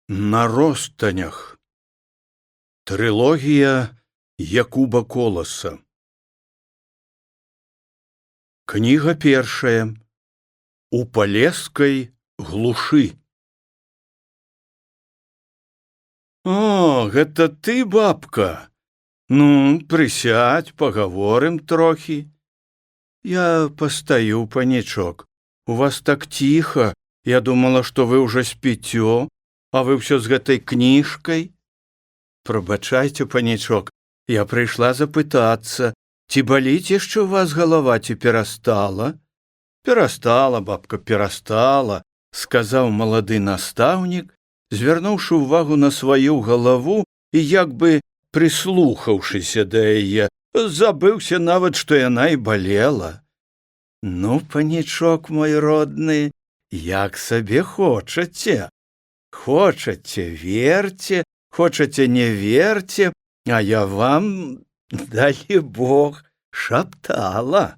На ростанях. Трилогія Якуба Коласа. Кніга першая. У палескай глушы. О, гэта ты, бабка? Ну, прысядь, пагаворым трохі. Я пастаю, панічок. У вас так ціха. Я думала, што вы ўжо спіцё, а вы ўсё з гэтай кніжкай. Прабачайце, панічок, я прыйшла запытацца, ці баліць яшчэ ў вас галава, ці перастала? Перастала, бабка, перастала, сказаў малады настаўнік, звярнуўшы ўвагу на сваю галаву і як бы прыслухаўшыся да яе, забыўся нават, што яна і балела. Ну, панічок мой родны, як сабе хочаце. Хочаце, верце, хочаце, не верце, а я вам, далі Бог, шаптала.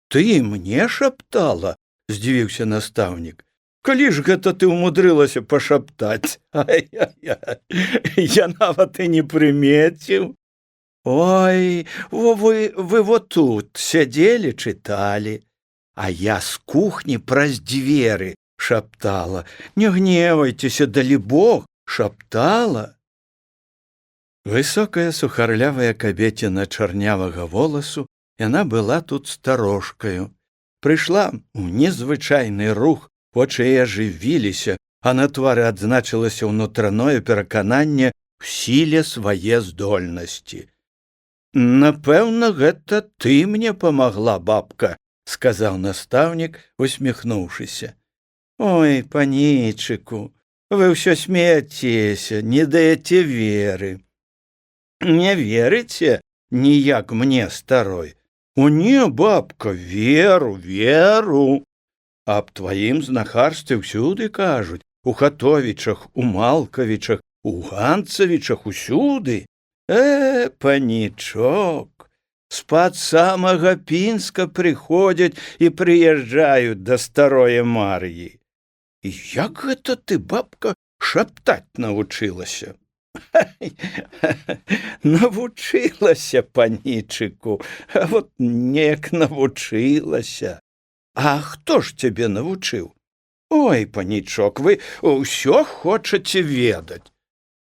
Ты мне шаптала? Здзівіўся настаўнік. Калі ж гэта ты ўмудрылася пашаптаць? Ай-яй-яй, я нават і не прымеціў. Ой, вы вот тут сядзелі, чыталі, а я з кухні праз дзверы шаптала. Не гневайцеся, далі Бог, шаптала. Высокая сухарлявая кабеціна чарнявага воласу, яна была тут старожкаю. Прыйшла ў незвычайны рух, вочы яе ажывіліся, а на твары адзначылася ўнутраное перакананне ў сіле свае здольнасці. Напэўна, гэта ты мне памагла, бабка, сказаў настаўнік, усміхнуўшыся. Ой, панічыку, вы ўсё смеяцеся, не даеце веры. Не верыце ніяк мне, старой? О, не, бабка, веру, веру. Аб тваім знахарстве ўсюды кажуць, у Хатовічах, у Малкавічах, у Ганцавічах, усюды. Панічок, з-пад самага Пінска прыходзяць і прыязджаюць да старое Мар'і. Як гэта ты, бабка, шаптаць навучылася? Навучылася, панічыку, а вот неяк навучылася. А хто ж цябе навучыў? Ой, панічок, вы ўсё хочаце ведаць.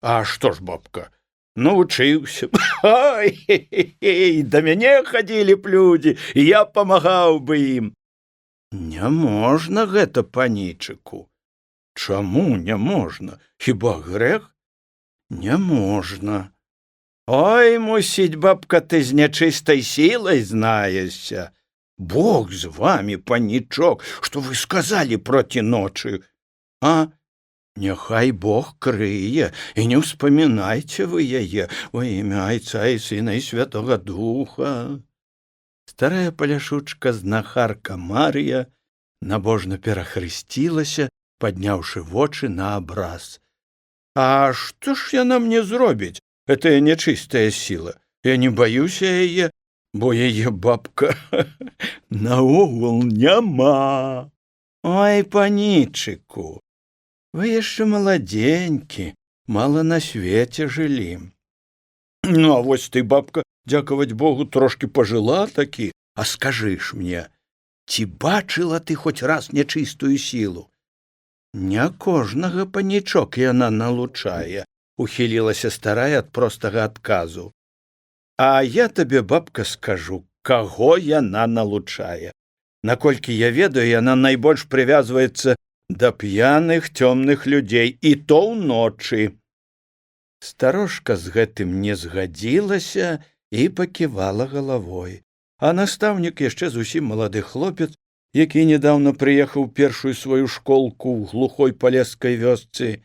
А што ж, бабка, навучыўся. Ой, да мяне хадзілі б людзі, і я памагаў бы ім. Не можна гэта, панічыку. Чаму не можна? Хіба грэх? Не можна. Ой, мусіць, бабка, ты з нячыстай сілай знаешся. Бог з вамі, панічок, што вы сказалі проці ночы. А? Няхай Бог крые, і не ўспамінайце вы яе во імя Айца і Сына і Святога Духа. Старая паляшучка знахарка Мар'я набожна перахрысцілася, падняўшы вочы на абраз. А што ж яна мне зробіць, гэтая нячыстая сіла? Я не баюся яе, бо яе, бабка, наогул няма. Ой, панічыку, вы яшчэ маладзенькі, мала на свеце жылі. Ну, а вось ты, бабка, дзякаваць Богу, трошкі пажыла такі. А скажы ж мне, ці бачыла ты хоць раз нячыстую сілу? Не кожнага, панічок, яна налучае, ухілілася старая ад простага адказу. А я табе, бабка, скажу, каго яна налучае. Наколькі я ведаю, яна найбольш прывязваецца да п'яных цёмных людзей, і то ўночы. Старожка з гэтым не згадзілася і паківала галавой. А настаўнік, яшчэ зусім малады хлопец, які нядаўна прыехаў першую сваю школку ў глухой палескай вёсцы,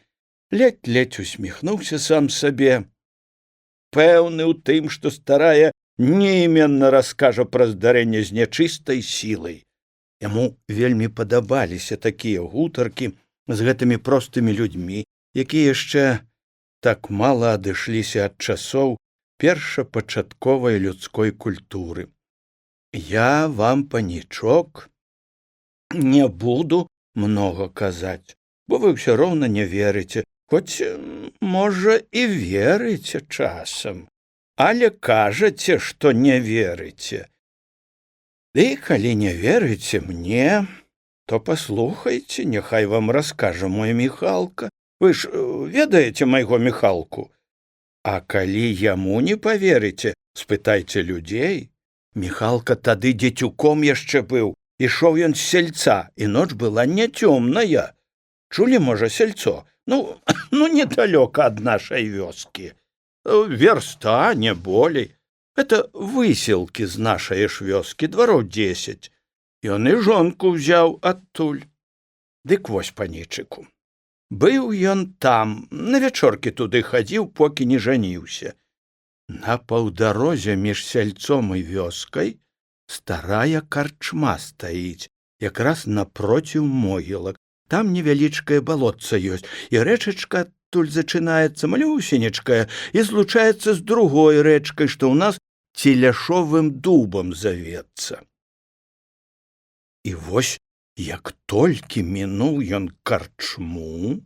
ледзь-ледзь усміхнуўся сам сабе. Пэўны ў тым, што старая неіменна раскажа пра здарэнне з нячыстай сілай. Яму вельмі падабаліся такія гутаркі з гэтымі простымі людзьмі, якія яшчэ так мала адышліся ад часоў першапачатковай людской культуры. Я вам, панічок, не буду многа казаць, бо вы ўсё роўна не верыце, Хоць, можа, і верыце часам, але кажаце, што не верыце. Ды калі не верыце мне, то паслухайце, няхай вам раскажа мой Міхалка. Вы ж ведаеце майго Міхалку? А калі яму не паверыце, спытайце людзей. Міхалка тады дзецюком яшчэ быў, ішоў ён з сельца, і ноч была не цёмная. Чулі, можа, сельцо? Ну, недалёка ад нашай вёскі. Верста, не болей. Это выселкі з нашай ж вёскі, двароў 10. Ён і жонку ўзяў адтуль. Дык вось, панічыку. Быў ён там, на вячоркі туды хадзіў, покі не жаніўся. На паўдарозе між сяльцом і вёскай старая карчма стаіць, якраз напроціў могілак. Там невялічкае балотца ёсць, і рэчачка адтуль зачынаецца малюсенечкая і злучаецца з другой рэчкай, што ў нас целяшовым дубам завецца. І вось, як толькі мінуў ён карчму,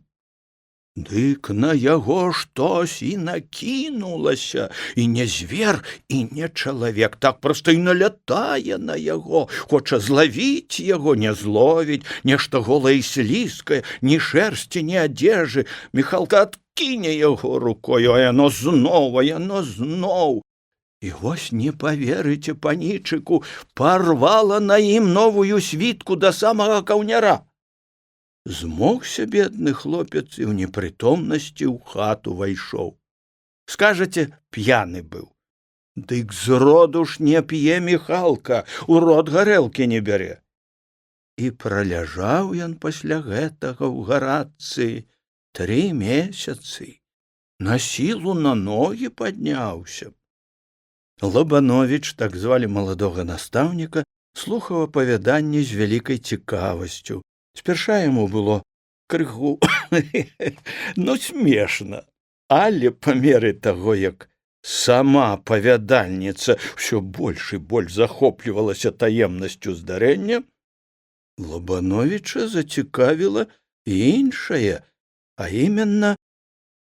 дык на яго штось і накінулася, і не звер, і не чалавек, так проста і налятае на яго, хоча злавіць яго, не зловіць, нешта голае і слізкае, ні шэрсці, ні адзежы. Міхалка адкіне яго рукою, а яно зноў. І вось не паверыце, панічыку, парвала на ім новую світку да самага каўняра. Змогся бедны хлопец і ў непрытомнасці ў хату вайшоў. Скажаце, п'яны быў. Дык зроду ж не п'е Міхалка, у рот гарэлкі не бярэ. І праляжаў ён пасля гэтага ў гарачцы 3 месяцы. На сілу на ногі падняўся. Лабановіч, так звалі маладога настаўніка, слухаў апавяданні з вялікай цікавасцю. Спярша яму было крыху, смешна, але па меры таго, як сама апавядальніца ўсё больш і больш захоплівалася таемнасцю здарэння, Лабановіча зацікавіла іншае, а іменно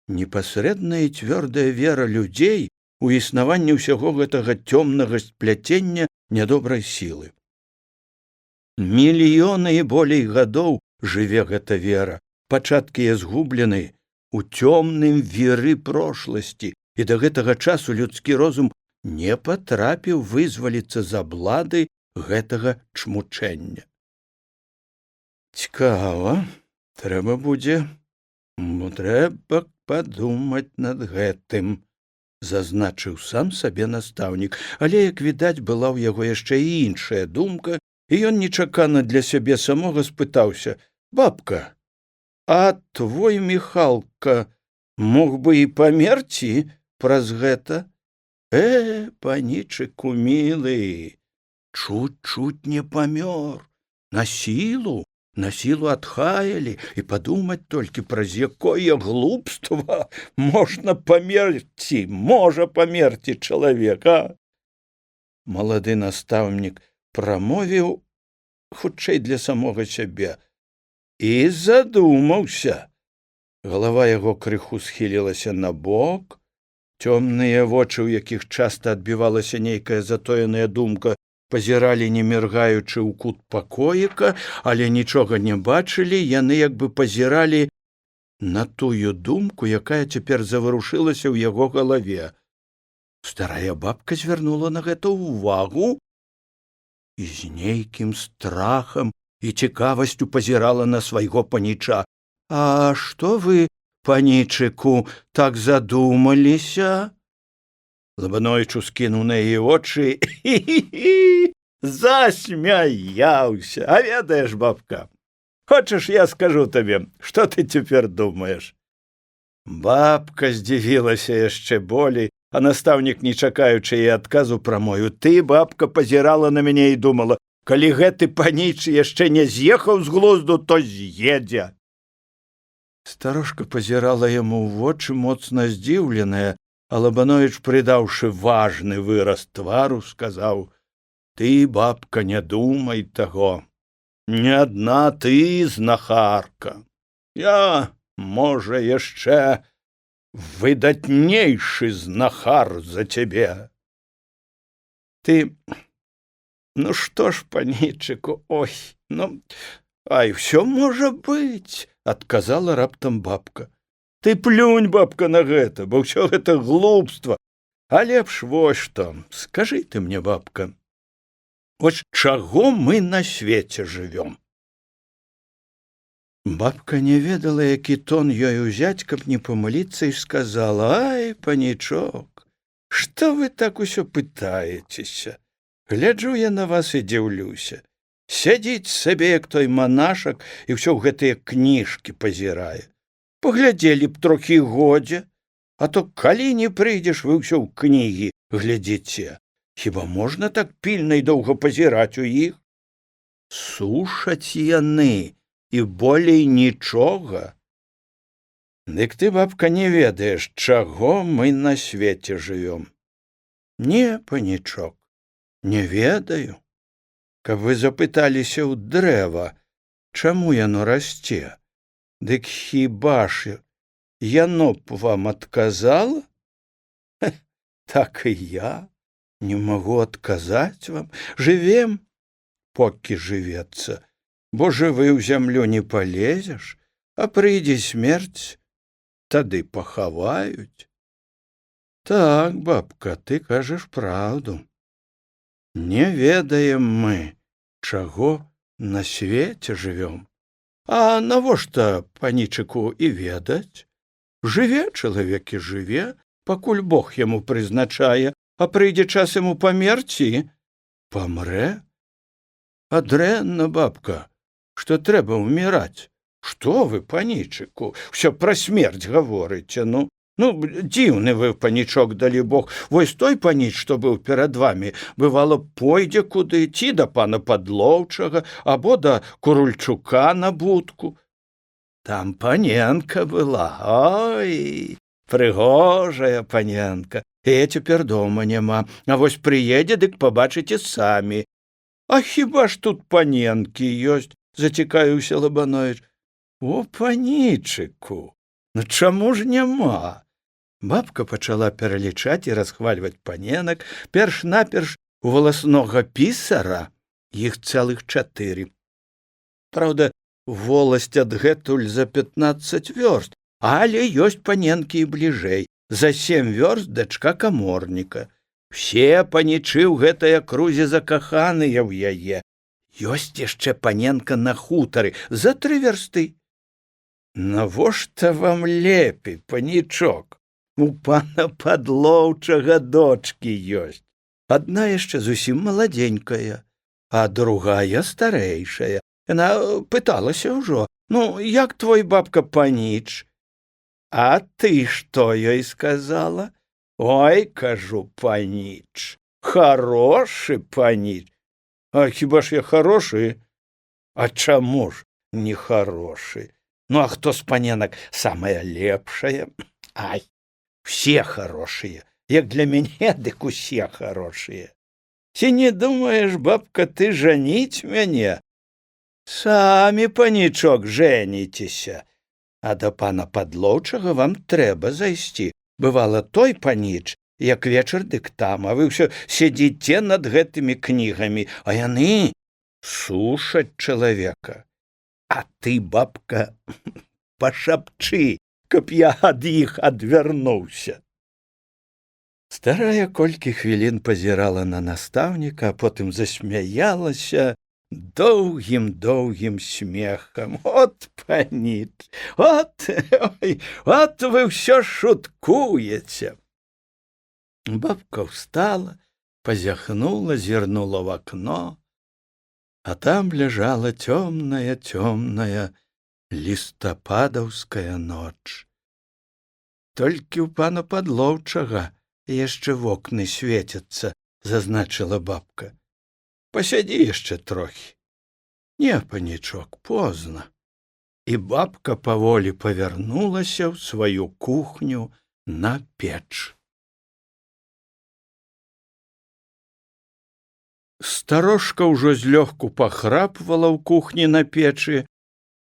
непасрэдная і цвёрдая вера людзей у існаванне ўсяго гэтага цёмнага спляцення нядобрай сілы. Мільёны і болей гадоў жыве гэта вера, пачаткі яе згублены у цёмным віры прошласці, і да гэтага часу людскі розум не патрапіў вызваліцца з аблады гэтага чмучэння. Цікава, трэба падумаць над гэтым, зазначыў сам сабе настаўнік, але, як відаць, была ў яго яшчэ і іншая думка, і ён нечакана для сябе самога спытаўся: «Бабка, а твой Міхалка мог бы і памерці праз гэта?» Панічыку мілы, чуть не памёр, на сілу адхаялі, і падумаць толькі, праз якое глупства можа памерці чалавек, а? Малады настаўнік прамовіў, хутчэй для самога сябе, і задумаўся. Галава яго крыху схілілася набок, цёмныя вочы, у якіх часта адбівалася нейкая затоеная думка, пазіралі, не міргаючы, ў кут пакоіка, але нічога не бачылі, яны як бы пазіралі на тую думку, якая цяпер заварушылася ў яго галаве. Старая бабка звярнула на гэта ўвагу і з нейкім страхам і цікавасцю пазірала на свайго паніча. «А што вы, панічыку, так задумаліся?» Лабановіч ускінуў на яе вочы і засмяяўся. «А ведаеш, бабка, хочаш, я скажу табе, што ты цяпер думаеш?» Бабка здзівілася яшчэ болей, а настаўнік, не чакаючы яе адказу, прамовіў: «Ты, бабка, пазірала на мяне і думала, калі гэты паніч яшчэ не з'ехаў з глузду, то з'едзе». Старушка пазірала яму ў вочы, моцна здзіўленая, а Лабановіч, прыдаўшы важны выраз твару, сказаў: «Ты, бабка, не думай таго. Не адна ты знахарка. Я можа, яшчэ выдатнейшы знахар за цябе. Ты, ну што ж, панічыку, ой, ну, ай, усё можа быць, адказала раптам бабка. Ты плюнь, бабка, на гэта, бо ўсё гэта глупства. А лепш вось што, скажы ты мне, бабка, вось чаго мы на свеце жывём? Бабка не ведала, які тон ёй узяць, каб не памыліцца, і сказала: ай, панічок, што вы так усё пытаецеся? Гляджу я на вас і дзіўлюся. Сядзіць сабе, як той манашак, і ўсё ў гэтыя кніжкі пазірае. Паглядзелі б трохі годзе, а то калі не прыйдзеш, вы ўсё ў кнігі глядзіце. Хіба можна так пільна і доўга пазіраць у іх? Сушаць яны, і болей нічога. Дык ты, бабка, не ведаеш, чаго мы на свеце жывём? Не, панічок, не ведаю. Каб вы запыталіся ў дрэва, чаму яно расце, дык хіба ж яно б вам адказала? Так і я не магу адказаць вам. Жывем, покі жывецца, бо жывы ў зямлю не палезеш, а прыйдзе смерць, тады пахаваюць. Так, бабка, ты кажаш праўду. Не ведаем мы, чаго на свеце жывём. А навошта, панічыку, і ведаць? Жыве чалавек і жыве, пакуль Бог яму прызначае, а прыйдзе час яму памерці, памрэ. А дрэнна, бабка, што трэба ўміраць. Што вы, панічыку, ўсё пра смерць гаворыце, ну, дзіўны вы, панічок, далі Бог. Вось той паніч, што быў перад вамі, бывала, пойдзе куды, ці да пана Падлоўчага, або да Курульчука на будку. Там паненка была, ой, прыгожая паненка. Я цяпер дома няма, а вось прыедзе, дык пабачыце самі. А хіба ж тут паненкі ёсць? Зацікавіўся Лабановіч. О, панічыку, ну чаму ж няма? Бабка пачала пералічаць і расхвальваць паненак, перш-наперш у валаснога пісара, іх цэлых 4. Праўда, воласць адгэтуль за 15 вёрст, але ёсць паненкі і бліжэй, за 7 вёрст дачка каморніка. Все панічы ў гэтай акрузе закаханыя ў яе. Ёсць яшчэ паненка на хутары за 3 вёрсты. Навошта вам лепей, панічок? У пана Падлоўчага дочкі ёсць. Адна яшчэ зусім маладзенькая, а другая старэйшая. Яна пыталася ўжо: ну, як твой, бабка, паніч? А ты што ёй сказала? Ой, кажу, паніч, хорошы паніч. А хіба ж я хорошы? А чаму ж не хорошы? Ну, а хто з паненак самая лепшая? Ай, все хорошыя, як для мяне, дык усе хорошыя. Ці не думаеш, бабка, ты жаніць мяне? Самі, панічок, жэніцеся. А да пана Падлоўчага вам трэба зайсці. Бывала, той паніч, як вечар, дык там, а вы ўсё сядзіце над гэтымі кнігамі, а яны сушаць чалавека. А ты, бабка, пашапчы, каб я ад іх адвярнуўся. Старая колькі хвілін пазірала на настаўніка, а потым засмяялася доўгім смехам. От паніч, от вы ўсё шуткуеце. Бабка ўстала, пазяхнула, зірнула в акно, а там ляжала цёмная лістападаўская ноч. Толькі ў пана Падлоўчага яшчэ вокны свецяцца, зазначыла бабка. Пасядзі яшчэ трохі. Не, панічок, позна. І бабка паволі павярнулася ў сваю кухню на печ. Старошка ўжо злёгку пахрапвала ў кухні на печы,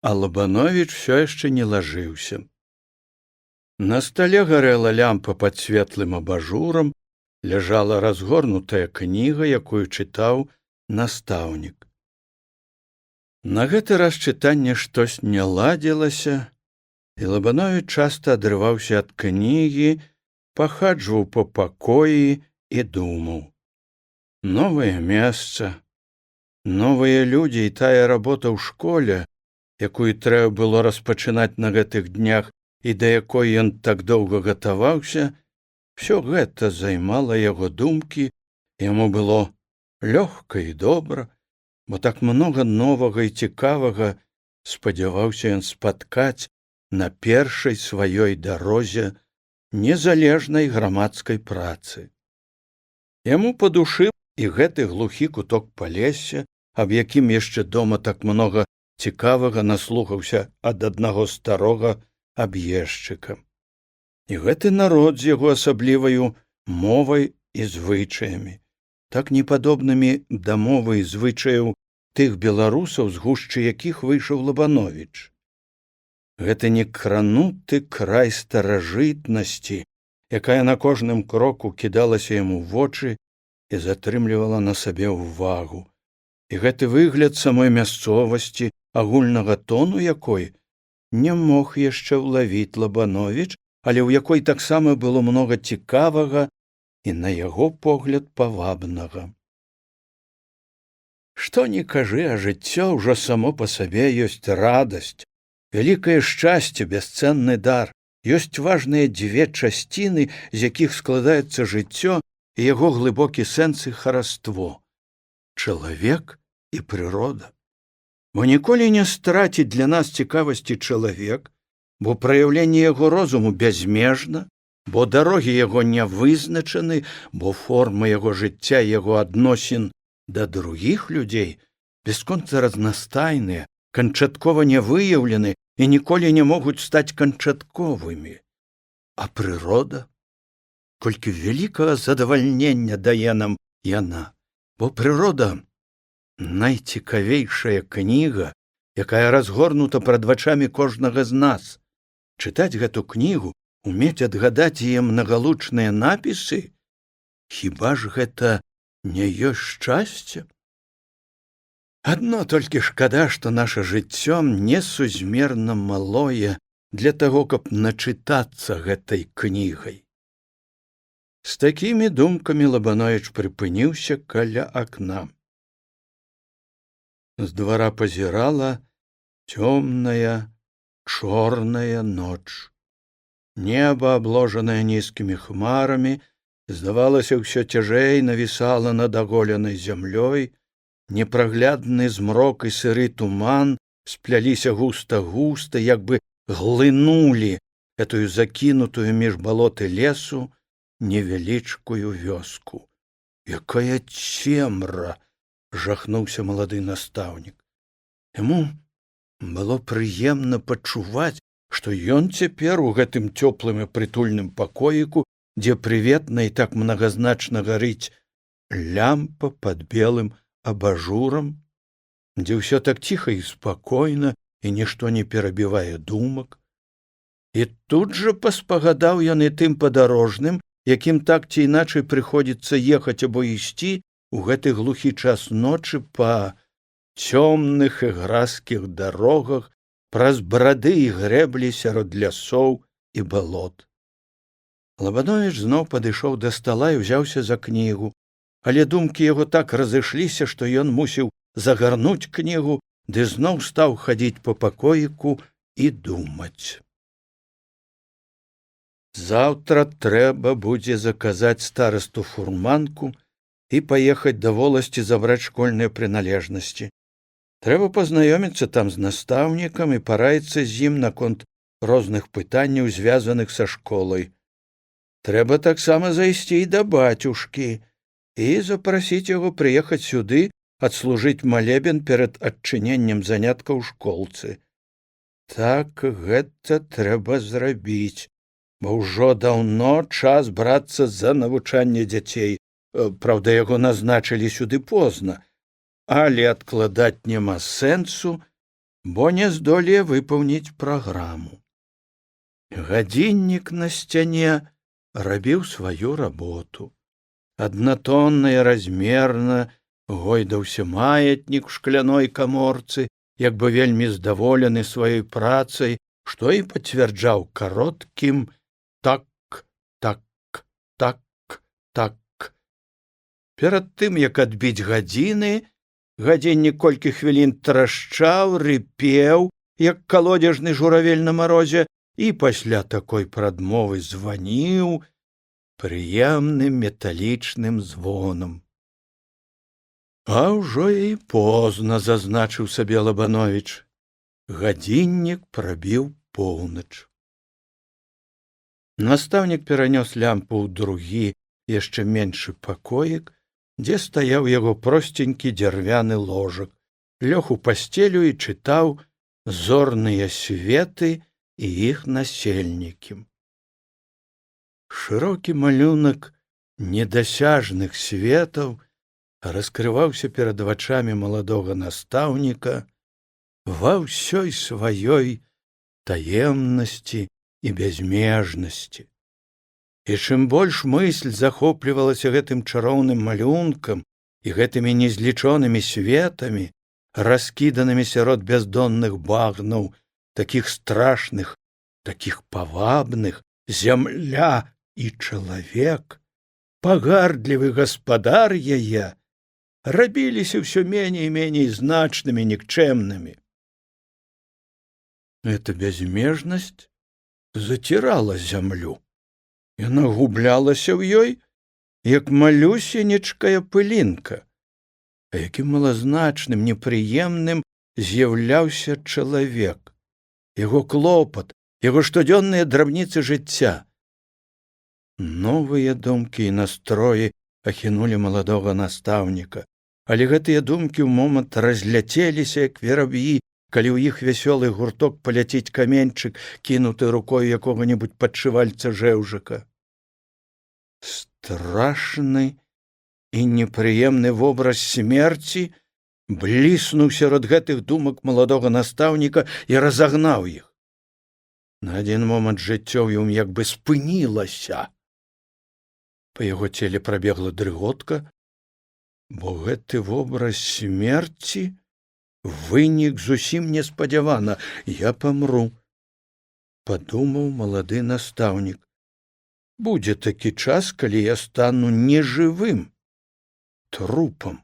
а Лабановіч усё яшчэ не лажыўся. На стале гарэла лямпа пад светлым абажурам, ляжала разгорнутая кніга, якую чытаў настаўнік. На гэты раз чытанне штось не ладзілася, і Лабановіч часта адрываўся ад кнігі, пахаджваў па пакоі і думаў. Новае месца, новыя людзі і тая работа ў школе, якую трэба было распачынаць на гэтых днях і да якой ён так доўга гатаваўся, всё гэта займала яго думкі, яму было лёгка і добра, бо так многа новага і цікавага спадзяваўся ён спаткаць на першай сваёй дарозе незалежнай грамадскай працы. Яму па душы і гэты глухі куток палесся, аб якім яшчэ дома так многа цікавага наслухаўся ад аднаго старога аб'ездчыка. І гэты народ з яго асабліваю мовай і звычаямі, так непадобнымі да мовы і звычаяў тых беларусаў, з гушчы якіх выйшаў Лабановіч. Гэта некрануты край старажытнасці, якая на кожным кроку кідалася яму ў вочы і затрымлівала на сабе ўвагу. І гэты выгляд самой мясцовасці, агульнага тону якой не мог яшчэ ўлавіць Лабановіч, але ў якой таксама было многа цікавага і, на яго погляд, павабнага. Што ні кажы, а жыццё ўжо само па сабе ёсць радасць, вялікае шчасце, бясцэнны дар, ёсць важныя дзве часціны, з якіх складаецца жыццё і яго глыбокі сэнс і хараство — чалавек і прырода. Бо ніколі не страціць для нас цікавасці чалавек, бо праяўленне яго розуму бязмежна, бо дарогі яго не вызначаны, бо форма яго жыцця і яго адносін да другіх людзей бясконца разнастайныя, канчаткова не выяўлены і ніколі не могуць стаць канчатковымі. А прырода? Колькі вялікага задавальнення дае нам яна, бо прырода — найцікавейшая кніга, якая разгорнута прад вачамі кожнага з нас. Чытаць гэту кнігу, умець адгадаць яе мнагалучныя напісы, хіба ж гэта не ёсць шчасце? Адно толькі шкада, што наша жыццё несузмерна малое для таго, каб начытацца гэтай кнігай. З такімі думкамі Лабановіч прыпыніўся каля акна. З двара пазірала цёмная, чорная ноч. Неба, абложанае нізкімі хмарамі, здавалася, ўсё цяжэй навісала над аголенай зямлёй, непраглядны змрок і сыры туман спляліся густа-густа, як бы глынулі этую закінутую між балоты лесу невялічкую вёску. Якая цемра! Жахнуўся малады настаўнік. Яму было прыемна пачуваць, што ён цяпер у гэтым цёплым і прытульным пакоіку, дзе прыветна і так мнагазначна гарыць лямпа пад белым абажурам, дзе ўсё так ціха і спакойна і нішто не перабівае думак. І тут жа паспагадаў ён і тым падарожным, якім так ці іначай прыходзіцца ехаць або ісці у гэты глухі час ночы па цёмных і гразкіх дарогах, праз брады і грэблі сярод лясоў і балот. Лабановіч зноў падышоў да стала і ўзяўся за кнігу, але думкі яго так разышліся, што ён мусіў загарнуць кнігу, ды зноў стаў хадзіць па пакоіку і думаць. Заўтра трэба будзе заказаць старасту фурманку і паехаць да воласці забраць школьныя прыналежнасці. Трэба пазнаёміцца там з настаўнікам і параіцца з ім наконт розных пытанняў, звязаных са школай. Трэба таксама зайсці і да бацюшкі і запрасіць яго прыехаць сюды, адслужыць малебен перад адчыненнем заняткаў у школцы. Так гэта трэба зрабіць, бо ўжо даўно час брацца за навучанне дзяцей. Праўда, яго назначылі сюды позна, але адкладаць няма сэнсу, бо не здолее выпаўніць праграму. Гадзіннік на сцяне рабіў сваю работу. Аднатонна і размерна гойдаўся маятнік у шкляной каморцы, як бы вельмі здаволены сваёй працай, што і пацвярджаў кароткім так, так, так, так. Перад тым, як адбіць гадзіны, гадзіннік колькі хвілін трашчаў, рыпеў, як калодзежны журавель на марозе, і пасля такой прадмовы званіў прыемным металічным звонам. А ўжо і позна, зазначыў сабе Лабановіч. Гадзіннік прабіў поўнач. Настаўнік перанёс лямпу ў другі, яшчэ меншы пакоік, дзе стаяў яго простенькі дзярвяны ложак, лёг у пасцелю і чытаў зорныя светы і іх насельнікі. Шырокі малюнак недасяжных светаў раскрываўся перад вачамі маладога настаўніка ва ўсёй сваёй таемнасці і бязмежнасці. І чым больш мысль захоплівалася гэтым чароўным малюнкам і гэтымі незлічонымі светамі, раскіданымі сярод бяздонных багнаў, такіх страшных, такіх павабных, зямля і чалавек, пагардлівы гаспадар яе, рабіліся ўсё меней і меней значнымі, нікчэмнымі. Эта бязмежнасць зацірала зямлю. Яна гублялася ў ёй, як малюсенечкая пылінка. А якім малазначным, непрыемным з'яўляўся чалавек, яго клопат, яго штодзённыя драбніцы жыцця. Новыя думкі і настроі ахінулі маладога настаўніка, але гэтыя думкі ў момант разляцеліся, як вераб'і, калі ў іх вясёлы гурток паляціць каменьчык, кінуты рукою якога-небудзь падшывальца жэўжыка. Страшны і непрыемны вобраз смерці бліснуў сярод гэтых думак маладога настаўніка і разагнаў іх. На адзін момант жыццё ў ім як бы спынілася. Па яго целе прабегла дрыготка, бо гэты вобраз смерці вынік зусім неспадзявана. Я памру, падумаў малады настаўнік. Будзе такі час, калі я стану нежывым, трупам.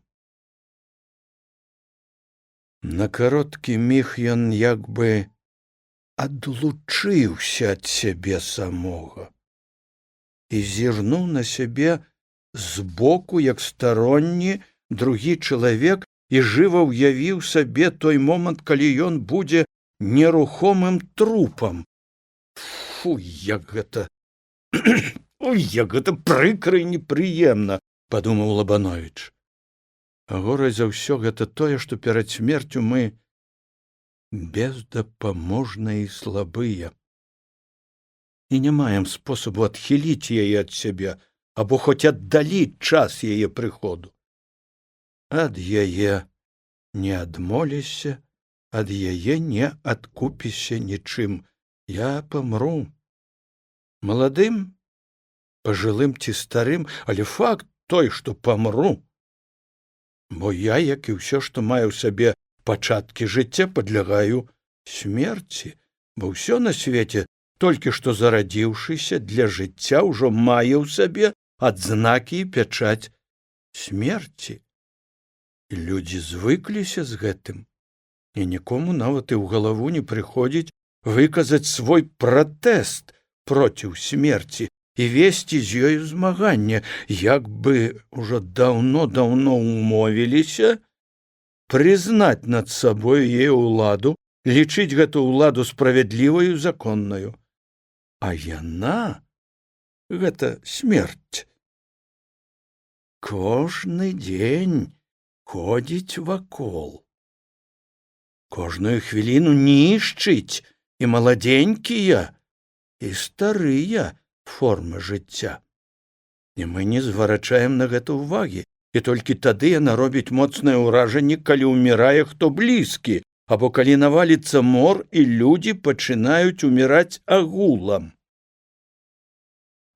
На кароткі міг ён як бы адлучыўся ад сябе самога і зірнуў на сябе збоку, як старонні другі чалавек, і жыва ўявіў сабе той момант, калі ён будзе нерухомым трупам. Фу, як гэта... Ой, як гэта прыкра і непрыемна, падумаў Лабановіч. А горай за ўсё гэта тое, што перад смерцю мы бездапаможныя і слабыя. І не маем спосабу адхіліць яе ад сябе, або хоць аддаліць час яе прыходу. Ад яе не адмолішся, ад яе не адкупішся нічым. Я памру. Маладым, пажылым ці старым, але факт той, што памру. Бо я, як і ўсё, што маю ў сабе пачаткі жыцця, падлягаю смерці, бо ўсё на свеце, толькі што зарадзіўшыся для жыцця, ўжо мае ў сабе адзнакі і пячаць смерці. І людзі звыкліся з гэтым, і нікому нават і ў галаву не прыходзіць выказаць свой пратэст проціў смерці і весці з ёю змаганне, як бы ўжо даўно-даўно ўмовіліся прызнаць над сабою яе ўладу, лічыць гэту ўладу справядліваю, законнаю. А яна, гэта смерць, кожны дзень ходзіць вакол, кожную хвіліну нішчыць і маладзенькія, і старыя формы жыцця. І мы не зварачаем на гэта ўвагі, і толькі тады яна робіць моцнае ўражанне, калі ўмірае хто блізкі, або калі наваліцца мор і людзі пачынаюць уміраць агулам.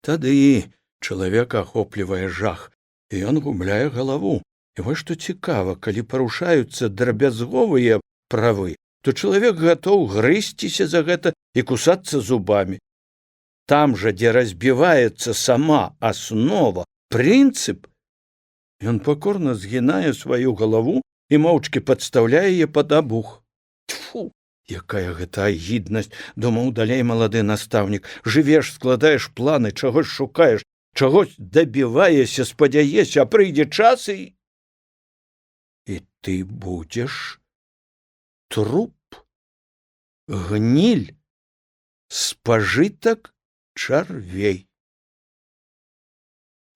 Тады чалавека ахоплівае жах, і ён губляе галаву. І вось што цікава, калі парушаюцца драбязговыя правы, то чалавек гатоў грызціся за гэта і кусацца зубамі. Там жа, дзе разбіваецца сама аснова, прынцып, ён пакорна згінае сваю галаву і моўчкі падстаўляе яе пад абух. Тьфу, якая гэта агіднасць, думаў далей малады настаўнік. Жывеш, складаеш планы, чагось шукаеш, чагось дабіваешся, спадзяешся, а прыйдзе час і ты будзеш труп, гніль, спажытак чарвей.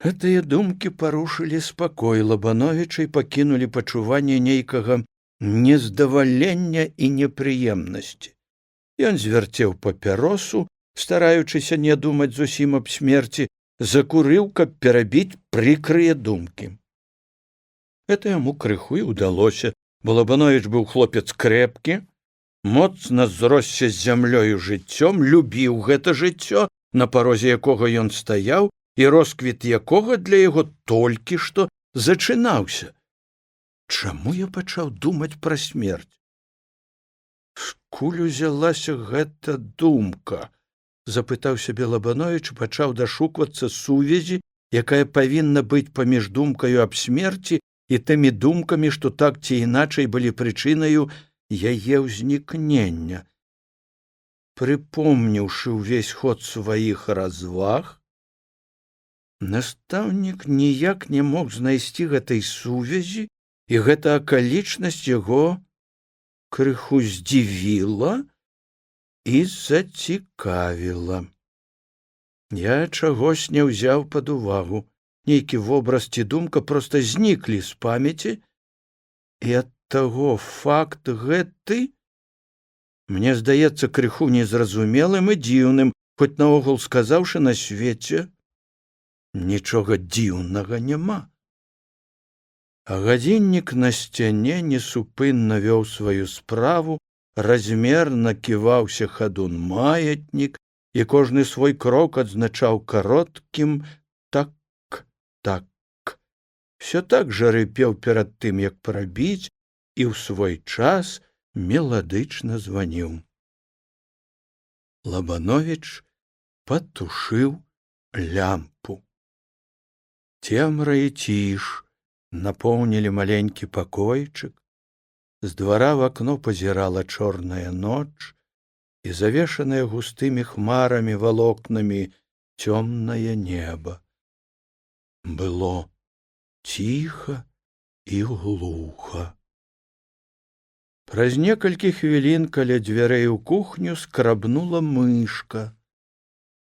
Гэтыя думкі парушылі спакой Лабановіча і пакінулі пачуванне нейкага нездавалення і непрыемнасці. Ён звярцеў папяросу, стараючыся не думаць зусім аб смерці, закурыў, каб перабіць прыкрыя думкі. Гэта яму крыху і ўдалося, бо Лабановіч быў хлопец крэпкі, моцна зросся з зямлёю жыццём, любіў гэта жыццё, на парозе якога ён стаяў, і росквіт якога для яго толькі што зачынаўся. Чаму я пачаў думаць пра смерць? Скуль узялася гэта думка? Запытаў сябе Лабановіч і пачаў дашуквацца сувязі, якая павінна быць паміж думкаю аб смерці і тымі думкамі, што так ці іначай былі прычынаю яе ўзнікнення. Прыпомніўшы ўвесь ход сваіх разваг, настаўнік ніяк не мог знайсці гэтай сувязі, і гэта акалічнасць яго крыху здзівіла і зацікавіла. Я чагось не ўзяў пад увагу. Нейкі вобраз ці думка проста зніклі з памяці, і ад таго факт гэты мне здаецца крыху незразумелым і дзіўным, хоць наогул сказаўшы, на свеце нічога дзіўнага няма. А гадзіннік на сцяне несупынна вёў сваю справу, размерна ківаўся хадун маятнік, і кожны свой крок адзначаў кароткім так. Всё так жа рыпеў перад тым, як прабіць, і ў свой час меладычна званіў. Лабановіч патушыў лямпу. Цемра і ціш напоўнілі маленькі пакойчык. З двара в акно пазірала чорная ноч, і завешанае густымі хмарамі валокнамі цёмнае неба. Было ціха і глуха. Праз некалькі хвілін каля дзвярэй у кухню скрабнула мышка.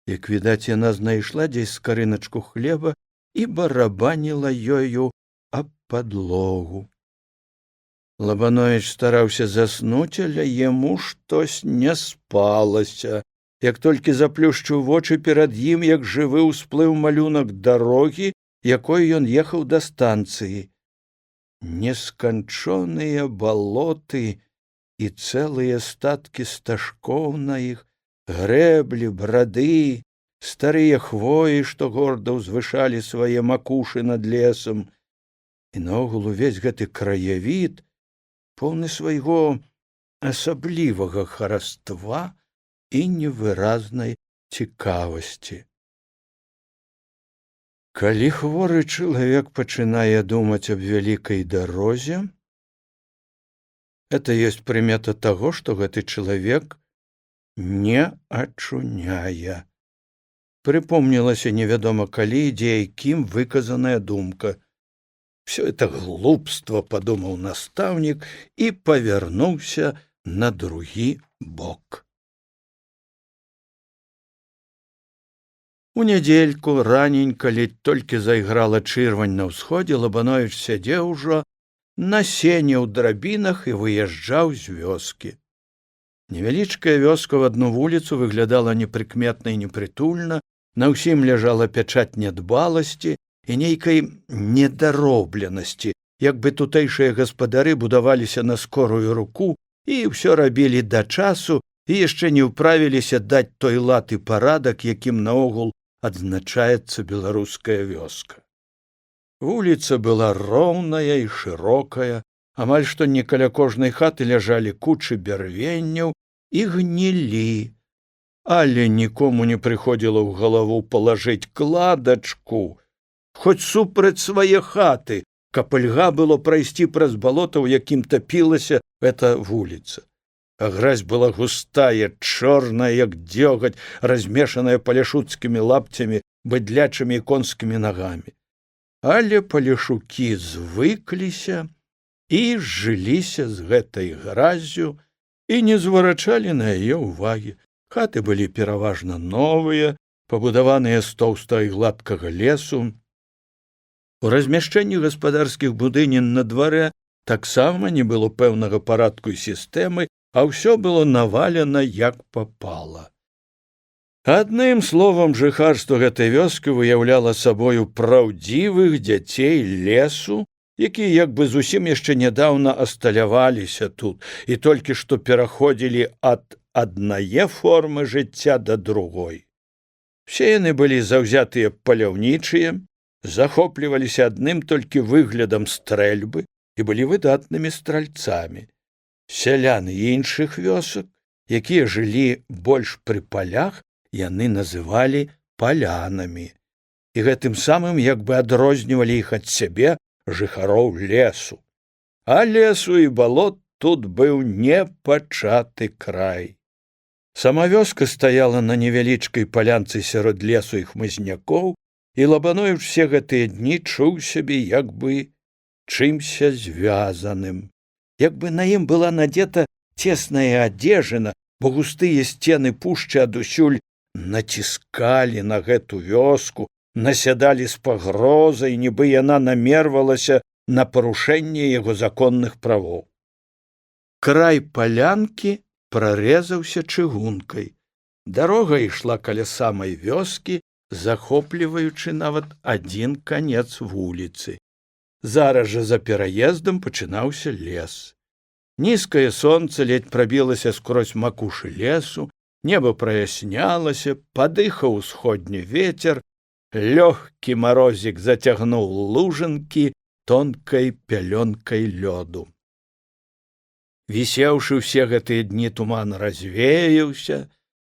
Як відаць, яна знайшла дзесь скарыначку хлеба і барабаніла ёю аб падлогу. Лабановіч стараўся заснуць, але яму штось не спалася. Як толькі заплюшчыў вочы, перад ім, як жывы, усплыў малюнак дарогі, якой ён ехаў да станцыі. Несканчоныя балоты і цэлыя статкі стажкоў на іх, грэблі, брады, старыя хвоі, што горда ўзвышалі свае макушы над лесам. І наогул увесь гэты краявід поўны свайго асаблівага хараства і невыразнай цікавасці. Калі хворы чалавек пачынае думаць аб вялікай дарозе, это ёсць прымета таго, што гэты чалавек не ачуняе. Прыпомнілася невядома калі, дзе і кім выказаная думка. Всё это глупство, падумаў настаўнік і павярнуўся на другі бок. У нядзельку раненька, ледь толькі зайграла чырвань на ўсходзе, Лабановіч сядзеў ужо на сене ў драбінах і выязджаў з вёскі. Невялічкая вёска в адну вуліцу выглядала непрыкметна і непрытульна, на ўсім ляжала пячаць нядбаласці і нейкай недаробленасці, як бы тутэйшыя гаспадары будаваліся на скорую руку і ўсё рабілі да часу і яшчэ не ўправіліся даць той лад і парадак, якім наогул адзначаецца беларуская вёска. Вуліца была роўная і шырокая, амаль што не каля кожнай хаты ляжалі кучы бярвенняў і гнілі, але нікому не прыходзіла ў галаву палажыць кладачку, хоць супраць свае хаты, каб льга было прайсці праз балота, у якім тапілася эта вуліца. А гразь была густая, чорная, як дзёгаць, размешаная паляшуцкімі лапцямі, быдлячымі і конскімі нагамі. Але паляшукі звыкліся і зжыліся з гэтай граззю і не зварачалі на яе ўвагі. Хаты былі пераважна новыя, пабудаваныя з тоўстага і гладкага лесу. У размяшчэнні гаспадарскіх будынін на дварэ таксама не было пэўнага парадку і сістэмы, а ўсё было навалена як папала. Адным словам, жыхарства гэтай вёскі выяўляла сабою праўдзівых дзяцей лесу, якія як бы зусім яшчэ нядаўна асталяваліся тут і толькі што пераходзілі ад аднае формы жыцця да другой. Все яны былі заўзятыя паляўнічыя, захопліваліся адным толькі выглядам стрэльбы і былі выдатнымі стральцамі. Сяляны іншых вёсак, якія жылі больш пры палях, яны называлі палянамі, і гэтым самым як бы адрознівалі іх ад сябе, жыхароў лесу. А лесу і балот тут быў непачаты край. Сама вёска стаяла на невялічкай палянцы сярод лесу і хмызнякоў, і Лабановіч усе гэтыя дні чуў сябе як бы чымся звязаным. Як бы на ім была надзета цесная адзежына, бо густыя сцены пушчы адусюль націскалі на гэту вёску, насядалі з пагрозай, нібы яна намервалася на парушэнне яго законных правоў. Край палянкі прарэзаўся чыгункай. Дарога ішла каля самай вёскі, захопліваючы нават адзін канец вуліцы. Зараз жа за пераездам пачынаўся лес. Нізкае сонца ледзь прабілася скрозь макушы лесу, неба праяснялася, падыхаў усходні вецер, лёгкі марозік зацягнуў лужынкі тонкай пялёнкай лёду. Вісеўшы ўсе гэтыя дні туман развеяўся,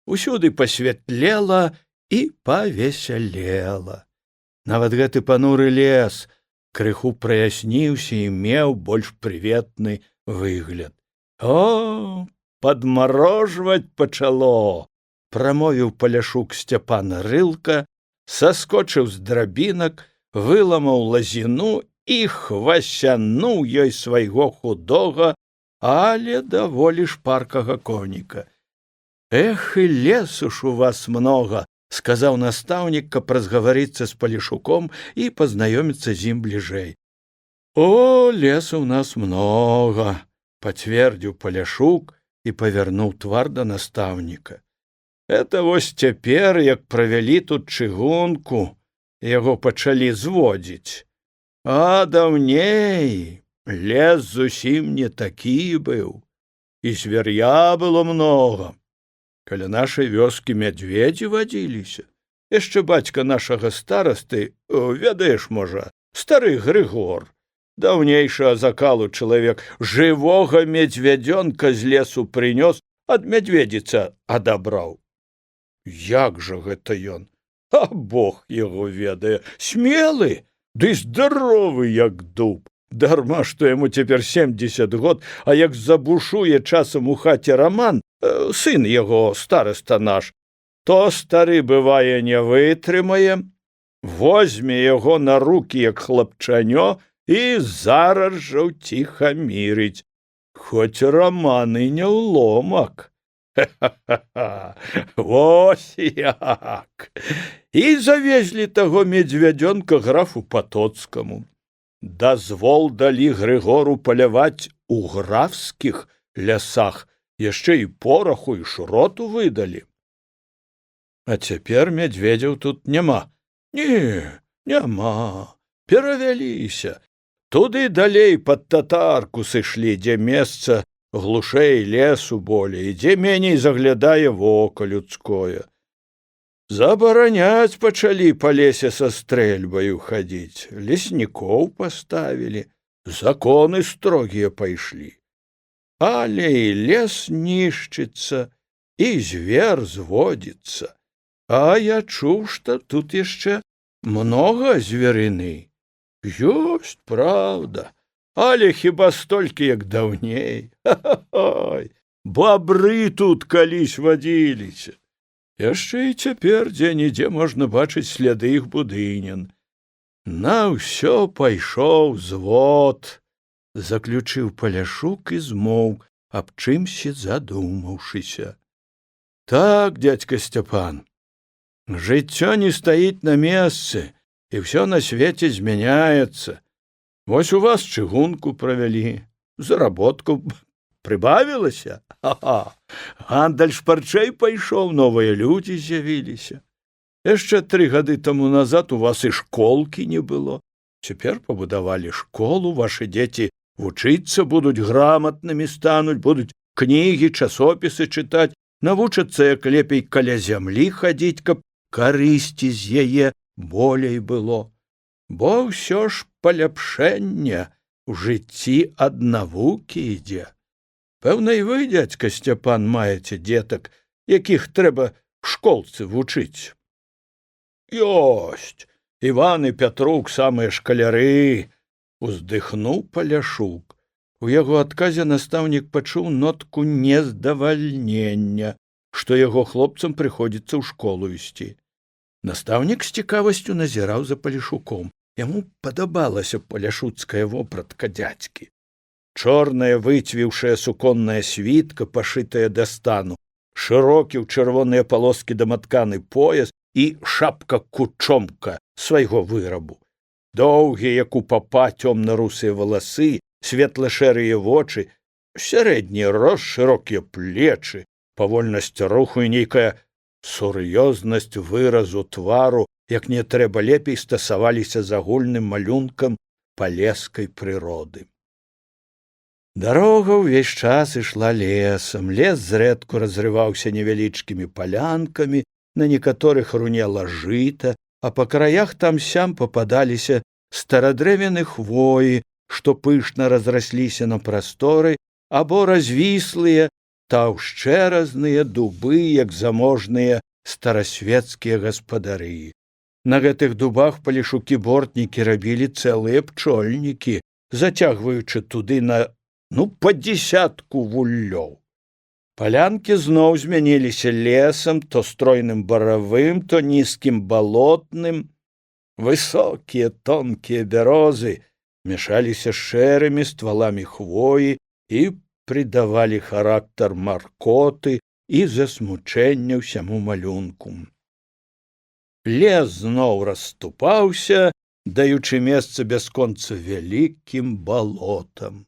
усюды пасвятлела і павесялела. Нават гэты пануры лес крыху праясніўся і меў больш прыветны выгляд. О, падмарожваць пачало! Прамовіў паляшук Сцяпан Рылка, саскочыў з драбінак, выламаў лазіну і хвасянуў ёй свайго худога, але даволі шпаркага коніка. Эх, і лесу ж у вас многа, сказаў настаўнік, каб разгаварыцца з паляшуком і пазнаёміцца з ім бліжэй. О, лесу ў нас многа, пацвердзіў паляшук і павярнуў твар да настаўніка. Это вось цяпер, як правялі тут чыгунку, яго пачалі зводзіць. А даўней лес зусім не такі быў, і звяр'я было многа. Каля нашай вёскі мядзведзі вадзіліся. Яшчэ бацька нашага старасты, ведаеш, можа, стары Грыгор, даўнейшага закалу чалавек, жывога медвядзёнка з лесу прынёс, ад мядзведзіца адабраў. Як жа гэта ён? А Бог яго ведае, смелы, ды здаровы, як дуб. Дарма, што яму цяпер 70 год, а як забушуе часам у хаце Раман, сын яго, стараста наш, то стары, бывае, не вытрымае, возьме яго на рукі, як хлапчанё, і зараз жа ўціхамірыць. Хоць Раман і не ўломак. Ха-ха-ха, вось як! І завезлі таго медвядзёнка графу Патоцкаму. Дазвол далі Грыгору паляваць у графскіх лясах, яшчэ і пораху, і шроту выдалі. А цяпер мядзведзяў тут няма. Не, няма, перавяліся. Туды далей пад татарку сышлі, дзе месца глушэй лесу болей, дзе меней заглядае вока людское. Забараняць пачалі па лесе са стрэльбаю хадзіць, леснікоў паставілі, законы строгія пайшлі. Але і лес нішчыцца, і звер зводзіцца. А я чуў, што тут яшчэ многа зверыны. Ёсць, праўда, але хіба столькі, як даўней. Ха-ха-ой, бабры тут калісь вадзіліся. Яшчэ і цяпер дзе-нідзе можна бачыць сляды іх будынян. На ўсё пайшоў звод, заключыў Паляшук і змоўк, аб чымсьці задумаўшыся. Так, дзядзька Сцяпан, жыццё не стаіць на месцы, і ўсё на свеце змяняецца. Вось у вас чыгунку правялі, заработку прыбавілася. Ха-ха, гандаль шпарчэй пайшоў, новыя людзі з'явіліся. Яшчэ 3 гады таму назад у вас і школкі не было. Цяпер пабудавалі школу, вашы дзеці вучыцца будуць, граматнымі стануць, будуць кнігі, часопісы чытаць, навучацца, як лепей каля зямлі хадзіць, каб карысці з яе болей было. Бо ўсё ж паляпшэнне ў жыцці ад навукі ідзе. Пэўна, і вы, дзядзька Сцяпан, маеце дзетак, якіх трэба школцы вучыць. Ёсць, Іван і Пятрук самыя шкаляры, уздыхнуў Паляшук. У яго адказе настаўнік пачуў нотку нездавальнення, што яго хлопцам прыходзіцца ў школу ісці. Настаўнік з цікавасцю назіраў за Паляшуком. Яму падабалася паляшуцкая вопратка дзядзькі. Чорная выцвіўшая суконная світка, пашытая да стану, шырокі ў чырвоныя палоскі даматканы пояс і шапка-кучомка свайго вырабу. Доўгія, як у папа, цёмна-русыя валасы, светла-шэрыя вочы, сярэдні рост, шырокія плечы, павольнасць руху і нейкая сур'ёзнасць выразу твару, як не трэба лепей стасаваліся з агульным малюнкам палескай прыроды. Дарога ўвесь час ішла лесам. Лес зрэдку разрываўся невялічкімі палянкамі, на некаторых рунела жыта, а па краях там-сям пападаліся старадрэвяны хвоі, што пышна разрасліся на прасторы, або развіслыя, таўшчэразныя дубы, як заможныя старасвецкія гаспадары. На гэтых дубах палешукі-бортнікі рабілі цэлыя пчольнікі, зацягваючы туды на па 10 вуллёў. Палянкі зноў змяніліся лесам, то стройным баравым, то нізкім балотным. Высокія тонкія бярозы мяшаліся шэрымі стваламі хвоі і придавалі характар маркоты і засмучэння ўсяму малюнку. Лес зноў расступаўся, даючы месца бясконца вялікім балотам.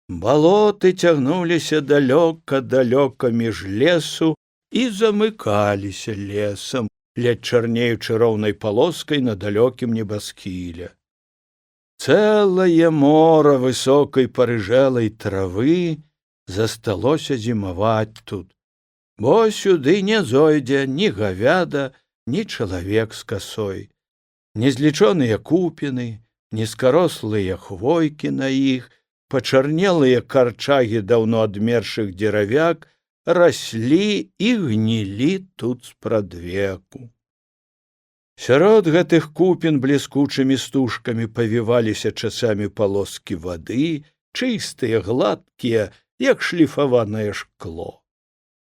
Балоты цягнуліся далёка-далёка між лесу і замыкаліся лесам, ледь чарнеючы роўнай палоскай на далёкім небасхіле. Цэлае мора высокай парыжэлай травы засталося зімаваць тут, бо сюды не зойдзе ні гавяда, ні чалавек з касой. Незлічоныя купіны, нізкарослыя хвойкі на іх, пачарнелыя карчагі даўно адмершых дзеравяк раслі і гнілі тут спрадвеку. Сярод гэтых купін бліскучымі стужкамі павіваліся часамі палоскі вады, чыстыя, гладкія, як шліфаванае шкло.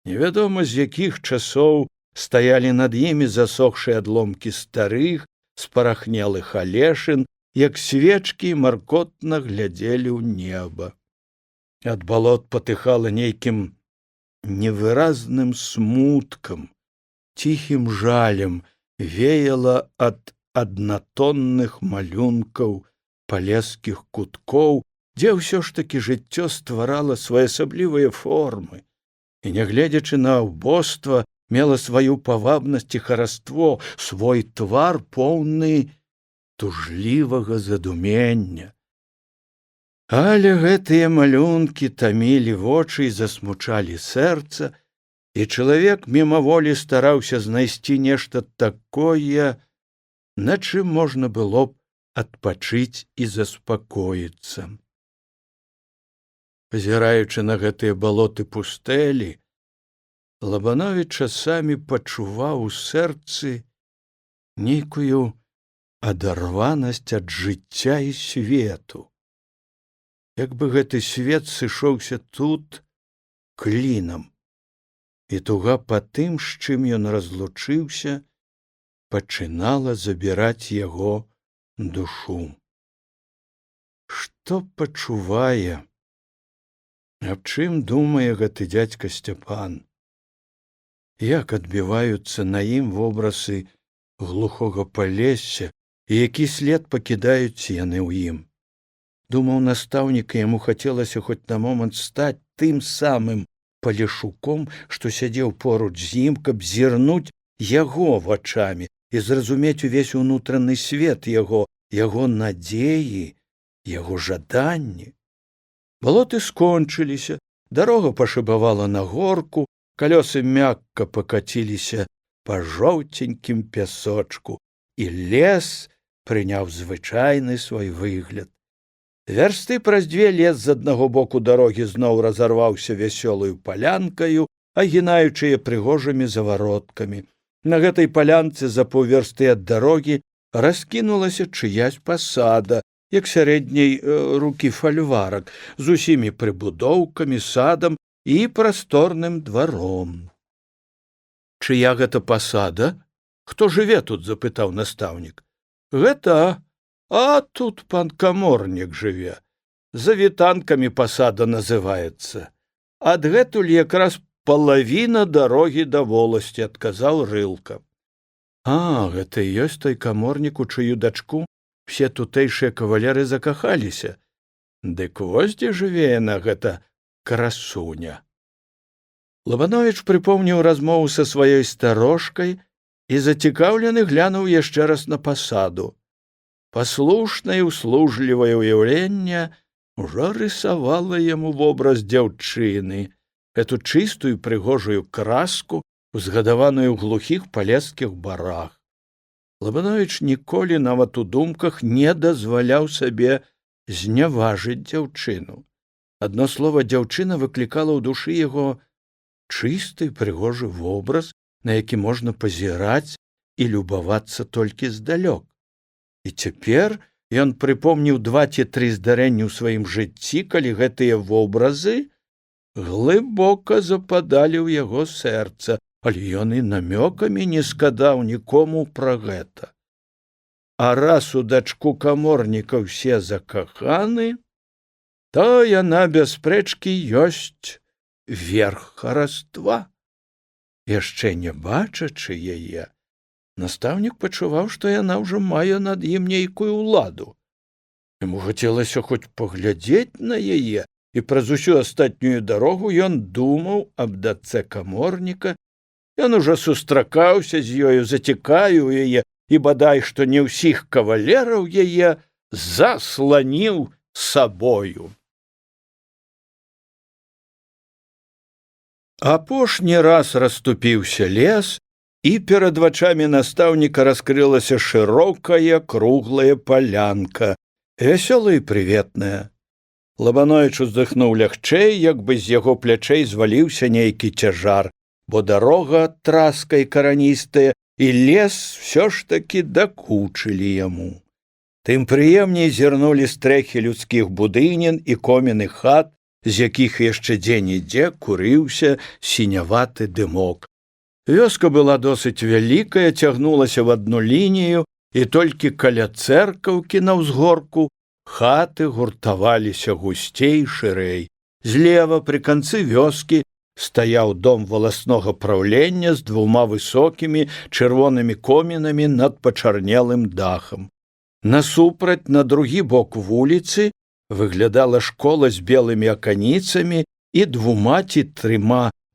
Невядома, з якіх часоў стаялі над імі засохшыя адломкі старых, спарахнелых алешын, як свечкі маркотна глядзелі ў неба. Ад балот патыхала нейкім невыразным смуткам, ціхім жалем, веяла ад аднатонных малюнкаў палескіх куткоў, дзе ўсё ж такі жыццё стварала своеасаблівыя формы і, нягледзячы на ўбоства, мела сваю павабнасць і хараство, свой твар поўны тужлівага задумення. Але гэтыя малюнкі тамілі вочы і засмучалі сэрца, і чалавек мімаволі стараўся знайсці нешта такое, на чым можна было б адпачыць і заспакоіцца. Пазіраючы на гэтыя балоты пустэлі, Лабановіч часамі пачуваў у сэрцы нейкую адарванасць ад жыцця і свету. Як бы гэты свет сышоўся тут клінам, і туга па тым, з чым ён разлучыўся, пачынала забіраць яго душу. Што пачувае, аб чым думае гэты дзядзька Сцяпан? Як адбіваюцца на ім вобразы глухога палесся і які след пакідаюць яны ў ім? Думаў настаўнік, і яму хацелася хоць на момант стаць тым самым Палешуком, што сядзеў поруч з ім, каб зірнуць яго вачамі і зразумець увесь унутраны свет яго, яго надзеі, яго жаданні. Балоты скончыліся, дарога пашыбавала на горку, калёсы мякка пакаціліся па жоўценькім пясочку, і лес прыняў звычайны свой выгляд. Вярсты праз дзве лес з аднаго боку дарогі зноў разарваўся вясёлаю палянкаю, агінаючыя прыгожымі завароткамі. На гэтай палянцы за паўвярсты ад дарогі раскінулася чыясь пасада, як сярэдняй рукі фальварак, з усімі прыбудоўкамі, садам і прасторным дваром. Чыя гэта пасада? Хто жыве тут? Запытаў настаўнік. Гэта, а тут пан каморнік жыве. За вітанкамі пасада называецца. Адгэтуль якраз палавіна дарогі да воласці, адказаў Рылка. А, гэта і ёсць той каморнік, у чыю дачку все тутэйшыя кавалеры закахаліся. Дык вось дзе жыве яна, гэта красуня. Лабановіч прыпомніў размову са сваёй старошкай і зацікаўлены глянуў яшчэ раз на пасаду. Паслушнае і услужлівае ўяўленне ўжо рысавала яму вобраз дзяўчыны, эту чыстую прыгожую краску, узгадаваную ў глухіх палескіх барах. Лабановіч ніколі нават у думках не дазваляў сабе зняважыць дзяўчыну. Адно слова дзяўчына выклікала ў душы яго чысты прыгожы вобраз, на які можна пазіраць і любавацца толькі здалёк. І цяпер ён прыпомніў 2 ці 3 здарэнні ў сваім жыцці, калі гэтыя вобразы глыбока западалі ў яго сэрца, але ён і намёкамі не сказаў нікому пра гэта. А раз у дачку каморніка ўсе закаханы, то яна без спрэчкі ёсць верх хараства. Яшчэ не бачачы яе, настаўнік пачуваў, што яна ўжо мае над ім нейкую ўладу. Яму хацелася хоць паглядзець на яе, і праз усю астатнюю дарогу ён думаў аб дачцэ каморніка. Ён ужо сустракаўся з ёю, зацікавіў яе, і бадай што не ўсіх кавалераў яе засланіў сабою. Апошні раз расступіўся лес, і перад вачамі настаўніка раскрылася шырокая круглая палянка, вясёлая і прыветная. Лабановіч уздыхнуў лягчэй, як бы з яго плячэй зваліўся нейкі цяжар, бо дарога траска і караністая, і лес всё ж такі дакучылі яму. Тым прыемней зірнулі стрэхі людскіх будынін і коміны хат, з якіх яшчэ дзе-нідзе курыўся сіняваты дымок. Вёска была досыць вялікая, цягнулася в адну лінію, і толькі каля цэркаўкі на ўзгорку хаты гуртаваліся гусцей, шырэй. Злева пры канцы вёскі стаяў дом валаснога праўлення з 2 высокімі чырвонымі комінамі над пачарнелым дахам. Насупраць, на другі бок вуліцы, выглядала школа з белымі аканіцамі і 2 ці 3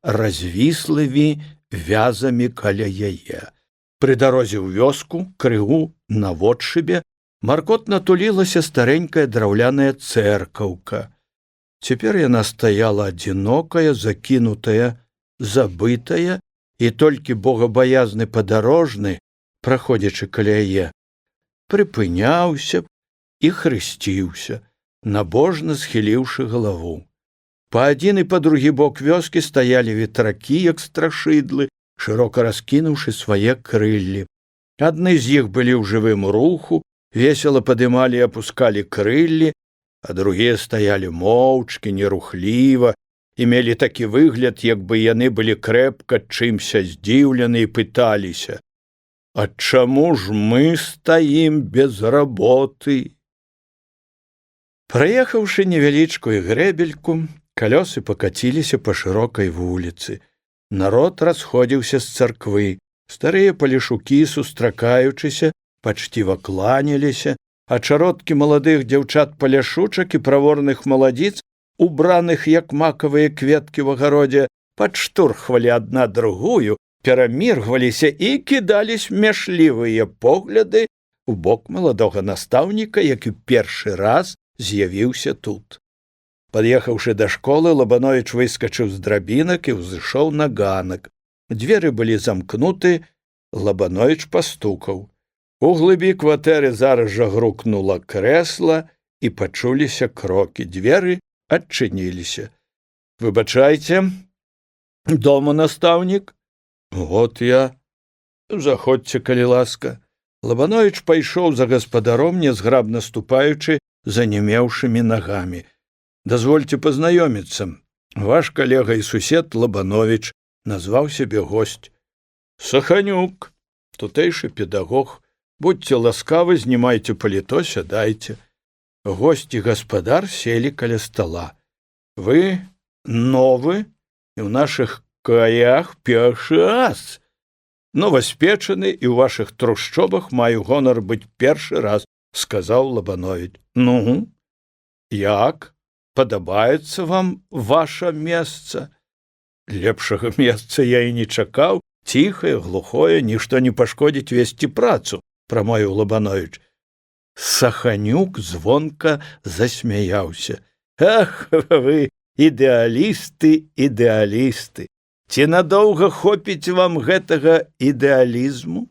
развіслымі вязамі каля яе. Пры дарозе ў вёску, крыгу наводшыбе, маркотна тулілася старенькая драўляная цэркаўка. Цяпер яна стаяла адзінокая, закінутая, забытая, і толькі богабаязны падарожны, праходзячы каля яе, прыпыняўся і хрысціўся, набожна схіліўшы галаву. Па адзін і па другі бок вёскі стаялі ветракі, як страшыдлы, шырока раскінуўшы свае крыллі. Адны з іх былі ў жывым руху, весела падымалі і апускалі крыллі, а другія стаялі моўчкі, нерухліва, і мелі такі выгляд, як бы яны былі крэпка чымся здзіўлены і пыталіся: «А чаму ж мы стаім без работы?» Праехаўшы невялічкую грэбельку, калёсы пакаціліся па шырокай вуліцы. Народ расходзіўся з царквы. Старыя палешукі, сустракаючыся, пачціва кланяліся, а чародкі маладых дзяўчат-паляшучак і праворных маладзіц, убраных як макавыя кветкі ў агародзе, падштурхвалі адна другую, пераміргваліся і кідалі смяшлівыя погляды у бок маладога настаўніка, які першы раз з'явіўся тут. Пад'ехаўшы да школы, Лабановіч выскачыў з драбінак і ўзышоў на ганак. Дзверы былі замкнуты, Лабановіч пастукаў. У глыбі кватэры зараз жа грукнула крэсла і пачуліся крокі. Дзверы адчыніліся. «Выбачайце, дома настаўнік?» «Вот я. Заходзьце, калі ласка». Лабановіч пайшоў за гаспадаром, нязграбна ступаючы занемеўшымі нагамі. «Дазвольце пазнаёміцца. Ваш калега і сусед Лабановіч», назваў сябе госць. «Саханюк, тутэйшы педагог. Будьце ласкавы, знімайце паліто, сядайце». Госць і гаспадар селі каля стала. «Вы новы і ў нашых краях першы раз. Новаспечаны і ў вашых трушчобах маю гонар быць першы раз», сказаў Лабановіч. «Ну, як? Падабаецца вам ваша месца?» «Лепшага месца я і не чакаў. Ціхае, глухое, нішто не пашкодзіць весці працу», прамовіў Лабановіч. Саханюк звонка засмяяўся. «Ах, вы ідэалісты, ідэалісты! Ці надоўга хопіць вам гэтага ідэалізму?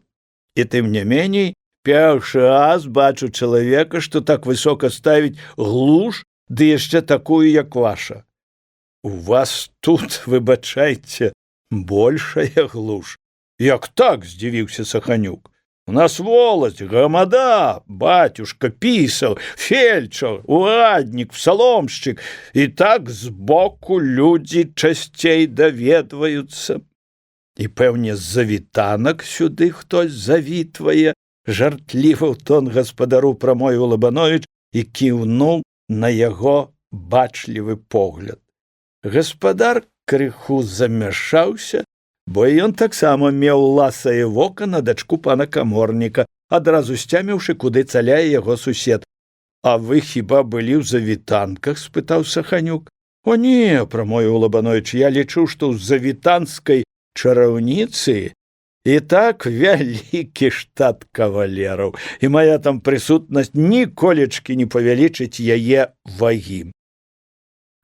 І тым не меней, першы раз бачу чалавека, што так высока ставіць глуш, ды яшчэ такую, як ваша. У вас тут, выбачайце, большая глуш». «Як так?» – здзівіўся Саханюк. «У нас воласць, грамада, батюшка, пісаў, фельчар, ураднік, псаломшчык, і так збоку людзі часцей даведваюцца. І, пэўне, з-за вітанак сюды хтось завітвае», жартліва ў тон гаспадару прамовіў Лабановіч і кіўнуў на яго бачлівы погляд. Гаспадар крыху замяшаўся, бо ён таксама меў ласае вока на дачку пана каморніка, адразу сцяміўшы, куды цаляе яго сусед. «А вы хіба былі ў завітанках?» – спытаў Саханюк. «О не», – прамовіў Лабановіч, – «я лічу, што ў завітанскай чараўніцы і так вялікі штат кавалераў, і моя там прысутнасць ніколечкі не павялічыць яе вагі».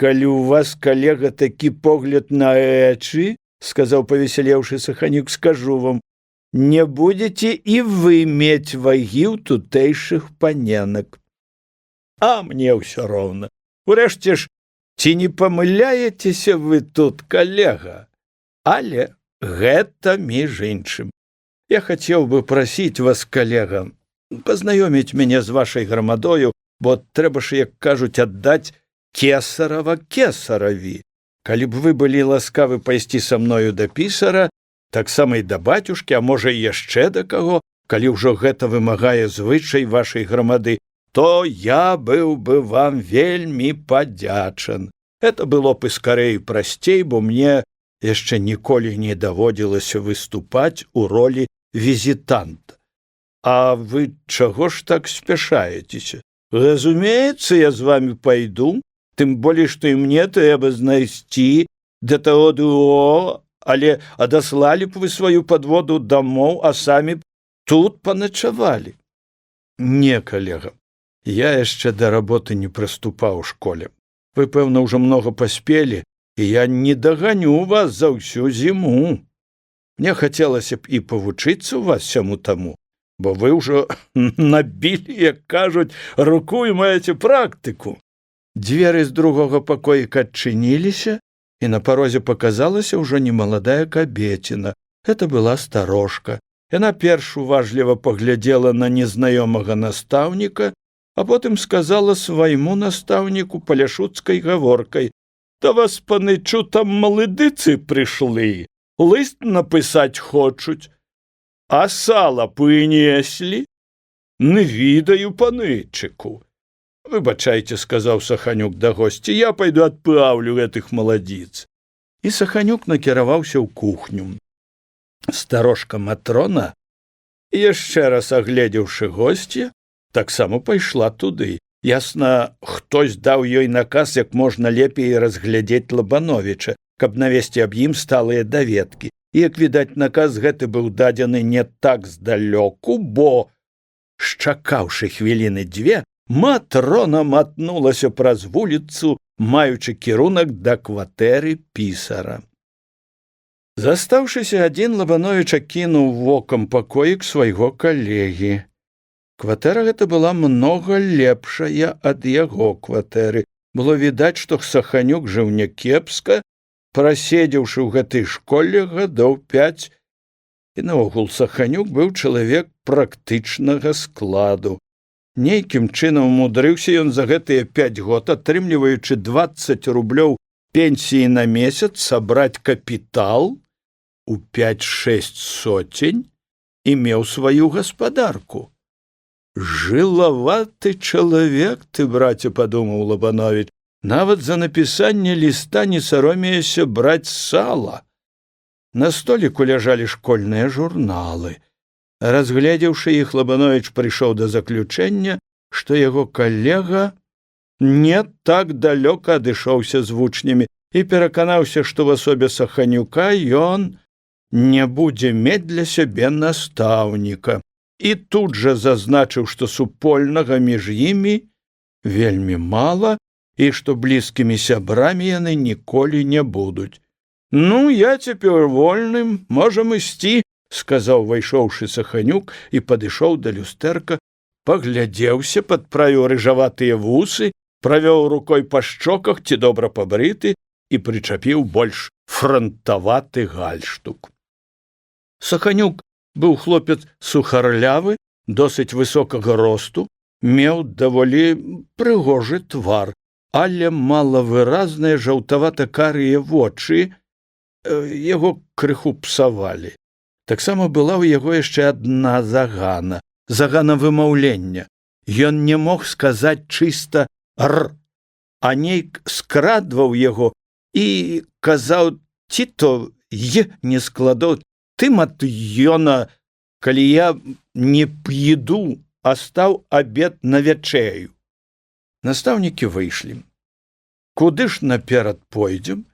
«Калі ў вас, калега, такі погляд на рэчы, — сказаў павесялеўшы Саханюк, — скажу вам, не будете і вы мець вагі ў тутэйшых паненак. А мне ўсё роўна. Урэшце ж, ці не памыляецеся вы тут, калега? Але гэта між іншым. Я хацеў бы прасіць вас, калега, пазнаёміць мяне з вашай грамадою, бо трэба ж, як кажуць, аддаць кесарава кесараві. Калі б вы былі ласкавы пайсці са мною да пісара, таксама і да бацюшкі, а можа і яшчэ да каго, калі ўжо гэта вымагае звычай вашай грамады, то я быў бы вам вельмі падзячан. Это было б і скарэй прасцей, бо мне яшчэ ніколі не даводзілася выступаць у ролі візітанта. А вы чаго ж так спяшаецеся? Разумеецца, я з вами пайду, тым болей, што і мне трэба знайсці да таго другого, але адаслалі б вы сваю падводу дамоў, а самі б тут паначавалі. Не, калега, я яшчэ да работы не прыступаў у школе. Вы, пэўна, ўжо многа паспелі, і я не даганю вас за ўсю зіму. Мне хацелася б і павучыцца ў вас сяму таму, бо вы ўжо набілі, як кажуць, руку і маеце практыку. Дзверы з другога пакоіка адчыніліся, і на парозе паказалася ўжо немаладая кабеціна. Гэта была старожка. Яна перш уважліва паглядзела на незнаёмага настаўніка, а потым сказала свайму настаўніку паляшуцкай гаворкай: «Да вас, панычу, там малыдыцы прышлі, лыст напісаць хочуць. А сала пынеслі? Не відаю, панычыку». «Выбачайце», — сказаў Саханюк да госці, «я пайду адпраўлю гэтых маладзіц». І Саханюк накіраваўся ў кухню. Старожка Матрона, яшчэ раз агледзеўшы госця, таксама пайшла туды. Ясна, хтось даў ёй наказ як можна лепей разглядзець Лабановіча, каб навесці аб ім сталыя даведкі. І, як відаць, наказ гэты быў дадзены не так здалёку, бо, шчакаўшы хвіліны дзве, Матрона матнулася праз вуліцу, маючы кірунак да кватэры пісара. Застаўшыся адзін, Лабановіч акінуў вокам пакоік свайго калегі. Кватэра гэта была многа лепшая ад яго кватэры. Было відаць, што Саханюк жыў някепска, праседзеўшы ў гэтай школе гадоў 5. І наогул Саханюк быў чалавек практычнага складу. Нейкім чынам умудрыўся ён за гэтыя 5 год, атрымліваючы 20 рублёў пенсіі на месяц, сабраць капітал у 5-6 сотень і меў сваю гаспадарку. «Жылаваты чалавек ты, браце», — падумаў Лабановіч, «нават за напісанне ліста не саромеюся браць сала». На століку ляжалі школьныя журналы. Разгледзеўшы іх, Лабановіч прыйшоў да заключэння, што яго калега не так далёка адышоўся з вучнямі і пераканаўся, што в асобе Саханюка ён не будзе мець для сябе настаўніка. І тут жа зазначыў, што супольнага між імі вельмі мала і што блізкімі сябрамі яны ніколі не будуць. «Ну, я цяпер вольным, можам ісці», — сказаў, увайшоўшы Саханюк, і падышоў да люстэрка, паглядзеўся, падправіў рыжаватыя вусы, правёў рукой па шчоках, ці добра пабрыты, і прычапіў больш франтаваты гальштук. Саханюк быў хлопец сухарлявы, досыць высокага росту, меў даволі прыгожы твар, але малавыразныя жаўтавата-карыя вочы яго крыху псавалі. Таксама была ў яго яшчэ адна загана вымаўлення. Ён не мог сказаць чыста «р», а нейк скрадваў яго і казаў ці то «й» не складаў. «Ты, Матёна, калі я не п'еду, а стаў абед на вячэю». Настаўнікі выйшлі. «Куды ж наперад пойдзем?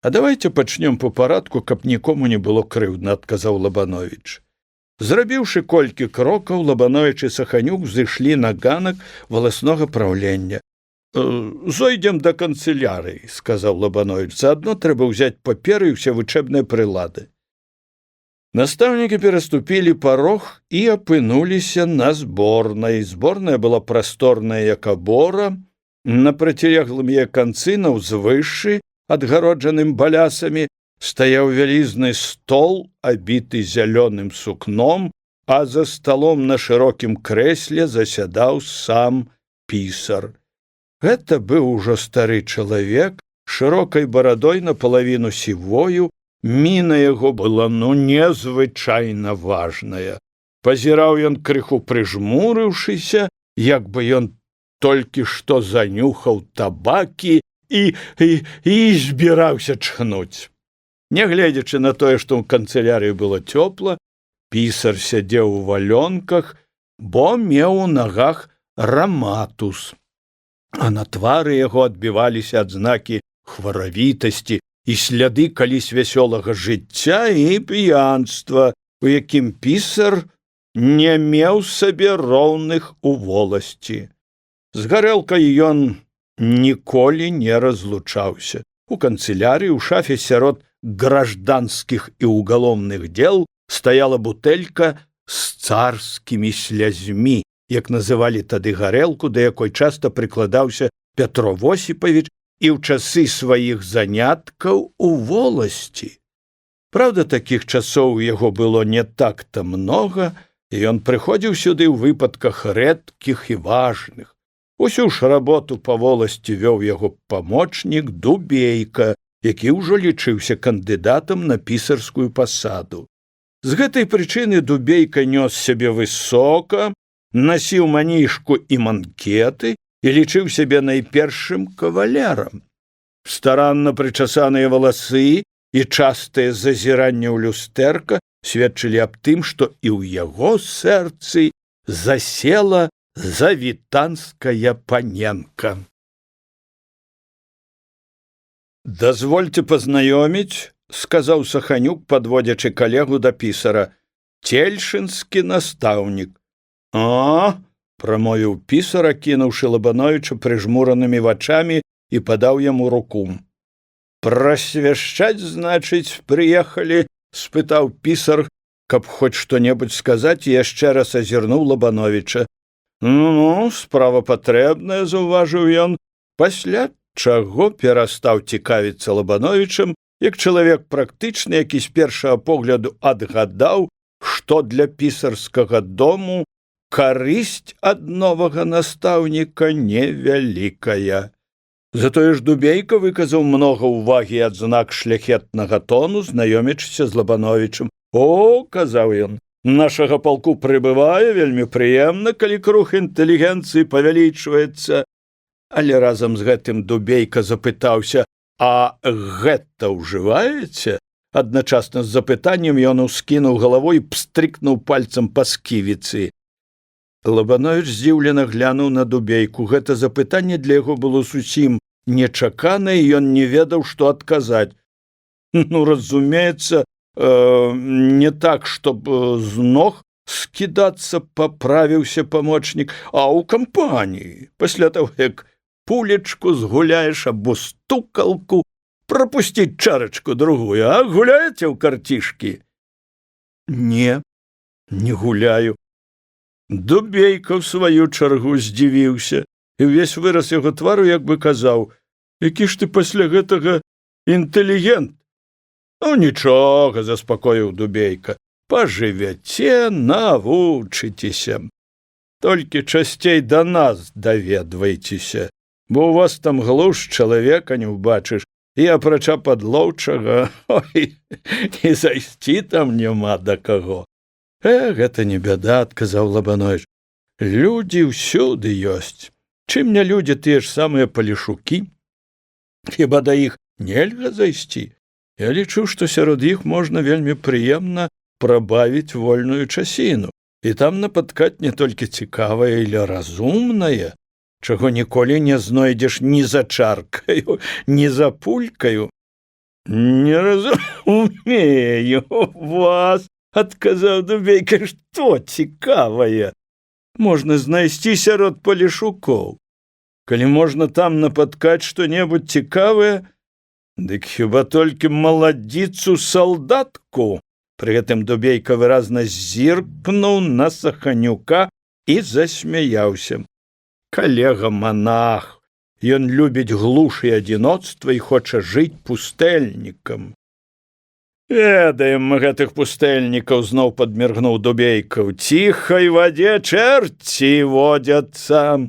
А давайте пачнём по парадку, каб нікому не было крыўдна», — адказаў Лабановіч. Зрабіўшы колькі крокаў, Лабановіч і Саханюк зышлі на ганак валаснога праўлення. «Зойдзем да канцылярыі», — сказаў Лабановіч. «Заадно трэба ўзяць паперы і ўсе вучэбныя прылады». Настаўнікі пераступілі парог і апынуліся на зборнай. Зборная была прасторная, як абора. На процілеглым яе канцы, на ўзвышшы, адгароджаным балясамі, стаяў вялізны стол, абіты зялёным сукном, а за сталом на шырокім крэсле засядаў сам пісар. Гэта быў ужо стары чалавек, шырокай барадой напалавіну сівою. Міна яго была, незвычайна важная. Пазіраў ён крыху прыжмурыўшыся, як бы ён толькі што занюхаў табакі і збіраўся чхнуць. Нягледзячы на тое, што ў канцылярыі было цёпла, пісар сядзеў у валёнках, бо меў у нагах раматус, а на твары яго адбіваліся адзнакі хваравітасці і сляды калісь вясёлага жыцця і п'янства, у якім пісар не меў сабе роўных у воласці. З гарэлкай ён ніколі не разлучаўся. У канцылярыі ў шафе сярод гражданскіх і уголовных дел стаяла бутэлька з царскімі слязьмі, як называлі тады гарэлку, да якой часта прыкладаўся Пятро Восіпавіч і ў часы сваіх заняткаў у воласці. Праўда, такіх часоў у яго было не так-то многа, і ён прыходзіў сюды ў выпадках рэдкіх і важных. Усю ж работу па воласці вёў яго памочнік Дубейка, які ўжо лічыўся кандыдатам на пісарскую пасаду. З гэтай прычыны Дубейка нёс сябе высока, насіў манішку і манкеты і лічыў сябе найпершым кавалерам. Старанна прычасаныя валасы і частае зазіранне ў люстэрка сведчылі аб тым, што і ў яго сэрцы засела завітанская паненка. «Дазвольце пазнаёміць», — сказаў Саханюк, падводзячы калегу да пісара, — «цельшынскі настаўнік». «А?» — прамовіў пісар, акінуўшы Лабановіча прыжмуранымі вачамі і падаў яму руку. «Прасвяшчаць, значыць, прыехалі?» — спытаў пісар, каб хоць што-небудзь сказаць, і яшчэ раз азірнуў Лабановіча. «Ну, справа патрэбная», — заўважыў ён, пасля чаго перастаў цікавіцца Лабановічам, як чалавек практычны, які з першага погляду адгадаў, што для пісарскага дому карысць ад новага настаўніка невялікая. Затое ж Дубейка выказаў многа ўвагі і адзнак шляхетнага тону, знаёмячыся з Лабановічам. «О, — казаў ён, — нашага палку прыбывае, вельмі прыемна, калі круг інтэлігенцыі павялічваецца». Але разам з гэтым Дубейка запытаўся: «А гэта ўжываеце?» Адначасна з запытаннем ён ускінуў галавой і пстрыкнуў пальцам па сківіцы. Лабановіч здзіўлена глянуў на Дубейку. Гэта запытанне для яго было зусім нечаканае, і ён не ведаў, што адказаць. «Ну, разумеецца, не так, чтоб з ног скідацца», — паправіўся памочнік, «а ў кампаніі, пасля таго, як пулечку згуляеш або стукалку, прапусціць чарачку другую, а гуляеце ў карцішкі?» «Не, не гуляю». Дубейка ў сваю чаргу здзівіўся, і ўвесь выраз яго твару як бы казаў: «Які ж ты пасля гэтага інтэлігент?» «Ну, нічога, — заспакоіў Дубейка, — пажывяце, навучыцеся. Толькі часцей да нас даведвайцеся, бо ў вас там глуш чалавека не ўбачыш, і апрача падлоўчага, ой, і зайсці там няма да каго». «Гэта не бяда, — адказаў Лабановіч, — людзі ўсюды ёсць. Чым не людзі, тыя ж самыя палешукі. Хіба да іх нельга зайсці? Я лічу, што сярод іх можна вельмі прыемна прабавіць вольную часіну, і там напаткаць не толькі цікавае, але разумнае, чаго ніколі не знойдзеш ні за чаркаю, ні за пулькаю». «Не разумею вас, — адказаў Дубейка, — што цікавае можна знайсці сярод палешукоў? Калі можна там напаткаць што-небудзь цікавае, дык хіба толькі маладзіцу-салдатку». Пры гэтым Дубейка выразна зіркнуў на Саханюка і засмяяўся. «Калега-манах, ён любіць глуш і адзіноцтва і хоча жыць пустэльнікам». «Ведаем мы гэтых пустэльнікаў, — зноў падміргнуў Дубейка, — у ціхай вадзе чэрці водзяцца».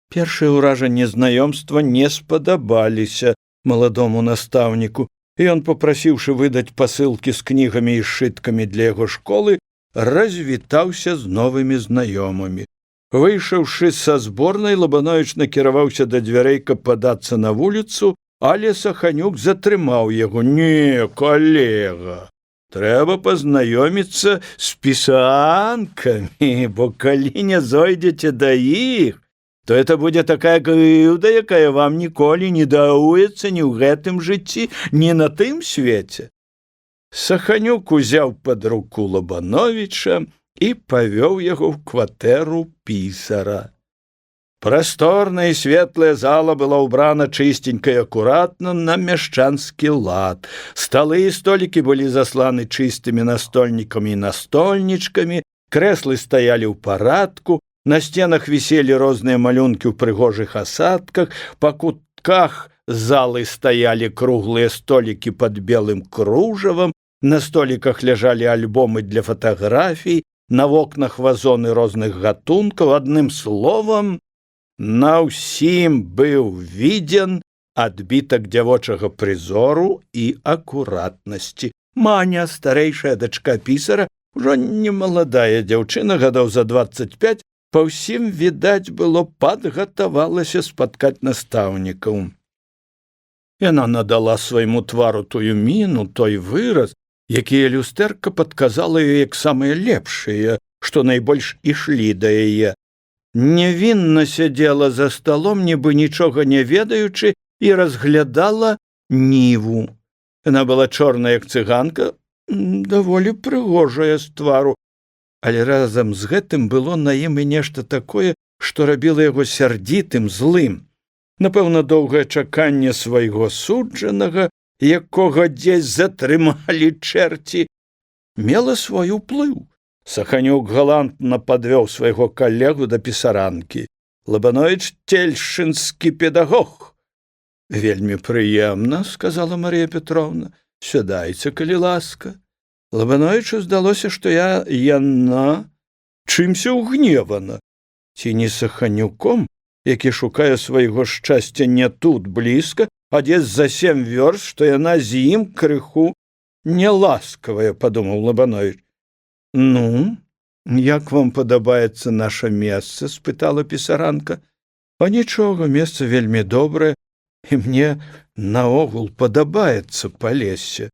Першыя ўражанні знаёмства не спадабаліся маладому настаўніку, і ён, папрасіўшы выдаць пасылкі з кнігамі і сшыткамі для яго школы, развітаўся з новымі знаёмымі. Выйшаўшы са зборнай, Лабановіч накіраваўся да дзвярэй, каб падацца на вуліцу, але Саханюк затрымаў яго. «Не, калега, трэба пазнаёміцца з пісанкамі, бо калі не зойдзеце да іх, то это будзе такая крыўда, якая вам ніколі не даруецца ні ў гэтым жыцці, ні на тым свеце». Саханюк узяў пад руку Лабановіча і павёў яго ў кватэру пісара. Прасторная і светлая зала была ўбрана чыстенька і акуратна на мяшчанскі лад. Сталы і столікі былі засланы чыстымі настольнікамі і настольнічкамі, крэслы стаялі ў парадку, на сценах віселі розныя малюнкі ў прыгожых асадках, па кутках залы стаялі круглыя столікі пад белым кружавам, на століках ляжалі альбомы для фатаграфій, на вокнах вазоны розных гатункаў, адным словам, на ўсім быў відзен адбітак дзявочага прызору і акуратнасці. Маня, старэйшая дачка пісара, ужо немаладая дзяўчына, гадоў за 25, па ўсім, відаць было, падгатавалася спаткаць настаўнікаў. Яна надала свайму твару тую міну, той выраз, якія люстэрка падказала ёй як самыя лепшыя, што найбольш ішлі да яе. Нявінна сядзела за сталом, нібы нічога не ведаючы, і разглядала ніву. Яна была чорная, як цыганка, даволі прыгожая з твару, але разам з гэтым было на ім і нешта такое, што рабіла яго сярдзітым, злым. Напэўна, доўгае чаканне свайго суджанага, якога дзесь затрымалі чэрці, мела свой уплыў. Саханюк галантна падвёў свайго калегу да пісаранкі. Лабановіч тельшчынскі педагог. Вельмі прыемна, сказала Марія Петровна. Сядайце, калі ласка. Лабановічу здалося, што яна чымся ўгневана. Ці не Саханюком, які шукае свайго шчасця не тут блізка, а дзесь за 7 вёрст, што яна з ім крыху неласкавая, падумаў Лабановіч. Ну, як вам падабаецца наша месца? Спытала пісаранка. А нічога, месца вельмі добрае, і мне наогул падабаецца Палессе.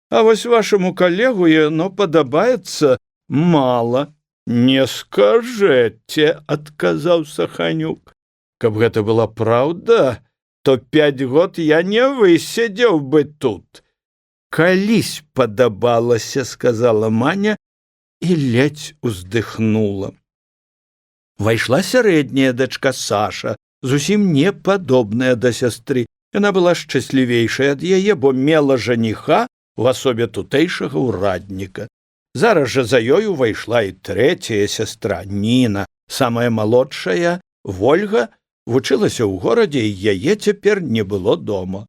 А вось вашаму калегу яно падабаецца мала. Не скажэце, адказаў Саханюк. Каб гэта была праўда, то 5 год я не высядзеў бы тут. Калісь падабалася, сказала Маня, і ледзь уздыхнула. Вайшла сярэдняя дачка Саша, зусім не падобная да сястры. Яна была шчаслівейшая ад яе, бо мела жаніха у асобе тутэйшага ўрадніка. Зараз жа за ёю увайшла і трэцяя сястра, Ніна, самая малодшая, Вольга, вучылася ў горадзе, і яе цяпер не было дома.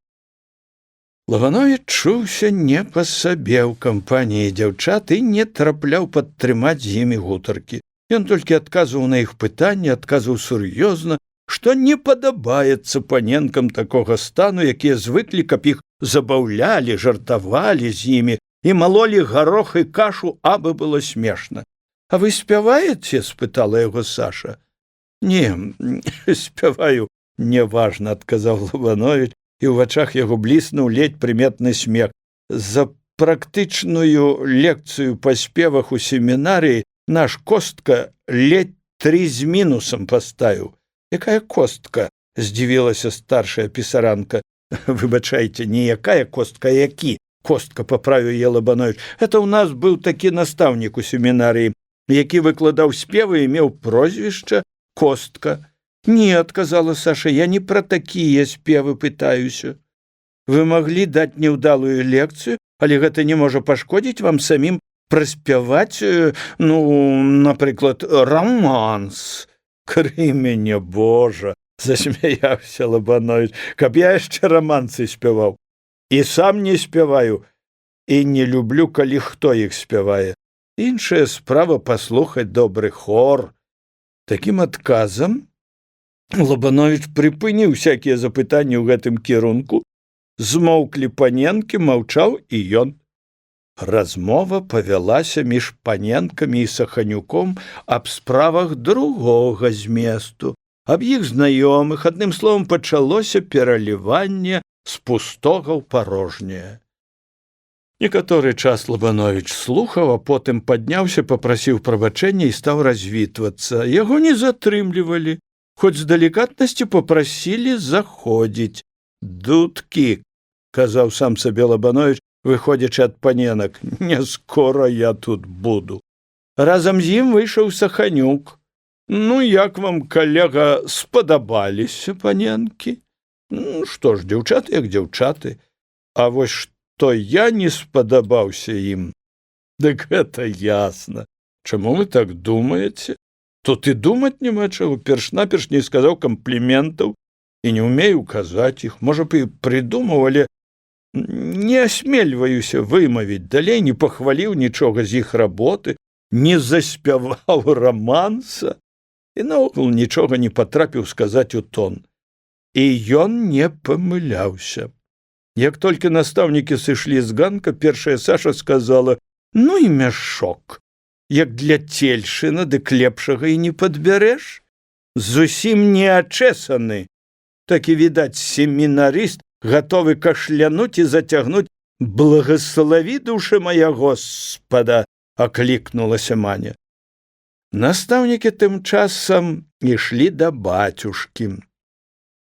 Лавановіч чуўся не па сабе ў кампаніі дзяўчат і не трапляў падтрымаць з імі гутаркі. Ён толькі адказваў на іх пытанні, адказваў сур'ёзна, што не падабаецца паненкам такога стану, якія звыклі, каб іх забаўлялі, жартавалі з імі і малолі гарох і кашу, абы было смешна. А вы спяваеце? Спытала яго Саша. Не, спяваю, неважна, адказаў Лавановіч, і ў вачах яго бліснуў ледь прыметны смех. За практычную лекцыю па спевах у семінарыі наш Костка ледь 3 з мінусам паставіў. Якая Костка? Здзівілася старшая пісаранка. Выбачайце, не якая Костка, а які? Костка, паправіў яе Лабановіч. Это ў нас быў такі настаўнік у семінарыі, які выкладаў спевы і меў прозвішча Костка. Не, адказала Саша, я не пра такія спевы пытаюся. Вы маглі даць неўдалую лекцыю, але гэта не можа пашкодзіць вам самім праспяваць, напрыклад, романс. Крый мяне, Божа, засмяяўся Лабановіч, каб я яшчэ романсы спяваў. І сам не спяваю, і не люблю, калі хто іх спявае. Іншая справа паслухаць добры хор. Такім адказам Лабановіч прыпыніў усякія запытанні ў гэтым кірунку, змоўклі паненкі, маўчаў і ён. Размова павялася між паненкамі і Саханюком аб справах другога зместу, аб іх знаёмых, адным словам, пачалося пераліванне з пустога ў парожняе. Некаторы час Лабановіч слухаў, а потым падняўся, папрасіў прабачэння і стаў развітвацца. Яго не затрымлівалі, хоць з далікатнасцю папрасілі заходзіць. Дудкі, казаў сам сабе Лабановіч, выходзячы ад паненак, не скора я тут буду. Разам з ім выйшаў Саханюк. Ну, як вам, калега, спадабаліся паненкі? Што ж, дзяўчаты як дзяўчаты. А вось што я не спадабаўся ім, дык гэта ясна. Чаму вы так думаеце? Тут і думаць няма чаго, перш-наперш не сказаў кампліментаў і не ўмею казаць іх. Можа б і прыдумаў, але не асмельваюся вымавіць далей, не пахваліў нічога з іх работы, не заспяваў раманса і наогул нічога не патрапіў сказаць у тон. І ён не памыляўся. Як толькі настаўнікі сышлі з ганка, першая Саша сказала: ну і мяшок. Як для цельшына, дык лепшага і не падбярэш. Зусім не ачэсаны. Такі, відаць, семінарыст, гатовы кашлянуць і зацягнуць. Благослові душа моя Господа, аклікнулася Маня. Настаўнікі тым часам ішлі да бацюшкі.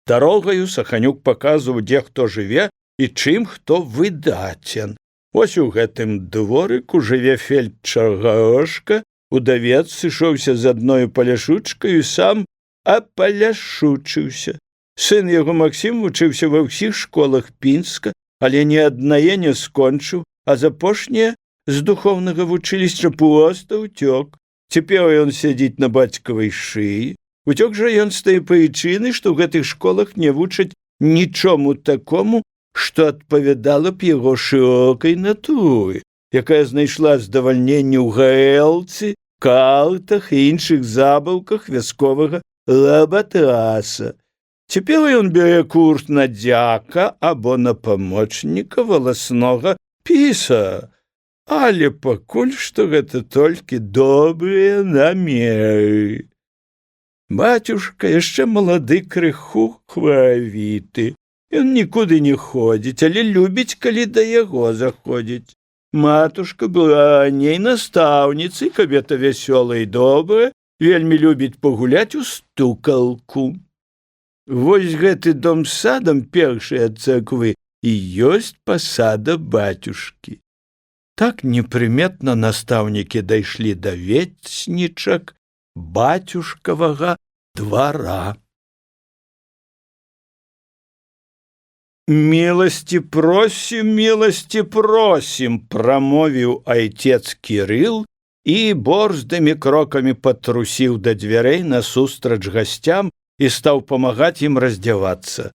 Дарогаю Саханюк паказваў, дзе хто жыве і чым хто выдацен. Ось у гэтым дворыку жыве фельдшер Гаошка, удавец сышоўся з адною паляшучкаю, сам апаляшучыўся. Сын яго Максім вучыўся ва ўсіх школах Пінска, але ні аднае не скончыў, а з апошняе з духоўнага вучылішча проста ўцёк. Цяпер ён сядзіць на бацькавай шыі. Уцёк жа ён з той прычыны, што ў гэтых школах не вучаць нічому такому, што адпавядала б яго шырокай натуры, якая знайшла здавальненне ў гаэлцы, картах і іншых забаўках вясковага лабатраса. Цяпер ён бярэ курс на дзяка або на памочніка валаснога піса, але пакуль што гэта толькі добрыя намеры. Бацюшка яшчэ малады, крыху хваравіты. Ён нікуды не ходзіць, але любіць, калі да яго заходзіць. Матушка была раней настаўніцай, кабета вясёлая і добрая, вельмі любіць пагуляць у стукалку. Вось гэты дом з садам, першы ад царквы, і ёсць пасада бацюшкі. Так непрыметна настаўнікі дайшлі да ветснічак бацюшкавага двара. «Милости просим», промовіў айцец Кірыл і борздымі крокамі падтрусіў да дзвярэй насустрач гасцям і стаў памагаць ім раздзявацца.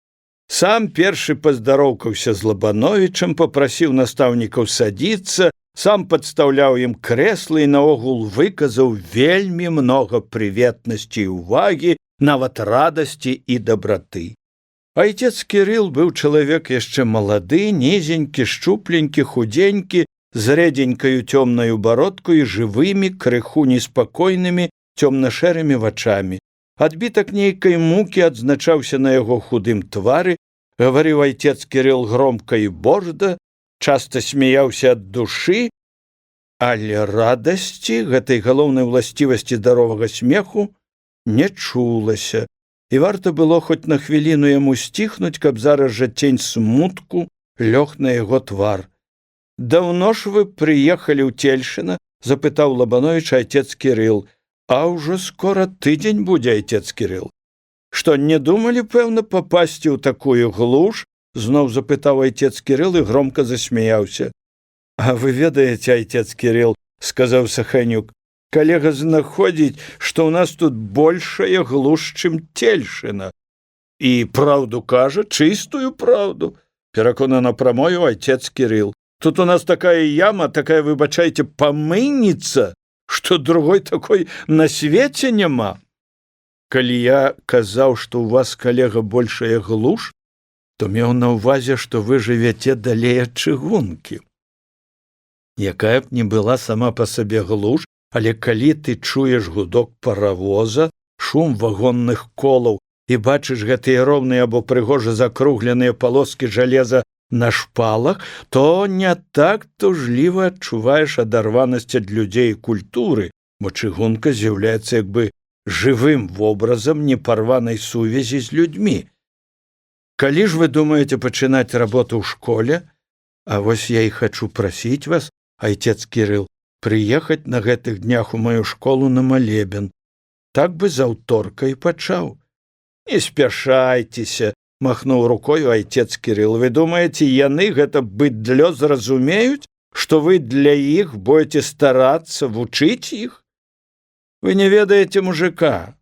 Сам першы паздароўкаўся з Лабановічам, папрасіў настаўнікаў садзіцца, сам падстаўляў ім крэслы і наогул выказаў вельмі многа прыветнасці і ўвагі, нават радасці і дабраты. Айцец Кірыл быў чалавек яшчэ малады, нізенькі, шчупленькі, худзенькі, з рэдзенькаю цёмнаю бародкаю, жывымі, крыху неспакойнымі, цёмна-шэрымі вачамі. Адбітак нейкай мукі адзначаўся на яго худым твары, гаварыў айцец Кірыл громка і борзда, часта смяяўся ад душы, але радасці, гэтай галоўнай уласцівасці здаровага смеху, не чулася. І варта было хоць на хвіліну яму сціхнуць, каб зараз жа цень смутку лёг на яго твар. «Даўно ж вы прыехалі ў Цельшына?» – запытаў Лабановіч айцец Кірыл. «А ўжо скора тыдзень будзе, айцец Кірыл. Што, не думалі, пэўна, папасці ў такую глуш?» – зноў запытаў айцец Кірыл і громка засмяяўся. «А вы ведаеце, айцец Кірыл, – сказаў Саханюк, – калега знаходзіць, што ў нас тут большая глуш, чым Цельшына. І праўду кажа, чыстую праўду», – пераконана прамовіў айцец Кірыл. «Тут у нас такая яма, такая, выбачайце, памыйніца, што другой такой на свеце няма. Калі я казаў, што ў вас, калега, большая глуш, то меў на ўвазе, што вы жывяце далей ад чыгункі. Якая б не была сама па сабе глуш, але калі ты чуеш гудок паравоза, шум вагонных колаў і бачыш гэтыя роўныя або прыгожа закругленыя палоскі жалеза на шпалах, то не так тужліва адчуваеш адарванасць ад людзей і культуры, бо чыгунка з'яўляецца як бы жывым вобразам непарванай сувязі з людзьмі. Калі ж вы думаеце пачынаць работу ў школе? А вось я і хачу прасіць вас, айцец Кірыл, прыехаць на гэтых днях у маю школу на малебен. Так бы з аўторка і пачаў. Не спяшайцеся, махнуў рукою айцец Кірыл. Вы думаеце, яны гэта быдлё зразумеюць, што вы для іх будете старацца вучыць іх? Вы не ведаеце мужика.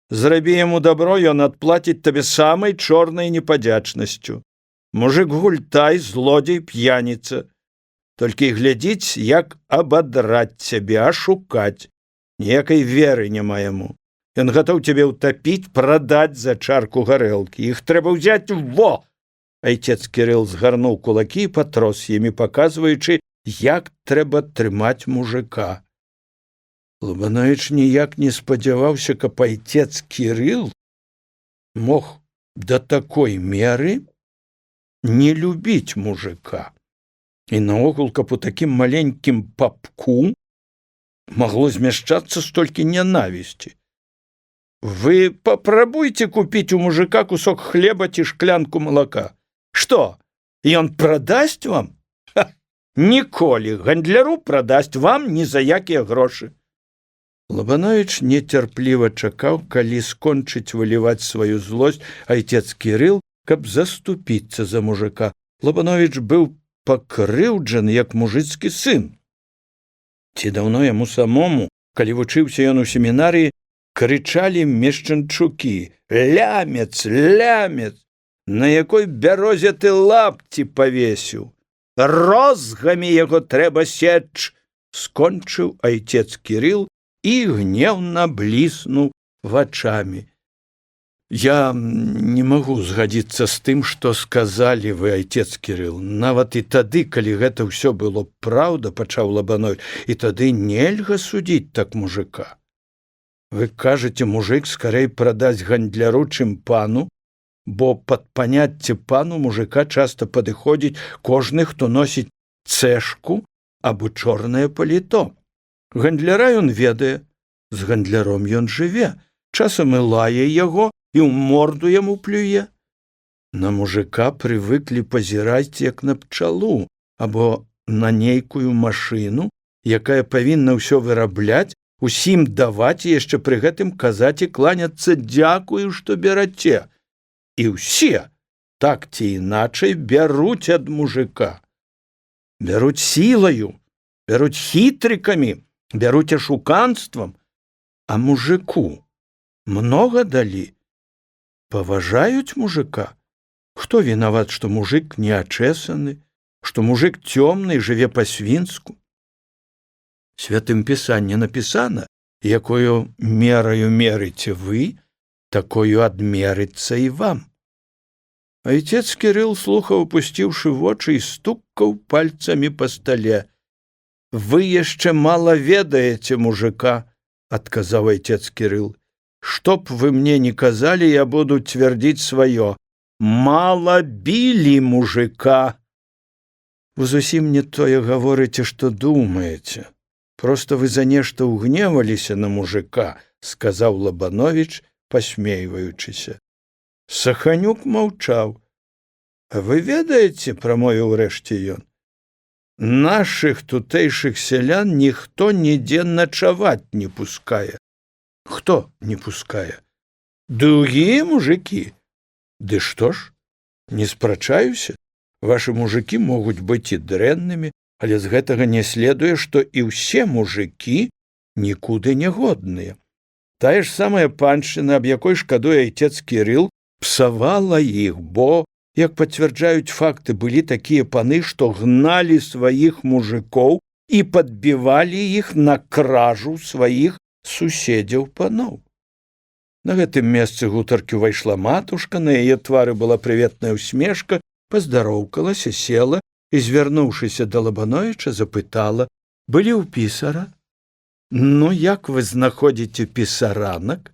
Зрабі яму добро, ён адплаціць табе самай чорнай непадзячнасцю. Мужик гультай, злодзей, п'яніца. Толькі глядзіць, як абадраць цябе, ашукаць. Ніякай веры няма яму. Ён гатоў цябе ўтапіць, прадаць за чарку гарэлкі. Іх трэба ўзяць во! Айцец Кірыл згарнуў кулакі і патрос імі, паказваючы, як трэба трымаць мужика. Лабановіч ніяк не спадзяваўся, каб айцец Кірыл мог да такой меры не любіць мужика. І наогул, каб у такім маленькім папку магло змяшчацца столькі нянавісці. Вы папрабуйце купіць у мужика кусок хлеба ці шклянку малака. Што, ён прадасць вам? Ха, ніколі гандляру прадасць вам ні за якія грошы. Лабановіч нецярпліва чакаў, калі скончыць выліваць сваю злосць айцец Кірыл, каб заступіцца за мужика. Лабановіч быў пакрыўджаны, як мужыцкі сын. Ці даўно яму самому, калі вучыўся ён у семінарыі, крычалі мешчанчукі: «Лямец, лямец! На якой бярозе ты лапці павесіў? Розгамі яго трэба сечь!» Скончыў айцец Кірыл і гневна бліснуў вачамі. Я не магу згадзіцца з тым, што сказалі вы, айцец Кірыл. Нават і тады, калі гэта ўсё было праўда, пачаў Лабановіч, і тады нельга судзіць так мужика. Вы кажаце, мужик скарэй прадаць гандляру, чым пану, бо пад паняцце пану мужика часта падыходзіць кожны, хто носіць цэшку або чорнае паліто. Гандляра ён ведае, з гандляром ён жыве, часам і лае яго, і ў морду яму плюе. На мужика прывыклі пазіраць, як на пчалу, або на нейкую машыну, якая павінна ўсё вырабляць, усім даваць і яшчэ пры гэтым казаць і кланяцца: «Дзякую, што бераце». І ўсе, так ці іначай, бяруць ад мужика. Бяруць сілаю, бяруць хітрыкамі, бяруць ашуканствам. А мужику многа далі? Паважаюць мужика? Хто вінават, што мужик неачэсаны, што мужик цёмны, жыве па-свінску? Святым пісанні напісана: якою мераю мерыце вы, такою адмерыцца і вам. Айцец Кірыл слухаў, опусціўшы вочы, і стукаў пальцамі па стале. Вы яшчэ мала ведаеце мужика, адказаў айцец Кірыл. Што б вы мне не казалі, я буду цвярдзіць сваё. Мала білі мужика. Вы зусім не тое гаворыце, што думаеце. Просто вы за нешта ўгневаліся на мужика, сказаў Лабановіч, пасмейваючыся. Саханюк маўчаў. А вы ведаеце, прамовіў урэшце ён, нашых тутэйшых сялян ніхто нідзе начаваць не пускае. Хто не пускае? Другія мужики. Ды што ж? Не спрачаюся. Вашы мужики могуць быць і дрэннымі, але з гэтага не следуе, што і ўсе мужики нікуды не годныя. Тая ж самая паншчына, аб якой шкадуе айцец Кірыл, псавала іх, бо, як пацвярджаюць факты, былі такія паны, што гналі сваіх мужикоў і падбівалі іх на кражу сваіх суседзяў паноў. На гэтым месцы гутаркі ўвайшла матушка, на яе твары была прыветная усмешка, паздароўкалася, села і, звярнуўшыся да Лабановіча, запытала: былі ў пісара? Ну, як вы знаходзіце пісаранак?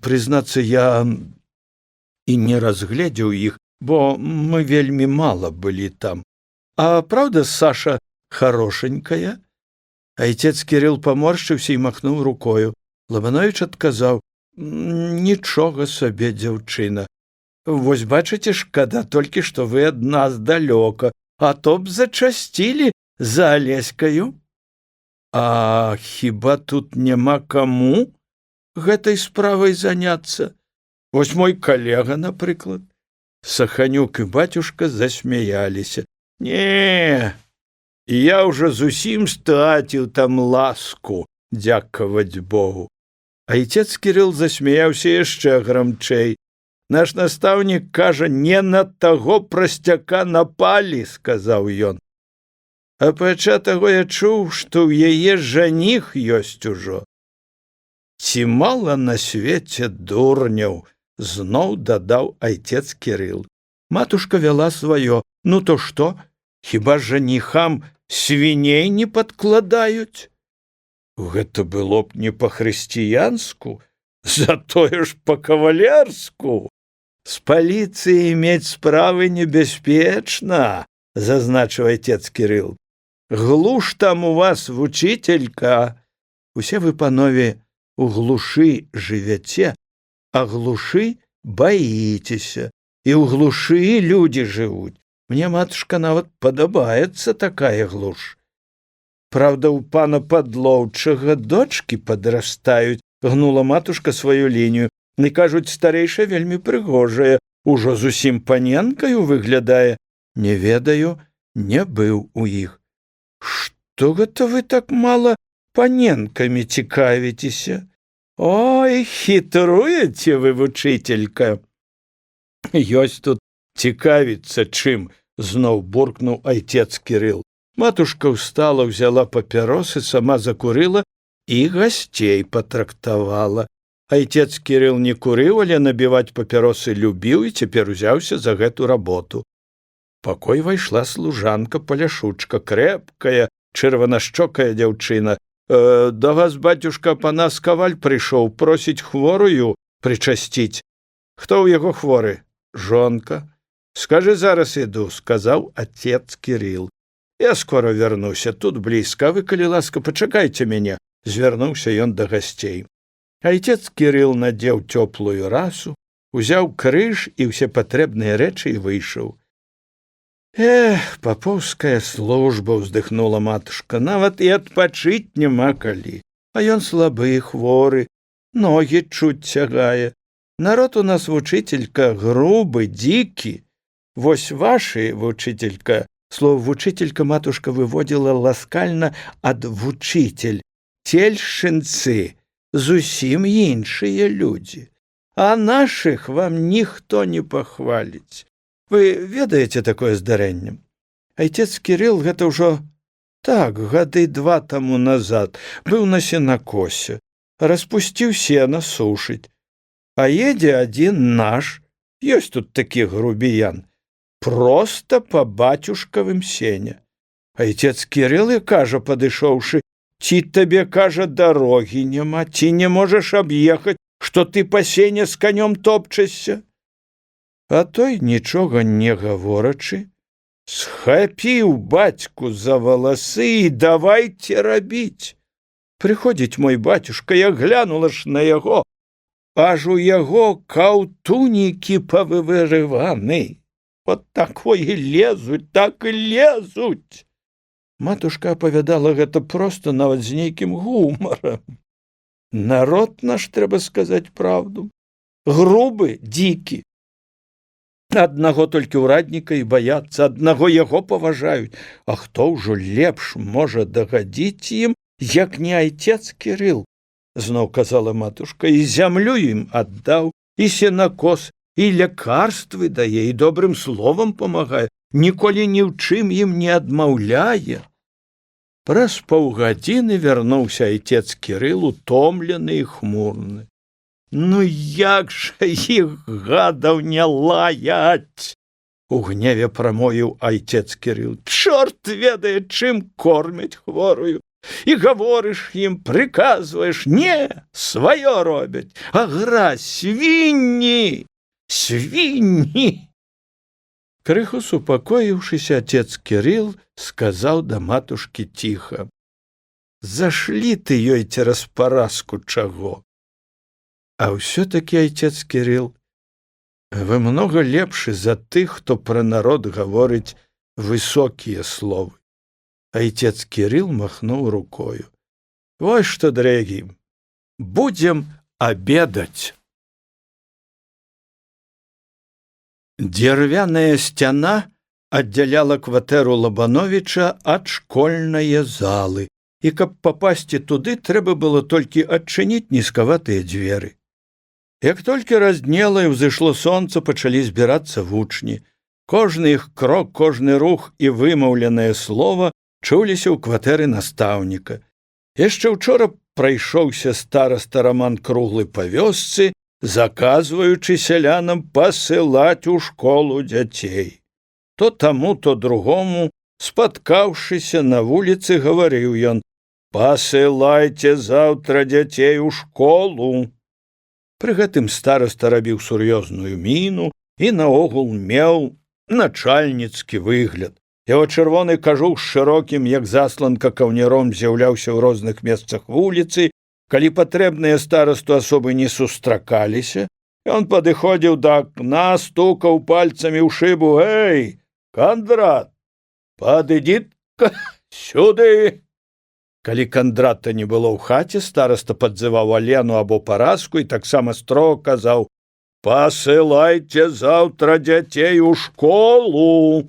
Прызнацца, я і не разгледзеў іх, бо мы вельмі мала былі там. А праўда, Саша хорошенькая? Айцец Кірыл паморшчыўся і махнуў рукою. Лабановіч адказаў: нічога сабе, дзяўчына. Вось бачыце, шкада толькі, што вы ад нас далёка, а то б зачасцілі за Алеськаю. А хіба тут няма каму гэтай справай заняцца? Вось мой калега, напрыклад. Саханюк і бацюшка засмяяліся. Не, я ўжо зусім страціў там ласку, дзякаваць Богу. Айцец Кірыл засмяяўся яшчэ грамчэй. Наш настаўнік кажа, не на таго прасцяка напалі, сказаў ён. Апрача таго я чуў, што ў яе жаніх ёсць ужо. Ці мала на свеце дурняў, зноў дадаў айцец Кірыл. Матушка вяла сваё. Ну то што? Хіба жаніхам свіней не падкладаюць? Гэта было б не па-хрысціянску, затое ж па-кавалерску. З паліцыяй мець справы небяспечна, зазначыў айцец Кірыл. Глуш там у вас, вучителька. Усе вы, панове, у глушы жывяце, а глушы баіцеся. І ў глушы людзі жывуць. Мне, матушка, нават падабаецца такая глуш. Праўда, у пана падлоўчага дочкі падрастаюць, гнула матушка сваю лінію. І кажуць, старэйшая вельмі прыгожая, ужо зусім паненкаю выглядае. Не ведаю, не быў у іх. Што гэта вы так мала паненкамі цікавіцеся? Ой, хітруеце вы, вучителька. Ёсць тут цікавіцца чым, зноў буркнуў айцец Кірыл. Матушка ўстала, взяла папяросы, сама закурыла і гасцей патрактавала. Айцец Кірыл не курыў, але набіваць папяросы любіў і цяпер узяўся за гэту работу. Пакой вайшла служанка паляшучка, крэпкая, чырванашчокая дзяўчына. Да вас, бацюшка, панас каваль прыйшоў, просіць хворую прычасціць. Хто ў яго хворы? Жонка. Скажы, зараз іду, сказаў отец Кірыл. Я скоро вернуся, тут блізка, вы, калі ласка, пачакайце мяне, звярнуўся ён да гасцей. Айцец Кірыл надзеў цёплую расу, узяў крыж і ўсе патрэбныя рэчы і выйшаў. Папоўская служба, ўздыхнула матушка, нават і адпачыць няма калі. А ён слабы, хворы, ногі чуць цягае. Народ у нас, вучителька, грубы, дзікі. Вось вашы, вучителька, слово «вучителька» матушка выводила ласкальна ад «вучитель». Цельшчынцы зусім іншыя людзі. А нашых вам ніхто не пахваліць. Вы ведаеце такое здарэнне? Айцец Кірыл гэта ўжо так, гады 2 таму назад быў на сенакосе, распусціў сена сушыць. А едзе адзін наш, ёсць тут такі грубіян, проста па бацюшкавым сене. Айцец Кірыл і кажа, падышоўшы, ці табе, кажа, дарогі няма, ці не можаш аб'ехаць, што ты па сене з канём топчешся? А той, нічога не гаворачы, схапіў бацьку за валасы і давайце рабіць. Прыходзіць мой бацюшка, я глянула ж на яго, аж у яго каўтунікі павывырываны. Вот такое лезуць, так і лезуць. Матушка апавядала гэта проста нават з нейкім гумарам. Народ наш, трэба сказаць праўду, грубы, дзікі. Аднаго толькі ўрадніка і баяцца, аднаго яго паважаюць. А хто ўжо лепш можа дагадзіць ім, як не айцец Кірыл? Зноў казала матушка, і зямлю ім аддаў, і сенакос, і лякарствы дае, і добрым словам памагае, ніколі ні ў чым ім не адмаўляе. Праз паўгадзіны вярнуўся айцец Кірыл, утомлены і хмурны. Ну як жа іх, гадаў, не лаяць? У гневе прамовіў айцец Кірыл. Чорт ведае, чым кормяць хворую. І гаворыш ім, прыказваеш, не, сваё робяць, агра, свінні, свінні. Крыху супакоіўшыся, отец Кірыл сказаў да матушкі ціха. Зашлі ты ёй цераз паразку чаго. А ўсё-такі, айцец Кірыл, вы многа лепшы за тых, хто пра народ гаворыць высокія словы. Айцец Кірыл махнуў рукою. Вось што, дарагі, будзем абедаць. Дзервяная сцяна аддзяляла кватэру Лабановіча ад школьнае залы, і каб папасці туды, трэба было толькі адчыніць нізкаватыя дзверы. Як толькі разднела і ўзышло сонца, пачалі збірацца вучні. Кожны іх крок, кожны рух і вымаўленае слова чуліся ў кватэры настаўніка. Яшчэ учора прайшоўся стараста Раман Круглы па вёсцы, заказваючы сялянам пасылаць у школу дзяцей. То таму, то другому, спаткаўшыся на вуліцы, гаварыў ён: «Пасылайце заўтра дзяцей у школу». Пры гэтым стараста рабіў сур'ёзную міну і наогул меў начальніцкі выгляд. Яго чырвоны кажух з шырокім, як засланка, каўняром з'яўляўся ў розных месцах вуліцы. Калі патрэбныя старасту асобы не сустракаліся, ён падыходзіў да акна, стукаў пальцамі ў шыбу: «Эй, Кандрат, падыдзі-ка сюды!» Калі Кандрата не было ў хаце, стараста падзываў Алену або Параску і таксама строга казаў: «Пасылайце заўтра дзяцей у школу».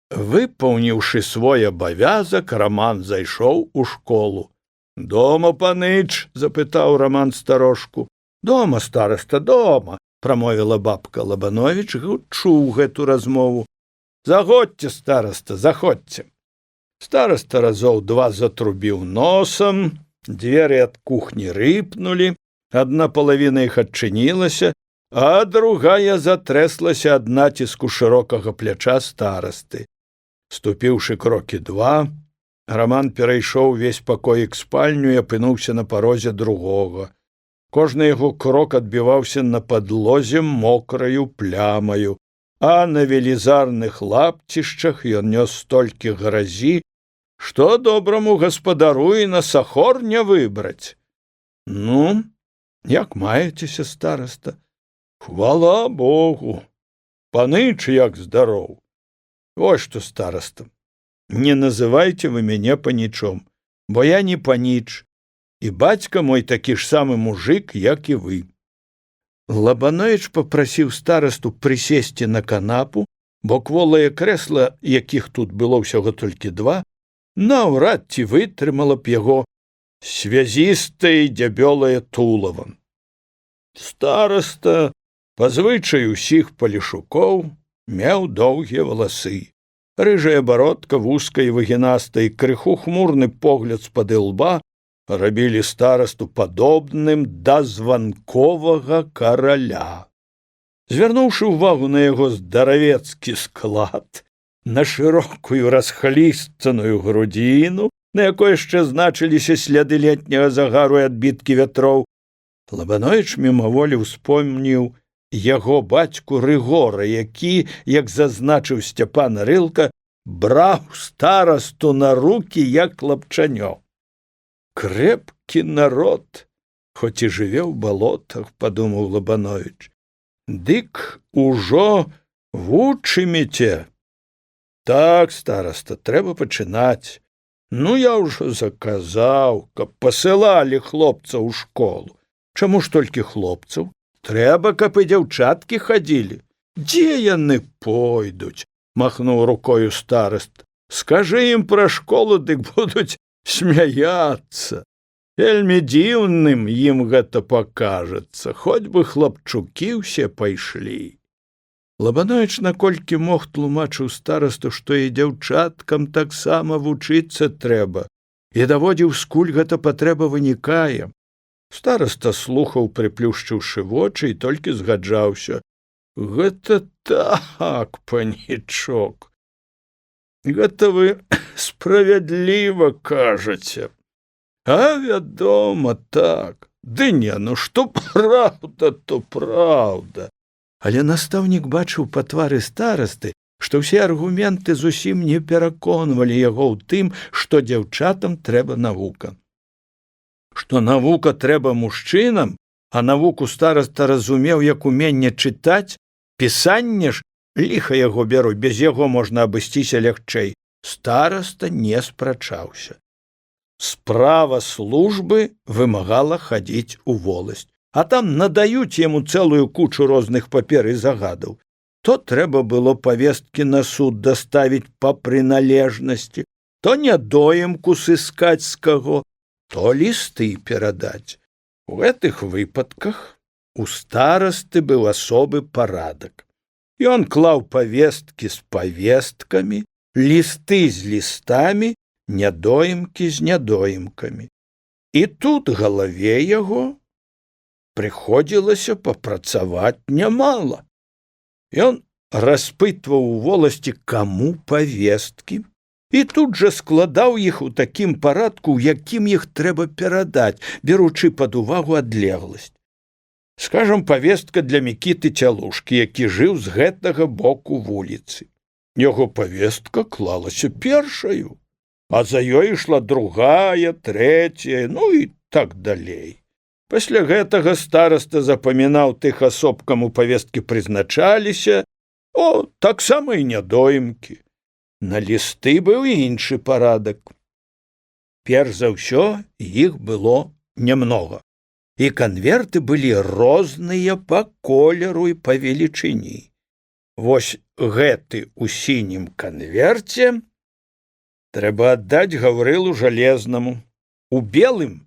Выпаўніўшы свой абавязак, Раман зайшоў у школу. «Дома, паныч?» – запытаў Раман старошку. «Дома, стараста, дома», – прамовіла бабка. Лабановіч чуў гэту размову. «Заходзьце, стараста, заходзьце». Стараста разоў два затрубіў носам, дзверы ад кухні рыпнулі, адна палавіна іх адчынілася, а другая затрэслася ад націску шырокага пляча старасты. Ступіўшы крокі два, Раман перайшоў увесь пакой к спальню і апынуўся на парозе другога. Кожны яго крок адбіваўся на падлозе мокраю плямаю, а на велізарных лапцішчах ён нёс столькі гразі, што добраму гаспадару і на сахор не выбраць. «Ну, як маецеся, стараста?» «Хвала Богу! Паныч, як здароў!» «Вось што, стараста, не называйце вы мяне панічом, бо я не паніч, і бацька мой такі ж самы мужик, як і вы». Лабановіч папрасіў старасту прысесці на канапу, бо кволае крэсла, якіх тут было ўсяго толькі два, наўрад ці вытрымала б яго связістае дзябёлае тулава. Стараста, па звычаю ўсіх палешукоў, меў доўгія валасы. Рыжая бародка, вузкая і выгінастая, крыху хмурны погляд з-пад ілба рабілі старасту падобным да званковага караля. Звярнуўшы ўвагу на яго здаравецкі склад, на шырокую расхлістаную грудзіну, на якой яшчэ значыліся сляды летняга загару і адбіткі вятроў, Лабановіч мімаволі ўспомніў яго бацьку Рыгора, які, як зазначыў Сцяпан Рылка, браў старасту на рукі, як лапчанё. «Крэпкі народ, хоць і жыве ў балотах», – падумаў Лабановіч. «Дык ужо вучыміце?» «Так, стараста, трэба пачынаць. Ну, я ўжо заказаў, каб пасылалі хлопцаў у школу. Чаму ж толькі хлопцаў? Трэба, каб і дзяўчаткі хадзілі». «Дзе яны пойдуць?» – махнуў рукою стараста. «Скажы ім пра школу, дык будуць смяяцца. Вельмі дзіўным ім гэта пакажацца, хоць бы хлапчукі ўсе пайшлі». Лабановіч наколькі мог тлумачыў старасту, што і дзяўчаткам таксама вучыцца трэба, і даводзіў, скуль гэта патрэба вынікае. Стараста слухаў, прыплюшчыўшы вочы, і толькі згаджаўся. «Гэта так, панічок. Гэта вы справядліва кажаце. А вядома, так. Ды не, ну што праўда, то праўда». Але настаўнік бачыў па твары старасты, што ўсе аргументы зусім не пераконвалі яго ў тым, што дзяўчатам трэба навука. Што навука трэба мужчынам, а навуку стараста разумеў як уменне чытаць, пісанне ж, ліха яго бяру, без яго можна абысціся лягчэй, стараста не спрачаўся. справа службы вымагала хадзіць у воласць, а там надаюць яму цэлую кучу розных папер і загадаў. То трэба было павесткі на суд даставіць па прыналежнасці, то нядоемку сыскаць з каго, то лісты перадаць. У гэтых выпадках у старасты быў асобы парадак. Ён клаў павесткі з павесткамі, лісты з лістамі, нядоемкі з нядоемкамі. І тут галаве яго прыходзілася папрацаваць нямала. Ён распытваў у воласці, каму павесткі, і тут жа складаў іх у такім парадку, у якім іх трэба перадаць, беручы пад увагу адлегласць. Скажам, павестка для Мікіты Цялушкі, які жыў з гэтага боку вуліцы. Яго павестка клалася першаю, а за ёй ішла другая, трэцяя, ну і так далей. Пасля гэтага стараста запамінаў тых асоб, каму павесткі прызначаліся, таксама і нядоемкі. На лісты быў іншы парадак. Перш за ўсё іх было нямнога, і канверты былі розныя па колеру і па велічыні. Вось гэты ў сінім канверце трэба аддаць Гаўрылу Жалезнаму, у белым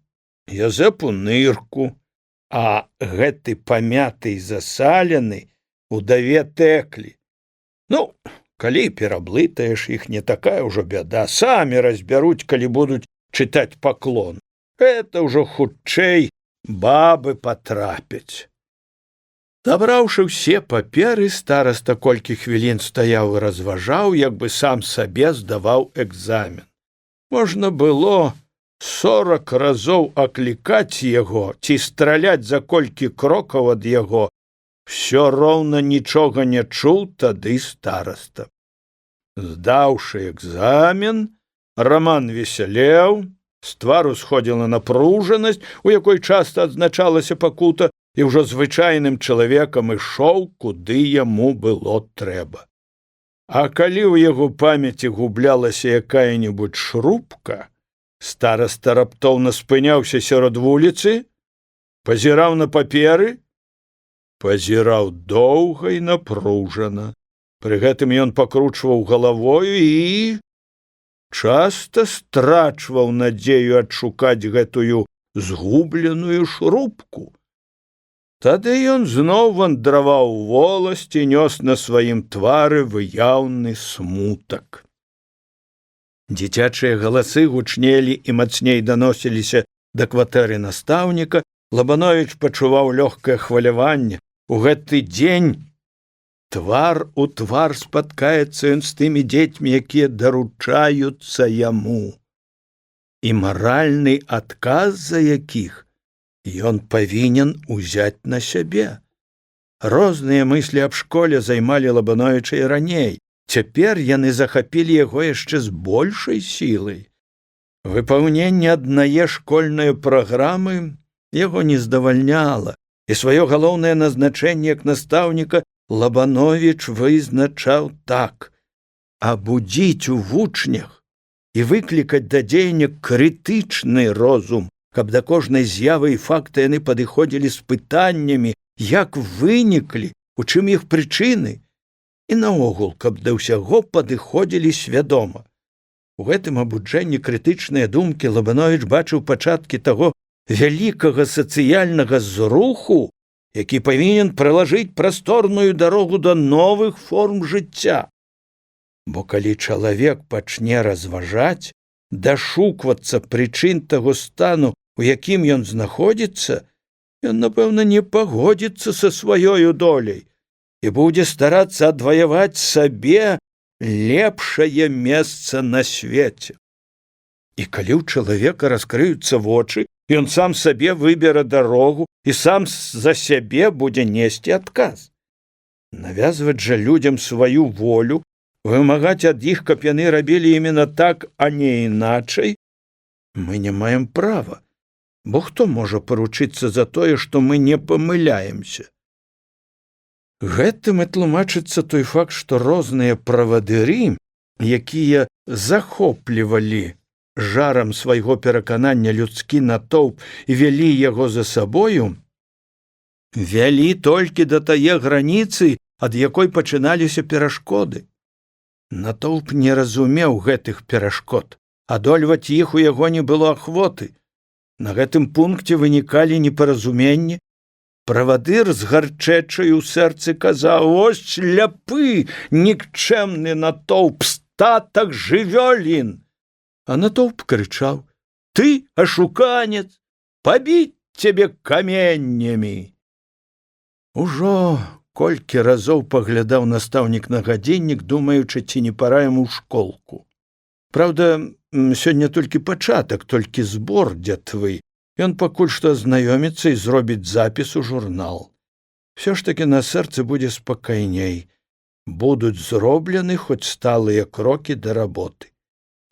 Язэпу Нырку, а гэты памяты і засалены удаве Тэклі. Ну, калі пераблытаеш іх, не такая ўжо бяда, самі разбяруць, калі будуць чытаць паклон. Гэта ўжо хутчэй бабы патрапяць. Забраўшы ўсе паперы, стараста колькі хвілін стаяў і разважаў, як бы сам сабе здаваў экзамен. Можна было 40 разоў аклікаць яго ці страляць за колькі крокаў ад яго, всё роўна нічога не чуў тады стараста. Здаўшы экзамен, Раман весялеў, з твару сходзіла напружанасць, у якой часта адзначалася пакута, і ўжо звычайным чалавекам ішоў, куды яму было трэба. А калі ў яго памяці гублялася якая-небудзь шрубка, стараста раптоўна спыняўся сярод вуліцы, пазіраў на паперы, пазіраў доўга і напружана. Пры гэтым ён пакручваў галавою і часта страчваў надзею адшукаць гэтую згубленую шрубку. Тады ён зноў вандраваў у воласць і нёс на сваім твары выяўны смутак. Дзіцячыя галасы гучнелі і мацней даносіліся да кватэры настаўніка. Лабановіч пачуваў лёгкае хваляванне. У гэты дзень твар у твар спаткаецца ён з тымі дзецьмі, якія даручаюцца яму, і маральны адказ за якіх ён павінен узяць на сябе. Розныя мыслі аб школе займалі Лабановіча і раней. Цяпер яны захапілі яго яшчэ з большай сілай. Выпаўненне аднае школьнай праграмы яго не здавальняла, і сваё галоўнае назначэнне як настаўніка Лабановіч вызначаў так: абудзіць у вучнях і выклікаць да дзеяння крытычны розум, каб да кожнай з'явы і факта яны падыходзілі з пытаннямі, як выніклі, у чым іх прычыны, і наогул, каб да ўсяго падыходзілі свядома. У гэтым абуджэнні крытычныя думкі Лабановіч бачыў пачаткі таго вялікага сацыяльнага зруху, які павінен пралажыць прасторную дарогу да новых форм жыцця. Бо калі чалавек пачне разважаць, дашуквацца прычын таго стану, у якім ён знаходзіцца, ён, напэўна, не пагодзіцца са сваёю доляй і будзе старацца адваяваць сабе лепшае месца на свеце. І калі ў чалавека раскрыюцца вочы, ён сам сабе выберэ дарогу і сам за сябе будзе несці адказ. Навязваць жа людзям сваю волю, вымагаць ад іх, каб яны рабілі іменно так, а не іначай, мы не маем права, бо хто можа паручыцца за тое, што мы не памыляемся? Гэтым і тлумачыцца той факт, што розныя правадыры, якія захоплівалі жарам свайго пераканання людскі натоўп і вялі яго за сабою, вялі толькі да тае граніцы, ад якой пачыналіся перашкоды. Натоўп не разумеў гэтых перашкод, адольваць іх у яго не было ахвоты. На гэтым пункце вынікалі непаразуменні. Правадыр з гарчэчай у сэрцы казаў: «Ось шляпы, нікчэмны натоўп, статак жывёлін!» А натоўп крычаў: «Ты, ашуканец, пабіць цябе каменнямі!» Ужо колькі разоў паглядаў настаўнік на гадзіннік, думаючы, ці не пара яму ў школку. Праўда, сёння толькі пачатак, толькі збор дзятвы. Ён пакуль што азнаёміцца і зробіць запіс у журнал. Всё ж такі на сэрцы будзе спакайней. Будуць зроблены хоць сталыя крокі да работы.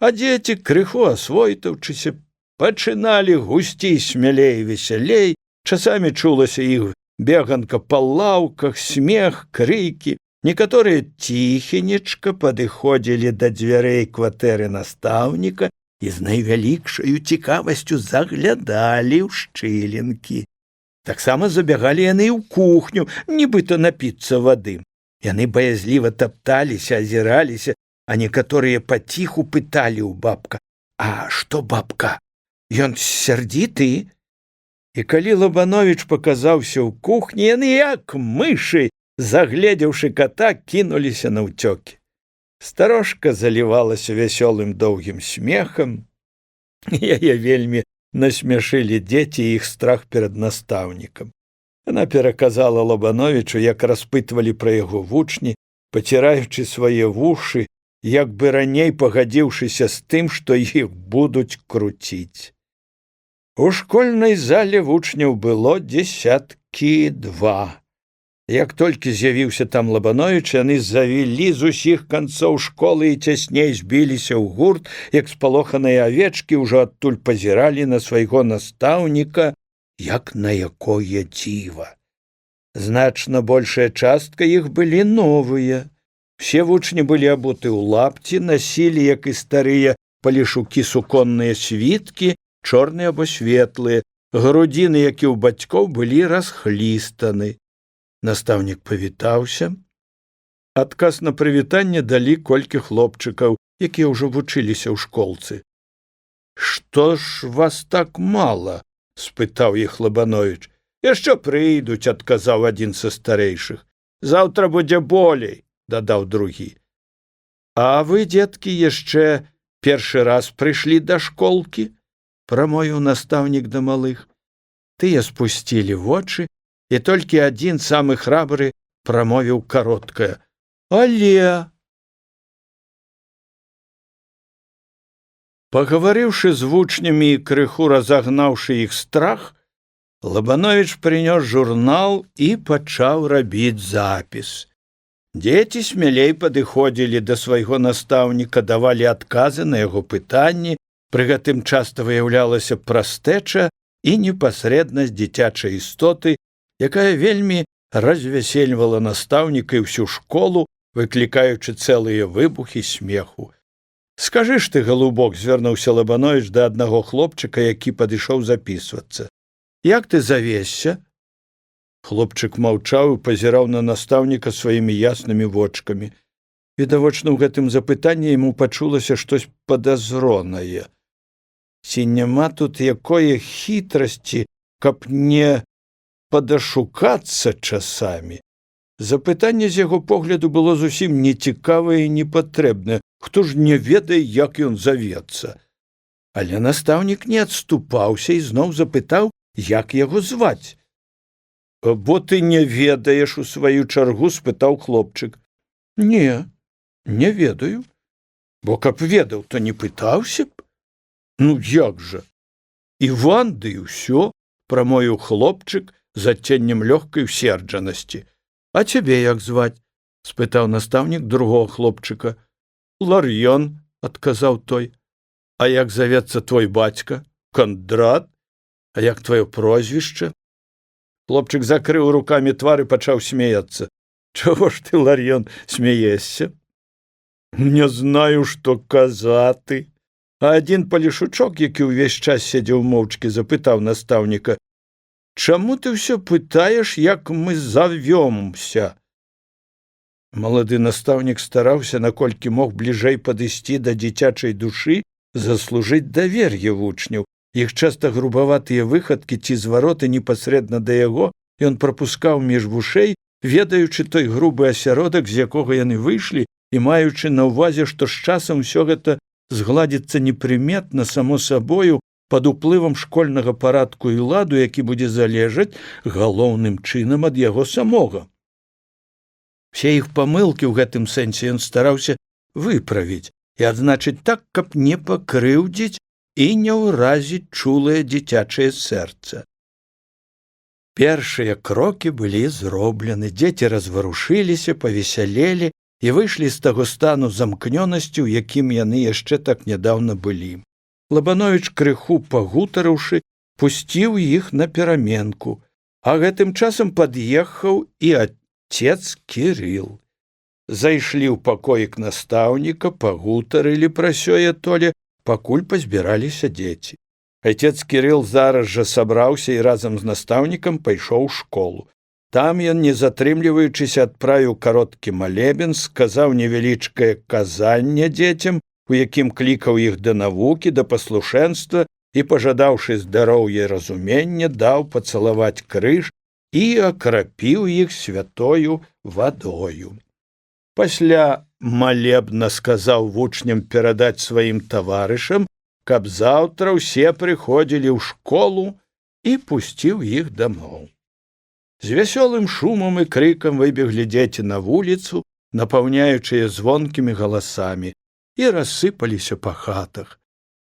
А дзеці, крыху асвойтаўчыся, пачыналі гусцей, смялей, весялей. Часамі чулася іх беганка па лаўках, смех, крыкі. Некаторыя ціхенечка падыходзілі да дзвярэй кватэры настаўніка і з найвялікшаю цікавасцю заглядалі ў шчылінкі. Таксама забягалі яны ў кухню, нібыта напіцца вады. Яны баязліва тапталіся, азіраліся, а некаторыя паціху пыталі ў бабка: «А што, бабка, ён сярдзіты?» І калі Лабановіч паказаўся ў кухні, яны, як мышы, загледзеўшы ката, кінуліся наўцёкі. Старожка залівалася вясёлым доўгім смехам. Яе вельмі насмяшылі дзеці і іх страх перад настаўнікам. Яна пераказала Лабановічу, як распытвалі пра яго вучні, паціраючы свае вушы, як бы раней пагадзіўшыся з тым, што іх будуць круціць. У школьнай зале вучняў было 2. Як толькі з'явіўся там Лабановіч, яны завілі з усіх канцоў школы і цясней збіліся ў гурт, як спалоханыя авечкі, ўжо адтуль пазіралі на свайго настаўніка, як на якое дзіва. Значна большая частка іх былі новыя. Все вучні былі абуты ў лапці, насілі, як і старыя палішукі, суконныя світкі, чорныя або светлыя, грудзіны, як і ў бацькоў, былі расхлістаны. Настаўнік павітаўся. Адказ на прывітанне далі колькі хлопчыкаў, якія ўжо вучыліся ў школцы. «Што ж вас так мала?» – спытаў іх Лабановіч. «Яшчэ прыйдуць», – адказаў адзін са старэйшых. «Заўтра будзе болей», – дадаў другі. «А вы, дзеткі, яшчэ першы раз прыйшлі да школкі?» – прамовіў настаўнік да малых. Тыя спусцілі вочы, і толькі адзін, самы храбры, прамовіў кароткае: «Але!» Пагаварыўшы з вучнямі і крыху разагнаўшы іх страх, Лабановіч прынёс журнал і пачаў рабіць запіс. Дзеці смялей падыходзілі да свайго настаўніка, давалі адказы на яго пытанні, пры гэтым часта выяўлялася прастэча і непасрэднасць дзіцячай істоты, якая вельмі развясельвала настаўніка і ўсю школу, выклікаючы цэлыя выбухі смеху. «Скажы ж ты, галубок», – звярнуўся Лабановіч да аднаго хлопчыка, які падышоў запісвацца, «як ты завесся?» Хлопчык маўчаў і пазіраў на настаўніка сваімі яснымі вочкамі. Відавочна, ў гэтым запытанні яму пачулася штось падазронае. Ці няма тут якое хітрасці, каб не падашукацца часамі? Запытанне з яго погляду было зусім нецікавае і непатрэбнае. Хто ж не ведае, як ён завецца? Але настаўнік не адступаўся і зноў запытаў, як яго зваць. «Бо ты не ведаеш», – у сваю чаргу спытаў хлопчык. «Не, не ведаю. Бо каб ведаў, то не пытаўся б». «Ну як жа? Іван, ды і ўсё», – прамовіў хлопчык з адценнем лёгкай усерджанасці. «А цябе як зваць?» – спытаў настаўнік другога хлопчыка. «Лар'ён», – адказаў той. «А як завецца твой бацька?» «Кандрат». «А як тваё прозвішча?» Хлопчык закрыў рукамі твар і пачаў смяяцца. «Чаго ж ты, Лар'ён, смяешся?» «Не знаю, што казаты». А адзін палешучок, які ўвесь час сядзеў моўчкі, запытаў настаўніка: «Чаму ты ўсё пытаеш, як мы завёмся?» Малады настаўнік стараўся, наколькі мог бліжэй падысці да дзіцячай душы, заслужыць давер'е вучняў. Іх часта грубаватыя выхадкі ці звароты непасрэдна да яго ён прапускаў між вушэй, ведаючы той грубы асяродак, з якога яны выйшлі, і маючы на ўвазе, што з часам усё гэта згладзіцца непрыметна, само сабою, пад уплывам школьнага парадку і ладу, які будзе залежаць галоўным чынам ад яго самога. Все іх памылкі ў гэтым сэнсе ён стараўся выправіць і адзначыць так, каб не пакрыўдзіць і не ўразіць чулае дзіцячае сэрца. Першыя крокі былі зроблены, дзеці разварушыліся, павесялелі і выйшлі з таго стану замкнёнасці, у якім яны яшчэ так нядаўна былі. Лабановіч, крыху пагутарыўшы, пусціў іх на пераменку, а гэтым часам пад'ехаў і отец Кірыл. Зайшлі ў пакоік настаўніка, пагутарылі пра сёе-тое, пакуль пазбіраліся дзеці. Отец Кірыл зараз жа сабраўся і разам з настаўнікам пайшоў у школу. Там ён, не затрымліваючыся, адправіў кароткі малебен, сказаў невялічкае казанне дзецям, у якім клікаў іх да навукі, да паслушэнства і, пажадаўшы здароўя і разумення, даў пацалаваць крыж і акрапіў іх святою вадою. Пасля малебна сказаў вучням перадаць сваім таварышам, каб заўтра ўсе прыходзілі ў школу, і пусціў іх дамоў. З вясёлым шумам і крыкам выбеглі дзеці на вуліцу, напаўняючыя звонкімі галасамі, і рассыпаліся па хатах.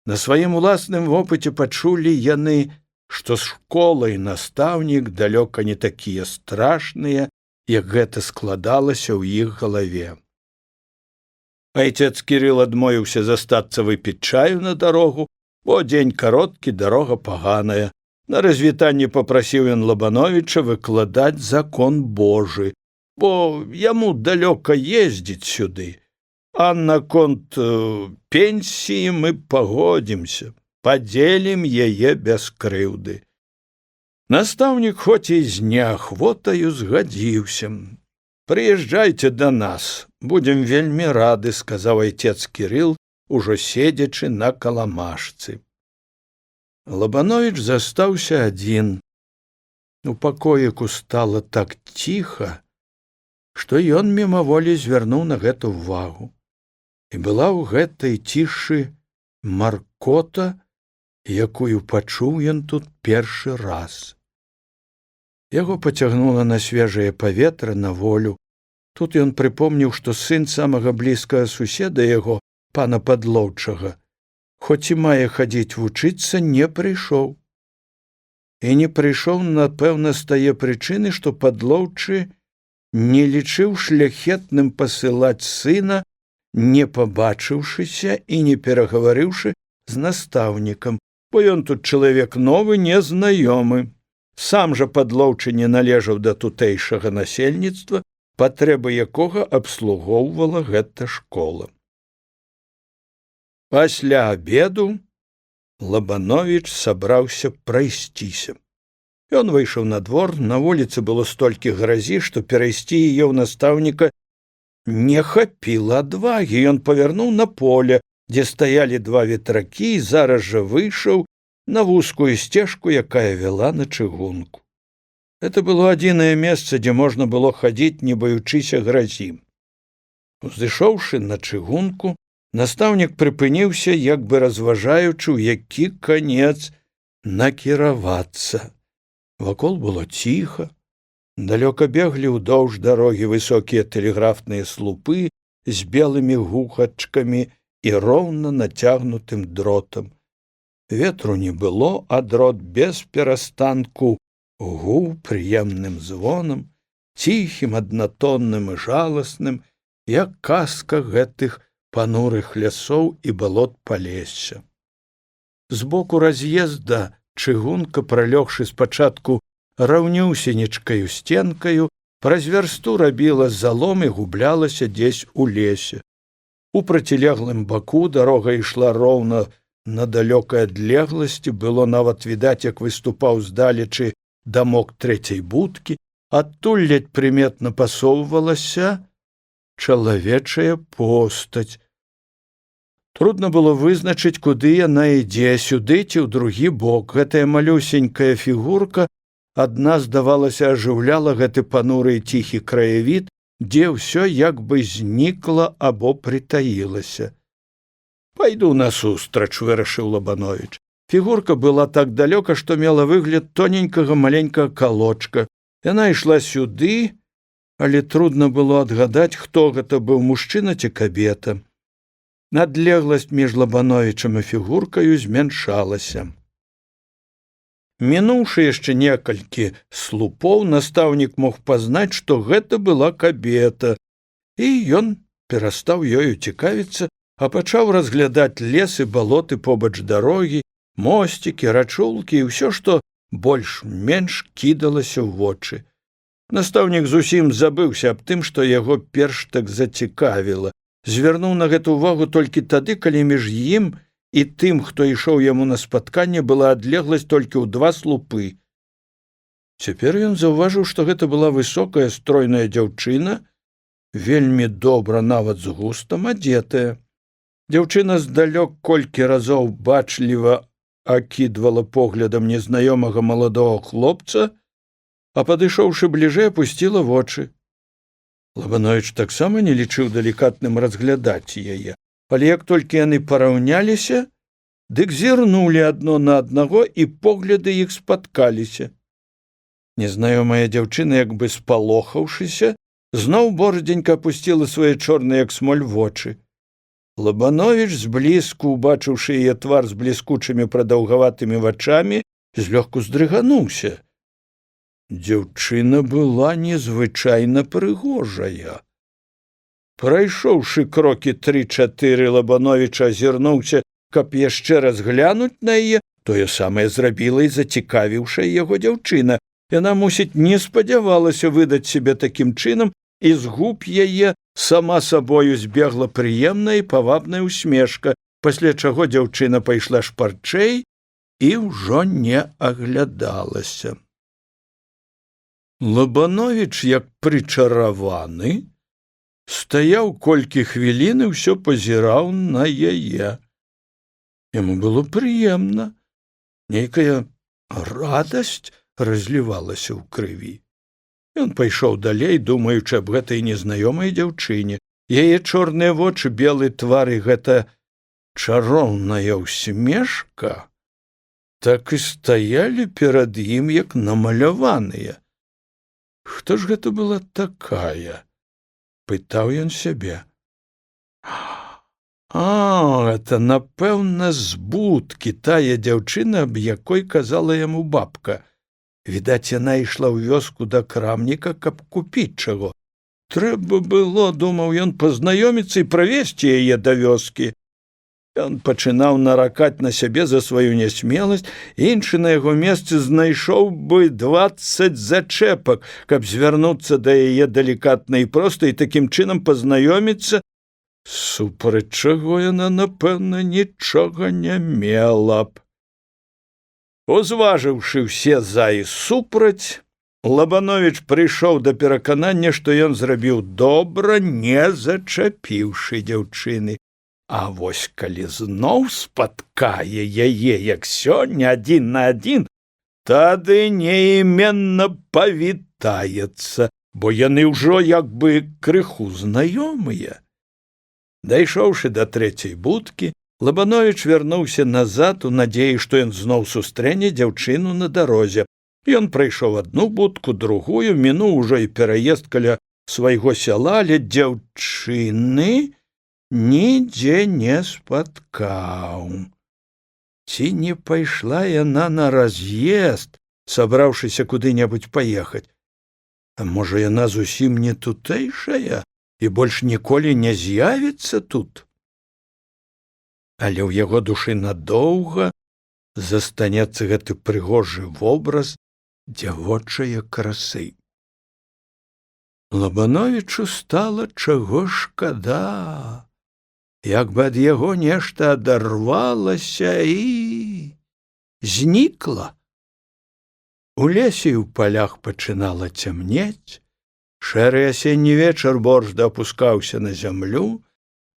На сваім уласным вопыце пачулі яны, што школа і настаўнік далёка не такія страшныя, як гэта складалася ў іх галаве. Айцец Кірыл адмовіўся застацца выпіць чаю на дарогу, бо дзень кароткі, дарога паганая. На развітанне папрасіў ён Лабановіча выкладаць закон Божы, бо яму далёка ездзіць сюды. А наконт пенсіі мы пагодзімся, падзелім яе без крыўды. Настаўнік хоць і з неахвотаю згадзіўся. «Прыязджайце да нас, будзем вельмі рады», – сказаў айцец Кірыл, ужо седзячы на каламажцы. Лабановіч застаўся адзін. У пакоіку стала так ціха, што ён мімаволі звярнуў на гэта ўвагу. І была ў гэтай цішы маркота, якую пачуў ён тут першы раз. Яго пацягнула на свежае паветра, на волю. Тут ён прыпомніў, што сын самага блізкага суседа яго, пана Падлоўчага, хоць і мае хадзіць вучыцца, не прыйшоў. І не прыйшоў, напэўна, з тае прычыны, што Падлоўчы не лічыў шляхетным пасылаць сына, не пабачыўшыся і не перагаварыўшы з настаўнікам, бо ён тут чалавек новы, незнаёмы. Сам жа Падлоўчы не належаў да тутэйшага насельніцтва, патрэбы якога абслугоўвала гэта школа. Пасля абеду Лабановіч сабраўся прайсціся. Ён выйшаў на двор, на вуліцы было столькі гразі, што перайсці яе ў настаўніка не хапіла адвагі. Ён павярнуў на поле, дзе стаялі два ветракі, і зараз жа выйшаў на вузкую сцежку, якая вяла на чыгунку. Это было адзінае месца, дзе можна было хадзіць, не баючыся гразі. Узышоўшы на чыгунку, настаўнік прыпыніўся, як бы разважаючы, у які канец накіравацца. Вакол было ціха. Далёка беглі ўдоўж дарогі высокія тэлеграфныя слупы з белымі гухачкамі і роўна нацягнутым дротам. Ветру не было, а дрот без перастанку гуў прыемным звонам, ціхім, аднатонным і жаласным, як казка гэтых панурых лясоў і балот палесся. Збоку раз'езда чыгунка, пралёгшы спачатку раўнюсенечкаю сценкаю, праз вярсту рабіла залом і гублялася дзесь у лесе. У процілеглым баку дарога ішла роўна На далёкай адлегласці было нават відаць, як выступаў здалечы дамок трэцяй будкі, адтуль ледзь прыметна пасоўвалася чалавечая постаць. Трудно было вызначыць, куды яна ідзе, сюды ці ў другі бок. Гэтая малюсенькая фігурка адна, здавалася, ажыўляла гэты пануры і ціхі краявід, дзе ўсё як бы знікла або прытаілася. «Пайду насустрач», — вырашыў Лабановіч. Фігурка была так далёка, што мела выгляд тоненькага маленькага калочка. Яна ішла сюды, але трудно было адгадаць, хто гэта быў, мужчына ці кабета. Надлегласць між Лабановічам і фігуркаю змяншалася. Мінуўшы яшчэ некалькі слупоў, настаўнік мог пазнаць, што гэта была кабета, і ён перастаў ёю цікавіцца, а пачаў разглядаць лес і балоты побач дарогі, мосцікі, рачулкі і ўсё, што больш-менш кідалася ў вочы. Настаўнік зусім забыўся аб тым, што яго перш так зацікавіла. Звярнуў на гэту ўвагу толькі тады, калі між ім і тым, хто ішоў яму на спатканне, была адлегласць толькі ў 2 слупы. Цяпер ён заўважыў, што гэта была высокая стройная дзяўчына, вельмі добра, нават з густам адзетая. Дзяўчына здалёк колькі разоў бачліва акідвала поглядам незнаёмага маладога хлопца, а падышоўшы бліжэй, апусціла вочы. Лабановіч таксама не лічыў далікатным разглядаць яе, але як толькі яны параўняліся, дык зірнулі адно на аднаго, і погляды іх спаткаліся. Незнаёмая дзяўчына, як бы спалохаўшыся, зноў борздзенька апусціла свае чорныя, як смоль, вочы. Лабановіч, зблізку убачыўшы яе твар з бліскучымі прадаўгаватымі вачамі, злёгку здрыгануўся. Дзяўчына была незвычайна прыгожая. Прайшоўшы крокі 3-4, Лабановіч азірнуўся, каб яшчэ раз глянуць на яе. Тое самае зрабіла і зацікавіўшая яго дзяўчына. Яна, мусіць, не спадзявалася выдаць сябе такім чынам, і з губ яе сама сабою збегла прыемная і павабная усмешка, пасля чаго дзяўчына пайшла шпарчэй і ўжо не аглядалася. Лабановіч, як прычараваны, стаяў колькі хвілін і ўсё пазіраў на яе. Яму было прыемна. Нейкая радасць разлівалася ў крыві. Ён пайшоў далей, думаючы аб гэтай незнаёмай дзяўчыне. Яе чорныя вочы, белы твар і гэта чароўная ўсмешка так і стаялі перад ім, як намаляваныя. Хто ж гэта была такая? Пытаў ён сябе. Это, напэўна, з будкі тая дзяўчына, аб якой казала яму бабка. Відаць, яна ішла ў вёску да крамніка, каб купіць чаго. Трэба было, думаў ён, пазнаёміцца і правесці яе да вёскі. Ён пачынаў наракаць на сябе за сваю нясмеласць, іншы на яго месцы знайшоў бы 20 зачэпак, каб звярнуцца да яе далікатна і проста і такім чынам пазнаёміцца, супраць чаго яна, напэўна, нічога не мела б. Узважыўшы ўсе за і супраць, Лабановіч прыйшоў да пераканання, што ён зрабіў добра, не зачапіўшы дзяўчыны. А вось калі зноў спаткае яе, як сёння, 1 на 1, тады неіменна павітаецца, бо яны ўжо як бы крыху знаёмыя. Дайшоўшы да 3-й будкі, Лабановіч вярнуўся назад у надзеі, што ён зноў сустрэне дзяўчыну на дарозе. Ён прайшоў адну будку, другую, мінуў ужо і пераезд каля свайго сяла, але дзяўчыны нідзе не спаткаў. Ці не пайшла яна на раз'езд, сабраўшыся куды-небудзь паехаць? А можа, яна зусім не тутэйшая і больш ніколі не з'явіцца тут? Але ў яго душы надоўга застанецца гэты прыгожы вобраз дзявочае красы. Лабановічу стала чаго шкада. як бы ад яго нешта адарвалася і знікла. У лесе і ў палях пачынала цямнець, шэры асенні вечар борзда апускаўся на зямлю,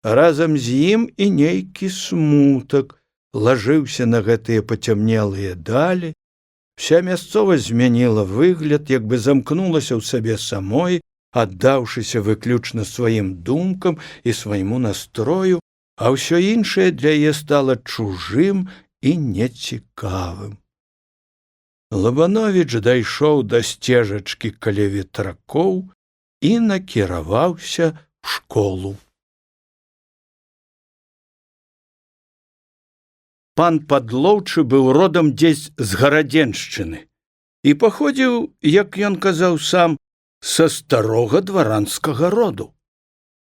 а разам з ім і нейкі смутак лажыўся на гэтыя пацямнелыя далі. Вся мясцовасць змяніла выгляд, як бы замкнулася ў сабе самой, аддаўшыся выключна сваім думкам і свайму настрою, а ўсё іншае для яе стала чужым і нецікавым. Лабановіч дайшоў да сцежачкі каля ветракоў і накіраваўся ў школу. Пан Падлоўчы быў родам дзесь з Гарадзеншчыны і паходзіў, як ён казаў сам, са старога дваранскага роду.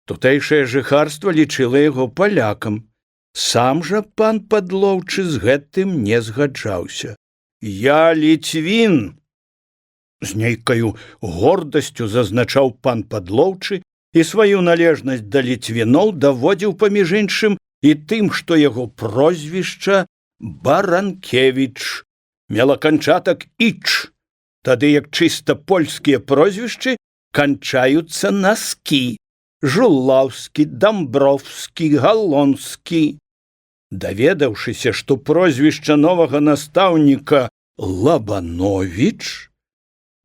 Тутэйшае жыхарства лічыла яго палякам. Сам жа пан Падлоўчы з гэтым не згаджаўся. «Я ліцвін!» з нейкаю гордасцю зазначаў пан Падлоўчы і сваю належнасць да ліцвіноў даводзіў паміж іншым і тым, што яго прозвішча Баранкевіч мела канчатак «іч», тады як чыста польскія прозвішчы канчаюцца на «скі» – Жулаўскі, Дамбровскі, Галонскі. Даведаўшыся, што прозвішча новага настаўніка Лабановіч,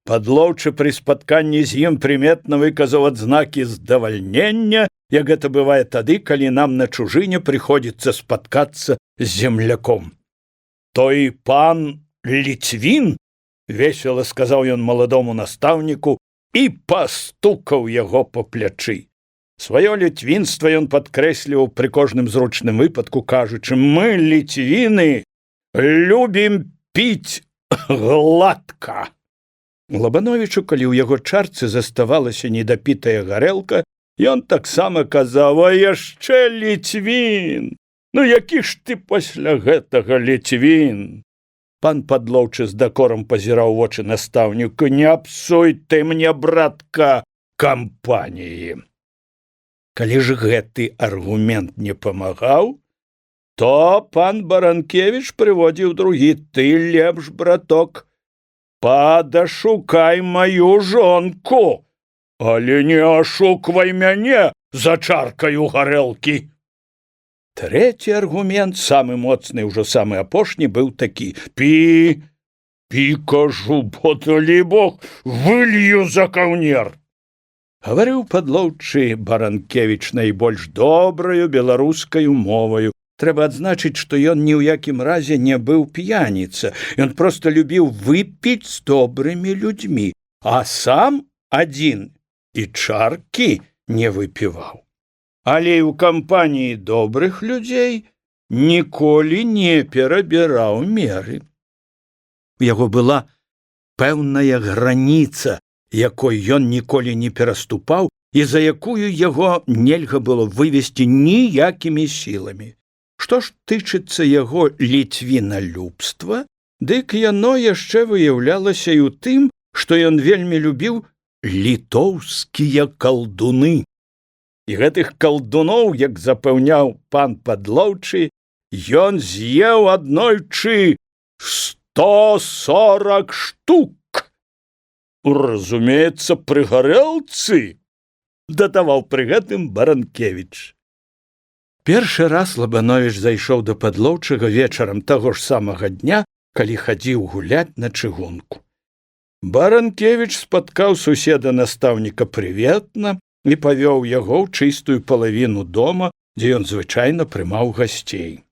Падлоўчы пры спатканні з ім прыметна выказаў адзнакі здавальнення, як гэта бывае тады, калі нам на чужыне прыходзіцца спаткацца з земляком. «Той пан Ліцвін», – весела сказаў ён маладому настаўніку і пастукаў яго па плячы. Сваё ліцвінства ён падкрэсліваў пры кожным зручным выпадку, кажучы: «Мы, ліцвіны, любім піць гладка». Лабановічу, калі ў яго чарцы заставалася недапітая гарэлка, ён таксама казаў: «А яшчэ ліцвін! Ну які ж ты пасля гэтага ліцвін?» Пан Падлоўчы з дакорам пазіраў вочы настаўніку: «Не псуй ты мне, братка, кампаніі». Калі ж гэты аргумент не памагаў, то пан Баранкевіч прыводзіў другі: «Ты лепш, браток, падашукай маю жонку, але не ашуквай мяне за чаркаю гарэлкі». Трэці аргумент, самы моцны, ўжо самы апошні, быў такі: «Пі, кажу, бо далі Бог, вылью за каўнер». Гаварыў Падлоўчы Баранкевіч найбольш добраю беларускаю моваю. Трэба адзначыць, што ён ні ў якім разе не быў п'яніца. Ён проста любіў выпіць з добрымі людзьмі, а сам адзін і чаркі не выпіваў. Але і ў кампаніі добрых людзей ніколі не перабіраў меры. У яго была пэўная граніца, якой ён ніколі не пераступаў і за якую яго нельга было вывесці ніякімі сіламі. Што ж тычыцца яго ліцвіналюбства, дык яно яшчэ выяўлялася і ў тым, што ён вельмі любіў літоўскія калдуны. І гэтых калдуноў, як запэўняў пан Падлоўчы, ён з'еў аднойчы 140 штук. «Разумеецца, пры гарэлцы», – дадаваў пры гэтым Баранкевіч. Першы раз Лабановіч зайшоў да Падлоўчага вечарам таго ж самага дня, калі хадзіў гуляць на чыгунку. Баранкевіч спаткаў суседа настаўніка прыветна і павёў яго ў чыстую палавіну дома, дзе ён звычайна прымаў гасцей.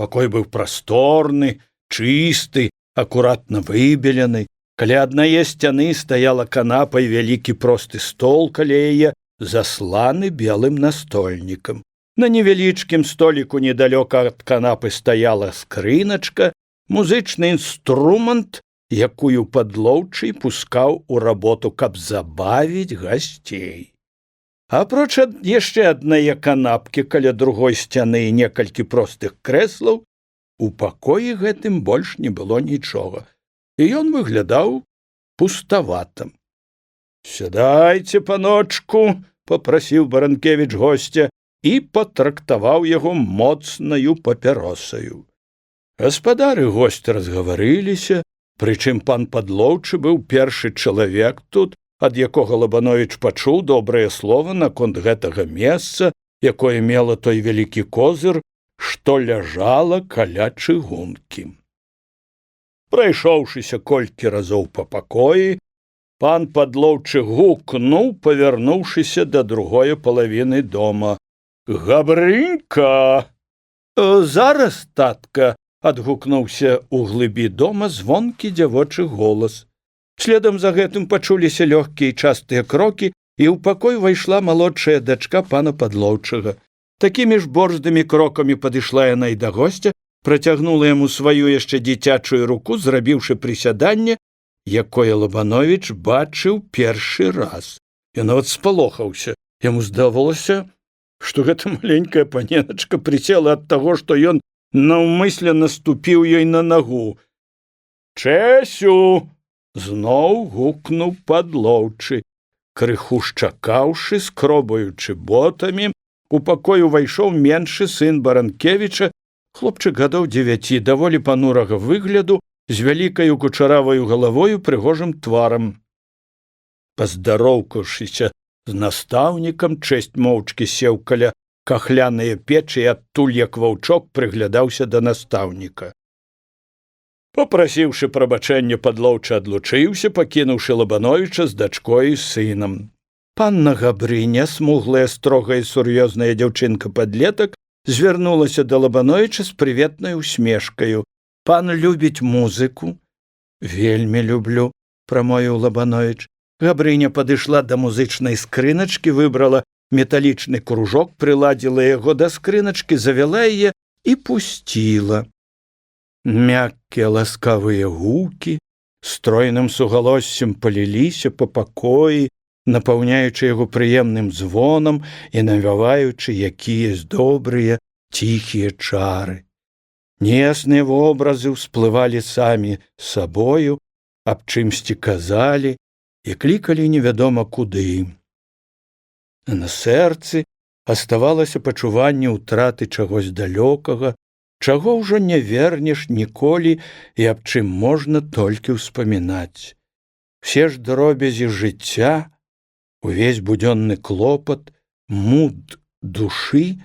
Пакой быў прасторны, чысты, акуратна выбелены. Каля аднае сцяны стаяла канапа і вялікі просты стол каля яе, засланы белым настольнікам. На невялічкім століку недалёка ад канапы стаяла скрыначка, музычны інструмент, якую Падлоўчы пускаў у работу, каб забавіць гасцей. Апроч яшчэ аднае канапкі каля другой сцяны і некалькі простых крэслаў, у пакоі гэтым больш не было нічога. І ён выглядаў пуставатым. «Сядайце, паночку», – папрасіў Баранкевіч госця, і патрактаваў яго моцнаю папяросаю. Гаспадар і госць разгаварыліся, прычым пан Падлоўчы быў першы чалавек тут, ад якога Лабановіч пачуў добрае слова наконт гэтага месца, якое мела той вялікі козыр, што ляжала каля чыгункі. Прайшоўшыся колькі разоў па пакоі, пан Падлоўчы гукнуў, павярнуўшыся да другой палавіны дома: «Габрынька!» «Зараз, татка!» — адгукнуўся ў глыбі дома звонкі дзявочы голас. Следам за гэтым пачуліся лёгкія і частыя крокі, і ў пакой увайшла малодшая дачка пана Падлоўчага. Такімі ж борздымі крокамі падышла яна і да госця, працягнула яму сваю яшчэ дзіцячую руку, зрабіўшы прысяданне, якое Лабановіч бачыў першы раз. Ён нават спалохаўся. Яму здавалася, што гэта маленькая паненачка прысела ад таго, што ён наўмысля наступіў ёй на нагу. «Чэсю!» — зноў гукнуў Падлоўчы. Крыху шчакаўшы, скробаючы ботамі, у пакой увайшоў меншы сын Баранкевіча, хлопчык гадоў 9, даволі панурага выгляду, з вялікаю кучараваю галавою, прыгожым тварам. Паздароўкаўшыся з настаўнікам, чэсць моўчкі сеў каля кахляныя печы і адтуль, як ваўчок, прыглядаўся да настаўніка. Попрасіўшы прабачэння, Падлоўчы адлучыўся, пакінуўшы Лабановіча з дачкой і сынам. Панна Габрыня, смуглая, строгая і сур'ёзная дзяўчынка-падлетак, звярнулася да Лабановіча з прыветнай усмешкаю. «Пан любіць музыку?» «Вельмі люблю», — прамовіў Лабановіч. Габрыня падышла да музычнай скрыначкі, выбрала металічны кружок, прыладзіла яго да скрыначкі, завяла яе і пусціла. Мяккія ласкавыя гукі стройным сугалоссем паліліся па пакоі, напаўняючы яго прыемным звонам і навяваючы якія добрыя ціхія чары. Неясныя вобразы ўсплывалі самі сабою, аб чымсьці казалі і клікалі невядома куды. На сэрцы аставалася пачуванне ўтраты чагось далёкага, чаго ўжо не вернеш ніколі і аб чым можна толькі ўспамінаць. Все ж дробязі жыцця, увесь будзённы клопат, муд душы,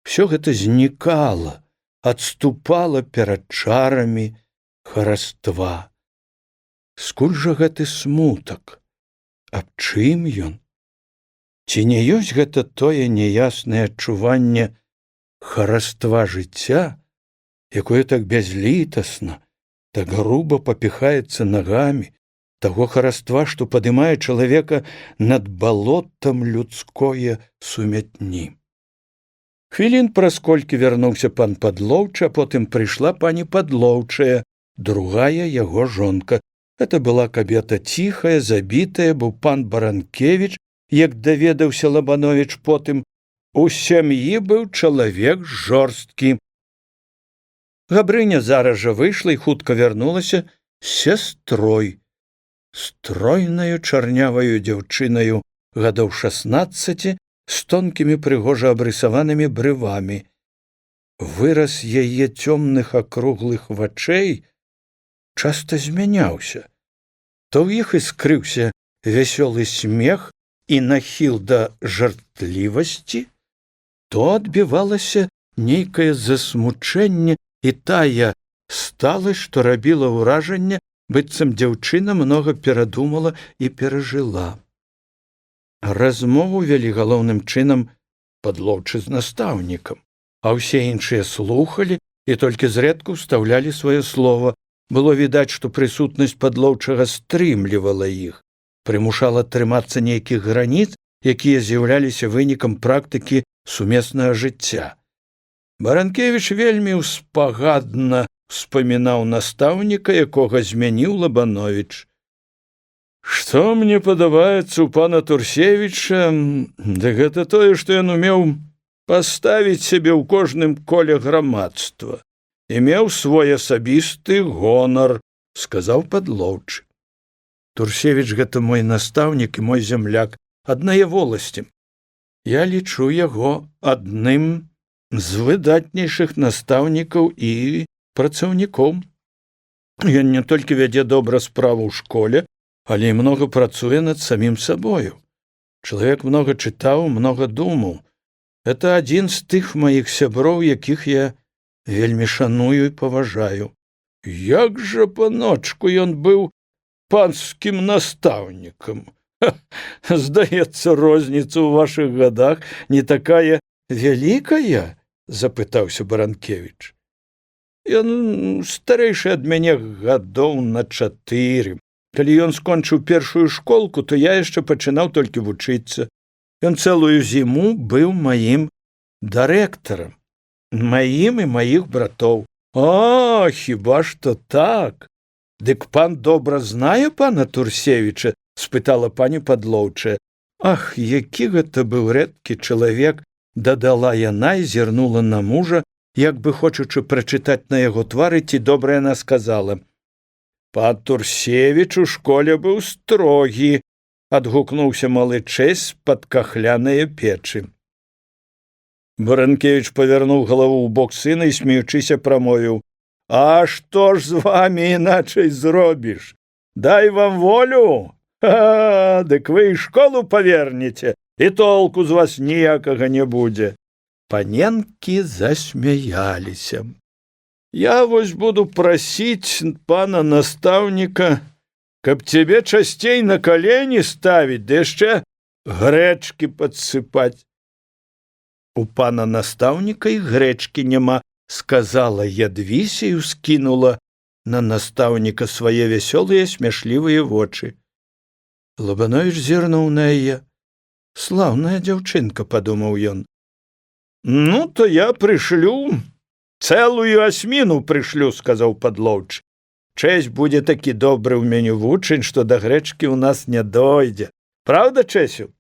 всё гэта знікала, адступала перад чарамі хараства. Скуль жа гэты смутак? Аб чым ён? Ці не ёсць гэта тое неяснае адчуванне хараства жыцця, якое так бязлітасна, так груба папіхаецца нагамі, таго хараства, што падымае чалавека над балотам людское сумятні. Хвілін праз колькі вярнуўся пан Падлоўчы, а потым прыйшла пані Падлоўчая, другая яго жонка. Гэта была кабета ціхая, забітая, бо пан Баранкевіч, як даведаўся Лабановіч потым, у сям'і быў чалавек жорсткі. Габрыня зараз жа выйшла і хутка вярнулася з сястрой, стройнаю чарняваю дзяўчынаю гадоў 16, з тонкімі прыгожа абрысаванымі брывамі. Выраз яе цёмных акруглых вачэй часта змяняўся. То ў іх іскрыўся вясёлы смех і нахіл да жартлівасці, то адбівалася нейкае засмучэнне і тая сталасць, што рабіла ўражанне, быццам дзяўчына многа перадумала і перажыла. Размову вялі галоўным чынам Падлоўчы з настаўнікам, а ўсе іншыя слухалі і толькі зрэдку ўстаўлялі сваё слова. Было відаць, што прысутнасць Падлоўчага стрымлівала іх, прымушала трымацца нейкіх граніц, якія з'яўляліся вынікам практыкі сумеснага жыцця. Баранкевіч вельмі ўспагадна успамінаў настаўніка, якога змяніў Лабановіч. Што мне падабаецца ў пана Турсевіча, дык гэта тое, што ён умеў паставіць сябе ў кожным коле грамадства і меў свой асабісты гонар, сказаў Падлоўчы. Турсевіч гэта мой настаўнік і мой зямляк, аднае воласці. Я лічу яго адным з выдатнейшых настаўнікаў і працаўнікоў. Ён не толькі вядзе добра справу ў школе, але і многа працуе над самім сабою. Чалавек многа чытаў, многа думаў. Это адзін з тых маіх сяброў, якіх я вельмі шаную і паважаю. Як жа, паночку, ён быў панскім настаўнікам. Здаецца, розніца ў вашых гадах не такая вялікая? Запытаўся Баранкевіч. Ён старэйшы ад мяне гадоў на 4. Калі ён скончыў першую школку, то я яшчэ пачынаў толькі вучыцца. Ён цэлую зіму быў маім дырэктарам, маім і маіх братоў. А, хіба што так? Дык пан добра знае пана Турсевіча? Спытала пані Падлоўчая. Ах, які гэта быў рэдкі чалавек, дадала яна і зірнула на мужа, як бы хочучы прачытаць на яго твары, ці добра яна сказала. Пан Турсевіч у школе быў строгі, адгукнуўся малы чэсь з-пад кахлянае печы. Баранкевіч павярнуў галаву ў бок сына і, смеючыся, прамовіў. А што ж з вамі іначай зробіш? Дай вам волю? Дык вы і школу павернеце, і толку з вас ніякага не будзе. Паненкі засмяяліся. Я вось буду прасіць пана настаўніка, каб цябе часцей на калені ставіць, ды яшчэ грэчкі падсыпаць. У пана настаўніка і грэчкі няма, сказала Ядвіся і ўскінула на настаўніка свае вясёлыя смяшлівыя вочы. Лабановіч зірнуў на яе. Слаўная дзяўчынка, падумаў ён. Ну, то я прышлю, цэлую асьміну прышлю, сказаў Падлоўч. Чэсь будзе такі добры ў мяне вучань, што да грэчкі ў нас не дойдзе. Праўда, Чэсю?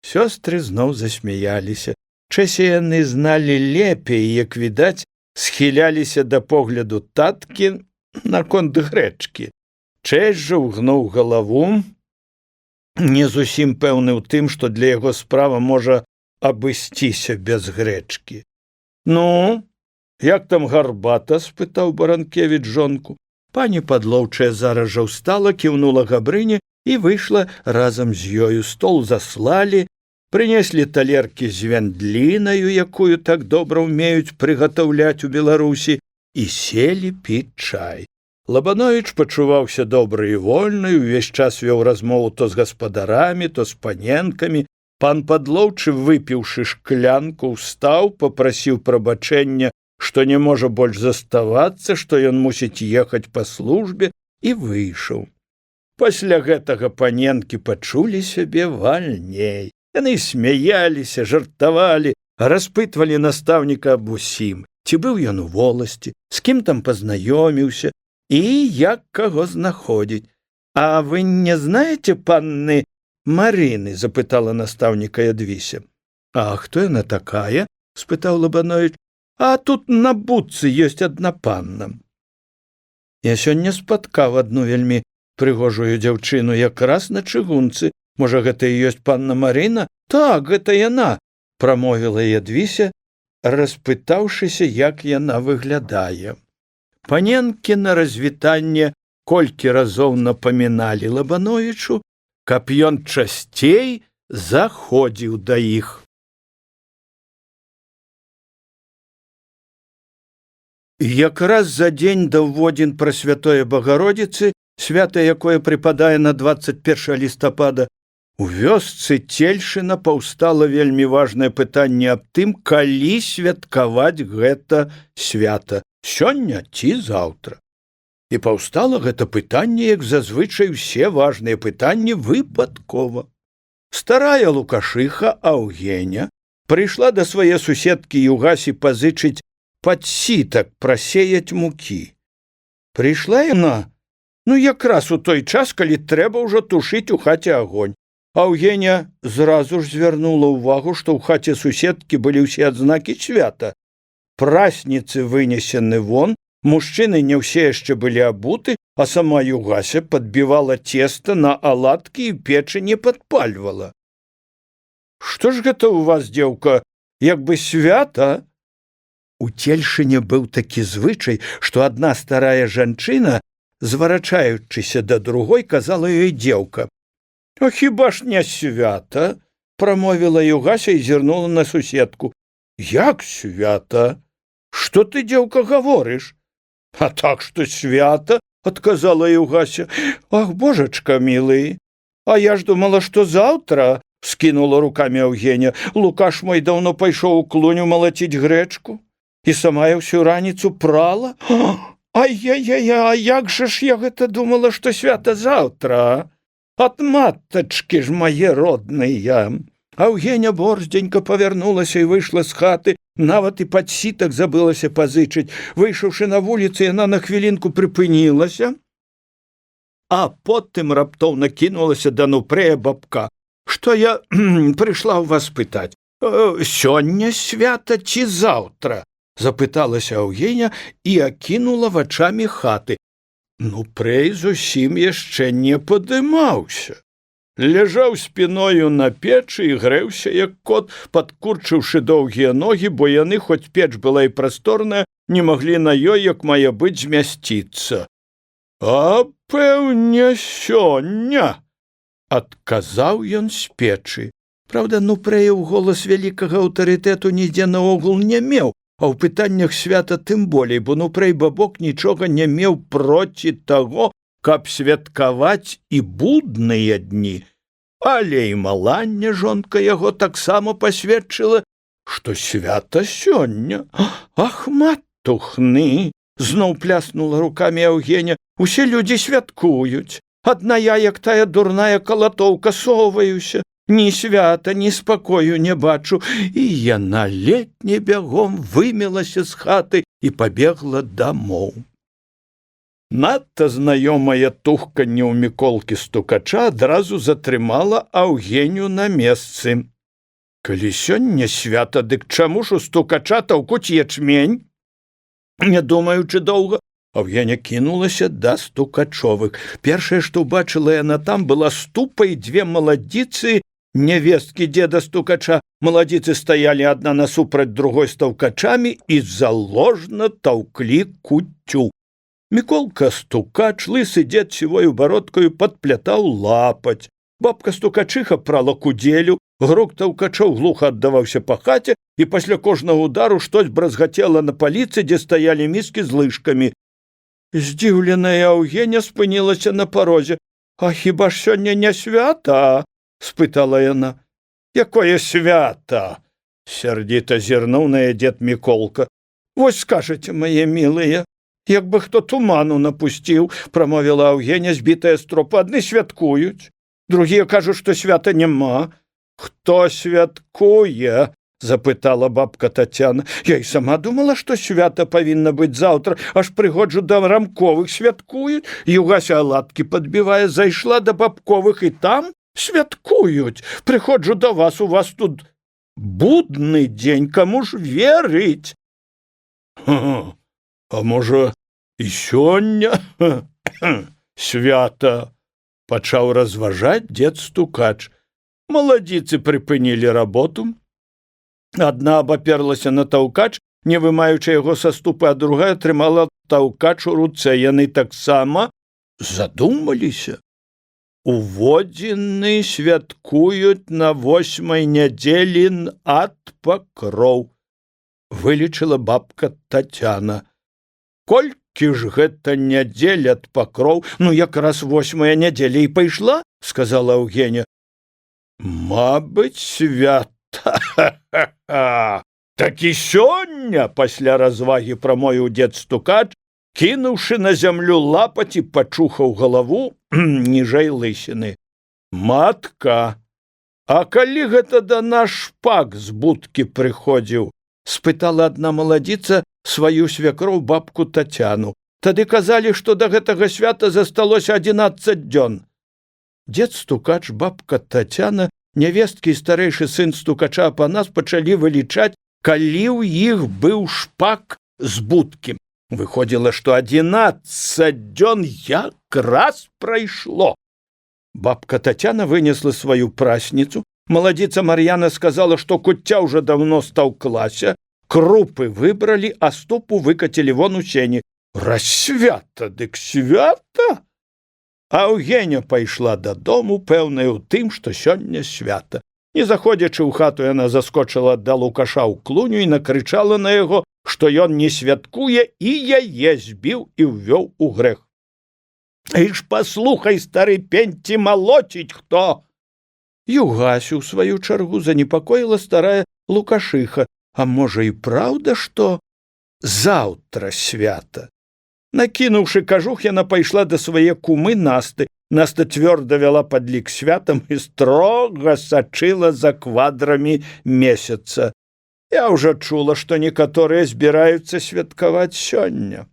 Сёстры зноў засмяяліся. Чэсі яны зналі лепей, як відаць, схіляліся да погляду таткі наконт грэчкі. Чэсь жа ўгнуў галаву, не зусім пэўны ў тым, што для яго справа можа абысціся без грэчкі. Ну, як там гарбата? Спытаў Баранкевіч жонку. Пані Падлоўчая зараз жа ўстала, кіўнула Габрыне і выйшла разам з ёю. Стол заслалі, прынеслі талеркі з вяндлінаю, якую так добра ўмеюць прыгатаўляць у Беларусі, і селі піць чай. Лабановіч пачуваўся добра і вольна, і ўвесь час вёў размову то з гаспадарамі, то з паненкамі. Пан Падлоўчы, выпіўшы шклянку, устаў, папрасіў прабачэння, што не можа больш заставацца, што ён мусіць ехаць па службе, і выйшаў. Пасля гэтага паненкі пачулі сябе вальней. Яны смяяліся, жартавалі, распытвалі настаўніка аб усім, ці быў ён у воласці, з кім там пазнаёміўся і як каго знаходзіць. А вы не знаеце панны Марыны? Запытала настаўніка Ядвіся. А хто яна такая? Спытаў Лабановіч. А тут на будцы ёсць адна панна. Я сёння спаткаў адну вельмі прыгожую дзяўчыну, якраз на чыгунцы. Можа, гэта і ёсць панна Марына? Так, гэта яна, прамовіла Ядвіся, распытаўшыся, як яна выглядае. Паненкі на развітанне колькі разоў напаміналі Лабановічу, каб ён часцей заходзіў да іх. Якраз за дзень да ўводзін Прасвятое Багародзіцы, свята якое прыпадае на 21 лістапада, у вёсцы Цельшына паўстала вельмі важнае пытанне аб тым, калі святкаваць гэта свята, сёння ці заўтра. І паўстала гэта пытанне, як зазвычай усе важныя пытанні, выпадкова. Старая Лукашыха Аўгеня прыйшла да свае суседкі Югасі пазычыць падсітак, прасеяць мукі. Прыйшла яна, якраз у той час, калі трэба ўжо тушыць у хаце агонь. Аўгеня зразу ж звярнула ўвагу, што ў хаце суседкі былі ўсе адзнакі свята. Прасніцы вынесены вон, мужчыны не ўсе яшчэ былі абуты, а сама Югася падбівала цеста на аладкі і печы не падпальвала. Што ж гэта ў вас, дзеўка, як бы свята? У Цельшыне быў такі звычай, што адна старая жанчына, зварачаючыся да другой, казала ёй дзеўка. А хіба ж не свята? Прамовіла Югася і зірнула на суседку. Як свята? Што ты, дзеўка, гаворыш? А так што свята, адказала Югася. Ах, божачка мілый, а я ж думала, што заўтра, скінула рукамі Аўгеня. Лукаш мой даўно пайшоў у клуню малаціць грэчку, і сама я ўсю раніцу прала. Ай-яй-яй, а як жа ж я гэта думала, што свята заўтра? Ад матачкі ж мае родныя. Аўгеня борздзенька павярнулася і выйшла з хаты, нават і падсітак забылася пазычыць. Выйшаўшы на вуліцы, яна на хвілінку прыпынілася, а потым раптоўна кінулася да Нупрэя бабка. Што я прыйшла ў вас пытаць? Сёння свята ці заўтра? Запыталася Аўгеня і акінула вачамі хаты. Нупрэй зусім яшчэ не падымаўся. Ляжаў спіною на печы і грэўся, як кот, падкурчыўшы доўгія ногі, бо яны, хоць печ была і прасторная, не маглі на ёй, як мае быць, змясціцца. А пэўне сёння, адказаў ён з печы. Праўда, Нупрэяў голас вялікага аўтарытэту нідзе наогул не меў, а ў пытаннях свята тым болей, бо Нупрэй бабок нічога не меў проці таго, каб святкаваць і будныя дні. Але і маланне, жонка яго, таксама пасведчыла, што свята сёння. Ах, матухны! Зноў пляснула рукамі Аўгеня. Усе людзі святкуюць. Адна я, як тая дурная калатоўка, соваюся. Ні свята, ні спакою не бачу. І яна ледне бягом вымелася з хаты і пабегла дамоў. Надта знаёмае тухканне ў Міколкі стукача адразу затрымала Аўгеню на месцы. Калі сёння свята, дык чаму ж у стукача таўкуць ячмень? Не думаючы доўга, Аўгеня кінулася да стукачовых. Першае, што ўбачыла яна там, была ступа і дзве маладзіцы, нявесткі дзеда стукача. Маладзіцы стаялі адна насупраць другой з таўкачамі і заложна таўклі куццю. Міколка стукач, лысы дзед сівою бародкаю падплятаў лапаць. Бабка стукачыха прала кудзелю, грук таўкачоў глуха аддаваўся па хаце, і пасля кожнага удару штось бразгацела на паліцы, дзе стаялі міскі з лыжкамі. Здзіўленая Аўгеня спынілася на парозе. А хіба ж сёння не свята? Спытала яна. Якое свята? Сярдзіта зірнуў на яе дзед Міколка. Вось скажаце, мае мілыя, як бы хто туману напусціў, прамовіла Аўгеня, збітая з тропу. Адны святкуюць, другія кажуць, што свята няма. Хто святкуе? Запытала бабка Тацяна. Я і сама думала, што свята павінна быць заўтра, аж прыходжу да рамковых, святкуюць. Югася аладкі падбівае, зайшла да бабковых, і там святкуюць. Прыходжу да вас, у вас тут будны дзень, каму ж верыць? А можа, і сёння свята? Пачаў разважаць дзед стукач. Маладзіцы прыпынілі работу. Адна абаперлася на таўкач, не вымаючы яго са ступы, а другая трымала таўкач у руцэ. Яны таксама задумаліся. Уводзіны святкуюць на 8-й нядзелі ад пакроў, вылічыла бабка Тацяна. Колькі ж гэта нядзель ад пакроў? Ну, якраз 8-я нядзеля і пайшла, сказала Аўгеня. Мабыць, свята. Так і сёння, пасля развагі прамовіў дзед стукач, кінуўшы на зямлю лапаць і пачухаў галаву ніжэй лысіны. Матка, а калі гэта да наш шпак з будкі прыходзіў? Спытала адна маладзіца сваю свякроў бабку Тацяну. Тады казалі, што да гэтага свята засталося 11 дзён. Дзед стукач, бабка Тацяна, нявесткі і старэйшы сын стукача Апанас пачалі вылічаць, калі ў іх быў шпак з будкі. Выходзіла, што 11 дзён якраз прайшло. Бабка Тацяна вынесла сваю прасніцу, Маладзіца Мар'яна сказала, што куцця ўжо даўно стаў клася, крупы выбралі, а ступу выкацілі вон у сені. Рассвята, дык свята! А Эўгеня пайшла дадому, пэўная ў тым, што сёння свята. Не заходзячы ў хату, яна заскочыла да Лукаша ў клуню і накрычала на яго, што ён не святкуе, і яе збіў і ўвёў у грэх. «Й ж паслухай, стары пень, ці малоціць хто!» Югасю, у сваю чаргу, занепакоіла старая Лукашыха. А можа і праўда, што заўтра свята? Накінуўшы кажух, яна пайшла да свае кумы Насты. Наста цвёрда вяла падлік святам і строга сачыла за квадрамі месяца. Я ўжо чула, што некаторыя збіраюцца святкаваць сёння.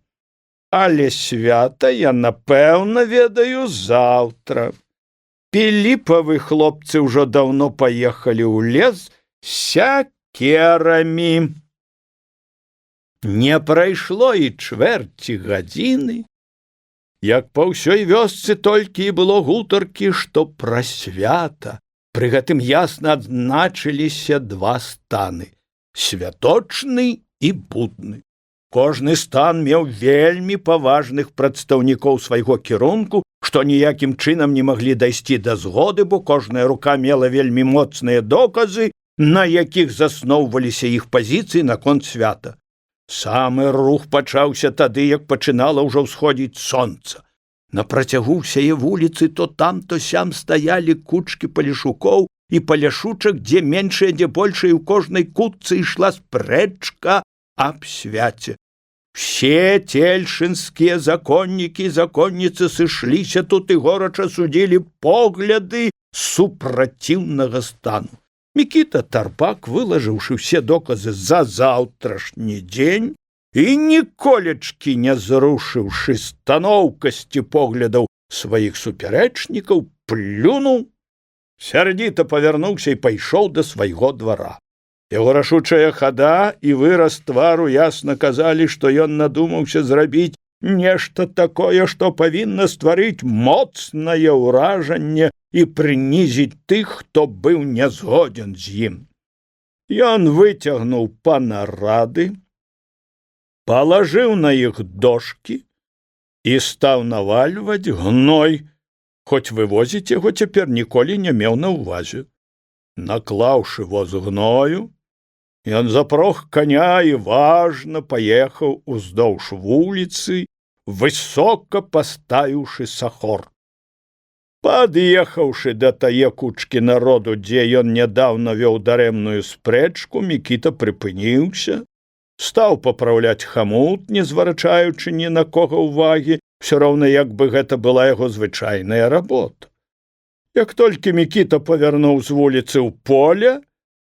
Але свята я, напэўна, ведаю заўтра. Піліпавы хлопцы ўжо даўно паехалі ў лес сякерамі. Не прайшло і чвэрці гадзіны, як па ўсёй вёсцы толькі і было гутаркі, што пра свята. Пры гэтым ясна адзначыліся два станы – святочны і будны. Кожны стан меў вельмі паважных прадстаўнікоў свайго кірунку, што ніякім чынам не маглі дайсці да згоды, бо кожная рука мела вельмі моцныя доказы, на якіх засноўваліся іх пазіцыі наконт свята. Самы рух пачаўся тады, як пачынала ўжо ўсходзіць сонца. На працягу ўсяе вуліцы то там, то сям стаялі кучкі палешукоў і паляшучак, дзе меншыя, дзе большая, у кожнай кутцы ішла спрэчка аб свяце. Все цельшынскія законнікі і законніцы сышліся тут і горача судзілі погляды супраціўнага стану. Мікіта Тарпак, вылажыўшы ўсе доказы за заўтрашні дзень і ніколечкі не зрушыўшы станоўкасці поглядаў сваіх супярэчнікаў, плюнуў, сярдзіта павярнуўся і пайшоў да свайго двара. Яго рашучая хада і выраз твару ясна казалі, што ён надумаўся зрабіць нешта такое, што павінна стварыць моцнае ўражанне і прынізіць тых, хто быў не згоден з ім. Ён выцягнуў панарады, палажыў на іх дошкі і стаў навальваць гной, хоць вывозіць яго цяпер ніколі не меў на ўвазе. Наклаўшы воз гною, ён запрог каня і важна паехаў уздоўж вуліцы, высока паставіўшы сахор. Пад'ехаўшы да тае кучкі народу, дзе ён нядаўна вёў дарэмную спрэчку, Мікіта прыпыніўся, стаў папраўляць хамут, не зварачаючы ні на кога ўвагі, ўсё роўна як бы гэта была яго звычайная работа. Як толькі Мікіта павярнуў з вуліцы ў поле,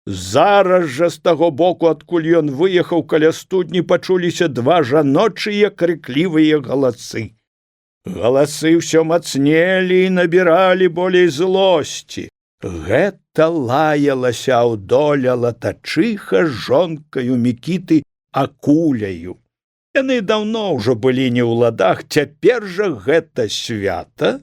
зараз жа з таго боку, адкуль ён выехаў каля студні, пачуліся два жаночыя крыклівыя галасы. Галасы ўсё мацнелі і набіралі болей злосці. Гэта лаялася Аўдоля Латачыха з жонкаю Мікіты Акуляю. Яны даўно ўжо былі не ў ладах, цяпер жа гэта свята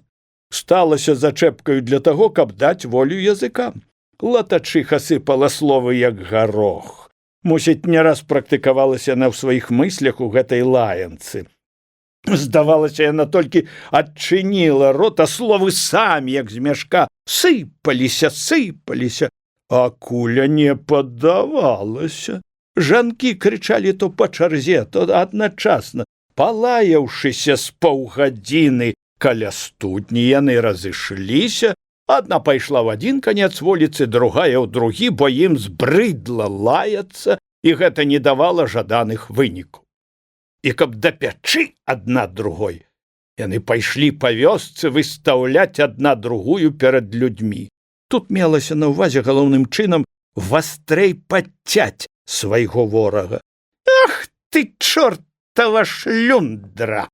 сталася зачэпкаю для таго, каб даць волю языкам. Латачыха сыпала словы як гарох. Мусіць, не раз практыкавалася яна ў сваіх мыслях у гэтай лаянцы. Здавалася, яна толькі адчыніла рот, а словы самі, як з мяшка, сыпаліся. А Куля не паддавалася. Жанкі крычалі то па чарзе, то адначасна. Палаяўшыся з паўгадзіны каля студні, яны разышліся. Адна пайшла ў адзін канец вуліцы, другая ў другі, бо ім збрыдла лаяцца, і гэта не давала жаданых вынікаў. І каб дапячы адна другой, яны пайшлі па вёсцы выстаўляць адна другую перад людзьмі. Тут мелася на ўвазе галоўным чынам вастрэй падцяць свайго ворага. Ах ты, чортава шлюндра!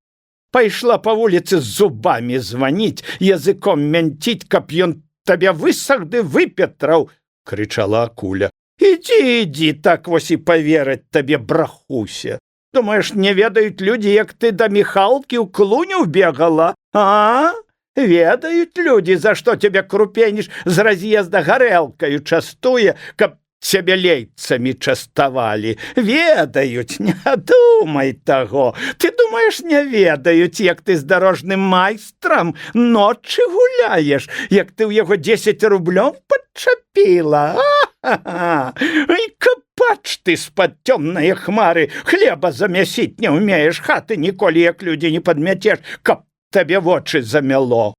Пайшла па вуліцы з зубамі званіць, языком мянціць, каб ён табе высах ды выпетраў, крычала Акуля. Ідзі, так вось і павераць табе, брахуся. Думаеш, не ведаюць людзі, як ты да Міхалкі ў клуню бегала, а? Ведаюць людзі, за што цябе крупеніш з раз'езда гарэлкаю частуе, каб цябе лейцамі частавалі. Ведаюць, не думай таго. Ты думаеш, не ведаюць, як ты з дарожным майстрам ночы гуляеш, як ты ў яго 10 рублёў падчапіла. І капач ты з-пад цёмнае хмары, хлеба замясіць не ўмееш, хаты ніколі, як людзі, не падмяцеш, каб табе вочы замяло.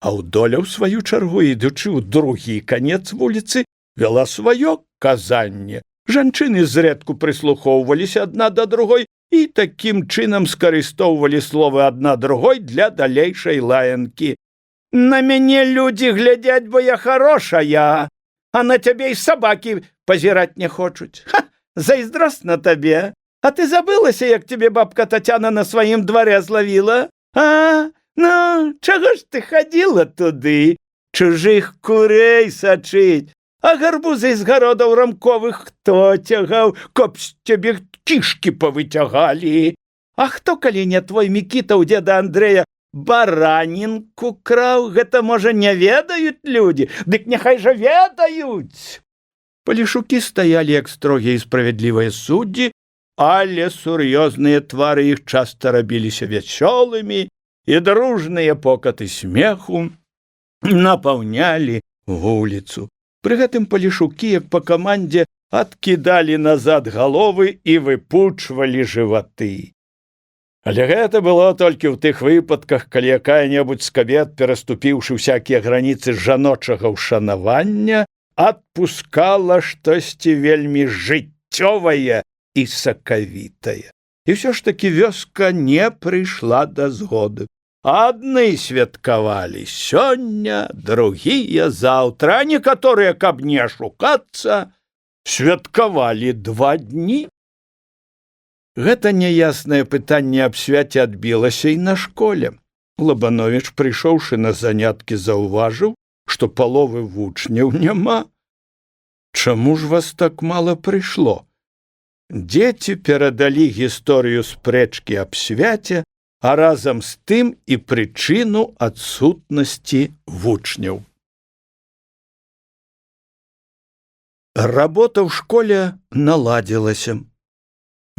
Аўдоля, ў сваю чаргу, ідучы ў другі канец вуліцы, вяла сваё казанне. Жанчыны зрэдку прыслухоўваліся адна да другой і такім чынам скарыстоўвалі словы адна другой для далейшай лаянкі. На мяне людзі глядяць, бо я харошая, а на цябе і сабакі пазіраць не хочуць. Ха! Зайздросна табе. А ты забылася, як цябе бабка Тацяна на сваім дварэ злавіла? А? Ну, чаго ж ты хадзіла туды? Чужых курэй сачыць. А гарбузы з гародаў рамковых хто цягаў, каб з цябе кішкі павыцягалі? А хто, калі не твой Мікіта ў дзеда Андрэя, баранінку краў? Гэта, можа, не ведаюць людзі? Дык няхай жа ведаюць! Палешукі стаялі, як строгія і справядлівыя суддзі, але сур'ёзныя твары іх часта рабіліся вясёлымі, і дружныя покаты смеху напаўнялі вуліцу. Пры гэтым палешукі, як па камандзе, адкідалі назад галовы і выпучвалі жываты. Але гэта было толькі ў тых выпадках, калі якая-небудзь з кабет, пераступіўшы ўсякія граніцы жаночага ўшанавання, адпускала штосьці вельмі жыццёвае і сакавітае. І ўсё ж такі вёска не прыйшла да згоды. Адны святкавалі сёння, другія заўтра, а некаторыя, каб не ашукацца, святкавалі 2 дні. Гэта няяснае пытанне аб свяце адбілася і на школе. Лабановіч, прыйшоўшы на заняткі, заўважыў, што паловы вучняў няма. Чаму ж вас так мала прыйшло? Дзеці перадалі гісторыю спрэчкі аб свяце, а разам з тым і прычыну адсутнасці вучняў. Работа ў школе наладзілася.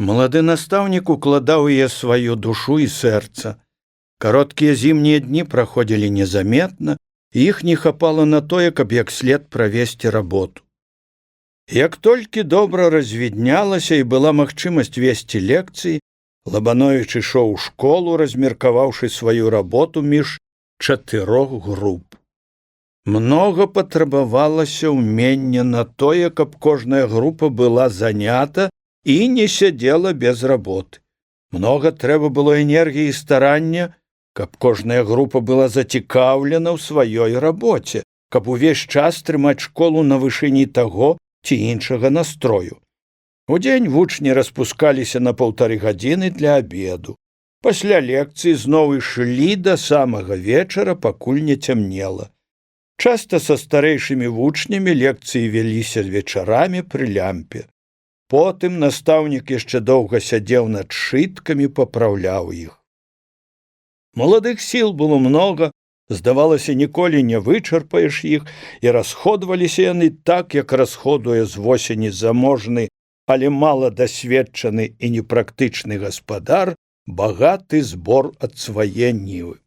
Малады настаўнік укладаў яе сваю душу і сэрца. Кароткія зімнія дні праходзілі незаметна, і іх не хапала на тое, каб як след правесці работу. Як толькі добра развіднялася і была магчымасць весці лекцыі, Лабановіч ішоў у школу, размеркаваўшы сваю работу між 4 груп. Многа патрабавалася ўмення на тое, каб кожная група была занята і не сядзела без работы. Многа трэба было энергіі і старання, каб кожная група была зацікаўлена ў сваёй рабоце, каб увесь час трымаць школу на вышыні таго ці іншага настрою. Удзень вучні распускаліся на 1,5 гадзіны для абеду. Пасля лекцыі зноў ішлі да самага вечара, пакуль не цямнела. Часта са старэйшымі вучнямі лекцыі вяліся вечарамі пры лямпе. Потым настаўнік яшчэ доўга сядзеў над сшыткамі, папраўляў іх. Маладых сіл было многа, здавалася, ніколі не вычарпаеш іх, і расходваліся яны так, як расходуе з восені заможны, але мала дасведчаны і непрактычны гаспадар, багаты збор ад свае нівы.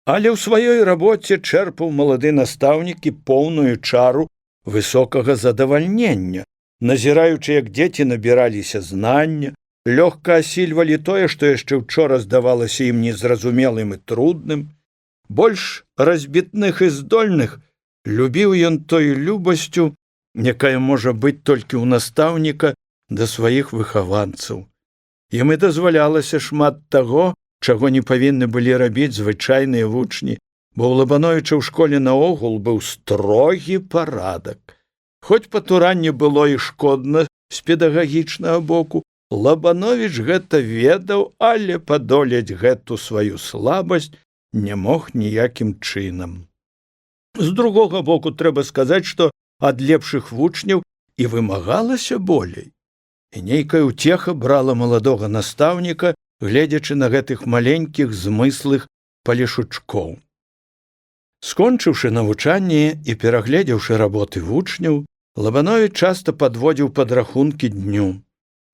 Але ў сваёй рабоце чэрпаў малады настаўнік і поўную чару высокага задавальнення, назіраючы, як дзеці набіраліся знання, лёгка асільвалі тое, што яшчэ учора здавалася ім незразумелым і трудным. Больш разбітных і здольных любіў ён той любасцю, якая можа быць толькі ў настаўніка да сваіх выхаванцаў. Ім і дазвалялася шмат таго, чаго не павінны былі рабіць звычайныя вучні, бо ў Лабановіча ў школе наогул быў строгі парадак. Хоць патуранне было і шкодна з педагагічнага боку, Лабановіч гэта ведаў, але падолець гэту сваю слабасць не мог ніякім чынам. З другога боку, трэба сказаць, што ад лепшых вучняў і вымагалася болей. І нейкая ўцеха брала маладога настаўніка, гледзячы на гэтых маленькіх змыслых палешучкоў. Скончыўшы навучанне і перагледзеўшы работы вучняў, Лабановіч часта падводзіў падрахункі дню.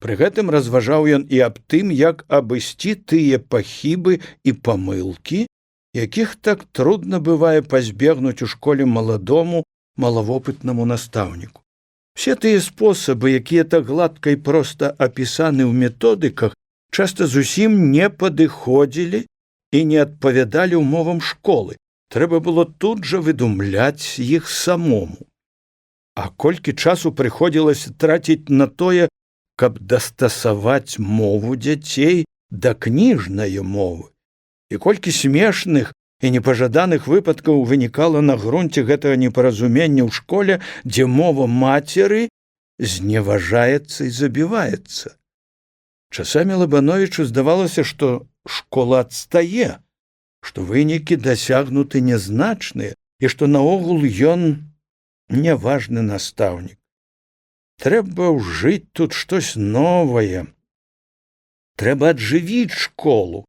Пры гэтым разважаў ён і аб тым, як абысці тыя пахібы і памылкі, якіх так трудна бывае пазбегнуць у школе маладому, малавопытнаму настаўніку. Все тыя спосабы, якія так гладка і проста апісаны ў методыках, часта зусім не падыходзілі і не адпавядалі ўмовам школы. Трэба было тут жа выдумляць іх самому. А колькі часу прыходзілася траціць на тое, каб дастасаваць мову дзяцей да кніжнай мовы. І колькі смешных і непажаданых выпадкаў вынікала на грунце гэтага непаразумення ў школе, дзе мова мацеры зневажаецца і забіваецца. Часамі Лабановічу здавалася, што школа адстае, што вынікі дасягнуты нязначныя і што наогул ён няважны настаўнік. Трэба ўжыць тут штось новае. Трэба аджывіць школу,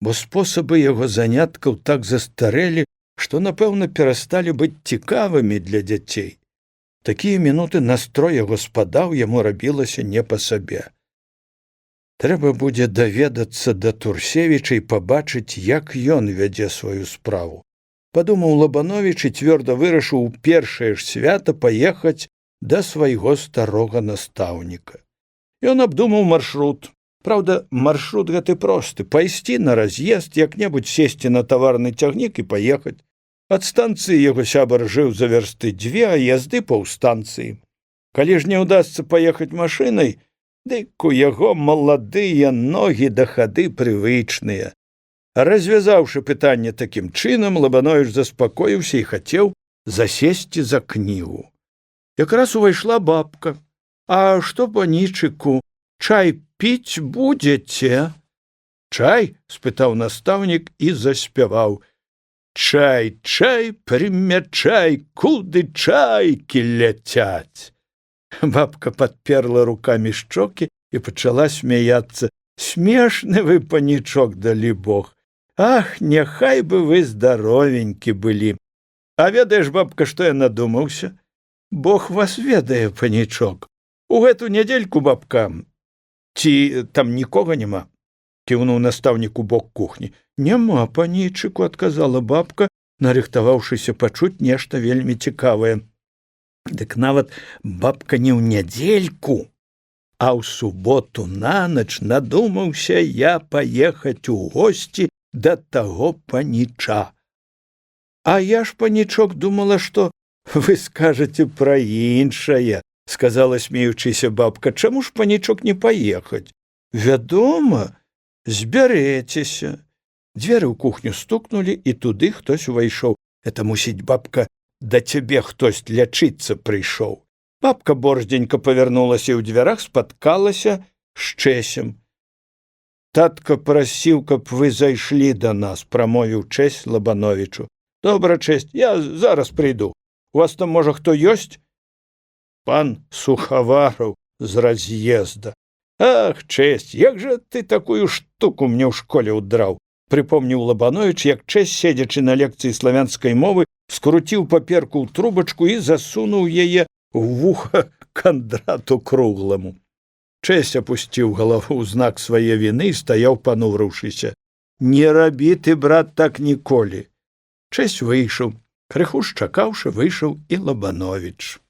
бо спосабы яго заняткаў так застарэлі, што, напэўна, перасталі быць цікавымі для дзяцей. Такія мінуты настрой яго спадаў, яму рабілася не па сабе. Трэба будзе даведацца да Турсевіча і пабачыць, як ён вядзе сваю справу. Падумаў Лабановіч і цвёрда вырашыў у першае ж свята паехаць да свайго старога настаўніка. Ён абдумаў маршрут. Праўда, маршрут гэты просты. Пайсці на раз'езд, як-небудзь сесці на таварны цягнік і паехаць. Ад станцыі яго сябар жыў за вярсты 2, а язды паўстанцыі. Калі ж не ўдасца паехаць машынай, дык у яго маладыя ногі да хады прывычныя. Развязаўшы пытанне такім чынам, Лабановіч заспакоіўся і хацеў засесці за кнігу. Якраз увайшла бабка. «А што, панічыку, чай піць будзеце?» «Чай?» – спытаў настаўнік і заспяваў. «Чай, чай, примячай, куды чайкі ляцяць». Бабка падперла рукамі шчокі і пачала смяяцца. «Смешны вы, панічок, далі Бог. Ах, няхай бы вы здаровенькі былі. А ведаеш, бабка, што я надумаўся? Бог вас ведае, панічок. У гэту нядзельку, бабка, ці там нікога няма?» Кіўнуў настаўнік у бок кухні. «Няма, панічыку», – адказала бабка, нарыхтаваўшыся пачуць нешта вельмі цікавае. Дык нават бабка не ў нядзельку, а ў суботу нанач надумаўся я паехаць у госці да таго паніча. А я ж, панічок, думала, што вы скажаце пра іншае, сказала смеючыся бабка. Чаму ж, панічок, не паехаць? Вядома, збярэцеся. Дзверы ў кухню стукнулі, і туды хтось увайшоў. Это, мусіць, бабка, да цябе хтось лячыцца прыйшоў. Бабка борздзенька павярнулася і ў дзвярах спаткалася з Чэсем. «Татка прасіў, каб вы зайшлі да нас», – прамовіў Чэсь Лабановічу. «Добра, Чэсь, я зараз прыйду. У вас там, можа, хто ёсць?» «Пан Сухавараў з раз'езда». «Ах, Чэсь, як жа ты такую штуку мне ў школе ўдраў?» – прыпомніў Лабановіч, як Чэсь, седзячы на лекцыі славянскай мовы, скруціў паперку ў трубачку і засунуў яе ў вуха Кандрату Кругламу. Чэсь апусціў галаву ў знак свае віны і стаяў, панурыўшыся. «Не рабі ты, брат, так ніколі». Чэсь выйшаў. Крыху чакаўшы, выйшаў і Лабановіч.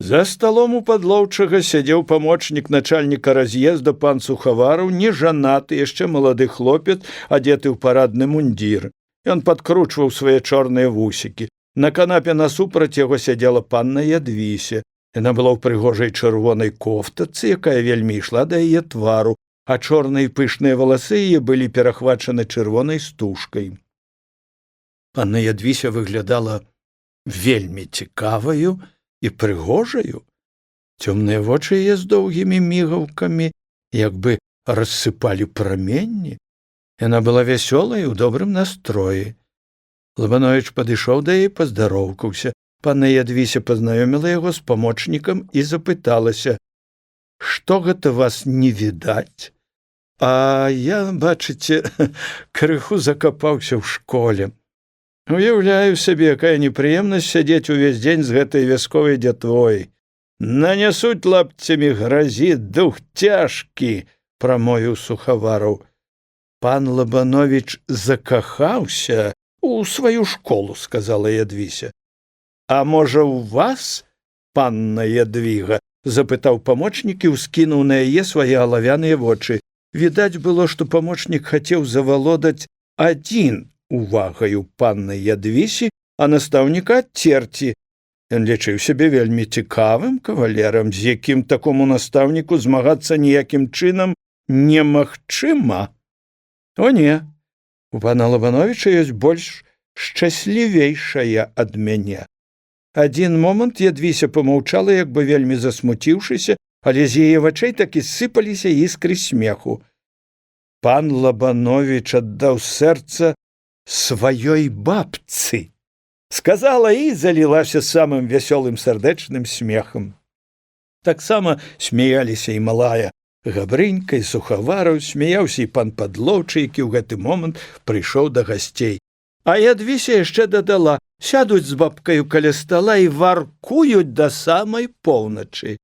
За сталом у падлоўчага сядзеў памочнік начальніка раз'езда пан Сухавараў, нежанаты, яшчэ малады хлопец, адзеты ў парадны мундзір. Ён падкручваў свае чорныя вусікі. На канапе насупраць яго сядзела панна Ядвіся. Яна была ў прыгожай чырвонай кофтацы, якая вельмі ішла да яе твару, а чорныя пышныя валасы яе былі перахвачаны чырвонай стужкай. Панна Ядвіся выглядала вельмі цікаваю і прыгожаю. Цёмныя вочы яе з доўгімі мігаўкамі як бы рассыпалі праменні. Яна была вясёлая і ў добрым настроі. Лабановіч падышоў да яе, паздароўкаўся. Панна Ядвіся пазнаёміла яго з памочнікам і запыталася: «Што гэта вас не відаць?» «А я, бачыце, крыху закапаўся ў школе. Уяўляю сабе, якая непрыемнасць сядзець увесь дзень з гэтай вясковай дзятвой. Нанясуць лапцямі гразі, дух цяжкі, прамовіў Сухавараў. Пан Лабановіч закахаўся у сваю школу, сказала Ядвіся. А можа, у вас, панна Ядвіга? Запытаў памочнік і ўскінуў на яе свае алавяныя вочы. Відаць было, што памочнік хацеў завалодаць адзін увагаю панны Ядвісі, а настаўніка адцерці. Ён лічыў сябе вельмі цікавым кавалерам, з якім такому настаўніку змагацца ніякім чынам немагчыма. О не, у пана Лабановіча ёсць больш шчаслівейшая ад мяне. Адзін момант Ядвіся памаўчала, як бы вельмі засмуціўшыся, але з яе вачэй так і сыпаліся іскры смеху. Пан Лабановіч аддаў сэрца сваёй бабцы, сказала і залілася самым вясёлым сардэчным смехам. Таксама смяяліся і малая Габрынька, і Сухавараў, смяяўся і пан Падлоўчы, які ў гэты момант прыйшоў да гасцей. А Ядвіся яшчэ дадала: сядуць з бабкаю каля стала і варкуюць да самай поўначы.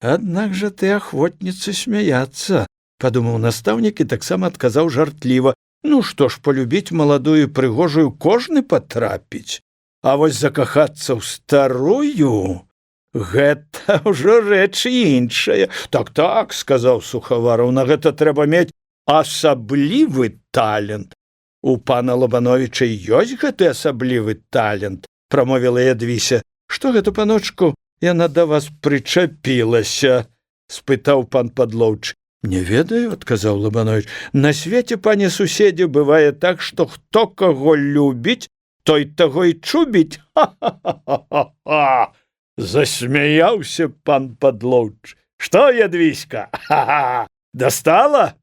Аднак жа ты ахвотніцы смяяцца, падумаў настаўнік і таксама адказаў жартліва: ну што ж, полюбіць маладую прыгожую кожны патрапіць, а вось закахацца ў старую — гэта ўжо рэч іншая. Так, сказаў Сухавараў, на гэта трэба мець асаблівы талент. У пана Лабановіча ёсць гэты асаблівы талент, прамовіла Ядвіся. Што гэта, паночку, яна да вас прычапілася? Спытаў пан Падлоўчы. Не ведаю, адказаў Лабановіч. На свеце, пане суседзе, бывае так, што хто каго любіць, той таго і чубіць. Ха-ха-ха-ха! Засмяяўся пан Падлоўч. Што, Ядвіська? Ха-ха! Дастала?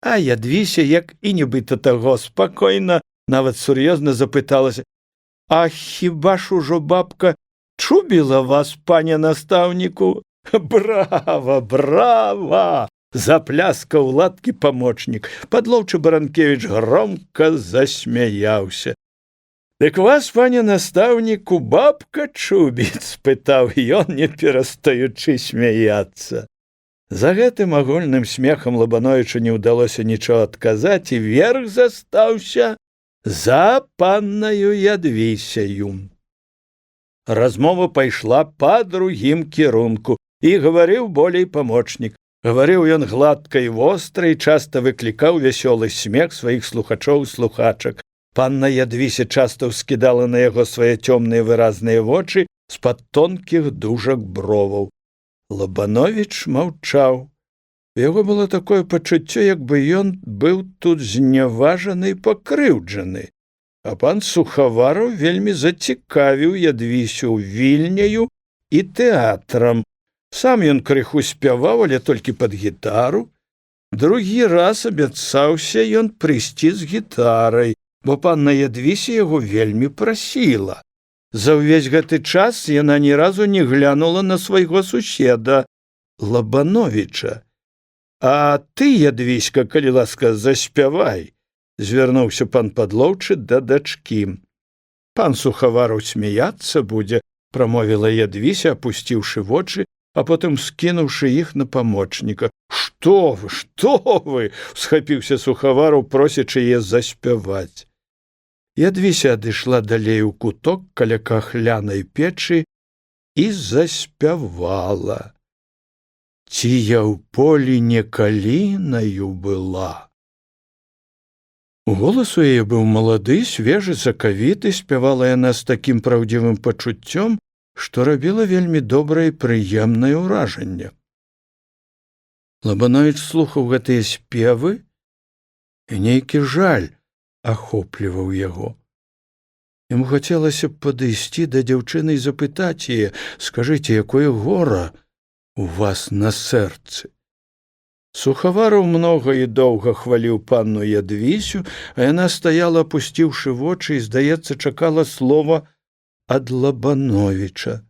А Ядвіся, як і нібыта таго, спакойна, нават сур'ёзна запыталася: а хіба ж ужо бабка чубіла вас, пане настаўніку? Брава, брава! Запляскаў ладкі памочнік. Падлоўчы Баранкевіч громка засмяяўся. Дык вас, пане настаўніку, бабка чубіць? Спытаў ён, не перастаючы смяяцца. За гэтым агульным смехам Лабановічу не ўдалося нічого адказаць, і верх застаўся за паннаю Ядвісяю. Размова пайшла па другім кірунку, і гаварыў болей памочнік. Гаварыў ён гладка і востра, і часта выклікаў вясёлы смех сваіх слухачоў і слухачак. Панна Ядвіся часта ўскідала на яго свае цёмныя выразныя вочы з-пад тонкіх дужак броваў. Лабановіч маўчаў. У яго было такое пачуццё, як бы ён быў тут зняважаны і пакрыўджаны. А пан Сухавараў вельмі зацікавіў Ядвісю вільняю і тэатрам. Сам ён крыху спяваў, але толькі пад гітару. Другі раз абяцаўся ён прыйсці з гітарай, бо панна Ядвіся яго вельмі прасіла. За ўвесь гэты час яна ні разу не глянула на свайго суседа Лабановіча. А ты, Ядвіська, калі ласка, заспявай, звярнуўся пан Падлоўчы да дачкі. Пан Сухавараў смяяцца будзе, прамовіла Ядвіся, апусціўшы вочы, а потым скінуўшы іх на памочніка. Што вы, схапіўся Сухавараў, просячы яе заспяваць. Ядвіся адышла далей у куток каля кахлянай печы і заспявала. Ці я ў полі не калінаю была. Голас у яе быў малады, свежы, сакавіты, спявала яна з такім праўдзівым пачуццём, што рабіла вельмі добрае і прыемнае ўражанне. Лабановіч слухаў гэтыя спевы, і нейкі жаль ахопліваў яго. Яму хацелася падысці да дзяўчыны і запытаць яе: скажыце, якое гора у вас на сэрцы? Сухавараў многа і доўга хваліў панну Ядвісю, а яна стаяла, апусціўшы вочы, і, здаецца, чакала слова ад Лабановіча.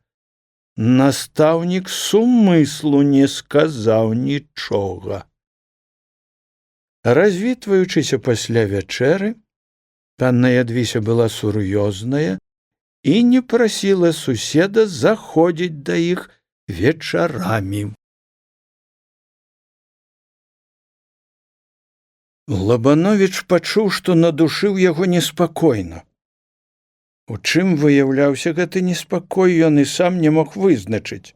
Настаўнік сумыслу не сказаў нічога. Развітваючыся пасля вячэры, Панна Ядвіся была сур'ёзная і не прасіла суседа заходзіць да іх вечарамі. Лабановіч пачуў, што на душы ў яго неспакойна. У чым выяўляўся гэты неспакой, ён і сам не мог вызначыць.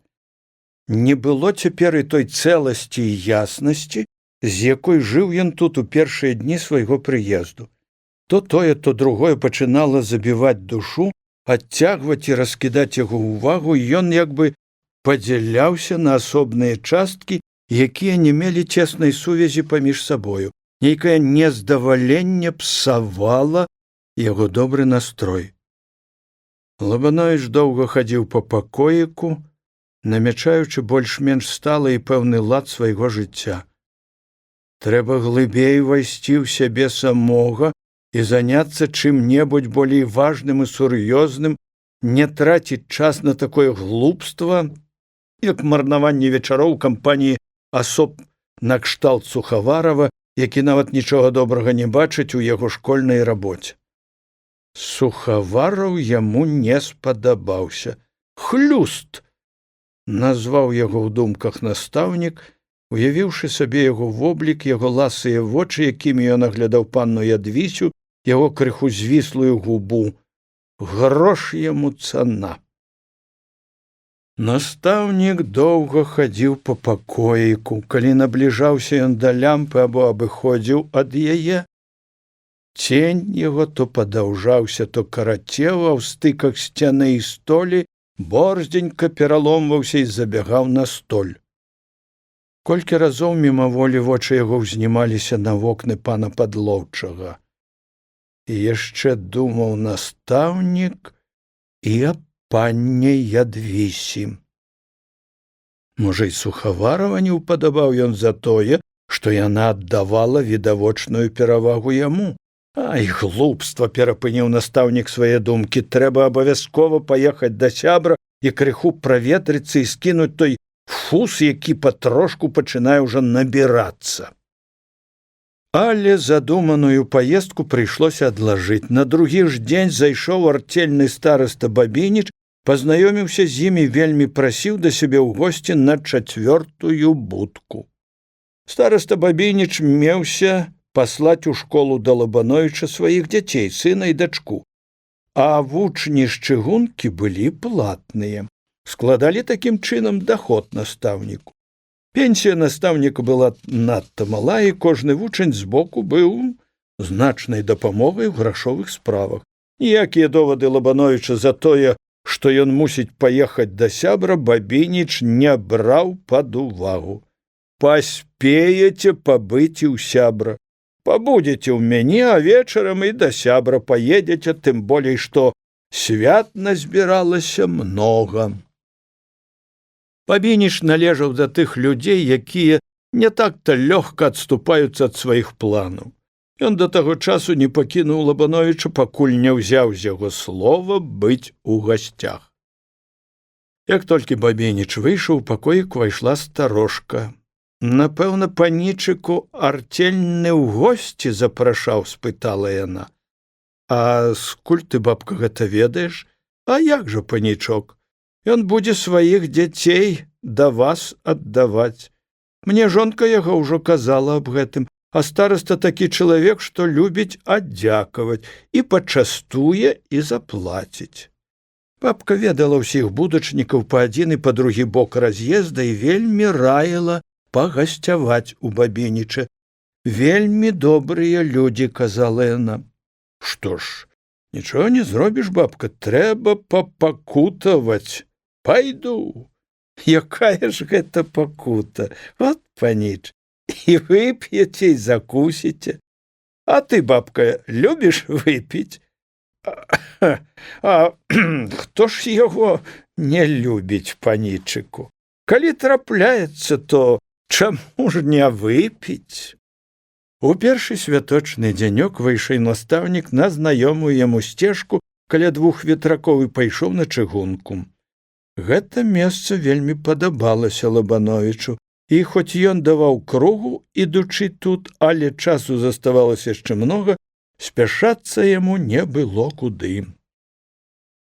Не было цяпер і той цэласці і яснасці, з якой жыў ён тут у першыя дні свайго прыезду. То тое, то другое пачынала забіваць душу, адцягваць і раскідаць яго ўвагу, і ён як бы падзяляўся на асобныя часткі, якія не мелі цеснай сувязі паміж сабою. Нейкае нездаваленне псавала яго добры настрой. Лабановіч доўга хадзіў па пакоіку, намячаючы больш-менш сталы і пэўны лад свайго жыцця. Трэба глыбей увайсці ў сябе самога і заняцца чым-небудзь болей важным і сур'ёзным, не траціць час на такое глупства, як марнаванне вечароў кампаніі асоб накшталт Сухаварова, які нават нічога добрага не бачыць у яго школьнай рабоце. Сухавараў яму не спадабаўся. «Хлюст!» назваў яго ў думках настаўнік, уявіўшы сабе яго воблік, яго ласыя вочы, якімі ён аглядаў панну Ядвісю, яго крыху звіслую губу. Грош яму цана. Настаўнік доўга хадзіў па пакоіку. Калі набліжаўся ён да лямпы або абыходзіў ад яе, цень яго то падаўжаўся, то карацеў, а ў стыках сцяны і столі борздзенька пераломваўся і забягаў на столь. Колькі разоў мімаволі вочы яго ўзнімаліся на вокны пана Падлоўчага. І яшчэ думаў настаўнік і аб панне Ядвісі. Можа, і Сухаварова не ўпадабаў ён за тое, што яна аддавала відавочную перавагу яму. Ай, глупства, перапыніў настаўнік свае думкі. Трэба абавязкова паехаць да сябра і крыху праветрыцца і скінуць той фус, які патрошку пачынае ўжо набірацца. Але задуманую паездку прыйшлося адлажыць. На другі ж дзень зайшоў артельны стараста Бабініч, пазнаёміўся з імі, вельмі прасіў да сябе ў госці на 4-ю будку. Стараста Бабініч меўся паслаць у школу да Лабановіча сваіх дзяцей, сына і дачку. А вучні з чыгункі былі платныя. Складалі такім чынам даход настаўніку. Пенсія настаўніка была надта мала, і кожны вучань збоку быў значнай дапамогай у грашовых справах. Ніякія довады Лабановіча за тое, што ён мусіць паехаць да сябра, Бабініч не браў пад увагу. «Паспееце пабыць і ў сябра. Пабудзеце ў мяне, а вечарам і да сябра паедзеце, тым болей, што свят назбіралася многа». Бабініч належаў да тых людзей, якія не так-то лёгка адступаюцца ад сваіх планаў. Ён да таго часу не пакінуў Лабановіча, пакуль не ўзяў з яго слова быць у гасцях. Як толькі Бабініч выйшаў, у пакоік увайшла старожка. «Напэўна, панічыку артельны ў госці запрашаў?» – спытала яна. «А скуль ты, бабка, гэта ведаеш?» «А як жа, панічок? Ён будзе сваіх дзяцей да вас аддаваць. Мне жонка яго ўжо казала аб гэтым, а стараста такі чалавек, што любіць аддзякаваць і пачастуе і заплаціць». Бабка ведала ўсіх будачнікаў па адзін і па другі бок раз'езда і вельмі раіла пагасцяваць у Бабініча. «Вельмі добрыя людзі», – казала яна. «Што ж, нічога не зробіш, бабка, трэба папакутаваць. Пайду». «Якая ж гэта пакута? От, паніч, і вып'еце, і закусіце. А ты, бабка, любіш выпіць?» «А хто ж яго не любіць, панічыку? Калі трапляецца, то чаму ж не выпіць?» У першы святочны дзянёк выйшаў настаўнік на знаёмую яму сцежку каля 2 ветракоў і пайшоў на чыгунку. Гэта месца вельмі падабалася Лабановічу, і хоць ён даваў кругу, ідучы тут, але часу заставалася яшчэ многа, Спяшацца яму не было куды.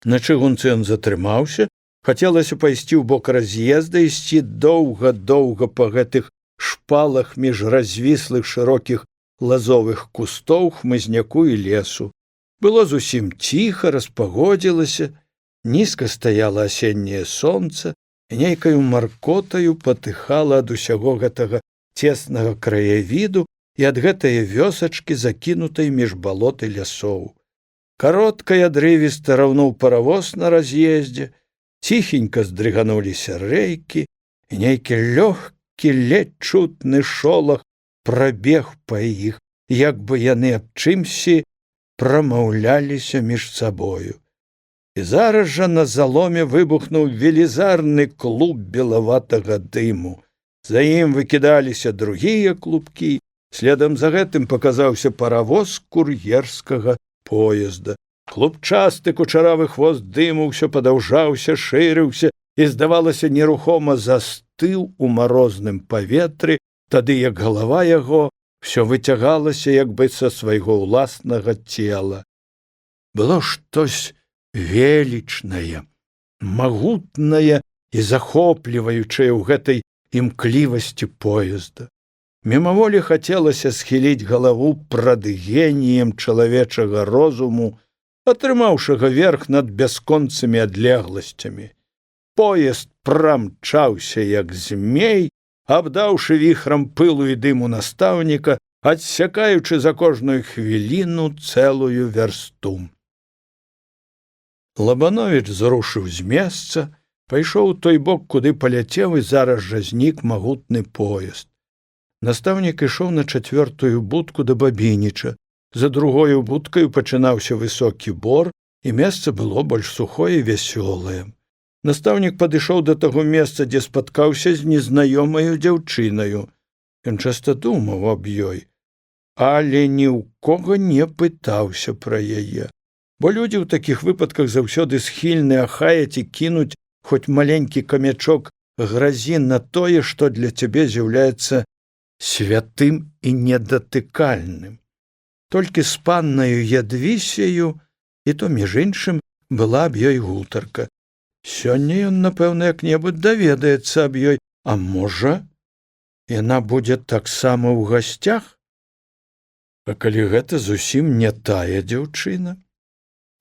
На чыгунцы ён затрымаўся, хацелася пайсці ў бок раз'езда, ісці доўга-доўга па гэтых шпалах між развіслых шырокіх лазовых кустоў, хмызняку і лесу. Было зусім ціха, распагодзілася, нізка стаяла асенняе сонца, і нейкаю маркотаю патыхала ад усяго гэтага цеснага краявіду і ад гэтае вёсачкі, закінутай між балот і лясоў. Каротка і адрывіста раўнуў паравоз на раз'ездзе, ціхенька здрыгануліся рэйкі, і нейкі лёгкі, ледзь чутны шолах прабег па іх, як бы яны аб чымсьці прамаўляліся між сабою. І зараз жа на заломе выбухнуў велізарны клуб белаватага дыму. За ім выкідаліся другія клубкі, следам за гэтым паказаўся паравоз кур'ерскага поезда. Клубчасты кучаравы хвост дыму ўсё падаўжаўся, шырыўся і, здавалася, нерухома застыў у марозным паветры, тады як галава яго ўсё выцягалася як бы са свайго ўласнага цела. Было штось велічнае, магутнае і захопліваючае ў гэтай імклівасці поезда. Мімаволі хацелася схіліць галаву прад геніем чалавечага розуму, атрымаўшага верх над бясконцымі адлегласцямі. Поезд прамчаўся, як змей, абдаўшы віхрам пылу і дыму настаўніка, адсякаючы за кожную хвіліну цэлую вярсту. Лабановіч зрушыў з месца, пайшоў у той бок, куды паляцеў, і зараз жа знік магутны поезд. Настаўнік ішоў на 4-ю будку да Бабініча. За другою будкаю пачынаўся высокі бор, і месца было больш сухое і вясёлае. Настаўнік падышоў да таго месца, дзе спаткаўся з незнаёмаю дзяўчынаю. Ён часта думаў аб ёй, але ні ў кога не пытаўся пра яе. Бо людзі ў такіх выпадках заўсёды схільны ахаяць і кінуць хоць маленькі камячок гразі на тое, што для цябе з'яўляецца святым і недатыкальным. Толькі з паннаю Ядвісею, і то, між іншым, была аб ёй гутарка. Сёння ён, напэўна, як-небудзь даведаецца аб ёй, а можа, яна будзе таксама ў гасцях? А калі гэта зусім не тая дзяўчына?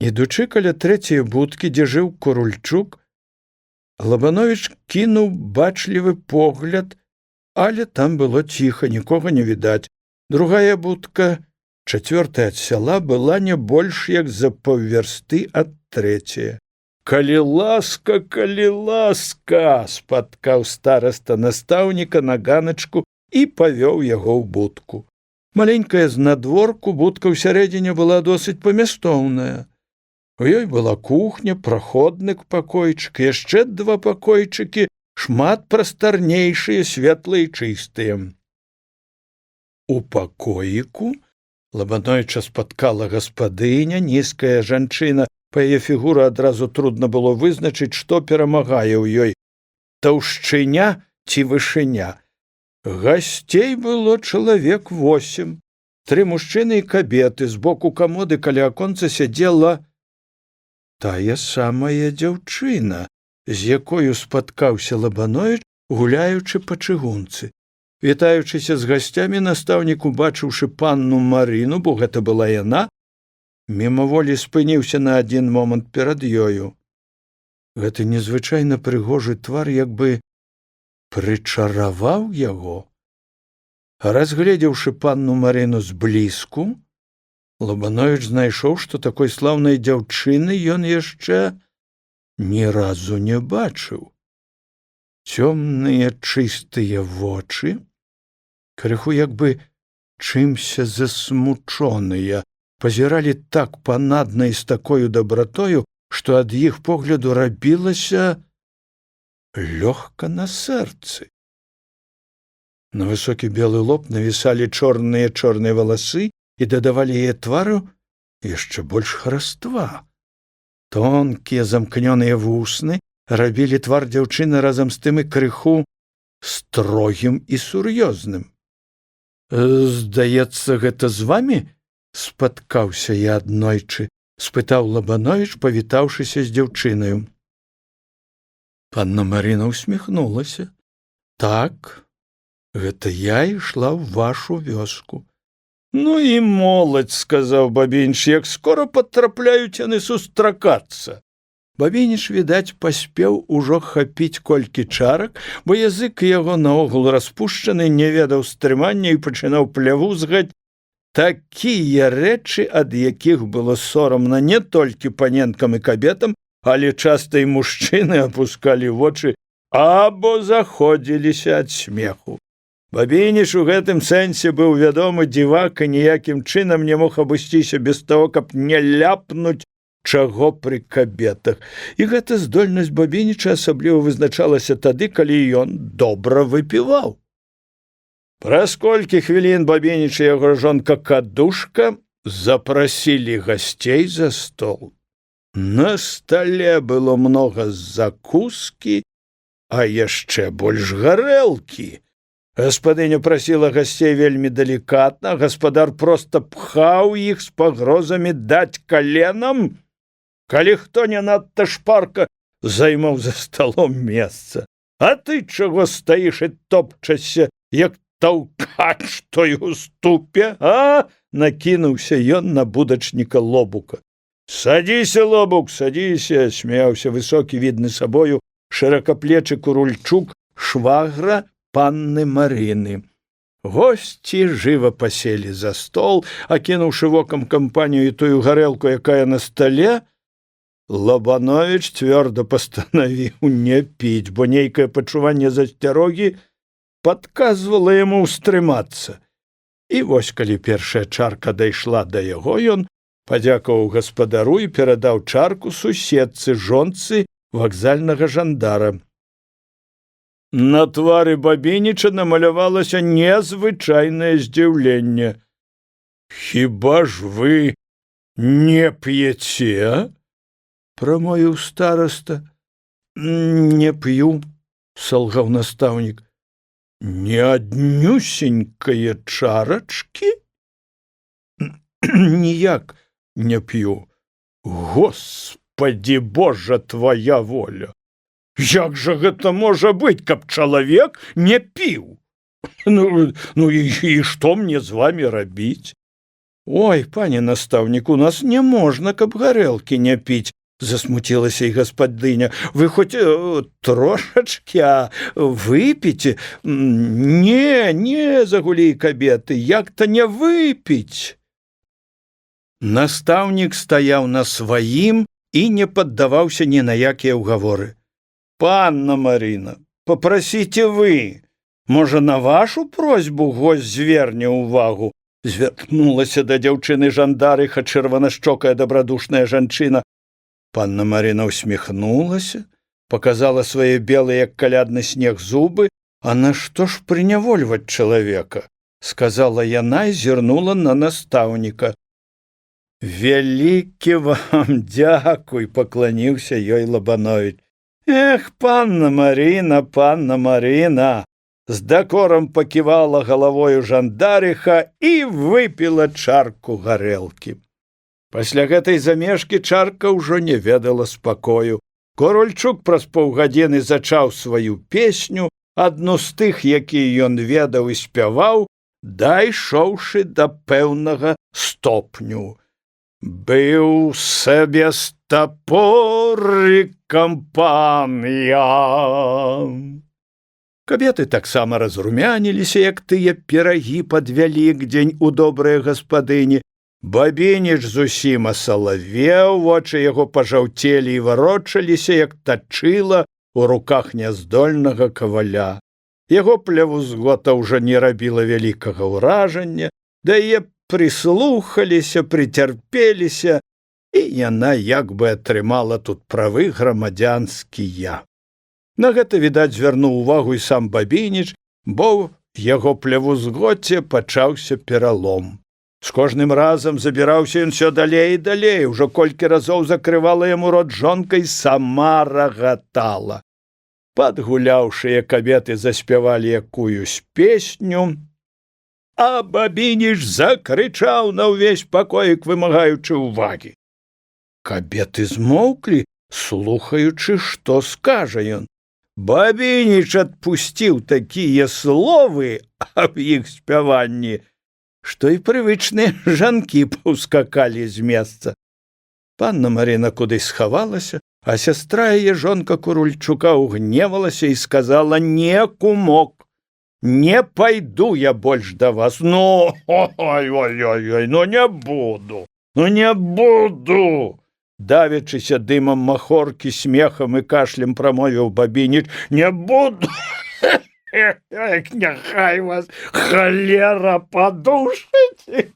Ідучы каля 3-й будкі, дзе жыў Курульчук, Лабановіч кінуў бачлівы погляд, але там было ціха, нікога не відаць. Другая будка, 4-я ад сяла, была не больш як за паўвярсты ад 3-яй. «Калі ласка, спаткаў стараста настаўніка на ганачку і павёў яго ў будку. Маленькая знадворку будка ўсярэдзіне была досыць памястоўная. У ёй была кухня, праходны пакойчык, яшчэ 2 пакойчыкі, шмат прастарнейшыя, светлыя і чыстыя. У пакоіку Лабановіча спаткала гаспадыня, нізкая жанчына. Па яе фігуры адразу трудна было вызначыць, што перамагае ў ёй – таўшчыня ці вышыня. Гасцей было чалавек 8. 3 мужчыны і кабеты. Збоку камоды каля аконца сядзела тая самая дзяўчына, з якою спаткаўся Лабановіч, гуляючы па чыгунцы. Вітаючыся з гасцямі, настаўнік, убачыўшы панну Марыну, бо гэта была яна, мімаволі спыніўся на адзін момант перад ёю. Гэты незвычайна прыгожы твар як бы прычараваў яго. Разгледзеўшы панну Марыну зблізку, Лабановіч знайшоў, што такой слаўнай дзяўчыны ён яшчэ ні разу не бачыў. Цёмныя чыстыя вочы, крыху як бы чымся засмучоныя, пазіралі так панадна і з такою дабратою, што ад іх погляду рабілася лёгка на сэрцы. На высокі белы лоб навісалі чорныя валасы і дадавалі яе твару яшчэ больш хараства. Тонкія замкнёныя вусны рабілі твар дзяўчыны разам з тым і крыху строгім і сур'ёзным. «Здаецца, гэта з вамі спаткаўся я аднойчы, спытаў Лабановіч, павітаўшыся з дзяўчынаю. Панна Марына усміхнулася. Так, гэта я ішла ў вашу вёску. Ну і моладзь, сказаў Бабініч, як скора патрапляюць яны сустракацца. Бабініч, відаць, паспеў ужо хапіць колькі чарак, бо язык яго наогул распушчаны, не ведаў стрымання і пачынаў плявузгаць такія рэчы, ад якіх было сорамна не толькі паненкам і кабетам, але часта і мужчыны апускалі вочы або заходзіліся ад смеху. Бабініч у гэтым сэнсе быў вядомы дзівак і ніякім чынам не мог абысціся без таго, каб не ляпнуць чаго пры кабетах. І гэта здольнасць Бабініча асабліва вызначалася тады, калі ён добра выпіваў. Праз колькі хвілін Бабініч і яго жонка Кадушка запрасілі гасцей за стол. На стале было многа закускі, а яшчэ больш гарэлкі. Гаспадыня прасіла гасцей вельмі далікатна, гаспадар проста пхаў іх з пагрозамі даць каленам, калі хто не надта шпарка займаў за сталом месца. А ты чаго стаіш і топчашся, як таўкач той у ступе, а? Накінуўся ён на будачніка Лобука. Садзіся, Лобук, садзіся, смяяўся высокі, відны сабою, шыракаплечы Курульчук, швагра панны Марыны. Госці жыва паселі за стол, акінуўшы вокам кампанію і тую гарэлку, якая на стале, Лабановіч цвёрда пастанавіў не піць, бо нейкае пачуванне засцярогі падказвала яму ўстрымацца. І вось, калі першая чарка дайшла да яго, ён падзякаваў гаспадару і перадаў чарку суседцы, жонцы вакзальнага жандара. На твары Бабініча намалявалася незвычайнае здзіўленне. «Хіба ж вы не п'еце?» прамовіў стараста. «Не п'ю», салгаў настаўнік. «Не аднюсенькае чарачкі?» «Ніяк не п'ю». «Господі Божа, твоя воля! Як жа гэта можа быць, каб чалавек не піў? Ну і што мне з вамі рабіць?» «Ой, пане настаўнік, у нас не можна, каб гарэлкі не піць», засмуцілася і гаспадыня. «Вы хоць трошачкі, а выпіце?» Не, загулі кабеты, як-то не выпіць». Настаўнік стаяў на сваім і не паддаваўся ні на якія ўгаворы. «Панна Марына, папрасіце вы, можа, на вашу просьбу госць зверне ўвагу?» Звярнулася да дзяўчыны жандарыха чырванашчокая дабрадушная жанчына. Панна Марына усміхнулася, показала свае белыя, як калядны снег, зубы. «А нашто ж прынявольваць чалавека?» сказала яна і зірнула на настаўніка. «Вялікі вам дзякуй», пакланіўся ёй Лабановіч. «Эх, панна Марына!» З дакорам паківала галавою жандарыха і выпіла чарку гарэлкі. Пасля гэтай замешкі чарка ўжо не ведала спакою. Курульчук праз паўгадзіны зачаў сваю песню, адну з тых, якія ён ведаў і спяваў, дайшоўшы да пэўнага стопню. «Быў сабе з тапорыкам пан я». Кабеты таксама разрумяніліся, як тыя пірагі пад Вялікдзень у добрыя гаспадыні. Бабініч зусім асалавеў, вочы яго пажаўцелі і варочаліся, як тачыла у руках няздольнага каваля. Яго плявузгота ўжо не рабіла вялікага ўражання, да яе прыслухаліся, прыцярпеліся, і яна як бы атрымала тут правы грамадзянскія. На гэта, відаць, звярнуў увагу і сам Бабініч, бо яго плявузгоце пачаўся пералом. З кожным разам забіраўся ён усё далей і далей, ужо колькі разоў закрывала яму рот жонка і сама рагатала. Падгуляўшыя кабеты заспявалі якуюсь песню. А Бабініч закрычаў на ўвесь пакоік, вымагаючы ўвагі. Кабеты змоўклі, слухаючы, што скажа ён. Бабініч адпусціў такія словы аб іх спяванні, што і прывычныя жанкі паўскакалі з месца. Панна Марына кудысь схавалася, а сястра яе, жонка Курульчука, угневалася і сказала: «Не, кумок, не пайду я больш да вас. Ну, ой-ой-ой, ну не буду, ну не буду!» Давячыся дымам махоркі, смехам і кашлем прамовіў Бабініч: «Не буду! Няхай вас халера падушыць!»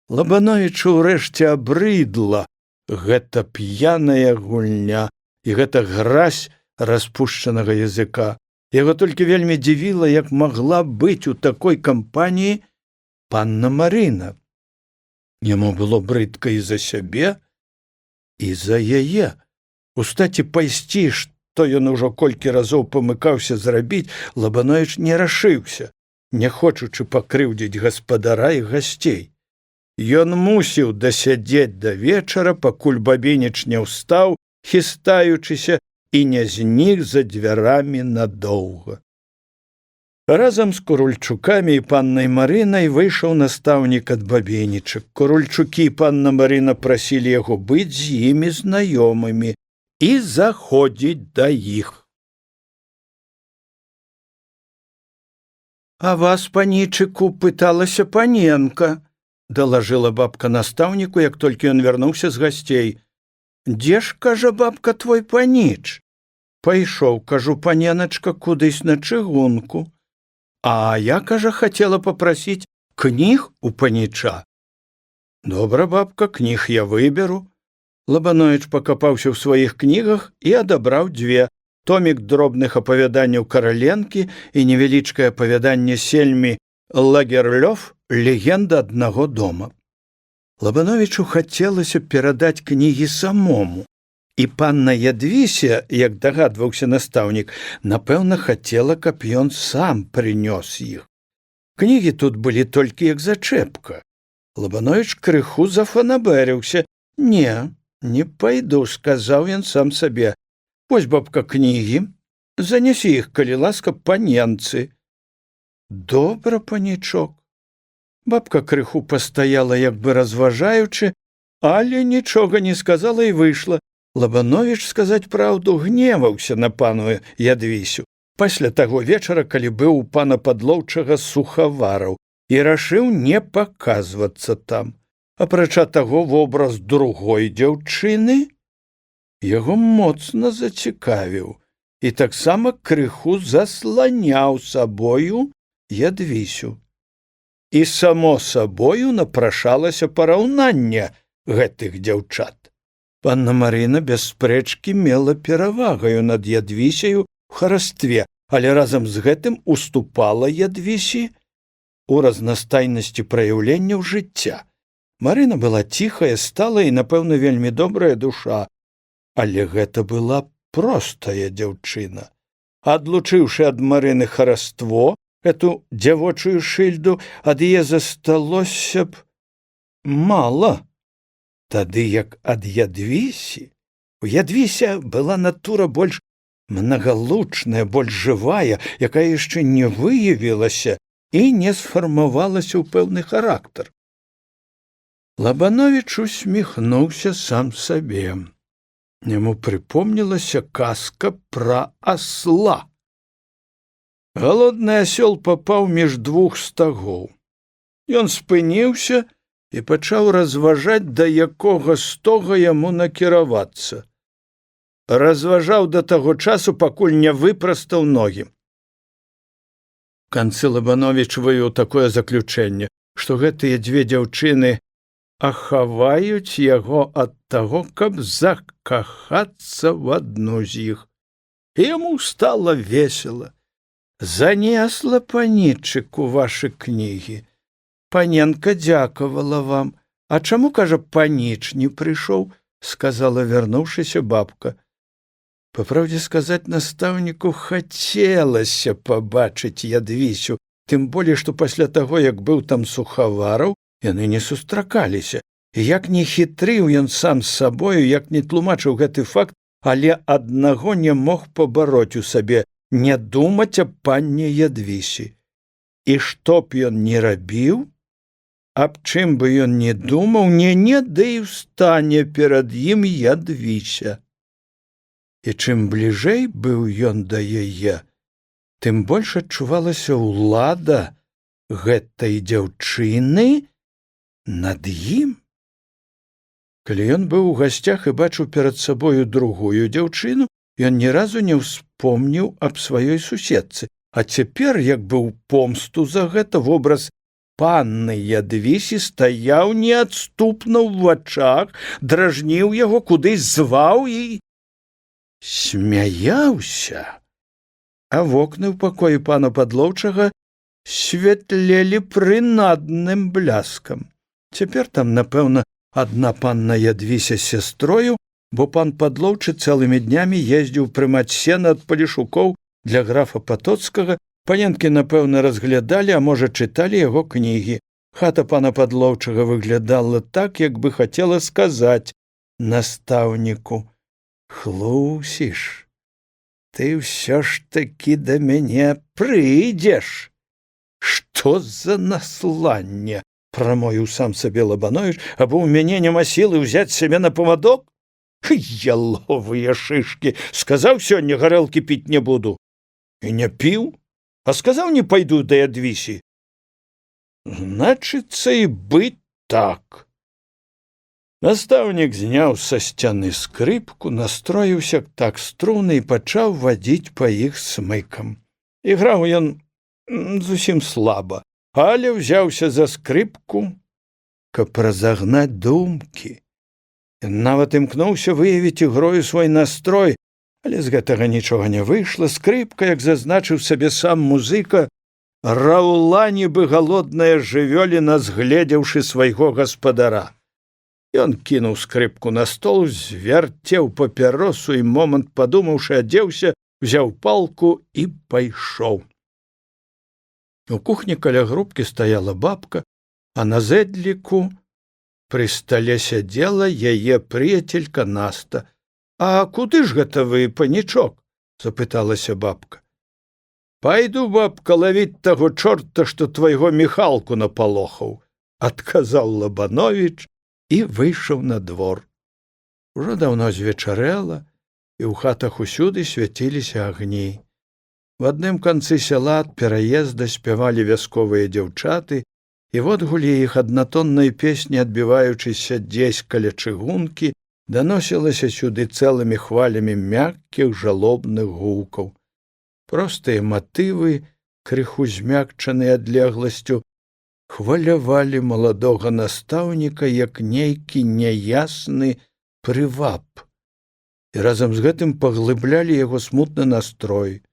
Лабановічу ўрэшце абрыдла гэта п'яная гульня і гэта гразь распушчанага языка. Яго толькі вельмі дзівіла, як магла быць у такой кампаніі панна Марына. Яму было брыдка і за сябе, і за яе. Устаць і пайсці, што ён ужо колькі разоў памыкаўся зрабіць, Лабановіч не рашыўся, не хочучы пакрыўдзіць гаспадара і гасцей. Ён мусіў дасядзець да вечара, пакуль Бабініч не ўстаў, хістаючыся, і не знік за дзвярамі надоўга. Разам з Курульчукамі і паннай Марынай выйшаў настаўнік ад Бабініча. Курульчукі і панна Марына прасілі яго быць з імі знаёмымі і заходзіць да іх. «А вас, панічыку, пыталася паненка», – далажыла бабка настаўніку, як толькі ён вярнуўся з гасцей. «Дзе ж, кажа бабка, твой паніч?» «Пайшоў, кажу, паненачка, кудысь на чыгунку. А я, кажа, хацела папрасіць кніг у паніча». «Добра, бабка, кніг я выберу». Лабановіч пакапаўся ў сваіх кнігах і адабраў дзве: томік дробных апавяданняў Караленкі і невялічкае апавяданне Сельмі Лагерлёв «Легенда аднаго дома». Лабановічу хацелася перадаць кнігі самому, і панна Ядвіся, як дагадваўся настаўнік, напэўна, хацела, каб ён сам прынёс іх. Кнігі тут былі толькі як зачэпка. Лабановіч крыху зафанабэрыўся. «Не, не пайду», – сказаў ён сам сабе. «Вось, бабка, кнігі, занясі іх, калі ласка, паненцы». «Добра, панічок». Бабка крыху пастаяла, як бы разважаючы, але нічога не сказала і выйшла. Лабановіч, сказаць праўду, гневаўся на пану Ядвісю пасля таго вечара, калі быў у пана Падлоўчага сухавараў, і рашыў не паказвацца там. Апрача таго, вобраз другой дзяўчыны яго моцна зацікавіў і таксама крыху засланяў сабою Ядвісю. І само сабою напрашалася параўнанне гэтых дзяўчат. Панна Марына без спрэчкі мела перавагаю над Ядвісею ў харастве, але разам з гэтым уступала Ядвісі у разнастайнасці праяўленняў жыцця. Марына была ціхая, сталая і, напэўна, вельмі добрая душа, але гэта была простая дзяўчына. Адлучыўшы ад Марыны хараство, эту дзявочую шыльду, ад яе засталося б мала. Тады як ад Ядвісі. У Ядвіся была натура больш мнагалучная, больш жывая, якая яшчэ не выявілася і не сфармавалася ў пэўны характар. Лабановіч усміхнуўся сам сабе. Яму прыпомнілася казка пра асла. Галодны асёл папаў між двух стагоў. Ён спыніўся і пачаў разважаць, да якога стога яму накіравацца. Разважаў да таго часу, пакуль не выпрастаў ногі. В канцы Лабановіч вывеў такое заключэнне, што гэтыя дзве дзяўчыны ахаваюць яго ад таго, каб закахацца в адну з іх. І яму стала весела. «Занесла, панічыку, вашы кнігі. Паненка дзякавала вам. А чаму, кажа, паніч не прыйшоў?» – сказала, вярнуўшыся бабка. Па праўдзе сказаць, настаўніку хацелася пабачыць Ядвісю, тым болей, што пасля таго, як быў там Сухавараў, яны не сустракаліся. І як не хітрыў ён сам з сабою, як не тлумачыў гэты факт, але аднаго не мог пабароць у сабе — не думаць аб панне Ядвісі. І што б ён не рабіў, аб чым бы ён не думаў, не да і ўстане перад ім Ядвіся. І чым бліжэй быў ён да яе, тым больш адчувалася ўлада гэтай дзяўчыны над ім. Калі ён быў у гасцях і бачыў перад сабою другую дзяўчыну, ён ні разу не ўспомніў аб сваёй суседцы, а цяпер, як бы ў помсту за гэта, вобраз панны Ядвісі стаяў неадступна ў вачах, дражніў яго, кудысь зваў і смяяўся. А вокны ў пакоі пана Падлоўчага святлелі прынадным бляскам. Цяпер там, напэўна, адна панна Ядвіся з сястрою, бо пан Падлоўчы цэлымі днямі ездзіў прымаць сена ад палешукоў для графа Патоцкага. Паненкі, напэўна, разглядалі, а можа, чыталі яго кнігі. Хата пана Падлоўчага выглядала так, як бы хацела сказаць настаўніку: «Хлусіш, ты ўсё ж такі да мяне прыйдзеш». «Што за насланне?» — прамовіў сам сабе Лабановіч. «Або ў мяне няма сілы ўзяць сябе на павадок? Яловыя шышкі! Сказаў сёння, гарэлкі піць не буду. І не піў, а сказаў, не пайду да Ядвісі. Значыцца, і быць так». Настаўнік зняў са сцяны скрыпку, настроіўся так струны і пачаў вадзіць па іх смыкам. Іграў ён зусім слаба, але ўзяўся за скрыпку, каб разагнаць думкі. Ён нават імкнуўся выявіць ігрою свой настрой, але з гэтага нічога не выйшла. Скрыпка, як зазначыў сабе сам музыка, раўла нібы галодная жывёліна, згледзеўшы свайго гаспадара. Ён кінуў скрыпку на стол, звярцеў папяросу і, момант падумаўшы, адзеўся, взяў палку і пайшоў. У кухні каля грубкі стаяла бабка, а на зэдліку пры стале сядзела яе прыяцелька Наста. «А куды ж гэта вы, панічок?» — запыталася бабка. «Пайду, бабка, лавіць таго чорта, што твайго Міхалку напалохаў», — адказаў Лабановіч і выйшаў на двор. Ужо даўно звечарэла, і ў хатах усюды свяціліся агні. В адным канцы сяла ад пераезда спявалі вясковыя дзяўчаты, і водгулле іх аднатоннай песні, адбіваючыся дзесь каля чыгункі, даносілася сюды цэлымі хвалямі мяккіх жалобных гукаў. Простыя матывы, крыху змякчаныя адлегласцю, хвалявалі маладога настаўніка як нейкі няясны прываб, і разам з гэтым паглыблялі яго смутны настрой.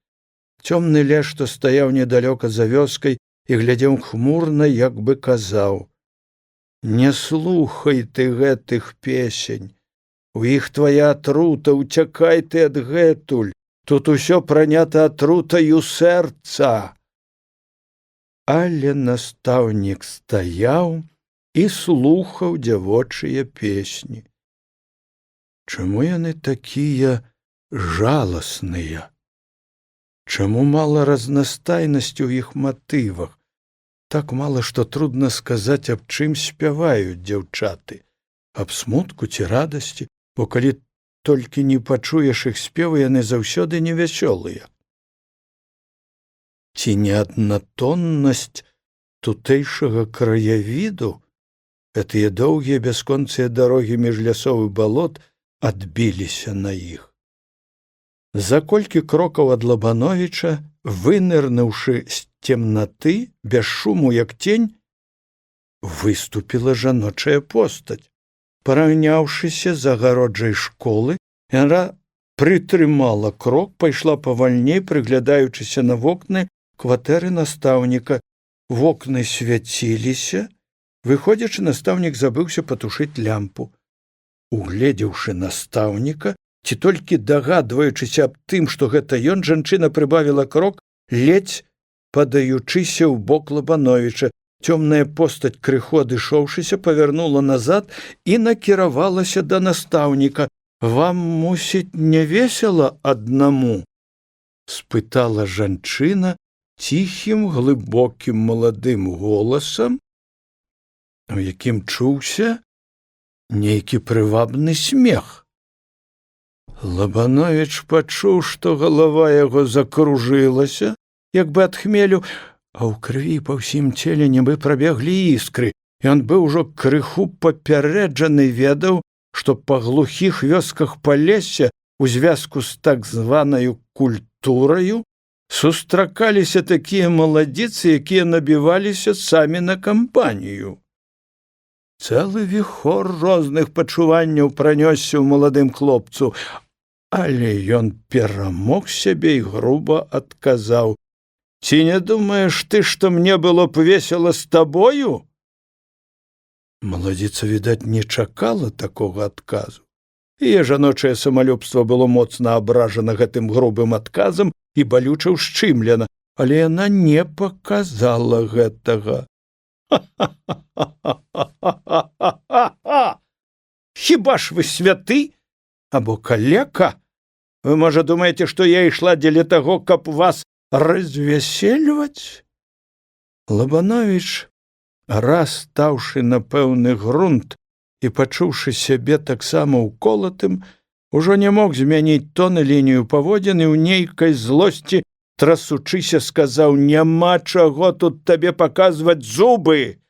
Цёмны лес, што стаяў недалёка за вёскай і глядзеў хмурна, як бы казаў: «Не слухай ты гэтых песень, у іх твая атрута, уцякай ты адгэтуль, тут усё пранята атрутаю сэрца». Але настаўнік стаяў і слухаў дзявочыя песні. Чаму яны такія жаласныя? Чаму мала разнастайнасці ў іх матывах? Так мала, што трудна сказаць, аб чым спяваюць дзяўчаты, аб смутку ці радасці, бо калі толькі не пачуеш іх спевы, яны заўсёды невясёлыя. Ці не аднатоннасць тутэйшага краявіду, гэтыя доўгія бясконцыя дарогі між лясоў і балот адбіліся на іх. За колькі крокаў ад Лабановіча, вынырнуўшы з цемнаты, без шуму, як тень, выступіла жаночая постаць. Параўняўшыся з агароджай школы, яна прытрымала крок, пайшла павальней, прыглядаючыся на вокны кватэры настаўніка. Вокны свяціліся. Выходзячы, настаўнік забыўся патушыць лямпу. Угледзеўшы настаўніка, ці толькі дагадваючыся аб тым, што гэта ён, жанчына прыбавіла крок, ледзь падаючыся ў бок Лабановіча. Цёмная постаць, крыху адышоўшыся, павярнула назад і накіравалася да настаўніка. «Вам, мусіць, не весела аднаму?» – спытала жанчына ціхім, глыбокім маладым голасам, у якім чуўся нейкі прывабны смех. Лабановіч пачуў, што галава яго закружылася, як бы ад хмелю, а ў крыві па ўсім целе нібы прабеглі іскры. Ён быў ужо крыху папярэджаны, ведаў, што па глухіх вёсках Палесся у звязку з так званаю культураю сустракаліся такія маладзіцы, якія набіваліся самі на кампанію. Цэлы віхор розных пачуванняў пранёсся ў маладым хлопцу, але ён перамог сябе і груба адказаў: «Ці не думаеш ты, што мне было б весела з табою?» Маладзіца, відаць, не чакала такога адказу. Яе жаночае самалюбства было моцна абражана гэтым грубым адказам і балюча ўшчымлена, але яна не паказала гэтага. «Хіба ж вы святы? Або калека? Вы, можа, думаеце, што я ішла дзеля таго, каб вас развесельваць?» Лабановіч, раз стаўшы на пэўны грунт і пачуўшы сябе таксама ўколатым, ужо не мог змяніць тон і лінію паводзін і ў нейкай злосці, трасучыся, сказаў: «Няма чаго тут табе паказваць зубы,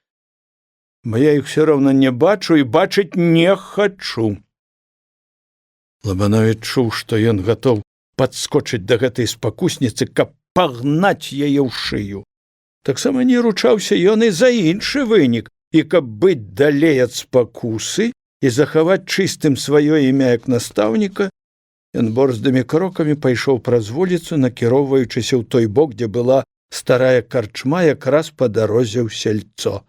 бо я іх все роўна не бачу і бачыць не хачу». Лабановіч чуў, што ён гатоў падскочыць да гэтай спакусніцы, каб пагнаць яе ў шыю. Таксама не ручаўся ён і за іншы вынік, і каб быць далей ад спакусы і захаваць чыстым сваё імя як настаўніка, ён борздымі крокамі пайшоў праз вуліцу, накіроўваючыся ў той бок, дзе была старая карчма, якраз па дарозе ў сельцо.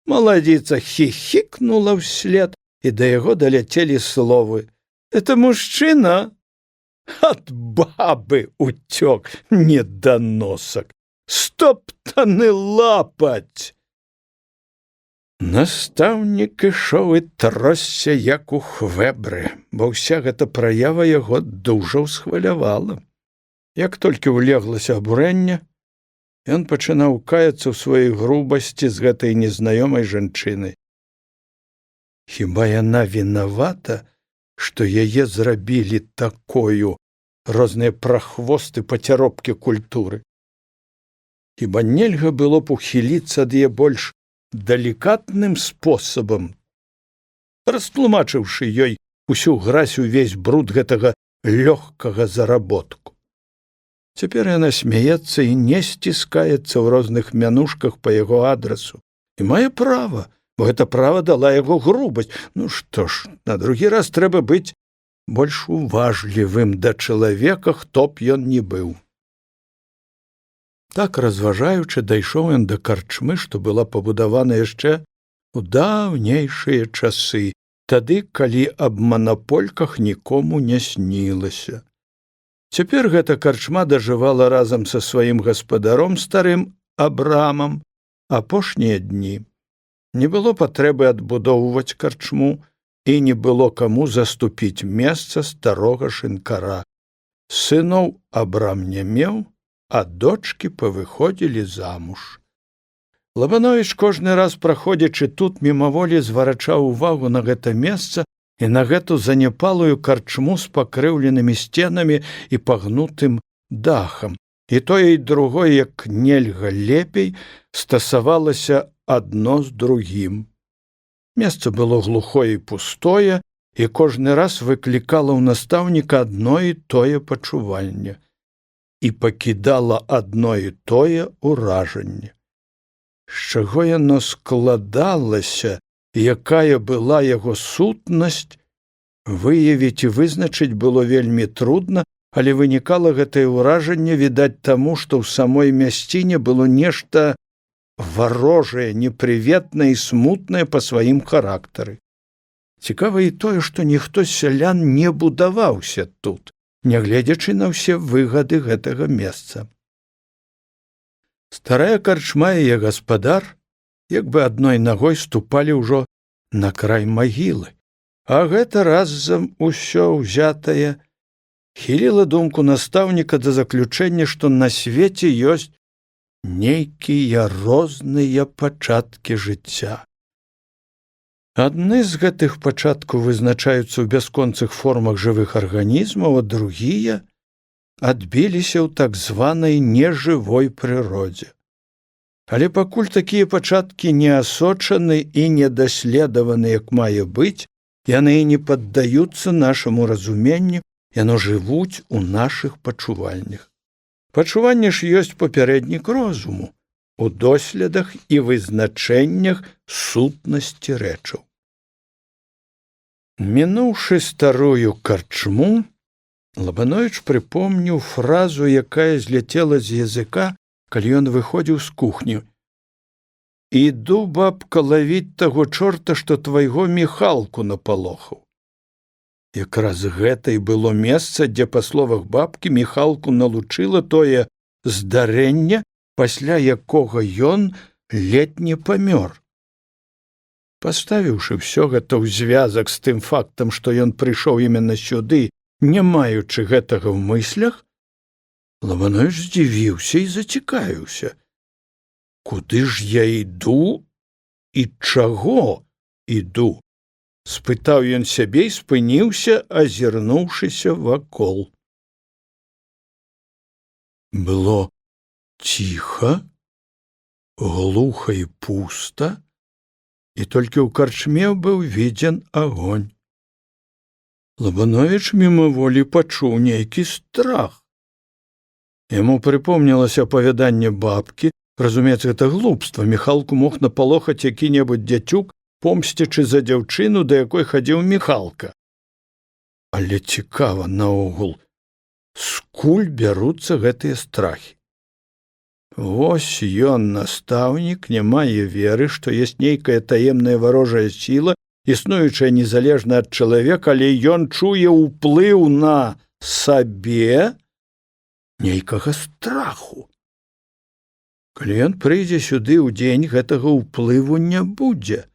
Маладзіца хіхікнула ўслед, і да яго даляцелі словы: «Это мужчына? Ад бабы уцёк, недоносак! Стоптаны лапаць!» Настаўнік ішоў і тросся, як у хвэбры, бо ўся гэта праява яго дужа ўсхвалявала. Як толькі ўлеглася абурэнне, ён пачынаў каяцца ў сваёй грубасці з гэтай незнаёмай жанчынай. Хіба яна вінавата, што яе зрабілі такою, розныя прахвосты, пацяробкі культуры? Хіба нельга было б ухіліцца ад яе больш далікатным спосабам, растлумачыўшы ёй усю гразь, увесь бруд гэтага лёгкага заработку? Цяпер яна смяецца і не сціскаецца ў розных мянушках па яго адрасу. І мае права, бо гэта права дала яго грубасць. Ну што ж, на другі раз трэба быць больш уважлівым да чалавека, хто б ён ні быў. Так, разважаючы, дайшоў ён да карчмы, што была пабудавана яшчэ у даўнейшыя часы, тады, калі аб манапольках нікому не снілася. Цяпер гэта карчма дажывала разам са сваім гаспадаром, старым Абрамам, апошнія дні. Не было патрэбы адбудоўваць карчму, і не было каму заступіць месца старога шынкара. Сыноў Абрам не меў, а дочкі павыходзілі замуж. Лабановіч кожны раз, праходзячы тут, мімаволі зварачаў увагу на гэта месца і на гэту заняпалую карчму з пакрыўленымі сценамі і пагнутым дахам. І тое і другое, як нельга лепей, стасавалася адно з другім. Месца было глухое і пустое, і кожны раз выклікала ў настаўніка адно і тое пачуванне. І пакідала адно і тое ўражанне. З чаго яно складалася, якая была яго сутнасць, выявіць і вызначыць было вельмі трудна, але вынікала гэтае ўражанне, відаць, таму, што ў самой мясціне было нешта варожае, непрыветнае і смутнае па сваім характары. Цікава і тое, што ніхто з сялян не будаваўся тут, нягледзячы на ўсе выгады гэтага месца. Старая карчма і яе гаспадар як бы адной нагой ступалі ўжо на край магілы, а гэта разам усё ўзятае хіліла думку настаўніка да заключэння, што на свеце ёсць нейкія розныя пачаткі жыцця. Адны з гэтых пачаткаў вызначаюцца ў бясконцых формах жывых арганізмаў, а другія адбіліся ў так званай нежывой прыродзе. Але пакуль такія пачаткі не асочаны і не даследаваны, як мае быць, яны і не паддаюцца нашаму разуменню, яно жывуць у нашых пачуваннях. Пачуванне ж ёсць папярэднік розуму у доследах і вызначэннях сутнасці рэчаў. Мінуўшы старую карчму, Лабановіч прыпомніў фразу, якая зляцела з языка, калі ён выходзіў з кухні. «Іду, бабка, лавіць таго чорта, што твайго Міхалку напалохаў». Якраз гэта і было месца, дзе, па словах бабкі, Міхалку налучыла тое здарэнне, пасля якога ён ледзь не памёр. Паставіўшы ўсё гэта ў звязак з тым фактам, што ён прыйшоў именно сюды, не маючы гэтага ў мыслях, Лабановіч здзівіўся і зацікавіўся. «Куды ж я іду і чаго іду?» — спытаў ён сябе і спыніўся, азірнуўшыся вакол. Было ціха, глуха і пуста, і толькі ў карчме быў відзен агонь. Лабановіч мімаволі пачуў нейкі страх. Яму прыпомнілася апавяданне бабкі. Разумеецца, гэта глупства. Міхалку мог напалохаць які-небудзь дзяцюк, помсцячы за дзяўчыну, да якой хадзіў Міхалка. Але цікава наогул, скуль бяруцца гэтыя страхі? Вось ён, настаўнік, не мае веры, што ёсць нейкая таемная варожая сіла, існуючая незалежна ад чалавека, але ён чуе ўплыў на сабе нейкага страху. Калі ён прыйдзе сюды ў дзень, гэтага ўплыву не будзе.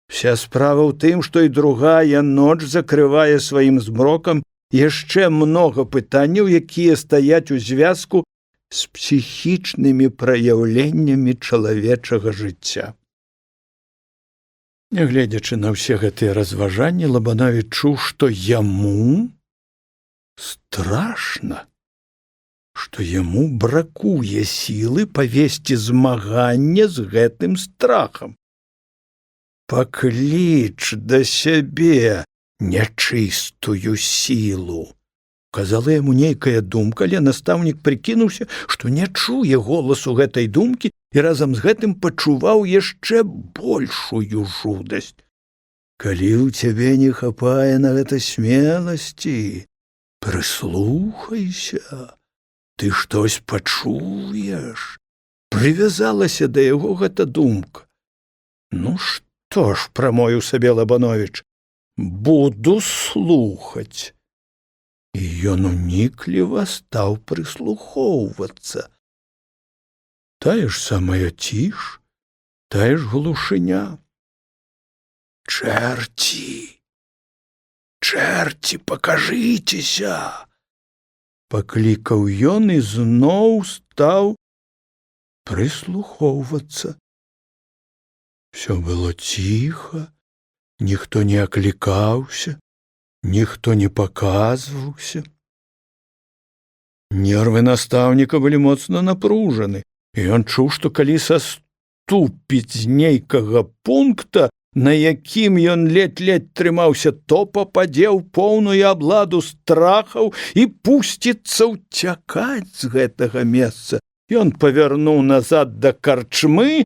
Вся справа ў тым, што і другая ноч закрывае сваім змрокам яшчэ многа пытанняў, якія стаяць у звязку з псіхічнымі праяўленнямі чалавечага жыцця. Нягледзячы на ўсе гэтыя разважанні, Лабановіч чуў, што яму страшна, што яму бракуе сілы павесці змаганне з гэтым страхам. «Пакліч да сябе нячыстую сілу», — казала яму нейкая думка, але настаўнік прыкінуўся, што не чуе голасу гэтай думкі і разам з гэтым пачуваў яшчэ большую жудасць. «Калі ў цябе не хапае на гэта смеласці, прыслухайся, ты штось пачуеш». Прывязалася да яго гэта думка. «Ну што ж», — прамовіў сабе Лабановіч, — «буду слухаць». І ён унікліва стаў прыслухоўвацца. Тая ж самая ціш, тая ж глушыня. «Чэрці! Чэрці, пакажыцеся!» паклікаў ён і зноў стаў прыслухоўвацца. Всё было ціха, ніхто не аклікаўся, ніхто не паказваўся. Нервы настаўніка былі моцна напружаны, і ён чуў, што калі саступіць з нейкага пункта, на якім ён ледзь-ледзь трымаўся, то пападзе ў поўную абладу страхаў і пусціцца ўцякаць з гэтага месца. Ён павярнуў назад да карчмы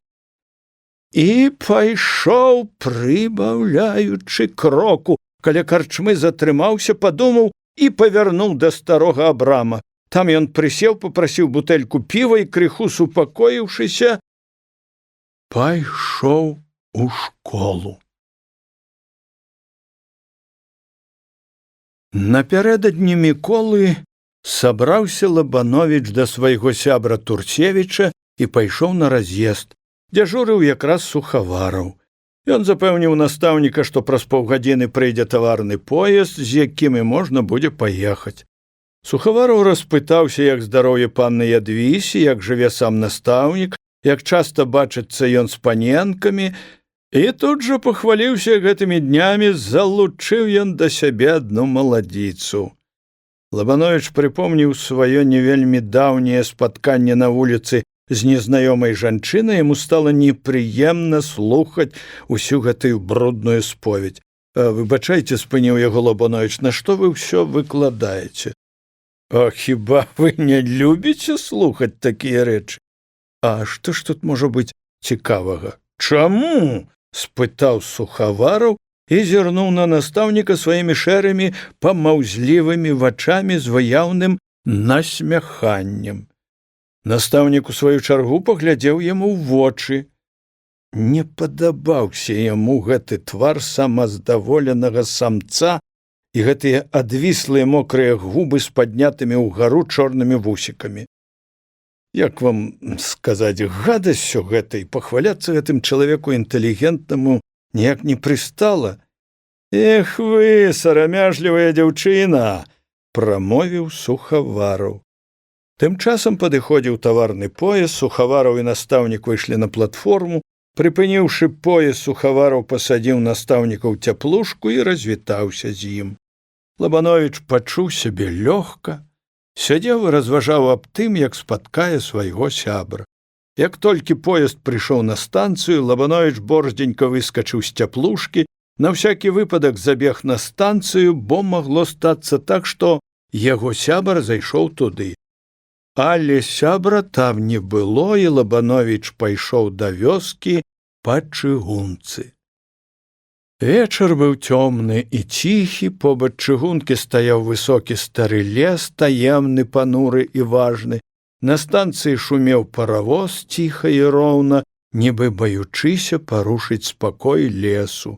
і пайшоў, прыбаўляючы кроку. Каля карчмы затрымаўся, падумаў і павярнуў да старога Абрама. Там ён прысеў, папрасіў бутэльку піва і, крыху супакоіўшыся, пайшоў у школу. Напярэдадні Міколы Сабраўся Лабановіч да свайго сябра Турцевіча і пайшоў на раз'езд. Дзяжурыў якраз Сухавараў. Ён запэўніў настаўніка, што праз паўгадзіны прыйдзе таварны поезд, з якім і можна будзе паехаць. Сухавараў распытаўся, як здароўе панны Ядвісі, як жыве сам настаўнік, як часта бачыцца ён з паненкамі, і тут жа пахваліўся гэтымі днямі, залучыў ён да сябе адну маладзіцу. Лабановіч прыпомніў сваё не вельмі даўняе спатканне на вуліцы з незнаёмай жанчынай, яму стала непрыемна слухаць усю гэтую брудную споведь. Выбачайце, спыніў яго Лабановіч, на што вы ўсё выкладаеце? А хіба вы не любіце слухаць такія рэчы? А што ж тут можа быць цікавага? Чаму? Спытаў Сухавараў і зірнуў на настаўніка сваімі шэрымі памаўзлівымі вачамі з выяўным насмяханнем. Настаўнік у сваю чаргу паглядзеў яму ў вочы. Не падабаўся яму гэты твар самаздаволенага самца і гэтыя адвіслыя мокрыя губы з паднятымі ўгару чорнымі вусікамі. Як вам сказаць, гадасцю гэтай пахваляцца гэтым чалавеку інтэлігентнаму ніяк не прыстала. Эх вы, сарамяжлівая дзяўчына, прамовіў Сухавараў. Тым часам падыходзіў таварны поезд, Сухавараў і настаўнік выйшлі на платформу. Прыпыніўшы поезд, Сухавараў пасадзіў настаўніка ў цяплушку і развітаўся з ім. Лабановіч пачуў сябе лёгка, сядзеў і разважаў аб тым, як спаткае свайго сябра. Як толькі поезд прыйшоў на станцыю, Лабановіч борздзенька выскачыў з цяплушкі, на всякі выпадак забег на станцыю, бо магло стацца так, што яго сябар зайшоў туды. Але сябра там не было, і Лабановіч пайшоў да вёскі па чыгунцы. Вечар быў цёмны і ціхі, побач чыгункі стаяў высокі стары лес, таемны, пануры і важны. На станцыі шумеў паравоз ціха і роўна, нібы баючыся парушыць спакой лесу.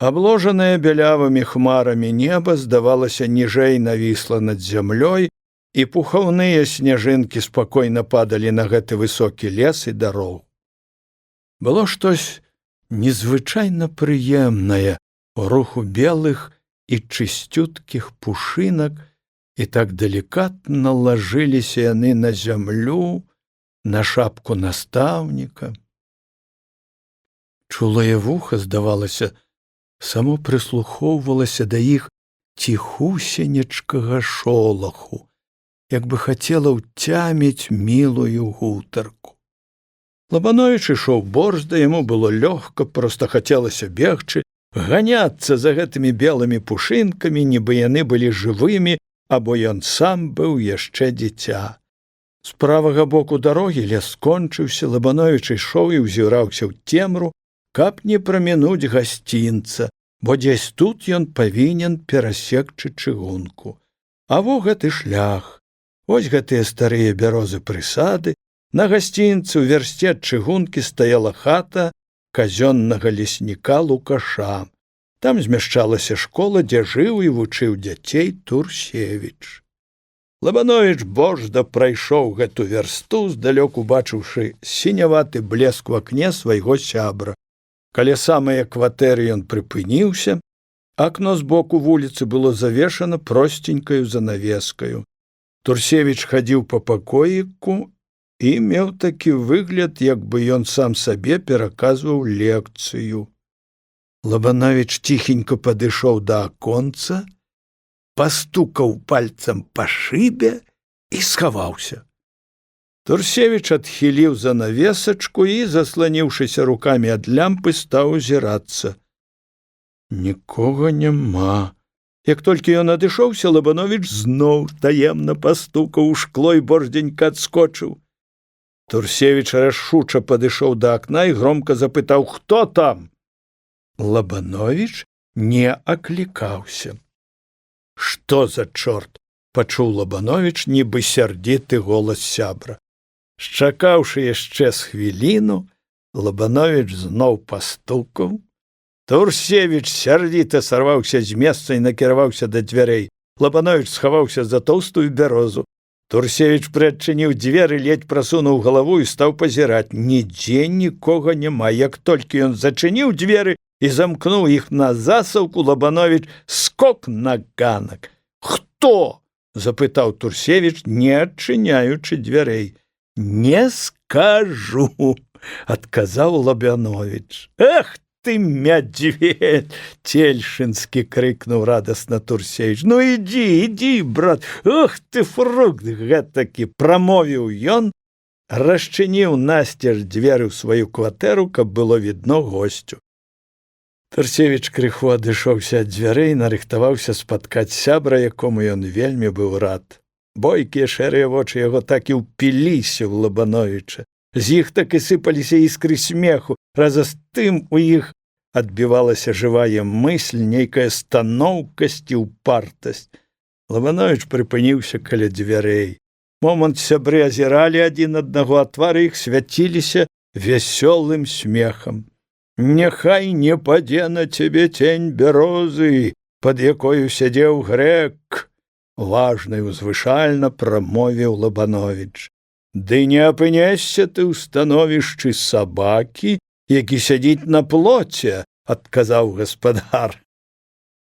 Абложанае бялявымі хмарамі неба, здавалася, ніжэй навісла над зямлёй, і пухаўныя сняжынкі спакойна падалі на гэты высокі лес і дарогу. Было штось незвычайна прыемнае у руху белых і чысцюткіх пушынак, і так далікатна лажыліся яны на зямлю, на шапку настаўніка. Чулае вуха, здавалася, само прыслухоўвалася да іх ціхусенечкага шолаху, як бы хацела ўцяміць мілую гутарку. Лабановіч ішоў борзда, яму было лёгка, проста хацелася бегчы, ганяцца за гэтымі белымі пушынкамі, нібы яны былі жывымі, або ён сам быў яшчэ дзіця. З правага боку дарогі лес скончыўся, Лабановіч ішоў і ўзіраўся ў цемру, каб не прамінуць гасцінца, бо дзесь тут ён павінен перасекчы чыгунку. А во гэты шлях, вось гэтыя старыя бярозы-прысады, на гасцінцы ў вярсце ад чыгункі стаяла хата казённага лесніка Лукаша. Там змяшчалася школа, дзе жыў і вучыў дзяцей Турсевіч. Лабановіч божда прайшоў гэту вярсту, здалёк убачыўшы сіняваты блеск у акне свайго сябра. Каля самае кватэры ён прыпыніўся, акно збоку вуліцы было завешана просценькаю занавескаю. Турсевіч хадзіў па пакоіку і меў такі выгляд, як бы ён сам сабе пераказваў лекцыю. Лабановіч ціхенька падышоў да аконца, пастукаў пальцам па шыбе і схаваўся. Турсевіч адхіліў занавесачку і, засланіўшыся рукамі ад лямпы, стаў узірацца. Нікога няма. Як толькі ён адышоўся, Лабановіч зноў таемна пастукаў у шкло і борздзенька адскочыў. Турсевіч рашуча падышоў да акна і громка запытаў: «Хто там?» Лабановіч не аклікаўся. «Што за чорт?» – пачуў Лабановіч, нібы сярдзіты голас сябра. Шчакаўшы яшчэ з хвіліну, Лабановіч зноў пастукаў. Турсевіч сярдзіта сарваўся з месца і накіраваўся да дзвярэй. Лабановіч схаваўся за тоўстую бярозу. Турсевіч прыадчыніў дзверы, ледзь прасунуў галаву і стаў пазіраць. Нідзе нікога няма. Як толькі ён зачыніў дзверы і замкнуў іх на засаўку, Лабановіч скок на ганак. «Хто?» – запытаў Турсевіч, не адчыняючы дзвярэй. «Не скажу», – адказаў Лабановіч. «Эх ты, мядзведь!» – цельшынскі крыкнуў радасна Турсевіч. «Ну ідзі, брат! Ох ты, фрукт гэтакі!» – прамовіў ён, расчыніў насцеж дзверы ў сваю кватэру, каб было відно госцю. Турсевіч крыху адышоўся ад дзвярэй, нарыхтаваўся спаткаць сябра, якому ён вельмі быў рад. Бойкія шэрыя вочы яго так і ўпіліся ў Лабановіча. З іх так і сыпаліся іскры смеху. Разам з тым у іх адбівалася жывая мысль, нейкая станоўкасць і ўпартасць. Лабановіч прыпыніўся каля дзвярэй. Момант сябры азіралі адзін аднаго, а твары іх свяціліся вясёлым смехам. «Няхай не падзе на цябе цень бярозы, пад якою сядзеў грэк», – важна і узвышальна прамовіў Лабановіч. «Ды не апынешся ты ў становішчы сабакі, які сядзіць на плоце», – адказаў гаспадар.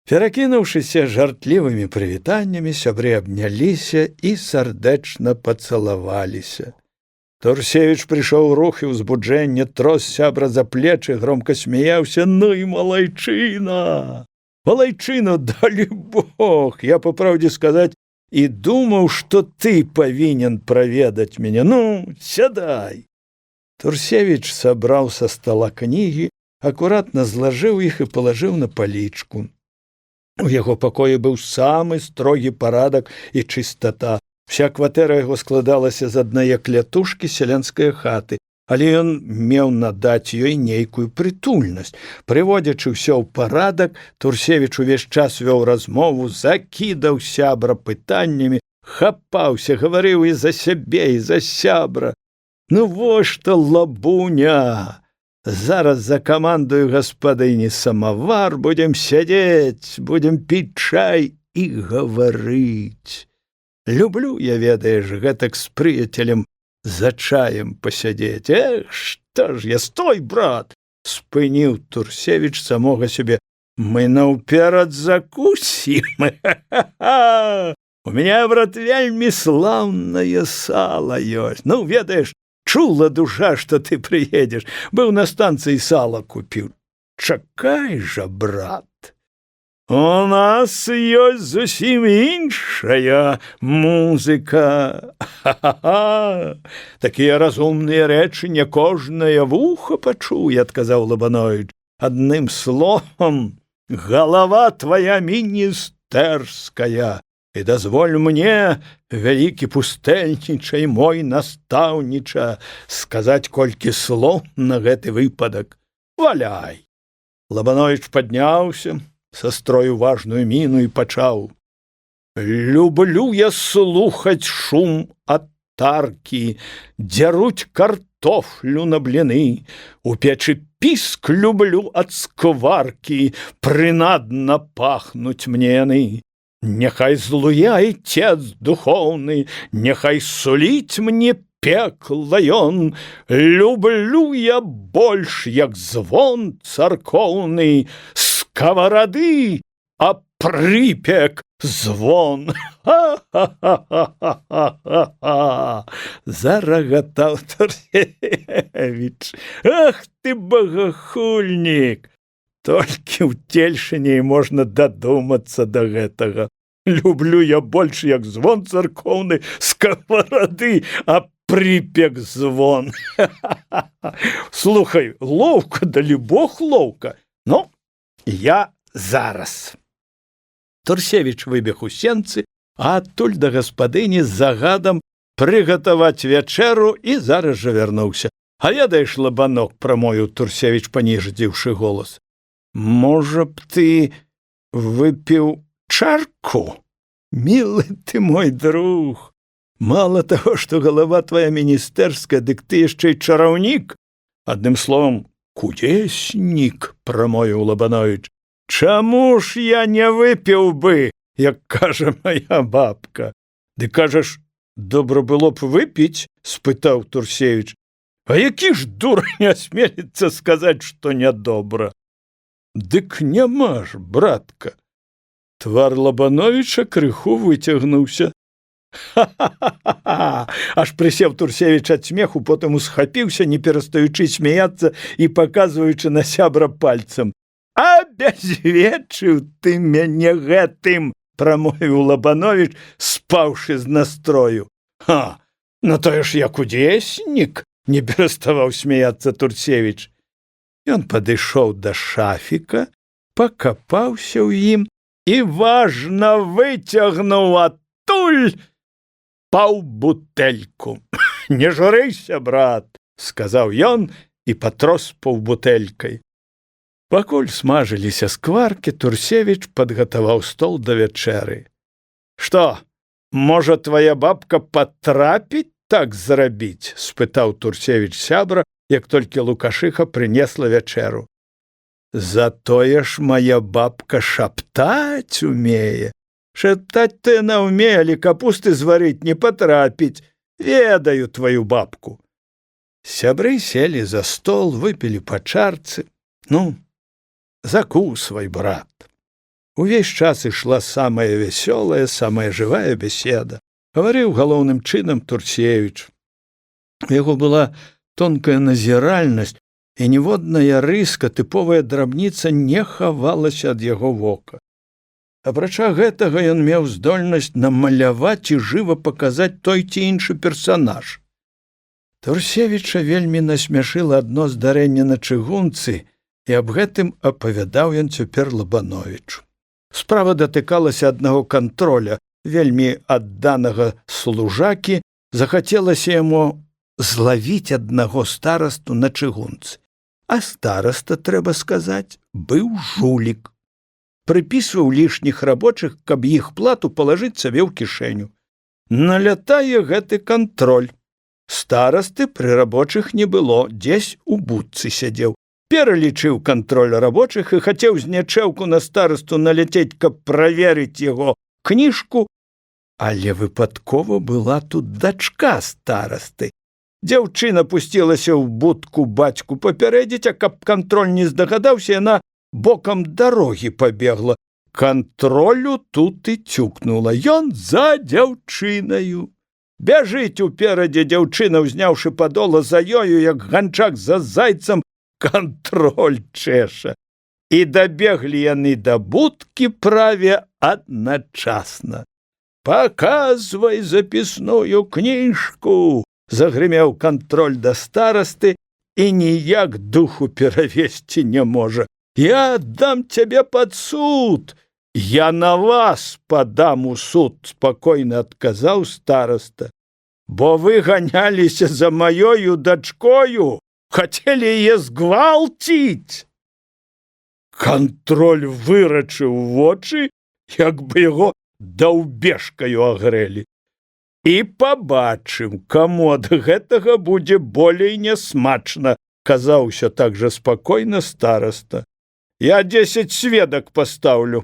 Перакінуўшыся жартлівымі прывітаннямі, сябры абняліся і сардэчна пацалаваліся. Турсевіч прыйшоў у рух і ўзбуджэнне, трос сябра за плечы, громка смяяўся. «Ну і малайчына! Малайчына, далі Бог! Я, па праўдзе сказаць, і думаў, што ты павінен праведаць мяне. Ну, сядай!» Турсевіч сабраў са стала кнігі, акуратна злажыў іх і палажыў на палічку. У яго пакоі быў самы строгі парадак і чыстата. Вся кватэра яго складалася з аднае клятушкі сялянскай хаты, але ён меў надаць ёй нейкую прытульнасць. Прыводзячы ўсё ў парадак, Турсевіч увесь час вёў размову, закідаў сябра пытаннямі, хапаўся, гаварыў і за сябе, і за сябра. «Ну вось што, Лабуня, зараз закамандую гаспадыні самавар, будзем сядзець, будзем піць чай і гаварыць. Люблю я, ведаеш, гэтак з прыяцелем за чаем пасядзець. Эх, што ж я, стой, брат!» – спыніў Турсевіч самога сябе. «Мы наўперад закусім. У мяне, брат, вельмі слаўнае сала ёсць. Ну, ведаеш, чула душа, што ты прыедзеш. Быў на станцыі, сала купіў. Чакай жа, брат. У нас ёсць зусім іншая музыка. Ха-ха-ха! Такія разумныя рэчы не кожнае вуха пачуе», – адказаў Лабановіч. «Адным словам, галава твая міністэрская. І дазволь мне, вялікі пустэльнічай мой настаўніча, сказаць колькі слоў на гэты выпадак. Валяй!» Лабановіч падняўся са строю важную міну і пачаў. «Люблю я слухаць шум ад таркі, дзяруць картофлю на бліны, у печы піск люблю ад скваркі, прынадна пахнуць мне яны. Няхай злуе айцец духоўны, няхай суліць мне пекла ён, люблю я больш, як звон царкоўны, скаварады, а прыпек звон». «Ха-ха-ха-ха-ха-ха!» – зарагатаў Турсевіч. «Ах ты, багахульнік! Толькі ў Цельшыне можна дадумацца да гэтага. Люблю я больш, як звон царкоўны, скаварады, а прыпек звон. Слухай, лоўка, далі Бог лоўка. Ну, я зараз». Турсевіч выбег у сенцы, а адтуль да гаспадыні з загадам прыгатаваць вячэру і зараз жа вярнуўся. «А ведаеш, Лабанок», – прамовіў Турсевіч, паніждзіўшы голас, «можа б ты выпіў чарку? Мілы ты мой друг, мала таго, што галава твая міністэрская, дык ты яшчэ і чараўнік. Адным словам, кудеснік», – прамовіў Лабановіч. «Чаму ж я не выпіў бы, як кажа моя бабка. Ды кажаш, добра было б выпіць? Спытаў Турсевіч. А які ж дурань асмеліцца сказаць, што нядобра? Дык няма ж, братка. Твар Лабановіча крыху выцягнуўся. Ха-ха-ха-ха! Аж прысеў Турсевіч ад смеху, потым усхапіўся, не перастаючы смяяцца і паказваючы на сябра пальцам. Абязвечыў ты мяне гэтым, прамовіў Лабановіч, спаўшы з настрою. Ха, ну тое ж я кудеснік, не пераставаў смяяцца Турсевіч. Ён падышоў да шафіка, пакапаўся ў ім і важна выцягнуў адтуль паўбутэльку. Не журыся, брат, сказаў ён і патрос паўбутэлькай. Пакуль смажыліся скваркі, Турсевіч падгатаваў стол да вячэры. Што, можа, твая бабка патрапіць так зрабіць? Спытаў Турсевіч сябра, як толькі Лукашыха прынесла вячэру. Затое ж моя бабка шаптаць умее. Шаптаць-то яна ўмее, але капусты зварыць не патрапіць. Ведаю твою бабку. Сябры селі за стол, выпілі па чарцы. Ну, закусвай, брат. Увесь час ішла самая вясёлая, самая жывая беседа. Гаварыў галоўным чынам Турсевіч. У яго была тонкая назіральнасць, і ніводная рыска, тыповая драбніца не хавалася ад яго вока. Апрача гэтага ён меў здольнасць намаляваць і жыва паказаць той ці іншы персанаж. Турсевіча вельмі насмяшыла адно здарэнне на чыгунцы, і аб гэтым апавядаў ён цяпер Лабановічу. Справа датыкалася аднаго кантроля, вельмі адданага служакі, захацелася яму злавіць аднаго старасту на чыгунцы. А стараста, трэба сказаць, быў жулік. Прыпісваў лішніх рабочых, каб іх плату палажыць сабе ў кішэню. Налятае гэты кантроль. Старасты пры рабочых не было, дзесь у будцы сядзеў. Пералічыў кантроль рабочых і хацеў з нячэўку на старасту наляцець, каб праверыць яго кніжку, але выпадкова была тут дачка старасты. Дзяўчына пусцілася ў будку бацьку папярэдзіць, а каб кантроль не здагадаўся, яна бокам дарогі пабегла. Кантролю тут і цюкнула. Ён за дзяўчынаю. Бяжыць уперадзе дзяўчына, узняўшы падола за ёю, як ганчак за зайцам, кантроль чэша. І дабеглі яны да будкі праве адначасна. «Паказвай запісную кніжку!» загрымеў кантроль да старасты і ніяк духу перавесці не можа. «Я аддам цябе пад суд! Я на вас падам у суд!» спакойна адказаў стараста. «Бо вы ганяліся за маёю дачкою, хацелі яе згвалціць!» Кантроль вырачыў вочы, як бы яго даўбешкаю агрэлі. І пабачым, каму ад гэтага будзе болей нясмачна, казаў усё так жа спакойна стараста. Я 10 сведак пастаўлю,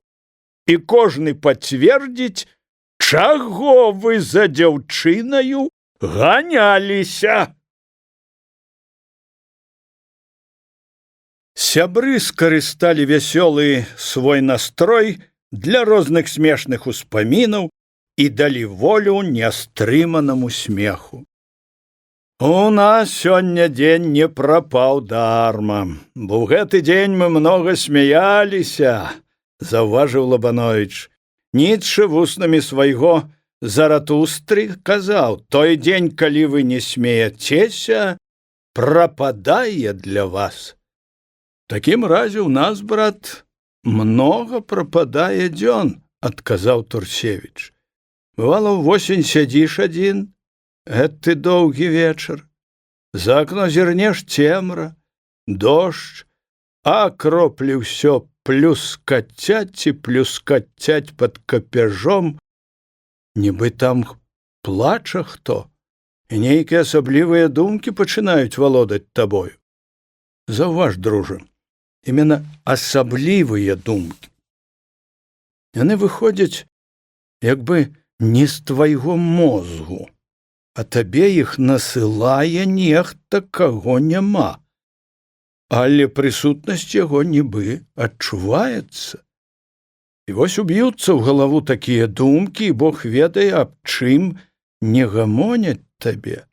і кожны пацвердзіць, чаго вы за дзяўчынаю ганяліся. Сябры скарысталі вясёлы свой настрой для розных смешных успамінаў і далі волю нястрыманаму смеху. У нас сёння дзень не прапаў дарма, бо ў гэты дзень мы многа смяяліся, заўважыў Лабановіч. Ніцшэ вуснамі свайго Заратустры казаў, той дзень, калі вы не смеяцеся, прападае для вас. В такім разе ў нас, брат, многа прападае дзён, адказаў Турсевіч. Бывала, ўвосень сядзіш адзін, гэты доўгі вечар. За акно зірнеш цемра, дождж, а кроплі ўсё плюскацяць і плюскацяць пад капяжом, нібы там плача хто, і нейкія асаблівыя думкі пачынаюць валодаць табою. Заўваж, дружа, іменно асаблівыя думкі. Яны выходзяць як бы не з твайго мозгу, а табе іх насылае нехта, каго няма. Але прысутнасць яго нібы адчуваецца. І вось уб'юцца ў галаву такія думкі, і Бог ведае, аб чым не гамоняць табе.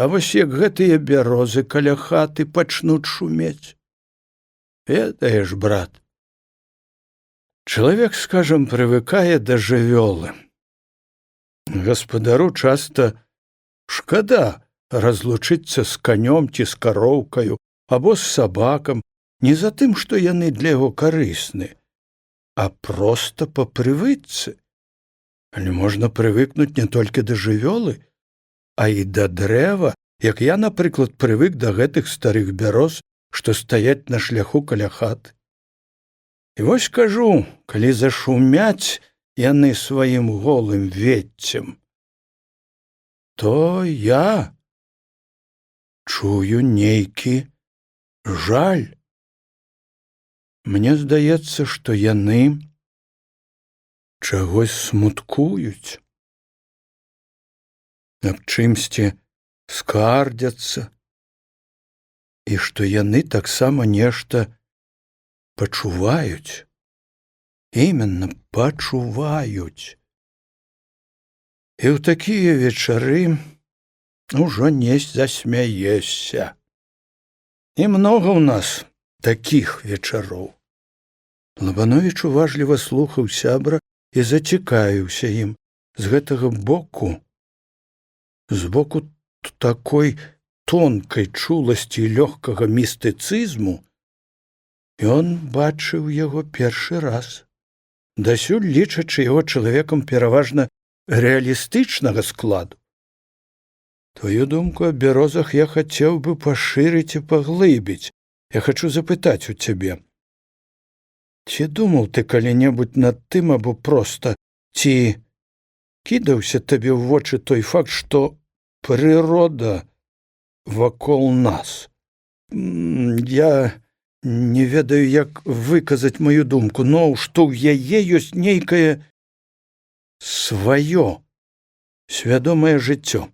А вось як гэтыя бярозы каля хаты пачнуць шумець. Ведаеш, брат, чалавек, скажам, прывыкае да жывёлы. Гаспадару часта шкада разлучыцца з канём ці з кароўкаю, або з сабакам, не за тым, што яны для яго карысны, а проста па прывычцы. Але можна прывыкнуць не толькі да жывёлы, а і да дрэва, як я, напрыклад, прывык да гэтых старых бяроз, што стаяць на шляху каля хаты. І вось кажу, калі зашумяць яны сваім голым веццем, то я чую нейкі жаль. Мне здаецца, што яны чагось смуткуюць, аб чымсьці скардзяцца, і што яны таксама нешта пачуваюць. Іменна пачуваюць. І ў такія вечары ужо не засмяешся. І многа ў нас такіх вечароў. Лабановіч уважліва слухаў сябра і зацікавіўся ім. З гэтага боку, з боку такой тонкай чуласці і лёгкага містыцызму, ён бачыў яго першы раз. Дасюль лічачы яго чалавекам пераважна рэалістычнага складу. Твою думку аб бярозах я хацеў бы пашырыць і паглыбіць. Я хачу запытаць у цябе. Ці думаў ты калі-небудзь над тым, або проста, ці кідаўся табе ў вочы той факт, што прырода вакол нас? Я не ведаю, як выказаць маю думку, но што ў яе ёсць нейкае сваё, свядомае жыццё.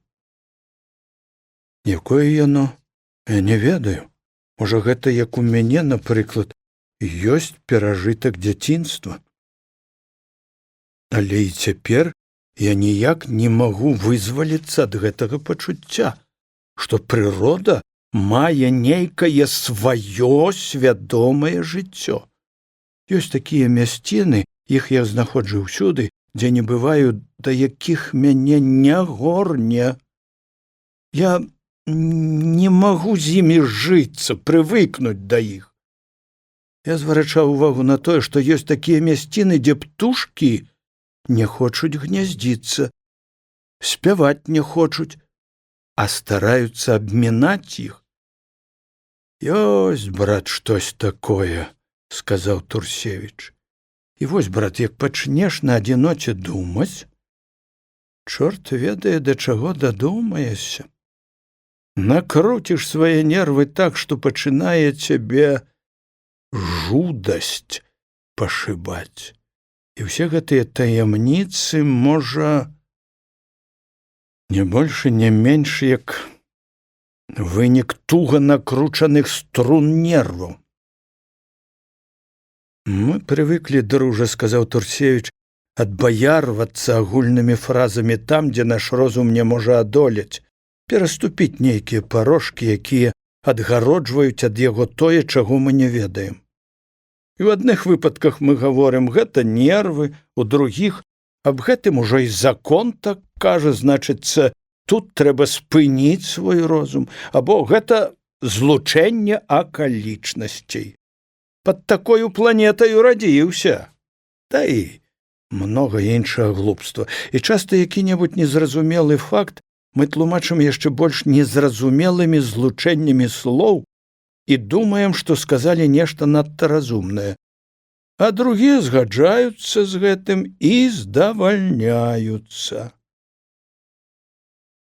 Якое яно? Я не ведаю. Можа, гэта як у мяне, напрыклад, ёсць перажытак дзяцінства. Але і цяпер я ніяк не магу вызваліцца ад гэтага пачуцця, што прырода мае нейкае сваё свядомае жыццё. Ёсць такія мясціны, іх я знаходжу ўсюды, дзе не бываю, да якіх мяне не горне. Я не магу з імі жыцца, прывыкнуць да іх. Я зварачаў увагу на тое, што ёсць такія мясціны, дзе птушкі не хочуць гняздзіцца, спяваць не хочуць, а стараюцца абмінаць іх. Ёсць, брат, штось такое, сказаў Турсевіч. І вось, брат, як пачнеш на адзіноце думаць, чорт ведае, да чаго дадумаешся. Накруціш свае нервы так, што пачынае цябе жудасць пашыбаць. І ўсе гэтыя таямніцы, можа, не больш і не менш, як вынік туга накручаных струн нерваў. Мы прывыклі, дружа, сказаў Турсевіч, адбаярвацца агульнымі фразамі там, дзе наш розум не можа адолець, пераступіць нейкія парожкі, якія адгароджваюць ад яго тое, чаго мы не ведаем. І ў адных выпадках мы гаворым, гэта нервы, у другіх, аб гэтым ужо і закон так кажа, значыцца, тут трэба спыніць свой розум, або гэта злучэнне акалічнасцей. Пад такою планетаю радзіўся. Да і многа іншага глупства. І часта які-небудзь незразумелы факт мы тлумачым яшчэ больш незразумелымі злучэннямі слоў і думаем, што сказалі нешта надта разумнае. А другія згаджаюцца з гэтым і здавальняюцца.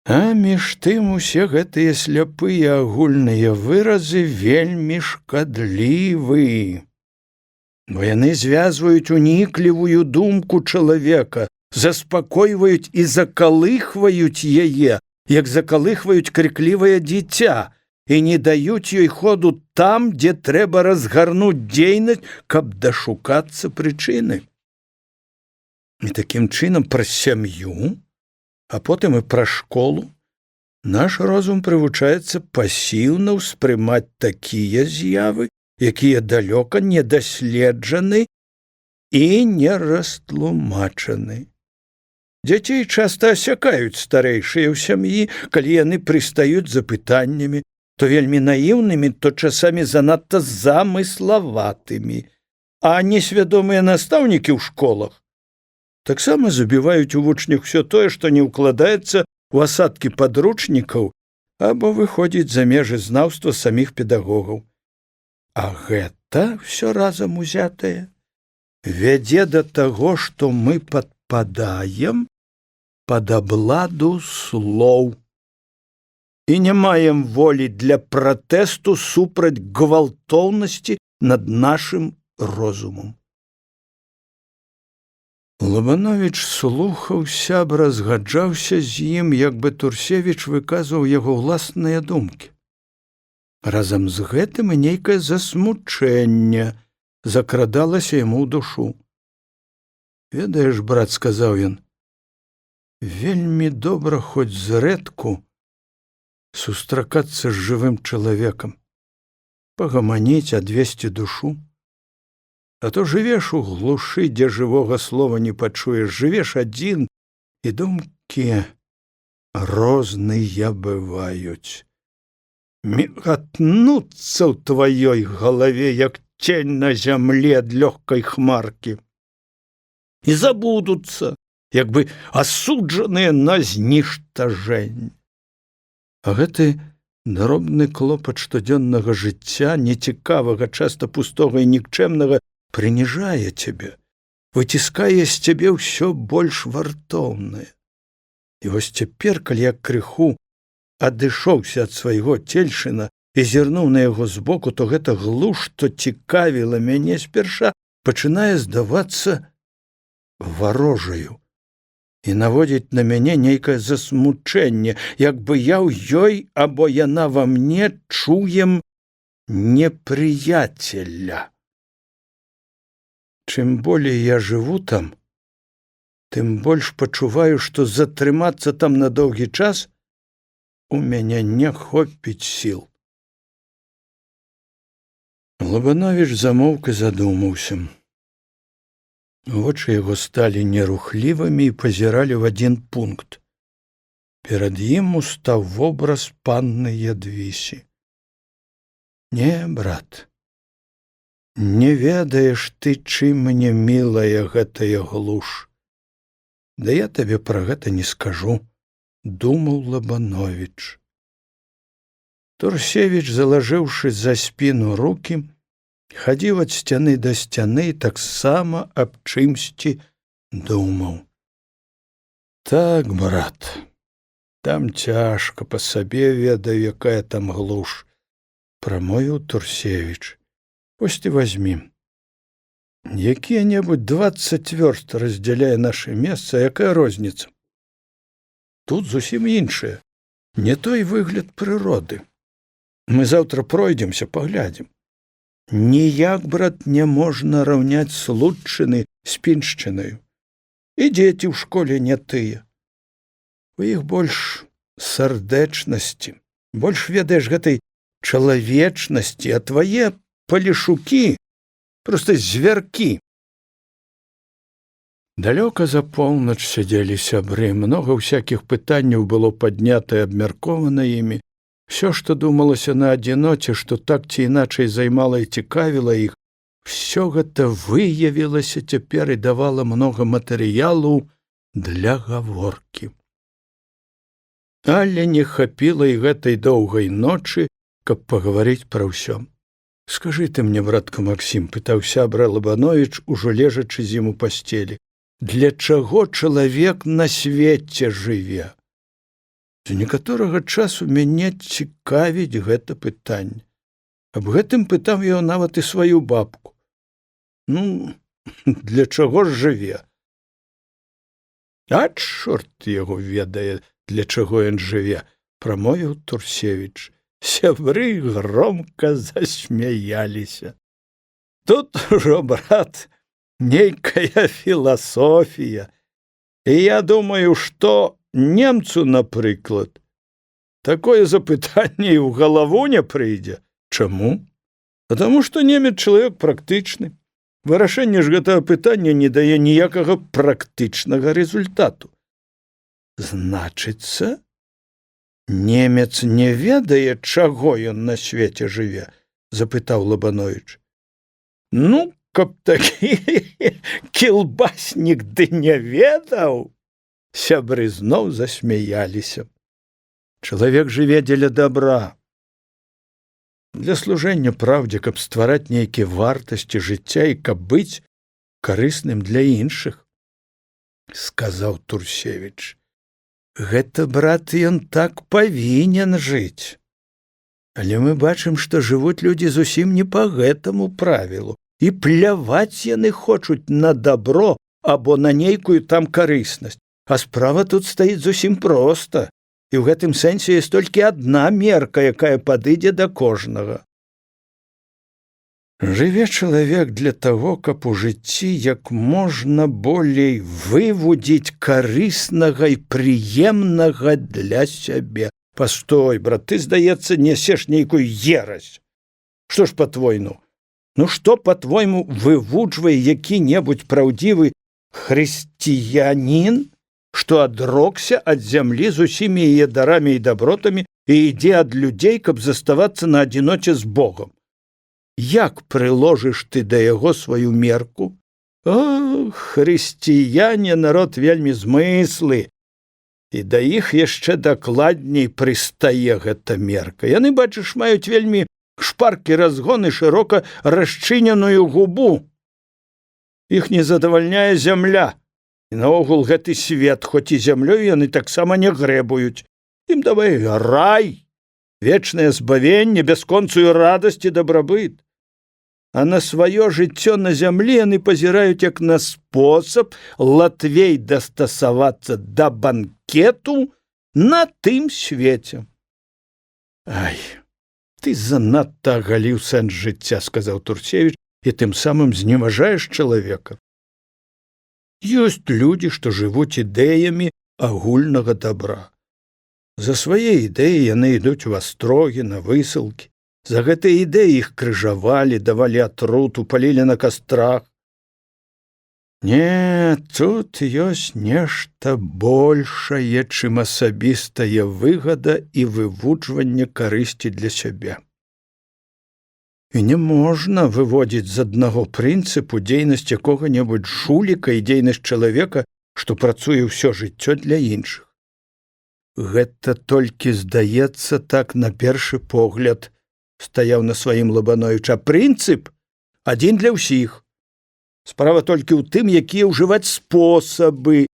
А між тым усе гэтыя сляпыя агульныя выразы вельмі шкадлівы, бо яны звязваюць уніклівую думку чалавека заспакойваюць і закалыхваюць яе, як закалыхваюць крыклівае дзіця, і не даюць ёй ходу там, дзе трэба разгарнуць дзейнасць, каб дашукацца прычыны. І такім чынам праз сям'ю, а потым і пра школу, наш розум прывучаецца пасіўна ўспрымаць такія з'явы, якія далёка не даследжаны і не растлумачаны. Дзяцей часта асякаюць старэйшыя ў сям'і, калі яны прыстаюць за пытаннямі, то вельмі наіўнымі, то часамі занадта замыславатымі, а несвядомыя настаўнікі ў школах таксама забіваюць у вучнях усё тое, што не ўкладаецца у асадкі падручнікаў або выходзіць за межы знаўства саміх педагогаў. А гэта ўсё разам узятае вядзе да таго, што мы падпадаем пад абладу слоў і не маем волі для пратэсту супраць гвалтоўнасці над нашым розумам. Лабановіч слухаў сябра, згаджаўся з ім, як бы Турсевіч выказваў яго ўласныя думкі. Разам з гэтым і нейкае засмучэнне закрадалася яму ў душу. «Ведаеш, брат, — сказаў ён, — вельмі добра хоць зрэдку сустракацца з жывым чалавекам, пагаманіць, адвесці душу. А то жывеш у глушы, дзе жывога слова не пачуеш, жывеш адзін, і думкі розныя бываюць. Мігатнуцца ў тваёй галаве, як цень на зямле ад лёгкай хмаркі, і забудуцца, як бы асуджаныя на зніштажэнне. А гэты дробны клопат штодзённага жыцця, нецікавага, часта пустога і нікчэмнага, прыніжае цябе, выціскае з цябе ўсё больш вартоўнае. І вось цяпер, калі я крыху адышоўся ад свайго Цельшына і зірнуў на яго збоку, то гэта глуш, што цікавіла мяне спярша, пачынае здавацца варожаю і наводзіць на мяне нейкае засмучэнне, як бы я ў ёй або яна ва мне чуем непрыяцеля. Чым болей я жыву там, тым больш пачуваю, што затрымацца там на доўгі час у мяне не хопіць сіл». Лабановіч замоўк і задумаўся. Вочы яго сталі нерухлівымі і пазіралі ў адзін пункт. Перад ім устаў вобраз панны Ядвісі. «Не, брат, не ведаеш ты, чым мне мілая гэтая глуш. Да я табе пра гэта не скажу», — думаў Лабановіч. Турсевіч, залажыўшы за спіну рукі, хадзіў ад сцяны да сцяны і таксама аб чымсьці думаў. «Так, брат, там цяжка, па сабе ведаю, якая там глуш», — прамовіў Турсевіч. «Вось ты вазьмі. Якія-небудзь 20 вёрст раздзяляе наша месца, якая розніца? Тут зусім іншае, не той выгляд прыроды. Мы заўтра пройдземся, паглядзім. Ніяк, брат, не можна раўняць Слуцчыны з Піншчынаю. І дзеці ў школе не тыя. У іх больш сардэчнасці, больш ведаеш гэтай чалавечнасці, а твае палешукі проста звяркі». Далёка за поўнач сядзелі сябры, многа ўсякіх пытанняў было паднята і абмяркована імі. Всё, што думалася на адзіноце, што так ці іначай займала і цікавіла іх, всё гэта выявілася цяпер і давала многа матэрыялу для гаворкі. Але не хапіла і гэтай доўгай ночы, каб пагаварыць пра ўсё. «Скажы ты мне, братка Максім, — пытаў сябра Лабановіч, ужо лежачы з ім у пасцелі, — для чаго чалавек на свеце жыве? З некаторага часу мяне цікавіць гэта пытанне. Аб гэтым пытаў я нават і сваю бабку. Ну, для чаго ж жыве? А чорт яго ведае, для чаго ён жыве, прамовіў Турсевіч. Сябры громка засмяяліся. Тут ужо, брат, нейкая філасофія. І я думаю, што немцу, напрыклад, такое запытанне і ў галаву не прыйдзе. Чаму? Потому што немец чалавек практычны. Вырашэнне ж гэтага пытання не дае ніякага практычнага результату. Значыцца, немец не ведае, чаго ён на свеце жыве, запытаў Лабановіч. Ну, каб такі кілбаснік ды не ведаў. Сябры зноў засмяяліся. Чалавек жыве дзеля добра. Для служэння праўдзе, каб ствараць нейкія вартасці жыцця і каб быць карысным для іншых, сказаў Турсевіч. Гэта, брат, ён так павінен жыць. Але мы бачым, што жывуць людзі зусім не па гэтаму правілу. І пляваць яны хочуць на добро або на нейкую там карыснасць. А справа тут стаіць зусім проста. І ў гэтым сэнсе ёсць толькі адна мерка, якая падыдзе да кожнага. Жыве чалавек для таго, каб у жыцці як можна болей вывудзіць карыснага і прыемнага для сябе. Пастой, брат, ты, здаецца, нясеш нейкую ерась. Што ж, па-твойму? Ну што, па-твойму, вывуджвае які-небудзь праўдзівы хрысціянін, што адрокся ад зямлі з усімі яе дарамі і дабротамі і ідзе ад людзей, каб заставацца на адзіноце з Богом. Як прыложыш ты да яго сваю мерку? О, хрысціяне народ вельмі змыслы, і да іх яшчэ дакладней прыстае гэта мерка. Яны, бачыш, маюць вельмі шпаркі разгон і шырока расчыненую губу. Іх не задавальняе зямля. І наогул гэты свет, хоць і зямлёй яны таксама не грэбуюць. Ім давай рай, вечнае збавенне, бясконцую радасць і дабрабыт. А на сваё жыццё на зямлі яны пазіраюць як на спосаб латвей дастасавацца да банкету на тым свеце. Ай, ты занадта агаліў сэнс жыцця, сказаў Турсевіч, і тым самым зневажаеш чалавека. Ёсць людзі, што жывуць ідэямі агульнага добра. За свае ідэі яны ідуць у астрогі, на высылкі. За гэтыя ідэі іх крыжавалі, давалі атруту, палілі на кастрах. Не, тут ёсць нешта большае, чым асабістая выгада і вывуджванне карысці для сябе. І не можна выводзіць з аднаго прынцыпу дзейнасць якога-небудзь жуліка і дзейнасць чалавека, што працуе ўсё жыццё для іншых. Гэта толькі здаецца так на першы погляд, стаяў на сваім Лабановіч, а прынцып адзін для ўсіх. Справа толькі ў тым, якія ўжываць спосабы,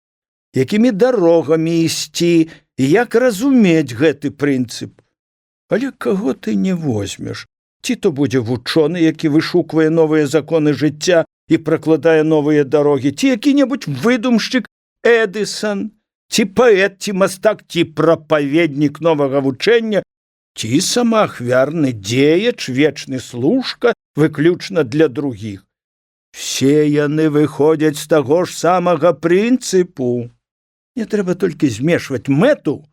якімі дарогамі ісці і як разумець гэты прынцып. Але каго ты не возьмеш? Ці то будзе вучоны, які вышуквае новыя законы жыцця і пракладае новыя дарогі, ці які-небудзь выдумшчык Эдысон, ці паэт, ці мастак, ці прапаведнік новага вучэння, ці самаахвярны дзеяч, вечны служка, выключна для другіх. Все яны выходзяць з таго ж самага прынцыпу. Не трэба толькі змешваць мэту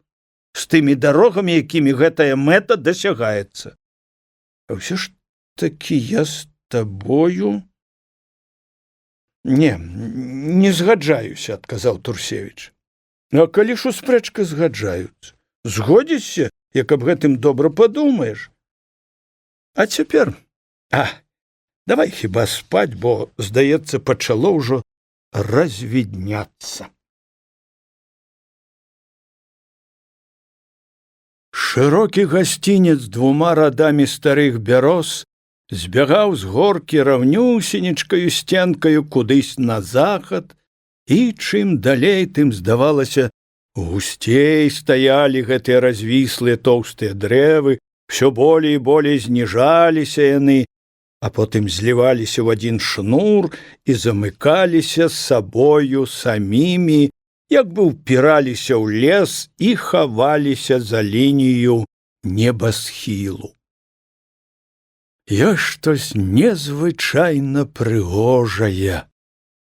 з тымі дарогамі, якімі гэтая мэта дасягаецца. А ўсё ж такі я з табою... Не згаджаюся, адказаў Турсевіч. А калі ж у спрэчках згаджаюцца? Згодзішся, як аб гэтым добра падумаеш. А цяпер... давай хіба спаць, бо, здаецца, пачало ўжо развідняцца. Шырокі гасцінец двума радамі старых бяроз збягаў з горкі раўнюсенечкаю сценкаю кудысь на захад, і чым далей, тым, здавалася, гусцей стаялі гэтыя развіслыя тоўстыя дрэвы, всё болей і болей зніжаліся яны, а потым зліваліся ў адзін шнур і замыкаліся з сабою самімі як бы ўпіраліся ў лес і хаваліся за лінію небасхілу. Ёсць штось незвычайна прыгожае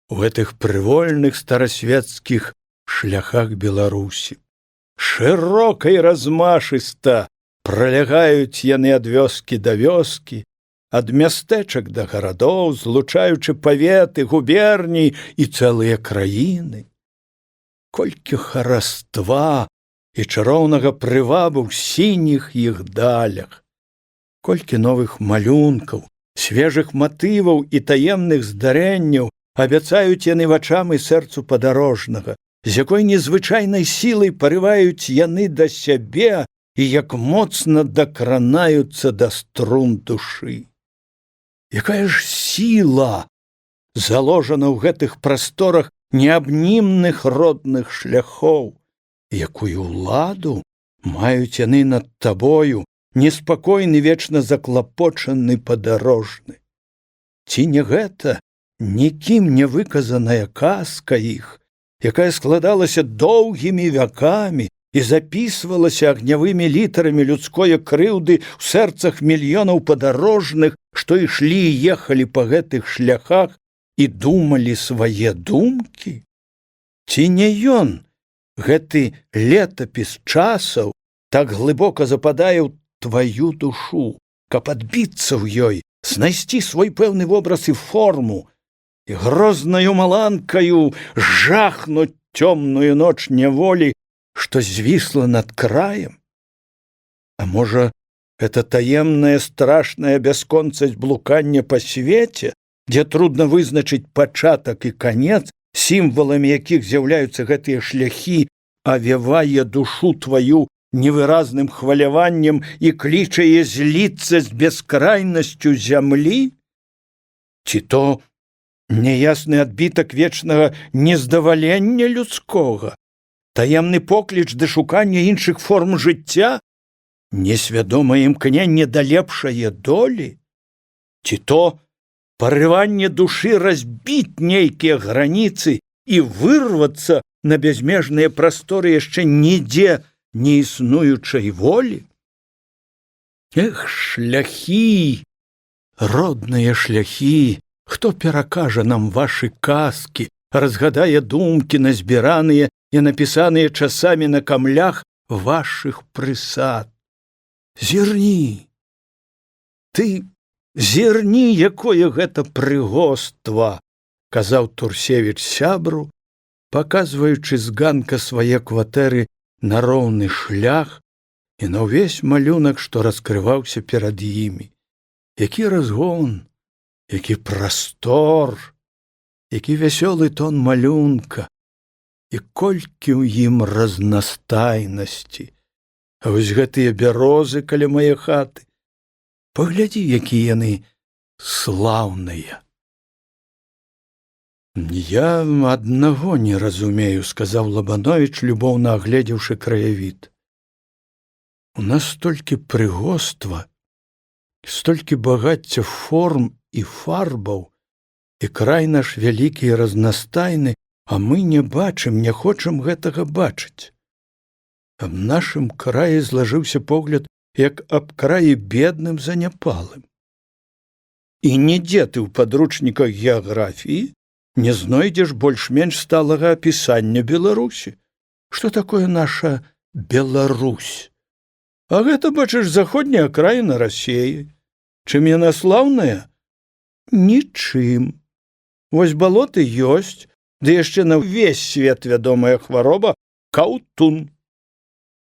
у гэтых прывольных старасвецкіх шляхах Беларусі. Шырока і размашыста пралягаюць яны ад вёскі да вёскі, ад мястэчак да гарадоў, злучаючы паветы, губерні і цэлыя краіны. Колькі хараства і чароўнага прывабу ў сініх іх далях, колькі новых малюнкаў, свежых матываў і таемных здарэнняў абяцаюць яны вачам і сэрцу падарожнага, з якой незвычайнай сілай парываюць яны да сябе і як моцна дакранаюцца да струн душы. Якая ж сіла заложана ў гэтых прасторах неабнімных родных шляхоў, якую ўладу маюць яны над табою, неспакойны, вечна заклапочаны падарожны. Ці не гэта нікім не выказаная казка іх, якая складалася доўгімі вякамі і запісвалася агнявымі літарамі людское крыўды ў сэрцах мільёнаў падарожных, што ішлі і ехалі па гэтых шляхах і думалі свае думкі? Ці не ён, гэты летапіс часаў, так глыбока западае ў тваю душу, каб адбіцца ў ёй, знайсці свой пэўны вобраз і форму, і грознаю маланкаю жахнуць цёмную ноч няволі, што звісла над краем? А можа, это таемная страшная бясконцасць блукання па свеце, дзе трудна вызначыць пачатак і канец, сімваламі якіх з'яўляюцца гэтыя шляхі, авявае душу тваю невыразным хваляваннем і кліча яе зліцца з бескрайнасцю зямлі? Ці то няясны адбітак вечнага нездавалення людскога, таемны покліч да шукання іншых форм жыцця, несвядомае імкненне да лепшае долі? Ці то парыванне душы разбіць нейкія граніцы і вырвацца на бязмежныя прасторы яшчэ нідзе не існуючай волі? Эх, шляхі, родныя шляхі, хто перакажа нам вашы казкі, разгадае думкі, назбіраныя і напісаныя часамі на камлях вашых прысад? Зірні, ты зірні, якое гэта прыгоства, казаў Турсевіч сябру, паказваючы з ганка свае кватэры на роўны шлях і на ўвесь малюнак, што раскрываўся перад імі. Які разгон, які прастор, які вясёлы тон малюнка, і колькі ў ім разнастайнасці. А вось гэтыя бярозы каля мае хаты, паглядзі, якія яны слаўныя. Я аднаго не разумею, сказаў Лабановіч, любоўна агледзеўшы краявід. У нас столькі прыгоства, столькі багацця форм і фарбаў, і край наш вялікі і разнастайны, а мы не бачым, не хочам гэтага бачыць. Аб нашым краі злажыўся погляд, як аб краі бедным, заняпалым. І нідзе ты ў падручніках геаграфіі не знойдзеш больш-менш сталага апісання Беларусі. Што такое наша Беларусь? А гэта, бачыш, заходняя акраіна Расіі. Чым яна слаўная? Нічым. Вось балоты ёсць, ды яшчэ на ўвесь свет вядомая хвароба каўтун.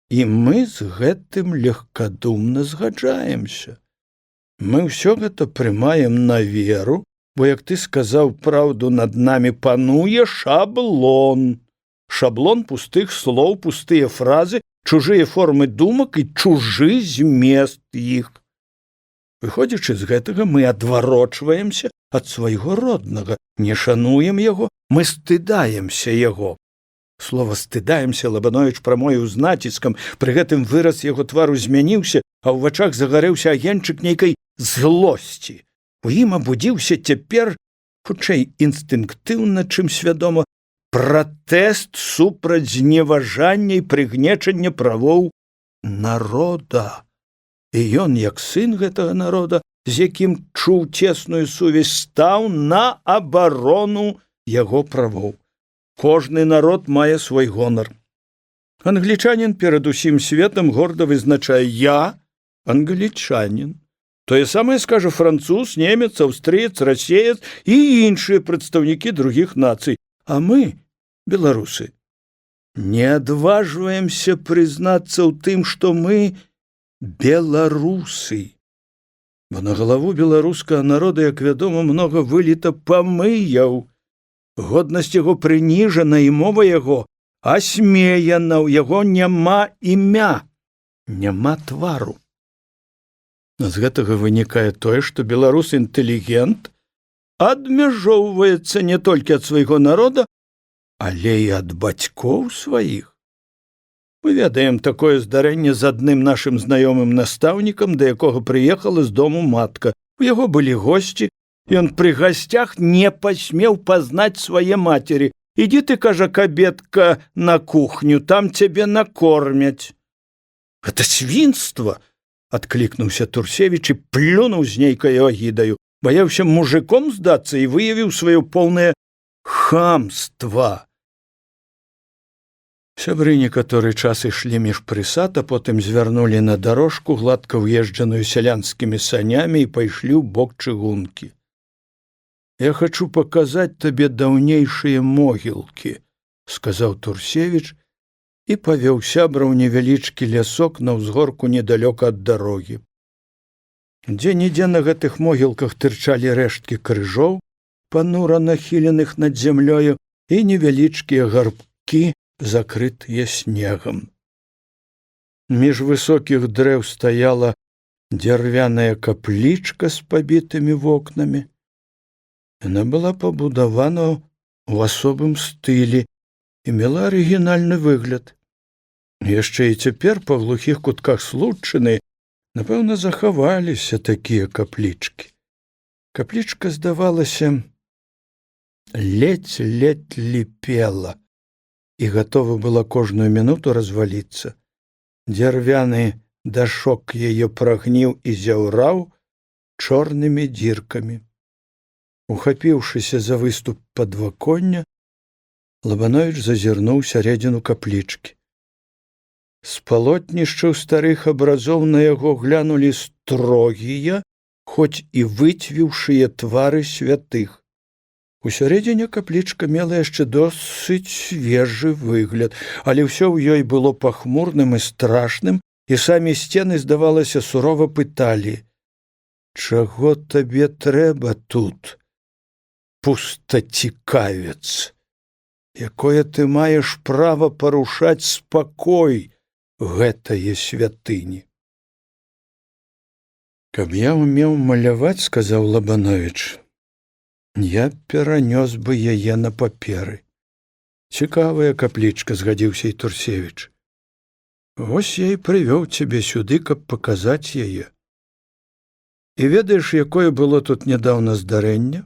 І мы з гэтым легкадумна згаджаемся. Мы ўсё гэта прымаем на веру, бо, як ты сказаў праўду, над намі пануе шаблон. Шаблон пустых слоў, пустыя фразы, чужыя формы думак і чужы змест іх. Выходзячы з гэтага, мы адварочваемся ад свайго роднага, не шануем яго, мы стыдаемся яго. Слова «стыдаемся» Лабановіч прамовіў з націскам, пры гэтым выраз яго твару змяніўся, а ў вачах загарэўся агеньчык нейкай злосці. У ім абудзіўся цяпер, хутчэй інстынктыўна, чым свядома, пратэст супраць зневажання і прыгнечання правоў народа. І ён, як сын гэтага народа, з якім чуў цесную сувязь, стаў на абарону яго правоў. Кожны народ мае свой гонар. Англічанін перад усім светам горда вызначае: «Я англічанін». Тое самае скажа француз, немец, аўстрыец, расеец і іншыя прадстаўнікі другіх нацый. А мы, беларусы, не адважваемся прызнацца ў тым, што мы беларусы. Бо на галаву беларускага народа, як вядома, многа выліта памыяў. Годнасць яго прыніжана, і мова яго асмеяна, у яго няма імя, няма твару. З гэтага вынікае тое, што беларус-інтэлігент адмяжоўваецца не толькі ад свайго народа, але і ад бацькоў сваіх. Мы ведаем такое здарэнне з адным нашым знаёмым настаўнікам, да якога прыехала з дому матка. У яго былі госці, ён пры гасцях не пасмеў пазнаць свае мацері. «Ідзі ты, кажа, кабетка, на кухню, там цябе накормяць». «Гэта свінства!» — адклікнуўся Турсевіч і плюнуў з нейкаю агідаю. Баяўся мужиком здацца і выявіў сваё поўнае хамства. Сябры некаторы час ішлі між прысад, а потым звярнулі на дарожку, гладка ўезджаную сялянскімі санямі, і пайшлі ў бок чыгункі. «Я хачу паказаць табе даўнейшыя могілкі», — сказаў Турсевіч і павёў сябра ў невялічкі лясок на ўзгорку недалёка ад дарогі. Дзе-нідзе на гэтых могілках тырчалі рэшткі крыжоў, панура нахіленых над зямлёю, і невялічкія гарбкі, закрытыя снегам. Між высокіх дрэў стаяла дзярвяная каплічка з пабітымі вокнамі. Яна была пабудавана ў асобым стылі і мела арыгінальны выгляд. Яшчэ і цяпер па глухіх кутках Случчыны, напэўна, захаваліся такія каплічкі. Каплічка, здавалася, ледзь-ледзь ліпела і гатова была кожную мінуту разваліцца. Дзярвяны дашок яе прагніў і зяўраў чорнымі дзіркамі. Ухапіўшыся за выступ падваконня, Лабановіч зазірнуў сярэдзіну каплічкі. З палотнішчаў старых абразоў на яго глянулі строгія, хоць і выцвіўшыя твары святых. У сярэдзіне каплічка мела яшчэ досыць свежы выгляд, але ўсё ў ёй было пахмурным і страшным, і самі сцены, здавалася, сурова пыталі: «Чаго табе трэба тут, пустацікавец? Якое ты маеш права парушаць спакой гэтае святыні?» «Каб я ўмеў маляваць, — сказаў Лабановіч, — я перанёс бы яе на паперы». «Цікавая каплічка, — згадзіўся і Турсевіч. Вось я і прывёў цябе сюды, каб паказаць яе. І ведаеш, якое было тут нядаўна здарэнне?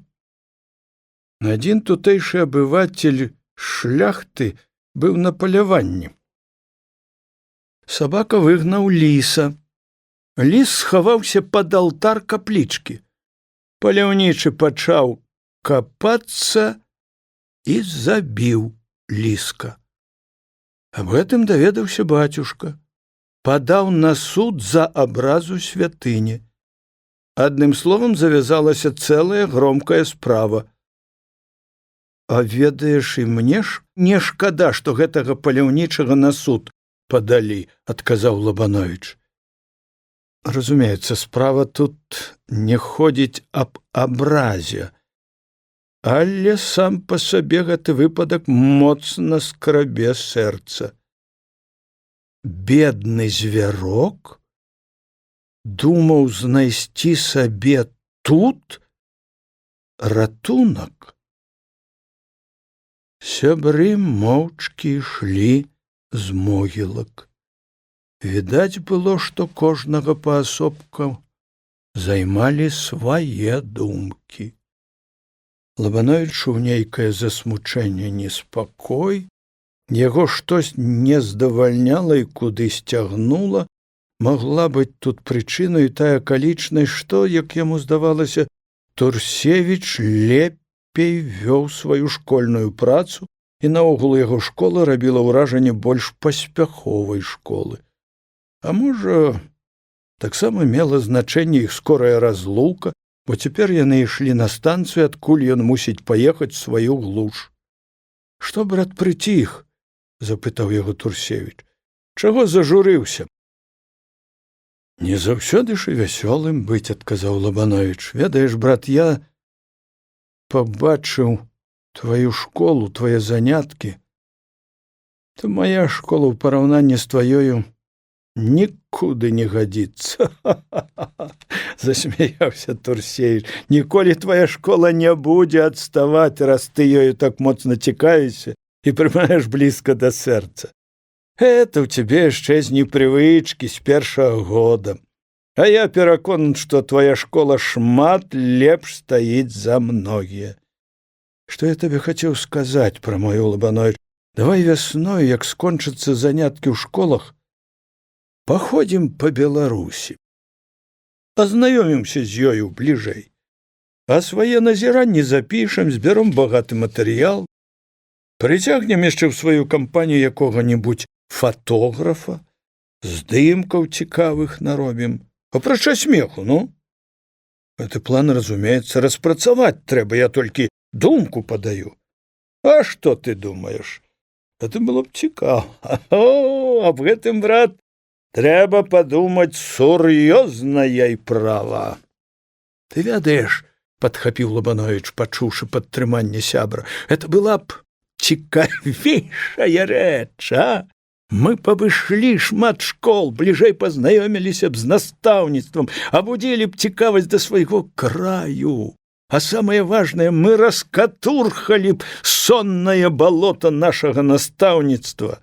Адзін тутэйшы абывацель шляхты быў на паляванні. Сабака выгнаў ліса. Ліс схаваўся пад алтар каплічкі. Паляўнічы пачаў капацца і забіў ліска. Аб гэтым даведаўся бацюшка. Падаў на суд за абразу святыні. Адным словам, завязалася цэлая громкая справа. А ведаеш, і мне ж не шкада, што гэтага паляўнічага на суд падалі, — адказаў Лабановіч. Разумеецца, справа тут не ходзіць аб абразе, але сам па сабе гэты выпадак моцна скрабе сэрца. Бедны звярок думаў знайсці сабе тут ратунак. Сябры моўчкі ішлі з могілак. Відаць было, што кожнага паасобка займалі свае думкі. Лабановіч чуў нейкае засмучэнне, неспакой. Яго штось не здавальняла і куды сцягнула. Магла быць тут прычынай тая акалічнасць, што, як яму здавалася, Турсевіч лепей вёў сваю школьную працу, і наогул яго школа рабіла ўражанне больш паспяховай школы. А можа, таксама мела значэнне іх скорая разлука, бо цяпер яны ішлі на станцыю, адкуль ён мусіць паехаць сваю глуш. «Што, брат, прыціх?» – запытаў яго Турсевіч. «Чаго зажурыўся?» «Не заўсёды ж і вясёлым быць», – адказаў Лабановіч. «Ведаеш, брат, я пабачыў тваю школу, твае заняткі. То моя школа ў параўнанні з тваёю нікуды не гадзіцца». Засмяяўся Турсевіч. «Ніколі твая школа не будзе адставаць, раз ты ёю так моцна цікавішся і прымаеш блізка да сэрца. Это ў цябе яшчэ з непрывычкі, з першага года. А я пераконан, што твая школа шмат лепш стаіць за многія». «Што я табе хацеў сказаць?» – прамовіў Лабановіч. «Давай вясной, як скончацца заняткі ў школах, паходзім па Беларусі. Азнаёмімся з ёю бліжэй. А свае назіранні запішам, збяром багаты матэрыял. Прыцягнем яшчэ ў сваю кампанію якога-небудзь фатографа, здымкаў цікавых наробім. Апрача смеху, ну? Гэты план, разумеецца, распрацаваць трэба, я толькі думку падаю. А што ты думаеш? Это было б цікава. О, аб гэтым, брат, трэба падумаць сур'ёзная і права». «Ты ведаеш», – падхапіў Лабановіч, пачуўшы падтрыманне сябра, «это была б цікавейшая рэч, а? Мы пабышлі шмат школ, бліжэй пазнаёміліся б з настаўніцтвам, абудзілі б цікавасць да свайго краю. А самае важнае, мы раскатурхалі б соннае балота нашага настаўніцтва.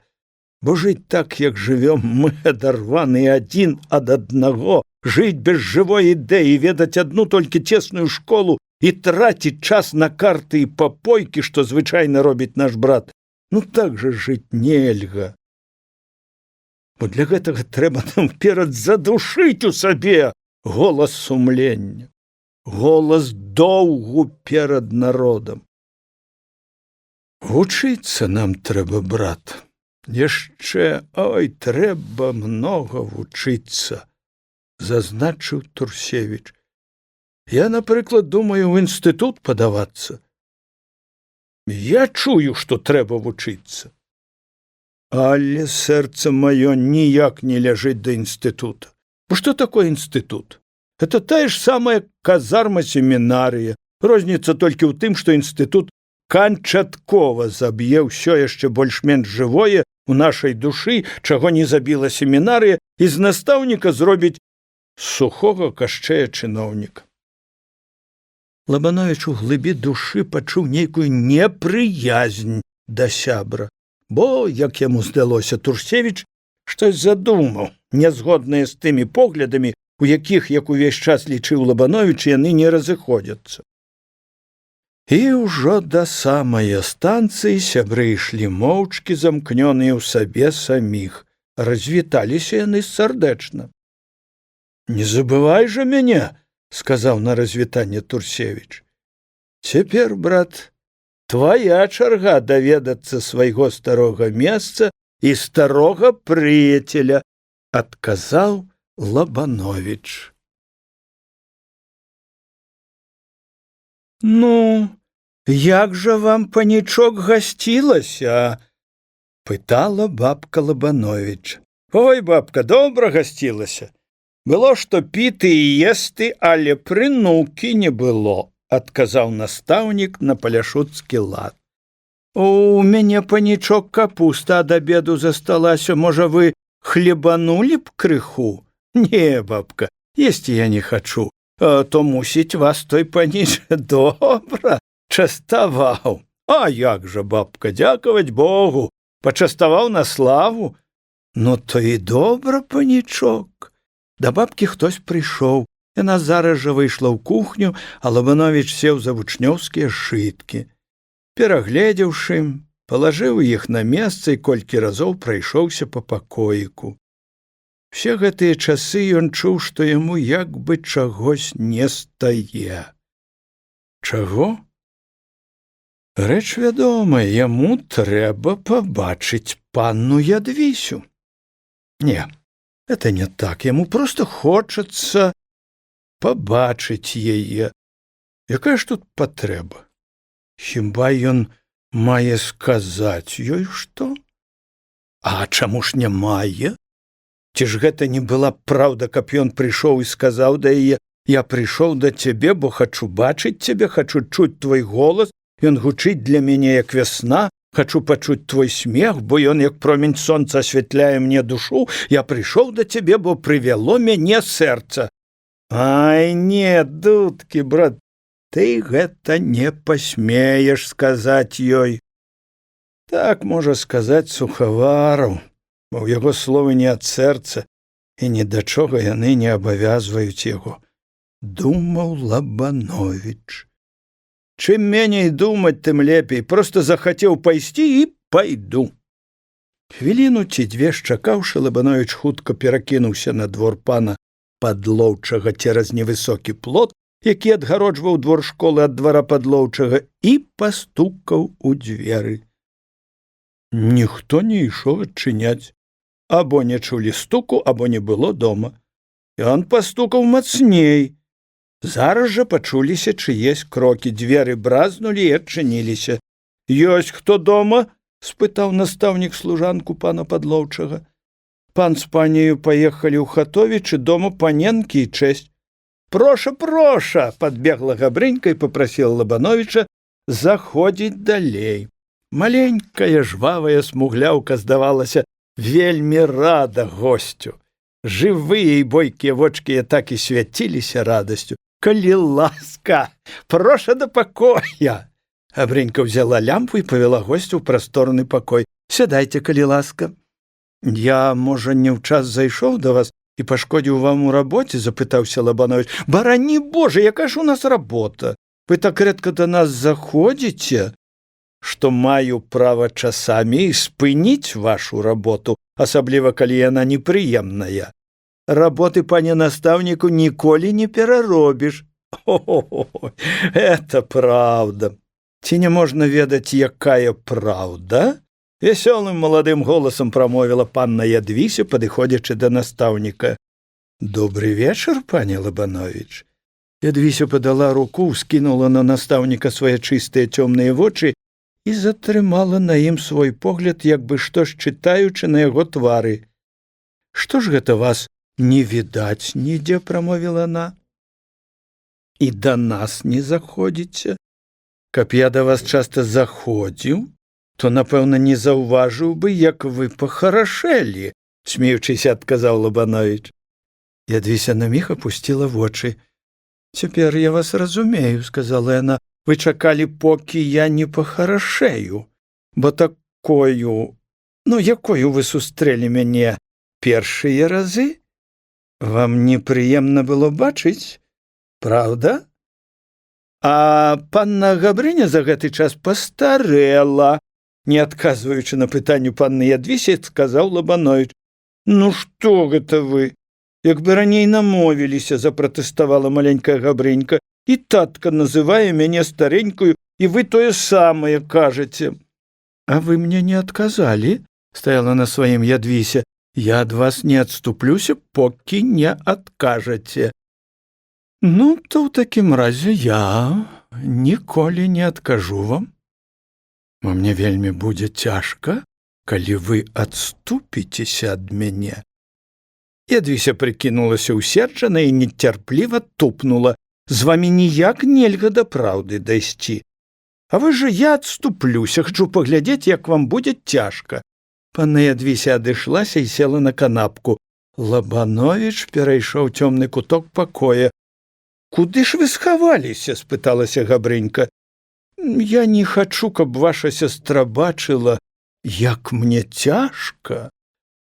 Бо жыць так, як жывём, мы адарваны адзін ад аднаго, жыць без жывой ідэі, ведаць адну толькі цесную школу і траціць час на карты і папойкі, што звычайна робіць наш брат. Ну так жа жыць нельга. Бо для гэтага трэба нам перад задушыць у сабе голас сумлення, голас доўгу перад народам. Вучыцца нам трэба, брат. Яшчэ, ой, трэба многа вучыцца», – зазначыў Турсевіч. «Я, напрыклад, думаю, ў інстытут падавацца. Я чую, што трэба вучыцца. Але сэрца маё ніяк не ляжыць да інстытута. Бо што такое інстытут? Это тая ж самая казарма-семінарыя. Розніца толькі ў тым, што інстытут канчаткова заб'е ўсё яшчэ больш-менш жывое у нашай душы, чаго не забіла семінарыя, і з настаўніка зробіць сухога кашчэя чыноўніка». Лабановіч у глыбі душы пачуў нейкую непрыязнь да сябра, бо, як яму здалося, Турсевіч штось задумаў, нязгоднае з тымі поглядамі, у якіх, як увесь час лічыў Лабановіч, яны не разыходзяцца. І ўжо да самай станцыі сябры ішлі моўчкі, замкнёныя ў сабе саміх. Развіталіся яны сардэчна. «Не забывай жа мяне», – сказаў на развітанне Турсевіч. «Цяпер, брат, твая чарга даведацца свайго старога месца і старога прыяцеля», – адказаў Лабановіч. «Ну, як жа вам, панічок, гасцілася?» – пытала бабка Лабановіч. «Ой, бабка, добра гасцілася. Было што піты і есты, але прынукі не было», – адказаў настаўнік на паляшуцкі лад. «У мяне, панічок, капуста ад абеду засталася. Можа, вы хлебанулі б крыху?» «Не, бабка, есці я не хачу. То, мусіць, вас той паніч добра частаваў». «А як жа, бабка, дзякаваць Богу, пачаставаў на славу». «Ну, то і добра, панічок». Да бабкі хтось прыйшоў. Яна зараз жа выйшла ў кухню, а Лабановіч сеў за вучнёўскія сшыткі. Перагледзеўшы, палажыў іх на месца і колькі разоў прайшоўся па пакоіку. Усе гэтыя часы ён чуў, што яму як бы чагось не стае. Чаго? Рэч вядомая, яму трэба пабачыць панну Ядвісю. Не, это не так, яму проста хочацца пабачыць яе. Якая ж тут патрэба? Хіба ён мае сказаць ёй што? А чаму ж не мае? Ці ж гэта не была праўда, каб ён прыйшоў і сказаў да яе: «Я прыйшоў да цябе, бо хачу бачыць цябе, хачу чуць твой голас, ён гучыць для мяне як вясна, хачу пачуць твой смех, бо ён як промень сонца асвятляе мне душу, я прыйшоў да цябе, бо прывяло мяне сэрца». Ай, не, дудкі, брат, ты гэта не пасмееш сказаць ёй. Так можа сказаць Сухавараў, бо ў яго словы не ад сэрца, і ні да чога яны не абавязваюць яго. Думаў Лабановіч. Чым меней думаць, тым лепей. Проста захацеў пайсці і пайду. Хвіліну ці дзве чакаўшы, Лабановіч хутка перакінуўся на двор пана Падлоўчага цераз невысокі плот, які адгароджваў двор школы ад двара Падлоўчага, і пастукаў у дзверы. Ніхто не ішоў адчыняць. Або не чулі стуку, або не было дома. Ён пастукаў мацней. Зараз жа пачуліся чыесь крокі, дзверы бразнулі і адчыніліся. «Ёсць хто дома?» – спытаў настаўнік служанку пана Падлоўчага. «Пан з паняю паехалі ў Хатовічы, дома паненкі і чэсць». «Проша, проша!» – падбегла Габрынька і папрасіла Лабановіча заходзіць далей. Маленькая жвавая смугляўка здавалася вельмі рада госцю. Жывыя і бойкія вочкі так і свяціліся радасцю. «Калі ласка, проша да пакоя!» Габрынька ўзяла лямпу і павяла госцю ў прасторны пакой. «Сядайце, калі ласка. Я, можа, не ў час зайшоў да вас і пашкодзіў вам у рабоце?» – запытаўся Лабановіч. «Барані Божа, якая ж у нас работа? Вы так рэдка да нас заходзіце, што маю права часамі спыніць вашу работу, асабліва калі яна непрыемная. Работы, пане настаўніку, ніколі не пераробіш». «О, это правда. Ці не можна ведаць, якая праўда?» – вясёлым маладым голасам прамовіла панна Ядвіся, падыходзячы да настаўніка. «Добры вечар, пане Лабановіч». Ядвіся падала руку, скінула на настаўніка свае чыстыя цёмныя вочы і затрымала на ім свой погляд, як бы штось чытаючы на яго твары. «Што ж гэта вас не відаць нідзе?» – прамовіла она. «І да нас не заходзіце? Каб я да вас часта заходзіў, то, напэўна, не заўважыў бы, як вы пахарашэлі», – смеючыся адказаў Лабановіч. Ядвіся на міг апусціла вочы. «Цяпер я вас разумею», – сказала яна. «Вы чакалі, покі я не пахарашэю, бо такою, якою вы сустрэлі мяне першыя разы, вам непрыемна было бачыць, правда? А панна Габрыня за гэты час пастарэла», – не адказваючы на пытанню панны Ядвіся, сказаў Лабановіч. «Ну што гэта вы? Як бы раней намовіліся», – запратэставала маленькая Габрынька. «І татка называе мяне старенькую, і вы тое самае кажаце». «А вы мне не адказалі?» – стаяла на сваім Ядвіся. «Я ад вас не адступлюся, покі не адкажаце». «Ну, то ў такім разе я ніколі не адкажу вам. Бо мне вельмі будзе цяжка, калі вы адступіцеся ад мяне». Ядвіся прыкінулася ўсерджана і нецярпліва тупнула. «З вамі ніяк нельга да праўды дайсці. А вы же я адступлюся, хачу паглядзець, як вам будзе цяжка». Панна Ядвіся адышлася і села на канапку. Лабановіч перайшоў цёмны куток пакоя. «Куды ж вы схаваліся?» – спыталася Габрынька. «Я не хачу, каб ваша сястра бачыла, як мне цяжка».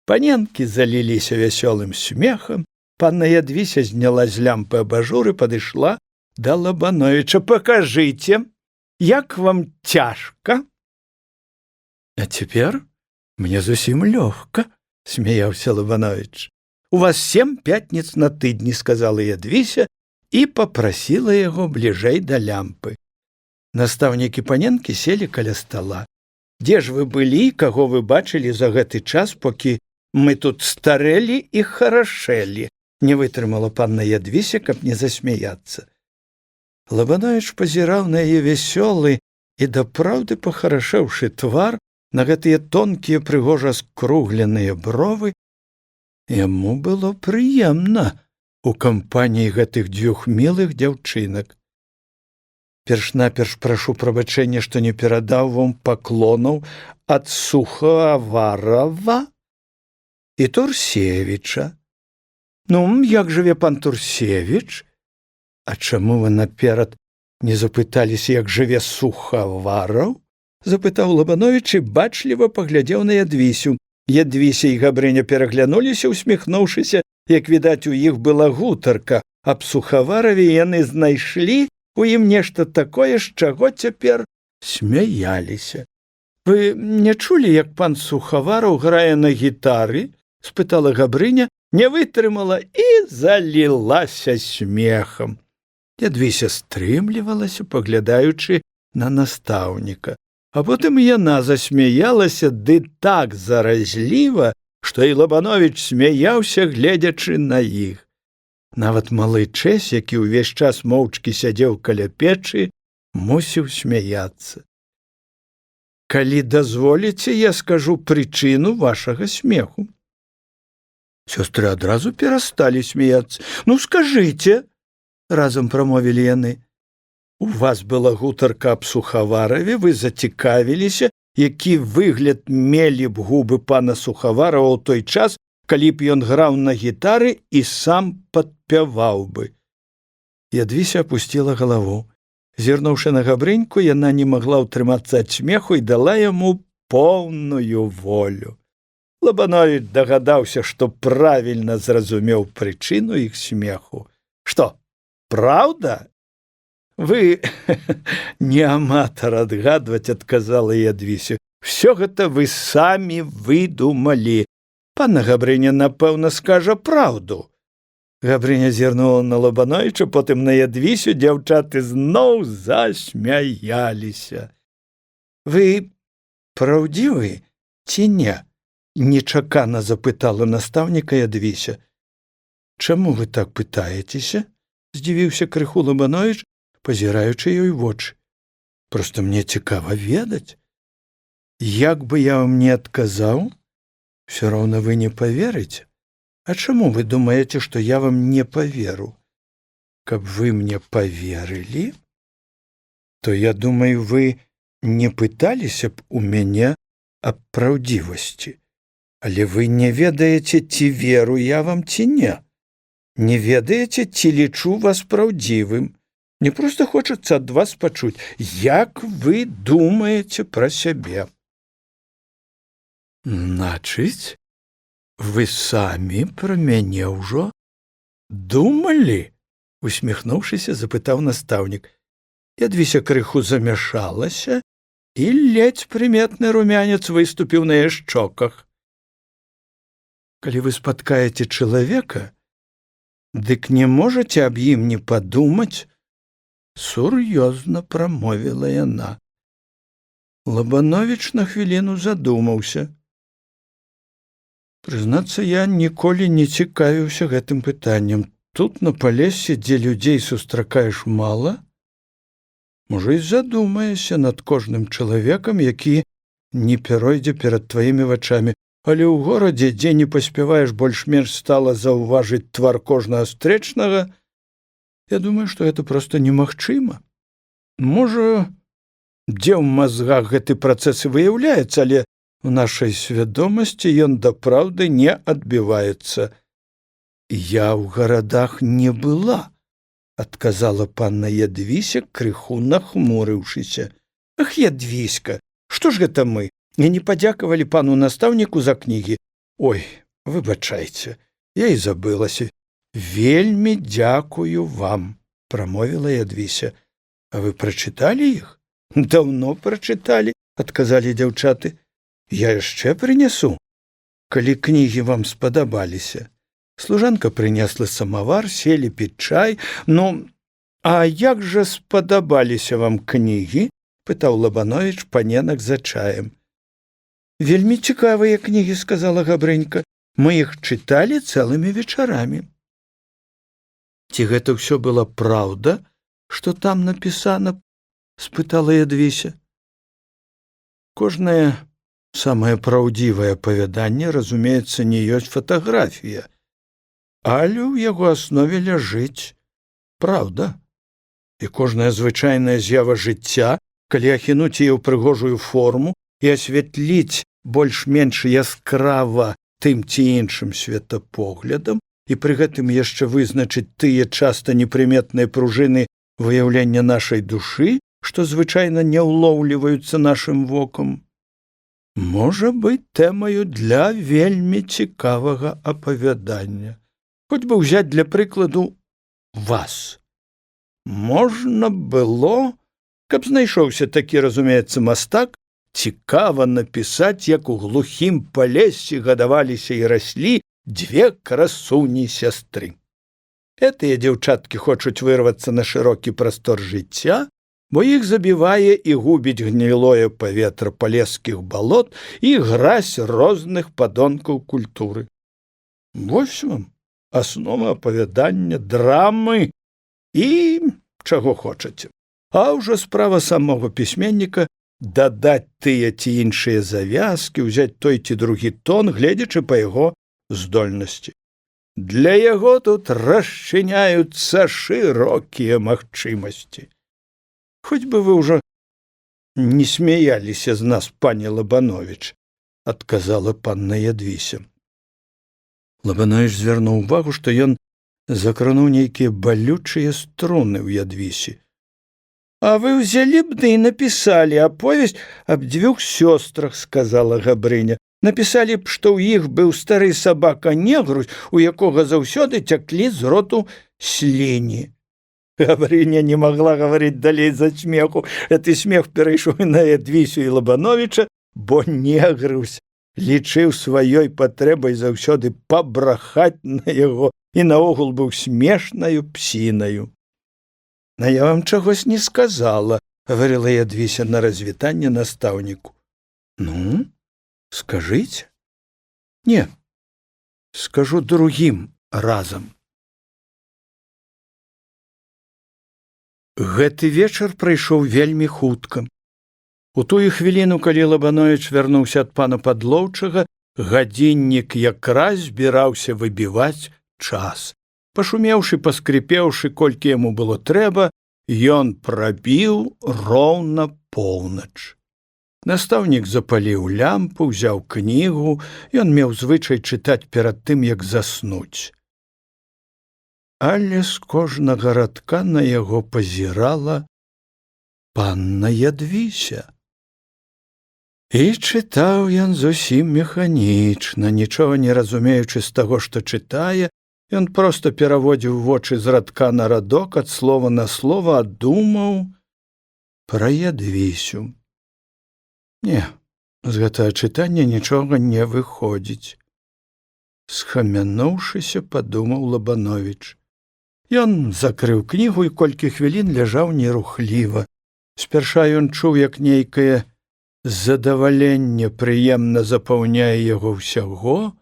Паненкі заліліся вясёлым смехам Панна Ядвіся зняла з лямпы абажур і падышла да Лабановіча. «Покажите, як вам цяжка?» «А цяпер мне зусім лёгка», — смяяўся Лабановіч. «У вас 7 пятніц на тыдні», — сказала Ядвіся і попрасіла яго бліжэй да лямпы. Настаўнікі паненкі селі каля стала. «Дзе ж вы былі, каго вы бачылі за гэты час, покі мы тут старэлі і харашэлі?» — не вытрымала панна Ядвіся, каб не засмяяцца. Лабановіч пазіраў на яе вясёлы і дапраўды пахарашэўшы твар, на гэтыя тонкія прыгожа скругленыя бровы. Яму было прыемна у кампаніі гэтых 2 мілых дзяўчынак. «Перш-наперш прашу прабачэння, што не перадаў вам паклонаў ад Сухаварова і Турсевіча». «Ну, як жыве пан Турсевіч? А чаму вы наперад не запыталіся, як жыве Сухавараў?» — запытаў Лабановіч і бачліва паглядзеў на Ядвісю. Ядвіся і Габрыня пераглянуліся, усміхнуўшыся, як відаць, у іх была гутарка аб Сухавараве, і яны знайшлі у ім нешта такое, з чаго цяпер смяяліся. «Вы не чулі, як пан Сухавараў грае на гітары?» — спытала Габрыня, не вытрымала і залілася смехам. Ядвіся стрымлівалася, паглядаючы на настаўніка. А потым яна засмяялася ды так заразліва, што і Лабановіч смяяўся, гледзячы на іх. Нават малы Чэсь, які ўвесь час моўчкі сядзеў каля печы, мусіў смяяцца. «Калі дазволіце, я скажу прычыну вашага смеху». Сёстры адразу перасталі смяяцца. «Ну, скажыце», — разам прамовілі яны. «У вас была гутарка аб Сухавараве, вы зацікавіліся, які выгляд мелі б губы пана Сухаварава ў той час, калі б ён граў на гітары і сам падпяваў бы». Ядвіся апусціла галаву. Зірнуўшы на Габрыньку, яна не магла ўтрымацца ад смеху і дала яму поўную волю. Лабановіч дагадаўся, што правільна зразумеў прычыну іх смеху. «Што, праўда?» «Вы не аматар адгадваць», — адказала Ядвіся. «Всё гэта вы самі выдумалі. Панна Габрыня, напэўна, скажа праўду». Габрыня зірнула на Лабановіча, потым на Ядвісю, дзяўчаты зноў засмяяліся. «Вы праўдзівы ці не?» — нечакана запытала настаўніка Ядвіся. «Чаму вы так пытаецеся?» — здзівіўся крыху Лабановіч, пазіраючы ёй вочы. «Проста мне цікава ведаць. Як бы я вам не адказаў, всё роўна вы не паверыце. А чаму вы думаеце, што я вам не паверу? Каб вы мне паверылі, то, я думаю, вы не пыталіся б у мяне аб праўдзівасці. Але вы не ведаеце, ці веру я вам, ці не. Не ведаеце, ці лічу вас праўдзівым. Мне проста хочацца ад вас пачуць, як вы думаеце пра сябе». «Значыць, вы самі пра мяне ўжо думалі?» — усміхнуўшыся, запытаў настаўнік. Ядвіся крыху замяшалася, і ледзь прыметны румянец выступіў на яе шчоках. «Калі вы спаткаеце чалавека, дык не можаце аб ім не падумаць», — сур'ёзна прамовіла яна. Лабановіч на хвіліну задумаўся. «Прызнацца, я ніколі не цікавіўся гэтым пытаннем. Тут, на Палесе, дзе людзей сустракаеш мала, можа, і задумаешся над кожным чалавекам, які не перайдзе перад тваімі вачамі. Але ў горадзе, дзе не паспяваеш больш-менш стала заўважыць твар кожнага стрэчнага, я думаю, што гэта проста немагчыма. Можа, дзе ў мазгах гэты працэс і выяўляецца, але у нашай свядомасці ён дапраўды не адбіваецца». «Я ў гарадах не была», — адказала панна Ядвіся, крыху нахмурыўшыся. «Ах, Ядвіська, што ж гэта мы? І не падзякавалі пану настаўніку за кнігі? Ой, выбачайце, я і забылася. Вельмі дзякую вам, прамовіла Ядвіся. А вы прачыталі іх? Даўно прачыталі, адказалі дзяўчаты. Я яшчэ прынясу, калі кнігі вам спадабаліся. Служанка прынесла самавар, селі піць чай. Ну, а як жа спадабаліся вам кнігі? Пытаў Лабановіч паненак за чаем. Вельмі цікавыя кнігі, сказала Габрынька. Мы іх чыталі цэлымі вечарамі. Ці гэта ўсё была праўда, што там напісана? Спытала Ядвіся. Кожнае самае праўдзівае апавяданне, разумеецца, не ёсць фатаграфія, але ў яго аснове ляжыць праўда. І кожная звычайная з'ява жыцця, калі ахінуць яе ў прыгожую форму і асвятліць больш-менш яскрава тым ці іншым светапоглядам, і пры гэтым яшчэ вызначыць тыя часта непрыметныя пружыны выяўлення нашай душы, што звычайна не ўлоўліваюцца нашым вокам, можа быць тэмаю для вельмі цікавага апавядання. Хоць бы ўзяць для прыкладу вас. Можна было, каб знайшоўся такі, разумеецца, мастак, цікава напісаць, як у глухім палесі гадаваліся і раслі дзве красуні-сястры. Гэтыя дзяўчаткі хочуць вырвацца на шырокі прастор жыцця, бо іх забівае і губіць гнілое паветра палескіх балот і гразь розных падонкаў культуры. Вось вам аснова апавядання, драмы і чаго хочаце. А ўжо справа самога пісьменніка дадаць тыя ці іншыя завязкі, узяць той ці другі тон, гледзячы па яго здольнасці. Для яго тут расчыняюцца шырокія магчымасці. Хоць бы вы ўжо не смяяліся з нас, пані Лабановіч, адказала панна Ядвіся. Лабановіч звярнуў увагу, што ён закрануў нейкія балючыя струны ў Ядвісі. А вы ўзялі б ды і напісалі аповесць аб дзвюх сёстрах, сказала Габрыня. Напісалі б, што ў іх быў стары сабака-негрусь, у якога заўсёды цяклі з роту сліні. Габрыня не магла гаварыць далей за смеху. Гэты смех перайшоў на Ядвісю і Лабановіча, бо негрусь лічыў сваёй патрэбай заўсёды пабрахаць на яго і наогул быў смешнаю псінаю. «А я вам чагось не сказала», — гаварыла Ядвіся на развітанне настаўніку. «Ну, скажыце?» «Не, скажу другім разам». Гэты вечар прайшоў вельмі хутка. У тую хвіліну, калі Лабановіч вярнуўся ад пана Падлоўчага, гадзіннік якраз збіраўся выбіваць час. Пашумеўшы, паскрыпеўшы, колькі яму было трэба, ён прабіў роўна поўнач. Настаўнік запаліў лямпу, узяў кнігу, ён меў звычай чытаць перад тым, як заснуць. Але з кожнага радка на яго пазірала панна Ядвіся. І чытаў ён зусім механічна, нічога не разумеючы з таго, што чытае, ён проста пераводзіў вочы з радка на радок, ад слова на слова, а думаў пра Ядвісю. Не, з гэтага чытання нічога не выходзіць. Схамянуўшыся, падумаў Лабановіч. Ён закрыў кнігу і колькі хвілін ляжаў нерухліва. Спярша ён чуў, як нейкае задаваленне прыемна запаўняе яго ўсяго.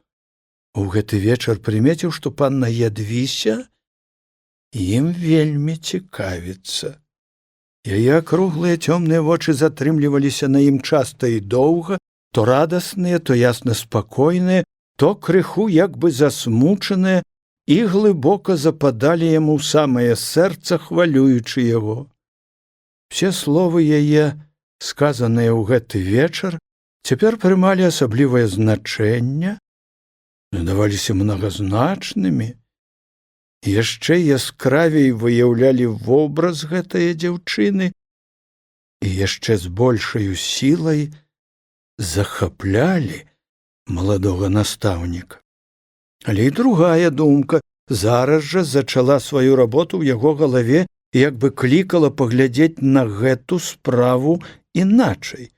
У гэты вечар прымеціў, што панна Ядвіся ім вельмі цікавіцца. Яе акруглыя цёмныя вочы затрымліваліся на ім часта і доўга, то радасныя, то ясна спакойныя, то крыху як бы засмучаныя, і глыбока западалі яму ў самае сэрца, хвалюючы яго. Все словы яе, сказаныя ў гэты вечар, цяпер прымалі асаблівае значэнне, надаваліся мнагазначнымі, яшчэ яскравей выяўлялі вобраз гэтае дзяўчыны і яшчэ з большаю сілай захаплялі маладога настаўніка. Але і другая думка зараз жа зачала сваю работу ў яго галаве і як бы клікала паглядзець на гэту справу іначай.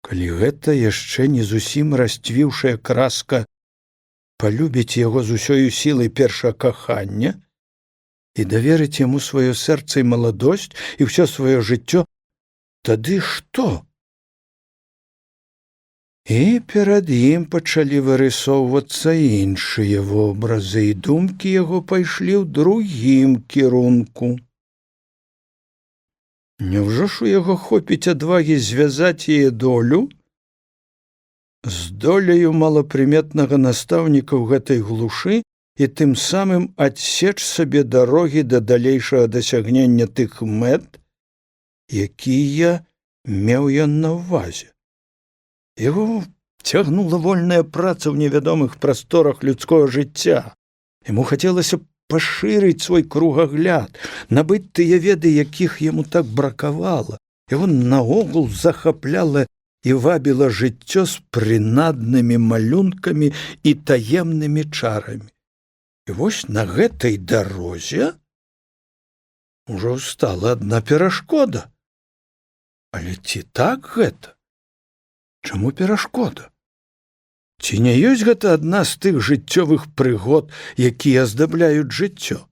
Калі гэта яшчэ не зусім расцвіўшая краска палюбіць яго з усёю сілай першага кахання і даверыць яму сваё сэрца і маладосць і ўсё сваё жыццё, тады што? І перад ім пачалі вырысоўвацца іншыя вобразы, і думкі яго пайшлі ў другім кірунку. Няўжо ж у яго хопіць адвагі звязаць яе долю з доляю малапрыметнага настаўніка ў гэтай глушы і тым самым адсеч сабе дарогі да далейшага дасягнення тых мэт, якія меў ён на ўвазе. Яго цягнула вольная праца ў невядомых прасторах людскога жыцця. Яму хацелася пашырыць свой кругагляд, набыць тыя веды, якіх яму так бракавала. Яго наогул захапляла і вабіла жыццё з прынаднымі малюнкамі і таемнымі чарамі. І вось на гэтай дарозе ўжо стала адна перашкода. Але ці так гэта? Чаму перашкода? Ці не ёсць гэта адна з тых жыццёвых прыгод, якія аздабляюць жыццё?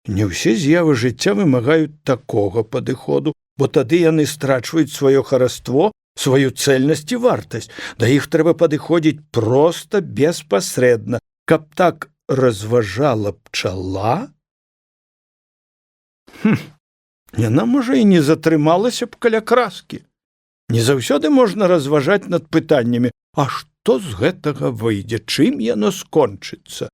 Не ўсе з'явы жыцця вымагаюць такога падыходу, бо тады яны страчваюць сваё хараство, сваю цэльнасць і вартасць. Да іх трэба падыходзіць проста беспасрэдна, каб так разважала пчала. Яна, можа, і не затрымалася б каля краскі. Не заўсёды можна разважаць над пытаннямі, а што з гэтага выйдзе, чым яно скончыцца?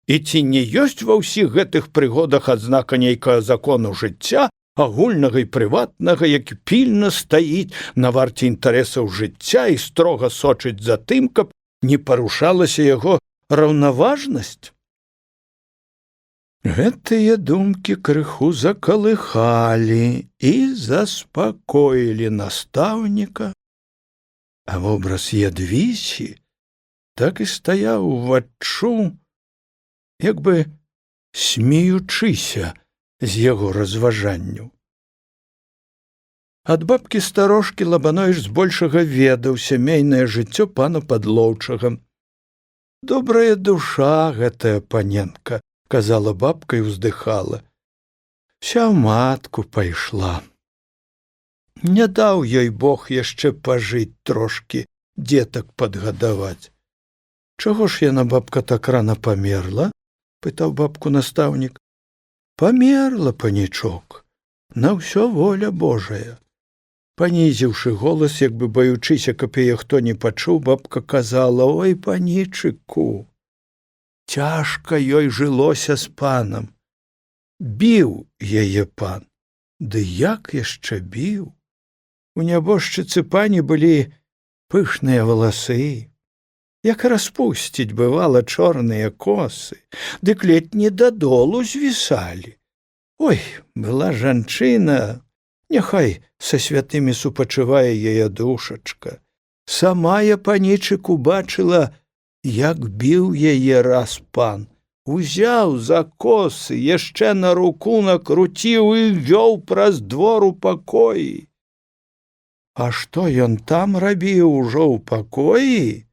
І ці не ёсць ва ўсіх гэтых прыгодах адзнака нейкага закону жыцця, агульнага і прыватнага, які пільна стаіць на варце інтарэсаў жыцця і строга сочыць за тым, каб не парушалася яго раўнаважнасць? Гэтыя думкі крыху закалыхалі і заспакоілі настаўніка, а вобраз Ядвісі так і стаяў уваччу, як бы смеючыся з яго разважанняў. Ад бабкі-старожкі Лабановіч збольшага ведаў сямейнае жыццё пана Падлоўчага. Добрая душа гэтая паненка, казала бабка і ўздыхала. Вся ў матку пайшла. Не даў ёй Бог яшчэ пажыць трошкі, дзетак падгадаваць. Чаго ж яна, бабка, так рана памерла? Пытаў бабку настаўнік. Памерла, панічок, на ўсё воля Божая. Панізіўшы голас, як бы баючыся, каб яе хто не пачуў, бабка казала: ой, панічыку, цяжка ёй жылося з панам. Біў яе пан. Ды як яшчэ біў? У нябожчыцы пані былі пышныя валасы, як распусціць, бывала, чорныя косы, дык ледь не дадолу звісалі. Ой, была жанчына, няхай са святымі супачывае яе душачка. Сама я, панічыку, бачыла, як біў яе раз пан. Узяў за косы, яшчэ на руку накруціў і вёў праз двор у пакоі. А што ён там рабіў ужо ў пакоі,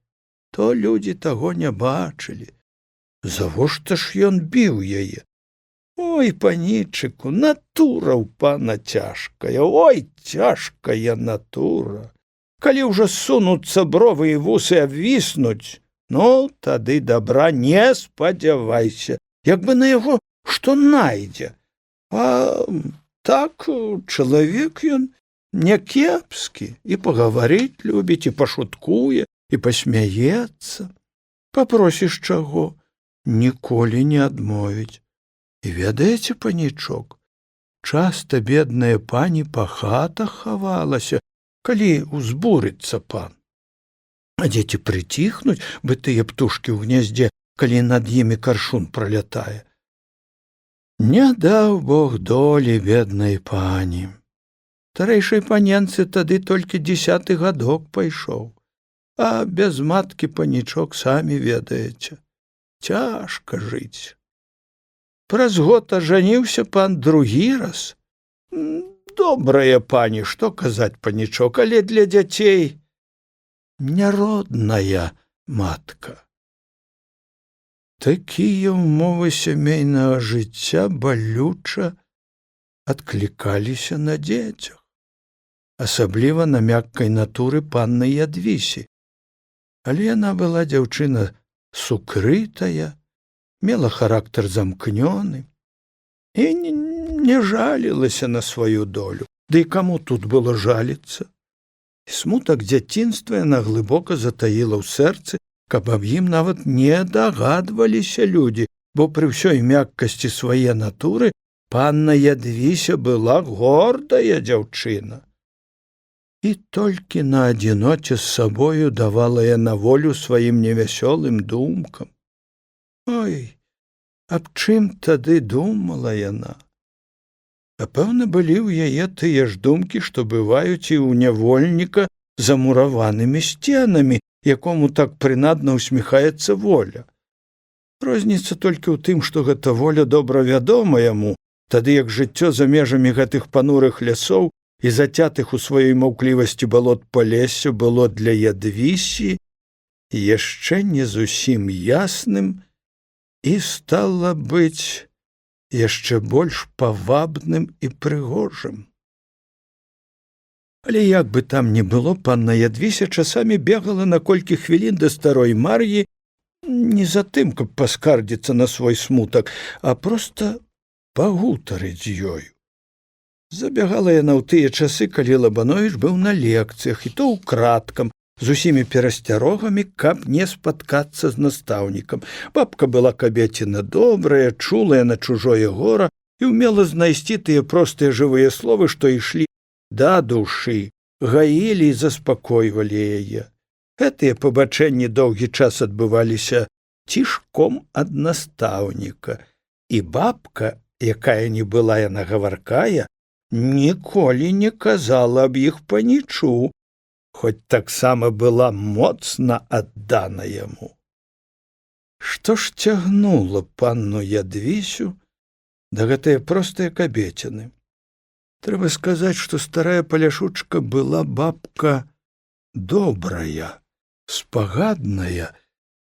то людзі таго не бачылі. Завошта ж ён біў яе? Ой, панічыку, натура ў пана цяжкая, ой, цяжкая натура. Калі ўжо сунуцца бровы і вусы абвіснуць, ну, тады добра не спадзявайся, як бы на яго што найдзе. А так, чалавек ён някепскі, і пагаварыць любіць, і пашуткуе, і пасмяецца. Папросіш чаго, ніколі не адмовіць. І ведаеце, панічок, часта бедная пані па хатах хавалася, калі узбурыцца пан. А дзеці прыціхнуць, бы тыя птушкі ў гняздзе, калі над імі каршун пралятае. Не даў Бог долі беднай пані. Старэйшай паненцы тады толькі 10-ы гадок пайшоў, а без маткі, панічок, самі ведаеце. цяжка жыць. Праз год ажаніўся пан другі раз. Добрая пані, што казаць, панічок, але для дзяцей няродная матка. Такія ўмовы сямейнага жыцця балюча адклікаліся на дзецях, асабліва на мяккай натуры панны Ядвісі. Але яна была дзяўчына сукрытая, мела характар замкнёны і не жалілася на сваю долю. Ды і каму тут было жаліцца? Смутак дзяцінства яна глыбока затаіла ў сэрцы, каб аб ім нават не дагадваліся людзі, бо пры ўсёй мяккасці свае натуры панна Ядвіся была гордая дзяўчына. І толькі на адзіноце з сабою давала яна волю сваім невясёлым думкам. Ой, аб чым тады думала яна? А пэўна, былі ў яе тыя ж думкі, што бываюць і ў нявольніка за мураванымі сценамі, якому так прынадна усміхаецца воля. Розніца толькі ў тым, што гэта воля добра вядома яму, тады як жыццё за межамі гэтых панурых лясоў і зацятых у сваёй маўклівасці балот палесся было для Ядвісі яшчэ не зусім ясным і, стала быць, яшчэ больш павабным і прыгожым. Але як бы там ні было, панна Ядвіся часамі бегала на колькі хвілін да старой Мар'і не за тым, каб паскардзіцца на свой смутак, а проста пагутарыць з ёю. Забягала яна ў тыя часы, калі Лабановіч быў на лекцыях, і то ўкрадкам, з усімі перасцярогамі, каб не спаткацца з настаўнікам. Бабка была кабеціна добрая, чулая на чужое гора і ўмела знайсці тыя простыя жывыя словы, што ішлі да душы, гаілі і заспакойвалі яе. Гэтыя пабачэнні доўгі час адбываліся цішком ад настаўніка, і бабка, якая не была яна гаваркая, ніколі не казала аб іх панічу, хоць таксама была моцна аддана яму. Што ж цягнула панну Ядвісю да гэтае простыя кабеціны? Трэба сказаць, што старая паляшучка была бабка добрая, спагадная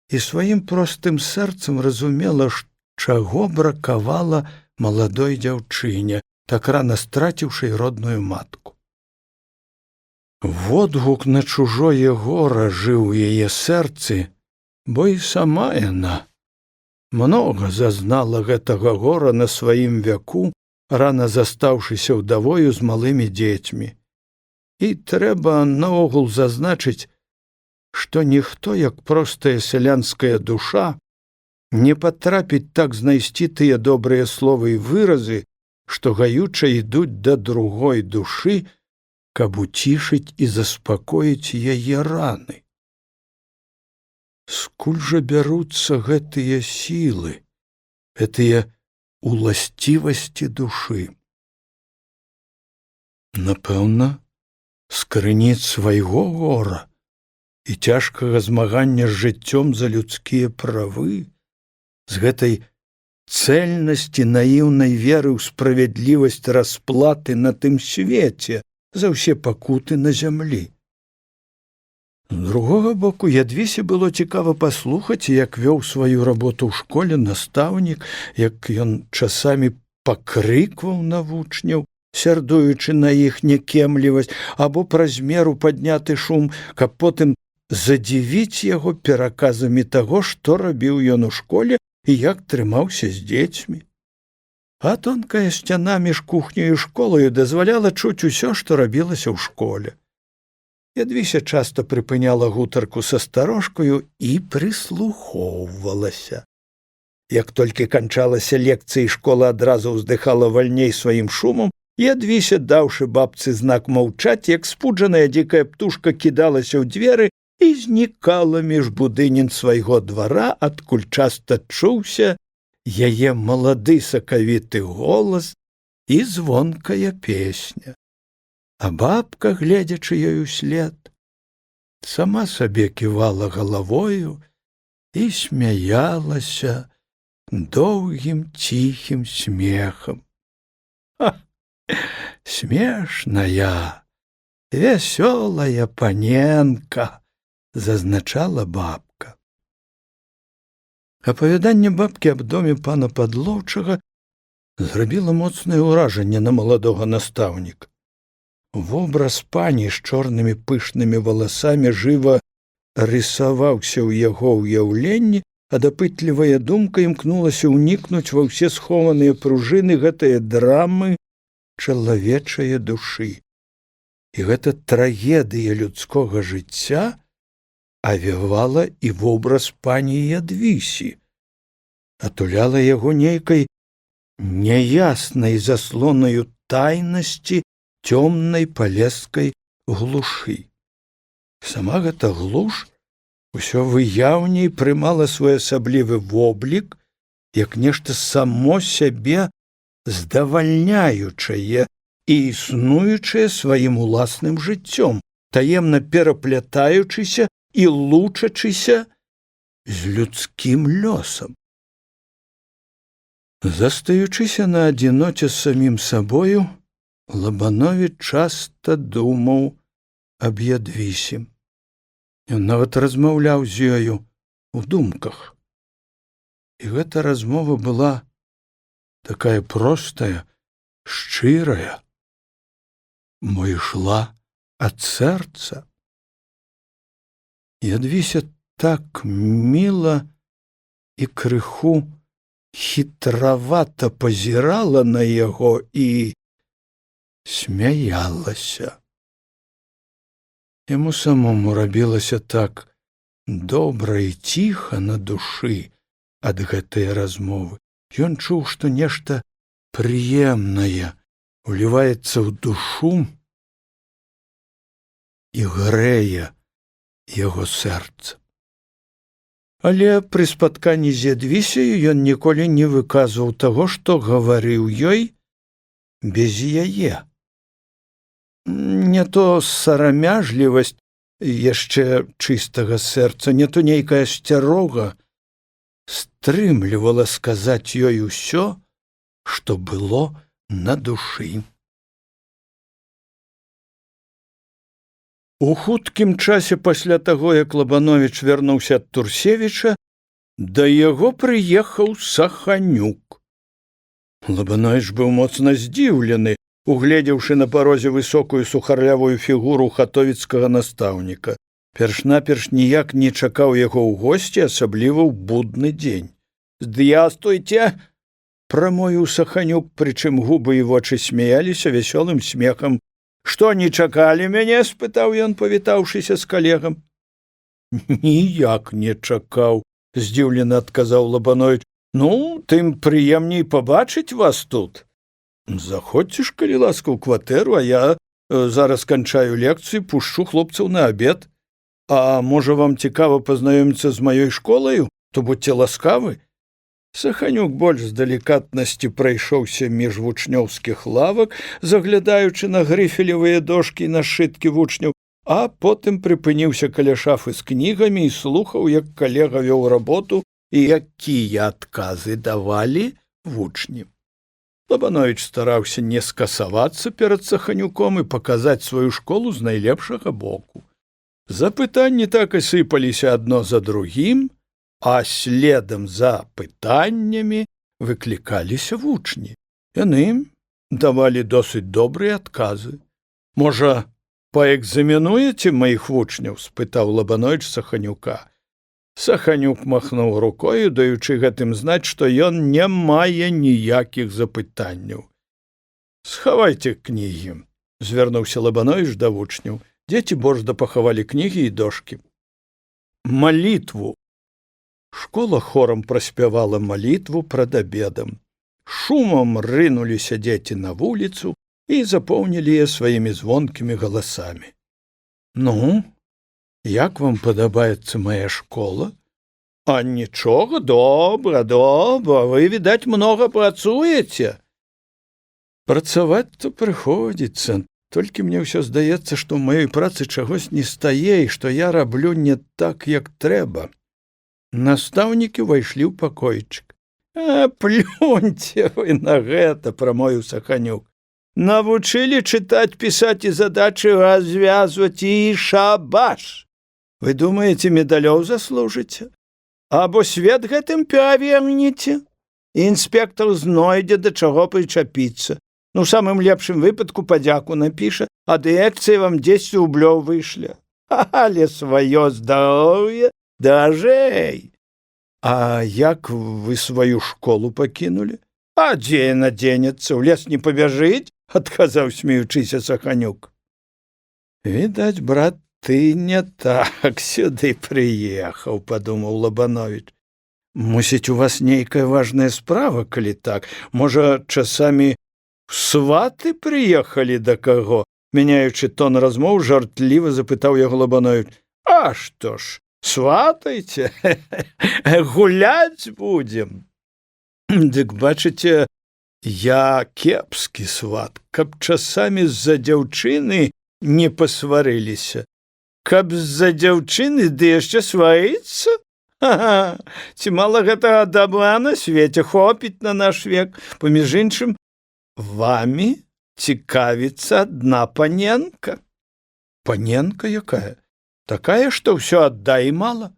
і сваім простым сэрцам разумела, чаго бракавала маладой дзяўчыне, так рана страціўшай родную матку. Водгук на чужое гора жыў у яе сэрцы, бо і сама яна многа зазнала гэтага гора на сваім вяку, рана застаўшыся ўдавою з малымі дзецьмі. І трэба наогул зазначыць, што ніхто, як простая сялянская душа, не патрапіць так знайсці тыя добрыя словы і выразы, што гаюча ідуць да другой душы, каб уцішыць і заспакоіць яе раны. Скуль жа бяруцца гэтыя сілы, гэтыя уласцівасці душы? Напэўна, з крыніц свайго гора і цяжкага змагання з жыццём за людскія правы, з гэтай цэльнасці наіўнай веры ў справядлівасць расплаты на тым свеце за ўсе пакуты на зямлі. З другога боку, Ядвісе было цікава паслухаць, як вёў сваю работу ў школе настаўнік, як ён часамі пакрыкваў на вучняў, сярдуючы на іх някемлівасць, або праз меру падняты шум, каб потым задзівіць яго пераказамі таго, што рабіў ён у школе і як трымаўся з дзецьмі. А тонкая сцяна між кухняю і школаю дазваляла чуць усё, што рабілася ў школе. Ядвіся часта прыпыняла гутарку са старожкаю і прыслухоўвалася. Як толькі канчалася лекцыя, школа адразу ўздыхала вальней сваім шумам, Ядвіся, даўшы бабцы знак маўчаць, як спуджаная дзікая птушка кідалася ў дзверы і знікала між будынін свайго двара, адкуль часта чуўся яе малады сакавіты голас і звонкая песня. А бабка, гледзячы ёй услед, сама сабе ківала галавою і смяялася доўгім ціхім смехам. Смешная, вясёлая паненка, зазначала бабка. Апавяданне бабкі аб доме пана Падлоўчага зрабіла моцнае ўражанне на маладога настаўніка. Вобраз пані з чорнымі пышнымі валасамі жыва рысаваўся ў яго ўяўленні, а дапытлівая думка імкнулася ўнікнуць ва ўсе схованыя пружыны гэтае драмы чалавечае душы. І гэта трагедыя людскога жыцця авявала і вобраз пані Ядвісі, атуляла яго нейкай няяснай заслонаю тайнасці цёмнай палескай глушы. Сама гэта глуш усё выяўней прымала своеасаблівы воблік, як нешта само сябе здавальняючае і існуючае сваім уласным жыццём, таемна пераплятаючыся і лучачыся з людскім лёсам. Застаючыся на адзіноце з самім сабою, Лабановіч часта думаў аб Ядвісе. Ён нават размаўляў з ёю у думках. І гэта размова была такая простая, шчырая, мо ішла ад сэрца. Ядвіся так міла і крыху хітравата пазірала на яго і смяялася. Яму самому рабілася так добра і ціха на душы ад гэтай размовы. Ён чуў, што нешта прыемнае уліваецца ў душу і грэе яго сэрца. Але пры спатканні з Ядвісею ён ніколі не выказваў таго, што гаварыў ёй без яе. Не то сарамяжлівасць яшчэ чыстага сэрца, не то нейкая асцярога стрымлівала сказаць ёй усё, што было на душы. У хуткім часе пасля таго, як Лабановіч вярнуўся ад Турсевіча, да яго прыехаў Саханюк. Лабановіч быў моцна здзіўлены, угледзеўшы на парозе высокую сухарлявую фігуру хатовіцкага настаўніка. Перш-наперш ніяк не чакаў яго ў госці, асабліва ў будны дзень. «Здравствуйте!» – прамовіў Саханюк, прычым губы і вочы смяяліся вясёлым смехам. «Што, не чакалі мяне?» – спытаў ён, павітаўшыся з калегам. «Ніяк не чакаў», – здзіўлена адказаў Лабановіч. «Ну, тым прыемней пабачыць вас тут. Заходзьце ж, калі ласка, ў кватэру, а я зараз канчаю лекцыю, пушчу хлопцаў на абед. А можа, вам цікава пазнаёміцца з маёй школаю, то будьце ласкавы». Саханюк больш з далікатнасці прайшоўся між вучнёўскіх лавак, заглядаючы на грыфелевыя дошкі і на сшыткі вучняў, а потым прыпыніўся каля шафы з кнігамі і слухаў, як калега вёў работу і якія адказы давалі вучні. Лабановіч стараўся не скасавацца перад Саханюком і паказаць сваю школу з найлепшага боку. Запытанні так і сыпаліся адно за другім, а следам за пытаннямі выклікаліся вучні. Яны давалі досыць добрыя адказы. «Можа, паэкзаменуеце маіх вучняў?» – спытаў Лабановіч Саханюка. Саханюк махнуў рукою, даючы гэтым знаць, што ён не мае ніякіх запытанняў. «Схавайце кнігі», – звярнуўся Лабановіч да вучняў. Дзеці борзда пахавалі кнігі і дошкі. «Малітву!» Школа хорам праспявала малітву прад абедам. Шумам рынуліся дзеці на вуліцу і запоўнілі яе сваімі звонкімі галасамі. «Ну, як вам падабаецца мая школа?» «А нічога, добра, добра, вы, відаць, многа працуеце». «Працаваць-то прыходзіцца, толькі мне ўсё здаецца, што ў маёй працы чагось не стае і што я раблю не так, як трэба. Настаўнікі ўвайшлі ў пакойчык. Плюньце вы на гэта, прамовіў Саханюк. Навучылі чытаць, пісаць і задачы развязваць і шабаш. Вы думаеце, медалёў заслужыце? Або свет гэтым павернеце? Інспектор знойдзе, да чаго прычапіцца. Ну, самым лепшым выпадку падзяку напіша, а дырэкцыя вам 10 рублёў вышле. Але сваё здароўе дажэй. А як вы сваю школу пакінулі? А дзе яна дзенецца, у лес не пабяжыць? Адказаў, смеючыся, Саханюк. Відаць, брат, ты не так сюды прыехаў, падумаў Лабановіч. Мусіць, у вас нейкая важная справа, калі так. Можа, часамі сваты прыехалі да каго? Мяняючы тон размоў, жартліва запытаў яго Лабановіч. А што ж, сватайце, гуляць будзем. Дык бачыце, я кепскі сват, каб часамі з-за дзяўчыны не пасварыліся. Каб з-за дзяўчыны ды яшчэ сварыцца? Ага, ці мала гэтага дабра на свеце, хопіць на наш век. Паміж іншым, вамі цікавіцца адна паненка. Паненка якая? Такая, што ўсё аддай мала?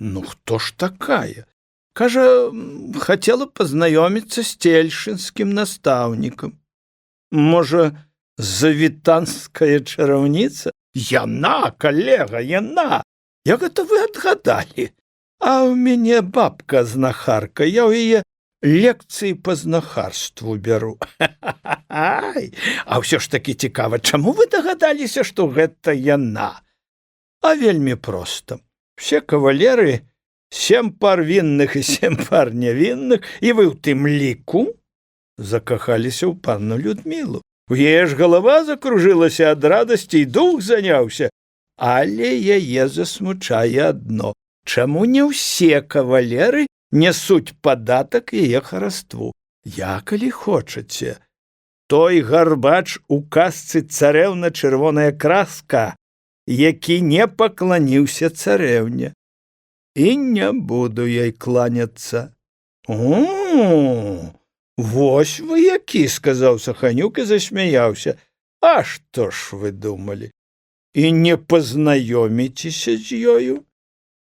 Ну, хто ж такая? Кажа, хацела пазнаёміцца з цельшынскім настаўнікам. Можа, завітанская чараўніца? Яна, калега, яна! Як гэта вы адгадалі? А ў мяне бабка знахарка, я ў яе лекцыі па знахарству бяру. Ай, а ўсё ж такі цікава, чаму вы дагадаліся, што гэта яна? А вельмі проста. Все кавалеры, 7 пар вінных і 7 пар нявінных, і вы ў тым ліку закахаліся ў панну Людмілу. У яе ж галава закружылася ад радасці і дух заняўся. Але яе засмучае адно. Чаму не ўсе кавалеры нясуць падатак яе хараству? Я, калі хочаце, той гарбач у казцы «Царэўна чырвоная краска», які не пакланіўся царэўне. І не буду ёй кланяцца. О, вось вы які, сказаў Саханюк і засмяяўся. А што ж вы думалі? І не пазнаёміцеся з ёю?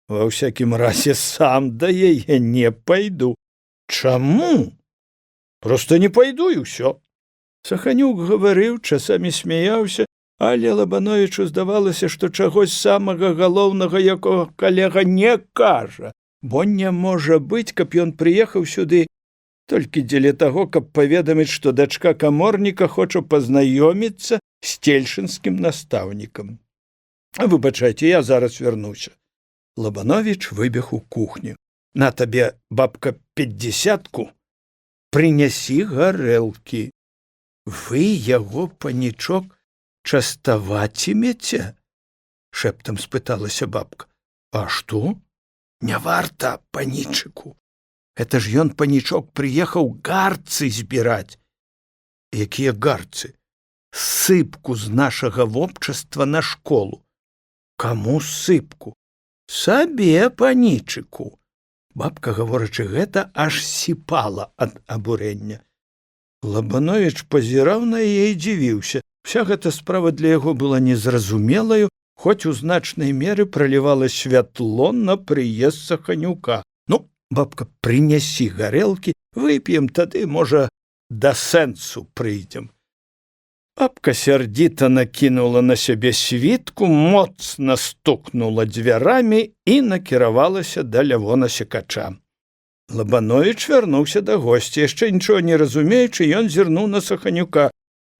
Ва ўсякім разе сам да яе не пайду. Чаму? Проста не пайду і ўсё. Саханюк гаварыў, часамі смяяўся, але Лабановічу здавалася, што чагось самага галоўнага, якога калега не кажа, бо не можа быць, каб ён прыехаў сюды толькі дзеля таго, каб паведаміць, што дачка каморніка хоча пазнаёміцца з цельшынскім настаўнікам. Выбачайце, я зараз вярнуся. Лабановіч выбег у кухню. На табе, бабка, 50-ку, прынясі гарэлкі. Вы яго, панічок, частавацімеце? Шэптам спыталася бабка. А што? Не варта, панічыку. Это ж ён, панічок, прыехаў гарцы збіраць. Якія гарцы? Сыпку з нашага вопчаства на школу. Каму сыпку? Сабе, панічыку. Бабка, гаворачы гэта, аж сіпала ад абурэння. Лабановіч пазіраў на яе і дзівіўся. Вся гэта справа для яго была незразумелаю, хоць у значнай меры пралівала святло на прыезд Саханюка. Ну, бабка, прынясі гарэлкі, вып'ем, тады, можа, да сэнсу прыйдзем. Бабка сярдзіта накінула на сябе світку, моцна стукнула дзвярамі і накіравалася да Лявона Секача. Лабановіч вярнуўся да госця. Яшчэ нічога не разумеючы, ён зірнуў на Саханюка.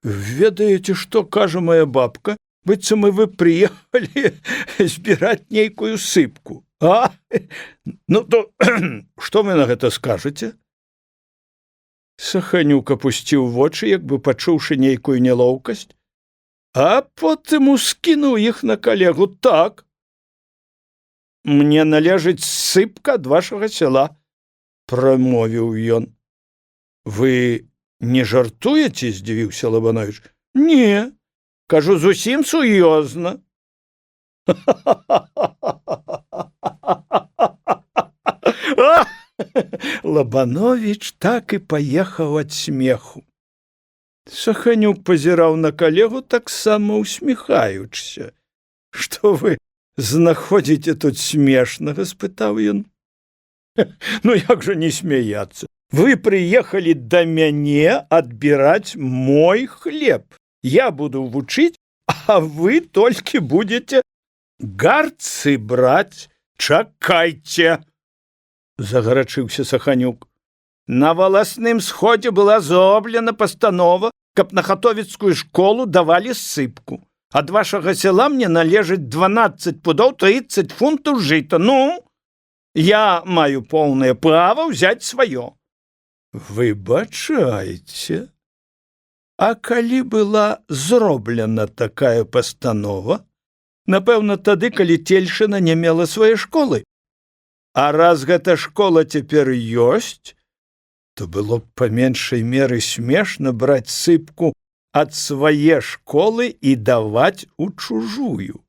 Ведаеце, што кажа моя бабка? Быццам вы прыехалі збіраць нейкую сыпку. А? Ну, то што вы на гэта скажаце? Саханюк апусціў вочы, як бы пачуўшы нейкую нялоўкасць, а потым ускінуў іх на калегу. Так. Мне належыць сыпка ад вашага сяла, прамовіў ён. Вы не жартуеце? Здзівіўся Лабановіч. Не, кажу зусім сур'ёзна. А! Лабанович так і паехаў ад смеху. Саханюк пазіраў на калегу, таксама усміхаючыся. «Што вы знаходзіце тут смешнага?» – спытаў ён. «Ну як жа не смяяцца? Вы прыехалі да мяне адбіраць мой хлеб. Я буду вучыць, а вы толькі будзеце гарцы браць. Чакайце!» – загарачыўся Саханюк. «На валасным сходзе была зроблена пастанова, каб на хатовіцкую школу давалі сыпку. Ад вашага села мне належыць 12 пудоў 30 фунтаў жыта. Ну, я маю поўнае права ўзяць сваё». «Выбачайце, а калі была зроблена такая пастанова? Напэўна, тады, калі Тельшына не мела свае школы. А раз гэта школа цяпер ёсць, то было б па меншай меры смешна браць сыпку ад свае школы і даваць у чужую.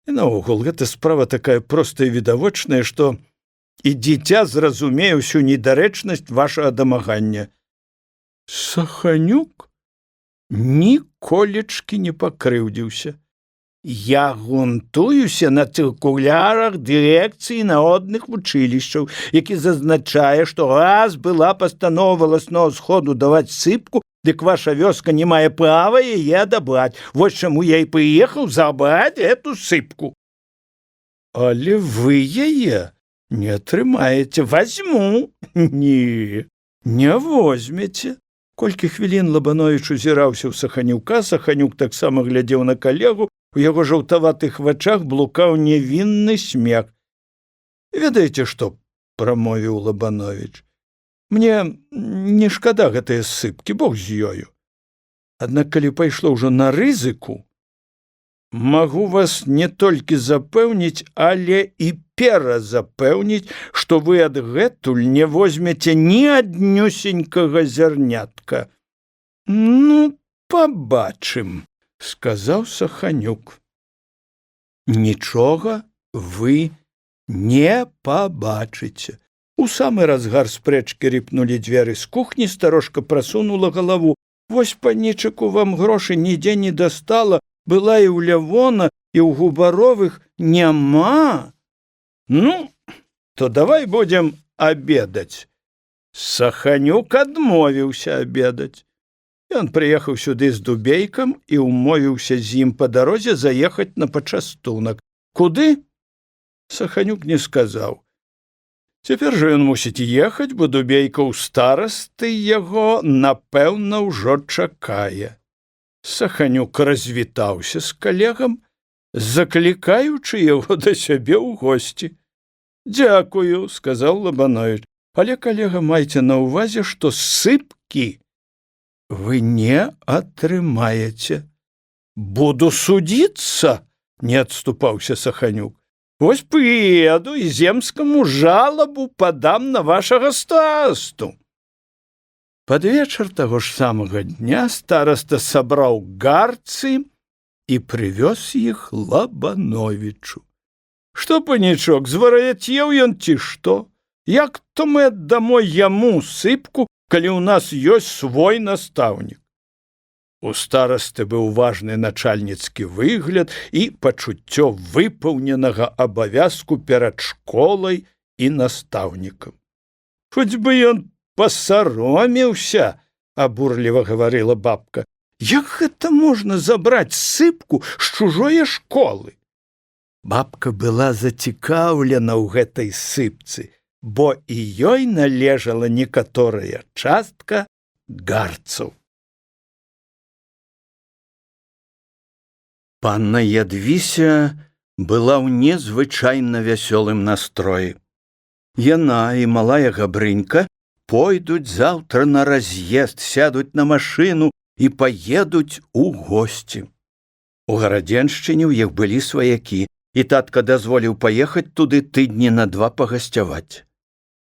І наогул, гэта справа такая простая і відавочная, што і дзіця зразумее ўсю недарэчнасць вашага дамагання». Саханюк ніколечкі не пакрыўдзіўся. «Я грунтуюся на цыркулярах дырэкцыі народных вучылішчаў, які зазначае, што раз была пастанова валаснога сходу даваць сыпку, дык ваша вёска не мае права яе адабраць. Вось чаму я і прыехаў забраць эту сыпку». «Але вы яе не атрымаеце». «Вазьму». Не возьмеце». Колькі хвілін Лабановіч узіраўся ў Саханюка, Саханюк таксама глядзеў на калегу, у яго жаўтаватых вачах блукаў невінны смех. «Ведаеце што?» – прамовіў Лабановіч. «Мне не шкада гэтыя сыпкі, бог з ёю. Аднак калі пайшло ўжо на рызыку, магу вас не толькі запэўніць, але і перазапэўніць, што вы адгэтуль не возьмеце ні аднюсенькага зярнятка». «Ну, пабачым», – сказаў Саханюк. «Нічога вы не пабачыце». У самы разгар спрэчкі рыпнулі дзверы з кухні, старожка прасунула галаву. «Вось, панічыку, вам грошы нідзе не дастала, была і ў Лявона, і ў Губаровых няма. Ну, то давай будзем абедаць». Саханюк адмовіўся абедаць. Ён прыехаў сюды з Дубейкам і ўмовіўся з ім па дарозе заехаць на пачастунак. Куды? Саханюк не сказаў. Цяпер жа ён мусіць ехаць, бо Дубейка ў старасты яго, напэўна, ўжо чакае. Саханюк развітаўся з калегам, заклікаючы яго да сябе ў госці. «Дзякую», – сказаў Лабановіч, – «але, калега, майце на ўвазе, што сыпкі вы не атрымаеце». «Буду судзіцца», – не адступаўся Саханюк. «Вось прыеду і земскаму жалабу падам на вашага старасту». Пад вечар таго ж самага дня стараста сабраў гарцы і прывёз іх Лабановічу. «Што, панічок, звар'яцеў ён ці што? Як то мы аддамо яму сыпку, калі ў нас ёсць свой настаўнік?» У старасты быў важны начальніцкі выгляд і пачуццё выпаўненага абавязку перад школай і настаўнікам. «Хоць бы ён пасаромеўся», – абурліва гаварыла бабка. «Як гэта можна забраць сыпку з чужое школы?» Бабка была зацікаўлена ў гэтай сыпцы, бо і ёй належала некаторая частка гарцаў. Панна Ядвіся была ў незвычайна вясёлым настроі. Яна і малая Габрынька пойдуць заўтра на раз'езд, сядуць на машыну і паедуць у госці. У Гарадзеншчыне ў іх былі сваякі, і татка дазволіў паехаць туды тыдні на 2 пагасцяваць.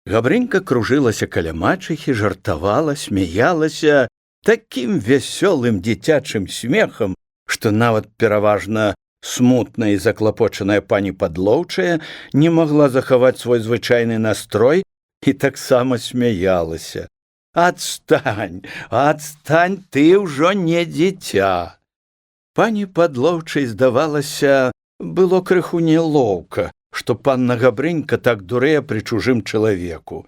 Габрынька кружылася каля мачыхі, жартавала, смяялася такім вясёлым дзіцячым смехам, што нават пераважна Смутная і заклапочаная пані Падлоўчая не магла захаваць свой звычайны настрой і таксама смяялася. Адстань, адстань, ты ўжо не дзіця. Пані Падлоўчай, здавалася, было крыху нелоўка, што панна Габрынька так дурэе пры чужым чалавеку.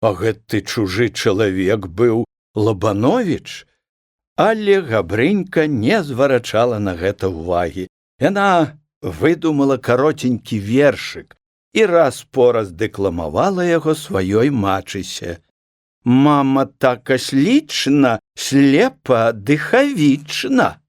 А гэты чужы чалавек быў Лабановіч. Але Габрынька не зварачала на гэта ўвагі. Яна выдумала каротенькі вершык і раз-пораз дэкламавала яго сваёй мачысе. «Мама так аслічна, слепа, дыхавічна».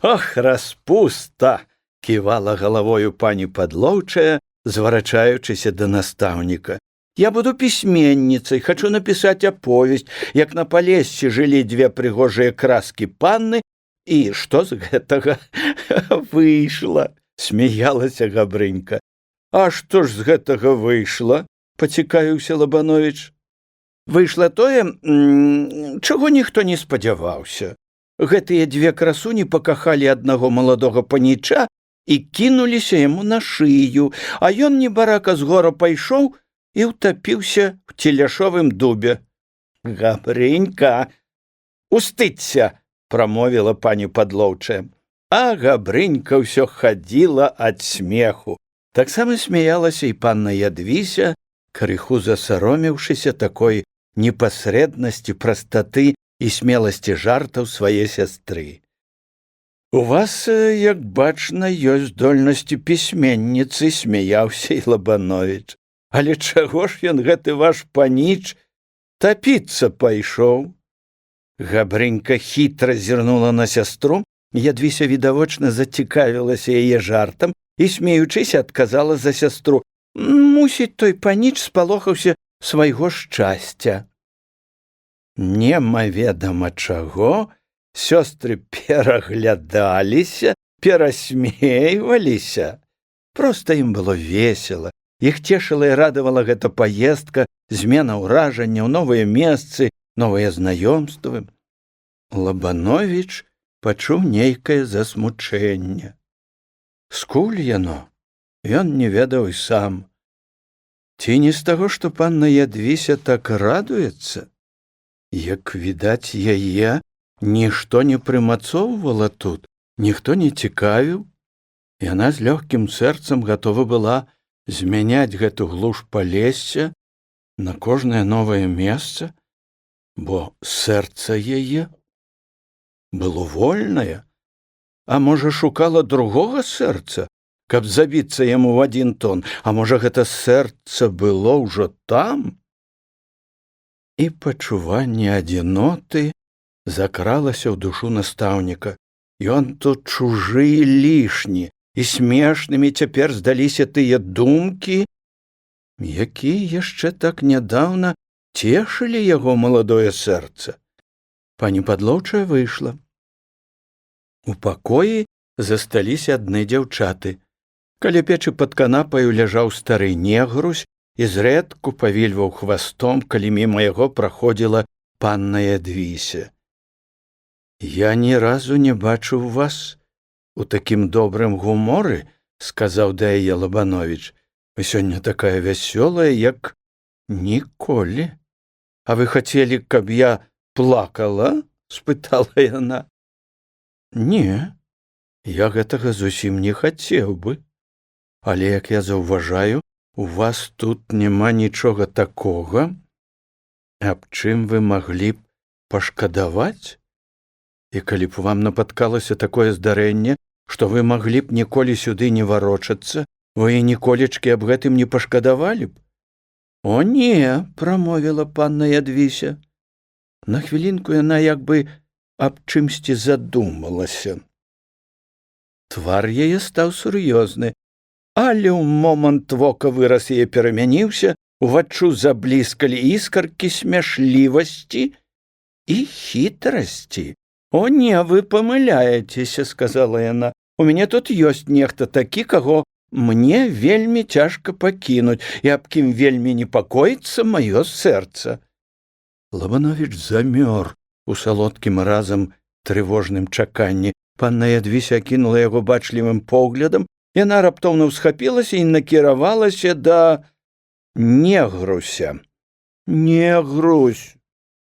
«Ох, распуста!» — ківала галавою пані Падлоўчая, зварачаючыся да настаўніка. «Я буду пісьменніцай, хачу напісаць аповесць, як на Палессі жылі дзве прыгожыя краскі панны, і што з гэтага выйшла?» — смяялася Габрынька. «А што ж з гэтага выйшла?» — пацікавіўся Лабановіч. «Выйшла тое, чаго ніхто не спадзяваўся. Гэтыя дзве красуні пакахалі аднаго маладога паніча і кінуліся яму на шыю, а ён небарака з гора пайшоў і ўтапіўся ў целяшовым дубе». «Габрынька, устыдься!» — прамовіла пані Падлоўчая. А Габрынька ўсё хадзіла ад смеху. Таксама смяялася і панна Ядвіся, крыху засаромеўшыся такой непасрэднасці, прастаты і смеласці жартаў свае сястры. «У вас, як бачна, ёсць здольнасці пісьменніцы», — смяяўся і Лабановіч. «Але чаго ж ён, гэты ваш паніч, тапіцца пайшоў?» Габрынька хітра зірнула на сястру, Ядвіся відавочна зацікавілася яе жартам і, смеючыся, адказала за сястру: «Мусіць, той паніч спалохаўся свайго шчасця». Немаведама чаго сёстры пераглядаліся, перасмейваліся. Проста ім было весела. Іх цешыла і радавала гэта паездка, змена ўражанняў, новыя месцы, новыя знаёмствы. Лабановіч пачуў нейкае засмучэнне. Скуль яно? Ён не ведаў і сам. Ці не з таго, што панна Ядвіся так радуецца? Як відаць, яе нішто не прымацоўвала тут, ніхто не цікавіў. Яна з лёгкім сэрцам гатова была змяняць гэту глуш Палесся на кожнае новае месца, бо сэрца яе было вольнае, а можа, шукала другога сэрца, каб забіцца яму ў адзін тон, а можа, гэта сэрца было ўжо там? І пачуванне адзіноты закралася ў душу настаўніка. Ён тут чужы і лішні, і смешнымі цяпер здаліся тыя думкі, якія яшчэ так нядаўна цешылі яго маладое сэрца. Пані Падлоўчая выйшла. У пакоі засталіся адны дзяўчаты. Каля печы пад канапаю ляжаў стары негрусь і зрэдку павільваў хвастом, калі міма яго праходзіла панна Ядвіся. «Я ні разу не бачыў вас у такім добрым гуморы», — сказаў да яе Лабановіч. «Вы сёння такая вясёлая, як ніколі. А вы хацелі, каб я плакала?» — спытала яна. «Не, я гэтага зусім не хацеў бы. Але, як я заўважаю, у вас тут няма нічога такога, аб чым вы маглі б пашкадаваць? І калі б вам напаткалася такое здарэнне, што вы маглі б ніколі сюды не варочацца, вы і ніколечкі аб гэтым не пашкадавалі б?» «О, не», — прамовіла панна Ядвіся. На хвілінку яна як бы аб чымсьці задумалася. Твар яе стаў сур'ёзны, але ў момант вока выраз яе перамяніўся, уваччу забліскалі іскаркі смяшлівасці і хітрасці. «О, не, вы памыляецеся», — сказала яна. «У мяне тут ёсць нехта такі, каго мне вельмі цяжка пакінуць, і аб кім вельмі непакоіцца маё сэрца». Лабановіч замёр у салодкім разам трывожным чаканні. Панна Ядвіся акінула яго бачлівым поглядам. Яна раптоўна ўсхапілася і накіравалася да Негруся. «Негрусь,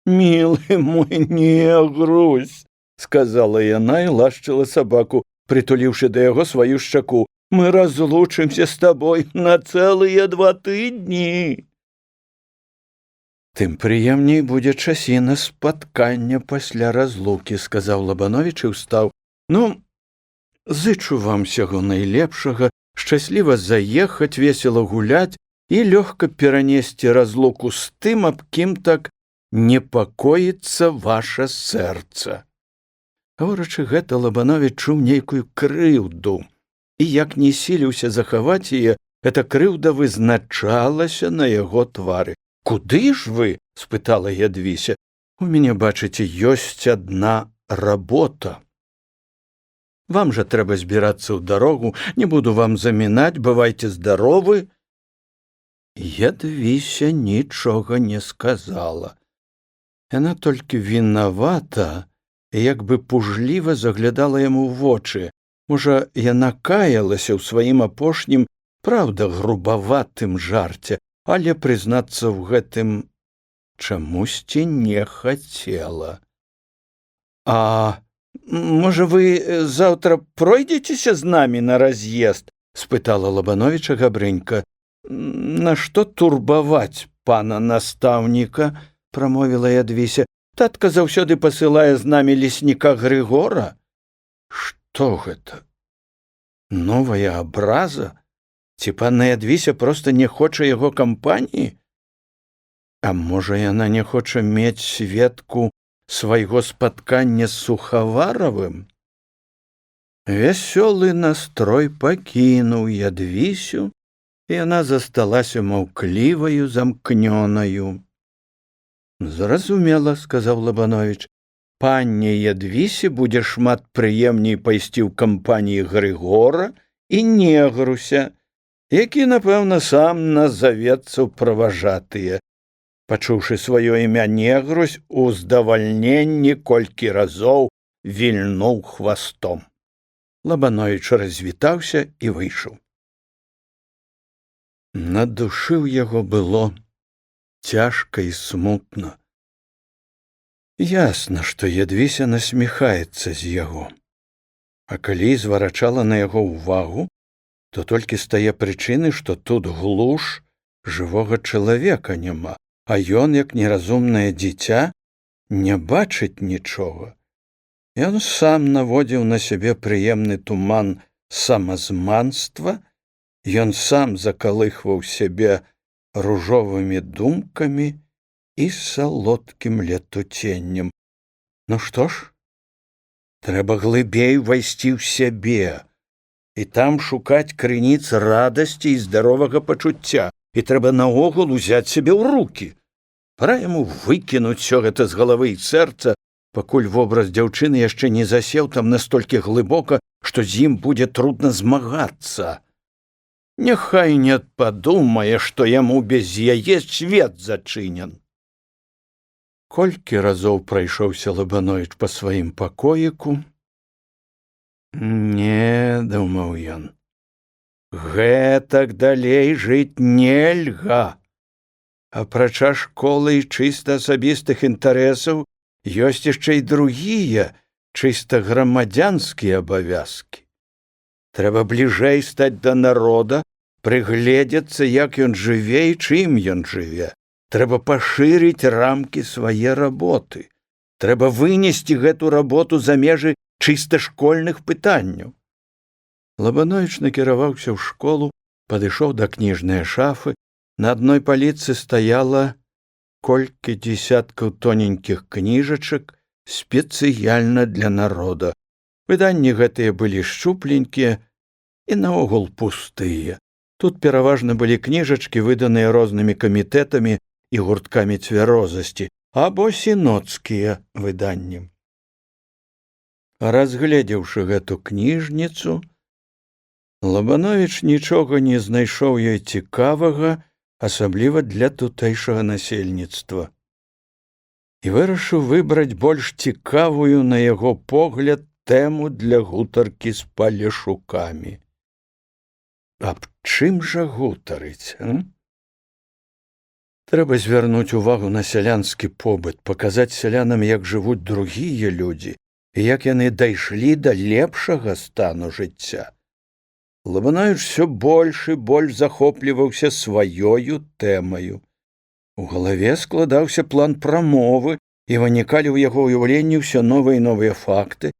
милый мой Негрусь», — сказала яна і лашчыла сабаку, притуліўшы да яго сваю шчаку. «Мы разлучымся з табой на цэлыя 2 тыдні». «Тым прыемней будзе часіна спаткання пасля разлукі», — сказаў Лабановіч і ўстаў. «Ну, зычу вам сяго найлепшага, шчасліва заехаць, весела гуляць і лёгка перанесці разлуку з тым, аб кім так непакоіцца ваша сэрца». Гаворачы гэта, Лабановіч чуў нейкую крыўду, і як не сіліўся захаваць яе, эта крыўда вызначалася на яго твары. «Куды ж вы?» – спытала Ядвіся. «У мяне, бачыце, ёсць адна работа. Вам жа трэба збірацца ў дарогу, не буду вам замінаць, бывайце здаровы». Ядвіся нічога не сказала. Яна толькі вінавата і як бы пужліва заглядала яму ў вочы. Можа, яна каялася ў сваім апошнім, праўда, грубаватым жарце, але прызнацца ў гэтым чамусьці не хацела. «А можа, вы заўтра пройдзецеся з намі на раз'езд?» – спытала Лабановіча Габрынька. «Нашто турбаваць пана настаўніка?» – прамовіла Ядвіся. «Татка заўсёды пасылае з намі лесніка Грыгора». «Што гэта? Новая абраза? Ці панна Ядвіся проста не хоча яго кампаніі? А можа, яна не хоча мець сведку свайго спаткання з Сухаваравым?» Вясёлы настрой пакінуў Ядвісю, і яна засталася маўкліваю, замкнёнаю. «Зразумела», – сказаў Лабановіч. «Панне Ядвісе будзе шмат прыемней пайсці ў кампаніі Грыгора і Негруся, які, напэўна, сам назавецца ў праважатыя». Пачуўшы сваё імя Негрусь, у здавальненні колькі разоў вільнуў хвастом. Лабановіч развітаўся і выйшаў. На душы ў яго было цяжка і смутна. Ясна, што Ядвіся насміхаецца з яго. А калі зварачала на яго ўвагу, то толькі з тае прычыны, што тут глуш, жывога чалавека няма, а ён, як неразумнае дзіця, не бачыць нічога. Ён сам наводзіў на сябе прыемны туман самазманства, ён сам закалыхваў сябе ружовымі думкамі і салодкім летуценнем. Ну што ж, трэба глыбей увайсці ў сябе, і там шукаць крыніц радасці і здаровага пачуцця, і трэба наогул узяць сябе ў рукі. Пара яму выкінуць усё гэта з галавы і сэрца, пакуль вобраз дзяўчыны яшчэ не засеў там настолькі глыбока, што з ім будзе трудна змагацца. Няхай не падумае, што яму без яе свет зачынен. Колькі разоў прайшоўся Лабановіч па сваім пакоіку. Не, думаў ён, гэтак далей жыць нельга. Апрача школы і чыста асабістых інтарэсаў ёсць яшчэ і другія, чыста грамадзянскія абавязкі. Трэба бліжэй стаць да народа, прыгледзецца, як ён жыве і чым ён жыве. Трэба пашырыць рамкі свае работы. Трэба вынесці гэту работу за межы чыста школьных пытанняў. Лабановіч накіраваўся ў школу, падышоў да кніжнай шафы. На адной паліцы стаяла колькі дзесяткаў тоненькіх кніжачак спецыяльна для народа. Выданні гэтыя былі шчупленькія і наогул пустыя. Тут пераважна былі кніжачкі, выданыя рознымі камітэтамі і гурткамі цвярозасці, або сінодскія выданні. Разгледзеўшы гэту кніжніцу, Лабановіч нічога не знайшоў ёй цікавага, асабліва для тутэйшага насельніцтва. І вырашыў выбраць больш цікавую, на яго погляд, тэму для гутаркі з палешукамі. Аб чым жа гутарыць, Трэба звярнуць увагу на сялянскі побыт, паказаць сялянам, як жывуць другія людзі і як яны дайшлі да лепшага стану жыцця. Лабановіч усё больш і больш захопліваўся сваёю тэмаю. У галаве складаўся план прамовы, і вынікалі ў яго ўяўленні ўсё новыя і новыя факты.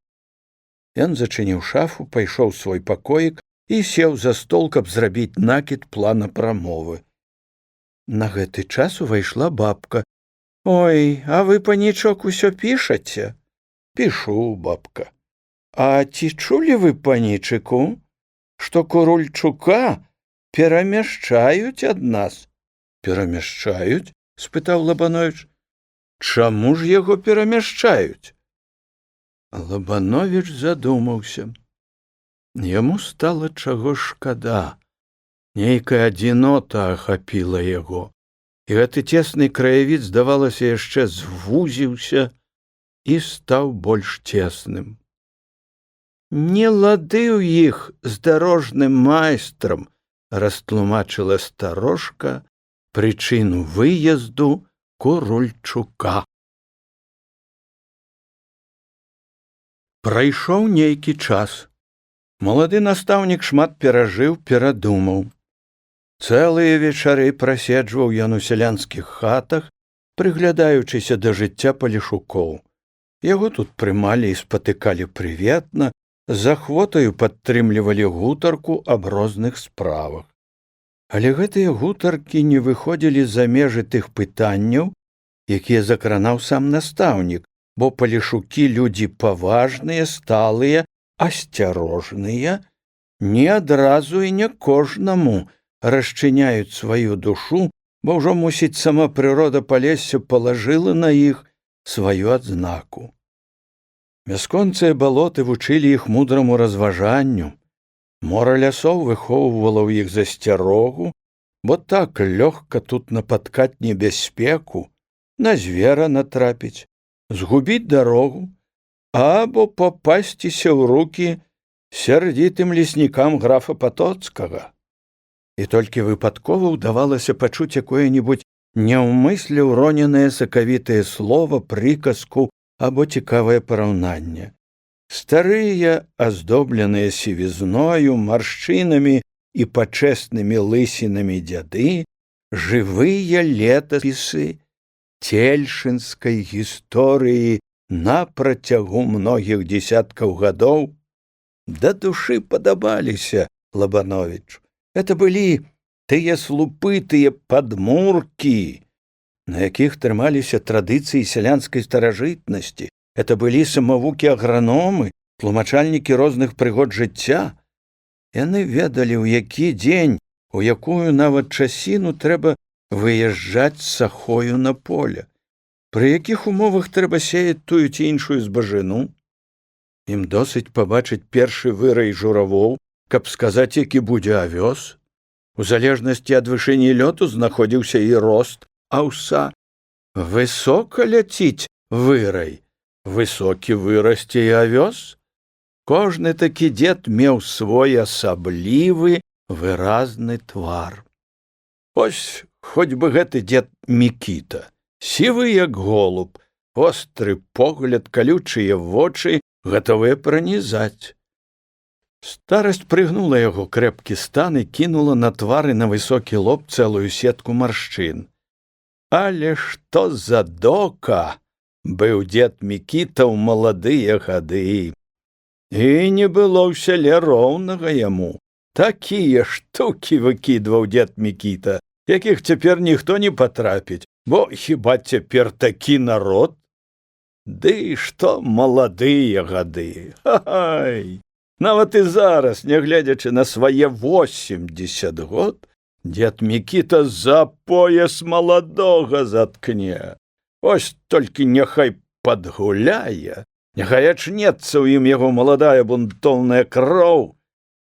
Ён зачыніў шафу, пайшоў у свой пакоік і сеў за стол, каб зрабіць накід плана прамовы. На гэты час увайшла бабка. «Ой, а вы, панічок, усё пішаце?» «Пішу, бабка». «А ці чулі вы, панічыку, што Курульчука перамяшчаюць ад нас?» «Перамяшчаюць?» – спытаў Лабановіч. «Чаму ж яго перамяшчаюць?» Лабановіч задумаўся. Яму стала чаго шкада. Нейкая адзінота ахапіла яго, і гэты цесны краявід, здавалася, яшчэ звузіўся і стаў больш цесным. «Не лады ў іх з дарожным майстрам», – растлумачыла старожка прычыну выезду Курульчука. Прайшоў нейкі час. Малады настаўнік шмат перажыў, перадумаў. Цэлыя вечары праседжваў ён у сялянскіх хатах, прыглядаючыся да жыцця палешукоў. Яго тут прымалі і спатыкалі прыветна, з ахвотаю падтрымлівалі гутарку аб розных справах. Але гэтыя гутаркі не выходзілі за межы тых пытанняў, якія закранаў сам настаўнік, бо палешукі людзі паважныя, сталыя, асцярожныя, не адразу і не кожнаму расчыняюць сваю душу, бо ўжо, мусіць, сама прырода палесся палажыла на іх сваю адзнаку. Бясконцыя балоты вучылі іх мудраму разважанню. Мора лясоў выхоўвала ў іх засцярогу, бо так лёгка тут напаткаць небяспеку, на звера натрапіць, згубіць дарогу, або папасціся ў рукі сярдзітым леснікам графа Патоцкага. І толькі выпадкова ўдавалася пачуць якое-небудзь няўмысля ўроненае сакавітае слова, прыказку або цікавае параўнанне. Старыя, аздобленыя сівізною, маршчынамі і пачэснымі лысінамі дзяды, жывыя летапісы цельшынскай гісторыі на працягу многіх дзесяткаў гадоў да душы падабаліся Лабановічу. Это былі тыя слупы, тыя падмуркі, на якіх трымаліся традыцыі сялянскай старажытнасці. Это былі самавукі-аграномы, тлумачальнікі розных прыгод жыцця. Яны ведалі, у які дзень, у якую нават часіну трэба выязджаць з сахою на поле, пры якіх умовах трэба сеяць тую ці іншую збажыну. Ім досыць пабачыць першы вырай журавоў, каб сказаць, які будзе авёс. У залежнасці ад вышыні лёту знаходзіўся і рост аўса. Высока ляціць вырай, высокі вырасце і авёс. Кожны такі дзед меў свой асаблівы выразны твар. Ось хоць бы гэты дзед Мікіта, сівы як голуб, остры погляд, калючыя вочы, гатовыя пранізаць. Старасць прыгнула яго крэпкі стан і кінула на твары на высокі лоб цэлую сетку маршчын. Але што за дока быў дзед Мікіта ў маладыя гады. І не было ў сяле роўнага яму. Такія штукі выкідваў дзед Мікіта, якіх цяпер ніхто не патрапіць, бо хіба цяпер такі народ? Ды што маладыя гады, хай! Нават і зараз, нягледзячы на свае 80 год, дзед Мікіта за пояс маладога заткне. Ось толькі няхай падгуляе, няхай ачнецца ў ім яго маладая бунтоўная кроў,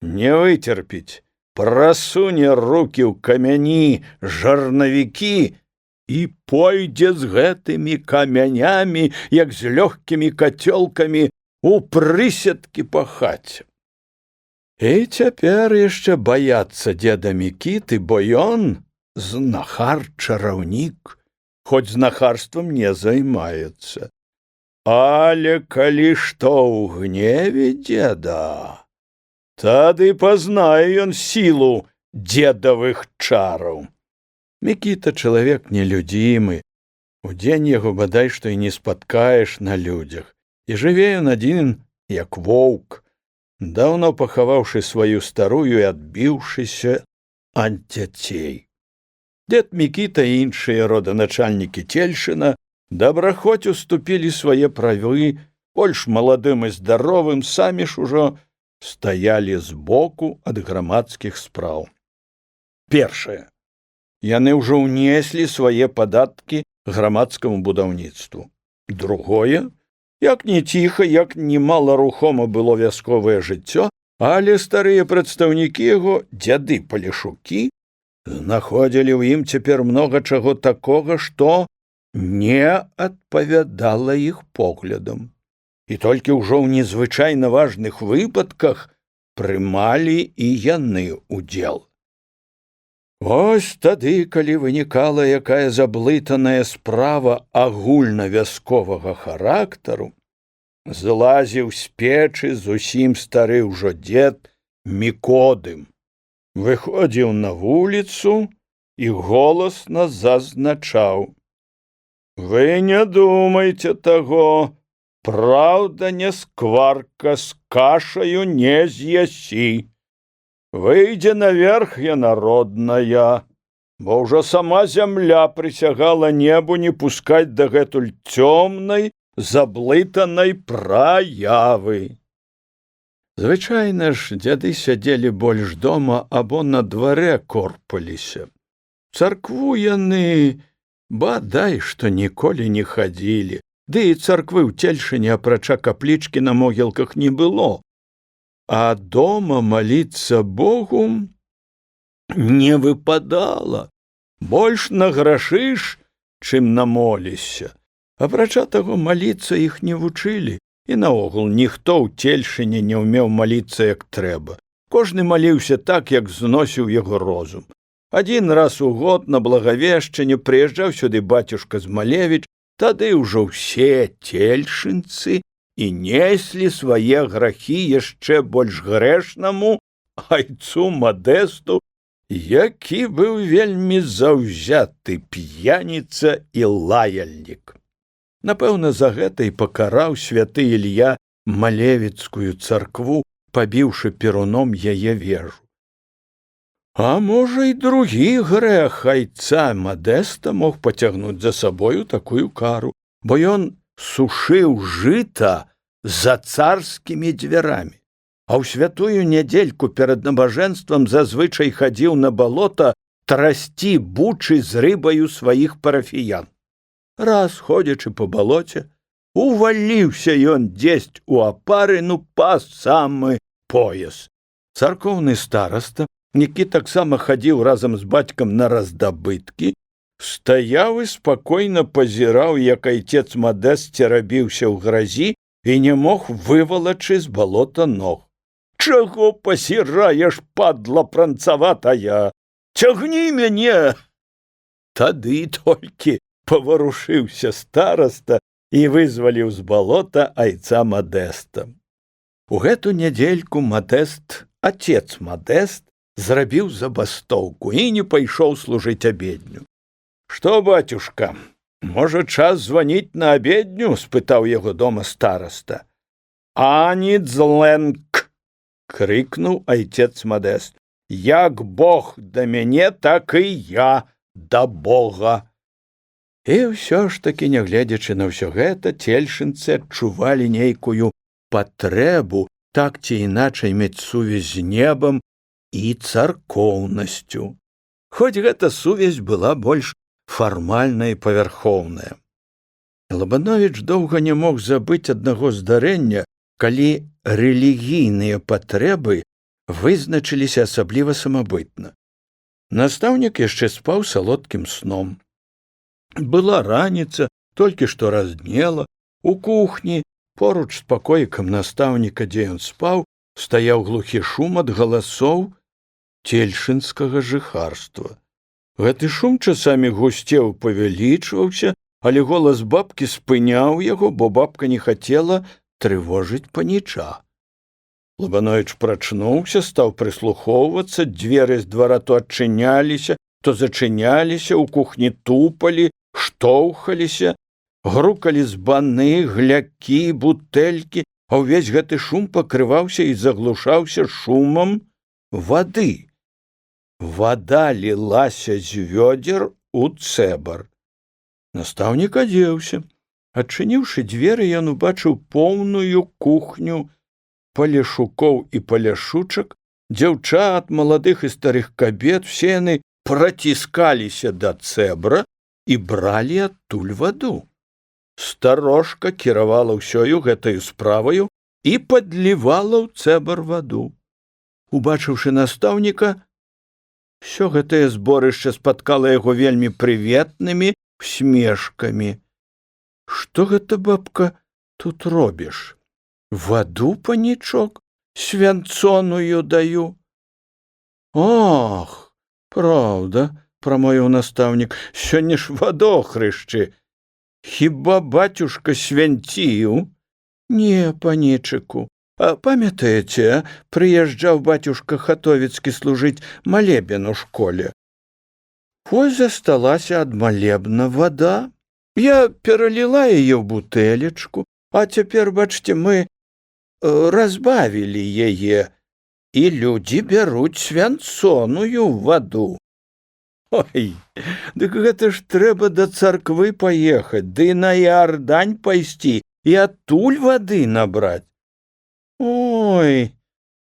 не выцерпіць, прасуне рукі ў камяні жарнавікі і пойдзе з гэтымі камянямі, як з лёгкімі кацёлкамі, у прысядкі па хаце. І цяпер яшчэ баяцца дзеда Мікіты, бо ён знахар-чараўнік, хоць знахарствам не займаецца. Але калі што ў гневе дзеда, тады пазнае ён сілу дзедавых чараў. Мікіта чалавек нелюдзімы, удзень яго бадай што і не спаткаеш на людзях, і жыве ён адзін, як воўк, даўно пахаваўшы сваю старую і адбіўшыся ад дзяцей. Дзед Мікіта і іншыя роданачальнікі Цельшына добрахоць уступілі свае правы больш маладым і здаровым, самі ж ужо стаялі збоку ад грамадскіх спраў. Першае. Яны ўжо ўнеслі свае падаткі грамадскаму будаўніцтву. Другое, як не ціха, як не маларухома было вясковае жыццё, але старыя прадстаўнікі яго, дзяды-палешукі, знаходзілі ў ім цяпер многа чаго такога, што не адпавядала іх поглядам. І толькі ўжо ў незвычайна важных выпадках прымалі і яны ўдзел. Вось тады, калі вынікала якая заблытаная справа агульнавясковага характару, злазіў з печы зусім стары ўжо дзед Мікодым, выходзіў на вуліцу і голасна зазначаў: «Вы не думайце таго, праўда не скварка, з кашаю не з'ясі. Выйдзе наверх яна родная, бо ўжо сама зямля прысягала небу не пускаць дагэтуль цёмнай, заблытанай праявы». Звычайна ж дзяды сядзелі больш дома або на дварэ корпаліся. Царкву яны бадай што ніколі не хадзілі, ды і царквы ў Цельшыне апрача каплічкі на могілках не было. А дома маліцца Богу не выпадала, больш награшыш, чым намолішся. Апрача таго, маліцца іх не вучылі, і наогул ніхто ў Цельшыне не ўмеў маліцца як трэба. Кожны маліўся так, як зносіў яго розум. Адзін раз у год на Благавешчанне прыязджаў сюды бацюшка Змалевіч, тады ўжо ўсе цельшынцы і неслі свае грахі яшчэ больш грэшнаму айцу Мадэсту, які быў вельмі заўзяты п'яніца і лаяльнік. Напэўна, за гэта і пакараў святы Ілья Малевіцкую царкву, пабіўшы перуном яе вежу. А можа, і другі грэх айца Мадэста мог пацягнуць за сабою такую кару, бо ён сушыў жыта за царскімі дзвярамі, а ў святую нядзельку перад набажэнствам зазвычай хадзіў на балота трасці бучы з рыбаю сваіх парафіян. Раз, ходзячы па балоце, уваліўся ён дзесьць у апарыну па самы пояс. Царкоўны стараста, які таксама хадзіў разам з бацькам на раздабыткі, стаяў і спакойна пазіраў, як айцец Мадэст церабіўся ў гразі і не мог вывалачы з балота ног. «Чаго пасіраеш, падла пранцаватая? Цягні мяне!» Тады толькі паварушыўся стараста і вызваліў з балота айца Мадэста. У гэту нядзельку Мадэст, отец Мадэст, зрабіў забастоўку і не пайшоў служыць абедню. «Што, бацюшка, можа, час званіць на абедню?» – спытаў яго дома стараста. «Ані дзленк!» – крыкнуў айцец Мадэст. «Як Бог да мяне, так і я да Бога!» І ўсё ж такі, нягледзячы на ўсё гэта, цельшынцы адчувалі нейкую патрэбу так ці іначай мець сувязь з небам і царкоўнасцю. Хоць гэта сувязь была больш фармальная і павярхоўная. Лабановіч доўга не мог забыць аднаго здарэння, калі рэлігійныя патрэбы вызначыліся асабліва самабытна. Настаўнік яшчэ спаў салодкім сном. Была раніца, толькі што разднела, у кухні Поруч з пакоікам настаўніка, дзе ён спаў, стаяў глухі шум ад галасоў цельшынскага жыхарства. Гэты шум часамі гусцеў, павялічваўся, але голас бабкі спыняў яго, бо бабка не хацела трывожыць паніча. Лабановіч прачнуўся, стаў прыслухоўвацца, дзверы з двара то адчыняліся, то зачыняліся, у кухні тупалі, штоўхаліся, грукалі збаны, глякі, бутэлькі, а ўвесь гэты шум пакрываўся і заглушаўся шумам вады. Вада лілася з вёдзер у цэбар. Настаўнік адзеўся. Адчыніўшы дзверы, ён убачыў поўную кухню палешукоў і паляшучак, дзяўчат, маладых і старых кабет, все яны праціскаліся да цэбра і бралі адтуль ваду. Старожка кіравала ўсёю гэтаю справаю і падлівала ў цэбар ваду. Убачыўшы настаўніка, усё гэтае зборышча спаткала яго вельмі прыветнымі усмешкамі. Што гэта, бабка, тут робіш? Ваду, панічок, свянцоную даю. Ох, праўда, прамовіў настаўнік, сёння ж вадохрышчы. Хіба бацюшка свянціў? Не, панічыку. А памятаеце, прыязджаў бацюшка Хатовіцкі служыць малебен у школе. Вось засталася ад малебна вада. Я пераліла яе ў бутэлечку, а цяпер, бачце, мы разбавілі яе, і людзі бяруць свянцоную ваду. Ой, дык гэта ж трэба да царквы паехаць, ды на Іардань пайсці і адтуль вады набраць. Ой,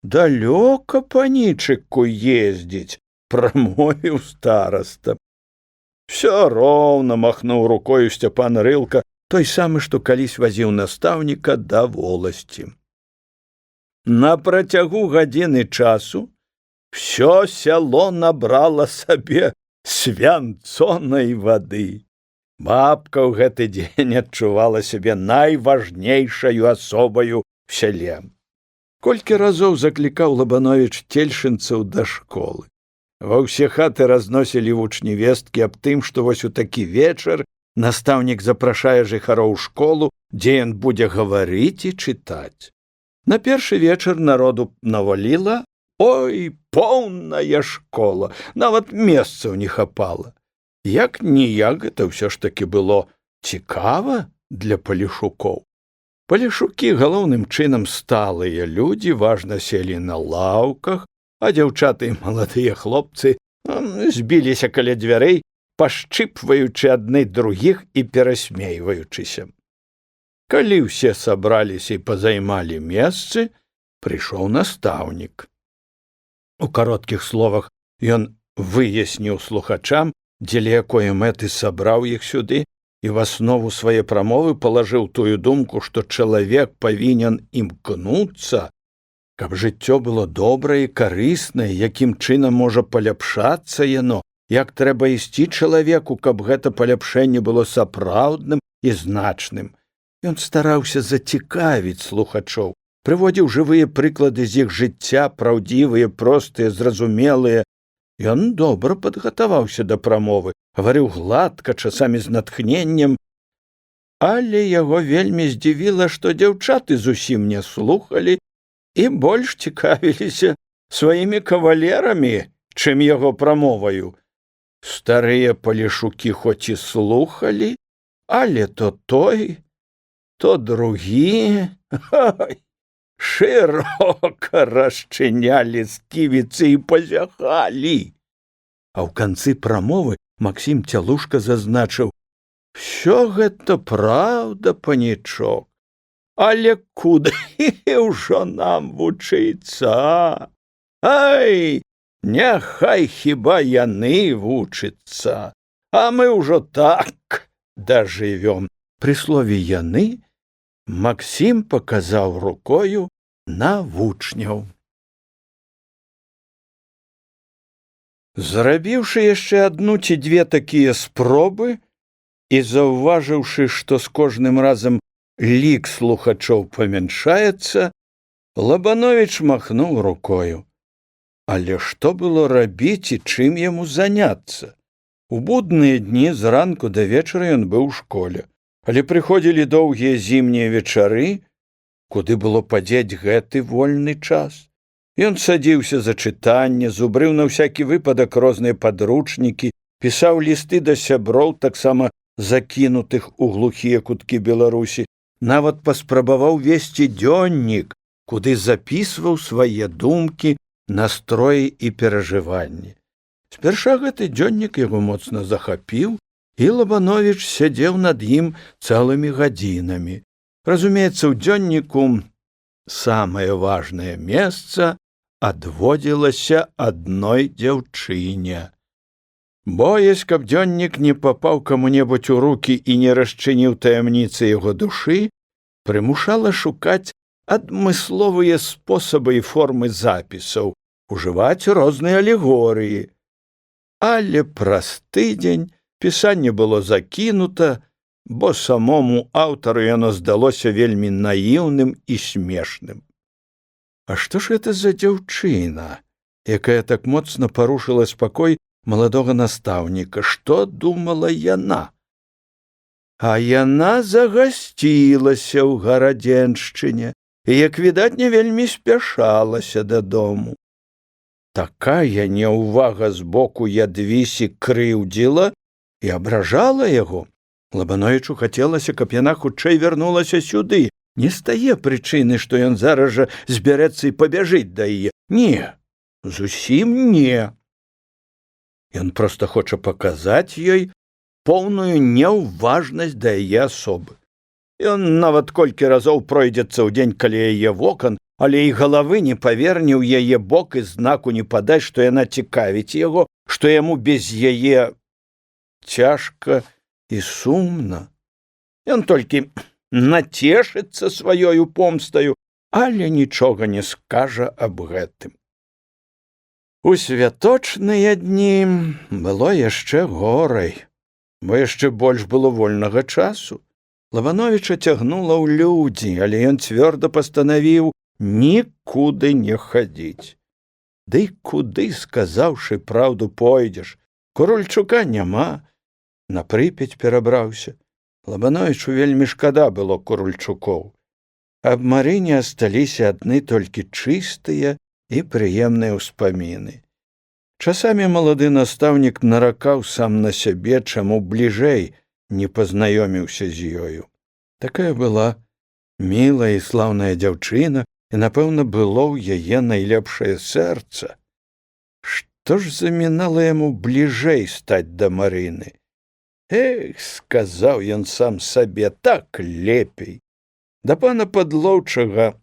далёка, панічыку, ездзіць, прамовіў стараста. Всё роўна, махнуў рукою Сцяпан Рылка, той самы, што калісь вазіў настаўніка да воласці. На працягу гадзіны часу всё сяло набрала сабе свянцонай вады. Бабка ў гэты дзень адчувала сябе найважнейшаю асобаю в сяле. Колькі разоў заклікаў Лабановіч цельшынцаў да школы. Ва ўсе хаты разносілі вучні весткі аб тым, што вось у такі вечар настаўнік запрашае жыхароў у школу, дзе ён будзе гаварыць і чытаць. На першы вечар народу наваліла, ой, поўная школа, нават месцаў не хапала. Як-ніяк гэта ўсё ж такі было цікава для палешукоў. Палешукі галоўным чынам сталыя людзі, важна селі на лаўках, а дзяўчаты і маладыя хлопцы збіліся каля дзвярэй, пашчыпваючы адны другіх і перасмейваючыся. Калі ўсе сабраліся і пазаймалі месцы, прыйшоў настаўнік. У кароткіх словах ён выясніў слухачам, дзеля якой мэты сабраў іх сюды, і в аснову свае прамовы палажыў тую думку, што чалавек павінен імкнуцца, каб жыццё было добрае і карыснае, якім чынам можа паляпшацца яно, як трэба ісці чалавеку, каб гэта паляпшэнне было сапраўдным і значным. Ён стараўся зацікавіць слухачоў, прыводзіў жывыя прыклады з іх жыцця, праўдзівыя, простыя, зразумелыя. Ён добра падгатаваўся да прамовы, гаварыў гладка, часамі з натхненнем, але яго вельмі здзівіла, што дзяўчаты зусім не слухалі і больш цікавіліся сваімі кавалерамі, чым яго прамоваю. Старыя палешукі хоць і слухалі, але то той, то другі, шырока расчынялі сківіцы і пазяхалі. А ў канцы прамовы Максім Цялушка зазначыў: «Всё гэта праўда, панічок, але куды ўжо нам вучыцца? Ай, няхай хіба яны вучыцца, а мы ўжо так дажывём». Пры слове «яны» Максім паказаў рукою на вучняў. Зрабіўшы яшчэ адну ці дзве такія спробы і заўважыўшы, што з кожным разам лік слухачоў памяншаецца, Лабановіч махнуў рукою. Але што было рабіць і чым яму заняцца? У будныя дні зранку да вечара ён быў у школе, але прыходзілі доўгія зімнія вечары, куды было падзець гэты вольны час. Ён садзіўся за чытанне, зубрыў на ўсякі выпадак розныя падручнікі, пісаў лісты да сяброў, таксама закінутых у глухія куткі Беларусі, нават паспрабаваў весці дзённік, куды запісваў свае думкі, настроі і перажыванні. Спярша гэты дзённік яго моцна захапіў, і Лабановіч сядзеў над ім цэлымі гадзінамі. Разумеецца, у дзённіку самае важнае месца адводзілася адной дзяўчыне. Боясь, каб дзённік не папаў каму-небудзь у рукі і не расчыніў таямніцы яго душы, прымушала шукаць адмысловыя спосабы і формы запісаў, ужываць розныя алегорыі. Але праз тыдзень пісанне было закінута, бо самому аўтару яно здалося вельмі наіўным і смешным. А што ж гэта за дзяўчына, якая так моцна парушыла спакой маладога настаўніка? Што думала яна? А яна загасцілася ў Гарадзеншчыне і, як відаць, не вельмі спяшалася дадому. Такая няўвага з боку Ядвісі крыўдзіла і абражала яго. Лабановічу хацелася, каб яна хутчэй вярнулася сюды. Не стае прычыны, што ён зараз жа збярэцца і пабяжыць да яе. Не, зусім не. Ён проста хоча паказаць ёй поўную няўважнасць да яе асобы. Ён нават колькі разоў пройдзецца ў дзень каля яе вокон, але і галавы не паверне ў яе бок і знаку не падаць, што яна цікавіць яго, што яму без яе цяжка і сумна. Ён толькі нацешыцца сваёю помстаю, але нічога не скажа аб гэтым. У святочныя дні было яшчэ горай, бо яшчэ больш было вольнага часу. Лабановіча цягнула ў людзі, але ён цвёрда пастанавіў нікуды не хадзіць. Ды куды, сказаўшы праўду, пойдзеш? Курульчука няма, на Прыпяць перабраўся. Лабановічу вельмі шкада было Курульчукоў. Аб Марыне асталіся адны толькі чыстыя і прыемныя ўспаміны. Часамі малады настаўнік наракаў сам на сябе, чаму бліжэй не пазнаёміўся з ёю. Такая была мілая і слаўная дзяўчына, і, напэўна, было ў яе найлепшае сэрца. Што ж замінала яму бліжэй стаць да Марыны? Эх, сказаў ён сам сабе, так лепей. Да пана Падлоўчага,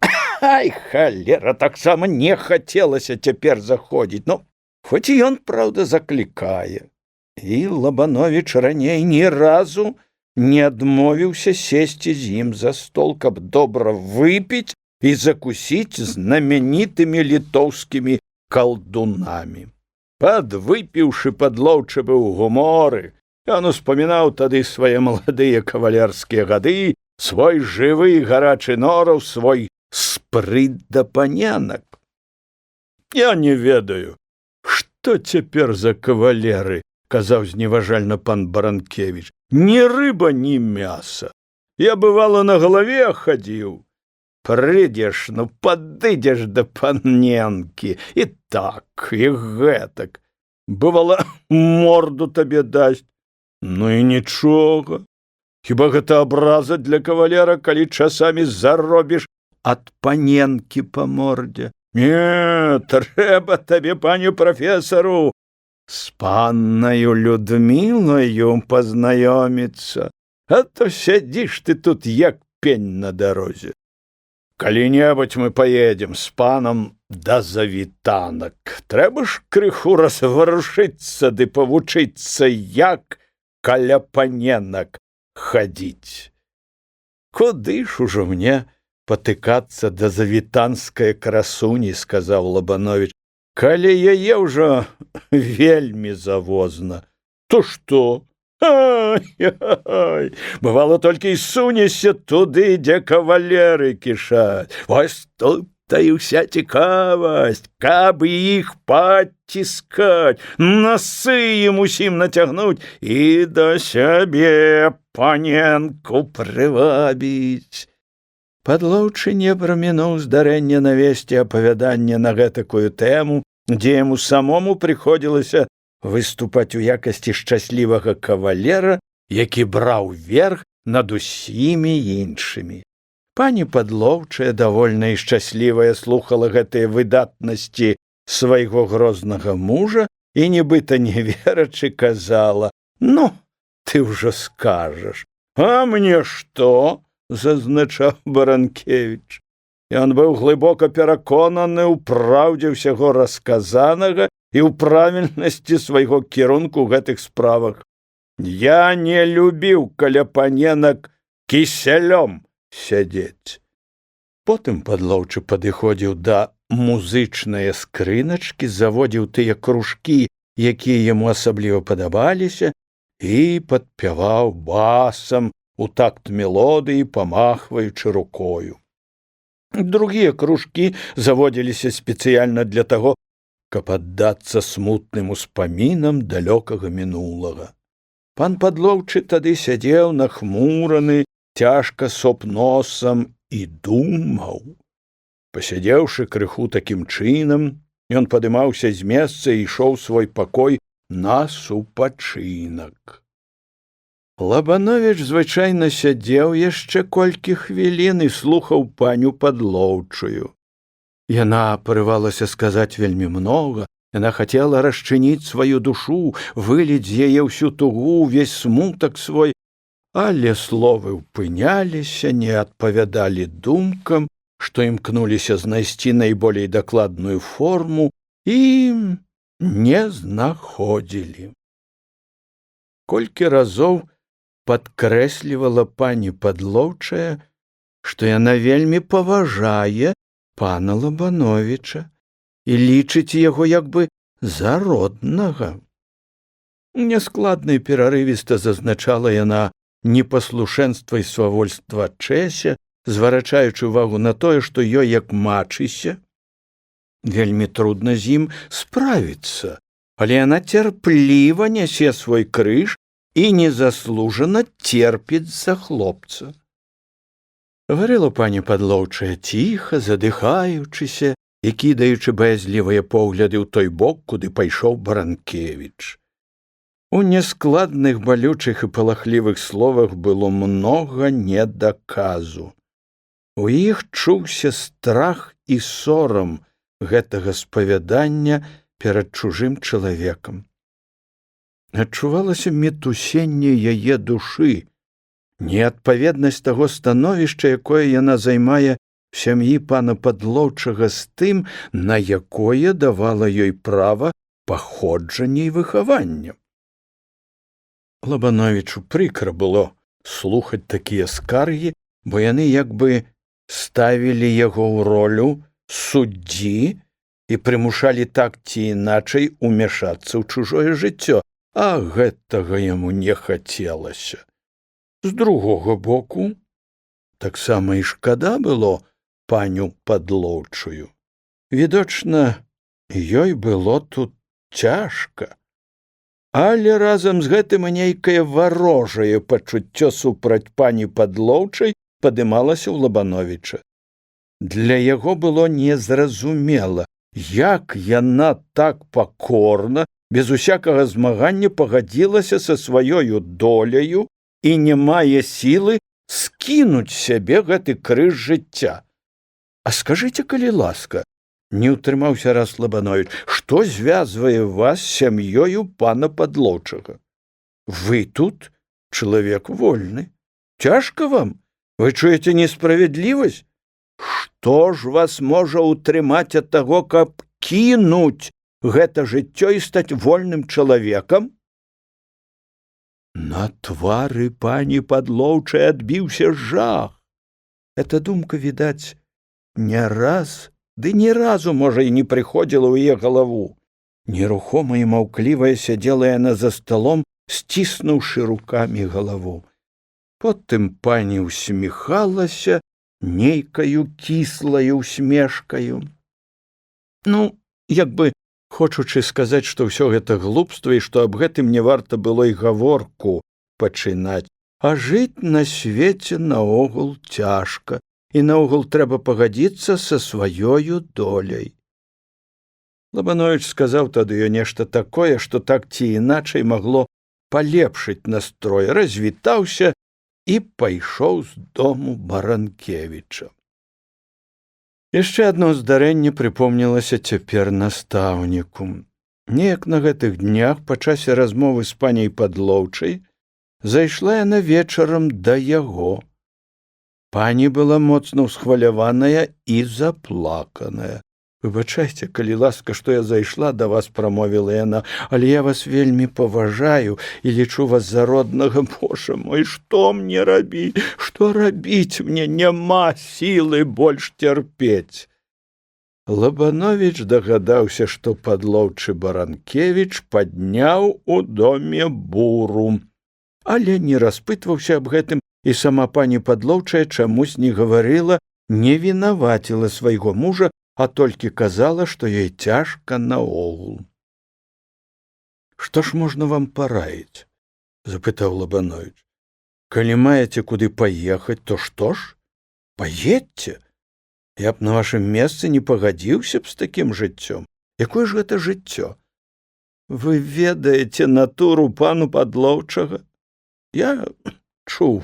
ай, халера, таксама не хацелася цяпер заходзіць, но хоць і ён, праўда, заклікае. І Лабановіч раней ні разу не адмовіўся сесці з ім за стол, каб добра выпіць і закусіць знамянітымі літоўскімі калдунамі. Падвыпіўшы, Падлоўчы быў у гуморы. Ён успамінаў тады свае маладыя кавалерскія гады, свой жывы гарачы нораў, свой спрыт да паненак. Я не ведаю, што цяпер за кавалеры, казаў зневажальна пан Баранкевіч. Ні рыба, ні мяса. Я, бывала, на галаве хадзіў. Прыйдзеш, ну, падыдзеш да паненкі. І так, і гэтак. Бывала, морду табе дасць. Ну і нічога. Хіба гэта абраза для кавалера, калі часамі заробіш ад паненкі па мордзе? Не, трэба табе, паню прафесару, з паннаю Людмілаю пазнаёміцца, а то сядзіш ты тут, як пень на дарозе. Калі-небудзь мы паедзем з панам да Завітанак. Трэба ж крыху разварушыцца ды павучыцца, як каля паненак хадзіць. Куды ж ужо мне патыкацца да завітанскай красуні, сказаў Лабановіч, калі яе ўжо вельмі завозна. То што? Ой, бывало, толькі і сунешся туды, дзе кавалеры кішаць. Вось тут-то і ўся цікавасць, каб іх паціскаць, насы ім усім нацягнуць і да сябе паненку прывабіць. Падлоўчы не прамінуў здарэння навесці апавяданне на гэтакую тэму, дзе яму самому прыходзілася выступаць у якасці шчаслівага кавалера, які браў верх над усімі іншымі. Пані Падлоўчая, давольная і шчаслівая, слухала гэтыя выдатнасці свайго грознага мужа і, нібыта не верачы, казала: «Ну, ты ўжо скажаш». «А мне што?» – зазначаў Баранкевіч. Ён быў глыбока пераконаны ў праўдзе ўсяго расказанага і ў правільнасці свайго кірунку ў гэтых справах. «Я не любіў каля паненак кісялём сядзець». Потым Падлоўчы падыходзіў да музычнае скрыначкі, заводзіў тыя кружкі, якія яму асабліва падабаліся, і падпяваў басам у такт мелодыі, памахваючы рукою. Другія кружкі заводзіліся спецыяльна для таго, каб аддацца смутным успамінам далёкага мінулага. Пан Падлоўчы тады сядзеў нахмураны, цяжка соп носам і думаў. Пасядзеўшы крыху такім чынам, ён падымаўся з месца і ішоў у свой пакой на супачынак. Лабановіч звычайна сядзеў яшчэ колькі хвілін і слухаў паню Падлоўчую. Яна парывалася сказаць вельмі многа, яна хацела расчыніць сваю душу, выліць з яе ўсю тугу, увесь смутак свой, але словы ўпыняліся, не адпавядалі думкам, што імкнуліся знайсці найболей дакладную форму і не знаходзілі. Колькі разоў падкрэслівала пані Падлоўчая, што яна вельмі паважае пана Лабановіча і лічыць яго як бы за роднага. Няскладна і перарывіста зазначала яна непаслушэнства і свавольства Чэся, зварачаючы ўвагу на тое, што ёй, як мачыся, вельмі трудна з ім справіцца, але яна цярпліва нясе свой крыж і незаслужана церпіць за хлопца. Гаварыла пані Падлоўчая ціха, задыхаючыся і кідаючы баязлівыя погляды ў той бок, куды пайшоў Баранкевіч. У няскладных, балючых і палахлівых словах было многа недаказу. У іх чуўся страх і сорам гэтага спавядання перад чужым чалавекам. Адчувалася мітусенне яе душы, неадпаведнасць таго становішча, якое яна займае в сям'і пана Падлоўчага з тым, на якое давала ёй права паходжання і выхавання. Лабановічу прыкра было слухаць такія скаргі, бо яны як бы ставілі яго ў ролю суддзі і прымушалі так ці іначай умяшацца ў чужое жыццё, а гэтага яму не хацелася. З другога боку, таксама і шкада было паню Падлоўчую. Відочна, ёй было тут цяжка, але разам з гэтым і нейкае варожае пачуццё супраць пані Падлоўчай падымалася ў Лабановіча. Для яго было незразумела, як яна так пакорна, без усякага змагання пагадзілася са сваёю доляю і не мае сілы скінуць сябе гэты крыж жыцця. А скажыце, калі ласка, не ўтрымаўся раз Лабановіч, што звязвае вас з сям'ёю пана Падлоўчага? Вы тут чалавек вольны. Цяжка вам? Вы чуеце несправядлівасць? Што ж вас можа ўтрымаць ад таго, каб кінуць гэта жыццё і стаць вольным чалавекам? На твары пані Падлоўчай адбіўся жах. Эта думка, відаць, не раз, ды ні разу, можа, і не прыходзіла ў яе галаву. Нерухома і маўклівая сядзела яна за сталом сціснуўшы рукамі галаву. Потым пані усміхалася нейкаю кіслаю усмешкаю. Ну, як бы хочучы сказаць, што ўсё гэта глупства і што аб гэтым не варта было і гаворку пачынаць. А жыць на свеце наогул цяжка, і наогул трэба пагадзіцца са сваёю доляй. Лабановіч сказаў тады нешта такое, што так ці іначай магло палепшыць настрой, развітаўся і пайшоў з дому Баранкевіча. Яшчэ адно здарэнне прыпомнілася цяпер настаўніку. Неяк на гэтых днях па часе размовы з паняй Падлоўчай зайшла яна вечарам да яго. Пані была моцна ўсхваляваная і заплаканая. «Выбачайце, калі ласка, што я зайшла да вас», — прамовіла яна, «але я вас вельмі паважаю і лічу вас за роднага. Божа мой, што мне рабіць? Што рабіць мне? Няма сілы больш цярпець». Лабановіч дагадаўся, што Падлоўчы Баранкевіч падняў у доме буру, але не распытваўся аб гэтым, і сама пані Падлоўчая чамусь не гаварыла, не вінаваціла свайго мужа, а толькі казала, што ёй цяжка наогул. «Што ж можна вам параіць?» — запытаў Лабановіч. «Калі маеце куды паехаць, то што ж? Паедзьце. Я б на вашым месцы не пагадзіўся б з такім жыццём. Якое ж гэта жыццё? Вы ведаеце натуру пану Падлоўчага? Я чуў.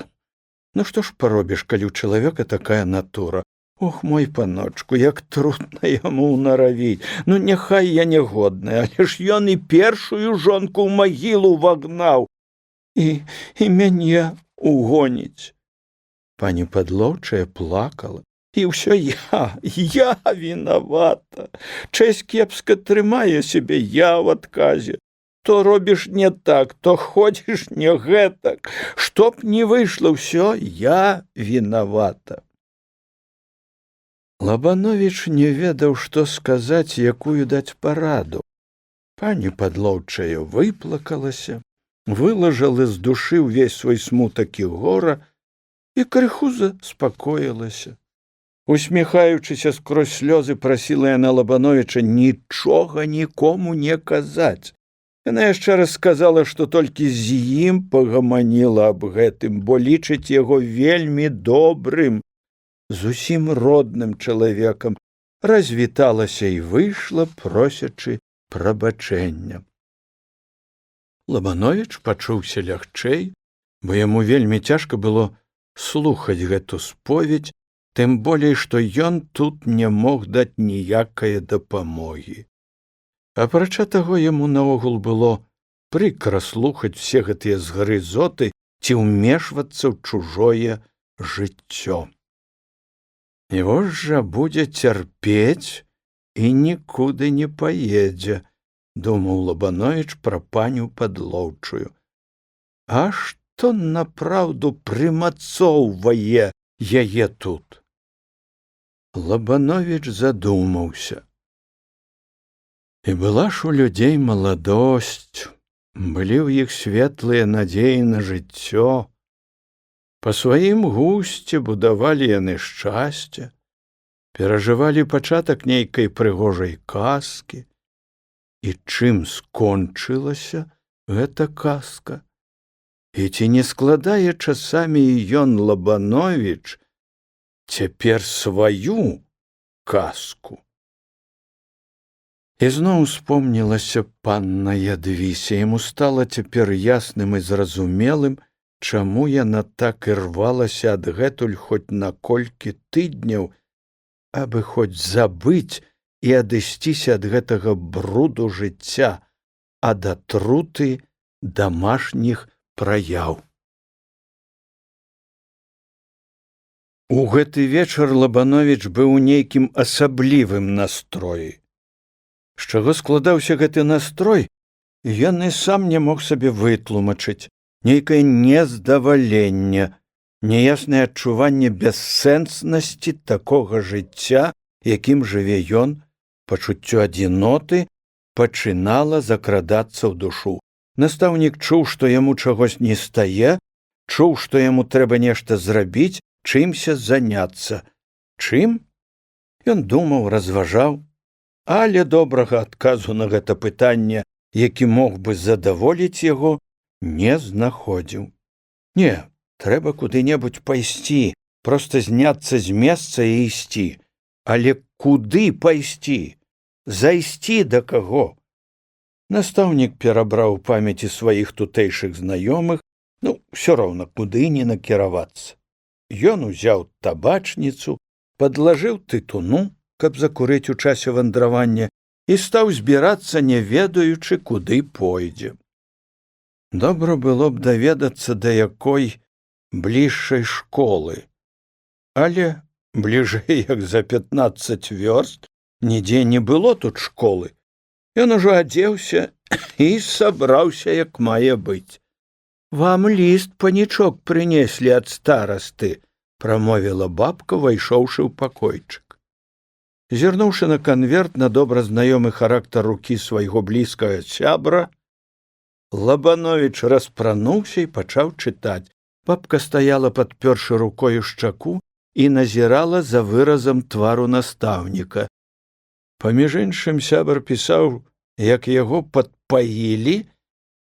Ну што ж паробіш, калі ў чалавека такая натура? Ох, мой паночку, як трудна яму наравіць. Ну, няхай я нягодная, але ж ён і першую жонку ў магілу вагнаў. І мяне угоніць». Пані Падлоўчая плакала. «І ўсё я вінавата. Чэсь кепска трымае сябе, я ў адказе. То робіш не так, то ходзіш не гэтак. Што б не выйшла, ўсё я вінавата». Лабановіч не ведаў, што сказаць, якую даць параду. Пані Падлоўчая выплакалася, вылажала з душы ўвесь свой смутак і гора і крыху заспакоілася. Усміхаючыся скрозь слёзы, прасіла яна Лабановіча нічога нікому не казаць. Яна яшчэ раз сказала, што толькі з ім пагаманіла аб гэтым, бо лічыць яго вельмі добрым, зусім родным чалавекам, развіталася і выйшла, просячы прабачэння. Лабановіч пачуўся лягчэй, бо яму вельмі цяжка было слухаць гэту споведь, тым болей, што ён тут не мог даць ніякае дапамогі. Апрача таго, яму наогул было прыкра слухаць все гэтыя згрызоты ці ўмешвацца ў чужое жыццё. І вось жа будзе цярпець і нікуды не паедзе, думаў Лабановіч пра паню Падлоўчую. А што напраўду прымацоўвае яе тут? Лабановіч задумаўся. І была ж у людзей маладосць, былі ў іх светлыя надзеі на жыццё. Па сваім гусце будавалі яны шчасце, перажывалі пачатак нейкай прыгожай казкі. І чым скончылася гэта казка? І ці не складае часамі ён, Лабановіч, цяпер сваю казку? І зноў успомнілася панна Ядвіся. Яму стала цяпер ясным і зразумелым, чаму яна так і рвалася адгэтуль хоць на колькі тыдняў, абы хоць забыць і адысціся ад гэтага бруду жыцця, ад атруты дамашніх праяў. У гэты вечар Лабановіч быў у нейкім асаблівым настроі. З чаго складаўся гэты настрой, ён і сам не мог сабе вытлумачыць. Нейкае нездаваленне, неяснае адчуванне бессэнснасці такога жыцця, якім жыве ён, пачуццё адзіноты пачынала закрадацца ў душу. Настаўнік чуў, што яму чагось не стае, чуў, што яму трэба нешта зрабіць, чымся заняцца. Чым? Ён думаў, разважаў, але добрага адказу на гэта пытанне, які мог бы задаволіць яго, не знаходзіў. Не, трэба куды-небудзь пайсці, проста зняцца з месца і ісці. Але куды пайсці? Зайсці да каго? Настаўнік перабраў у памяці сваіх тутэйшых знаёмых, ўсё роўна куды не накіравацца. Ён узяў табачніцу, падлажыў тытуну, каб закурыць у часе вандравання, і стаў збірацца, не ведаючы, куды пойдзе. Добра было б даведацца, да якой бліжшай школы, але бліжэй як за 15 вёрст нідзе не было тут школы. Ён ужо адзеўся і сабраўся, як мае быць. «Вам ліст, панічок, прынеслі ад старасты», – прамовіла бабка, вайшоўшы ў пакойчык. Зірнуўшы на канверт, на добра знаёмы характар рукі свайго блізкага сябра, Лабановіч распрануўся і пачаў чытаць. Бабка стаяла, падпёршы рукою шчаку, і назірала за выразам твару настаўніка. Паміж іншым, сябар пісаў, як яго падпаілі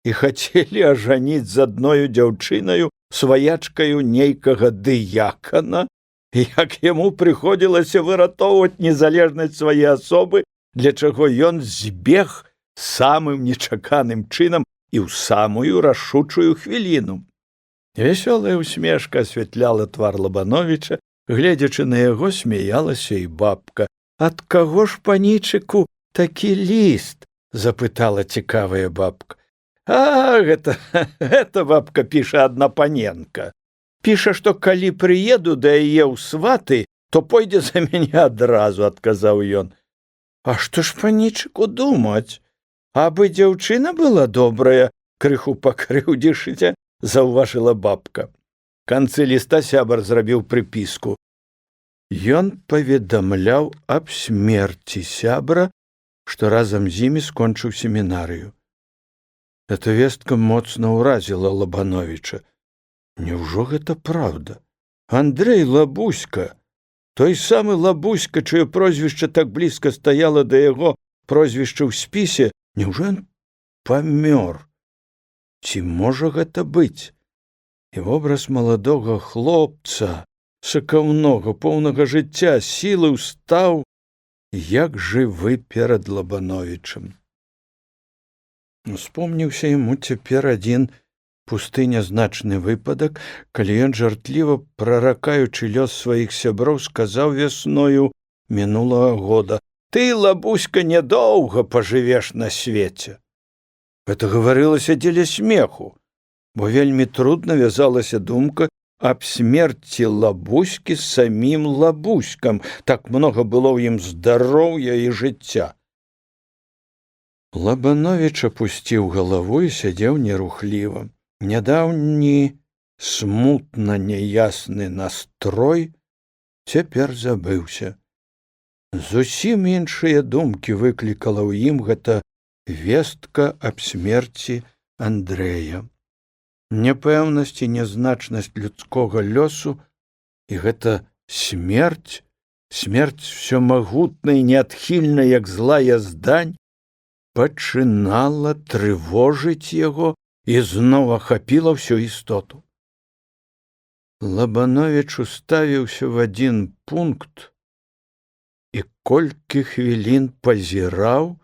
і хацелі ажаніць з адною дзяўчынаю, сваячкаю нейкага дыякана, і як яму прыходзілася выратоўваць незалежнасць свае асобы, для чаго ён збег самым нечаканым чынам і ў самую рашучую хвіліну. Вясёлая усмешка асвятляла твар Лабановіча, гледзячы на яго, смяялася і бабка. «Ад каго ж, панічыку, такі ліст?» – запытала цікавая бабка. «А, гэта бабка піша адна паненка. Піша, што калі прыеду да яе ў сваты, то пойдзе за мяне адразу», – адказаў ён. «А што ж, панічыку, думаць? Абы дзяўчына была добрая», – крыху пакрыўдзішыся, заўважыла бабка. Канцы ліста сябар зрабіў прыпіску. Ён паведамляў аб смерці сябра, што разам з імі скончыў семінарыю. Эта вестка моцна ўразіла Лабановіча. Няўжо гэта праўда? Андрэй Лабуська, той самы Лабуська, чыё прозвішча так блізка стаяла да яго прозвішча ў спісе, няўжо ён памёр? Ці можа гэта быць? І вобраз маладога хлопца, сакаўнога, поўнага жыцця, сілы ўстаў, як жывы перад Лабановічам. Успомніўся яму цяпер адзін пусты нязначны выпадак, калі ён жартліва, праракаючы лёс сваіх сяброў, сказаў вясною мінулага года: «Ты, Лабуська, нядоўга пажывеш на свеце». Гэта гаварылася дзеля смеху, бо вельмі трудна вязалася думка аб смерці Лабуські з самім Лабуськам, так многа было ў ім здароўя і жыцця. Лабановіч апусціў галаву і сядзеў нерухліва. Нядаўні смутна няясны настрой цяпер забыўся. Зусім іншыя думкі выклікала ў ім гэта вестка аб смерці Андрэя. Няпэўнасць і нязначнасць людскога лёсу, і гэта смерць всё магутная і неадхільная, як злая здань, пачынала трывожыць яго і зноў ахапіла ўсю істоту. Лабановіч уставіўся в адзін пункт і колькі хвілін пазіраў,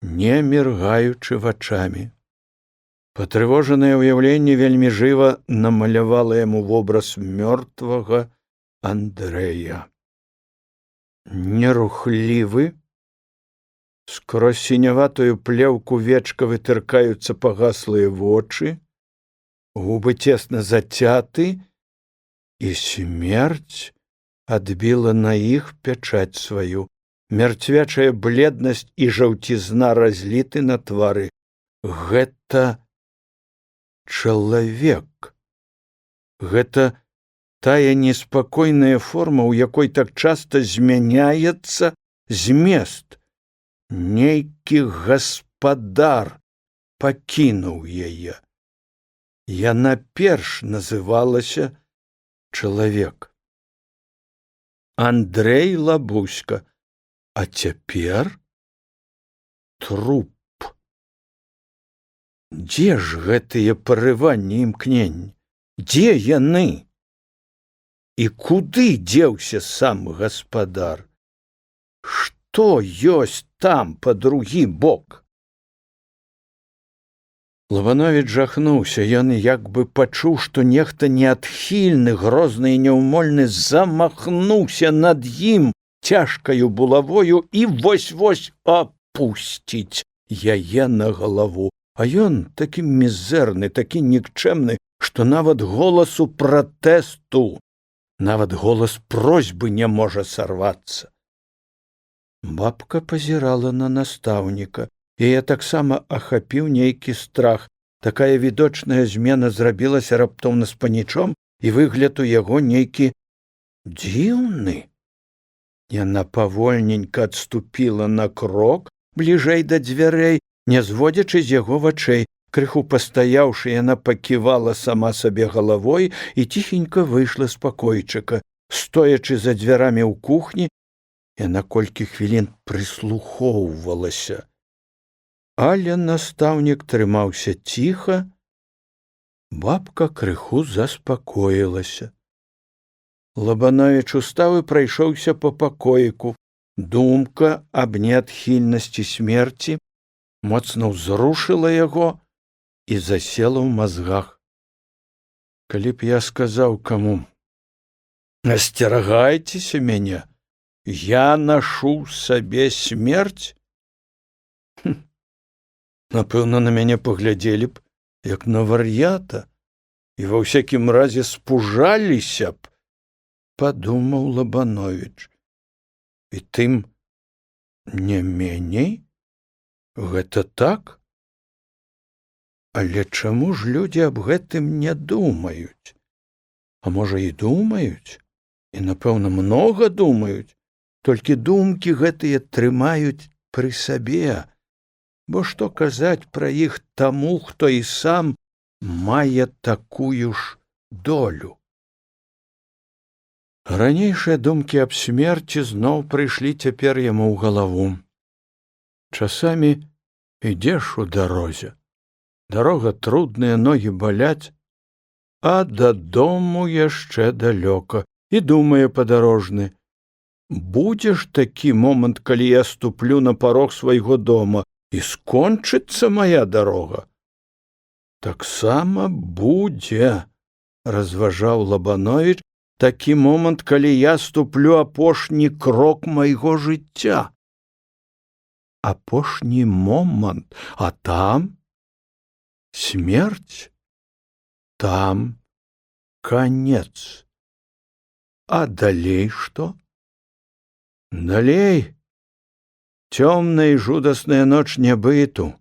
не міргаючы вачамі. Патрывожанае ўяўленне вельмі жыва намалявала яму вобраз мёртвага Андрэя. Нерухлівы, скрозь сіняватую плеўку вечка вытыркаюцца пагаслыя вочы, губы цесна зацяты, і смерць адбіла на іх пячаць сваю. Мярцвячая бледнасць і жаўцізна разліты на твары. Гэта чалавек. Гэта тая неспакойная форма, у якой так часта змяняецца змест. Нейкі гаспадар пакінуў яе. Яна перш называлася чалавек. Андрэй Лабуська, а цяпер труп. Дзе ж гэтыя парыванні імкнення? Дзе яны? І куды дзеўся сам гаспадар? Што ёсць там па другі бок? Лабановіч жахнуўся. Ён як бы пачуў, што нехта неадхільны, грозны і няўмольны замахнуўся над ім цяжкаю булавою і вось-вось апусціць яе на галаву. А ён такі мізэрны, такі нікчэмны, што нават голасу пратэсту, нават голас просьбы не можа сарвацца. Бабка пазірала на настаўніка. Яе таксама ахапіў нейкі страх. Такая відочная змена зрабілася раптоўна з панічом, і выгляд у яго нейкі дзіўны. Яна павольненька адступіла на крок бліжэй да дзвярэй, не зводзячы з яго вачэй. Крыху пастаяўшы, яна паківала сама сабе галавой і ціхенька выйшла з пакойчыка. Стоячы за дзвярамі ў кухні, яна колькі хвілін прыслухоўвалася. Але настаўнік трымаўся ціха, бабка крыху заспакоілася. Лабановіч устаў і прайшоўся па пакоіку. Думка аб неадхільнасці смерці моцна ўзрушыла яго і засела ў мазгах. Калі б я сказаў каму: «Асцерагайцеся мяне, я нашу сабе смерць», напэўна, на мяне паглядзелі б, як на вар'ята, і ва ўсякім разе спужаліся б, падумаў Лабановіч. І тым не меней? Гэта так? Але чаму ж людзі аб гэтым не думаюць? А можа, і думаюць? І, напэўна, многа думаюць, толькі думкі гэтыя трымаюць пры сабе. Бо што казаць пра іх таму, хто і сам мае такую ж долю? Ранейшыя думкі аб смерці зноў прыйшлі цяпер яму ў галаву. Часамі ідзеш у дарозе. Дарога трудная, ногі баляць, а дадому яшчэ далёка. І думае падарожны: будзе ж такі момант, калі я ступлю на парог свайго дома, і скончыцца мая дарога. Таксама будзе, разважаў Лабановіч, такі момант, калі я ступлю апошні крок майго жыцця. Апошні момант, а там смерць, там канец. А далей што? Далей цёмная і жудасная ноч нябыту.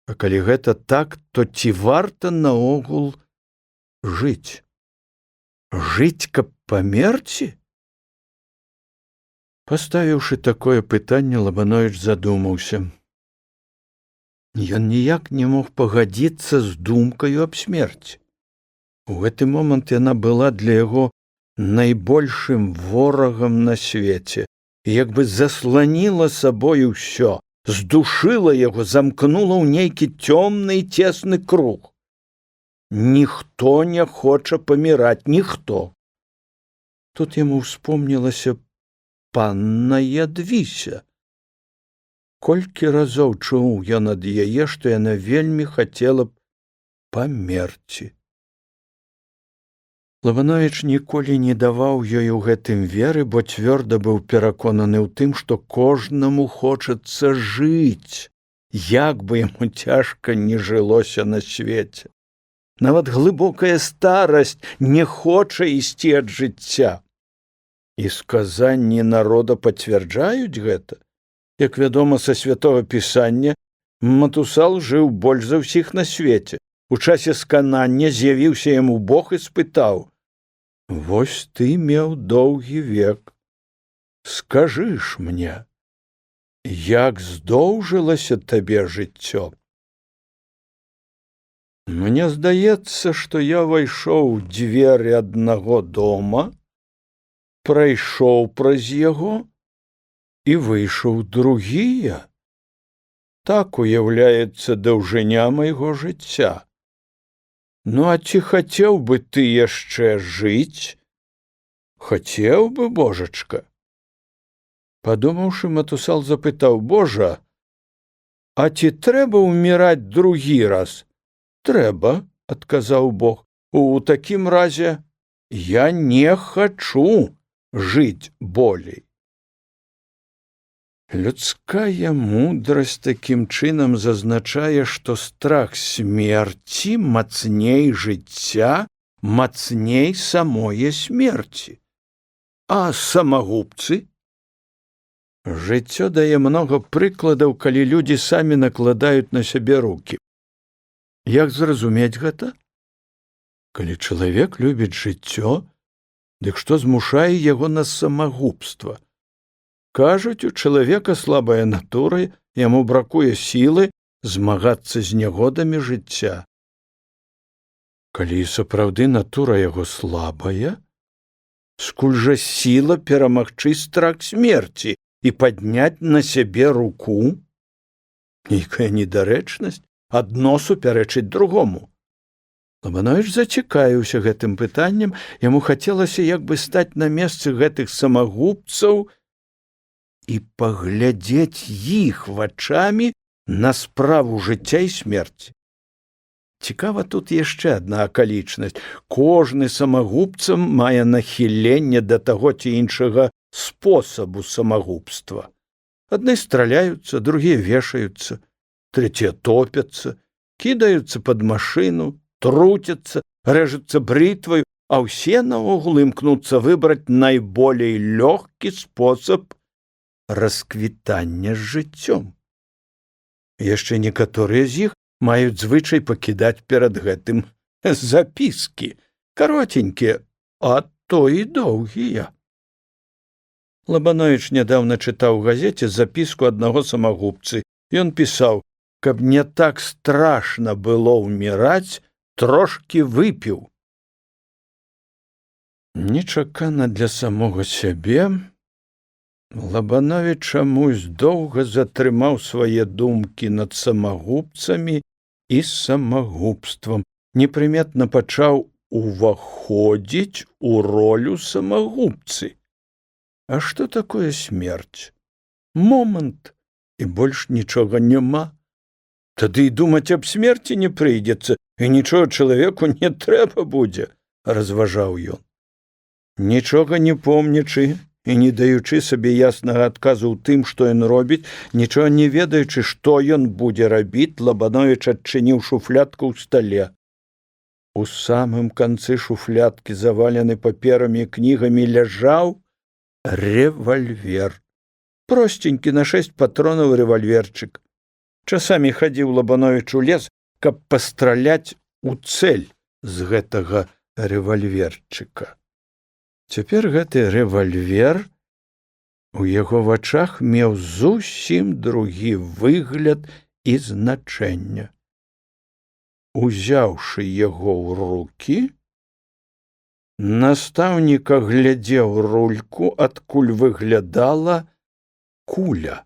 А калі гэта так, то ці варта наогул жыць? Жыць, каб памерці? Паставіўшы такое пытанне, Лабановіч задумаўся. Ён ніяк не мог пагадзіцца з думкаю аб смерці. У гэты момант яна была для яго найбольшым ворагам на свеце. І як бы засланіла сабою ўсё, здушыла яго, замкнула ў нейкі цёмны і цесны круг. Ніхто не хоча паміраць, ніхто. Тут яму ўспомнілася панна Ядвіся. Колькі разоў чуў ён ад яе, што яна вельмі хацела б памерці. Лабановіч ніколі не даваў ёй у гэтым веры, бо цвёрда быў пераконаны ў тым, што кожнаму хочацца жыць, як бы яму цяжка не жылося на свеце. Нават глыбокая старасць не хоча ісці ад жыцця. І сказанні народа пацвярджаюць гэта. Як вядома са святога пісання, Матусал жыў больш за ўсіх на свеце. У часе сканання з'явіўся яму Бог і спытаў: «Вось ты меў доўгі век. Скажы ж мне, як здоўжылася табе жыццё?» Мне здаецца, што я ўвайшоў у дзверы аднаго дома, прайшоў праз яго і выйшаў другія. Так уяўляецца даўжыня майго жыцця. Ну, а ці хацеў бы ты яшчэ жыць? Хацеў бы, божачка? Падумаўшы, Матусал запытаў: Божа, а ці трэба ўміраць другі раз? Трэба, адказаў Бог. У такім разе я не хачу жыць болей. Людская мудрасць такім чынам зазначае, што страх смерці мацней жыцця, мацней самое смерці. А самагубцы? Жыццё дае многа прыкладаў, калі людзі самі накладаюць на сябе рукі. Як зразумець гэта? Калі чалавек любіць жыццё, дык што змушае яго на самагубства? Кажуць, у чалавека слабая натура, яму бракуе сілы змагацца з нягодамі жыцця. Калі сапраўды натура яго слабая, скуль жа сіла перамагчы страх смерці і падняць на сябе руку? Нейкая недарэчнасць, адно супярэчыць другому. Лабановіч зацікавіўся гэтым пытаннем, яму хацелася як бы стаць на месцы гэтых самагубцаў і паглядзець іх вачамі на справу жыцця і смерці. Цікава тут яшчэ адна акалічнасць. Кожны самагубцам мае нахіленне да таго ці іншага спосабу самагубства. Адны страляюцца, другія вешаюцца, трэція топяцца, кідаюцца пад машыну, труцяцца, рэжуцца брытваю, а ўсе наогул імкнуцца выбраць найболей лёгкі спосаб расквітання з жыццём. Яшчэ некаторыя з іх маюць звычай пакідаць перад гэтым запіскі, каротенькія, а то і доўгія. Лабановіч нядаўна чытаў у газеце запіску аднаго самагубцы. Ён пісаў: каб не так страшна было ўміраць, трошкі выпіў. Нечакана для самога сябе, Лабановіч чамусь доўга затрымаў свае думкі над самагубцамі і самагубствам, непрыметна пачаў уваходзіць у ролю самагубцы. А што такое смерць? Момант, і больш нічога няма. Тады і думаць аб смерці не прыйдзецца, і нічога чалавеку не трэба будзе, разважаў ён. Нічога не помнячы і не даючы сабе яснага адказу ў тым, што ён робіць, нічога не ведаючы, што ён будзе рабіць, Лабановіч адчыніў шуфлядку ў стале. У самым канцы шуфлядкі, завалены паперамі і кнігамі, ляжаў рэвальвер. Простенькі на 6 патронаў рэвальверчык. Часамі хадзіў Лабановіч у лес, каб пастраляць у цэль з гэтага рэвальверчыка. Цяпер гэты рэвальвер у яго вачах меў зусім другі выгляд і значэнне. Узяўшы яго ў рукі, настаўнік аглядзеў рульку, адкуль выглядала куля.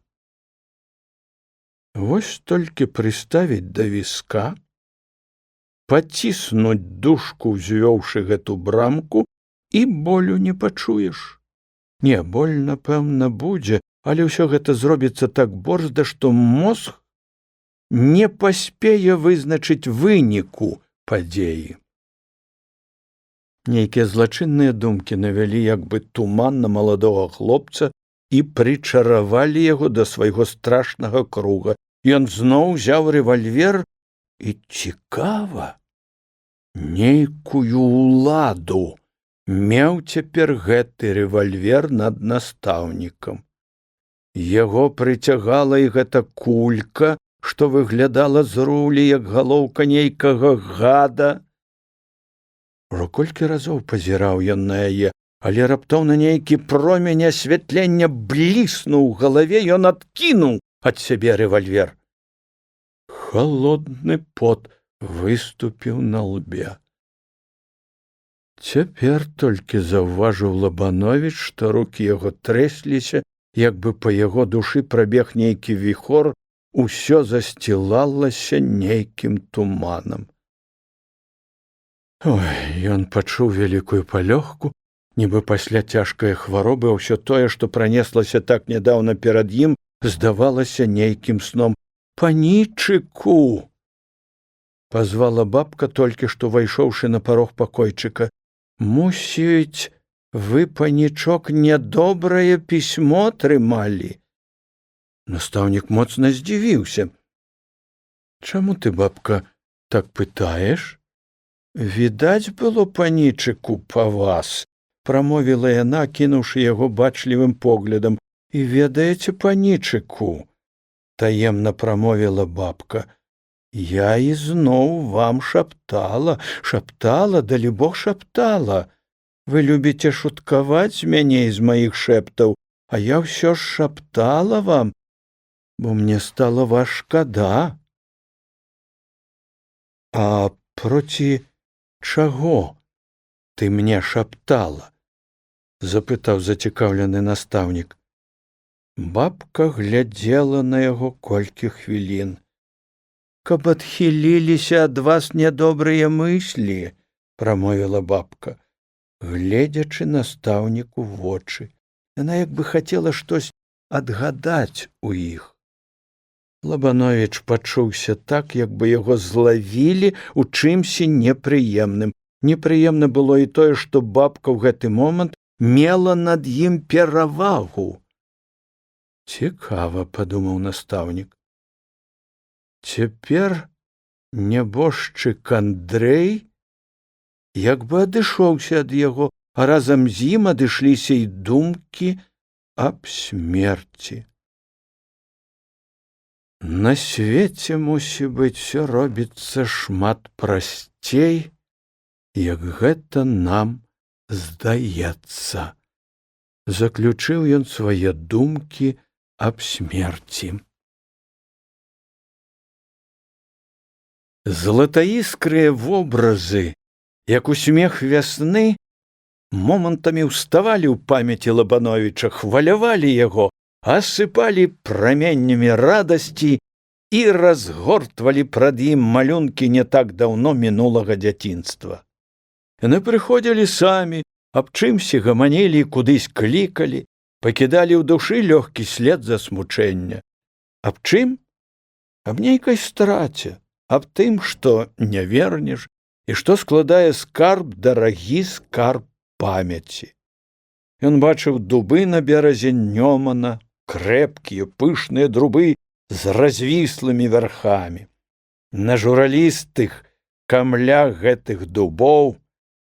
Вось толькі прыставіць да віска, паціснуць дужку, узвёўшы гэту брамку, і болю не пачуеш. Не, боль, напэўна, будзе, але ўсё гэта зробіцца так борзда, што мозг не паспее вызначыць выніку падзеі. Нейкія злачынныя думкі навялі як бы туман на маладога хлопца і прычаравалі яго да свайго страшнага круга. Ён зноў узяў рэвальвер і, цікава, нейкую ўладу меў цяпер гэты рэвальвер над настаўнікам. Яго прыцягала і гэта кулька, што выглядала з рулі, як галоўка нейкага гада. Ужо колькі разоў пазіраў ён на яе, але раптоўна нейкі промень асвятлення бліснуў у галаве, ён адкінуў ад сябе рэвальвер. Халодны пот выступіў на лбе. Цяпер толькі заўважыў Лабановіч, што рукі яго трэсліся, як бы па яго душы прабег нейкі віхор, усё засцілалася нейкім туманам. Ой, ён пачуў вялікую палёгку, нібы пасля цяжкай хваробы ўсё тое, што пранеслася так нядаўна перад ім, здавалася нейкім сном. «Панічыку!» пазвала бабка, толькі што вайшоўшы на парог пакойчыка. «Мусіць, вы, панічок, нядобрае пісьмо атрымалі?» Настаўнік моцна здзівіўся. «Чаму ты, бабка, так пытаеш?» «Відаць было, панічыку, па вас», прамовіла яна, кінуўшы яго бачлівым поглядам. «І ведаеце, панічыку», таемна прамовіла бабка, «я ізноў вам шаптала, далібог шаптала. Вы любіце шуткаваць з мяне і з маіх шэптаў, а я ўсё ж шаптала вам, бо мне стала вас шкада». «А проці чаго ты мне шаптала?» запытаў зацікаўлены настаўнік. Бабка глядзела на яго колькі хвілін. «Каб адхіліліся ад вас нядобрыя мыслі», прамовіла бабка, гледзячы настаўніку ў вочы. Яна як бы хацела штось адгадаць у іх. Лабановіч пачуўся так, як бы яго злавілі ў чымсьці непрыемным. Непрыемна было і тое, што бабка ў гэты момант мела над ім перавагу. «Цікава», падумаў настаўнік. Цяпер нябожчык Андрэй як бы адышоўся ад яго, а разам з ім адышліся і думкі аб смерці. На свеце, мусіць быць, усё робіцца шмат прасцей, як гэта нам здаецца. Заключыў ён свае думкі аб смерці. Златаіскрыя вобразы, як усмех вясны, момантамі ўставалі ў памяці Лабановіча, хвалявалі яго, асыпалі праменнямі радасці і разгортвалі прад ім малюнкі не так даўно мінулага дзяцінства. Яны прыходзілі самі, аб чымсьці гаманілі і кудысь клікалі, пакідалі ў душы лёгкі след засмучэння. Аб чым? Аб нейкай страце, аб тым, што не вернеш, і што складае скарб, дарагі скарб памяці. Ён бачыў дубы на беразе Нёмана, крэпкія, пышныя дубы з развіслымі вярхамі. На журалістых камлях гэтых дубоў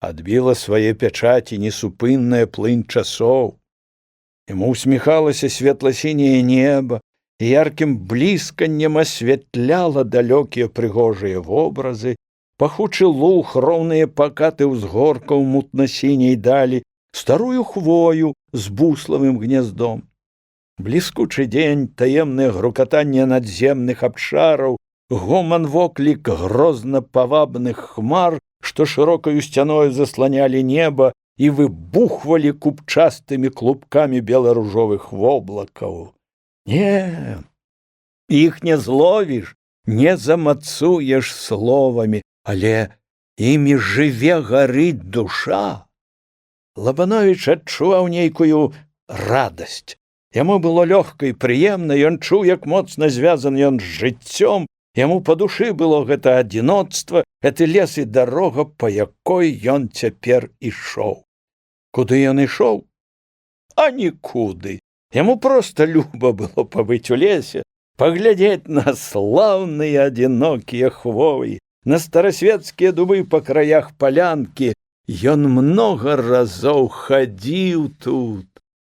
адбіла свае пячаці несупынная плынь часоў. Яму усміхалася светла-сіняе неба, і яркім блісканнем асвятляла далёкія прыгожыя вобразы, пахучы луг, роўныя пакаты ўзгоркаў мутна-сіняй далі, старую хвою з буславым гняздом. Бліскучы дзень, таемнае грукатанне надземных абшараў, гоман воклік грозна павабных хмар, што шырокаю сцяною засланялі неба і выбухвалі купчастымі клубкамі бела-ружовых воблакаў. Не, іх не зловіш, не замацуеш словамі, але імі жыве, гарыць душа. Лабановіч адчуваў нейкую радасць. Яму было лёгка і прыемна, ён чуў, як моцна звязаны ён з жыццём, яму па душы было гэта адзіноцтва, гэты лес і дарога, па якой ён цяпер ішоў. Куды ён ішоў? А нікуды. Яму проста люба было пабыць у лесе, паглядзець на слаўныя адзінокія хвоі, на старасвецкія дубы па краях палянкі. Ён многа разоў хадзіў тут.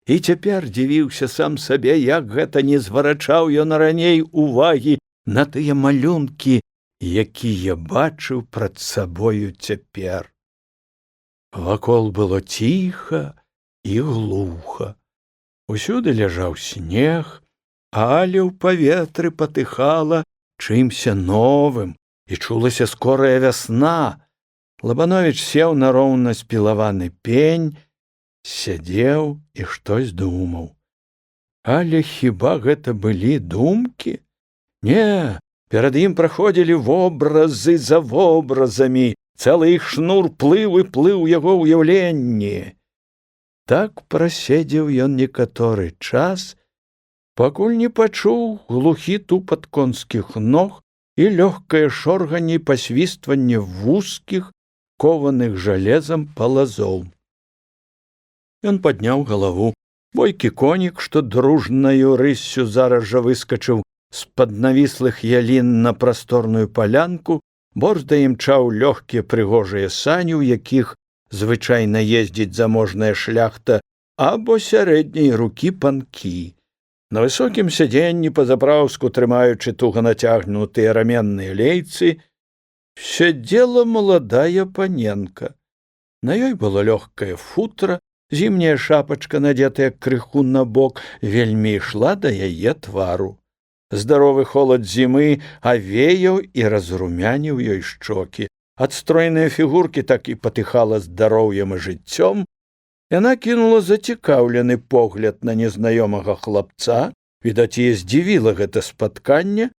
І цяпер дзівіўся сам сабе, як гэта не зварачаў ён раней увагі на тыя малюнкі, якія бачыў прад сабою цяпер. Вакол было ціха і глуха. Усюды ляжаў снег, але ў паветры патыхала чымся новым, і чулася скорая вясна. Лабановіч сеў на роўна спілаваны пень, сядзеў і штось думаў. Але хіба гэта былі думкі? Не, перад ім праходзілі вобразы за вобразамі, цэлы іх шнур плыў і плыў яго ўяўленні. Так праседзеў ён некаторы час, пакуль не пачуў глухі тупат конскіх ног і лёгкае шорганне і пасвістванне вузкіх, кованых жалезам палазоў. Ён падняў галаву. Бойкі конік, што дружнаю рыссю зараз жа выскачыў з-пад навіслых ялін на прасторную палянку, борзда імчаў лёгкія прыгожыя сані, у якіх звычайна ездзіць заможная шляхта або сярэдняй рукі панкі. На высокім сядзенні па-запраўску, трымаючы туга нацягнутыя раменныя лейцы, сядзела маладая паненка. На ёй было лёгкае футра, зімняя шапачка, надетая крыху на бок, вельмі ішла да яе твару. Здаровы холад зімы авеяў і разрумяніў ёй шчокі. Ад стройнай фігуркі так і патыхала здароўем і жыццём. Яна кінула зацікаўлены погляд на незнаёмага хлапца, відаць, яе здзівіла гэта спатканне,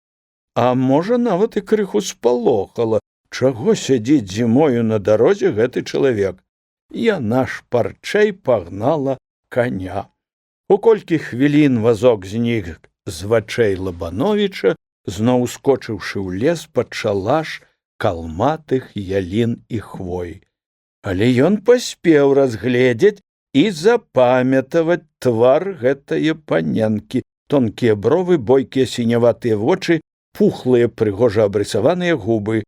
а можа, нават і крыху спалохала, чаго сядзіць зімою на дарозе гэты чалавек. Яна шпарчэй пагнала каня. У колькі хвілін вазок знік з вачэй Лабановіча, зноў скочыўшы ў лес пад шалаш калматых ялін і хвой. Але ён паспеў разгледзець і запамятаваць твар гэтае паненкі, тонкія бровы, бойкія сіняватыя вочы, пухлыя прыгожа абрысаваныя губы.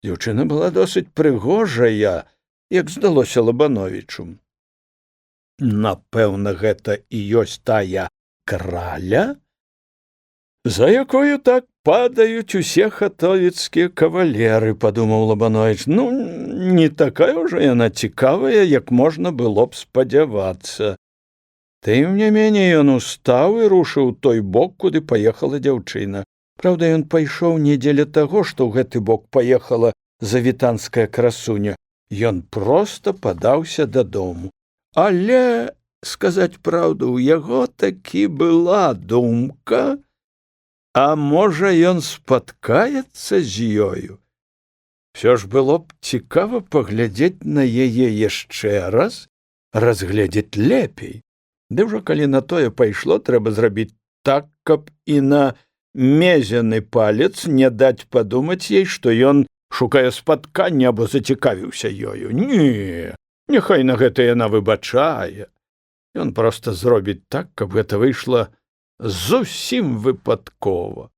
Дзяўчына была досыць прыгожая, як здалося Лабановічу. Напэўна, гэта і ёсць тая краля, за якою так падаюць усе хатовіцкія кавалеры, падумаў Лабановіч. Ну, не такая ўжо яна цікавая, як можна было б спадзявацца. Тым не меней ён устаў і рушыў той бок, куды паехала дзяўчына. Праўда, ён пайшоў не дзеля таго, што ў гэты бок паехала завітанская красуня. Ён проста падаўся дадому. Але, сказаць праўду, у яго такі была думка, а можа, ён спаткаецца з ёю. Всё ж было б цікава паглядзець на яе яшчэ раз, разгледзець лепей. Ды ўжо калі на тое пайшло, трэба зрабіць так, каб і на мезяны палец не даць падумаць ей, што ён шукае спаткання або зацікавіўся ёю. Не, няхай на гэта яна выбачае. Ён проста зробіць так, каб гэта выйшла зусім выпадкова.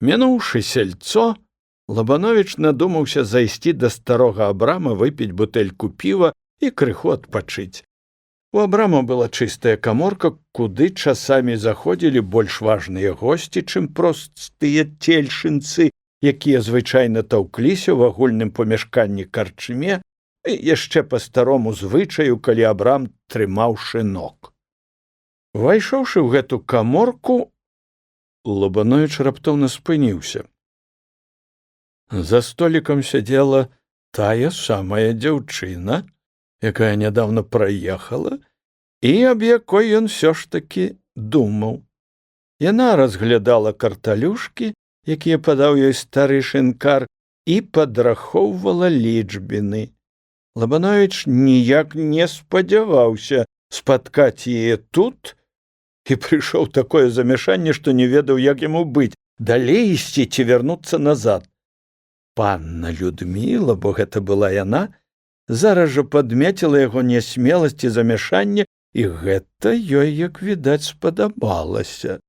Мінуўшы сельцо, Лабановіч надумаўся зайсці да старога Абрама, выпіць бутэльку піва і крыху адпачыць. У Абрама была чыстая каморка, куды часамі заходзілі больш важныя госці, чым простыя цельшынцы, якія звычайна таўкліся ў агульным памяшканні карчме, і яшчэ па старому звычаю, калі Абрам трымаў шынок. Увайшоўшы ў гэту каморку, Лабановіч раптоўна спыніўся. За столікам сядзела тая самая дзяўчына, якая нядаўна праехала, і аб якой ён усё ж такі думаў. Яна разглядала карталюшкі, якія падаў ёй стары шынкар, і падрахоўвала лічбіны. Лабановіч ніяк не спадзяваўся спаткаць яе тут, і прыйшоў такое замяшанне, што не ведаў, як яму быць, далей ісці ці вярнуцца назад. Панна Людміла, бо гэта была яна, зараз жа падмеціла яго нясмеласць і замяшанне, і гэта ёй, як відаць, спадабалася.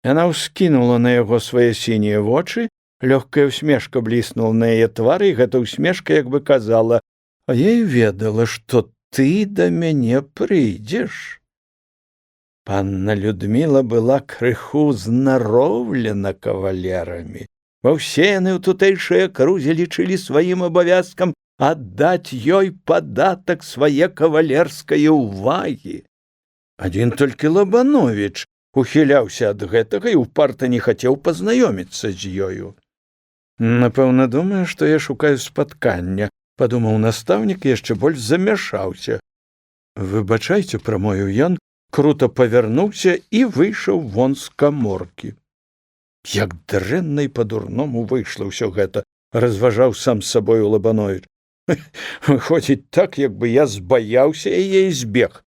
Яна ўскінула на яго свае сінія вочы, лёгкая ўсмешка бліснула на яе твары, і гэта ўсмешка як бы казала: «А я і ведала, што ты да мяне прыйдзеш». Панна Людміла была крыху знароўлена кавалерамі. Ва ўсе яны ў тутэйшай акрузе лічылі сваім абавязкам аддаць ёй падатак свае кавалерскае ўвагі. Адзін толькі Лабановіч ухіляўся ад гэтага і ўпарта не хацеў пазнаёміцца з ёю. Напэўна, думае, што я шукаю спаткання, падумаў настаўнік і яшчэ больш замяшаўся. Выбачайце, прамовіў ён, крута павярнуўся і выйшаў вон з каморкі. Як дрэнна і па-дурному выйшла ўсё гэта, разважаў сам з сабою Лабановіч. Выходзіць так, як бы я збаяўся яе і збег.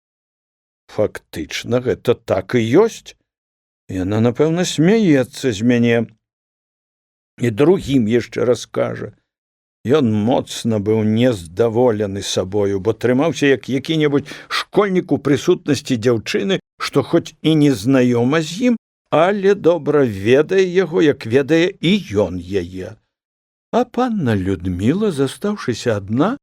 Фактычна, гэта так і ёсць. Яна, напэўна, смяецца з мяне. І другім яшчэ раскажа. Ён моцна быў нездаволены сабою, бо трымаўся як які-небудзь школьнік у прысутнасці дзяўчыны, што хоць і не знаёма з ім, але добра ведае яго, як ведае і ён яе. А панна Людміла, застаўшыся адна,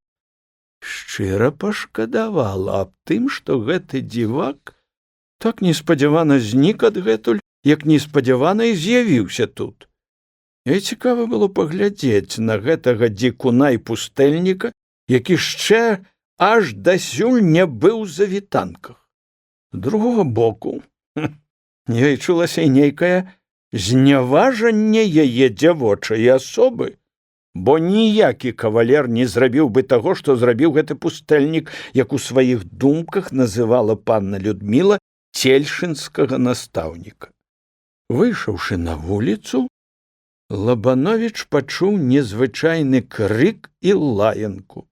шчыра пашкадавала аб тым, што гэты дзівак так неспадзявана знік адгэтуль, як неспадзявана і з'явіўся тут. І цікава было паглядзець на гэтага дзікуна і пустэльніка, які яшчэ аж дасюль не быў за вітанках. З другога боку, ёй чулася нейкае зняважанне яе дзявочай асобы, бо ніякі кавалер не зрабіў бы таго, што зрабіў гэты пустэльнік, як у сваіх думках называла панна Людміла цельшынскага настаўніка. Выйшаўшы на вуліцу, Лабановіч пачуў незвычайны крык і лаянку.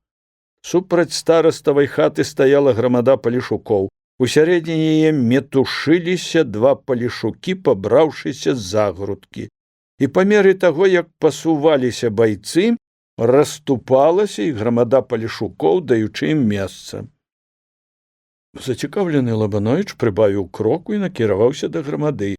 Супраць стараставай хаты стаяла грамада палешукоў. Усярэдзіне яе метушыліся два палешукі, пабраўшыся за грудкі. І па меры таго, як пасуваліся байцы, расступалася і грамада палешукоў, даючы ім месца. Зацікаўлены Лабановіч прыбавіў кроку і накіраваўся да грамады.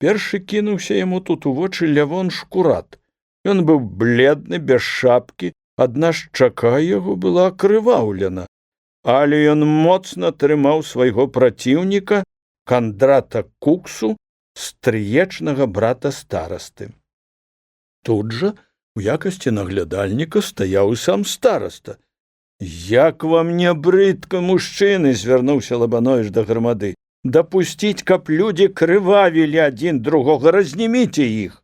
Першы кінуўся яму тут у вочы Лявон Шкурат. Ён быў бледны, без шапкі, адна шчака яго была акрываўлена, але ён моцна трымаў свайго праціўніка, Кандрата Куксу, стрыечнага брата старасты. Тут жа, у якасці наглядальніка, стаяў і сам стараста. «Як вам не брыдка, мужчыны!» — звярнуўся Лабановіч да грамады. «Дапусціць, каб людзі крывавілі адзін другога, разніміце іх!»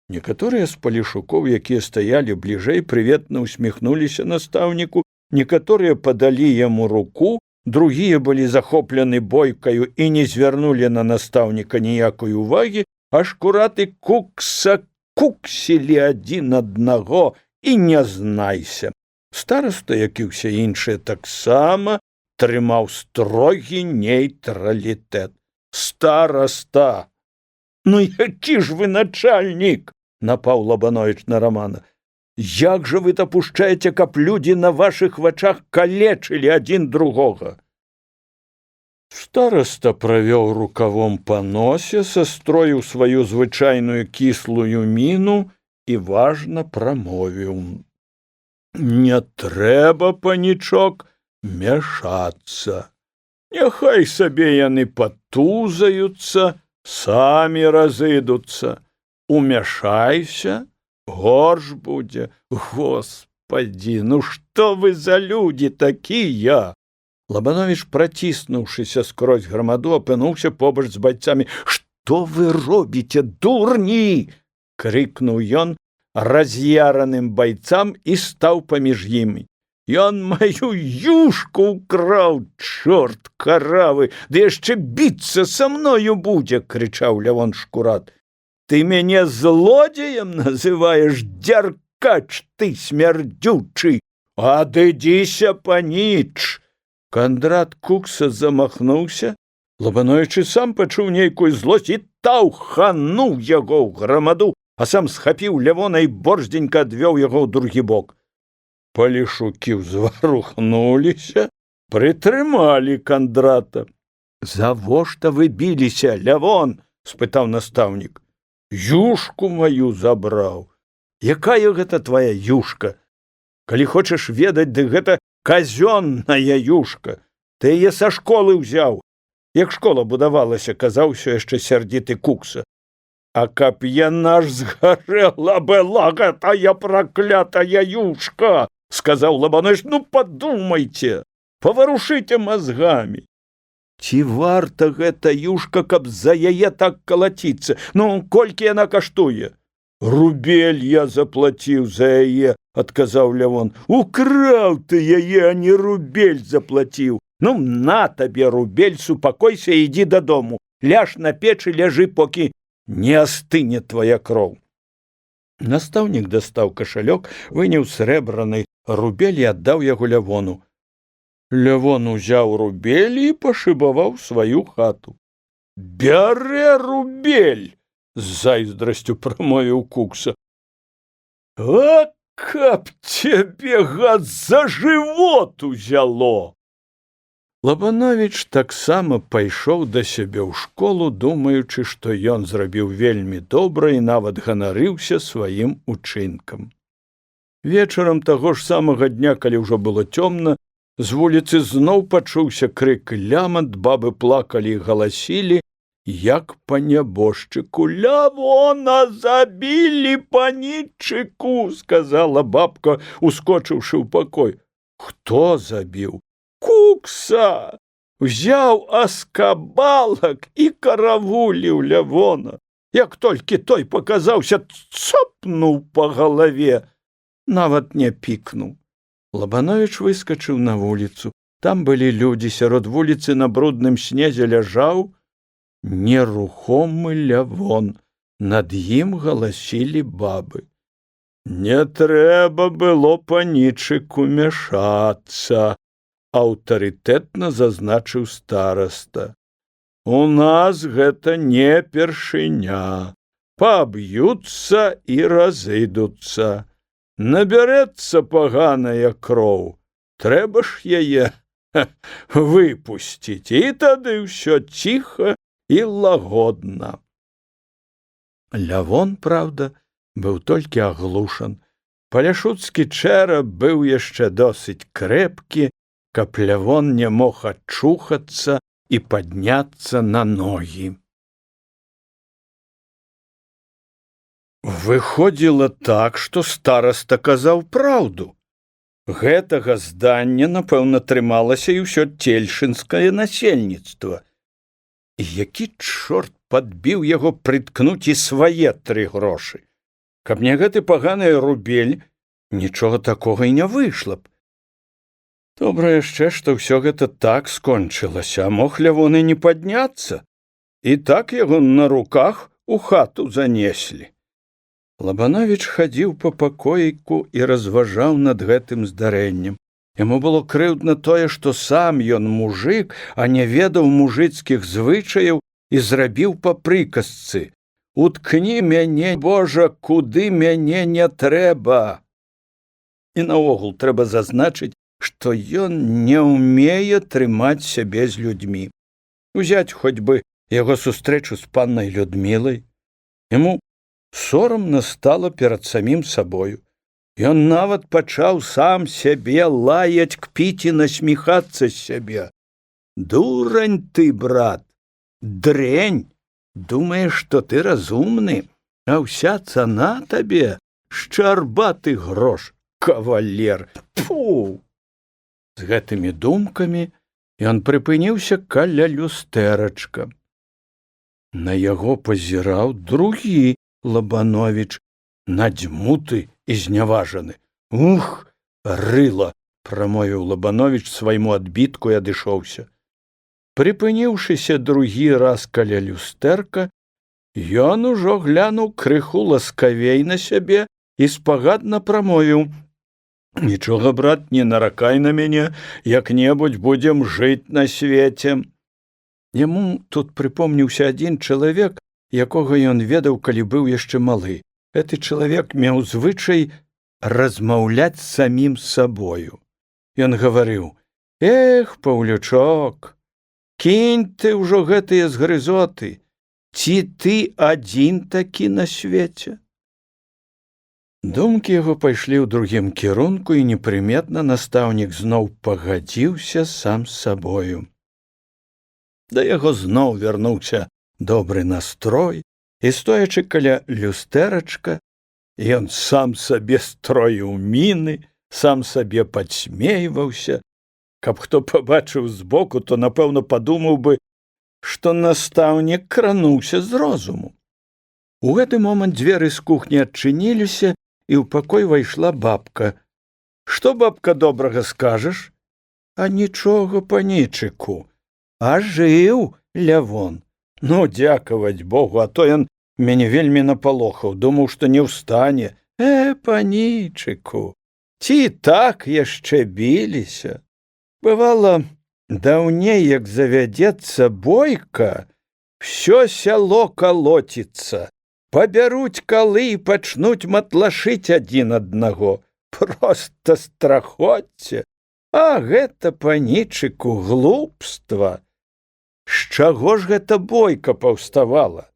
Некаторыя з палешукоў, якія стаялі бліжэй, прыветна усміхнуліся настаўніку, некаторыя падалі яму руку, другія былі захоплены бойкаю і не звярнулі на настаўніка ніякай увагі, а Шкурат і Кукса куксілі адзін аднаго і не знайся. Стараста, як і ўсе іншыя, таксама трымаў строгі нейтралітэт. «Стараста! Ну, які ж вы начальнік!» — напаў Лабановіч на Рамана. «Як жа вы дапушчаеце, каб людзі на вашых вачах калечылі адзін другога?» Стараста правёў рукавом па носе, састроіў сваю звычайную кіслую міну і важна прамовіў: «Не трэба, панічок, мяшацца. Няхай сабе яны патузаюцца, самі разыдуцца. Умяшайся, горш будзе. Господі, ну што вы за людзі такія?» Лабановіч, праціснуўшыся скрозь грамаду, апынуўся побач з байцамі. «Што вы робіце, дурні?» — крыкнуў ён раз'яраным байцам і стаў паміж імі. «Ён маю юшку украў, чорт каравы, ды яшчэ біцца са мною будзе!» — крычаў Лявон Шкурат. «Ты мяне злодзеем называеш, дзяркач ты смярдзючы! Адыдзіся, паніч!» Кандрат Кукса замахнуўся. Лабановіч сам пачуў нейкую злосць і таўхануў яго ў грамаду, а сам схапіў Лявона і борздзенька адвёў яго ў другі бок. Палешукі ўзварухнуліся, прытрымалі Кандрата. «Завошта вы біліся, Лявон?» — спытаў настаўнік. «Юшку маю забраў». «Якая гэта твая юшка? Калі хочаш ведаць, дык гэта казённая юшка. Ты яе са школы ўзяў. Як школа будавалася», — казаў усё яшчэ сярдзіты Кукса. «А каб яна ж згарэла была гэтая праклятая юшка!» — сказаў Лабановіч. «Ну, падумайце, паварушыце мазгамі. Ці варта гэта юшка, каб за яе так калаціцца? Ну, колькі яна каштуе? Рубель я заплаціў за яе, адказаў Лявон. Украў ты яе, а не рубель заплаціў. Ну, на табе рубель, супакойся, ідзі дадому. Ляж на печы, ляжы, покі не астыне твая кроў. Настаўнік дастаў кашалёк, выняў срэбраны рубель і аддаў яго Лявону. Лявон узяў рубель і пашыбаваў сваю хату. Бярэ рубель! З зайздрасцю прамовіў Кукса. А каб цябе, гад, за жывот узяло! Лабановіч таксама пайшоў да сябе ў школу, думаючы, што ён зрабіў вельмі добра і нават ганарыўся сваім учынкам. Вечарам таго ж самага дня, калі ўжо было цёмна, з вуліцы зноў пачуўся крык і лямант, бабы плакалі і галасілі, як па нябожчыку. Лявона забілі, панічыку, сказала бабка, ускочыўшы ў пакой. Хто забіў? Кукса! Взяў аскабалак і каравуліў Лявона. Як толькі той паказаўся, цопнуў па галаве, нават не пікнуў. Лабановіч выскачыў на вуліцу. Там былі людзі, сярод вуліцы на брудным снезе ляжаў нерухомы Лявон. Над ім галасілі бабы. Не трэба было панічыку мяшацца, аўтарытэтна зазначыў стараста. У нас гэта не першыня. Паб'юцца і разыдуцца. Набярэцца паганая кроў. Трэба ж яе выпусціць, і тады ўсё ціха і лагодна. Лявон, праўда, быў толькі аглушан. Паляшуцкі чэрап быў яшчэ досыць крэпкі, каб Лявон не мог ачухацца і падняцца на ногі. Выходзіла так, што стараста казаў праўду. Гэтага здання, напэўна, трымалася і ўсё цельшынскае насельніцтва. І які чорт падбіў яго прыткнуць і свае 3 грошы. Каб не гэты паганы рубель, нічога такога і не выйшла б. Добра яшчэ, што ўсё гэта так скончылася, а мог Лявон і не падняцца. І так яго на руках у хату занеслі. Лабановіч хадзіў па пакоіку і разважаў над гэтым здарэннем. Яму было крыўдна тое, што сам ён мужык, а не ведаў мужыцкіх звычаяў і зрабіў па прыказцы. Уткні мяне, Божа, куды мяне не трэба. І наогул трэба зазначыць, што ён не ўмее трымаць сябе з людзьмі. Узяць хоць бы яго сустрэчу з паннай Людмілай. Яму сорамна стала перад самім сабою. Ён нават пачаў сам сябе лаяць, кпіць і насміхацца з сябе. Дурань ты, брат, дрэнь, думаеш, што ты разумны, а ўся цана табе шчарбаты грош, кавалер. Фу! З гэтымі думкамі ён прыпыніўся каля люстэрачка. На яго пазіраў другі Лабановіч, надзьмуты і зняважаны. Ух, рыла, прамовіў Лабановіч свайму адбітку і адышоўся. Прыпыніўшыся другі раз каля люстэрка, ён ужо глянуў крыху ласкавей на сябе і спагадна прамовіў: «Нічога, брат, не наракай на мяне, як-небудзь будзем жыць на свеце». Яму тут прыпомніўся адзін чалавек, якога ён ведаў, калі быў яшчэ малы. Гэты чалавек меў звычай размаўляць з самім сабою. Ён гаварыў: «Эх, Паўлючок, кінь ты ўжо гэтыя згрызоты, ці ты адзін такі на свеце?» Думкі яго пайшлі ў другім кірунку, і непрыметна настаўнік зноў пагадзіўся сам з сабою. Да яго зноў вярнуўся добры настрой, і, стоячы каля люстэрачка, ён сам сабе строіў міны, сам сабе падсмейваўся. Каб хто пабачыў збоку, то, напэўна, падумаў бы, што настаўнік крануўся з розуму. У гэты момант дзверы з кухні адчыніліся, і ў пакой вайшла бабка. Што, бабка, добрага скажаш? А нічога, панічыку. А жыў Лявон. Ну, дзякаваць Богу, а то ён мяне вельмі напалохаў, думаў, што не ўстане. Панічыку, ці так яшчэ біліся? Бывала, даўней, як завядзецца бойка, всё сяло калоціцца, пабяруць калы і пачнуць матлашыць адзін аднаго. Проста страхоцце. А гэта, панічыку, глупства. З чаго ж гэта бойка паўставала?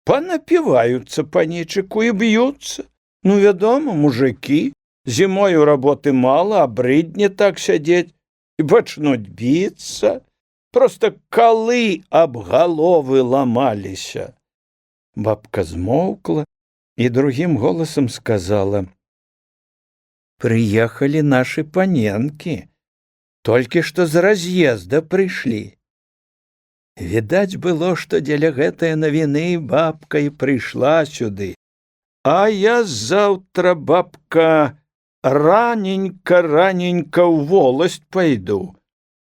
Панапіваюцца, панічыку, і б'юцца. Ну, вядома, мужыкі, зімою работы мала, а брыдне так сядзець, і пачнуць біцца. Проста калы аб галовы ламаліся. Бабка змоўкла і другім голасам сказала: «Прыехалі нашы паненкі, толькі што з раз'езда прыйшлі». Відаць было, што дзеля гэтай навіны бабка і прыйшла сюды. А я заўтра, бабка, раненька ў воласць пайду.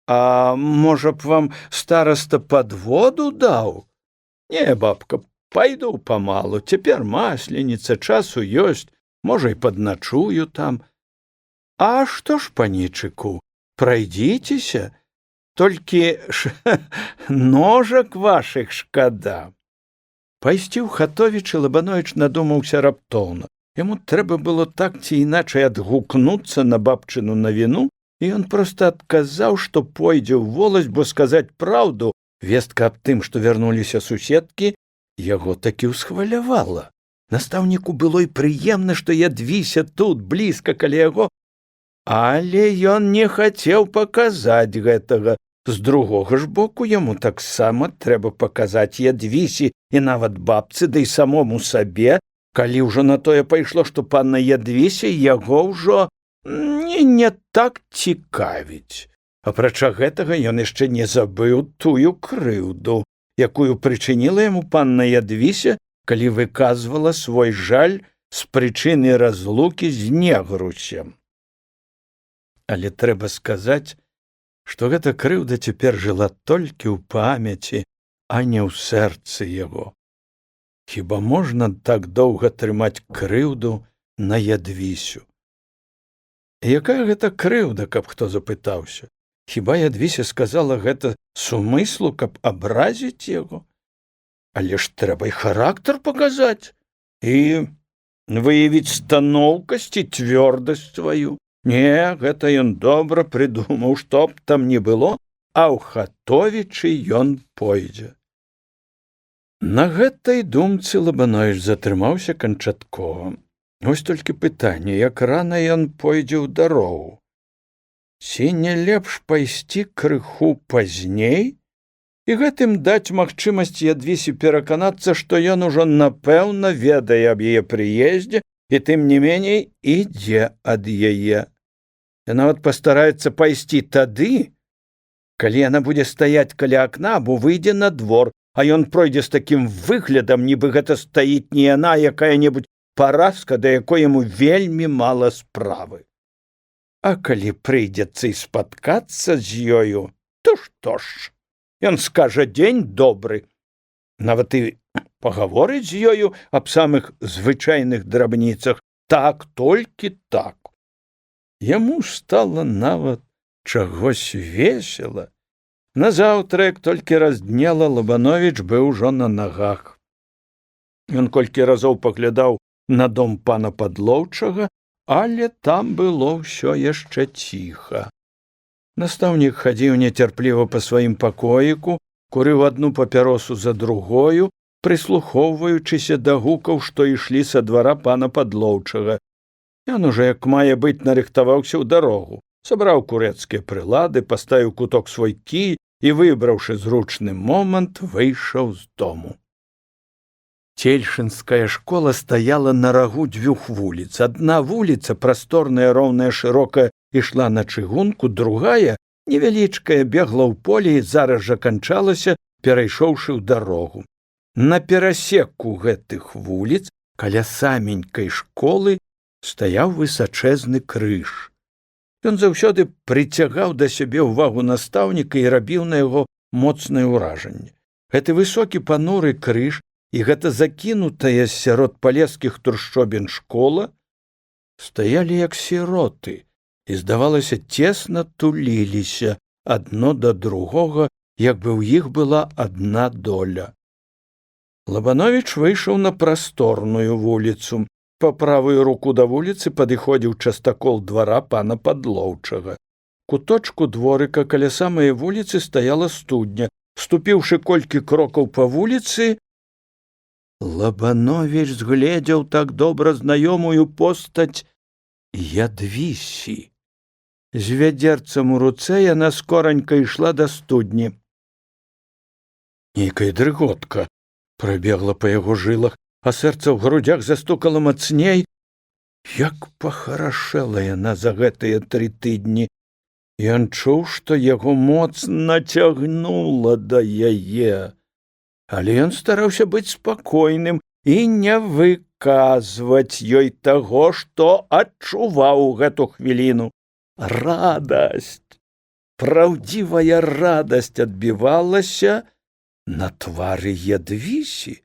А можа б вам стараста падводу даў? Не, бабка, пайду памалу, цяпер масленіца, часу ёсць, можа, і падначую там. А што ж, панічыку, прайдзіцеся, толькі ножак вашых шкада. Пайсці ў Хатовічы Лабановіч надумаўся раптоўна. Яму трэба было так ці іначай адгукнуцца на бабчыну навіну, і ён проста адказаў, што пойдзе ў воласць, бо сказаць праўду, вестка аб тым, што вярнуліся суседкі, яго такі ўсхвалявала. Настаўніку было і прыемна, што Ядвіся тут, блізка каля яго, але ён не хацеў паказаць гэтага. З другога ж боку, яму таксама трэба паказаць Ядвісі і нават бабцы, ды і самому сабе, калі ўжо на тое пайшло, што панна Ядвіся яго ўжо не так цікавіць. Апрача гэтага, ён яшчэ не забыў тую крыўду, якую прычыніла яму панна Ядвіся, калі выказвала свой жаль з прычыны разлукі з Негрусем. Але трэба сказаць, што гэта крыўда цяпер жыла толькі ў памяці, а не ў сэрцы яго. Хіба можна так доўга трымаць крыўду на Ядвісю? Якая гэта крыўда, каб хто запытаўся? Хіба Ядвіся сказала гэта сумыслу, каб абразіць яго? Але ж трэба і характар паказаць, і выявіць станоўкасць і цвёрдасць сваю. Не, гэта ён добра прыдумаў, што б там не было, а ў Хатовічы ён пойдзе. На гэтай думцы Лабановіч затрымаўся канчаткова. Вось толькі пытанне, як рана ён пойдзе ў дарогу. Ці не лепш пайсці крыху пазней і гэтым даць магчымасць Ядвісе пераканацца, што ён ужо напэўна ведае аб яе прыездзе і тым не меней ідзе ад яе. І нават пастараецца пайсці тады, калі яна будзе стаяць каля акна, або выйдзе на двор, а ён пройдзе з такім выглядам, нібы гэта стаіць не яна, а якая-небудзь паразка, да якой яму вельмі мала справы. А калі прыйдзецца і спаткацца з ёю, то што ж? Ён скажа дзень добры, нават і пагаворыць з ёю аб самых звычайных драбніцах, так, толькі так. Яму стала нават чагось весела. Назаўтра, як толькі разднела, Лабановіч быў ужо на нагах. Ён колькі разоў паглядаў на дом пана Падлоўчага, але там было ўсё яшчэ ціха. Настаўнік хадзіў нецярпліва па сваім пакоіку, курыў адну папяросу за другою, прыслухоўваючыся да гукаў, што ішлі са двара пана Падлоўчага. Ён ужо, як мае быць, нарыхтаваўся ў дарогу, сабраў курэцкія прылады, паставіў куток свой кій і, выбраўшы зручны момант, выйшаў з дому. Цельшынская школа стаяла на рагу дзвюх вуліц. Адна вуліца, прасторная, роўная, шырокая, ішла на чыгунку, другая, невялічкая, бегла ў поле і зараз жа канчалася, перайшоўшы ў дарогу. На перасеку гэтых вуліц каля саменькай школы стаяў высачэзны крыж. Ён заўсёды прыцягаў да сябе ўвагу настаўніка і рабіў на яго моцнае ўражанне. Гэты высокі пануры крыж і гэта закінутая сярод палескіх трушчобін школа стаялі як сіроты і, здавалася, цесна туліліся адно да другога, як бы ў іх была адна доля. Лабановіч выйшаў на прасторную вуліцу. Па правую руку да вуліцы падыходзіў частакол двара пана Падлоўчага. Куточку дворыка каля самай вуліцы стаяла студня. Ступіўшы колькі крокаў па вуліцы, Лабановіч згледзеў так добра знаёмую постаць Ядвісі. З вядзерцам у руцэ яна скоранька ішла да студні. Нейкая дрыготка прабегла па яго жылах, а сэрца ў грудзях застукала мацней. Як пахарашэла яна за гэтыя 3 тыдні. Ён чуў, што яго моцна цягнула да яе. Але ён стараўся быць спакойным і не выказваць ёй таго, што адчуваў у гэту хвіліну. Радасць, праўдзівая радасць адбівалася на твары Ядвісі.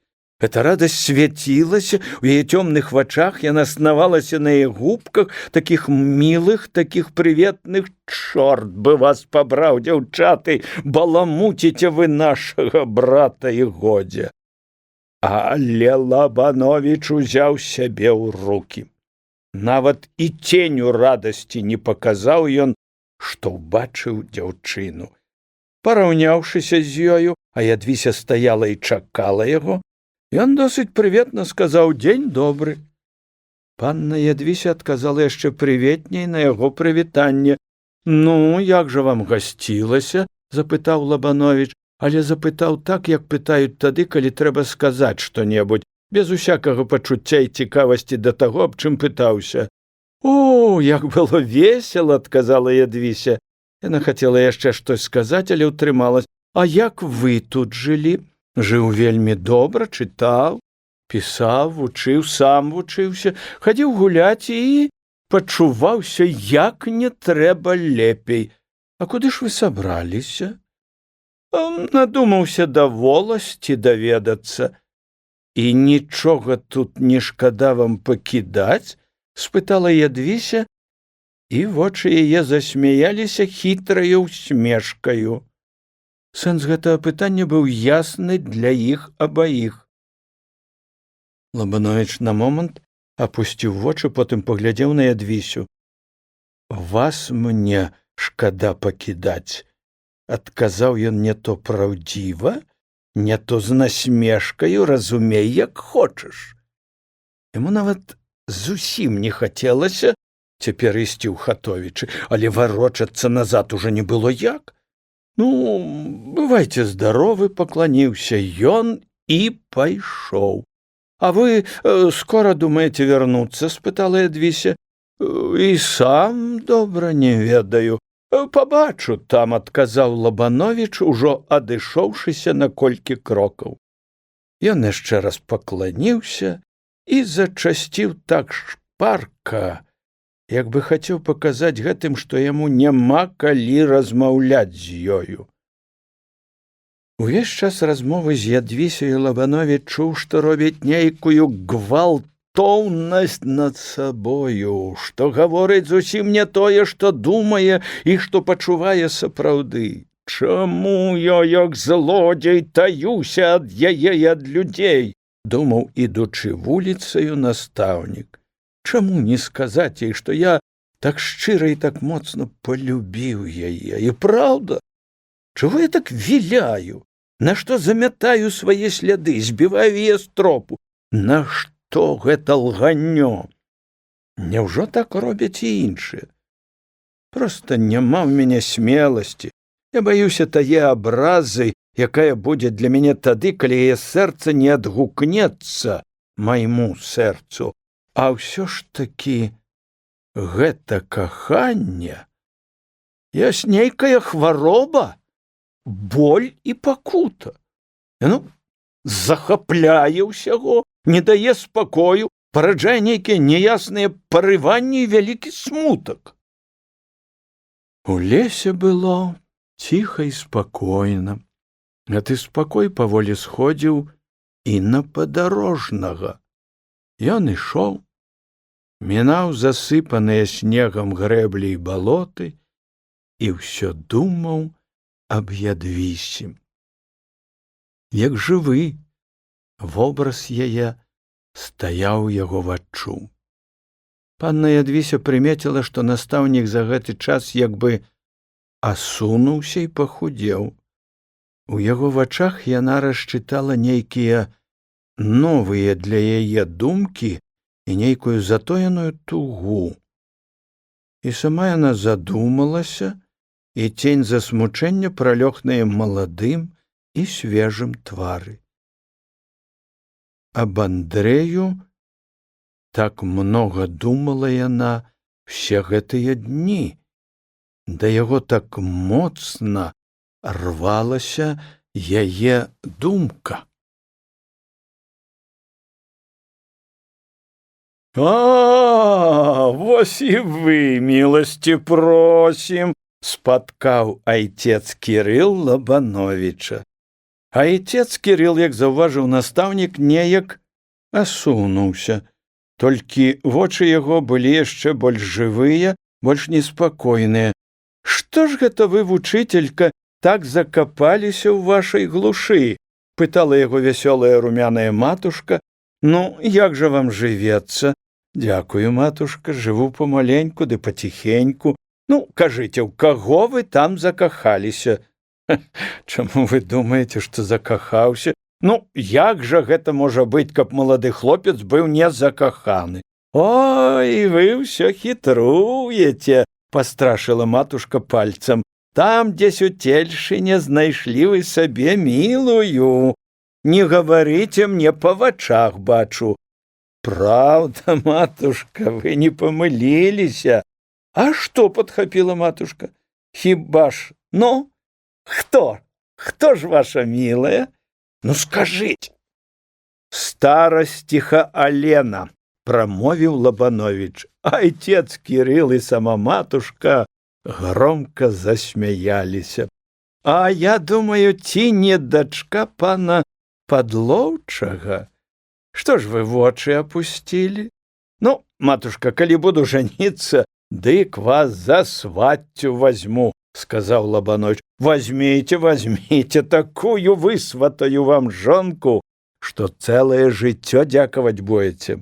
Эта радасць свяцілася, у яе цёмных вачах яна снавалася на яе губках, такіх мілых, такіх прыветных. Чорт бы вас пабраў, дзяўчаты, баламуціце вы нашага брата і годзе. Але Лабановіч узяў сябе ў рукі. Нават і ценю радасці не паказаў ён, што ўбачыў дзяўчыну. Параўняўшыся з ёю, а Ядвіся стаяла і чакала яго, ён досыць прыветна сказаў: «Дзень добры». Панна Ядвіся адказала яшчэ прыветней на яго прывітанне. «Ну, як жа вам гасцілася?» – запытаў Лабановіч, але запытаў так, як пытаюць тады, калі трэба сказаць што-небудзь, без усякага пачуцця і цікавасці да таго, аб чым пытаўся. «О, як было весела!» – адказала Ядвіся. Яна хацела яшчэ штось сказаць, але ўтрымалась. «А як вы тут жылі?» «Жыў вельмі добра, чытаў, пісаў, вучыў, сам вучыўся, хадзіў гуляць і пачуваўся як не трэба лепей. А куды ж вы сабраліся?» «Надумаўся да воласці даведацца». «І нічога тут не шкада вам пакідаць?» – спытала Ядвіся, і вочы яе засмяяліся хітраю усмешкаю. Сэнс гэтага пытання быў ясны для іх абаіх. Лабановіч на момант апусціў вочы, потым паглядзеў на Ядвісю. «Вас мне шкада пакідаць», – адказаў ён не то праўдзіва, не то з насмешкаю, разумей, як хочаш. Яму нават зусім не хацелася цяпер ісці ў Хатовічы, але варочацца назад ужо не было як. «Ну, бывайце здаровы», – пакланіўся ён і пайшоў. «А вы скора думаеце вярнуцца?» – спытала Ядвіся. «І сам добра не ведаю. Пабачу там», – адказаў Лабановіч, ужо адышоўшыся на колькі крокаў. Ён яшчэ раз пакланіўся і зачасціў так шпарка, як бы хацеў паказаць гэтым, што яму няма калі размаўляць з ёю. Увесь час размовы з Ядвісяй Лабановіч чуў, што робіць нейкую гвалтоўнасць над сабою, што гаворыць зусім не тое, што думае і што пачувае сапраўды. «Чаму я, як злодзей, таюся ад яе і ад людзей?» – думаў, ідучы вуліцаю, настаўнік. «Чаму не сказаць ёй, што я так шчыра і так моцна полюбіў яе? І праўда? Чаго я так віляю? Нашто замятаю свае сляды, збіваю яе з тропу? Нашто гэта лганё? Няўжо так робяць і іншыя? Проста няма ў мяне смеласці. Я баюся тае абразы, якая будзе для мяне тады, калі яе сэрца не адгукнецца майму сэрцу. А ўсё ж такі гэта каханне. Ёсць нейкая хвароба, боль і пакута. Ну, захапляе ўсяго, не дае спакою, параджае нейкія няясныя парыванні і вялікі смутак. У лесе было ціха і спакойна. Гэты спакой паволі сходзіў і на падарожнага. Ён ішоў, мінаў засыпаныя снегам грэблі і балоты і ўсё думаў аб Ядвісе. Як жывы, вобраз яе стаяў у яго ваччу. Панна Ядвіся прымеціла, што настаўнік за гэты час як бы асунуўся і пахудзеў. У яго вачах яна расчытала нейкія новыя для яе думкі і нейкую затоеную тугу. І сама яна задумалася, і цень засмучэння пралёг на яе маладым і свежым твары. Аб Андрэю так многа думала яна ўсе гэтыя дні, да яго так моцна рвалася яе думка. Вось і вы, міласці просім, спаткаў айцец Кірыл Лабановіча. Айцец Кірыл, як заўважыў настаўнік, неяк асунуўся. Толькі вочы яго былі яшчэ больш жывыя, больш неспакойныя. Што ж гэта вы, вучыцелька, так закапаліся ў вашай глушы? Пытала яго вясёлая румяная матушка. Ну, як жа вам жывецца? Дякую, матушка, жыву помаленьку ды паціхеньку. Ну, кажыце, у каго вы там закахаліся? Чаму вы думаеце, што закахаўся? Ну, як жа гэта можа быць, каб малады хлопец быў не закаханы? Ой, вы ўсё хітруеце, пастрашыла матушка пальцам. Там, дзесь у цельшыне, знайшлі вы сабе мілую. Не гаварыце мне, па вачах бачу. Правда, матушка, вы не памыліліся. А што, падхапіла матушка? Хіба ж, ну, хто? Хто ж ваша мілая? Ну, скажыце. Старасціха Алена, прамовіў Лабановіч. Айцец Кірыл і сама матушка громко засмяяліся. А я думаю, ці не дачка пана Падлоўчага? Што ж вы вочы апусцілі? Ну, матушка, калі буду жаніцца, дык вас за сваццю возьму, сказаў Лабанович. Возьмите, возьмите, такую высватаю вам жонку, што цэлае жыццё дзякаваць будете.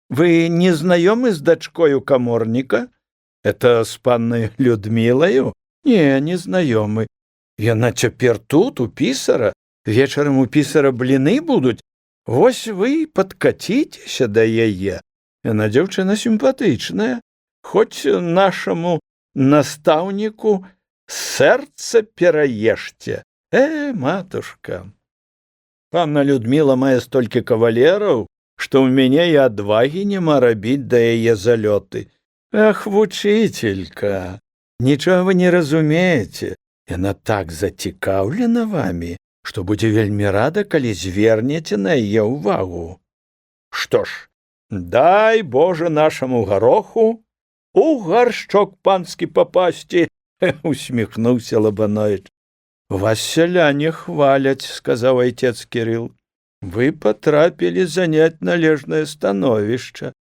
Вы не знаёмы з дачкою каморніка? Это з паннай Людмілаю? Не, не знаёмы. Яна цяпер тут, у пісара. Вечарам у пісара бліны будуць. Вось вы падкаціцеся да яе. Яна дзяўчына сімпатычная. Хоць нашаму настаўніку сэрца пераешце. Матушка, панна Людміла мае столькі кавалераў, што ў мяне і адвагі няма рабіць да яе залёты. Ах, вучыцелька, нічога вы не разумееце. Яна так зацікаўлена вамі, што будзе вельмі рада, калі звернеце на яе ўвагу. Што ж, дай Божа нашаму гароху у гаршчок панскі папасці, усміхнуўся Лабанович. Вас сяляне хваляць, сказаў айцец Кірыл. Вы патрапілі заняць належнае становішча.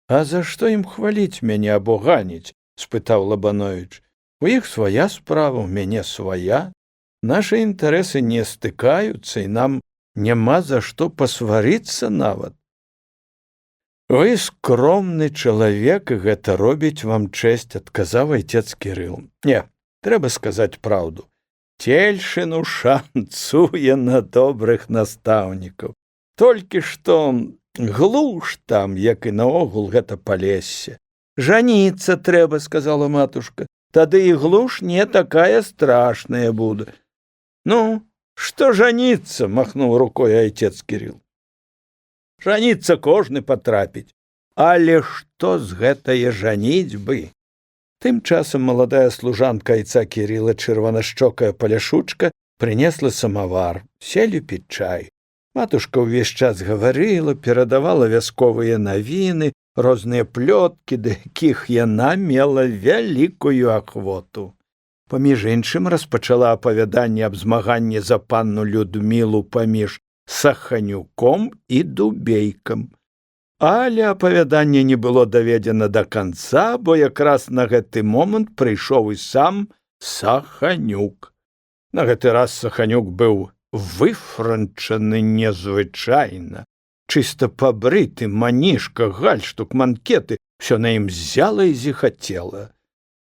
А за што ім хваліць мяне або ганіць? Спытаў Лабанович. У іх свая справа, у мяне свая. Нашы інтарэсы не стыкаюцца, і нам няма за што пасварыцца нават. Вы скромны чалавек, і гэта робіць вам чэсць, адказаў айцец Кірыл. Не, трэба сказаць праўду. Цельшыну шанцуе на добрых настаўнікаў. Толькі што глуш там, як і наогул гэта палессе. Жаніцца трэба, сказала матушка. Тады і глуш не такая страшная будзе. Ну, што жаніцца, махнуў рукой айцец Кірыл. Жаніцца кожны патрапіць. Але што з гэтае жаніцьбы? Тым часам маладая служанка айца Кірыла, чырванашчокая паляшучка, прынесла самавар, селі піць чай. Матушка ўвесь час гаварыла, перадавала вясковыя навіны, розныя плёткі, да якіх яна мела вялікую ахвоту. Паміж іншым распачала апавяданне аб змаганні за панну Людмілу паміж Саханюком і Дубейкам. Але апавяданне не было даведзена да канца, бо якраз на гэты момант прыйшоў і сам Саханюк. На гэты раз Саханюк быў выфранчаны незвычайна. Чыста пабрыты, манішка, гальштук, манкеты, всё на ім ззяла і зіхацела.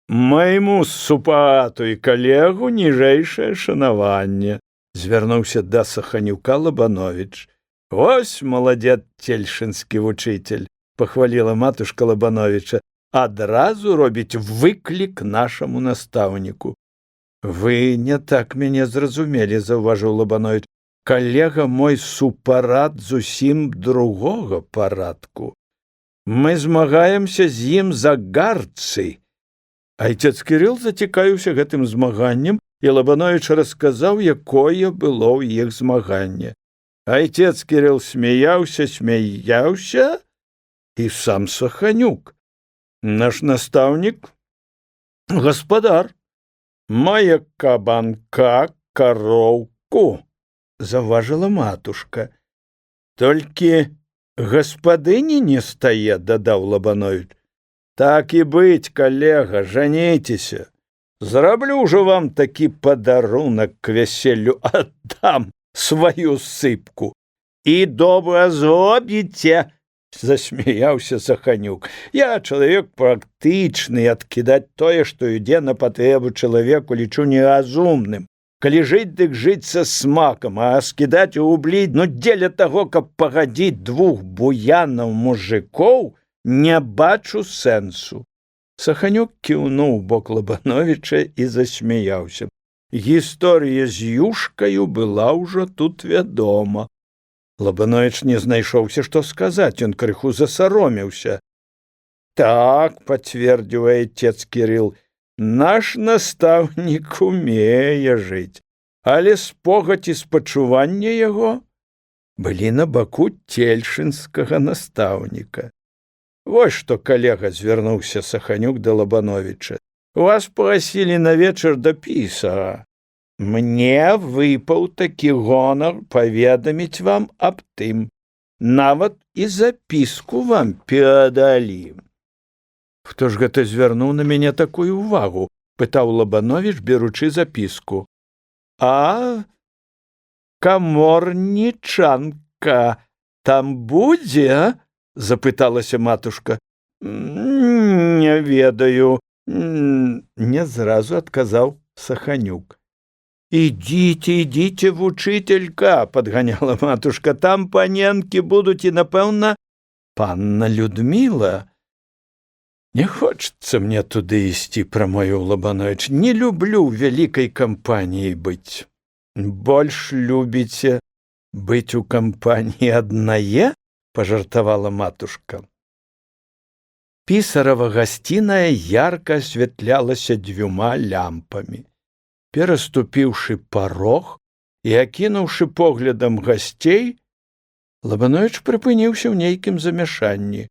«Майму супаату і калегу ніжэйшае шанаванне», звярнуўся да Саханюка Лабановіч. «Вось маладзец цельшынскі вучитель», пахваліла матушка Лабановіча, адразу робіць выклік нашаму настаўніку. «Вы не так мяне зразумелі», заўважыў Лабановіч. «Калега мой супарад зусім другога парадку. Мы змагаемся з ім за гарцы». Айцец Кірыл зацікавіўся гэтым змаганнем, і Лабановіч расказаў, якое было ў іх змаганне. Айцец Кірыл смяяўся, і сам Саханюк. «Наш настаўнік — гаспадар. Мае кабанка, кароўку», заўважыла матушка. «Толькі гаспадыні не стае», дадаў Лабановіч. «Так і быць, калега, жанейцеся. Зраблю ўжо вам такі падарунак к вяселлю, аддам сваю сыпку». «І добра зробіце», засмяяўся Саханюк. «Я чалавек практычны, адкідаць тое, што ідзе на патрэбу чалавеку, лічу неразумным. Калі жыць, дык жыць са смакам, а скідаць у ублід, дзеля таго, каб пагадзіць двух буянаў мужикоў, не бачу сэнсу». Саханюк кіўнуў бок Лабановіча і засмяяўся. Гісторыя з юшкаю была ўжо тут вядома. Лабановіч не знайшоўся, што сказаць, ён крыху засаромеўся. «Так», пацвердзіў айцец Кірыл, «наш настаўнік умее жыць, але спогад і спачуванне яго былі на баку цельшынскага настаўніка». «Вось што, калега», звярнуўся Саханюк да Лабановіча, «вас прасілі на вечар да пісара. Мне выпаў такі гонар паведаміць вам аб тым. Нават і запіску вам перадалі». «Хто ж гэта звярнуў на мяне такую ўвагу?» пытаў Лабановіч, беручы запіску. «А каморнічанка там будзе?» запыталася матушка. «Не ведаю», не зразу адказаў Саханюк. «Ідзіце, вучителька», падганяла матушка, «там паненкі будуць і, напэўна, панна Людміла». «Не хочацца мне туды ісці», прамовіў Лабановіч. «Не люблю вялікай кампаніі быць». «Больш любіце быць у кампаніі аднае?» пажартавала матушка. Пісарава гасціная ярка асвятлялася дзвюма лямпамі. Пераступіўшы парог і акінуўшы поглядам гасцей, Лабановіч прыпыніўся ў нейкім замяшанні.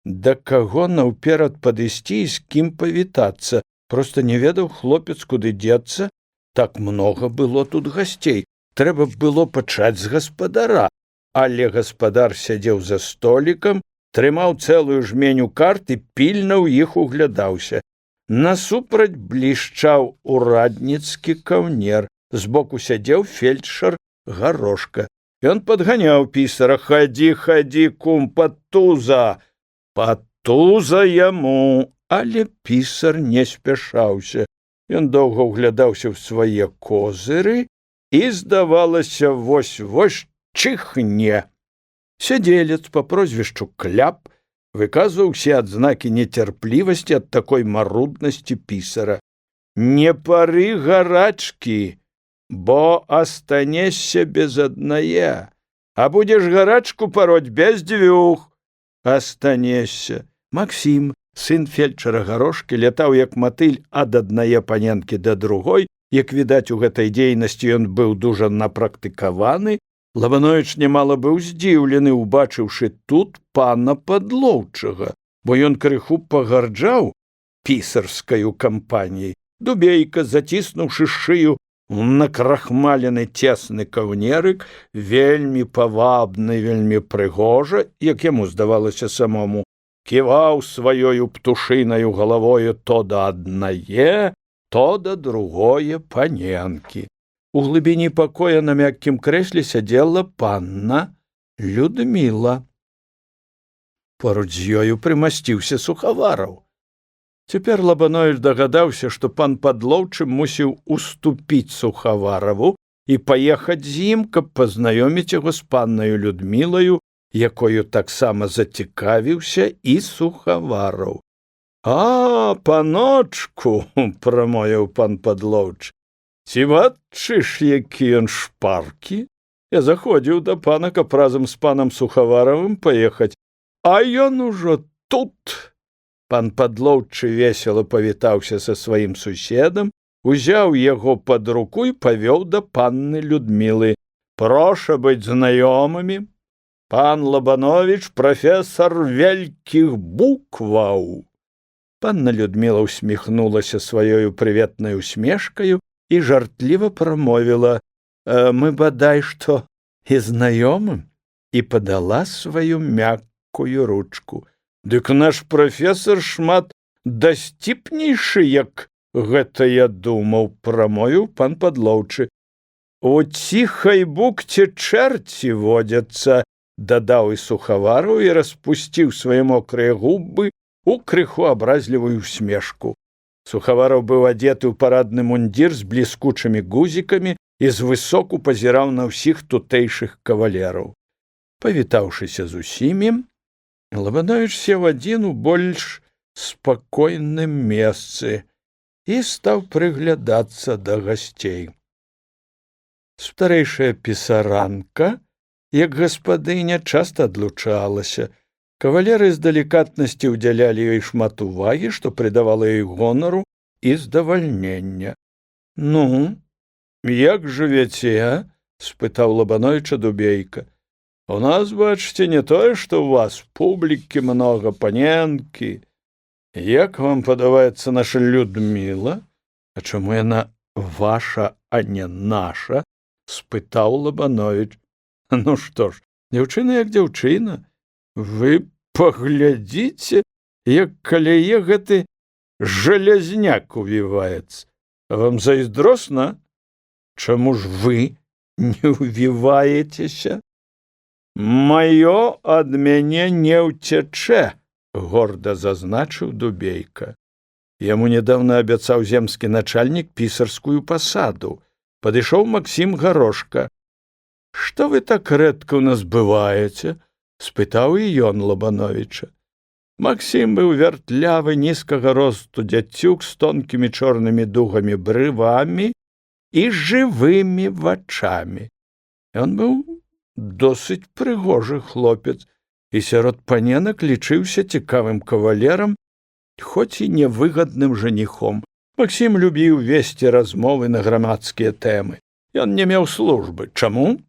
Да каго наўперад падысці і з кім павітацца? Проста не ведаў хлопец, куды дзецца. Так многа было тут гасцей. Трэба было пачаць з гаспадара. Але гаспадар сядзеў за столікам, трымаў цэлую жменю карт і пільна ў іх углядаўся. Насупраць блішчаў урадніцкі каўнер, збоку сядзеў фельдшар Гарошка. Ён падганяў пісара: «Хадзі, хадзі, кум, пад туза!» Пад туза яму, але пісар не спяшаўся. Ён доўга ўглядаўся ў свае козыры і, здавалася, вось-вось чихне. Сядзелец па прозвішчу Кляп выказваў усе адзнакі нецярплівасці ад такой маруднасці пісара. «Не пары гарачкі, бо астанешся без аднае, а будзеш гарачку пароть без дзвюх. Астанешся». Максім, сын фельдшара Гарошкі, лятаў як матыль ад аднае паненкі да другой. Як відаць, у гэтай дзейнасці ён быў дужа напрактыкаваны, Лабановіч немала быў здзіўлены, убачыўшы тут пана Падлоўчага, бо ён крыху пагарджаў пісарскаю кампаніяй. Дубейка, заціснуўшы шыю у накрахмалены цесны каўнерык, вельмі павабны, вельмі прыгожа, як яму здавалася самому, ківаў сваёю птушынаю галавою то да аднае, то да другое паненкі. У глыбіні пакоя на мяккім крэсле сядзела панна Людміла. Поруч з ёю прымасціўся Сухавараў. Цяпер Лабановіч дагадаўся, што пан Падлоўчы мусіў уступіць Сухавараву і паехаць з ім, каб пазнаёміць яго з паннаю Людмілаю, якою таксама зацікавіўся і Сухавараў. «А, паночку!» – прамовіў пан Падлоўч. «Ці бачыш, які ён шпаркі? Я заходзіў да пана, каб разам з панам Сухаваравым паехаць, а ён ужо тут!» Пан Падлоўчы весела павітаўся са сваім суседам, узяў яго пад руку і павёў да панны Людмілы. «Проша быць знаёмымі. Пан Лабановіч – прафесар вялікіх букваў». Панна Людміла усміхнулася сваёю прыветнай усмешкаю і жартліва прамовіла: «Мы бадай што і знаёмым», і падала сваю мяккую ручку. «Дык наш прафесар шмат дасціпнейшы, як гэта я думаў», – прамовіў пан Падлоўчы. «У ціхай букце чэрці водзяцца», – дадаў і Сухавараў і распусціў свае мокрыя губы у крыху абразлівую усмешку. Сухавараў быў адзеты ў парадны мундзір з бліскучымі гузікамі і звысоку пазіраў на ўсіх тутэйшых кавалераў. Павітаўшыся з усімі, Лабановіч сеў адзін у больш спакойным месцы і стаў прыглядацца да гасцей. Старэйшая пісаранка, як гаспадыня, часта адлучалася. Кавалеры з далікатнасці ўдзялялі ёй шмат увагі, што прыдавала ёй гонару і здавальнення. «Ну, як жывяце, а?» – спытаў Лабановіча Дубейка. «У нас, бачыце, не тое, што ў вас, публікі многа, паненкі. Як вам падабаецца наша Людміла? А чаму яна ваша, а не наша?» – спытаў Лабановіч. «Ну што ж, дзяўчына як дзяўчына. Вы паглядзіце, як каля яе гэты жалязняк увіваецца. Вам зайздросна? Чаму ж вы не увіваецеся?» «Маё ад мяне не ўцячэ», – горда зазначыў Дубейка. Яму нядаўна абяцаў земскі начальнік пісарскую пасаду. Падышоў Максім Гарошка. «Што вы так рэдка ў нас бываеце?» – спытаў і ён Лабановіча. Максім быў вяртлявы, нізкага росту дзяцюк з тонкімі чорнымі дугамі брывамі і жывымі вачамі. Ён быў досыць прыгожы хлопец і сярод паненак лічыўся цікавым кавалерам, хоць і невыгадным жаніхом. Максім любіў весці размовы на грамадскія тэмы. Ён не меў службы. Чаму?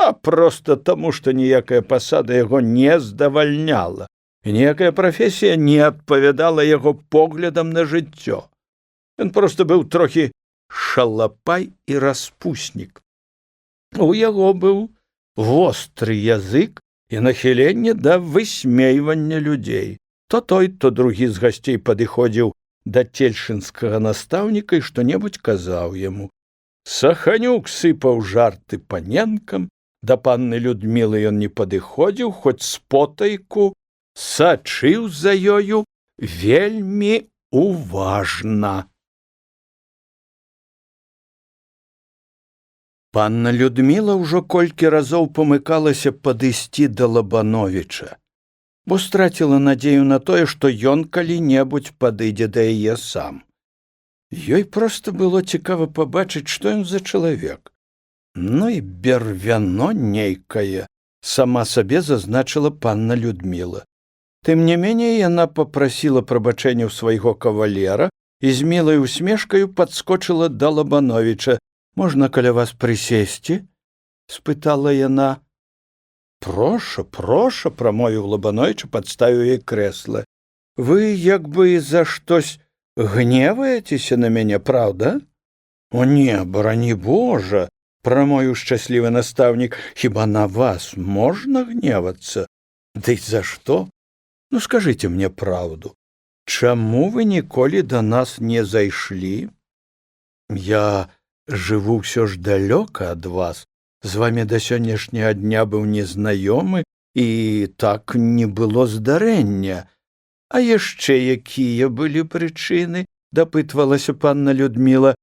А проста таму, што ніякая пасада яго не здавальняла, і ніякая прафесія не адпавядала яго поглядам на жыццё. Ён проста быў трохі шалапай і распуснік. У яго быў востры язык і нахіленне да высмейвання людзей. То той, то другі з гасцей падыходзіў да цельшынскага настаўніка і што-небудзь казаў яму. Саханюк сыпаў жарты паненкам, да панны Людмілы ён не падыходзіў, хоць спотайку сачыў за ёю вельмі уважна. Панна Людміла ўжо колькі разоў памыкалася падысці да Лабановіча, бо страціла надзею на тое, што ён калі-небудзь падыдзе да яе сам. Ёй проста было цікава пабачыць, што ён за чалавек. Ну і бервяно нейкае, сама сабе зазначыла панна Людміла. Тым не меней яна папрасіла прабачэння ў свайго кавалера і з мілай усмешкаю падскочыла да Лабановіча. «Можна каля вас прысесці?» — спытала яна. «Проша, проша», — прамовіў Лабановіч, падставіў ёй крэсла. «Вы як бы за штось гневаецеся на мяне, праўда?» «О не, барані Божа», — прамовіў шчаслівы настаўнік, «хіба на вас можна гневацца? Дый за што? Ну, скажыце мне праўду. Чаму вы ніколі да нас не зайшлі? Я жыву ўсё ж далёка ад вас. З вамі да сённяшняга дня быў незнаёмы, і так не было здарэння. А яшчэ якія былі прычыны?» — дапытвалася панна Людміла.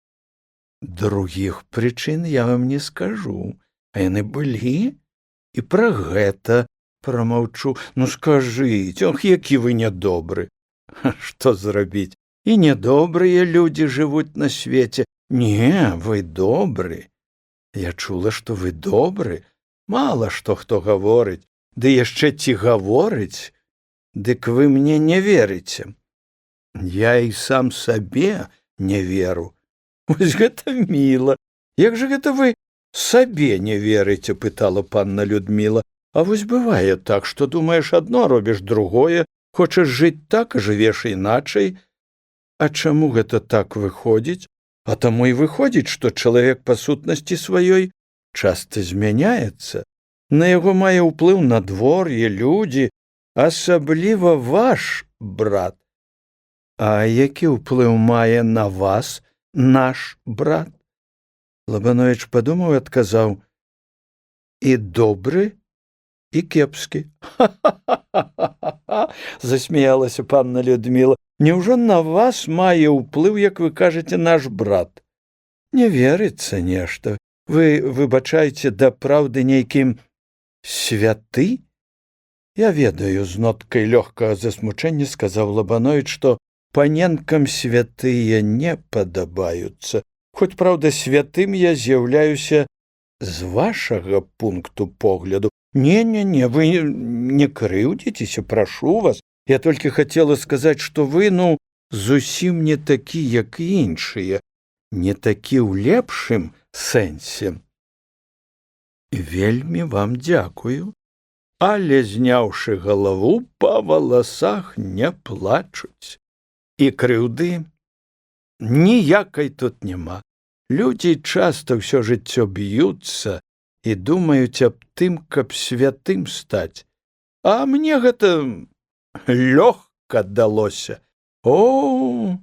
«Другіх прычын я вам не скажу, а яны былі, і пра гэта прамаўчу. Ну, скажыце, ох, які вы нядобры!» «Што зрабіць? І нядобрыя людзі жывуць на свеце. Не, вы добры. Я чула, што вы добры. Мала што хто гаворыць, ды яшчэ ці гаворыць, дык вы мне не верыце. Я і сам сабе не веру». «Вось гэта міла. Як жа гэта вы сабе не верыце?» — пытала панна Людміла. «А вось бывае так, што думаеш адно, робіш другое, хочаш жыць так, а жывеш іначай. А чаму гэта так выходзіць? А таму і выходзіць, што чалавек па сутнасці сваёй часта змяняецца. На яго мае ўплыў надвор'е, людзі, асабліва ваш брат. А які ўплыў мае на вас наш брат?» Лабановіч падумаў і адказаў: «І добры, і кепскі». «Ха-ха-ха-ха-ха!» — засмяялася панна Людміла. «Няўжо на вас мае ўплыў, як вы кажаце, наш брат? Не верыцца нешта. Вы выбачайце, дапраўды нейкім святы?» «Я ведаю», — з ноткай лёгкага засмучэння сказаў Лабановіч, «што паненкам святыя не падабаюцца. Хоць, праўда, святым я з'яўляюся з вашага пункту погляду. Не, вы не крыўдзіцеся, прашу вас. Я толькі хацела сказаць, што вы, зусім не такі, як іншыя, не такі ў лепшым сэнсе». «Вельмі вам дзякую, але, зняўшы галаву, па валасах не плачуць. І крыўды ніякай тут няма. Людзі часта ўсё жыццё б'юцца і думаюць аб тым, каб святым стаць. А мне гэта лёгка далося. О,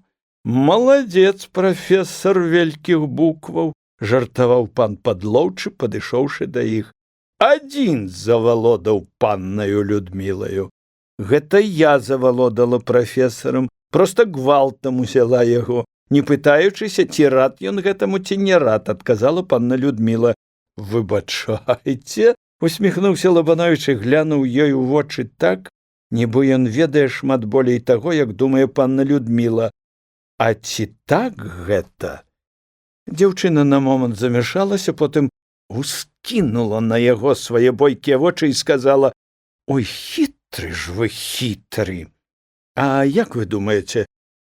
маладзец, прафесар вялікіх букваў», — жартаваў пан Падлоўчы, падышоўшы да іх. «Адзін завалодаў паннаю Людмілаю. Гэта я завалодала прафесарам, проста гвалтам узяла яго, не пытаючыся, ці рад ён гэтаму, ці не рад», — адказала панна Людміла. «Выбачайце», — усміхнуўся Лабановіч і глянуў ёй у вочы так, нібы ён ведае шмат болей таго, як думае панна Людміла. «А ці так гэта?» Дзяўчына на момант замяшалася, потым ускінула на яго свае бойкія вочы і сказала: «Ой, хітры ж вы, хітры! А як вы думаеце,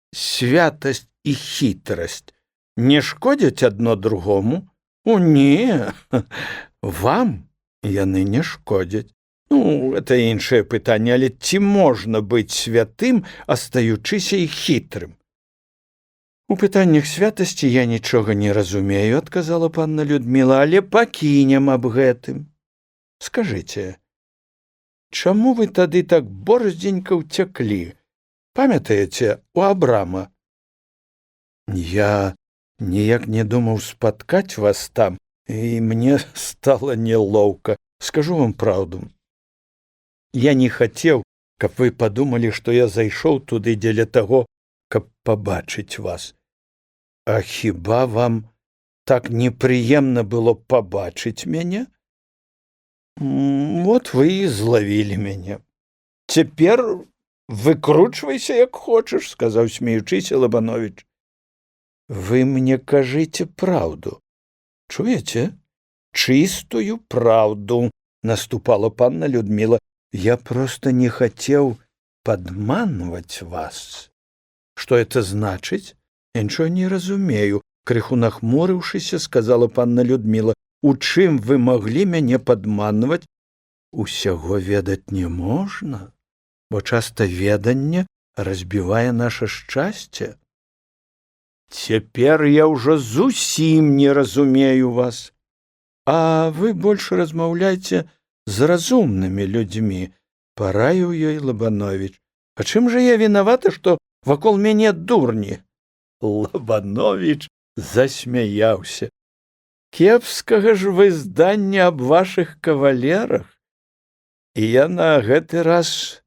святасць і хітрасць не шкодзяць адно другому?» «О, не, вам яны не шкодзяць. Это іншае пытанне, але ці можна быць святым, астаючыся і хітрым?» «У пытаннях святасці я нічога не разумею», — адказала панна Людміла, «але пакінем аб гэтым. Скажыце, чаму вы тады так борздзенька ўцяклі? Памятаеце, у Абрама?» «Я ніяк не думаў спаткаць вас там, і мне стала нелоўка. Скажу вам праўду. Я не хацеў, каб вы падумалі, што я зайшоў туды дзеля таго, каб пабачыць вас. А хіба вам так непрыемна было пабачыць мяне? Вот вы і злавілі мяне. Цяпер выкручвайся, як хочаш», — сказаў, смеючыся, Лабановіч. «Вы мне кажыце праўду. Чуеце? Чыстую праўду», — наступала панна Людміла. «Я просто не хацеў падманваць вас». «Што это значыць? Я нічога не разумею», — крыху нахмурыўшыся, сказала панна Людміла. у чым вы маглі мяне падманваць? Усяго ведаць не можна, бо часта веданне разбівае наша шчасце. Цяпер я ўжо зусім не разумею вас. А вы больш размаўляйце з разумнымі людзьмі, параіў ёй Лабановіч. А чым жа я вінаваты, што вакол мяне дурні? Лабановіч засмяяўся. Кепскага ж выздання аб вашых кавалерах. І я на гэты раз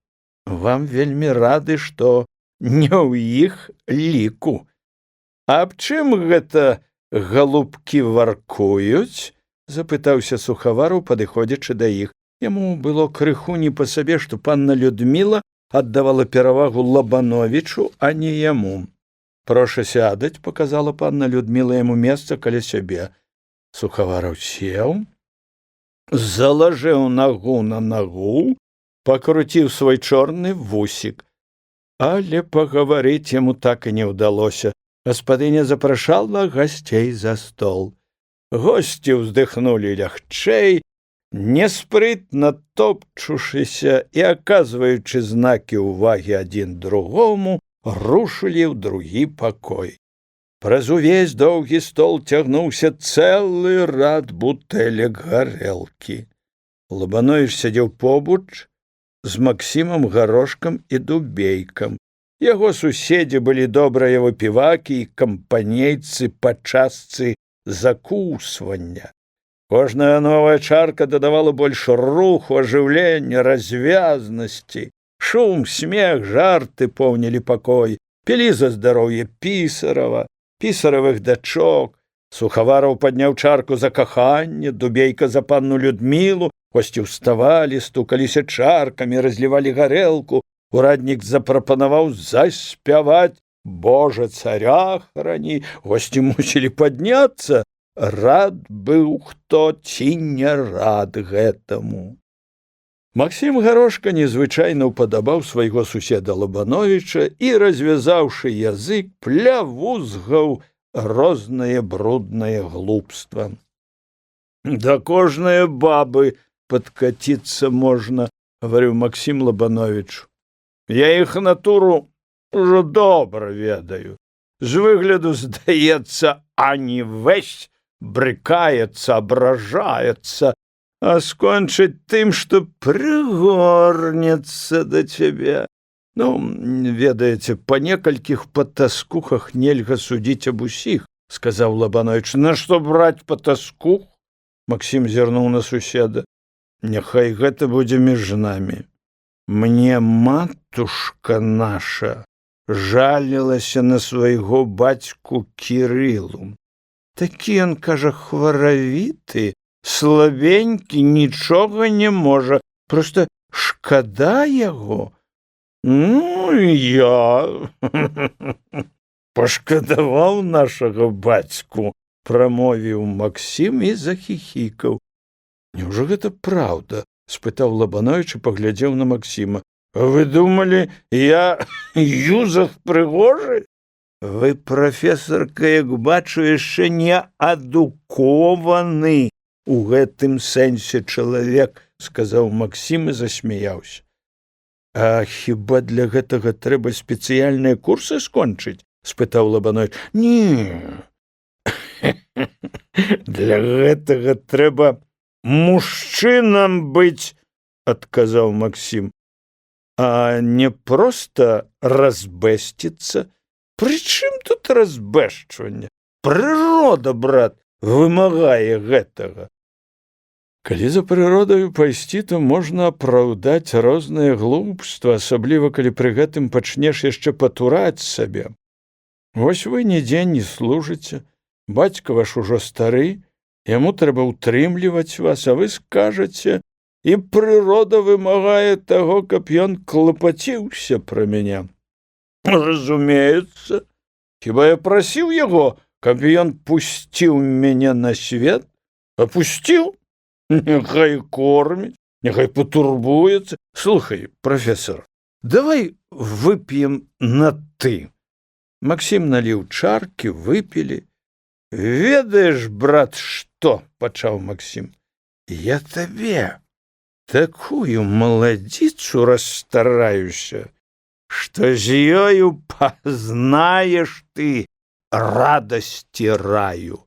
вам вельмі рады, што не ў іх ліку. Аб чым гэта галубкі варкуюць? Запытаўся сухавараў, падыходзячы да іх. Яму было крыху не па сабе, што панна Людміла аддавала перавагу Лабановічу, а не яму. Проша сядаць, паказала панна Людміла яму месца каля сябе. Сухавараў сеў, залажыў нагу на нагу, пакруціў свой чорны вусік. Але пагаварыць яму так і не ўдалося. Гаспадыня запрашала гасцей за стол. Госці ўздыхнулі лягчэй, неспрытна топчушыся і аказваючы знакі ўвагі адзін другому, рушылі ў другі пакой. Праз увесь доўгі стол цягнуўся цэлы рад бутэлек гарэлкі. Лабановіч сядзеў побач з Максімам Гарошкам і Дубейкам. Яго суседзі былі добрыя выпівакі і кампанейцы па частцы закусвання. Кожная новая чарка дадавала больш руху, ажыўлення, развязнасці. Шум, смех, жарты поўнілі пакой. Пілі за здароўе Пісарава, Пісаравых дачок. Сухавараў падняў чарку за каханне, Дубейка за панну Людмілу. Госці ўставалі, стукаліся чаркамі, разлівалі гарэлку. Ураднік запрапанаваў заспяваць «Божа, царя храні». Госці мусілі падняцца. Рад быў хто ці не рад гэтаму. Максім Гарошка незвычайна ўпадабаў свайго суседа Лабановіча і, развязаўшы язык, плявузгаў рознае бруднае глупства. Да кожнае бабы падкаціцца можна, гаварыў Максім Лабановічу. Я іх натуру ўжо добра ведаю. З выгляду, здаецца, ані ўвесь брыкаецца, абражаецца, а скончыць тым, што прыгорнецца да цябе. Ну, ведаеце, па некалькіх патаскухах нельга судзіць аб усіх, сказаў Лабановіч. Нашто браць патаскух? Максім зірнуў на суседа. Няхай гэта будзе між намі. Мне матушка наша жалілася на свайго бацьку Кірылу. Такі ён, кажа, хваравіты, слабенькі, нічога не можа, проста шкада яго. Ну, я пашкадаваў нашага бацьку, прамовіў Максім і захіхікаў. Няўжо гэта праўда? Спытаў Лабановіч і паглядзеў на Максіма. Вы думалі, я юзах прыгожы? Вы, прафесарка, як бачу, яшчэ не адукованы у гэтым сэнсе чалавек, сказаў Максім і засмяяўся. А хіба для гэтага трэба спецыяльныя курсы скончыць? Спытаў Лабановіч. Не. Для гэтага трэба мужчынам быць, адказаў Максім, а не проста разбэсціцца. Прычым тут разбэшчванне? Прырода, брат, вымагае гэтага. Калі за прыродаю пайсці, то можна апраўдаць розныя глупства, асабліва калі пры гэтым пачнеш яшчэ патураць сабе. Вось вы нідзе не служыце, бацька ваш ужо стары, яму трэба ўтрымліваць вас, а вы скажаце, і прырода вымагае таго, каб ён клапаціўся пра мяне. Разумеецца, хіба я прасіў яго, каб ён пусціў мяне на свет? А пусціў? Няхай корміць, няхай патурбуецца. Слухай, прафесор, давай вып'ем на ты. Максім наліў чаркі, выпілі. Ведаеш, брат, што, пачаў Максім, я табе такую маладзіцу расстараюся, што з ёю пазнаеш ты радасці раю.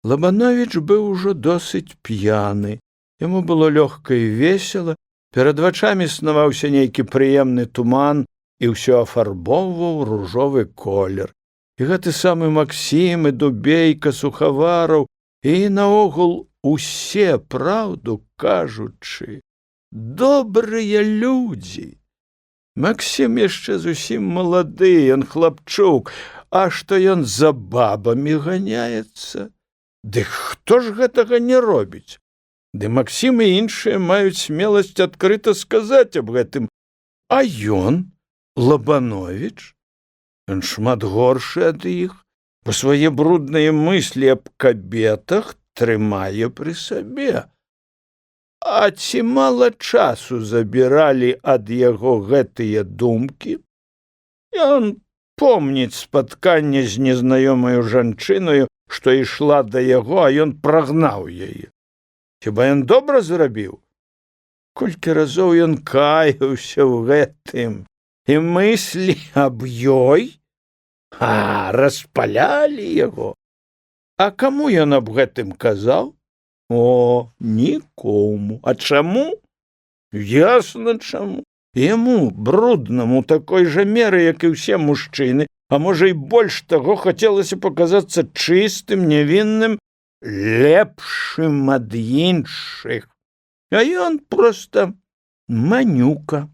Лабановіч быў ужо досыць п'яны. Яму было лёгка і весела, перад вачамі снаваўся нейкі прыемны туман і ўсё афарбоўваў ружовы колер. І гэты самы Максім, і Дубейка, Сухавараў, і наогул усе, праўду кажучы, добрыя людзі. Максім яшчэ зусім малады, ён хлапчук, а што ён за бабамі ганяецца? Ды хто ж гэтага не робіць? Ды Максім і іншыя маюць смеласць адкрыта сказаць аб гэтым. А ён, Лабановіч, ён шмат горшы ад іх, бо свае брудныя мыслі аб кабетах трымае пры сабе. А ці мала часу забіралі ад яго гэтыя думкі? Ён помніць спатканне з незнаёмаю жанчынаю, што ішла да яго, а ён прагнаў яе. Хіба ён добра зрабіў? Колькі разоў ён каяўся ў гэтым, і мыслі аб ёй распалялі яго. А каму ён аб гэтым казаў? О, нікому. А чаму? Ясна чаму. Яму, бруднаму, такой жа меры, як і ўсе мужчыны, а можа і больш таго, хацелася паказацца чыстым, невінным, лепшым ад іншых. А ён проста манюка,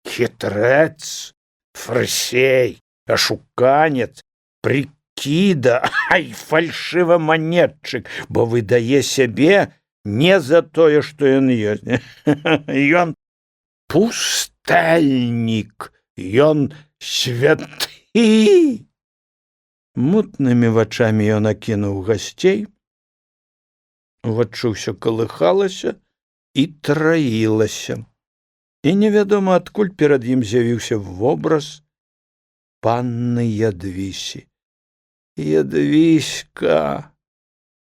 хітрэц, фарсей, ашуканец, прикіда, ай, фальшываманетчык, бо выдае сябе не за тое, што ён ёсць. Ён пустэльнік, ён святы. Мутнымі вачамі ён акінуў гасцей, уваччу ўсё калыхалася і траілася. І невядома, адкуль перад ім з'явіўся вобраз панны Ядвісі. Ядвіська,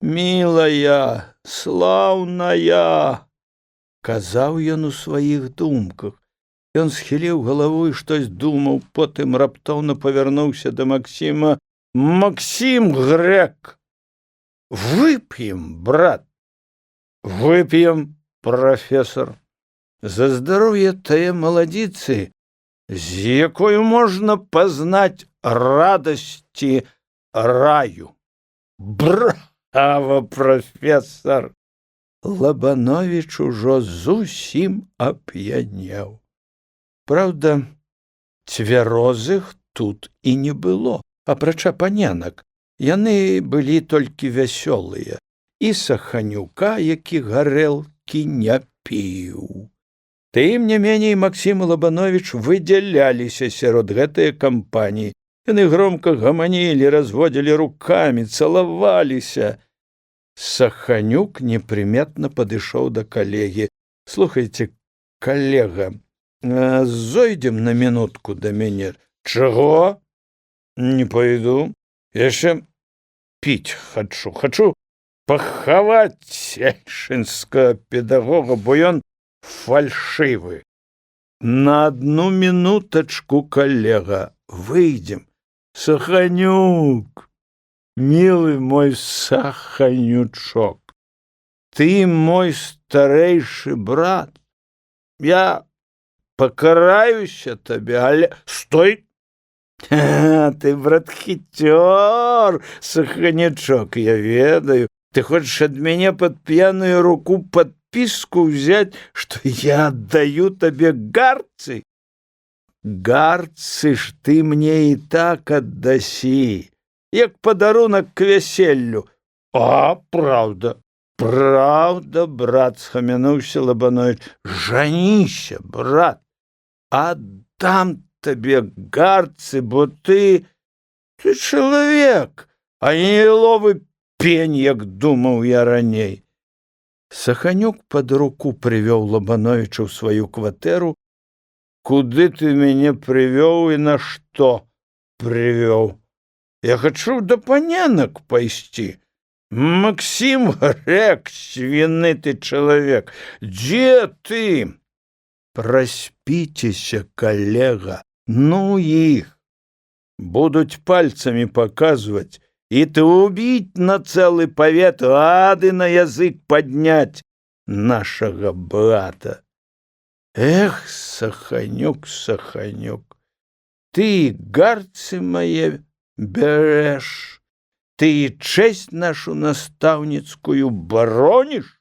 мілая, слаўная, казаў ён у сваіх думках. Ён схіліў галаву і штось думаў, потым раптоўна павярнуўся да Максіма. Максім грэк, вып'ем, брат. Вып'ем, прафесор, за здароўе тае маладзіцы, з якой можна пазнаць радасці раю. Брава, прафесор! Лабановіч ужо зусім ап'янеў. Праўда, цвярозых тут і не было, апрача паненак. Яны былі толькі вясёлыя, і Саханюка, які гарэлкі не піў. Тым не меней Максім і Лабановіч выдзяляліся сярод гэтае кампаніі. Яны громка гаманілі, разводзілі рукамі, цалаваліся. Саханюк непрыметна падышоў да калегі. Слухайце, калега, зойдзем на мінутку да мяне. Чаго? Не пойду. Яшчэ піць хачу. Хачу пахаваць сельшынскага педагога, бо ён фальшывы. На одну минуточку, калега, выйдем. Саханюк, милый мой Саханючок, ты мой старейший брат. Я покараюся тебе, але... Стой! Ты, брат, хитер, Саханючок, я ведаю. Ты хочешь от меня под пьяную руку подписку взять, что я отдаю тебе гарцы? Гарцы ж ты мне и так отдаси, як подарунок к веселью. А, правда, правда, брат, схамянуўся Лабанович. Жаніся, брат, отдам тебе гарцы, бо ты чалавек, а не ловы пень, як думаў я раней. Саханюк под руку привёў Лабановича ў сваю кватэру. Куды ты мяне прывёў і на што прывёў? Я хачу да паненак пайсці. Максим Грек, свіны ты чалавек, дзе ты? Праспіцеся, калега, ну іх. Будуць пальцамі паказваць, і трубіць на цэлы павет, рады на язык падняць нашага брата. Эх, Саханюк, Саханюк, ты гарцы мае бярэш, ты і чэсць нашу настаўніцкую бароніш?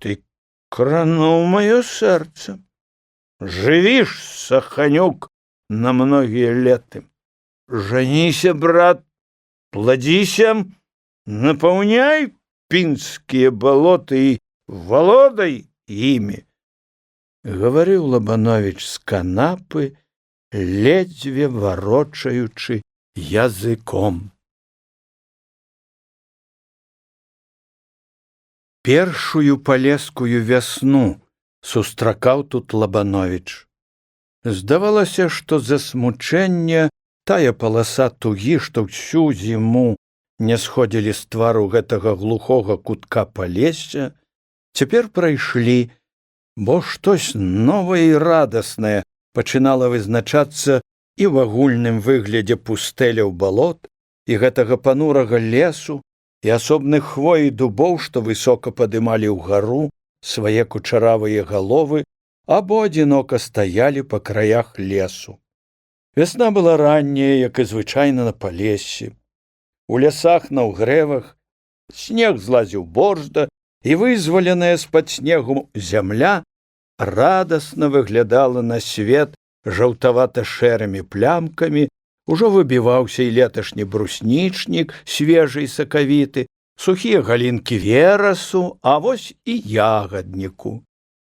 Ты крануў маё сэрца. Жывіш, Саханюк, на многія леты. Жаніся, брат, пладзіся, напаўняй пінскія балоты і валодай імі. Гаварыў Лабановіч з канапы, ледзьве варочаючы языком. Першую палескую вясну сустракаў тут Лабановіч. Здавалася, што засмучэнне тая паласа тугі, што ўсю зіму не сходзілі з твару гэтага глухога кутка палесся, цяпер прайшлі, бо штось новае і радаснае пачынала вызначацца і ў агульным выглядзе пустэляў балот, і гэтага панурага лесу, і асобных хвой і дубоў, што высока падымалі ўгару свае кучаравыя галовы або адзінока стаялі па краях лесу. Вясна была ранняя, як і звычайна на палессі. У лясах на ўгрэвах снег злазіў борзда, і вызваленая з-пад снегу зямля радасна выглядала на свет жаўтавата-шэрымі плямкамі, ужо выбіваўся і леташні бруснічнік, свежы і сакавіты, сухія галінкі верасу, а вось і ягадніку.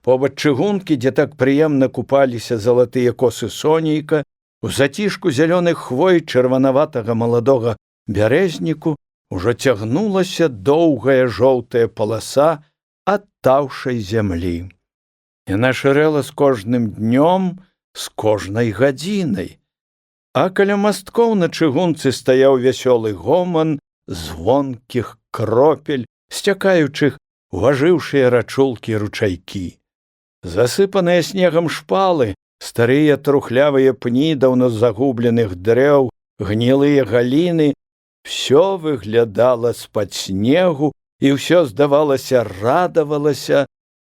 Побач чыгункі, дзе так прыемна купаліся залатыя косы сонейка, у зацішку зялёных хвой чырванаватага маладога бярэзніку ужо цягнулася доўгая жоўтая паласа адтаўшай зямлі. Яна шырэла з кожным днём, з кожнай гадзінай. А каля масткоў на чыгунцы стаяў вясёлы гоман звонкіх кропель, сцякаючых у ажыўшыя рачулкі ручайкі. Засыпаныя снегам шпалы, старыя трухлявыя пні даўно загубленых дрэў, гнілыя галіны, всё выглядала з-пад снегу, і ўсё, здавалася, радавалася,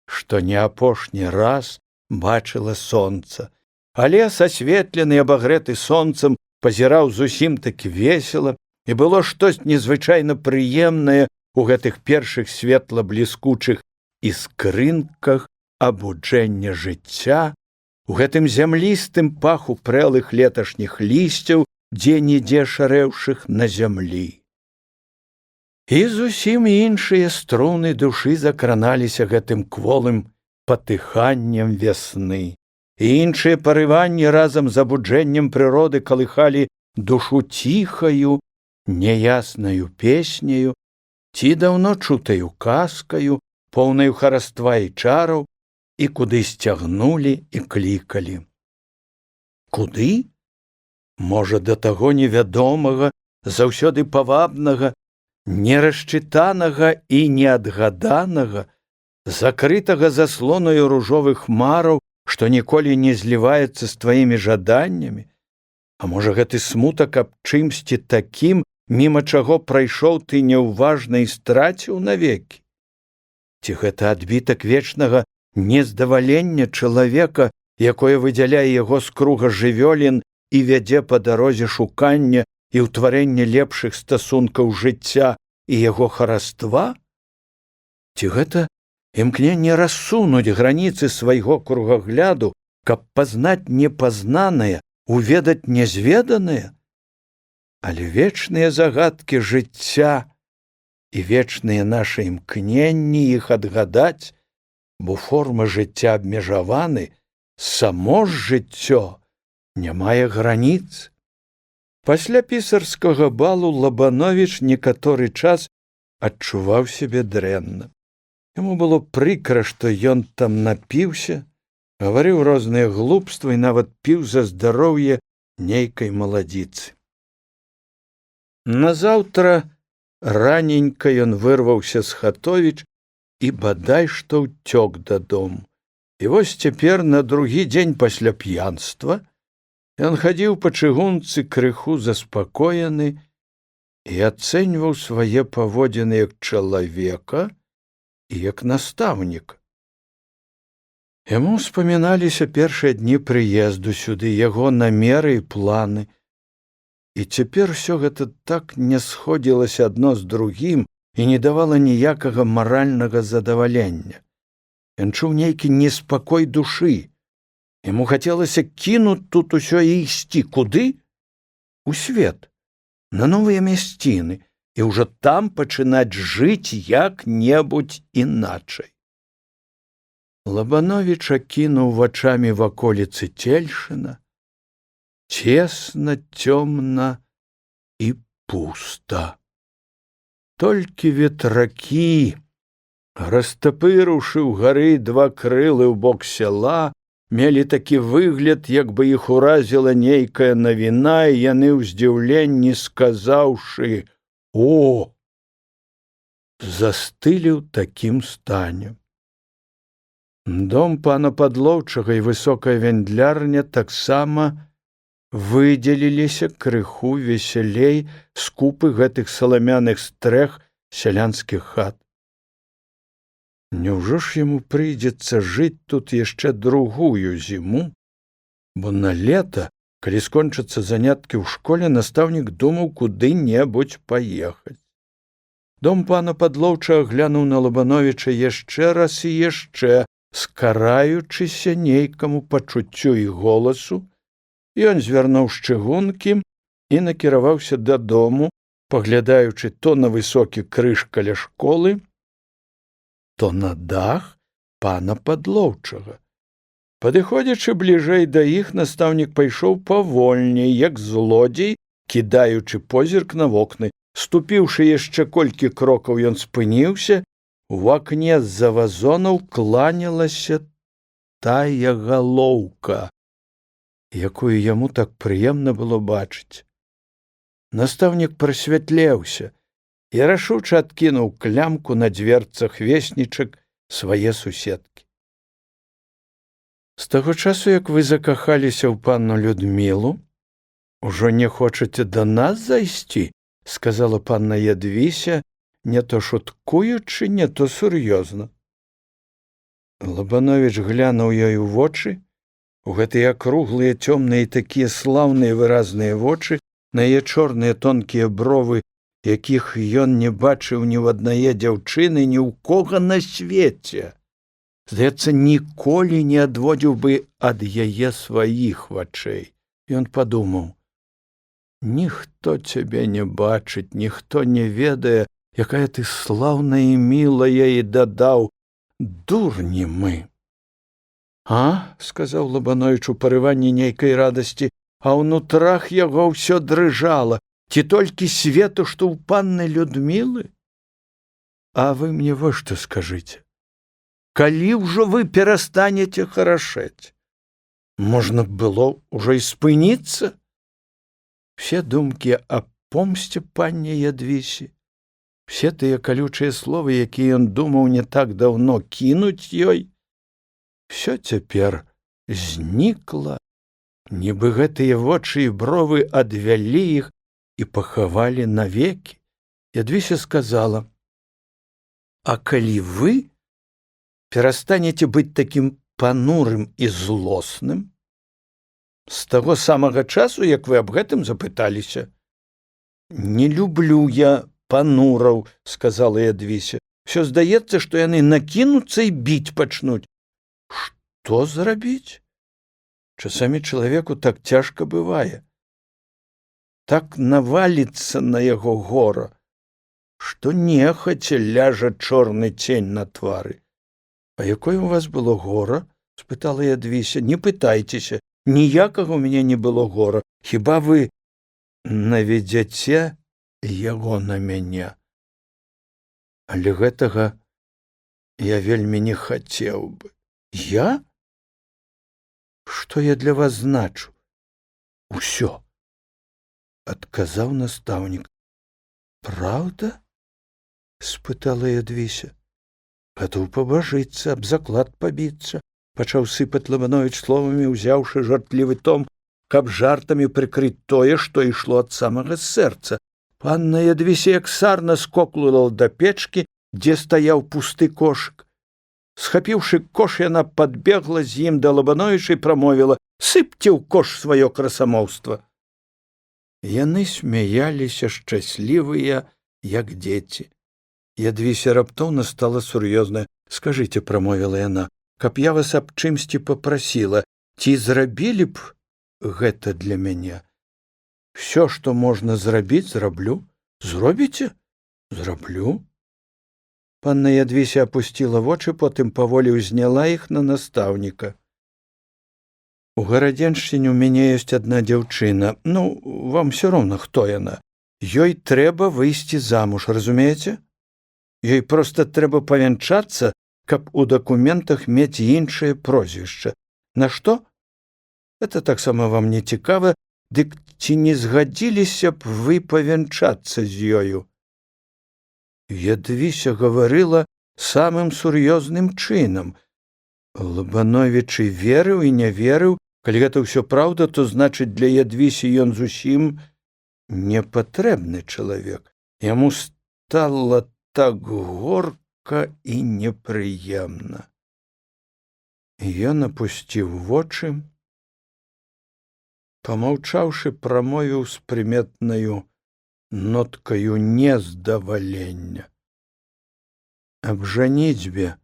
што не апошні раз бачыла сонца. А лес, асветлены, абагрэты сонцам, пазіраў зусім такі весела, і было штось незвычайна прыемнае у гэтых першых светла-бліскучых іскрынках абуджэння жыцця, у гэтым зямлістым паху прэлых леташніх лісцяў, дзе-нідзе шарэўшых на зямлі. І зусім іншыя струны душы закраналіся гэтым кволым патыханнем вясны. І іншыя парыванні разам з абуджэннем прыроды калыхалі душу ціхаю, няяснаю песняю, ці даўно чутаю казкаю, поўнаю хараства і чараў, і куды сцягнулі і клікалі. Куды? Можа, да таго невядомага, заўсёды павабнага, нерасчытанага і неадгаданага, закрытага заслонаю ружовых хмараў, што ніколі не зліваецца з тваімі жаданнямі? А можа, гэты смутак аб чымсьці такім, міма чаго прайшоў ты няўважна і страціў навекі? Ці гэта адбітак вечнага нездавалення чалавека, якое выдзяляе яго з круга жывёлін і вядзе па дарозе шукання і ўтварэння лепшых стасункаў жыцця і яго хараства? Ці гэта імкненне рассунуць граніцы свайго кругагляду, каб пазнаць непазнанае, уведаць нязведанае? Але вечныя загадкі жыцця і вечныя нашы імкненні іх адгадаць, бо формы жыцця абмежаваны, само ж жыццё не мае граніц. Пасля пісарскага балу Лабановіч некаторы час адчуваў сябе дрэнна. Яму было прыкра, што ён там напіўся, гаварыў розныя глупствы і нават піў за здароўе нейкай маладзіцы. Назаўтра раненька ён вырваўся з хатовіч і бадай што ўцёк дадому. І вось цяпер на другі дзень пасля п'янства ён хадзіў па чыгунцы крыху заспакоены і ацэньваў свае паводзіны як чалавека і як настаўніка. Яму ўспаміналіся першыя дні прыезду сюды, яго намеры і планы. І цяпер усё гэта так не сходзілася адно з другім і не давала ніякага маральнага задавалення. Ён чуў нейкі неспакой душы. Яму хацелася кінуць тут усё і ісці. Куды? У свет, на новыя мясціны, і ўжо там пачынаць жыць як-небудзь іначай. Лабановіч акінуў вачамі ваколіцы Цельшына. Цесна, цёмна і пуста. Толькі ветракі, растапырыўшы ўгары два крылы ў бок сяла, мелі такі выгляд, як бы іх уразіла нейкая навіна, і яны ў здзіўленні, сказаўшы «О!», застылі ў такім стане. Дом пана Падлоўчага і высокая вяндлярня таксама выдзеліліся крыху весялей з купы гэтых саламяных стрэх сялянскіх хат. Няўжо ж яму прыйдзецца жыць тут яшчэ другую зіму? Бо на лета, калі скончацца заняткі ў школе, настаўнік думаў куды-небудзь паехаць. Дом пана Падлоўчага глянуў на Лабановіча яшчэ раз і яшчэ, скараючыся нейкаму пачуццю і голасу. Ён звярнуў з чыгункі і накіраваўся дадому, паглядаючы то на высокі крыж каля школы, то на дах пана Падлоўчага. Падыходзячы бліжэй да іх, настаўнік пайшоў павольней, як злодзей, кідаючы позірк на вокны. Ступіўшы яшчэ колькі крокаў, ён спыніўся. У акне з-за вазонаў кланялася тая галоўка, якую яму так прыемна было бачыць. Настаўнік прасвятлеўся і рашуча адкінуў клямку на дзверцах веснічак свае суседкі. З таго часу, як вы закахаліся ў панну Людмілу, ужо не хочаце да нас зайсці, сказала панна Ядвіся, не то шуткуючы, не то сур'ёзна. Лабановіч глянуў ёй у вочы. У гэтыя круглыя, цёмныя і такія слаўныя выразныя вочы, на яе чорныя тонкія бровы, якіх ён не бачыў ні ў аднае дзяўчыны, ні ў кога на свеце. Здаецца, ніколі не адводзіў бы ад яе сваіх вачэй. Ён падумаў: ніхто цябе не бачыць, ніхто не ведае, якая ты слаўная і мілая, і дадаў: дурні мы. «А?» – сказаў Лабановіч у парыванні нейкай радасці, а ўнутрах яго ўсё дрыжала. Ці толькі свету, што ў панны Людмілы? А вы мне вось што скажыце. Калі ўжо вы перастанеце харашэць? Можна было ўжо і спыніцца? Все думкі аб помсце панне Ядвісі, все тыя калючыя словы, якія ён думаў не так даўно кінуць ёй, всё цяпер знікла, нібы гэтыя вочы і бровы адвялі іх і пахавалі навекі. Ядвіся сказала: «А калі вы перастанеце быць такім панурым і злосным?» «З таго самага часу, як вы аб гэтым запыталіся». «Не люблю я панураў», – сказала Ядвіся. «Всё здаецца, што яны накінуцца і біць пачнуць». Што зрабіць? Часамі чалавеку так цяжка бывае. Так наваліцца на яго гора, што нехаця ляжа чорны цень на твары. «А якое у вас было гора?» – спытала Ядвіся. «Не пытайцеся, ніякага ў мяне не было гора. Хіба вы наведзяце яго на мяне? Але гэтага я вельмі не хацеў бы». «Я? Што я для вас значу?» «Усё», – адказаў настаўнік. Правда? Спытала Ядвіся. Гатоў пабажыцца, аб заклад пабіцца, пачаў сыпаць Лабановіч словамі, узяўшы жартлівы том, каб жартамі прыкрыць тое, што ішло ад самага сэрца. Панна Ядвіся як сарна скоклала да печкі, дзе стаяў пусты кошык. Схапіўшы кош, яна падбегла з ім да Лабановіча і прамовіла: «Сыпце ў кош сваё красамоўства». Яны смяяліся шчаслівыя, як дзеці. Ядвіся раптоўна стала сур'ёзная. «Скажыце», — прамовіла яна, — «каб я вас аб чымсьці папрасіла, ці зрабілі б гэта для мяне? Всё, што можна зрабіць, зраблю. Зробіце? Зраблю». Панна Ядвіся апусціла вочы, потым паволі ўзняла іх на настаўніка. «У Гарадзеншчыне ў мяне ёсць адна дзяўчына. Ну, вам всё роўна, хто яна. Ёй трэба выйсці замуж, разумееце? Ёй проста трэба павянчацца, каб у дакументах мець іншае прозвішча. На што? Это таксама вам не цікава, дык ці не згадзіліся б вы павянчацца з ёю?» Ядвіся гаварыла самым сур'ёзным чынам. Лабановіч і верыў, і не верыў. Калі гэта ўсё праўда, то значыць для Ядвісі ён зусім непатрэбны чалавек. Яму стала так горка і непрыемна. Ён апусціў вочы, памаўчаўшы, прамовіў з прыметнаю ноткаю нездавалення: «Аб жаніцьбе,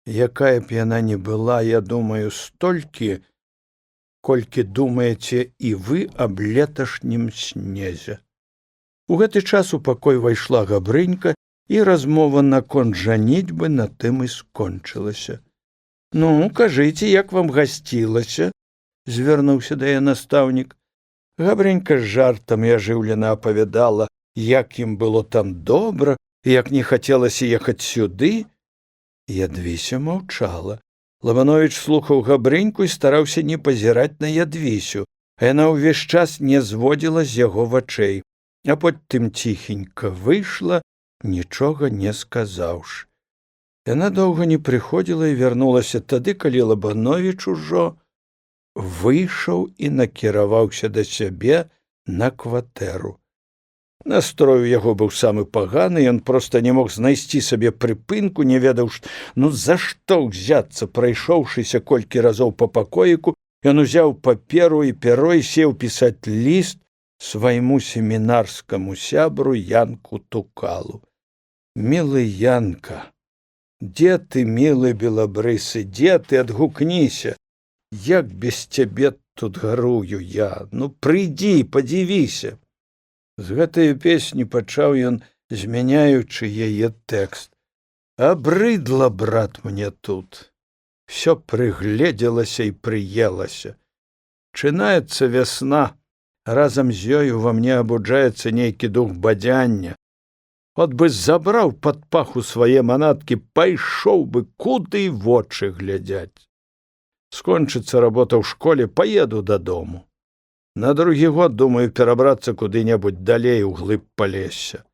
якая б яна ні была, я думаю столькі, колькі думаеце і вы аб леташнім снезе». У гэты час у пакой вайшла Габрынька, і размова наконт жаніцьбы на тым і скончылася. «Ну, кажыце, як вам гасцілася?» — звярнуўся да яе настаўнік. Габрынька з жартам і ажыўлена апавядала, як ім было там добра, і як не хацелася ехаць сюды. Ядвіся маўчала. Лабановіч слухаў Габрыньку і стараўся не пазіраць на Ядвісю, а яна ўвесь час не зводзіла з яго вачэй, а потым ціхенька выйшла, нічога не сказаўшы. Яна доўга не прыходзіла і вярнулася тады, калі Лабановіч ужо выйшаў і накіраваўся да сябе на кватэру. Настрой у яго быў самы паганы, ён проста не мог знайсці сабе прыпынку, не ведаў, за што ўзяцца. Прайшоўшыся колькі разоў па пакоіку, ён узяў паперу і перо і сеў пісаць ліст свайму семінарскаму сябру Янку Тукалу. «Мілы Янка, дзе ты, мілы белабрысы, дзе ты, адгукніся? Як без цябе тут гарую я? Ну, прыйдзі, падзівіся». З гэтай песні пачаў ён, змяняючы яе тэкст. «Абрыдла, брат, мне тут. Всё прыгледзелася і прыелася. Чынаецца вясна, разам з ёю ва мне абуджаецца нейкі дух бадзяння. От бы забраў пад паху свае манаткі, пайшоў бы, куды вочы глядзяць. Скончыцца работа ў школе, паеду дадому. На другі год думаю перабрацца куды-небудзь далей у глыб палесся.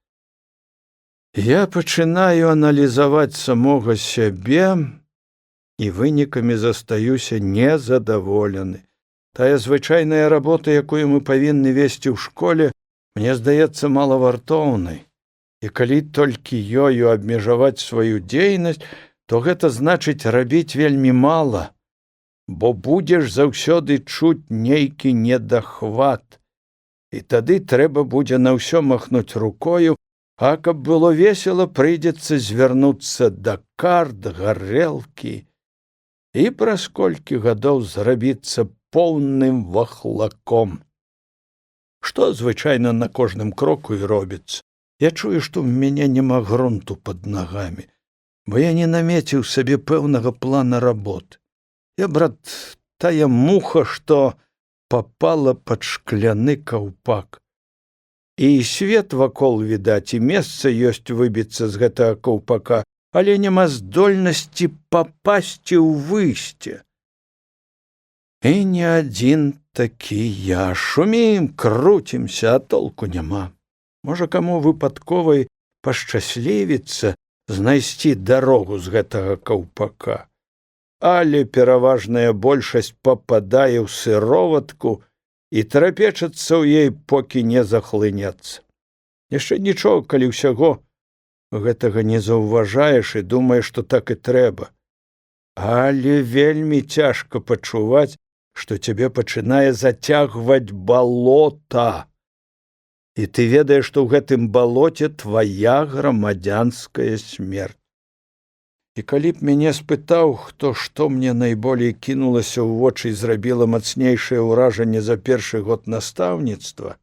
Я пачынаю аналізаваць самога сябе і вынікамі застаюся незадаволены. Тая звычайная работа, якую мы павінны весці ў школе, мне здаецца малавартоўнай. І калі толькі ёю абмежаваць сваю дзейнасць, то гэта значыць рабіць вельмі мала, бо будзеш заўсёды чуць нейкі недахват. І тады трэба будзе на ўсё махнуць рукою, а каб было весела, прыйдзецца звярнуцца да карт, гарэлкі і праз колькі гадоў зрабіцца поўным вахлаком. Што звычайна на кожным кроку і робіцца. Я чую, што ў мяне няма грунту пад нагамі, бо я не намеціў сабе пэўнага плана работы. Я, брат, тая муха, што папала пад шкляны каўпак. І свет вакол відаць, і месца ёсць выбіцца з гэтага каўпака, але няма здольнасці папасці ў выйсце. І не адзін такі я. Шумім, круцімся, а толку няма. Можа, каму выпадковай пашчаслівіцца знайсці дарогу з гэтага каўпака. Але пераважная большасць пападае ў сыроватку і трапечацца ў ёй, покі не захлынецца. Яшчэ нічога, калі ўсяго гэтага не заўважаеш і думаеш, што так і трэба. Але вельмі цяжка пачуваць, што цябе пачынае зацягваць балота. І ты ведаеш, што ў гэтым балоце твая грамадзянская смерць. І калі б мяне спытаў, хто што мне найболей кінулася ў вочы і зрабіла мацнейшае ўражанне за першы год настаўніцтва,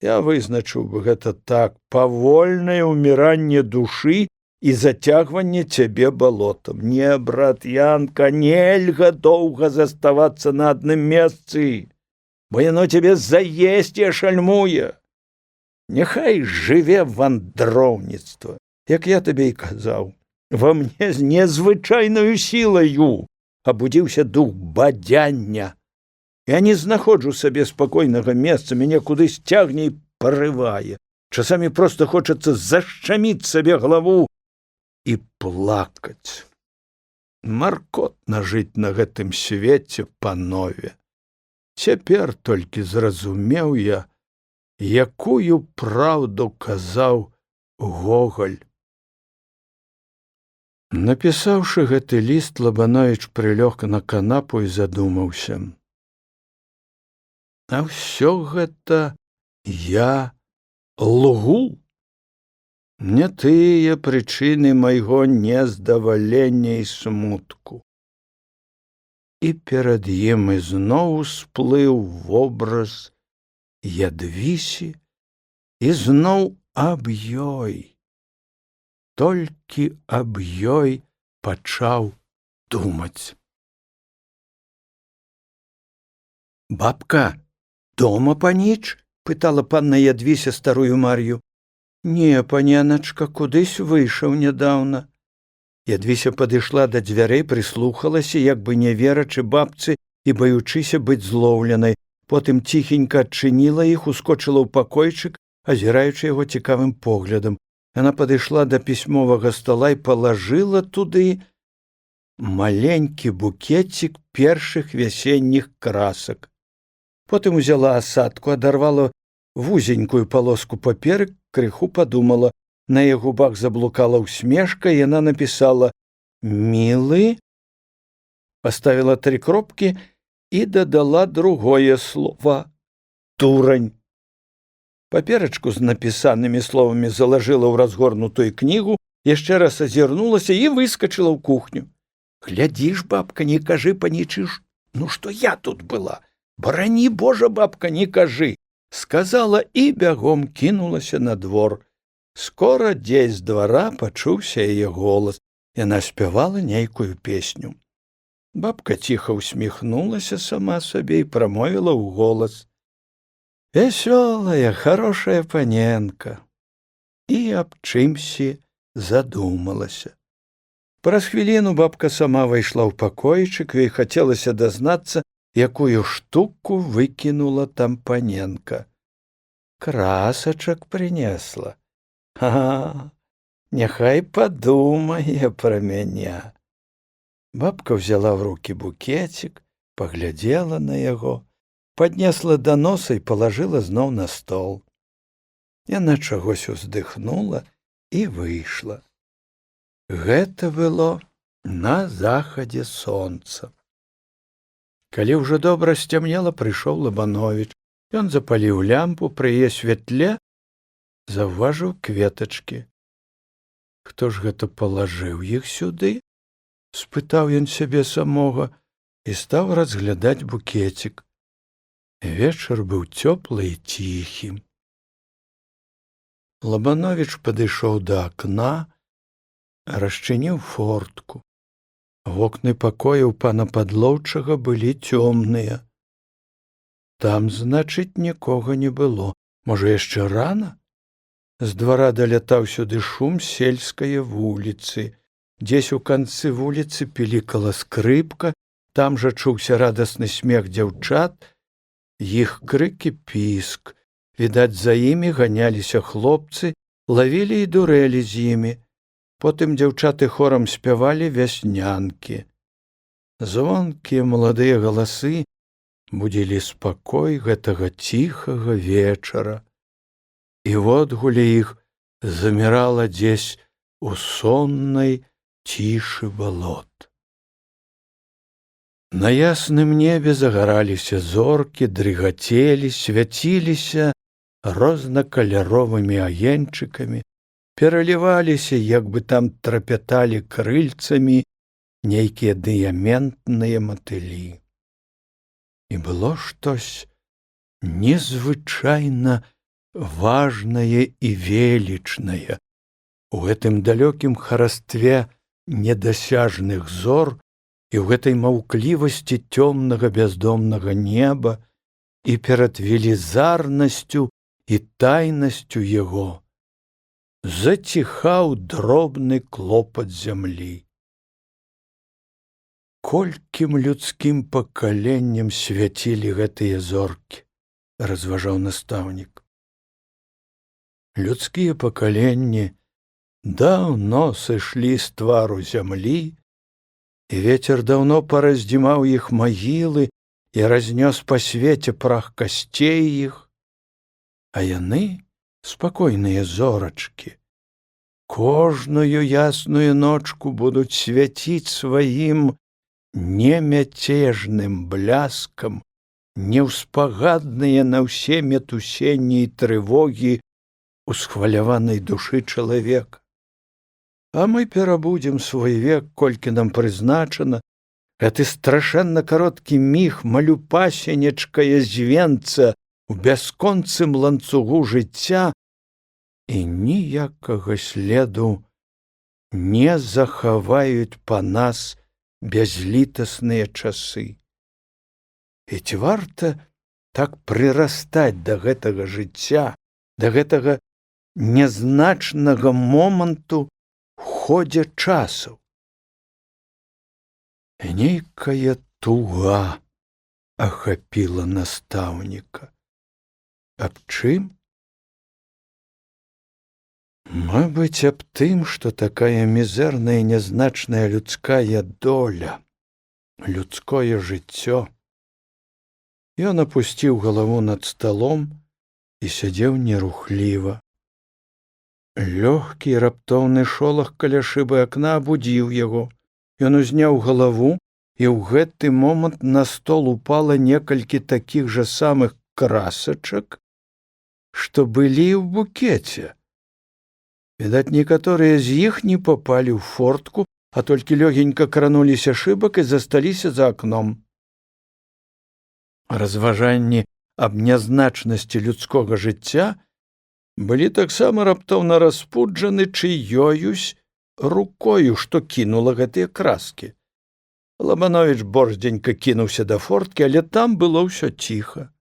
я вызначыў бы гэта так: павольнае ўміранне душы і зацягванне цябе балотам. Не, брат Янка, нельга доўга заставацца на адным месцы, бо яно цябе заесць і ашальмуе. Няхай жыве вандроўніцтва, як я табе і казаў. Во мне з незвычайнаю сілаю абудзіўся дух бадзяння. Я не знаходжу сабе спакойнага месца, мяне кудысь цягне і парывае. Часамі проста хочацца зашчаміць сабе галаву і плакаць. Маркотна жыць на гэтым свеце, панове. Цяпер толькі зразумеў я, якую праўду казаў Гоголь. Напісаўшы гэты ліст, Лабановіч прылёг на канапу і задумаўся. А ўсё гэта я лгу? Не тыя прычыны майго нездавалення і смутку. І перад ім ізноў усплыў вобраз Ядвісі, і зноў аб ёй. Толькі аб ёй пачаў думаць. «Бабка, дома паніч?» – пытала панна Ядвіся старую Мар'ю. «Не, паненачка, кудысь выйшаў нядаўна». Ядвіся падышла да дзвярэй, прыслухалася, як бы не верачы бабцы і баючыся быць злоўленай. Потым ціхенька адчыніла іх, ускочыла ў пакойчык, азіраючы яго цікавым поглядам. Яна падышла да пісьмовага стала і палажыла туды маленькі букетик першых вясенніх красак. Потым узяла асадку, адарвала вузенькую палоску паперы, крыху падумала. На яе губах заблукала ўсмешка, і яна напісала «Мілы», паставіла 3 кропкі і дадала другое слова «Турань». Паперачку з напісанымі словамі залажыла ў разгорнутую кнігу, яшчэ раз азірнулася і выскачыла ў кухню. «Глядзіш, бабка, не кажы панічыш, ну што я тут была? Барані Божа, бабка, не кажы!» сказала і бягом кінулася на двор. Скора дзесь з двара пачуўся яе голас. Яна спявала нейкую песню. Бабка ціха усміхнулася сама сабе і прамовіла ў голас: «Вясёлая, хорошая паненка». І аб чымсьці задумалася. Праз хвіліну бабка сама вайшла ў пакойчык, ёй хацелася дазнацца, якую штуку выкінула там паненка. Красачак прынесла. Ага, няхай падумае пра мяне. Бабка взяла в руки букетик, паглядзела на яго, паднесла да носа і палажыла зноў на стол. Яна чагось уздыхнула і выйшла. Гэта было на захадзе сонца. Калі ўжо добра сцямнела, прыйшоў Лабановіч. Ён запаліў лямпу, пры яе святле заўважыў кветачкі. Хто ж гэта палажыў іх сюды? Спытаў ён сябе самога і стаў разглядаць букетик. Вечар быў цёплы і ціхі. Лабановіч падышоў да акна, расчыніў фортку. Вокны пакояў пана Падлоўчага былі цёмныя. Там, значыць, нікога не было. Можа, яшчэ рана? З двара далятаў сюды шум сельскае вуліцы. Дзесь у канцы вуліцы пілікала скрыпка, там жа чуўся радасны смех дзяўчат, іх крык і піск. Відаць, за імі ганяліся хлопцы, лавілі і дурэлі з імі. Потым дзяўчаты хорам спявалі вяснянкі. Звонкія маладыя галасы будзілі спакой гэтага ціхага вечара. І водгуле іх замірала дзесь у соннай цішы балот. На ясным небе загараліся зоркі, дрыгацелі, свяціліся рознакаляровымі агеньчыкамі, пераліваліся, як бы там трапяталі крыльцамі нейкія дыяментныя матылі. І было штось незвычайна важнае і велічнае у гэтым далёкім харастве недасяжных зор і ў гэтай маўклівасці цёмнага бяздомнага неба і перад велізарнасцю і тайнасцю яго заціхаў дробны клопат зямлі. Колькім людскім пакаленнем свяцілі гэтыя зоркі, разважаў настаўнік. Людскія пакаленні даўно сышлі з твару зямлі, і вецер даўно параздзімаў іх магілы і разнёс па свеце прах касцей іх, а яны, спакойныя зорачкі, кожную ясную ночку будуць свяціць сваім немяцежным бляскам, неўспагадныя на ўсе метусенні і трывогі усхваляванай душы чалавека. А мы перабудзем свой век, колькі нам прызначана, гэты страшэнна кароткі міг малюпасенечкае звенца у бясконцым ланцугу жыцця, і ніякага следу не захаваюць па нас бязлітасныя часы. І ці варта так прырастаць да гэтага жыцця, да гэтага нязначнага моманту ў ходзе часу? Нейкая туга ахапіла настаўніка. Аб чым? Мабыць, аб тым, што такая мізэрная нязначная людская доля, людское жыццё. Ён апусціў галаву над сталом і сядзеў нерухліва. Лёгкі раптоўны шолах каля шыбы акна абудзіў яго. Ён узняў галаву, і ў гэты момант на стол упала некалькі такіх жа самых красачак, што былі ў букеце. Відаць, некаторыя з іх не папалі ў фортку, а толькі лёгенька крануліся шыбак і засталіся за акном. Разважанні аб нязначнасці людскога жыцця былі таксама раптоўна распуджаны чыёюсь рукою, што кінула гэтыя краскі. Лабановіч борздзенька кінуўся да форткі, але там было ўсё ціха.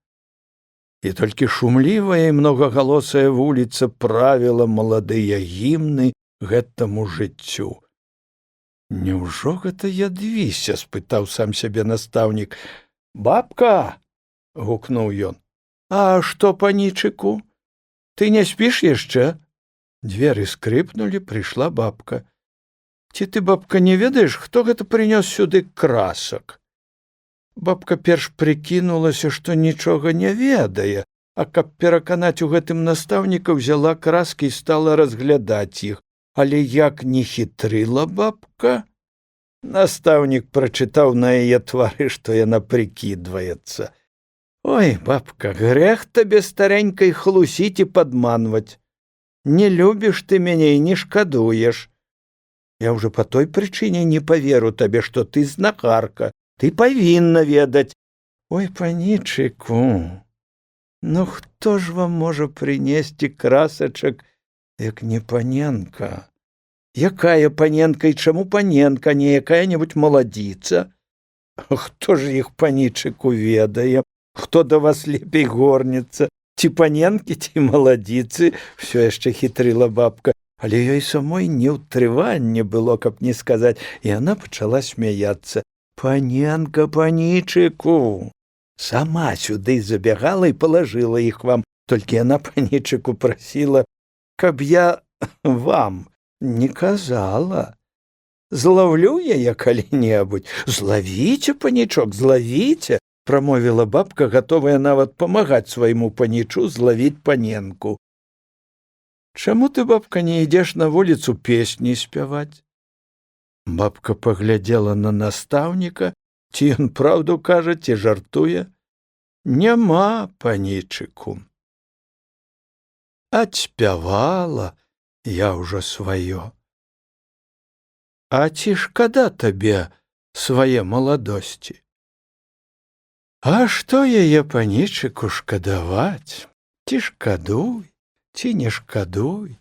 І толькі шумлівая і многагалосая вуліца правіла маладыя гімны гэтаму жыццю. Няўжо гэта ядвіся? Спытаў сам сябе настаўнік. Бабка! Гукнуў ён. А што, панічыку? Ты не спіш яшчэ? Дзверы скрыпнулі, прыйшла бабка. Ці ты, бабка, не ведаеш, хто гэта прынёс сюды красак? Бабка перш прыкінулася, што нічога не ведае, а каб пераканаць у гэтым настаўніка, взяла краскі і стала разглядаць іх. Але як не хітрыла бабка, настаўнік прачытаў на яе твары, што яна прыкідваецца. Ой, бабка, грэх табе старенькай хлусіць і падманваць. Не любіш ты мяне і не шкадуеш. Я ўжо па той прычыне не паверу табе, што ты знахарка. Ты павінна ведаць. Ой, панічыку, ну хто ж вам можа прынесці красачак, як не паненка? Якая паненка і чаму паненка, не якая-небудзь маладзіца? Хто ж іх, панічыку, ведае? Хто да вас лепей горнецца? Ці паненкі, ці маладзіцы? Всё яшчэ хітрыла бабка. Але ёй самой неўтрыванне было, каб не сказаць, і яна пачала смяяцца. Паненка, панічыку, сама сюды забягала і палажыла іх вам, Толькі яна панічыку прасіла, каб я вам не казала. Зловлю яе калі-небудзь. Злавіце, панічок, злавіце, прамовіла бабка, гатовая нават памагаць свайму панічу злавіць паненку. Чаму ты, бабка, не ідзеш на вуліцу песні спяваць? Бабка паглядзела на настаўніка, ці ён праўду кажа, ці жартуе. Няма, панічыку. Адспявала я ўжо сваё. А ці шкада табе свае маладосці? А што яе, панічыку, шкадаваць? Ці шкадуй, ці не шкадуй,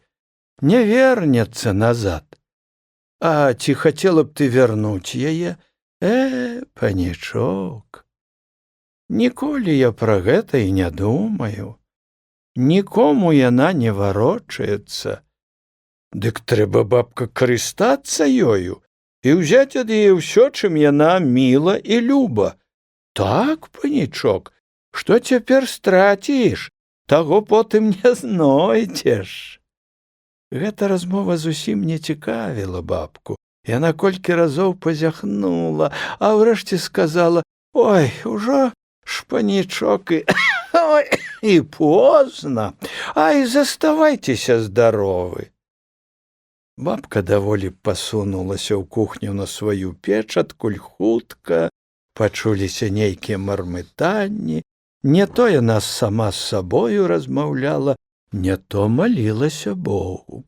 не вернецца назад. А ці хацела б ты вярнуць яе? Панічок, ніколі я пра гэта і не думаю. Нікому яна не варочаецца. Дык трэба, бабка, карыстацца ёю і ўзяць ад яе ўсё, чым яна міла і люба. Так, панічок, што цяпер страціш, таго потым не знойдзеш. Гэта размова зусім не цікавіла бабку. Яна колькі разоў пазяхнула, а ўрэшце сказала: ой, ужо ж, панічок, і позна, ай, заставайцеся здаровы. Бабка даволі пасунулася ў кухню на сваю печ, адкуль хутка пачуліся нейкія мармытанні, не то яна сама з сабою размаўляла, не то малілася Богу.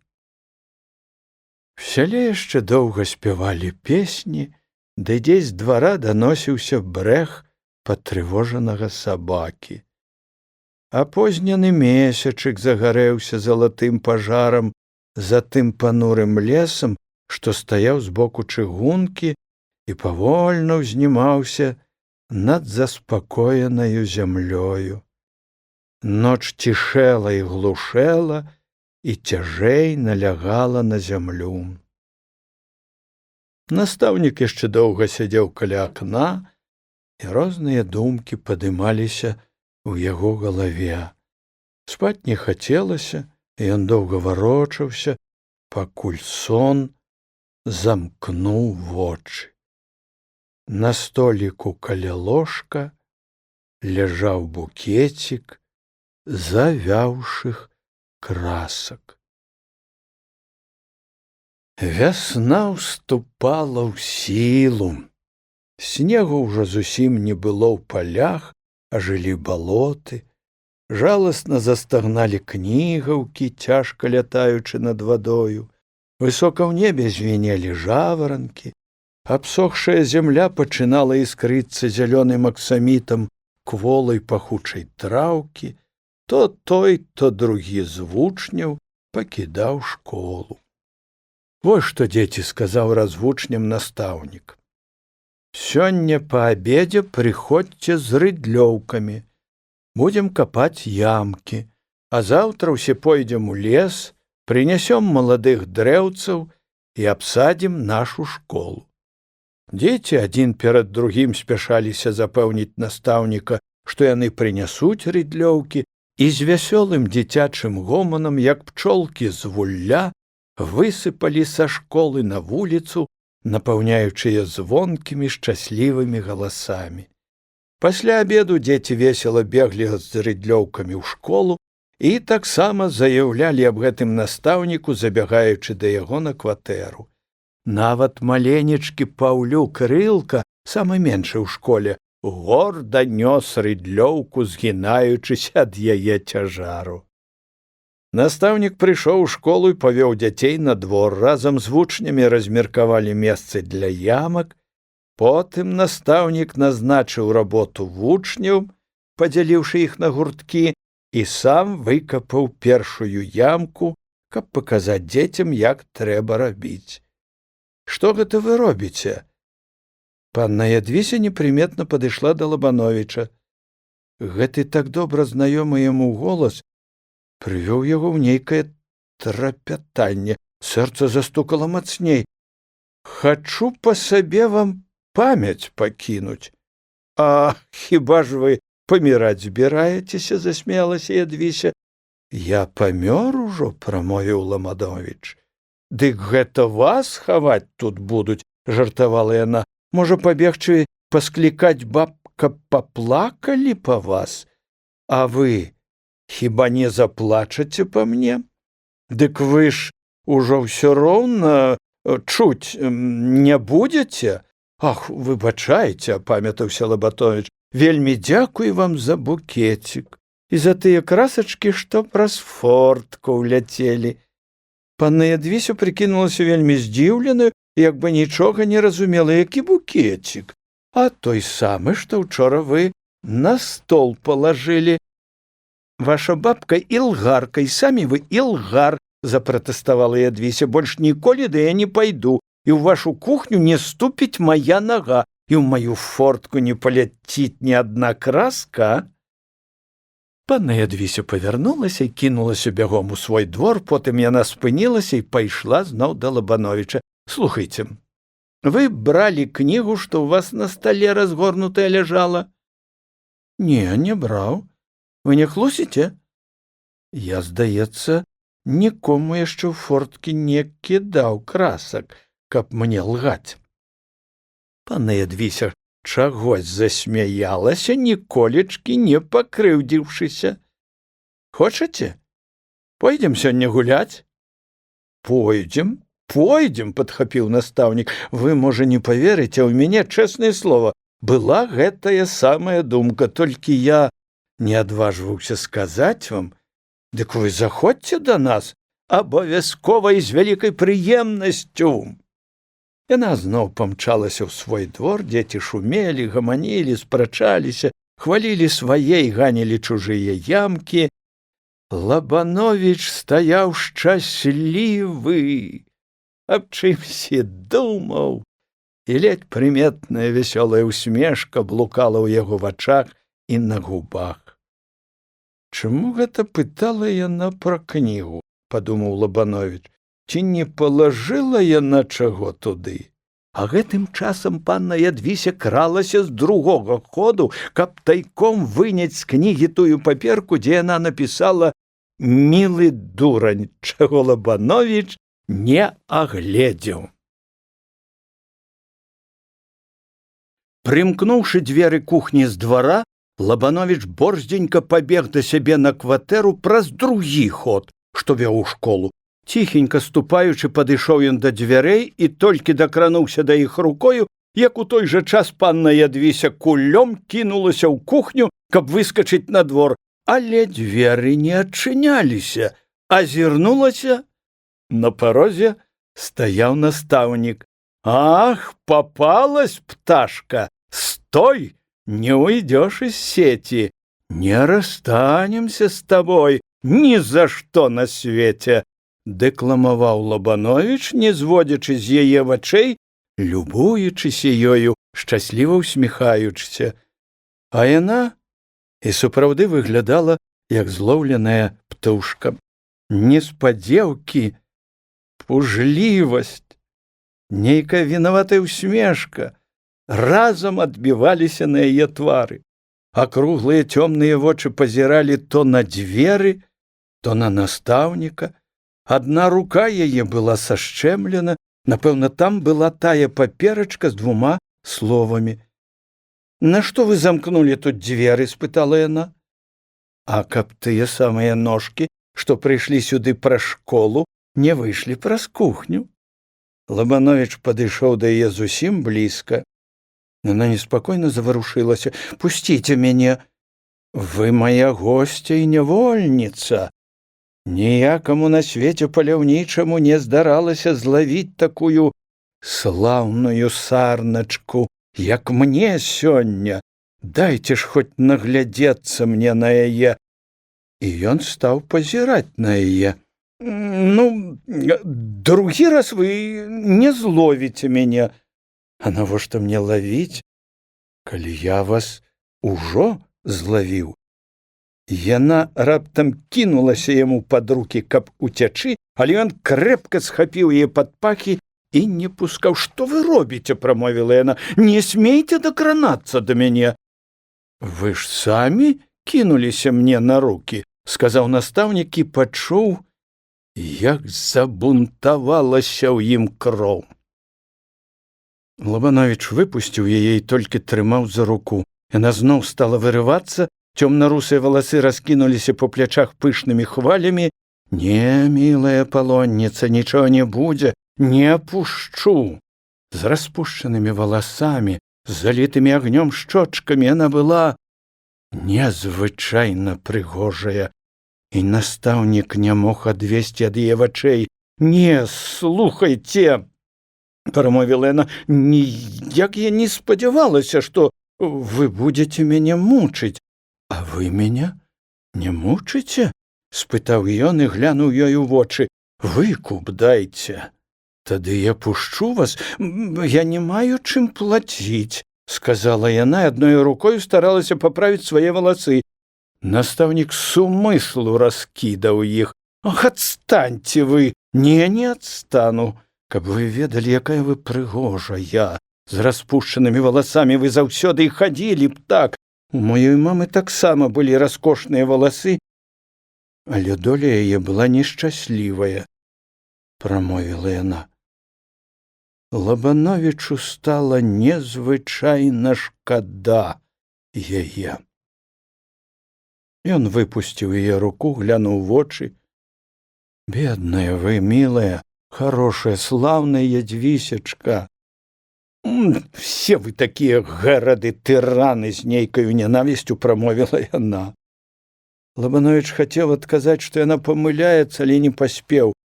В сяле яшчэ доўга спявалі песні, ды дзесь з двара даносіўся брэх патрывожанага сабакі. А позняны месячык загарэўся залатым пажарам за тым панурым лесам, што стаяў збоку чыгункі і павольна ўзнімаўся над заспакоенаю зямлёю. Ноч цішэла і глушэла, і цяжэй налягала на зямлю. Настаўнік яшчэ доўга сядзеў каля акна, і розныя думкі падымаліся ў яго галаве. Спаць не хацелася, і ён доўга варочаўся, пакуль сон замкнуў вочы. На століку каля ложка ляжаў букецік завяўшых красак. Вясна ўступала ў сілу. Снегу ўжо зусім не было ў палях, а жылі балоты. Жаласна застагналі кнігаўкі, цяжка лятаючы над вадою. Высока ў небе звінелі жаваранкі. Абсохшая зямля пачынала іскрыцца зялёным аксамітам кволай пахучай траўкі. То той, то другі з вучняў пакідаў школу. Вось што, дзеці, сказаў раз вучням настаўнік. Сёння па абедзе прыходзьце з рыдлёўкамі. Будзем капаць ямкі, а заўтра ўсе пойдзем у лес, прынясём маладых дрэўцаў і абсадзім нашу школу. Дзеці адзін перад другім спяшаліся запэўніць настаўніка, што яны прынясуць рыдлёўкі, і з вясёлым дзіцячым гоманам, як пчолкі з вулля, высыпалі са школы на вуліцу, напаўняючыя звонкімі шчаслівымі галасамі. Пасля абеду дзеці весела беглі з рыдлёўкамі ў школу і таксама заяўлялі аб гэтым настаўніку, забягаючы да яго на кватэру. Нават маленечкі Паўлюк Рылка, самы меншы ў школе, горда нёс рыдлёўку, згінаючыся ад яе цяжару. Настаўнік прыйшоў у школу і павёў дзяцей на двор. Разам з вучнямі размеркавалі месцы для ямак. Потым настаўнік назначыў работу вучняў, падзяліўшы іх на гурткі, і сам выкапаў першую ямку, каб паказаць дзецям, як трэба рабіць. Што гэта вы робіце? Панна Ядвіся непрыметна падышла да Лабановіча. Гэты так добра знаёмы яму голас прывёў яго ў нейкае трапятанне. Сэрца застукала мацней. Хачу па сабе вам памяць пакінуць. А хіба ж вы паміраць збіраецеся, засмеялася Ядвіся. Я памёр ужо, прамовіў Ламановіч. Дык гэта вас хаваць тут будуць, жартавала яна. Можа, пабегчы пасклікаць баб, каб паплакалі па вас? А вы хіба не заплачаце па мне? Дык вы ж ужо ўсё роўна чуць не будзеце? Ах, выбачайце, апамятаўся Лабановіч. Вельмі дзякуй вам за букетик і за тыя красачкі, што праз фортку ўляцелі. Панна Ядвіся прыкінулася вельмі здзіўленаю, як бы нічога не разумела. Які букетик? А той самы, што ўчора вы на стол палажылі. Ваша бабка ілгарка, і самі вы ілгар, запратэставала Ядвіся. Больш ніколі да я не пайду, і ў вашу кухню не ступіць мая нага, і ў маю фортку не паляціць ні адна краска. Панна Ядвіся павярнулася і кінулася бягом у свой двор, потым яна спынілася і пайшла зноў да Лабановіча. Слухайце, вы бралі кнігу, што ў вас на стале разгорнутая ляжала? Не, не браў. Вы не хлусіце? Я, здаецца, нікому яшчэ ў форткі не кідаў красак, каб мне лгаць. Панна Ядвіся чагось засмяялася, ніколечкі не пакрыўдзіўшыся. Хочаце? Пойдзем сёння гуляць? Пойдзем, падхапіў настаўнік. Вы, можа, не паверыце, у мяне, чэснае слова, была гэтая самая думка, толькі я не адважваўся сказаць вам. Дык вы заходзьце да нас, абавязкова і з вялікай прыемнасцю. Яна зноў памчалася ў свой двор, дзеці шумелі, гаманілі, спрачаліся, хвалілі свае і ганілі чужыя ямкі. Лабановіч стаяў шчаслівы, аб чымсьці думаў, і ледзь прыметная вясёлая ўсмешка блукала ў яго вачах і на губах. Чаму гэта пытала яна пра кнігу, падумаў Лабановіч. Ці не палажыла яна чаго туды? А гэтым часам панна Ядвіся кралася з другога ходу, каб тайком выняць з кнігі тую паперку, дзе яна напісала «Мілы дурань», чаго Лабановіч не агледзеў. Прымкнуўшы дзверы кухні з двара, Лабановіч борздзенька пабег да сябе на кватэру праз другі ход, што вёў у школу. Ціхенька ступаючы, падышоў ён да дзвярэй і толькі дакрануўся да іх рукою, як у той жа час панна Ядвіся кулём кінулася ў кухню, каб выскачыць на двор, але дзверы не адчыняліся. Азірнулася. На парозе стаяў настаўнік. Ах, попалась пташка! Стой! Не уйдешь из сети! Не расстанемся с тобой ни за что на свете! Дэкламаваў Лабановіч, не зводзячы з яе вачэй, любуючыся ёю, шчасліва ўсміхаючыся. А яна і сапраўды выглядала, як злоўленая птушка. Неспадзеўкі, пужлівасць, нейкая вінаватая ўсмешка разам адбіваліся на яе твары. Акруглыя цёмныя вочы пазіралі то на дзверы, то на настаўніка. Адна рука яе была сашчэмлена, напэўна, там была тая паперачка з 2 словамі. «Нашто вы замкнулі тут дзверы?» – спытала яна. «А каб тыя самыя ножкі, што прыйшлі сюды праз школу, не выйшлі праз кухню». Лабановіч падышоў да яе зусім блізка. Яна неспакойна заварушылася. «Пусціце мяне! Вы моя госця і нявольніца!» Ніякаму на свеце паляўнічаму не здаралася злавіць такую слаўную сарначку, як мне сёння. Дайце ж хоць наглядзецца мне на яе. І ён стаў пазіраць на яе. «Ну, другі раз вы не зловіце мяне. А навошта мне лавіць, калі я вас ужо злавіў?» Яна раптам кінулася яму пад рукі, каб уцячы, але ён крэпка схапіў яе пад пахі і не пускаў. «Што вы робіце?» – прамовіла яна. «Не смейце дакранацца да мяне!» Вы ж самі кінуліся мне на рукі, сказаў настаўнік і пачуў, як забунтавалася ў ім кроў. Лабановіч выпусціў яе і толькі трымаў за руку. Яна зноў стала вырывацца, цёмна-русыя валасы раскінуліся па плячах пышнымі хвалямі. «Не, мілая палонніца, нічога не будзе, не пушчу!» З распушчанымі валасамі, з залітымі агнём шчочкамі яна была незвычайна прыгожая, і настаўнік не мог адвесці ад яе вачэй. «Не, слухайце!» — прамовіла яна. «Ніяк я не спадзявалася, што вы будзеце мяне мучыць». «А вы мяне не мучыце?» — спытаў ён і глянуў ёй у вочы. «Выкуп дайце. Тады я пушчу вас. Я не маю чым плаціць», — сказала яна, адной рукой старалася паправіць свае валасы. Настаўнік сумыслу раскідаў іх. «Ах, адстаньце вы!» Не адстану. Каб вы ведалі, якая вы прыгожая. З распушчанымі валасамі вы заўсёды і хадзілі б так. У маёй мамы таксама былі раскошныя валасы, але доля яе была нешчаслівая», — прамовіла яна. Лабановічу стала незвычайна шкада яе. Ён выпусціў яе руку, глянуў вочы. «Бедная вы, мілая, хорошая, слаўная Ядвісечка. Все вы такія гэрады, тыраны», — з нейкаю нянавісцю прамовіла яна. Лабановіч хацеў адказаць, што яна памыляецца, але не паспеў.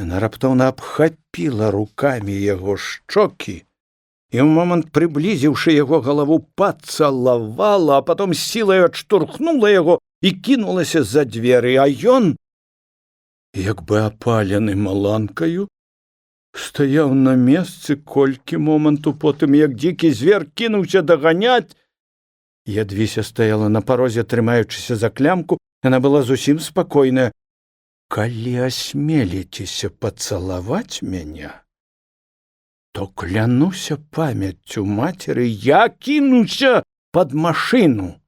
Яна раптоўна абхапіла рукамі яго шчокі і ў момант, прыблізіўшы яго галаву, пацалавала, а потом з сілай адштурхнула яго і кінулася за дзверы, а ён, як бы апалены маланкаю, стаяў на месцы колькі моманту, потым, як дзікі звер, кінуўся даганяць. Ядвіся стаяла на парозе, трымаючыся за клямку. Яна была зусім спакойная. «Калі асмеліцеся пацалаваць мяне, то клянуся памяццю мацеры, я кінуся пад машыну».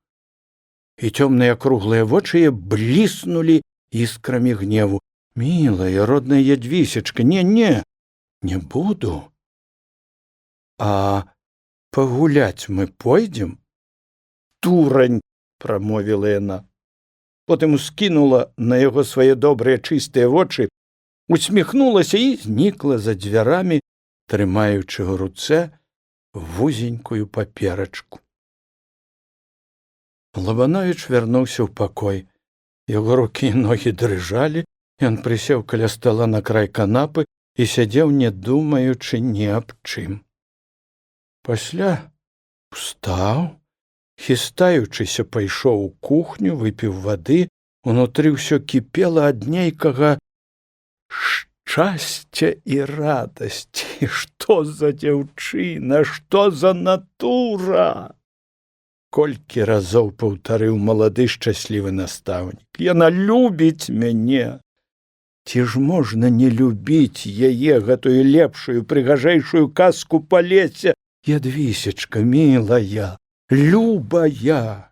І цёмныя круглыя вочы яе бліснулі іскрамі гневу. «Мілая, родная Ядвісечка, не буду. А пагуляць мы пойдзем?» «Дурань!» — прамовіла яна. Потым ускінула на яго свае добрыя чыстыя вочы, усміхнулася і знікла за дзвярамі, трымаючы ў руцэ вузенькую паперачку. Лабановіч вярнуўся ў пакой. Яго рукі і ногі дрыжалі, ён прысеў каля стала на край канапы і сядзеў, не думаючы ні аб чым. Пасля устаў, хістаючыся, пайшоў у кухню, выпіў вады, унутры ўсё кіпела ад нейкага шчасця і радасці. Што за дзяўчына, што за натура! Колькі разоў паўтарыў малады шчаслівы настаўнік. Яна любіць мяне. Ці ж можна не любіць яе, гэтую лепшую, прыгажэйшую казку па лесе? Ядвісечка, мілая, любая.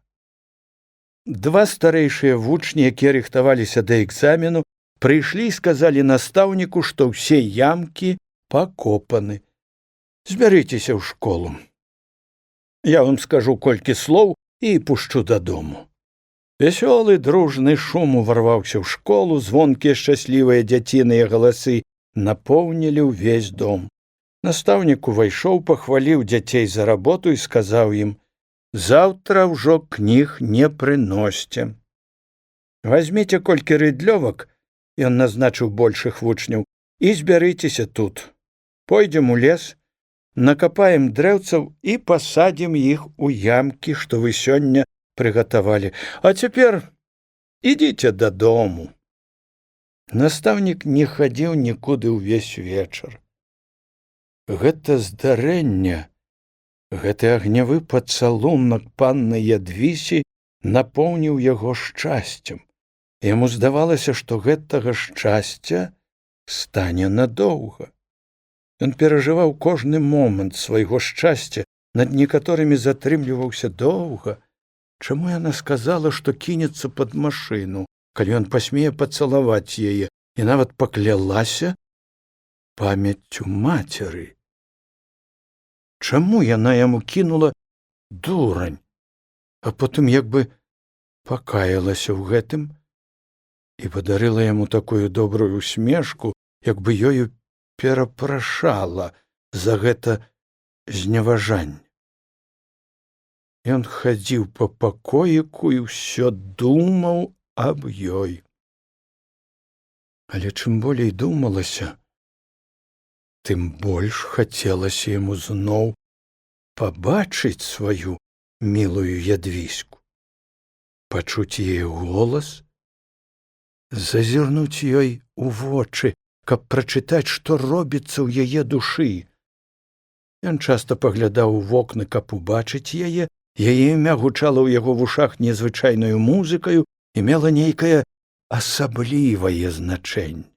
Два старэйшыя вучні, якія рыхтаваліся да экзамену, прыйшлі і сказалі настаўніку, што ўсе ямкі пакопаны. «Збярыцеся ў школу. Я вам скажу колькі слоў і пушчу дадому». Вясёлы дружны шум уварваўся ў школу, звонкія шчаслівыя дзяціныя галасы напоўнілі ўвесь дом. Настаўнік увайшоў, пахваліў дзяцей за работу і сказаў ім: «Заўтра ўжо кніг не прыносьце. Вазьміце колькі рыдлёвак», ён назначыў большых вучняў, «і збярыцеся тут. Пойдзем у лес, накапаем дрэўцаў і пасадзім іх у ямкі, што вы сёння прыгатавалі. А цяпер ідзіце дадому». Настаўнік не хадзіў нікуды ўвесь вечар. Гэта здарэнне, гэты агнявы пацалунак панны Ядвісі напоўніў яго шчасцем. Яму здавалася, што гэтага шчасця стане надоўга. Ён перажываў кожны момант свайго шчасця, над некаторымі затрымліваўся доўга Чаму яна сказала, што кінецца пад машыну, калі ён пасмее пацалаваць яе, і нават паклялася памяццю мацеры? Чаму яна яму кінула дурань, а потым як бы пакаялася ў гэтым і падарыла яму такую добрую усмешку, як бы ёю перапрашала за гэта зневажанне. Ён хадзіў па пакоіку і ўсё думаў аб ёй. Але чым болей думалася, тым больш хацелася яму зноў пабачыць сваю мілую Ядвіську, пачуць яе голас, зазірнуць ёй у вочы, каб прачытаць, што робіцца ў яе душы. Ён часта паглядаў у вокны, каб убачыць яе, яе імя гучала ў яго вушах незвычайнаю музыкаю і мела нейкае асаблівае значэнне.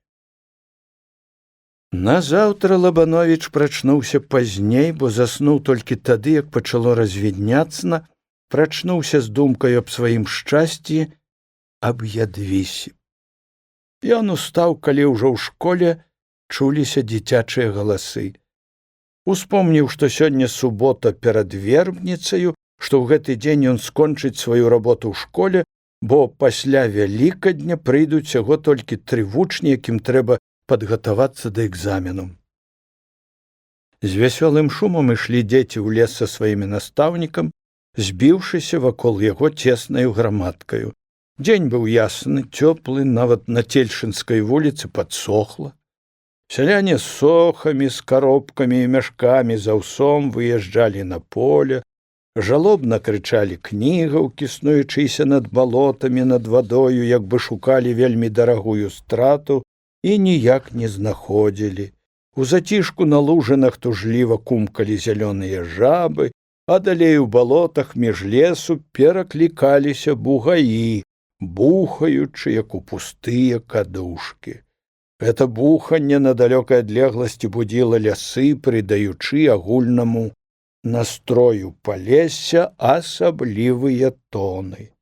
Назаўтра Лабановіч прачнуўся пазней, бо заснуў толькі тады, як пачало развідняцца, прачнуўся з думкаю аб сваім шчасці, аб Ядвісе. Ён устаў, калі ўжо ў школе чуліся дзіцячыя галасы. Успомніў, што сёння субота перад вербніцаю, што ў гэты дзень ён скончыць сваю работу ў школе, бо пасля Вялікадня прыйдуць усяго толькі 3 вучні, якім трэба падгатавацца да экзамену. З вясёлым шумам ішлі дзеці ў лес са сваімі настаўнікам, збіўшыся вакол яго цеснаю грамадкаю. Дзень быў ясны, цёплы, нават на Цельшынскай вуліцы падсохла. Сяляне з сохамі, з каробкамі і мяшкамі з аўсом выязджалі на поле, жалобна крычалі кнігаўкі, снуючыся над балотамі, над вадою, як бы шукалі вельмі дарагую страту і ніяк не знаходзілі. У зацішку на лужынах тужліва кумкалі зялёныя жабы, а далей у балотах між лесу пераклікаліся бугаі, бухаючы, як у пустыя кадушкі. Гэта буханне на далёкай адлегласці будзіла лясы, прыдаючы агульнаму настрою палесся асаблівыя тоны.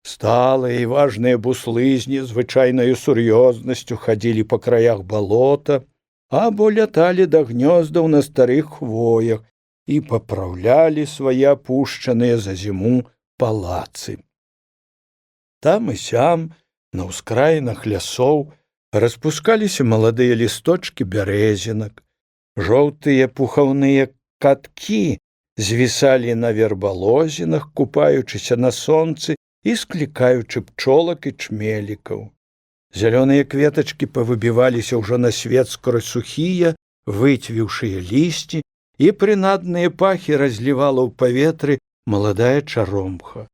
Сталыя і важныя буслы з незвычайнаю сур'ёзнасцю хадзілі па краях балота, або ляталі да гнёздаў на старых хвоях і папраўлялі свае апушчаныя за зіму палацы. Там і сям, на ўскраінах лясоў, распускаліся маладыя лісточкі бярэзінак, жоўтыя пухаўныя каткі звісалі на вербалозінах, купаючыся на сонцы і склікаючы пчолак і чмелікаў. Зялёныя кветачкі павыбіваліся ўжо на свет скрозь сухія, выцвіўшыя лісці, і прынадныя пахі разлівала ў паветры маладая чаромха.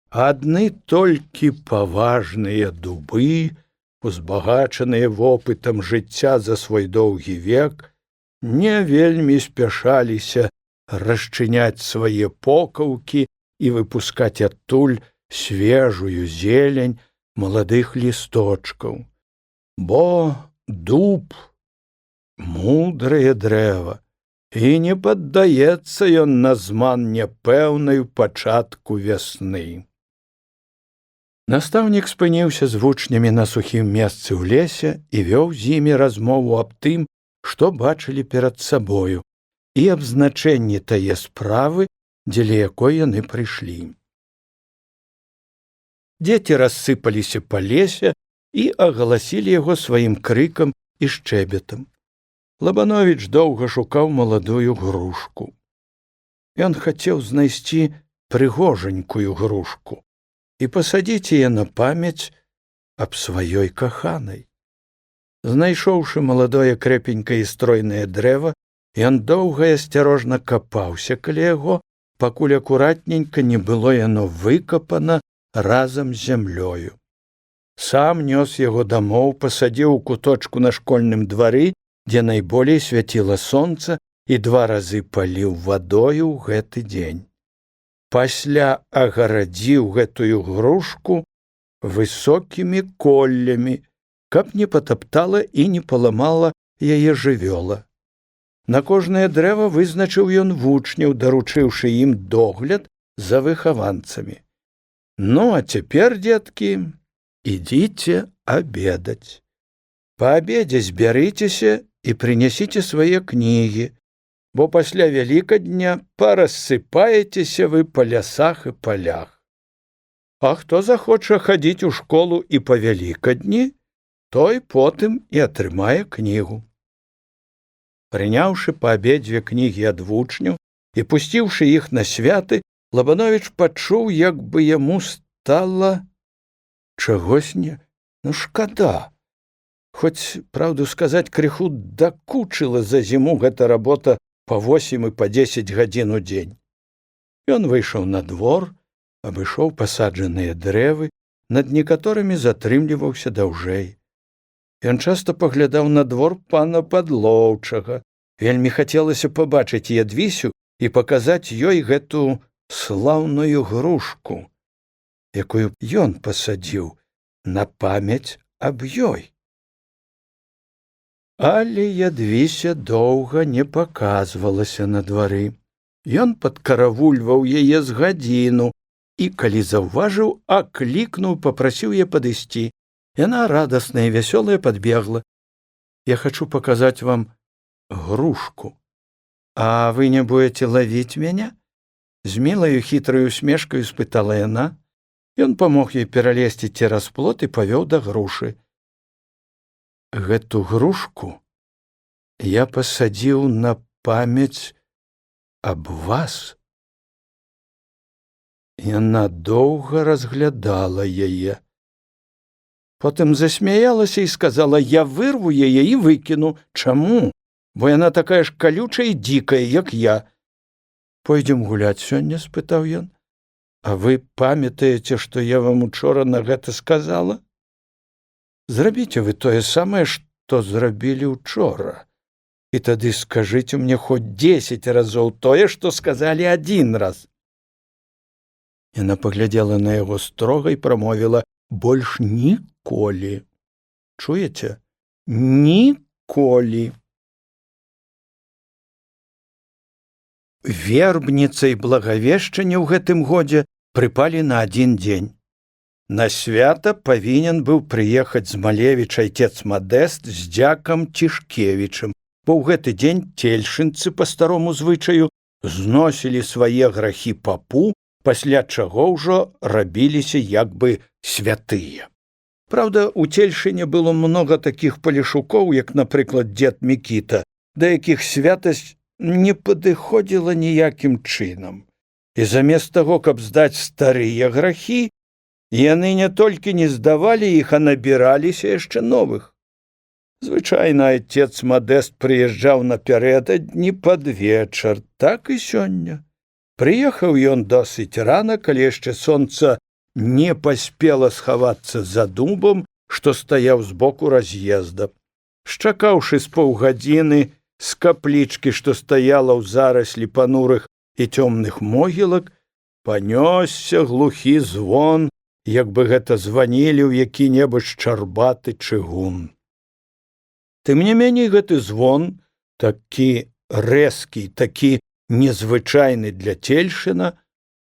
Адны толькі паважныя дубы, узбагачаныя вопытам жыцця за свой доўгі век, не вельмі спяшаліся расчыняць свае покаўкі і выпускаць адтуль свежую зелень маладых лісточкаў. Бо дуб — мудрае дрэва, і не паддаецца ён на зман няпэўнай пачатку вясны. Настаўнік спыніўся з вучнямі на сухім месцы ў лесе і вёў з імі размову аб тым, што бачылі перад сабою, і аб значэнні тае справы, дзеля якой яны прыйшлі. Дзеці рассыпаліся па лесе і агаласілі яго сваім крыкам і шчэбетам. Лабановіч доўга шукаў маладую грушку. Ён хацеў знайсці прыгожанькую грушку і пасадзіць яе на памяць аб сваёй каханай. Знайшоўшы маладое крэпенькае і стройнае дрэва, ён доўга і асцярожна капаўся каля яго, пакуль акуратненька не было яно выкапана разам з зямлёю. Сам нёс яго дамоў, пасадзіў у куточку на школьным двары, дзе найболей свяціла сонца, і 2 разы паліў вадою ў гэты дзень. Пасля агарадзіў гэтую грушку высокімі коллямі, каб не патаптала і не паламала яе жывёла. На кожнае дрэва вызначыў ён вучняў, даручыўшы ім догляд за выхаванцамі. Ну, а цяпер, дзеткі, ідзіце абедаць. Па абедзе збярыцеся і прынясіце свае кнігі, бо пасля Вялікадня парассыпаецеся вы па лясах і палях. А хто захоча хадзіць у школу і па Вялікадні, той потым і атрымае кнігу. Прыняўшы па абедзве кнігі ад вучняў і пусціўшы іх на святы, Лабановіч пачуў, як бы яму стала чагосьні, шкада. Хоць, праўду сказаць, крыху дакучыла за зіму гэта работа па 8 і па 10 гадзін у дзень. Ён выйшаў на двор, абышоў пасаджаныя дрэвы, над некаторымі затрымліваўся даўжэй. Ён часта паглядаў на двор пана Падлоўчага. Вельмі хацелася пабачыць Ядвісю і паказаць ёй гэту слаўную грушку, якую ён пасадзіў на памяць аб ёй. Але Ядвіся доўга не паказвалася на двары. Ён падкаравульваў яе з гадзіну і, калі заўважыў, аклікнуў, папрасіў яе падысці. Яна радасная і вясёлая падбегла. Я хачу паказаць вам грушку. А вы не будете лавіць мяне? З мілаю хітраю усмешкаю спытала яна. Ён памог ёй пералезці цераз плот і павёў да грушы. Гэту грушку я пасадзіў на памяць аб вас. Яна доўга разглядала яе. Потым засмяялася і сказала: я вырву яе і выкіну. Чаму? Бо яна такая ж калючая і дзікая, як я. Пойдзем гуляць сёння? Спытаў ён. А вы памятаеце, што я вам учора на гэта сказала? Зрабіце вы тое самае, што зрабілі учора. І тады скажыце мне хоць 10 разоў тое, што сказалі 1 раз. Яна паглядзела на яго строга і прамовіла: больш ніколі. Чуеце? Ніколі. Вербніца і благавешчанне ў гэтым годзе прыпалі на 1 дзень. На свята павінен быў прыехаць з Малевіч айцец Мадэст з дзякам Цішкевічам, бо ў гэты дзень цельшынцы па старому звычаю зносілі свае грахі папу, пасля чаго ўжо рабіліся як бы святыя. Праўда, у Цельшыне было многа такіх палешукоў, як, напрыклад, дзед Мікіта, да якіх святасць не падыходзіла ніякім чынам. І замест таго, каб здаць старыя грахі, яны не толькі не здавалі іх, а набіраліся яшчэ новых. Звычайна айцец Мадэст прыязджаў напярэдадні пад вечар, так і сёння. Прыехаў ён досыць рана, калі яшчэ сонца не паспела схавацца за дубам, што стаяў збоку раз'езда. Шчакаўшы з паўгадзіны з каплічкі, што стаяла ў зараслі панурых і цёмных могілак, панёсся глухі звон, як бы гэта званілі ў які-небудзь чарбаты чыгун. Тым не меней гэты звон, такі рэзкі, такі незвычайны для Цельшына,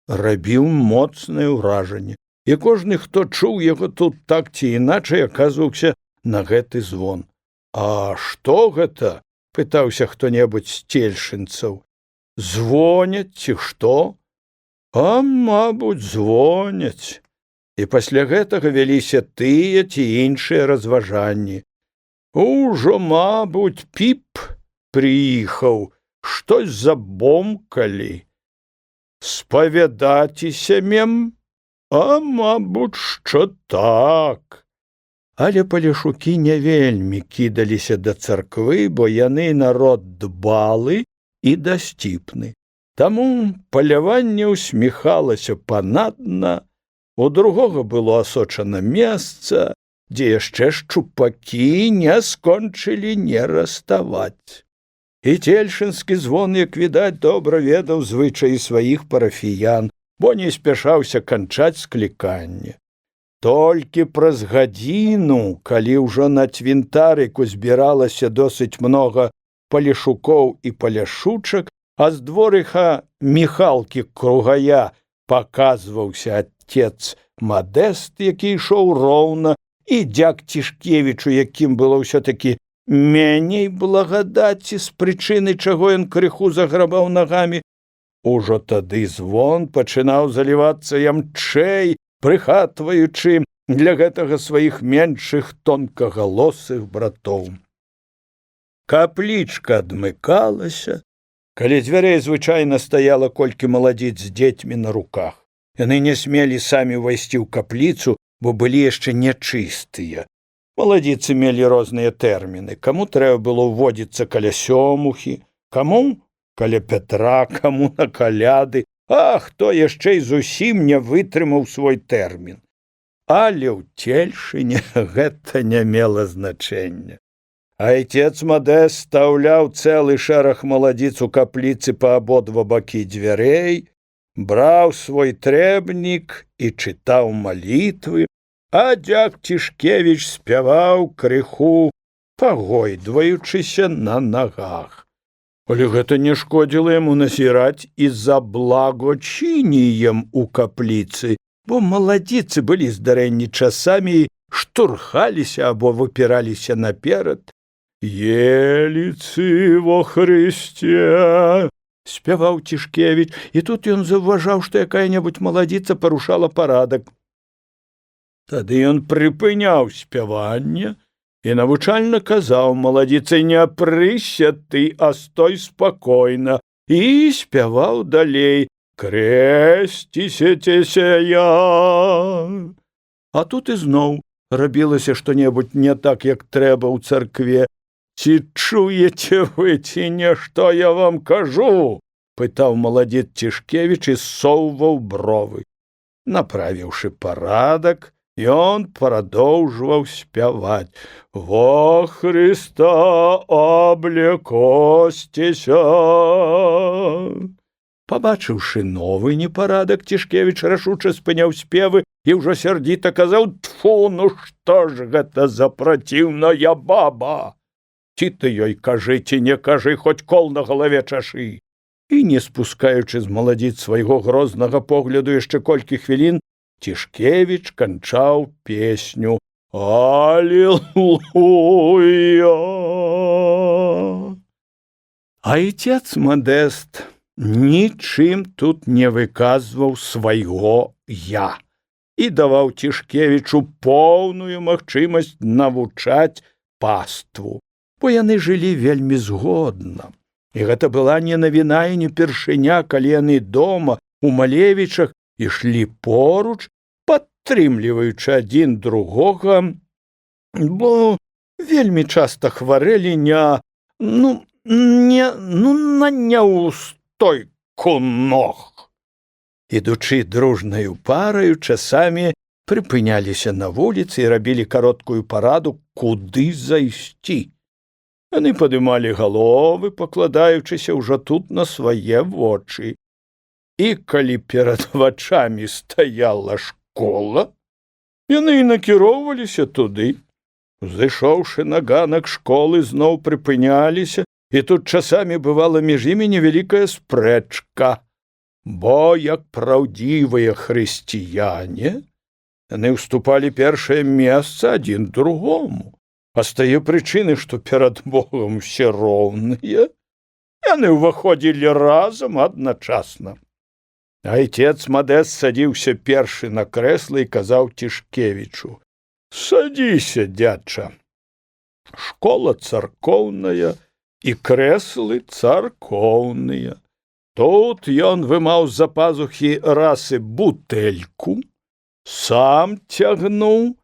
рабіў моцнае ўражанне, і кожны, хто чуў яго тут так ці іначай, аказваўся на гэты звон. А што гэта? Пытаўся хто-небудзь з цельшынцаў. Звоняць ці што? А, мабуть, звоняць. І пасля гэтага вяліся тыя ці іншыя разважанні. Ужо, мабуть, піп прыехаў, штось забомкалі. Спавядаціся мем? А, мабуть, що так. Але палешукі не вельмі кідаліся да царквы, бо яны народ дбалы і дасціпны. Таму паляванне усміхалася панадна, у другога было асочана месца, дзе яшчэ шчупакі не скончылі не раставаць. І цельшынскі звон, як відаць, добра ведаў звычаі сваіх парафіян, бо не спяшаўся канчаць скліканне. Толькі праз гадзіну, калі ўжо на цвінтарыку збіралася досыць многа палешукоў і паляшучак, а з дворыха Міхалкі Кругая паказваўся отец Мадэст, які ішоў роўна, і дзяк Цішкевічу, якім было ўсё-такі меней благадаці з прычыны, чаго ён крыху заграбаў нагамі. Ужо тады звон пачынаў залівацца ямчэй, прыхатваючы для гэтага сваіх меншых тонкагалосых братоў. Каплічка адмыкалася, каля дзвярэй звычайна стаяла колькі маладзіц з дзецьмі на руках. Яны не смелі самі ўвайсці ў капліцу, бо былі яшчэ нячыстыя. Маладзіцы мелі розныя тэрміны. Каму трэба было ўводзіцца каля сёмухі, каму каля Пятра, каму на каляды, а хто яшчэ і зусім не вытрымаў свой тэрмін. Але ў Цельшыне гэта не мела значэння. Айцец Мадэст стаўляў цэлы шэраг маладзіц у капліцы па абодва бакі дзвярэй, браў свой трэбнік і чытаў малітвы, а дзяк Цішкевіч спяваў крыху, пагойдваючыся на нагах. Але гэта не шкодзіла яму назіраць і за благочыніем у капліцы, бо маладзіцы былі здарэнні часамі і штурхаліся або выпіраліся наперад. «Еліцы во Хрысце!» — спяваў Цішкевіч, і тут ён заўважаў, што якая-небудзь маладзіца парушала парадак. Тады ён прыпыняў спяванне і навучальна казаў маладзіцы: «Не прыся ты, а стой спакойна», і спяваў далей: «Крэсціся я». А тут ізноў рабілася што-небудзь не так, як трэба ў царкве. «Ці чуеце вы, ці не, што я вам кажу?» — пытаў маладзец Цішкевіч і ссоўваў бровы. Направіўшы парадак, ён прадоўжваў спяваць: «Во Хрыста облекосцеся». Пабачыўшы новы непарадак, Цішкевіч рашуча спыняў спевы і ўжо сярдзіта казаў: «Тфу, ну што ж гэта за праціўная баба! Ці ты ёй кажы, ці не кажы, хоць кол на галаве чашы». І, не спускаючы з маладзіц свайго грознага погляду яшчэ колькі хвілін, Цішкевіч канчаў песню «Алілуя». Айцец Мадэст нічым тут не выказваў свайго «я» і даваў Цішкевічу поўную магчымасць навучаць паству, бо яны жылі вельмі згодна. І гэта была не навіна і не першыня, калі яны дома у Малевічах ішлі поруч, падтрымліваючы адзін другога, бо вельмі часта хварэлі на няўстойку ног. Ідучы дружнаю параю, часамі прыпыняліся на вуліцы і рабілі кароткую параду, куды зайсці. Яны падымалі галовы, пакладаючыся ўжо тут на свае вочы. І калі перад вачамі стаяла школа, яны і накіроўваліся туды. Узышоўшы на ганак школы, зноў прыпыняліся, і тут часамі бывала між імі невялікая спрэчка, бо, як праўдзівыя хрысціяне, яны ўступалі першае месца адзін другому. А з тае прычыны, што перад Богам усе роўныя, яны ўваходзілі разам адначасна. Айцец Мадэст садзіўся першы на крэсла і казаў Цішкевічу: «Садзіся, дзядча, школа царкоўная і крэслы царкоўныя». Тут ён вымаў з-за пазухі расы бутэльку, сам цягнуў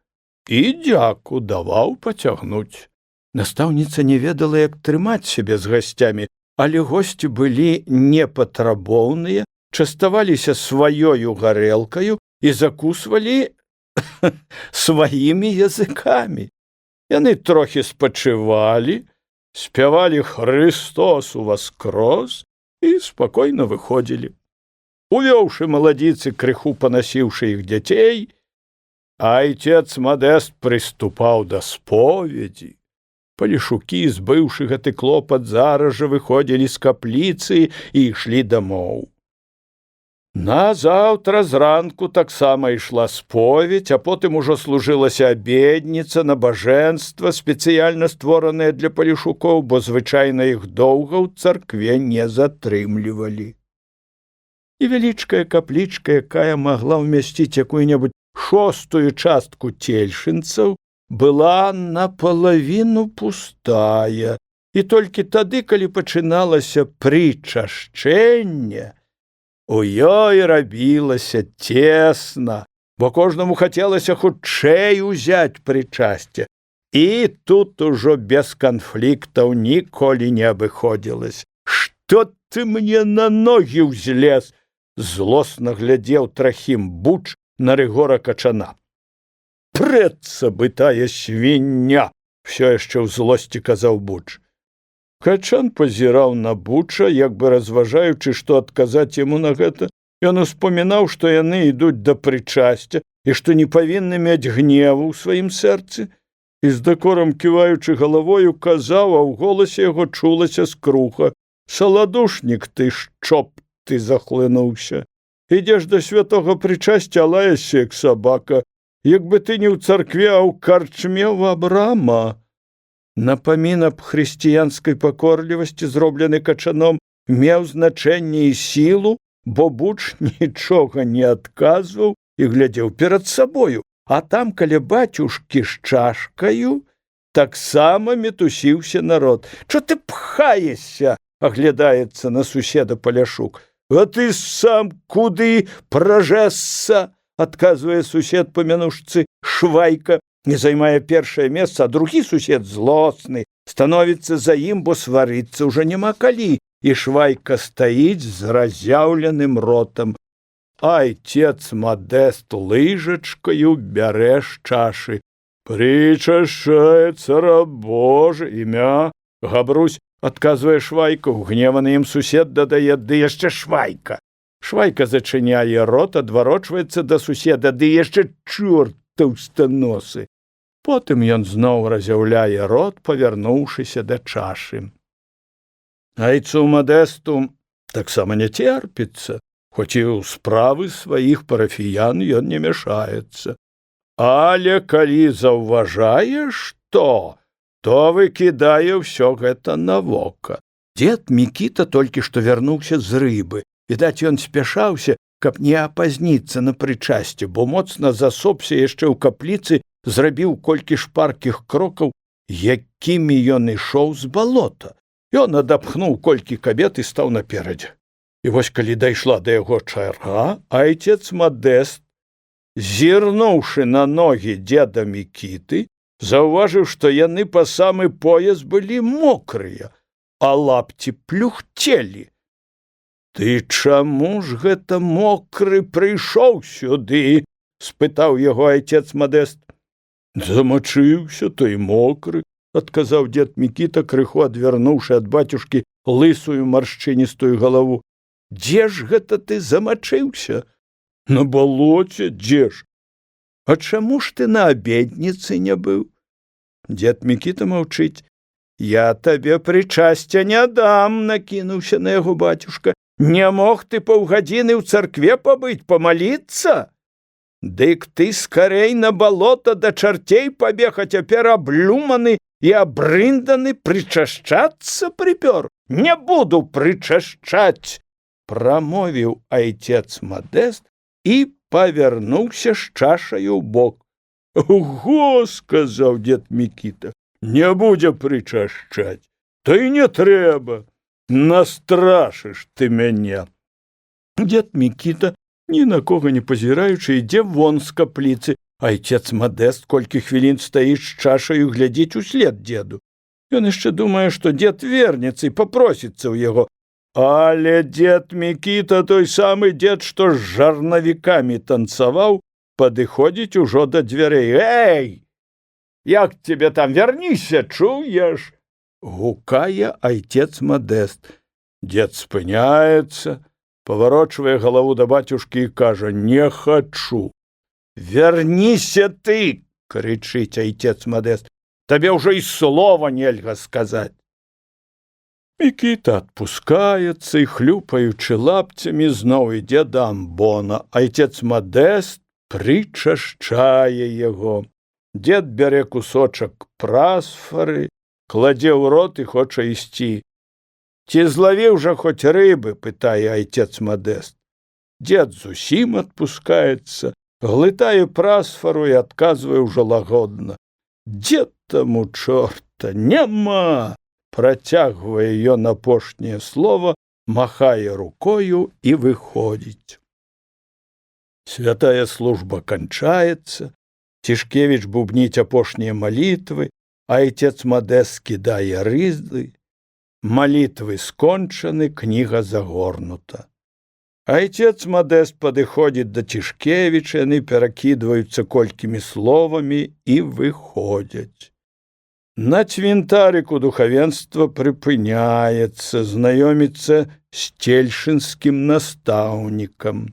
і дзяку даваў пацягнуць. Настаўніца не ведала, як трымаць сябе з гасцямі, але госці былі непатрабоўныя, частаваліся сваёю гарэлкаю і закусвалі сваімі языкамі. Яны трохі спачывалі, спявалі «Хрыстос уваскрос» і спакойна выходзілі. Увёўшы маладзіцы, крыху панасіўшы іх дзяцей, айцец Мадэст прыступаў да споведзі. Палешукі, збыўшы гэты клопат, зараз жа выходзілі з капліцы і ішлі дамоў. Назаўтра зранку таксама ішла споведь, а потым ужо служылася абедніца, набажэнства, спецыяльна створаныя для палешукоў, бо звычайна іх доўга ў царкве не затрымлівалі. Невялічкая каплічка, якая магла ўмясціць якую-небудзь шостую частку цельшынцаў, была напалавіну пустая, і толькі тады, калі пачыналася прычашчэнне, у ёй рабілася цесна, бо кожнаму хацелася хутчэй узяць прычасце, і тут ужо без канфліктаў ніколі не абыходзілася. «Што ты мне на ногі ўзлез?» — злосна глядзеў Трахім Буч на Рыгора Качана. «Прэцца бы тая свіння!» — всё яшчэ ў злосці казаў Буч. Качан пазіраў на Буча, як бы разважаючы, што адказаць яму на гэта. Ён успамінаў, што яны ідуць да прычасця і што не павінны мець гневу ў сваім сэрцы, і з дакорам ківаючы галавою казаў, а ў голасе яго чулася скруха: «Саладушнік ты, щоб ты захлынуўся! Ідзеш да святога прычасця, лаешся, як сабака, як бы ты не ў царкве, а ў карчме ў Абрама». Напамін аб хрысціянскай пакорлівасці, зроблены Качаном, меў значэнне і сілу, бо Буч нічога не адказваў і глядзеў перад сабою, а там каля бацюшкі з чашкаю таксама мітусіўся народ. «Чо ты пхаешся?» — аглядаецца на суседа Паляшук. «А ты сам куды пражэсся?» — адказвае сусед па мянушцы Швайка. Не займае першае месца, а другі сусед злосны, становіцца за ім, бо сварыцца ўжо няма калі, і Швайка стаіць з разяўленым ротам. Айцец Мадэст лыжачкаю бярэ з чашы. «Прычашчаецца раб Божы, імя!» «Габрусь!» — адказвае Швайка. Гневаны ім сусед дадае: «Ды яшчэ Швайка!» Швайка зачыняе рот, адварочваецца да суседа: «Ды яшчэ чорт таўстаносы!» Потым ён зноў разяўляе рот, павярнуўшыся да чашы. Айцу Мадэсту таксама не церпіцца, хоць і ў справы сваіх парафіян ён не мяшаецца. Але калі заўважае што, то выкідае ўсё гэта на вока. Дзед Мікіта толькі што вярнуўся з рыбы. Відаць, ён спяшаўся, каб не апазніцца на прычасце, бо моцна засопся яшчэ ў капліцы, зрабіў колькі шпаркіх крокаў, якімі ён ішоў з балота. Ён адапхнуў колькі кабет і стаў наперадзе. І вось калі дайшла да яго чарга, айцец Мадэст, зірнуўшы на ногі дзеда Мікіты, заўважыў, што яны па самы пояс былі мокрыя, а лапці плюхцелі. «Ты чаму ж гэта мокры прыйшоў сюды?» — спытаў яго айцец Мадэст. «Замачыўся, то і мокры», — адказаў дзед Мікіта, крыху адвярнуўшы ад бацюшкі лысую маршчыністую галаву. «Дзе ж гэта ты замачыўся?» «На балоце, дзе ж?» «А чаму ж ты на абедніцы не быў?» Дзед Мікіта маўчыць. «Я табе прычасця не дам», — накінуўся на яго бацюшка. «Не мог ты паўгадзіны ў царкве пабыць, памаліцца? Дык ты скарэй на балота да чарцей пабег, а цяпер аблюманы і абрынданы прычашчацца прыпёр? Не буду прычашчаць!» — прамовіў айцец Мадэст і павярнуўся з чашаю ў бок. «Ого!» — сказаў дзед Мікіта. «Не будзе прычашчаць, то і не трэба. Настрашыш ты мяне!» Дзед Мікіта, ні на кого не пазіраючы, ідзе вон з капліцы. Айцец Мадэст колькі хвілін стаіць з чашаю, глядзіць услед дзеду. Ён яшчэ думае, што дзед вернецца і папросіцца ў яго. Але дзед Мікіта, той самы дзед, што з жарнавікамі танцаваў, падыходзіць ужо да дзвярэй. «Эй! Як тебе там, верніся, чуеш?» — гукае айцец Мадэст. Дзед спыняецца, паварочвае галаву да бацюшкі і кажа: «Не хачу». «Верніся ты!» — крычыць айцец Мадэст. «Табе ўжо і слова нельга сказаць». Мікіта адпускаецца і, хлюпаючы лапцямі, зноў ідзе да амбона. Айцец Мадэст прычашчае яго. Дзед бярэ кусочак прасфары, кладзе ў рот і хоча ісці. «Ці злавіў жа хоць рыбы?» – пытае айцец Мадэст. Дзед зусім адпускаецца, глытае прасфару і адказвае ўжо лагодна. «Дзе там у чорта? Няма!» Працягвае ён апошняе слова, махае рукою і выходзіць. Святая служба канчаецца, Цішкевіч бубніць апошнія малітвы, айцец Мадэст кідае рызы. Малітвы скончаны, кніга загорнута. Айцец Мадэст падыходзіць да Цішкевіча, яны перакідваюцца колькімі словамі і выходзяць. На цвінтарыку духавенства прыпыняецца, знаёміцца з цельшынскім настаўнікам.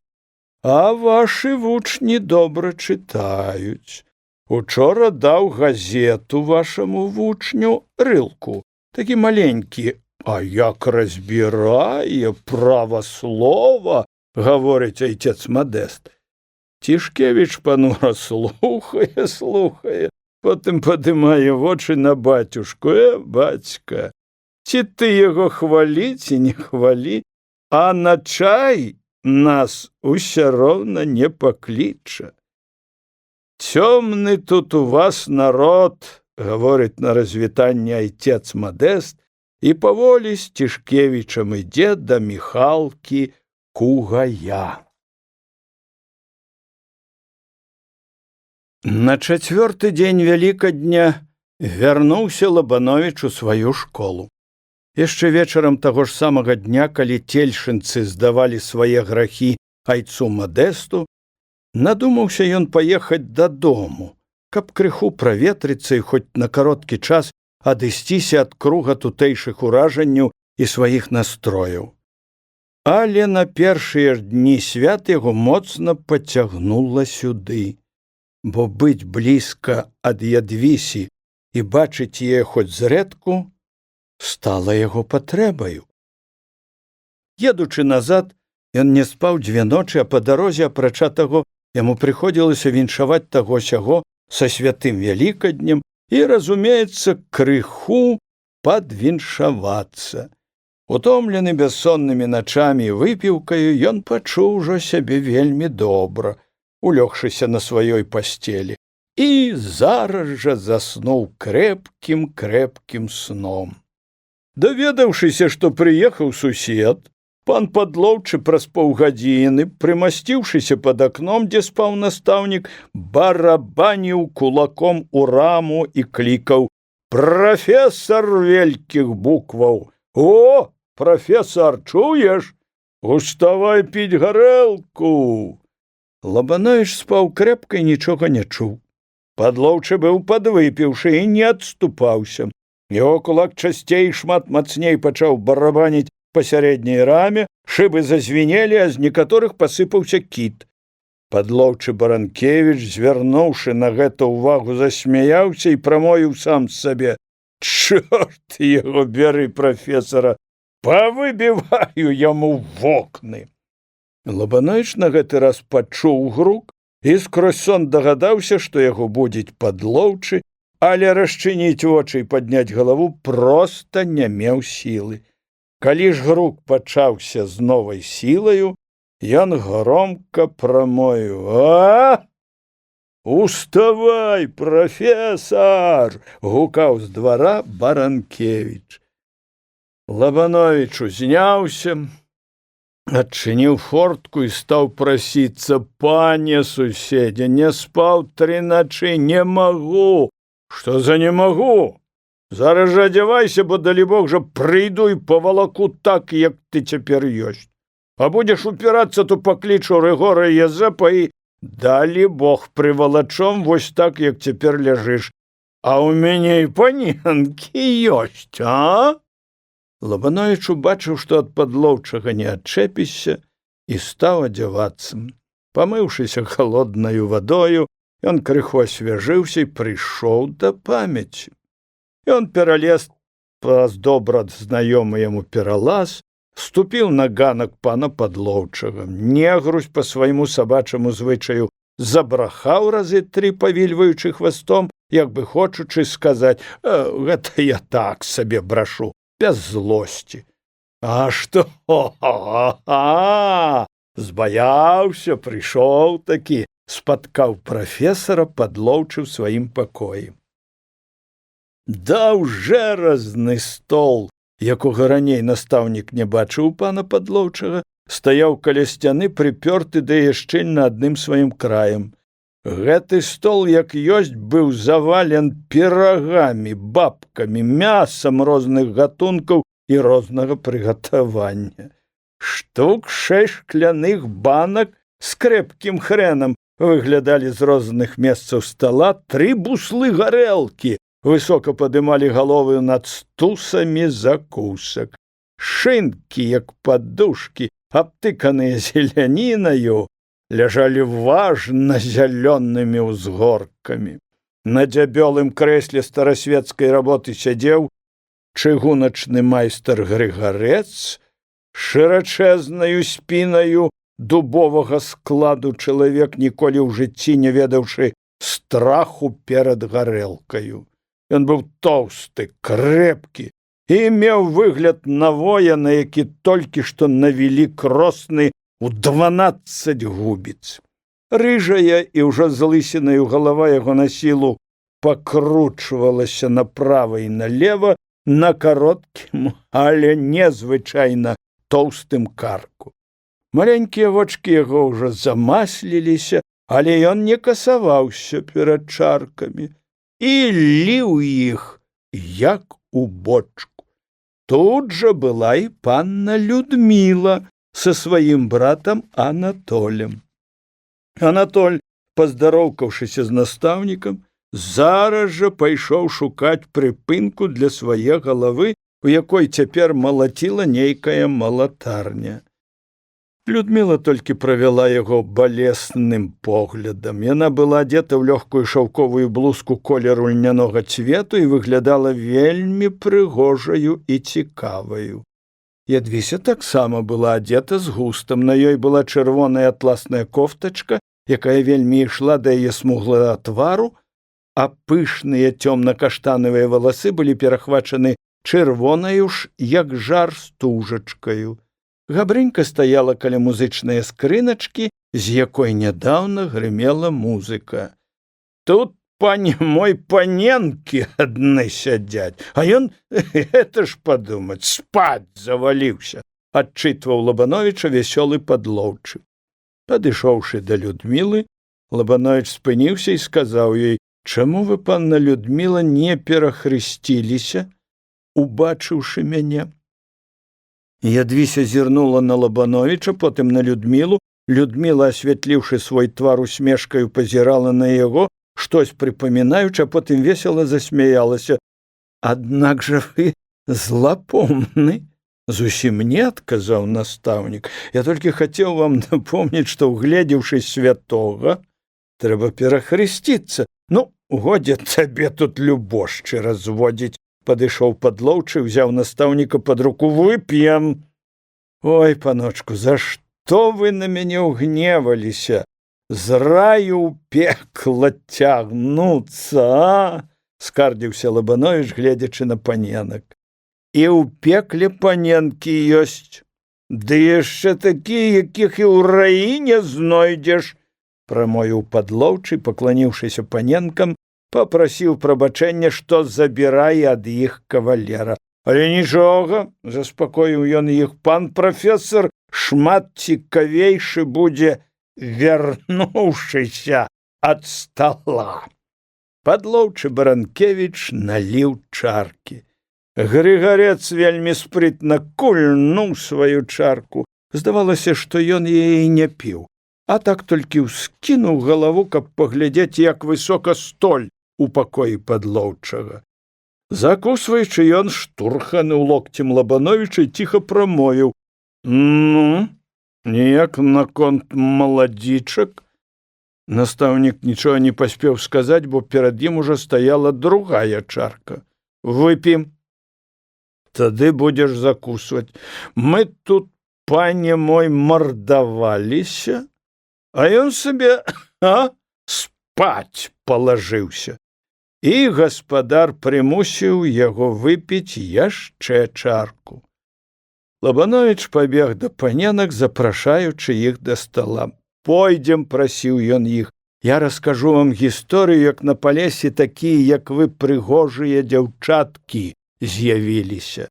«А вашы вучні добра чытаюць. Учора даў газету вашаму вучню, рылку, такі маленькі, а як разбірае праваслова», – гаворыць айцец Мадэст. Цішкевіч панура слухае, потым падымае вочы на бацюшку. Бацька, ці ты яго хвалі, ці не хвалі, а на чай нас усё роўна не пакліча. Цёмны тут у вас народ, гаворыць на развітанне айцец Мадэст, і паволі з Цішкевічам ідзе да Міхалкі Кугая. На чацвёрты дзень Вялікадня вярнуўся Лабановіч у сваю школу. Яшчэ вечарам таго ж самага дня, калі цельшынцы здавалі свае грахі айцу Мадэсту, надумаўся ён паехаць дадому, каб крыху праветрыцца і хоць на кароткі час адысціся ад круга тутэйшых уражанняў і сваіх настрояў. Але на першыя ж дні свят яго моцна пацягнула сюды, бо быць блізка ад Ядвісі і бачыць яе хоць зрэдку стала яго патрэбаю. Едучы назад, ён не спаў 2 ночы, а па дарозе, апрача таго, яму прыходзілася віншаваць таго-сяго са святым Вялікаднем і, разумеецца, крыху падвіншавацца. Утомлены бяссоннымі начамі і выпіўкаю, ён пачуў ужо сябе вельмі добра, улёгшыся на сваёй пасцелі, і зараз жа заснуў крэпкім сном. Даведаўшыся, што прыехаў сусед, пан падлоўчы праз паўгадзіны, прымасціўшыся пад акном, дзе спаў настаўнік, барабаніў кулаком у раму і клікаў: «Прафесар вялікіх букваў! О, прафесар, чуеш? Уставай піць гарэлку!» Лабановіч спаў крэпка і нічога не чуў. Падлоўчы быў падвыпіўшы і не адступаўся. Яго кулак часцей і шмат мацней пачаў барабаніць па сярэдняй раме, шыбы зазвінелі, а з некаторых пасыпаўся кіт. Падлоўчы Баранкевіч, звярнуўшы на гэта ўвагу, засмяяўся і прамовіў сам сабе: «Чорт яго бяры, прафесара, павыбіваю яму вокны!» Лабановіч на гэты раз пачуў грук і скрозь сон дагадаўся, што яго будзіць падлоўчы, але расчыніць вочы і падняць галаву проста не меў сілы. Калі ж грук пачаўся з новай сілаю, ён громка прамовіў: «А! Уставай, прафесар!» – гукаў з двара Баранкевіч. Лабановіч узняўся, адчыніў фортку і стаў прасіцца: «Пане суседзе, не спаў 3 начы, не магу!» «Што за не магу? Зараз жа адзявайся, бо, далібог жа, прыйду і павалаку так, як ты цяпер ёсць. А будзеш упірацца, то паклічу Рыгора і Язэпа і, далібог, прывалачом вось так, як цяпер ляжыш. А ў мяне і паненкі ёсць, а?» Лабановіч убачыў, што ад падлоўчага не адчэпішся, і стаў адзявацца. Памыўшыся халоднаю вадою, ён крыху асвяжыўся і прыйшоў да памяці. Ён пералез праз добра знаёмы яму пералаз, ступіў на ганак пана Падлоўчага. Негрусь па свайму сабачаму звычаю забрахаў разы 3, павільваючы хвастом, як бы хочучы сказаць: гэта я так сабе брашу, без злосці. А што? Збаяўся, прыйшоў такі, спаткаў прафесара Падлоўчы ў сваім пакоі. Даўжэразны стол, якога раней настаўнік не бачыў пана Падлоўчага, стаяў каля сцяны, прыпёрты да яшчэльна адным сваім краем. Гэты стол, як ёсць, быў завален пірагамі, бабкамі, мясам розных гатункаў і рознага прыгатавання. Штук 6 шкляных банак з крэпкім хрэнам выглядалі з розных месцаў стала, 3 буслы гарэлкі высока падымалі галовы над стусамі закусак. Шынкі, як падушкі, абтыканыя зелянінаю, ляжалі важна зялёнымі ўзгоркамі. На дзябёлым крэсле старасветскай работы сядзеў чыгуначны майстар Грыгарэц, шырачэзнаю спінаю дубовага складу чалавек, ніколі ў жыцці не ведаўшы страху перад гарэлкаю. Ён быў тоўсты, крэпкі і меў выгляд навояна, які толькі што навілі кросны ў 12 губіц. Рыжая і ўжо злысінаю галава яго на сілу пакручвалася направа і налева на кароткім, але незвычайна тоўстым карку. Маленькія вочкі яго ўжо замасліліся, але ён не касаваўся перад чаркамі і ліў іх, як у бочку. Тут жа была і панна Людміла са сваім братам Анатолем. Анатоль, паздароўкаўшыся з настаўнікам, зараз жа пайшоў шукаць прыпынку для свае галавы, у якой цяпер малаціла нейкая малатарня. Людміла толькі правяла яго балесным поглядам. Яна была адзета ў лёгкую шаўковую блузку колеру льнянога цвету і выглядала вельмі прыгожаю і цікаваю. Ядвіся таксама была адзета з густам. На ёй была чырвоная атласная кофтачка, якая вельмі ішла да яе смуглага твару, а пышныя цёмна-каштанавыя валасы былі перахвачаны чырвонаю ж, як жар, стужачкаю. Габрынька стаяла каля музычнай скрыначкі, з якой нядаўна грымела музыка. Тут, пане мой, паненкі адны сядзяць, а ён, гэта ж падумаць, спаць заваліўся, адчытваў Лабановіча вясёлы Падлоўчы. Падышоўшы да Людмілы, Лабановіч спыніўся і сказаў ёй: «Чаму вы, панна Людміла, не перахрысціліся, убачыўшы мяне?» Ядвіся зірнула на Лабановіча, потым на Людмілу. Людміла, асвятліўшы свой твар усмешкаю, пазірала на яго, штось прыпамінаючы, а потым весела засмяялася. «Аднак жа вы злапомны!» «Зусім не», — адказаў настаўнік. «Я толькі хацеў вам напомніць, што, угледзеўшы святога, трэба перахрысціцца. Ну, годзе табе тут любошчы разводзіць». Падышоў Падлоўчы, узяў настаўніка пад руку. «Вып'ем!» «Ой, паночку, за што вы на мяне ўгневаліся? З раю ў пекла цягнуцца, а?» — скардзіўся Лабановіч, гледзячы на паненак. «І ў пекле паненкі ёсць, ды яшчэ такія, якіх і ў раі не знойдзеш», — прамовіў Падлоўчы, пакланіўшыся паненкам, папрасіў прабачэння, што забірае ад іх кавалера. «Але нічога», — заспакоіў ён іх, «пан прафесар шмат цікавейшы будзе, вярнуўшыся ад стала». Падлоўчы Баранкевіч наліў чаркі. Грыгарэц вельмі спрытна кульнуў сваю чарку. Здавалася, што ён яе не піў, а так толькі ўскінуў галаву, каб паглядзець, як высока столь у пакоі Падлоўчага. Закусваючы, ён штурхануў локцем Лабановіча і ціха прамовіў: «Ну, неяк наконт маладзічак?» Настаўнік нічога не паспеў сказаць, бо перад ім ужо стаяла другая чарка. «Вып'ем», тады будзеш закусваць. Мы тут, пане мой, мардаваліся, а ён сабе спаць палажыўся. І гаспадар прымусіў яго выпіць яшчэ чарку. Лабановіч пабег да паненак, запрашаючы іх да стала. «Пойдзем», – прасіў ён іх, – «я раскажу вам гісторыю, як на палесе такія, як вы, прыгожыя дзяўчаткі з'явіліся».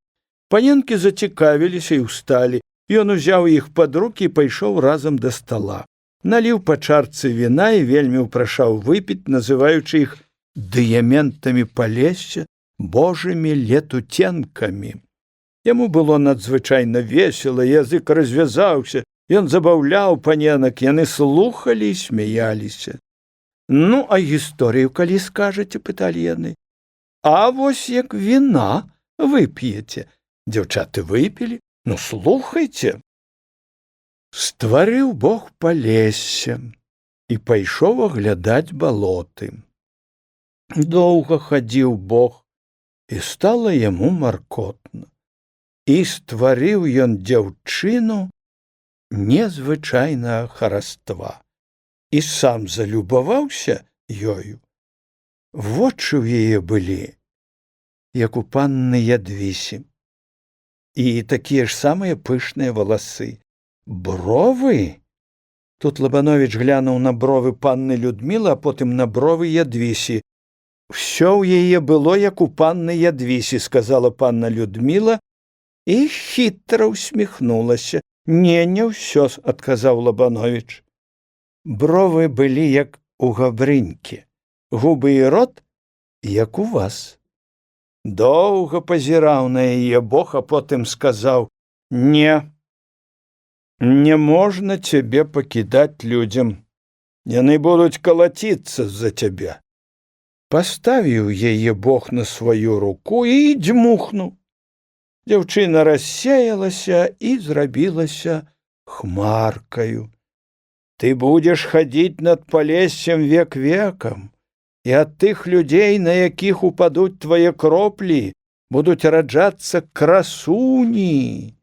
Паненкі зацікавіліся і ўсталі. Ён узяў іх пад рукі і пайшоў разам да стала. Наліў па чарцы віна і вельмі ўпрашаў выпіць, называючы іх дыяментамі палесся, божымі летуценкамі. Яму было надзвычайна весела, язык развязаўся, ён забаўляў паненак, яны слухалі і смяяліся. «Ну, а гісторыю калі скажаце?» – пыталі яны. «А вось як віна вып'еце». Дзяўчаты выпілі. «Ну, слухайце». Стварыў Бог палессе і пайшоў аглядаць балоты. Доўга хадзіў Бог, і стала яму маркотна. І стварыў ён дзяўчыну незвычайнага хараства і сам залюбаваўся ёю. Вочы ў яе былі, як у панны Ядвісі, і такія ж самыя пышныя валасы. Бровы? Тут Лабановіч глянуў на бровы панны Людмілы, а потым на бровы Ядвісі. «Всё ў яе было, як у панны Ядвісі», – сказала панна Людміла і хітра усміхнулася. «Не, не ўсё», – адказаў Лабановіч. «Бровы былі, як у Габрынькі, губы і рот, як у вас». Доўга пазіраў на яе Бог, а потым сказаў: «Не, не можна цябе пакідаць людзям. Яны будуць калаціцца за цябе». Паставіў яе Бог на сваю руку і дзьмухнуў. Дзяўчына рассеялася і зрабілася хмаркаю. «Ты будзеш хадзіць над палессем век векам, і ад тых людзей, на якіх упадуць твае кроплі, будуць раджацца красуні.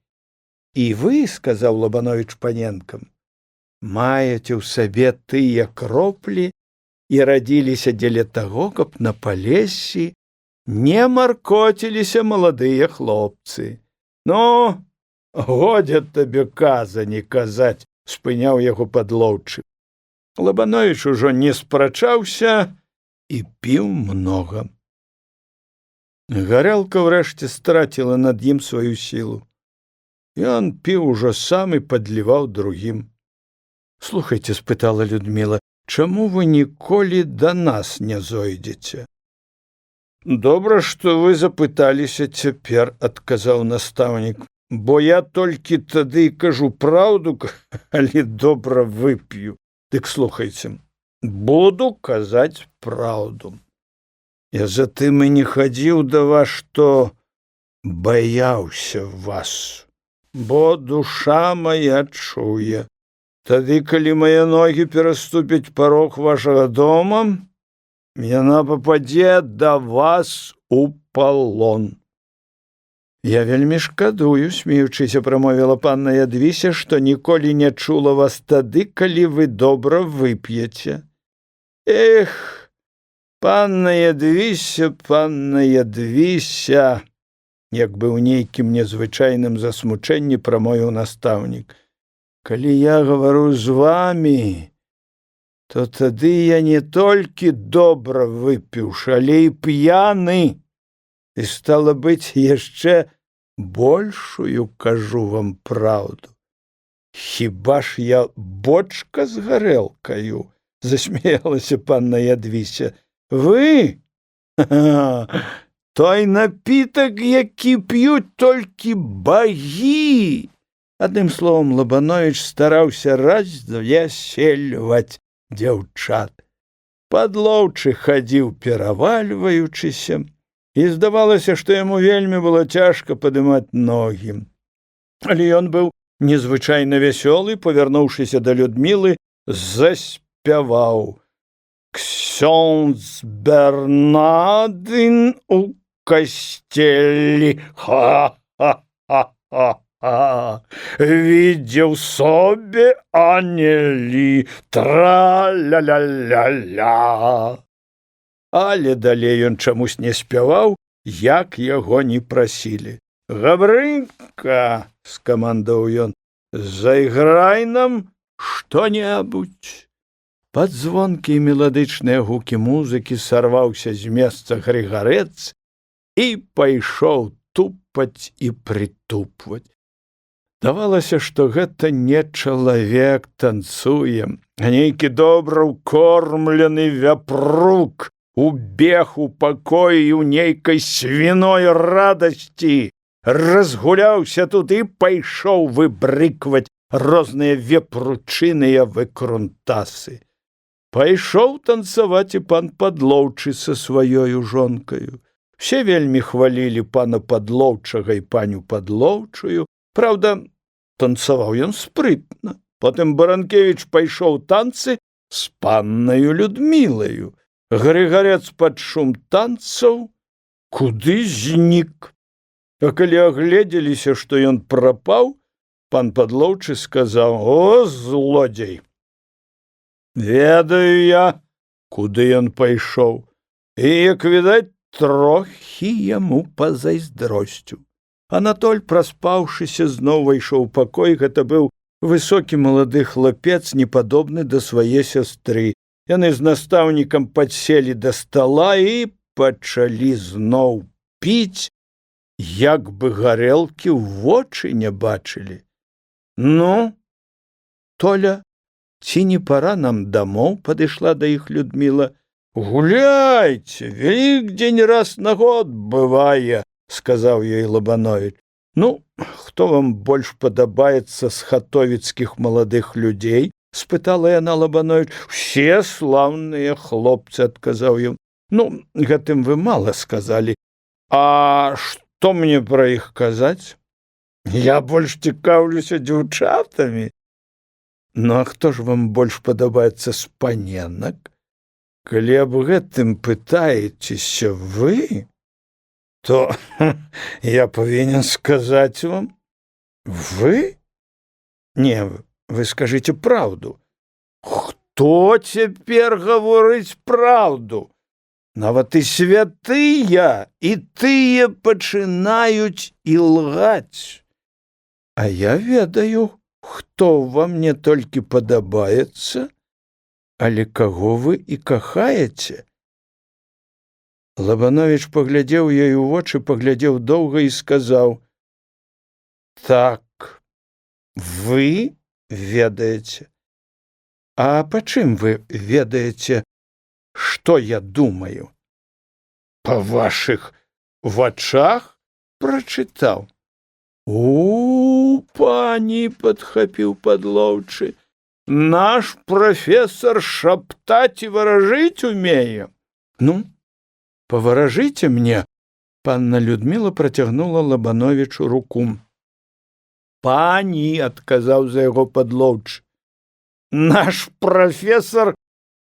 І вы, — сказаў Лабановіч паненкам, — маеце ў сабе тыя кроплі і радзіліся дзеля таго, каб на палессі не маркоціліся маладыя хлопцы. Ну, годзе табе казані казаць, — спыняў яго падлоўчык. Лабановіч ужо не спрачаўся і піў многа. Гарэлка ўрэшце страціла над ім сваю сілу. Ён піў ужо сам і падліваў другім. «Слухайце, — спытала Людміла, — чаму вы ніколі да нас не зойдзеце?» «Добра, што вы запыталіся цяпер, — адказаў настаўнік, — бо я толькі тады кажу праўду, калі добра вып'ю. Дык слухайце, буду казаць праўду. Я затым і не хадзіў да вас, што баяўся вас, бо душа моя чуе. Тады, калі мае ногі пераступяць парог вашага дома, яна пападзе да вас у палон». «Я вельмі шкадую, — смеючыся прамовіла панна Ядвіся, — што ніколі не чула вас тады, калі вы добра вып'еце». «Эх, панна Ядвіся, панна Ядвіся!» Як бы ў нейкім незвычайным засмучэнні прамовіў настаўнік. «Калі я гавару з вамі, то тады я не толькі добра выпіўшы, але і п'яны, і, стала быць, яшчэ большую кажу вам праўду. Хіба ж я бочка з гарэлкаю?» — засмеялася панна Ядвіся. «Вы? Той напітак, які п'ють толькі багі!» Адным словом, Лабановіч стараўся развесельваць дзяўчат. Падлоўчы хадзіў перавальваючыся, і здавалася, што яму вельмі было цяжка падымаць ногі. Але ён быў незвычайна вясёлы, павярнуўшыся да Людмілы, заспяваў: «Ксёндз Бернадын у костелі, ха-ха-ха-ха, видел собі анелі, тра-ля-ля-ля-ля. Але далей ён чамусь не спяваў, як яго не прасілі. Габрынька, скамандаў ён, зайграй нам што-небудзь. Пад звонкія меладычныя гукі музыкі сарваўся з месца Грыгарэц і пайшоў тупаць і прытупваць. Давалася, што гэта не чалавек танцуе, а нейкі добра ўкормлены вяпрук убег у пакоі ў нейкай свіной радасці, разгуляўся тут і пайшоў выбрыкваць розныя вепручыныя выкрунтасы. Пайшоў танцаваць і пан Падлоўчы са сваёю жонкаю. Все вельмі хвалілі пана Падлоўчага і паню Падлоўчую. Праўда, танцаваў ён спрытна. Потым Баранкевіч пайшоў танцы з паннаю Людмілаю. Грыгарэц пад шум танцаў куды знік. А калі агледзеліся, што ён прапаў, пан Падлоўчы сказаў: «О, злодзей! Ведаю я, куды ён пайшоў, і, як відаць, трохі яму пазайздросціў». Анатоль, праспаўшыся, зноў увайшоў у пакой. Гэта быў высокі малады хлапец, непадобны да свае сястры. Яны з настаўнікам падселі да стала і пачалі зноў піць, як бы гарэлкі ў вочы не бачылі. «Ну, Толя, ці не пара нам дамоў?» — падышла да іх Людміла. «Гуляйце, Вялікдзень раз на год бывае», — сказаў ёй Лабановіч. «Ну, хто вам больш падабаецца з хатовіцкіх маладых людзей?» — спытала яна Лабановіч. «Все слаўныя хлопцы», — адказаў ён. «Ну, гэтым вы мала сказалі. А што мне пра іх казаць? Я больш цікаўлюся дзяўчатамі». «Ну, а хто ж вам больш падабаецца з паненак? Калі аб гэтым пытаецеся вы, то я павінен сказаць вам. Вы? Не, вы скажыце праўду». «Хто цяпер гаворыць праўду? Нават і святыя, і тыя пачынаюць ілгаць. А я ведаю, хто вам не толькі падабаецца, але каго вы і кахаеце». Лабановіч паглядзеў ёй у вочы, паглядзеў доўга і сказаў: «Так, вы ведаеце. А па чым вы ведаеце, што я думаю?» «Па вашых вачах прачытаў». «У, пані», — падхапіў Падлоўчы, «наш прафесар шаптаць і варажыць умее. Ну, паваражыце мне». Панна Людміла працягнула Лабановічу руку. «Пані», — адказаў за яго Падлоўчы, «наш прафесар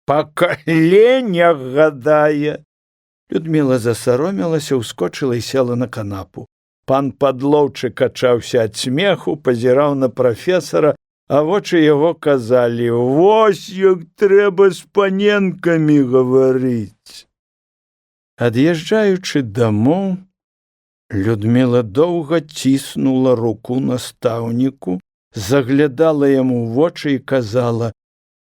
па каленях гадае». Людміла засаромілася, ускочыла і села на канапу. Пан Падлоўчы качаўся ад смеху, пазіраў на прафесара, а вочы яго казалі: «Вось як трэба з паненкамі гаварыць». Ад'язджаючы дамоў, Людміла доўга ціснула руку настаўніку, заглядала яму ў вочы і казала: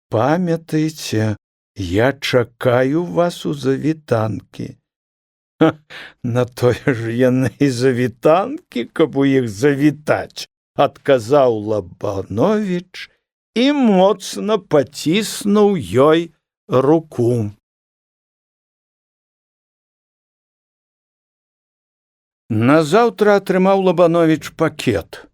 «Памятайце, я чакаю вас у завітанкі». «На тое ж яны і завітанкі, каб у іх завітаць», — адказаў Лабановіч і моцна паціснуў ёй руку. Назаўтра атрымаў Лабановіч пакет.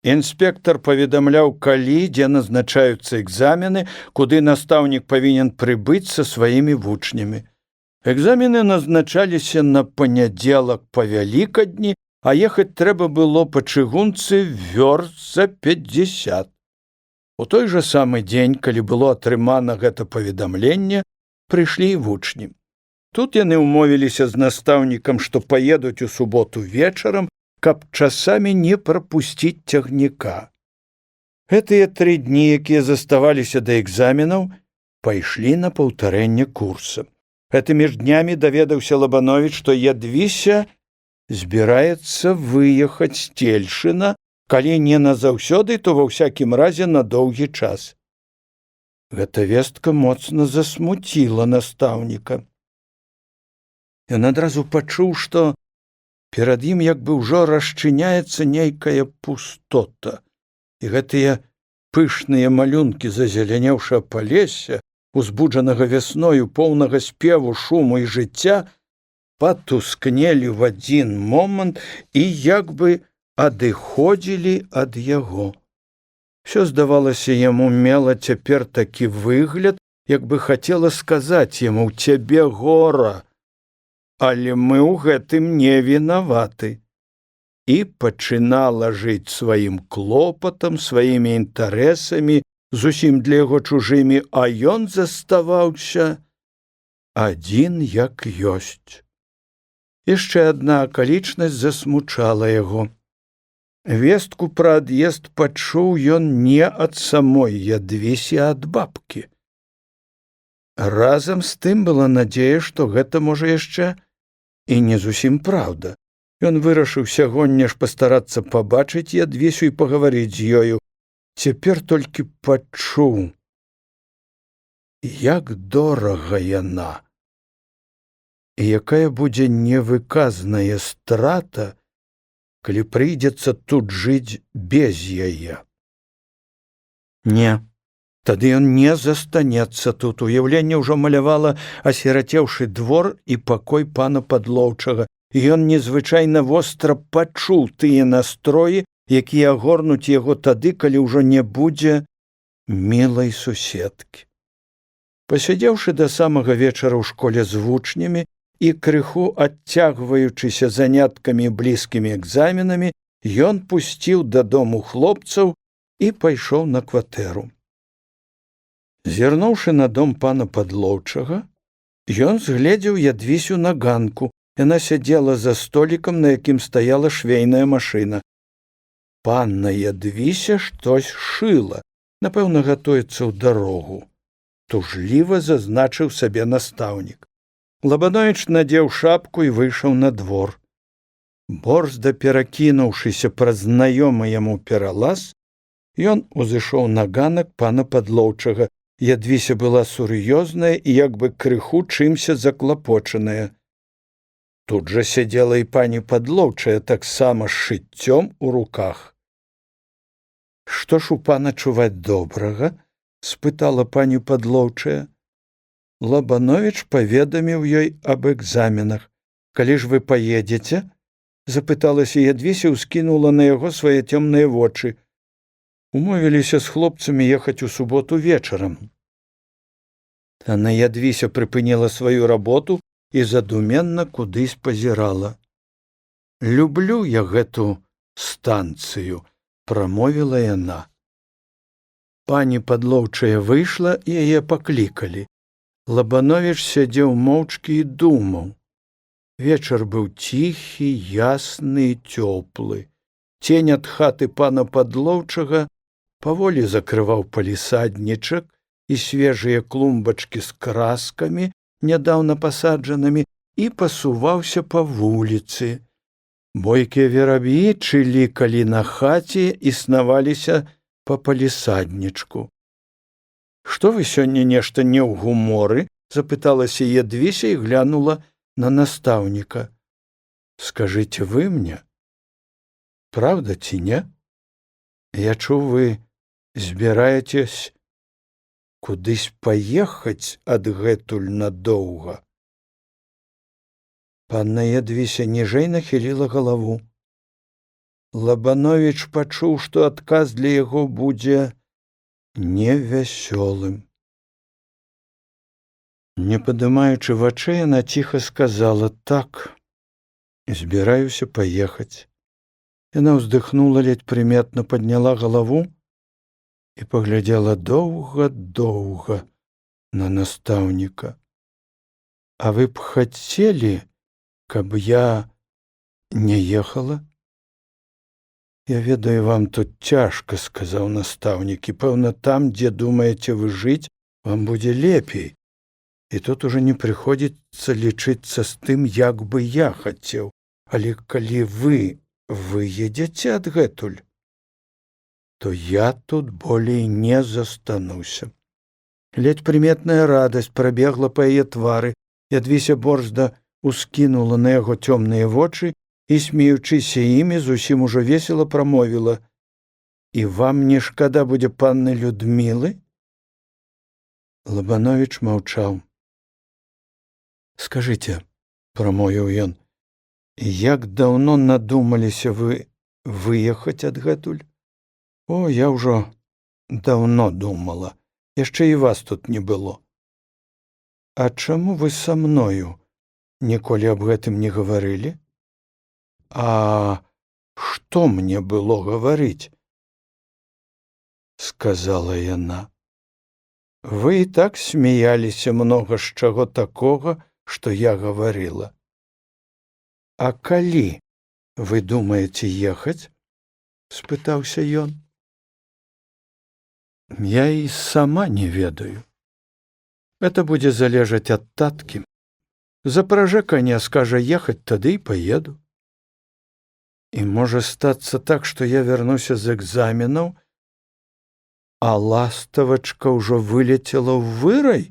Інспектар паведамляў, калі, дзе назначаюцца экзамены, куды настаўнік павінен прыбыць са сваімі вучнямі. Экзамены назначаліся на панядзелак па Вялікадні, а ехаць трэба было па чыгунцы вёрст за 50. У той жа самы дзень, калі было атрымана гэта паведамленне, прыйшлі і вучні. Тут яны ўмовіліся з настаўнікам, што паедуць у суботу вечарам, каб часамі не прапусціць цягніка. Гэтыя 3 дні, якія заставаліся да экзаменаў, пайшлі на паўтарэнне курса. Гэтымі ж днямі даведаўся Лабановіч, што Ядвіся збіраецца выехаць з Цельшына, калі не назаўсёды, то ва ўсякім разе на доўгі час. Гэта вестка моцна засмуціла настаўніка. Ён адразу пачуў, што перад ім як бы ўжо расчыняецца нейкая пустота, і гэтыя пышныя малюнкі зазелянеўшага палесся, узбуджанага вясною, поўнага спеву, шуму і жыцця, патускнелі в адзін момант і як бы адыходзілі ад яго. Всё, здавалася, яму мела цяпер такі выгляд, як бы хацела сказаць яму: «Цябе гора, але мы ў гэтым не вінаваты». І пачынала жыць сваім клопатам, сваімі інтарэсамі, зусім для яго чужымі, а ён заставаўся адзін як ёсць. Яшчэ адна акалічнасць засмучала яго. Вестку пра ад'езд пачуў ён не ад самой Ядвісі, а ад бабкі. Разам з тым была надзея, што гэта можа яшчэ і не зусім праўда. Ён вырашыў сягоння ж пастарацца пабачыць Ядвісю і пагаварыць з ёю. Цяпер толькі пачуў, як дорага яна, і якая будзе невыказная страта, калі прыйдзецца тут жыць без яе. Не, тады ён не застанецца тут. Уяўленне ўжо малявала асірацеўшы двор і пакой пана Падлоўчага, і ён незвычайна востра пачуў тыя настроі, якія агорнуць яго тады, калі ўжо не будзе мілай суседкі. Пасядзеўшы да самага вечара ў школе з вучнямі і крыху адцягваючыся заняткамі блізкімі экзаменамі, ён пусціў дадому хлопцаў і пайшоў на кватэру. Зірнуўшы на дом пана Падлоўчага, ён згледзеў Ядвісю на ганку. Яна сядзела за столікам, на якім стаяла швейная машына. Панна Ядвіся штось шыла, напэўна, гатуецца ў дарогу. Тужліва зазначыў сабе настаўнік. Лабановіч надзеў шапку і выйшаў на двор. Борзда перакінуўшыся праз знаёмы яму пералаз, ён узышоў на ганак пана Падлоўчага. Ядвіся была сур'ёзная і як бы крыху чымся заклапочаная. Тут жа сядзела і пані Падлоўчая, таксама з шыццём у руках. «Што ж у пана чуваць добрага?» – спытала пані Падлоўчая. Лабановіч паведаміў ёй аб экзаменах. «Калі ж вы паедзеце?» – запыталася Ядвіся, ўскінула на яго свае цёмныя вочы. «Умовіліся з хлопцамі ехаць у суботу вечарам». Анна Ядвіся прыпыніла сваю работу і задуменна кудысь пазірала. «Люблю я гэту станцыю», – прамовіла яна. Пані Падлоўчая выйшла, і яе паклікалі. Лабановіч сядзеў моўчкі і думаў. Вечар быў ціхі, ясны і цёплы. Цень ад хаты пана Падлоўчага паволі закрываў палісаднічак і свежыя клумбачкі з краскамі, нядаўна пасаджанымі, і пасуваўся па вуліцы. Бойкія вераб'і чылікалі на хаце і снаваліся па палісаднічку. «Што вы сёння нешта не ў гуморы?» – запыталася Ядвіся і глянула на настаўніка. «Скажыце вы мне, правда ці не? Я чуў, вы збіраецесь кудысь паехаць адгэтуль надоўга». Панна Ядвіся ніжэй нахіліла галаву. Лабановіч пачуў, што адказ для яго будзе невясёлым. Не падымаючы вачэй, яна ціха сказала: «Так, збіраюся паехаць». Яна ўздыхнула, ледзь прыметна падняла галаву і паглядзела доўга-доўга на настаўніка. А вы б хацелі, каб я не ехала? Я ведаю, вам тут цяжка, сказаў настаўнік, і пэўна там, дзе думаеце вы жыць, вам будзе лепей. І тут уже не прыходзіцца лічыцца з тым, як бы я хацеў. Але калі вы выедзеце адгэтуль, то я тут болей не застануся. Ледзь прыметная радасць прабегла па яе твары, Ядвіся борзда ускінула на яго цёмныя вочы і, смеючыся імі, зусім ужо весела прамовіла: «І вам не шкада будзе панны Людмілы?» Лабановіч маўчаў. «Скажыце, — прамовіў ён, — як даўно надумаліся вы выехаць адгэтуль?» «О, я ўжо даўно думала, яшчэ і вас тут не было». «А чаму вы са мною ніколі аб гэтым не гаварылі?» «А што мне было гаварыць?» — сказала яна. «Вы і так смяяліся многа з чаго такога, што я гаварыла. А калі вы думаеце ехаць?» — спытаўся ён. «Я і сама не ведаю. Это будзе залежаць ад таткі. Запражэ коня, скажа ехаць, тады і паеду. І можа стацца так, што я вярнуся з экзаменаў, а ластавачка ўжо вылецела ў вырай?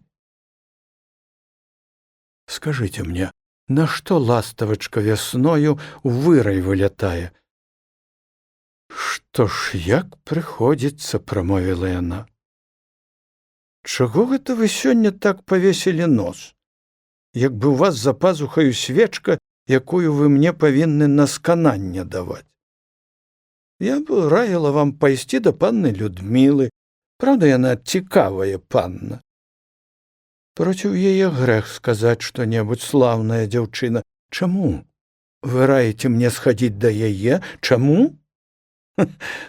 Скажыце мне, нашто ластавачка вясною ў вырай вылятае?» «Што ж, як прыходзіцца, — прамовіла яна. Чаго гэта вы сёння так павесілі нос? Як бы у вас за пазухаю свечка, якую вы мне павінны на скананне даваць. Я б раіла вам пайсці да панны Людмілы. Праўда, яна цікавая панна. Проціў яе грэх сказаць што-небудзь, слаўная дзяўчына. Чаму? Вы раіце мне схадзіць да яе? Чаму?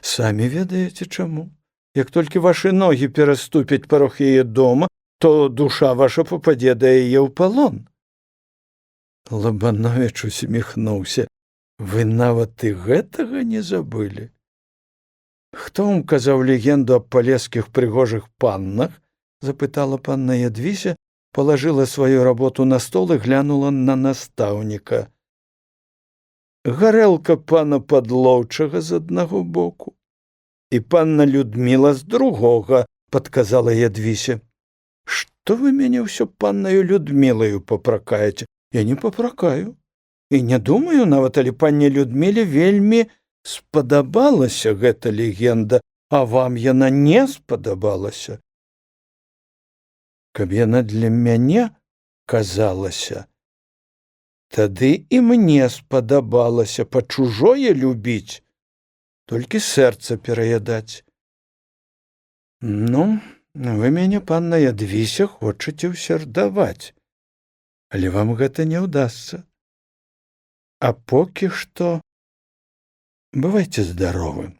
Самі ведаеце чаму. Як толькі вашы ногі пераступяць парог яе дома, то душа ваша попадзе да яе ў палон». Лабановіч усміхнуўся. «Вы нават і гэтага не забылі? Хто вам казаў легенду аб палескіх прыгожых паннах?» — запытала панна Ядвіся, палажыла сваю работу на стол і глянула на настаўніка. «Гарэлка пана Падлоўчага з аднаго боку і панна Людміла з другога», — падказала Ядвіся. «Што вы мяне ўсё паннаю Людмілаю папракаеце? Я не папракаю. І не думаю, нават але панне Людміле вельмі спадабалася гэта легенда, а вам яна не спадабалася. Каб яна для мяне казалася, тады і мне спадабалася па чужое любіць, толькі сэрца пераядаць. Ну, вы мяне, панна Ядвіся, хочаце ўсярдаваць, але вам гэта не ўдасца. А покі што бывайце здаровы».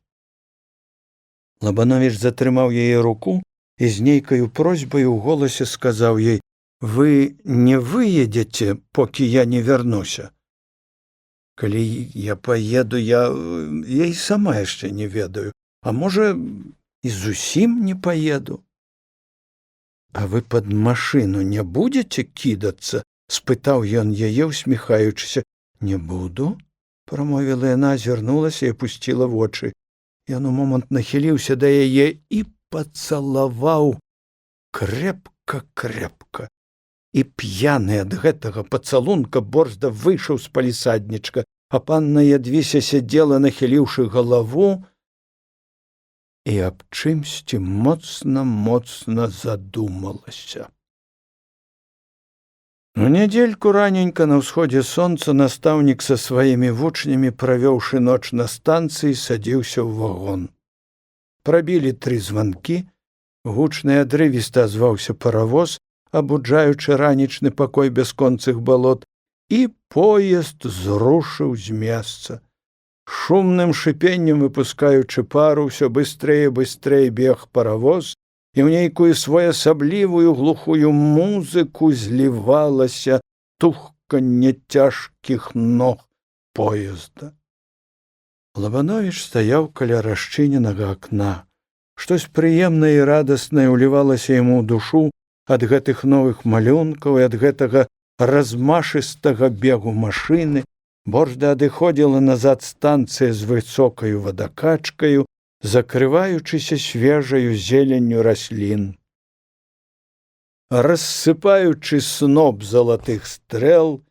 Лабановіч затрымаў яе руку і з нейкаю просьбай у голасе сказаў ёй: «Вы не выедзеце, покі я не вярнуся?» «Калі я паеду, я і сама яшчэ не ведаю, а можа, і зусім не паеду». «А вы пад машыну не будзеце кідацца?» — спытаў ён яе, усміхаючыся. «Не буду», — прамовіла яна, азірнулася і апусціла вочы. Ён у момант нахіліўся да яе і пацалаваў крэпка-крэпка. І п'яны ад гэтага пацалунка борзда выйшаў з палісаднічка, а панна Ядвіся сядзела, нахіліўшы галаву, і аб чымсьці моцна-моцна задумалася. У нядзельку раненька на ўсходзе сонца настаўнік са сваімі вучнямі, правёўшы ноч на станцыі, садзіўся ў вагон. Прабілі 3 званкі, гучна і адрывіста азваўся паравоз, абуджаючы ранічны пакой бясконцых балот, і поезд зрушыў з месца. Шумным шыпеннем выпускаючы пару, ўсё быстрэй бег паравоз, і ў нейкую своеасаблівую глухую музыку злівалася тухканне цяжкіх ног поезда. Лабановіч стаяў каля расчыненага акна. Штось прыемнае і радаснае ўлівалася яму ў душу ад гэтых новых малюнкаў і ад гэтага размашыстага бегу машыны. Борзда адыходзіла назад станцыя з высокаю вадакачкаю, закрываючыся свежаю зеленню раслін. Рассыпаючы сноп залатых стрэл,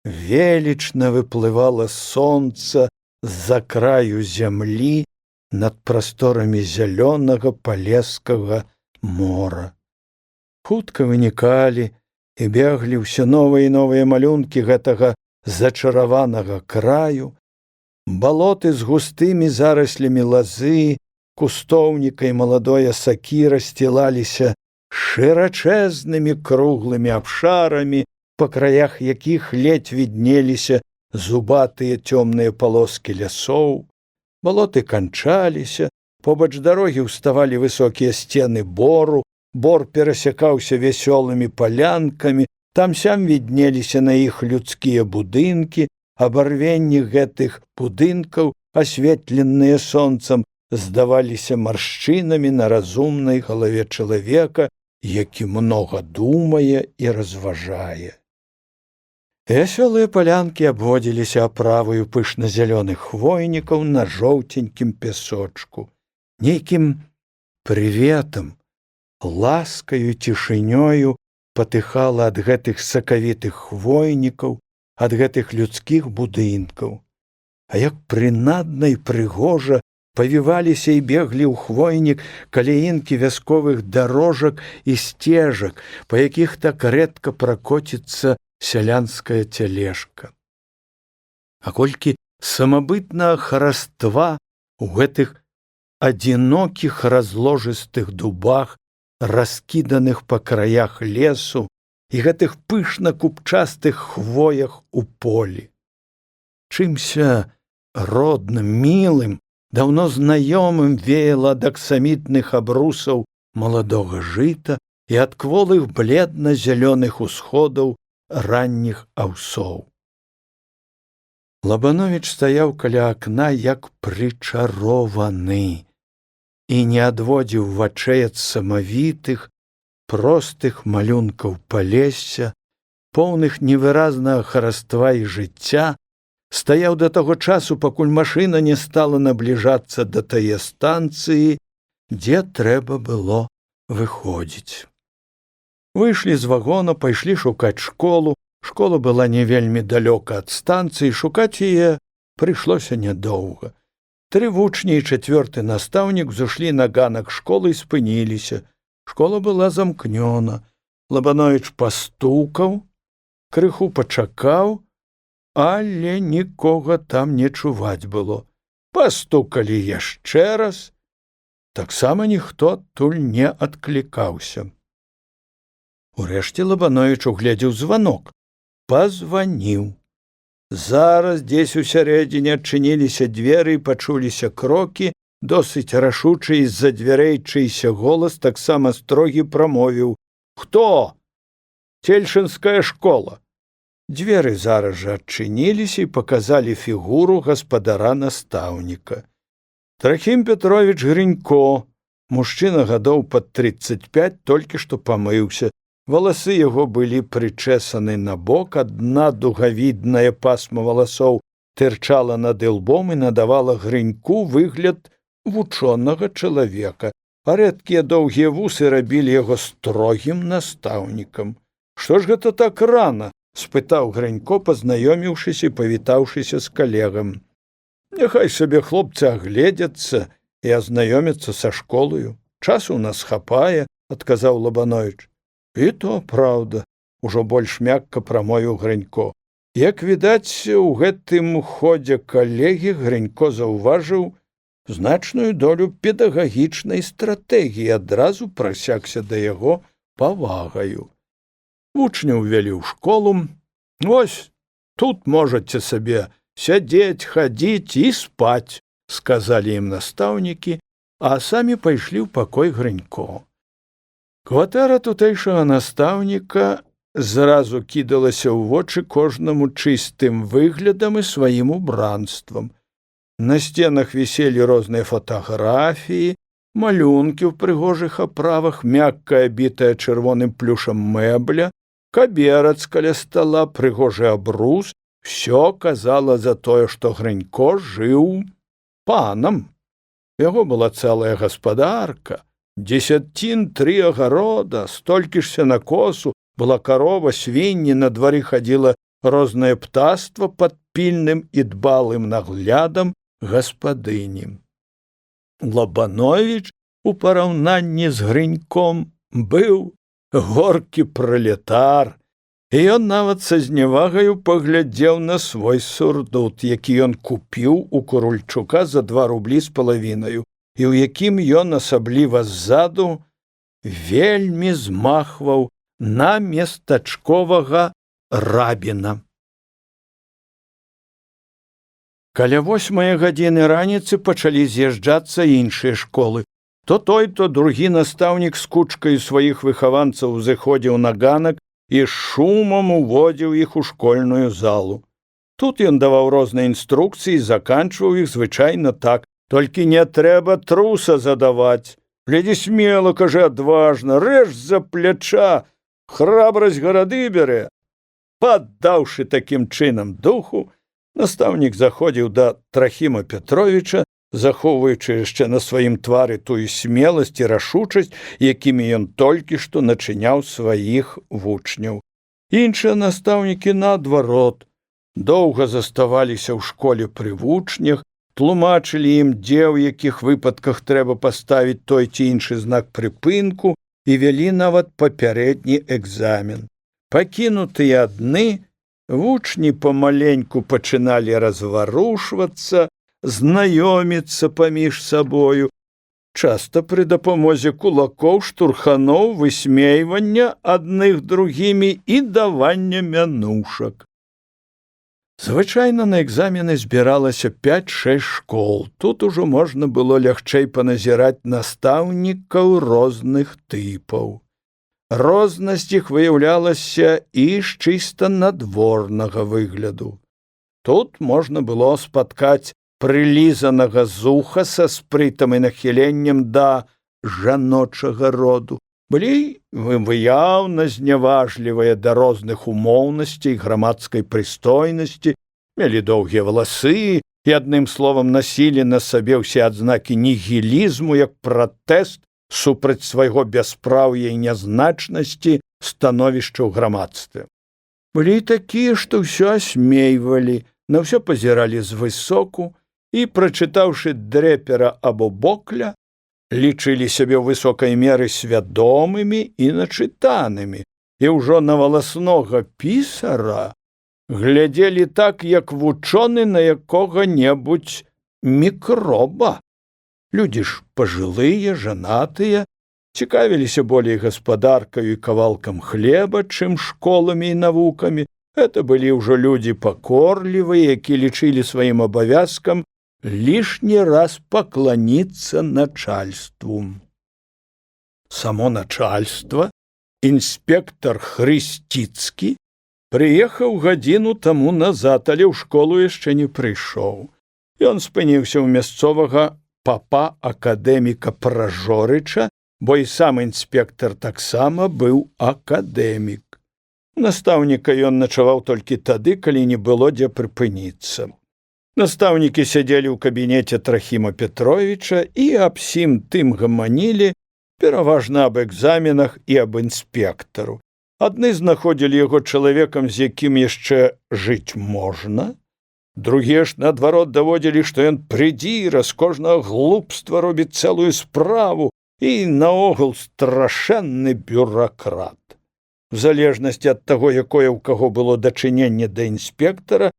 велічна выплывала сонца з-за краю зямлі над прасторамі зялёнага палескага мора. Хутка вынікалі і беглі ўсе новыя і новыя малюнкі гэтага зачараванага краю, балоты з густымі зараслямі лазы, кустоўніка і маладой асакі расцілаліся шырачэзнымі круглымі абшарамі, па краях якіх ледзь віднеліся зубатыя цёмныя палоскі лясоў. Балоты канчаліся, побач дарогі ўставалі высокія сцены бору, бор перасякаўся вясёлымі палянкамі, там-сям віднеліся на іх людскія будынкі, абарвенні гэтых будынкаў, асветленыя сонцам, здаваліся маршчынамі на разумнай галаве чалавека, які многа думае і разважае. Вясёлыя палянкі абводзіліся аправаю пышна-зялёных хвойнікаў на жоўценькім пясочку. Нейкім прыветам, ласкаю цішынёю патыхала ад гэтых сакавітых хвойнікаў, ад гэтых людскіх будынкаў. А як прынадна і прыгожа павіваліся і беглі ў хвойнік каляінкі вясковых дарожак і сцежак, па якіх так рэдка пракоціцца сялянская цялежка. А колькі самабытнага хараства у гэтых адзінокіх разложыстых дубах, раскіданых па краях лесу, і гэтых пышна-купчастых хвоях у полі. Чымся родным, мілым, даўно знаёмым веяла ад аксамітных абрусаў маладога жыта і ад кволых бледна-зялёных усходаў ранніх аўсоў. Лабановіч стаяў каля акна як прычарованы і не адводзіў вачэй ад самавітых, простых малюнкаў палесся, поўных невыразнага хараства і жыцця, стаяў да таго часу, пакуль машына не стала набліжацца да тае станцыі, дзе трэба было выходзіць. Выйшлі з вагона, пайшлі шукаць школу. Школа была не вельмі далёка ад станцыі, шукаць яе прыйшлося нядоўга. 3 вучні і 4 настаўнік зушлі на ганак школы і спыніліся. Школа была замкнёна. Лабановіч пастукаў, крыху пачакаў, але нікога там не чуваць было. Пастукалі яшчэ раз, таксама ніхто адтуль не адклікаўся. Урэшце Лабановіч угледзеў званок. Пазваніў. Зараз дзесь усярэдзіне адчыніліся дзверы і пачуліся крокі, досыць рашучы з-за дзвярэй чыйся голас таксама строгі прамовіў: «Хто? Цельшынская школа». Дзверы зараз жа адчыніліся і паказалі фігуру гаспадара настаўніка. Трахім Петровіч Грынько, мужчына гадоў пад 35, толькі што памыўся. Валасы яго былі прычэсаны на бок, адна дугавідная пасма валасоў тырчала над ілбом і надавала Грыньку выгляд вучонага чалавека, а рэдкія доўгія вусы рабілі яго строгім настаўнікам. «Што ж гэта так рана?» – спытаў Грынько, пазнаёміўшыся і павітаўшыся з калегам. «Няхай сабе хлопцы агледзяцца і азнаёмяцца са школаю. Часу ў нас хапае», – адказаў Лабановіч. «І то праўда», – ужо больш мякка прамовіў Грынько. Як відаць, у гэтым ходзе калегі Грынько заўважыў значную долю педагагічнай стратэгіі, адразу прасякся да яго павагаю. Вучня ўвялі ў школу. «Вось, тут можаце сабе сядзець, хадзіць і спаць», – сказалі ім настаўнікі, а самі пайшлі ў пакой Грынько. Кватэра тутэйшага настаўніка зразу кідалася ў вочы кожнаму чыстым выглядам і сваім убранствам. На сценах віселі розныя фатаграфіі, малюнкі ў прыгожых аправах, мякка абітая чырвоным плюшам мэбля, каберац каля стала, прыгожы абрус, всё казала за тое, што Грынько жыў панам. У яго была цэлая гаспадарка, 10 3 агарода, столькі ж сенакосу, была карова, свінні, на двары хадзіла рознае птаства пад пільным і дбалым наглядам гаспадыні. Лабановіч у параўнанні з Грыньком быў горкі пралетар, і ён нават са знявагаю паглядзеў на свой сурдут, які ён купіў у Курульчука за 2,5 рублі, і ў якім ён асабліва ззаду вельмі змахваў на местачковага рабіна. Каля 8 гадзіны раніцы пачалі з'язджацца іншыя школы. То той, то другі настаўнік з кучкаю сваіх выхаванцаў зыходзіў на ганак і шумам уводзіў іх у школьную залу. Тут ён даваў розныя інструкцыі, заканчваў іх звычайна так: «Толькі не трэба труса задаваць. Глядзі смела, кажы адважна, рэж за пляча, храбрасць гарады бярэ». Паддаўшы такім чынам духу, настаўнік заходзіў да Трахіма Петровіча, захоўваючы яшчэ на сваім твары тую смеласць і рашучасць, якімі ён толькі што начыняў сваіх вучняў. Іншыя настаўнікі, наадварот, доўга заставаліся ў школе пры вучнях, тлумачылі ім, дзе ў якіх выпадках трэба паставіць той ці іншы знак прыпынку, і вялі нават папярэдні экзамен. Пакінутыя адны, вучні памаленьку пачыналі разварушвацца, знаёміцца паміж сабою, часта пры дапамозе кулакоў, штурханоў, высмейвання адных другімі і давання мянушак. Звычайна на экзамены збіралася 5-6 школ. Тут ужо можна было лягчэй паназіраць настаўнікаў розных тыпаў. Рознасць іх выяўлялася і з чыста надворнага выгляду. Тут можна было спаткаць прылізанага зуха са спрытам і нахіленнем да жаночага роду. Былі выяўна зняважлівыя да розных умоўнасцей грамадскай прыстойнасці, мелі доўгія валасы і, адным словам, насілі на сабе ўсе адзнакі нігілізму, як пратэст супраць свайго бяспраўя і нязначнасці становішча ў грамадстве. Былі такія, што ўсё асмейвалі, на ўсё пазіралі звысоку і, прачытаўшы Дрепера або Бокля, лічылі сябе ў высокай меры свядомымі і начытанымі, і ўжо на валаснога пісара глядзелі так, як вучоны на якога-небудзь мікроба. Людзі ж пажылыя, жанатыя, цікавіліся болей гаспадаркаю і кавалкам хлеба, чым школамі і навукамі. Гэта былі ўжо людзі пакорлівыя, які лічылі сваім абавязкам лішні раз пакланіцца начальству. Само начальство, інспектор Хрысціцкі, прыехаў гадзіну таму назад, але ў школу яшчэ не прыйшоў. Ён спыніўся ў мясцовага папа акадэміка Пражорыча, бо і сам інспектор таксама быў акадэмік. Настаўніка ён начаваў толькі тады, калі не было дзе прыпыніцца. Настаўнікі сядзелі ў кабінеце Трахіма Петровіча і аб сім тым гаманілі, пераважна аб экзаменах і аб інспектару. Адны знаходзілі яго чалавекам, з якім яшчэ жыць можна, другія ж, наадварот, даводзілі, што ён прыдзіра, з кожнага глупства робіць цэлую справу і наогул страшэнны бюракрат. В залежнасці ад таго, якое ў каго было дачыненне да інспектара,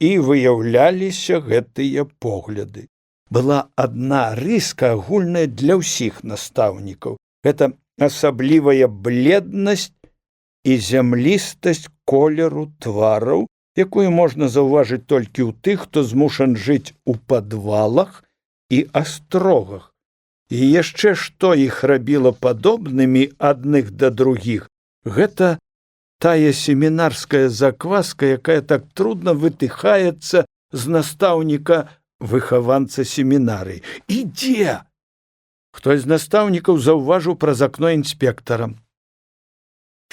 і выяўляліся гэтыя погляды. Была адна рыска агульная для ўсіх настаўнікаў. Гэта асаблівая бледнасць і зямлістасць колеру твараў, якую можна заўважыць толькі ў тых, хто змушан жыць у падвалах і астрогах. І яшчэ што іх рабіла падобнымі адных да другіх, гэта тая семінарская закваска, якая так трудна вытыхаецца з настаўніка выхаванца семінарыі. Ідзе! Хтось з настаўнікаў заўважыў праз акно інспектара.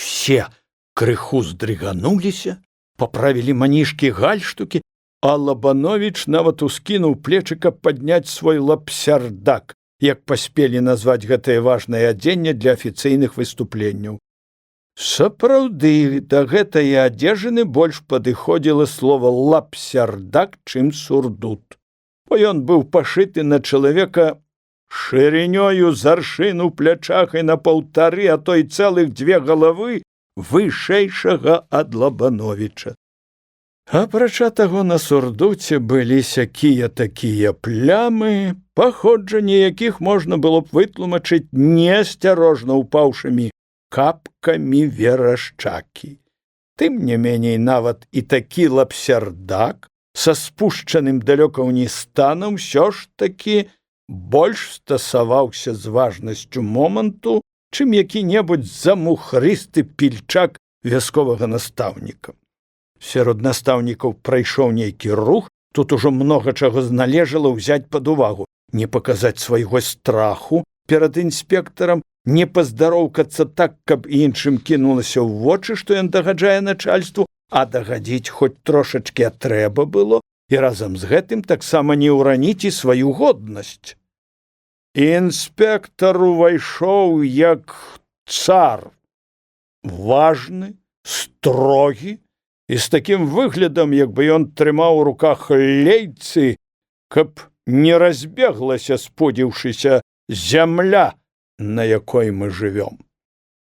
Все крыху здрыгануліся, паправілі манішкі гальштукі, а Лабановіч нават ускінуў плечы, каб падняць свой лапсярдак, як паспелі назваць гэтае важнае адзенне для афіцыйных выступленняў. Сапраўды, да гэтай адзежыны больш падыходзіла слова лапсярдак, чым сурдут. Бо ён быў пашыты на чалавека шырынёю з аршын у плячах і на 1,5, а то і цэлых 2 галавы вышэйшага ад Лабановіча. Апрача таго, на сурдуце былі сякія-такія плямы, паходжанне якіх можна было б вытлумачыць неасцярожна ўпаўшымі капкамі верашчакі. Тым не меней, нават і такі лапсярдак са спушчаным далёка ўніз станам ўсё ж такі больш стасаваўся з важнасцю моманту, чым які-небудзь замухрысты пільчак вясковага настаўніка. Сярод настаўнікаў прайшоў нейкі рух, тут ужо многа чаго належала ўзяць пад увагу, не паказаць свайго страху перад інспектарам, не паздароўкацца так, каб іншым кінулася ў вочы, што ён дагаджае начальству, а дагадзіць хоць трошачкі трэба было, і разам з гэтым таксама не ўраніць і сваю годнасць. Інспектар увайшоў як цар, важны, строгі, і з такім выглядам, як бы ён трымаў у руках лейцы, каб не разбеглася, спудзіўшыся, зямля, на якой мы жывём.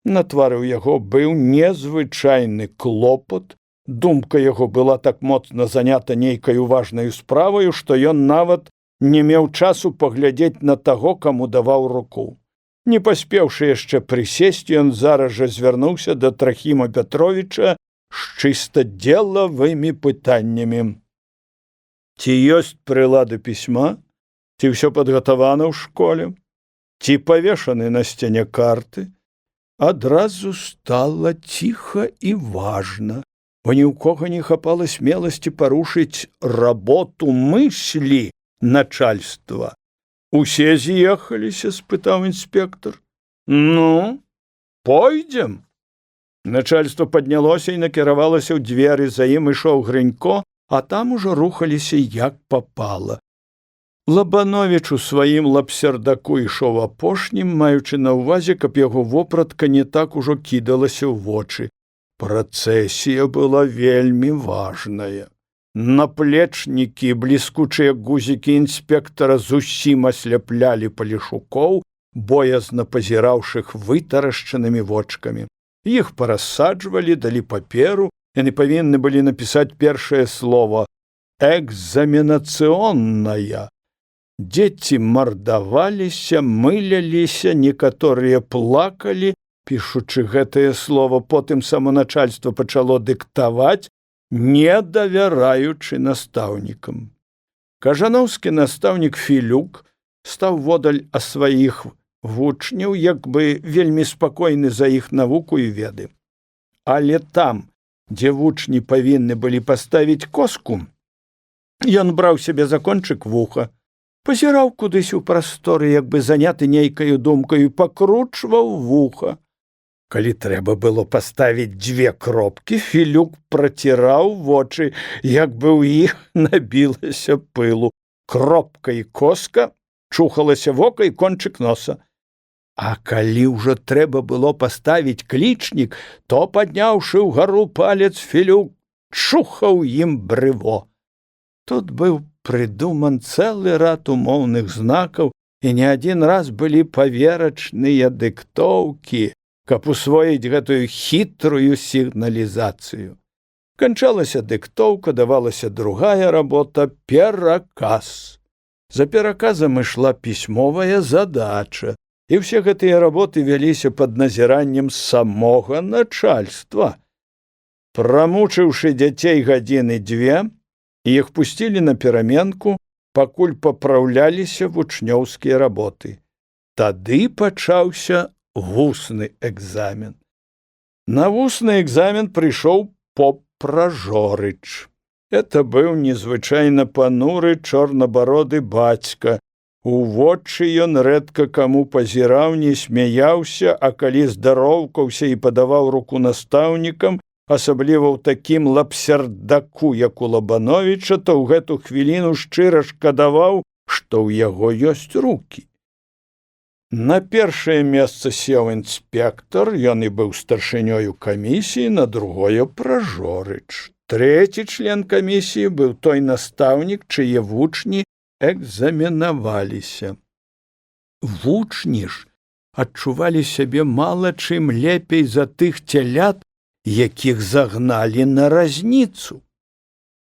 На твары ў яго быў незвычайны клопат, думка яго была так моцна занята нейкаю важнаю справаю, што ён нават не меў часу паглядзець на таго, каму даваў руку. Не паспеўшы яшчэ прысесці, ён зараз жа звярнуўся да Трахіма Пятровіча з чыста дзелавымі пытаннямі. Ці ёсць прылады пісьма? Ці ўсё падгатавана ў школе? Ці павешаны на сцяне карты? Адразу стала ціха і важна, бо ні ў кога не хапала смеласці парушыць работу мыслі начальства. Усе з'ехаліся? Спытаў інспектар. Ну, пойдзем. Начальство паднялося і накіравалася ў дзверы, за ім ішоў Грынько, а там ужо рухаліся як папала. Лабановіч у сваім лапсярдаку ішоў апошнім, маючы на ўвазе, каб яго вопратка не так ужо кідалася ў вочы. Працэсія была вельмі важная. Наплечнікі, бліскучыя гузікі інспектара зусім асляплялі палешукоў, боязна пазіраўшых вытарашчанымі вочкамі. Іх парасаджвалі, далі паперу, яны павінны былі напісаць першае слово «экзаменацыонная». Дзеці мардаваліся, мыляліся, некаторыя плакалі, пішучы гэтае слово, потым само начальство пачало дыктаваць, не давяраючы настаўнікам. Кажановскі настаўнік Філюк стаў водаль а сваіх вучняў, як бы вельмі спакойны за іх навуку і веды. Але там, дзе вучні павінны былі паставіць коску, ён браў сябе за кончык вуха, пазіраў кудысь у прасторы, як бы заняты нейкаю думкаю, пакручваў вуха. Калі трэба было паставіць 2 кропкі, Філюк праціраў вочы, як бы ў іх набілася пылу. Кропка і коска, чухалася вока і кончык носа. А калі ўжо трэба было паставіць клічнік, то, падняўшы ўгару палец, Філюк чухаў ім брыво. Тут быў прыдуман цэлы рад умоўных знакаў, і не адзін раз былі паверачныя дыктоўкі, каб усвоіць гэтую хітрую сігналізацыю. Канчалася дыктоўка, давалася другая работа – пераказ. За пераказам ішла пісьмовая задача, і ўсе гэтыя работы вяліся пад назіраннем самога начальства. Прамучыўшы дзяцей гадзіны 2, іх пусцілі на пераменку, пакуль папраўляліся вучнёўскія работы. Тады пачаўся вусны экзамен. На вусны экзамен прыйшоў поп Пражорыч. Это быў незвычайна пануры чорнабароды бацька. У вочы ён рэдка каму пазіраў, не смяяўся, а калі здароўкаўся і падаваў руку настаўнікам, асабліва ў такім лапсярдаку, як у Лабановіча, то ў гэту хвіліну шчыра шкадаваў, што ў яго ёсць рукі. На першае месца сеў інспектор, ён і быў старшынёю камісіі, на другое Пражорыч. Трэці член камісіі быў той настаўнік, чые вучні экзаменаваліся. Вучні ж адчувалі сябе мала чым лепей за тых цялят, якіх загналі на разніцу.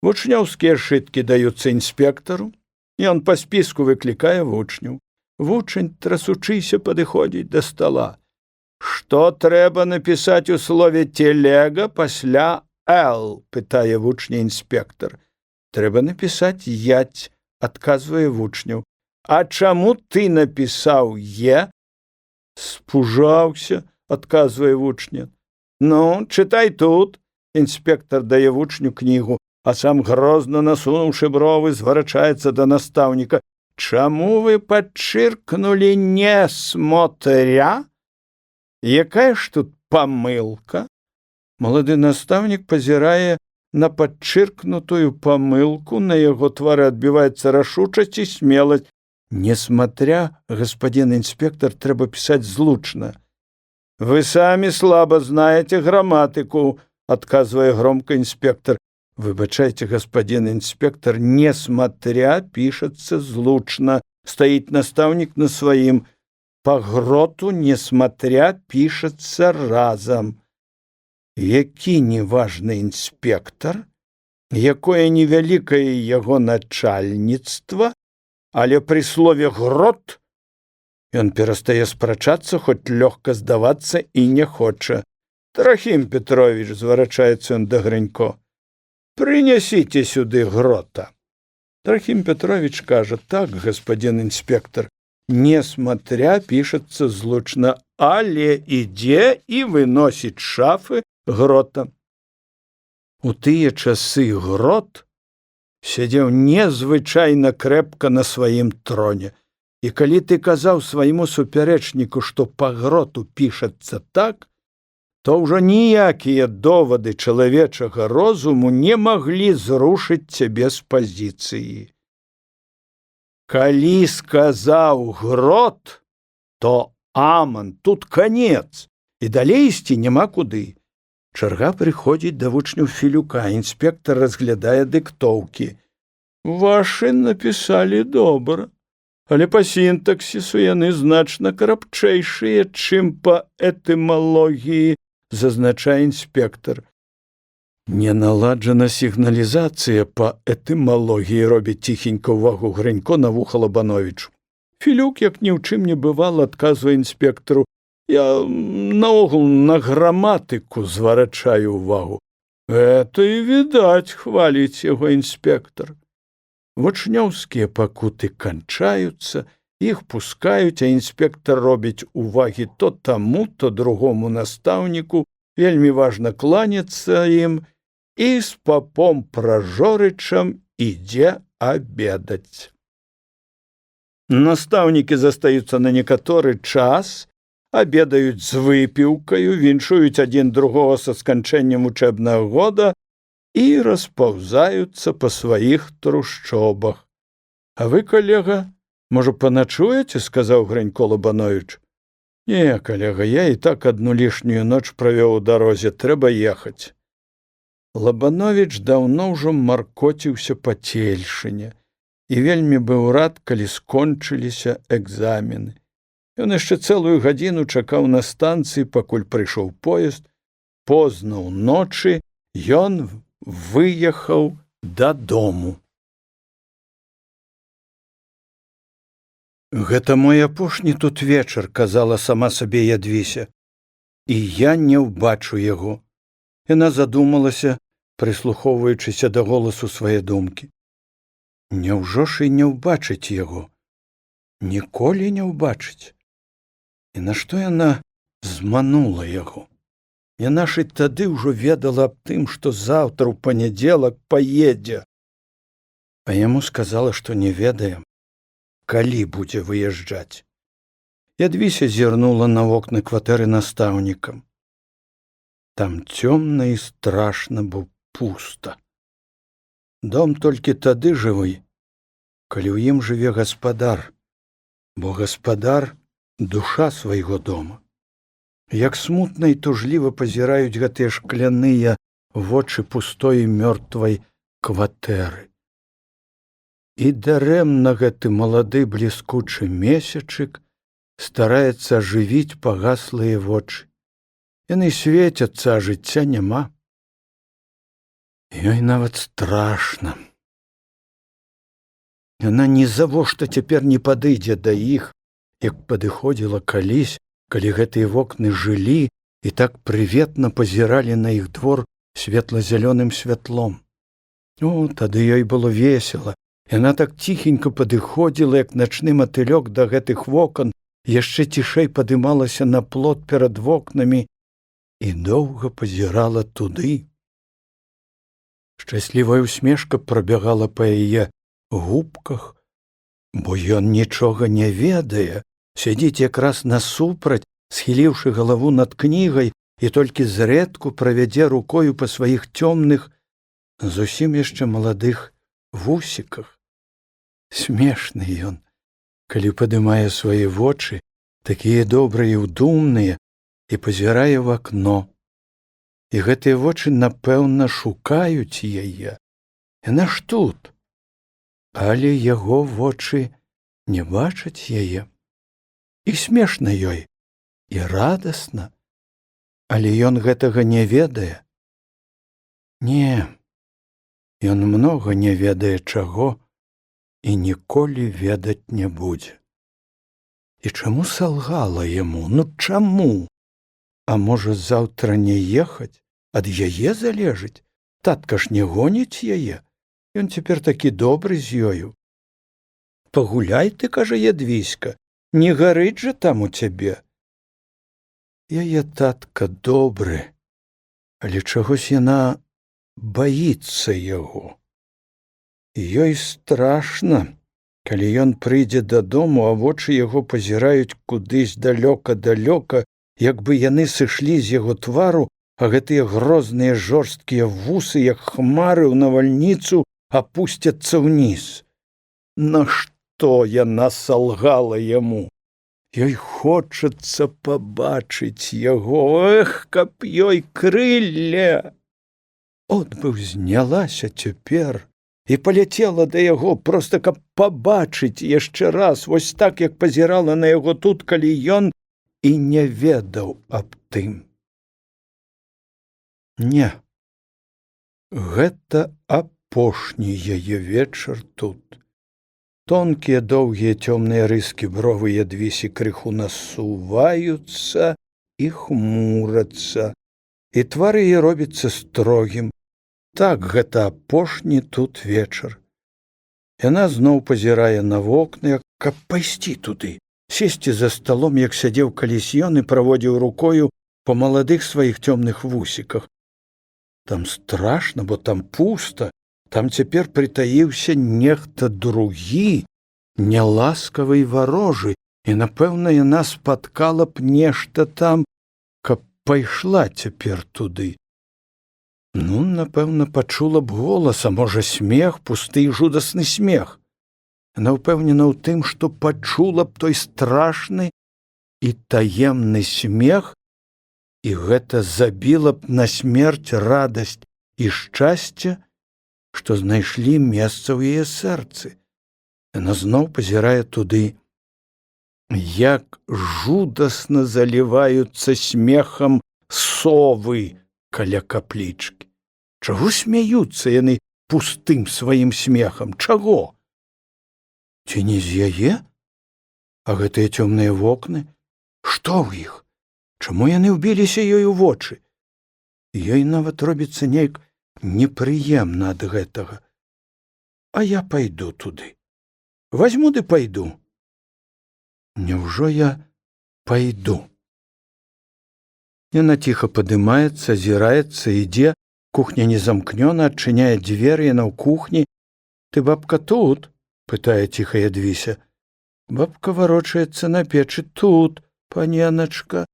Вучнёўскія шыткі даюцца інспектару, і ён па спіску выклікае вучняў. Вучань, трасучыся, падыходзіць да стала. «Што трэба напісаць у слове «телега» пасля «л», – пытае вучня інспектар. «Трэба напісаць «ять», – адказвае вучняў. «А чаму ты напісаў «е»?» «Спужаўся», – адказвае вучня. «Ну, чытай тут», – інспектар дае вучню кнігу, а сам грозна насунуўшы бровы, зварачаецца да настаўніка. «Чаму вы падчыркнулі «не смотря»? Якая ж тут памылка?» Малады настаўнік пазірае на падчыркнутую памылку, на яго твары адбіваецца рашучасць і смеласць. «Несмотря, господин инспектор, трэба пісаць злучна». «Вы сами слабо знаете грамматику», – отказывая громко инспектор. «Выбачайте, господин инспектор, несмотря пишется злучно», – стоит наставник на своим. «По гроту несмотря пишется разом». Які неважны инспектор, якое невялікае яго начальніцтва, але при слове «грот» ён перастае спрачацца, хоць лёгка здавацца і не хоча. «Трахім Петрович», – зварачаецца ён да Грынько, – «прынясіце сюды грота». Трахім Петрович кажа: «Так, господин инспектор, несмотря пишется злучно, але ідзе і выносіць шафы грота». У тыя часы грот сядзеў незвычайна крэпка на сваім троне. І калі ты казаў свайму супярэчніку, што па гроту пішацца так, то ўжо ніякія довады чалавечага розуму не маглі зрушыць цябе з пазіцыі. Калі сказаў грот, то аман, тут канец, і далей ісці няма куды. Чарга прыходзіць да вучняў Філюка, інспектар разглядае дыктоўкі. «Вашы напісалі добра, але па сінтаксісу яны значна карапчэйшыя, чым па этымалогіі», – зазначае інспектар. «Неналаджана сігналізацыя па этымалогіі», – робіць ціхенька ўвагу Грынько на вуха Лабановічу. Філюк, як ні ў чым не бывала, адказвае інспектару: «Я наогул на граматыку зварачаю ўвагу». «Это і відаць», – хваліць яго інспектар. Вучнёўскія пакуты канчаюцца, іх пускаюць, а інспектар робіць увагі то таму, то другому настаўніку, вельмі важна кланяцца ім і з папом Пражорычам ідзе абедаць. Настаўнікі застаюцца на некаторы час, абедаюць з выпіўкаю, віншуюць адзін другога са сканчэннем учэбнага года і распаўзаюцца па сваіх трушчобах. «А вы, калега, можа, паначуеце?» – сказаў Грынько Лабановіч. «Не, калега, я і так адну лішнюю ноч правёў у дарозе, трэба ехаць». Лабановіч даўно ўжо маркоціўся па Цельшыне і вельмі быў рад, калі скончыліся экзамены. Ён яшчэ цэлую гадзіну чакаў на станцыі, пакуль прыйшоў поезд. Позна ўночы ён выехаў дадому. «Гэта мой апошні тут вечар», – казала сама сабе Ядвіся, – «і я не ўбачу яго». Яна задумалася, прыслухоўваючыся да голасу свае думкі. Няўжо ж і не ўбачыць яго? Ніколі не ўбачыць. І нашто яна зманула яго? Яна ж і тады ўжо ведала аб тым, што заўтра ў панядзелак паедзе. А яму сказала, што не ведаем, калі будзе выязджаць. Ядвіся зірнула на вокны кватэры настаўнікам. Там цёмна і страшна, бо пуста. Дом толькі тады жывы, калі ў ім жыве гаспадар, бо гаспадар — душа свайго дома. Як смутна і тужліва пазіраюць гэтыя шкляныя вочы пустой і мёртвай кватэры. І дарэмна гэты малады бліскучы месячык стараецца ажывіць пагаслыя вочы. Яны свецяцца, а жыцця няма. Ёй нават страшна. Яна нізавошта цяпер не падыдзе да іх, як падыходзіла калісь, калі гэтыя вокны жылі і так прыветна пазіралі на іх двор светла-зялёным святлом. О, тады ёй было весела. Яна так ціхенька падыходзіла, як начны матылёк да гэтых вокон, яшчэ цішэй падымалася на плот перад вокнамі і доўга пазірала туды. Шчаслівая усмешка прабягала па яе губках, бо ён нічога не ведае, сядзіць якраз насупраць, схіліўшы галаву над кнігай, і толькі зрэдку правядзе рукою па сваіх цёмных, зусім яшчэ маладых вусіках. Смешны ён, калі падымае свае вочы, такія добрыя і ўдумныя, і пазірае ў акно. І гэтыя вочы, напэўна, шукаюць яе. Яна ж тут. Але яго вочы не бачаць яе. І смешна ёй, і радасна. Але ён гэтага не ведае. Не, ён многа не ведае чаго і ніколі ведаць не будзе. І чаму салгала яму? Ну чаму? А можа, заўтра не ехаць? Ад яе залежыць? Татка ж не гоніць яе? Ён цяпер такі добры з ёю. Пагуляй ты, кажа Ядвіська, не гарыць жа там у цябе. Яе татка добры, але чагось яна баіцца яго. Ёй страшна, калі ён прыйдзе дадому, а вочы яго пазіраюць кудысь далёка-далёка, як бы яны сышлі з яго твару, а гэтыя грозныя жорсткія вусы, як хмары ў навальніцу, апусцяцца ўніз. Нашто яна салгала яму? Ёй хочацца пабачыць яго, эх, каб ёй крылле! От бы ўзнялася цяпер і паляцела да яго, проста каб пабачыць яшчэ раз, вось так, як пазірала на яго тут, калі ён і не ведаў аб тым. Не, гэта апошні яе вечар тут. Тонкія, доўгія, цёмныя рыскі бровы Ядвісі крыху насуваюцца і хмурацца, і твар яе робіцца строгім. Так, гэта апошні тут вечар. Яна зноў пазірае на вокны, каб пайсці туды, сесці за сталом, як сядзеў калісь ён і праводзіў рукою па маладых сваіх цёмных вусіках. Там страшна, бо там пуста, там цяпер прытаіўся нехта другі, няласкавы і варожы, і, напэўна, яна спаткала б нешта там, каб пайшла цяпер туды. Ну, напэўна, пачула б голас, а можа, смех, пусты і жудасны смех. Яна ўпэўнена ў тым, што пачула б той страшны і таемны смех, і гэта забіла б на смерць радасць і шчасце, што знайшлі месца ў яе сэрцы. Яна зноў пазірае туды. Як жудасна заліваюцца смехам совы каля каплічкі. Чаго смяюцца яны пустым сваім смехам? Чаго? Ці не з яе? А гэтыя цёмныя вокны? Што ў іх? Чаму яны ўбіліся ёй у вочы? Ёй нават робіцца нейк непрыемна ад гэтага. А я пайду туды. Вазьму ды пайду. Няўжо я пайду? Яна ціха падымаецца, азіраецца, ідзе, кухня не замкнёна, адчыняе дзверы, яна ў кухні. Ты, бабка, тут? Пытае ціха Ядвіся. Бабка варочаецца на печы. Тут, паненачка.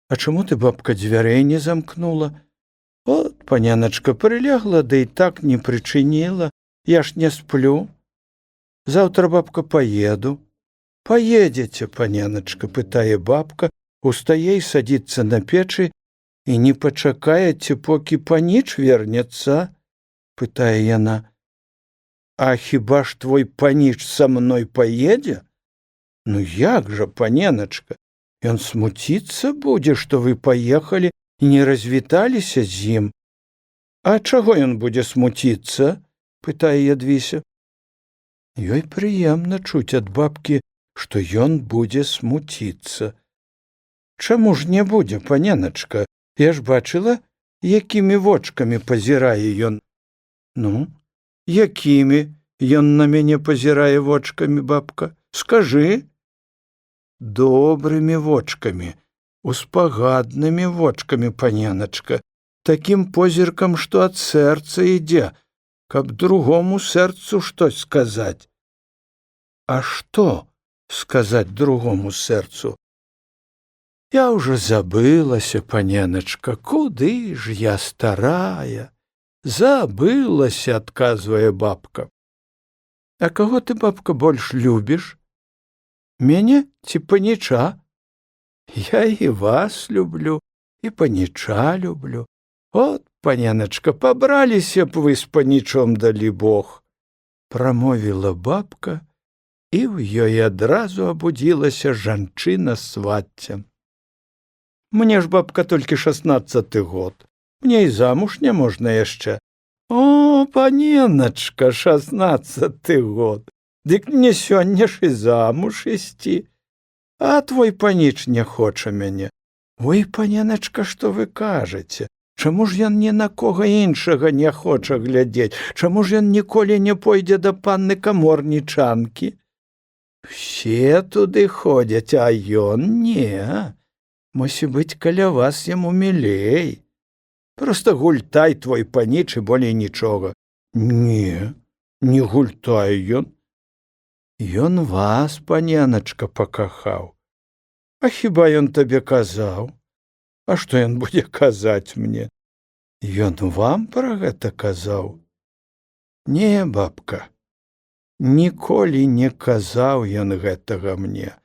А чаму ты, бабка, дзвярэй не замкнула? От, паненачка, прылегла, да і так не прычыніла. Я ж не сплю. Заўтра, бабка, поеду. Поедзеце, паненачка, пытае бабка, устае і садзіцца на печы і не пачакаеце, покі паніч вернецца, пытае яна. А хіба ж твой паніч са мной поедзе? Ну як жа, паненачка, ён смуціцца будзе, што вы паехалі і не развіталіся з ім. А чаго ён будзе смуціцца? Пытае Ядвіся. Ёй прыемна чуць ад бабкі, што ён будзе смуціцца. Чаму ж не будзе, паненачка? Я ж бачыла, якімі вочкамі пазірае ён. Ну, якімі ён на мяне пазірае вочкамі, бабка? Скажы. Добрымі вочкамі, успагаднымі вочкамі, паненачка, такім позіркам, што ад сэрца ідзе, каб другому сэрцу штось сказаць. А што сказаць другому сэрцу? Я ўжо забылася, паненачка, куды ж я старая? Забылася, адказвае бабка. А каго ты, бабка, больш любіш? Мяне ці паніча? Я і вас люблю, і паніча люблю. От, паненачка, пабраліся б вы з панічом, далі Бог. Прамовіла бабка, і ў ёй адразу абудзілася жанчына свацця. Мне ж, бабка, толькі 16 год. Мне і замуж не можна яшчэ. О, паненачка, 16 год. Дык мне сёння ж і замуж ісці. А твой паніч не хоча мяне. Ой, паненачка, што вы кажаце? Чаму ж ён ні на кога іншага не хоча глядзець? Чаму ж ён ніколі не пойдзе да панны каморнічанкі? Все туды ходзяць, а ён не. Мусі быць, каля вас яму мілей. Проста гультай твой паніч і болей нічога. Не, не гультай ён. Ён вас, паненачка, пакахаў. А хіба ён табе казаў? А што ён будзе казаць мне? Ён вам пра гэта казаў? Не, бабка, ніколі не казаў ён гэтага мне.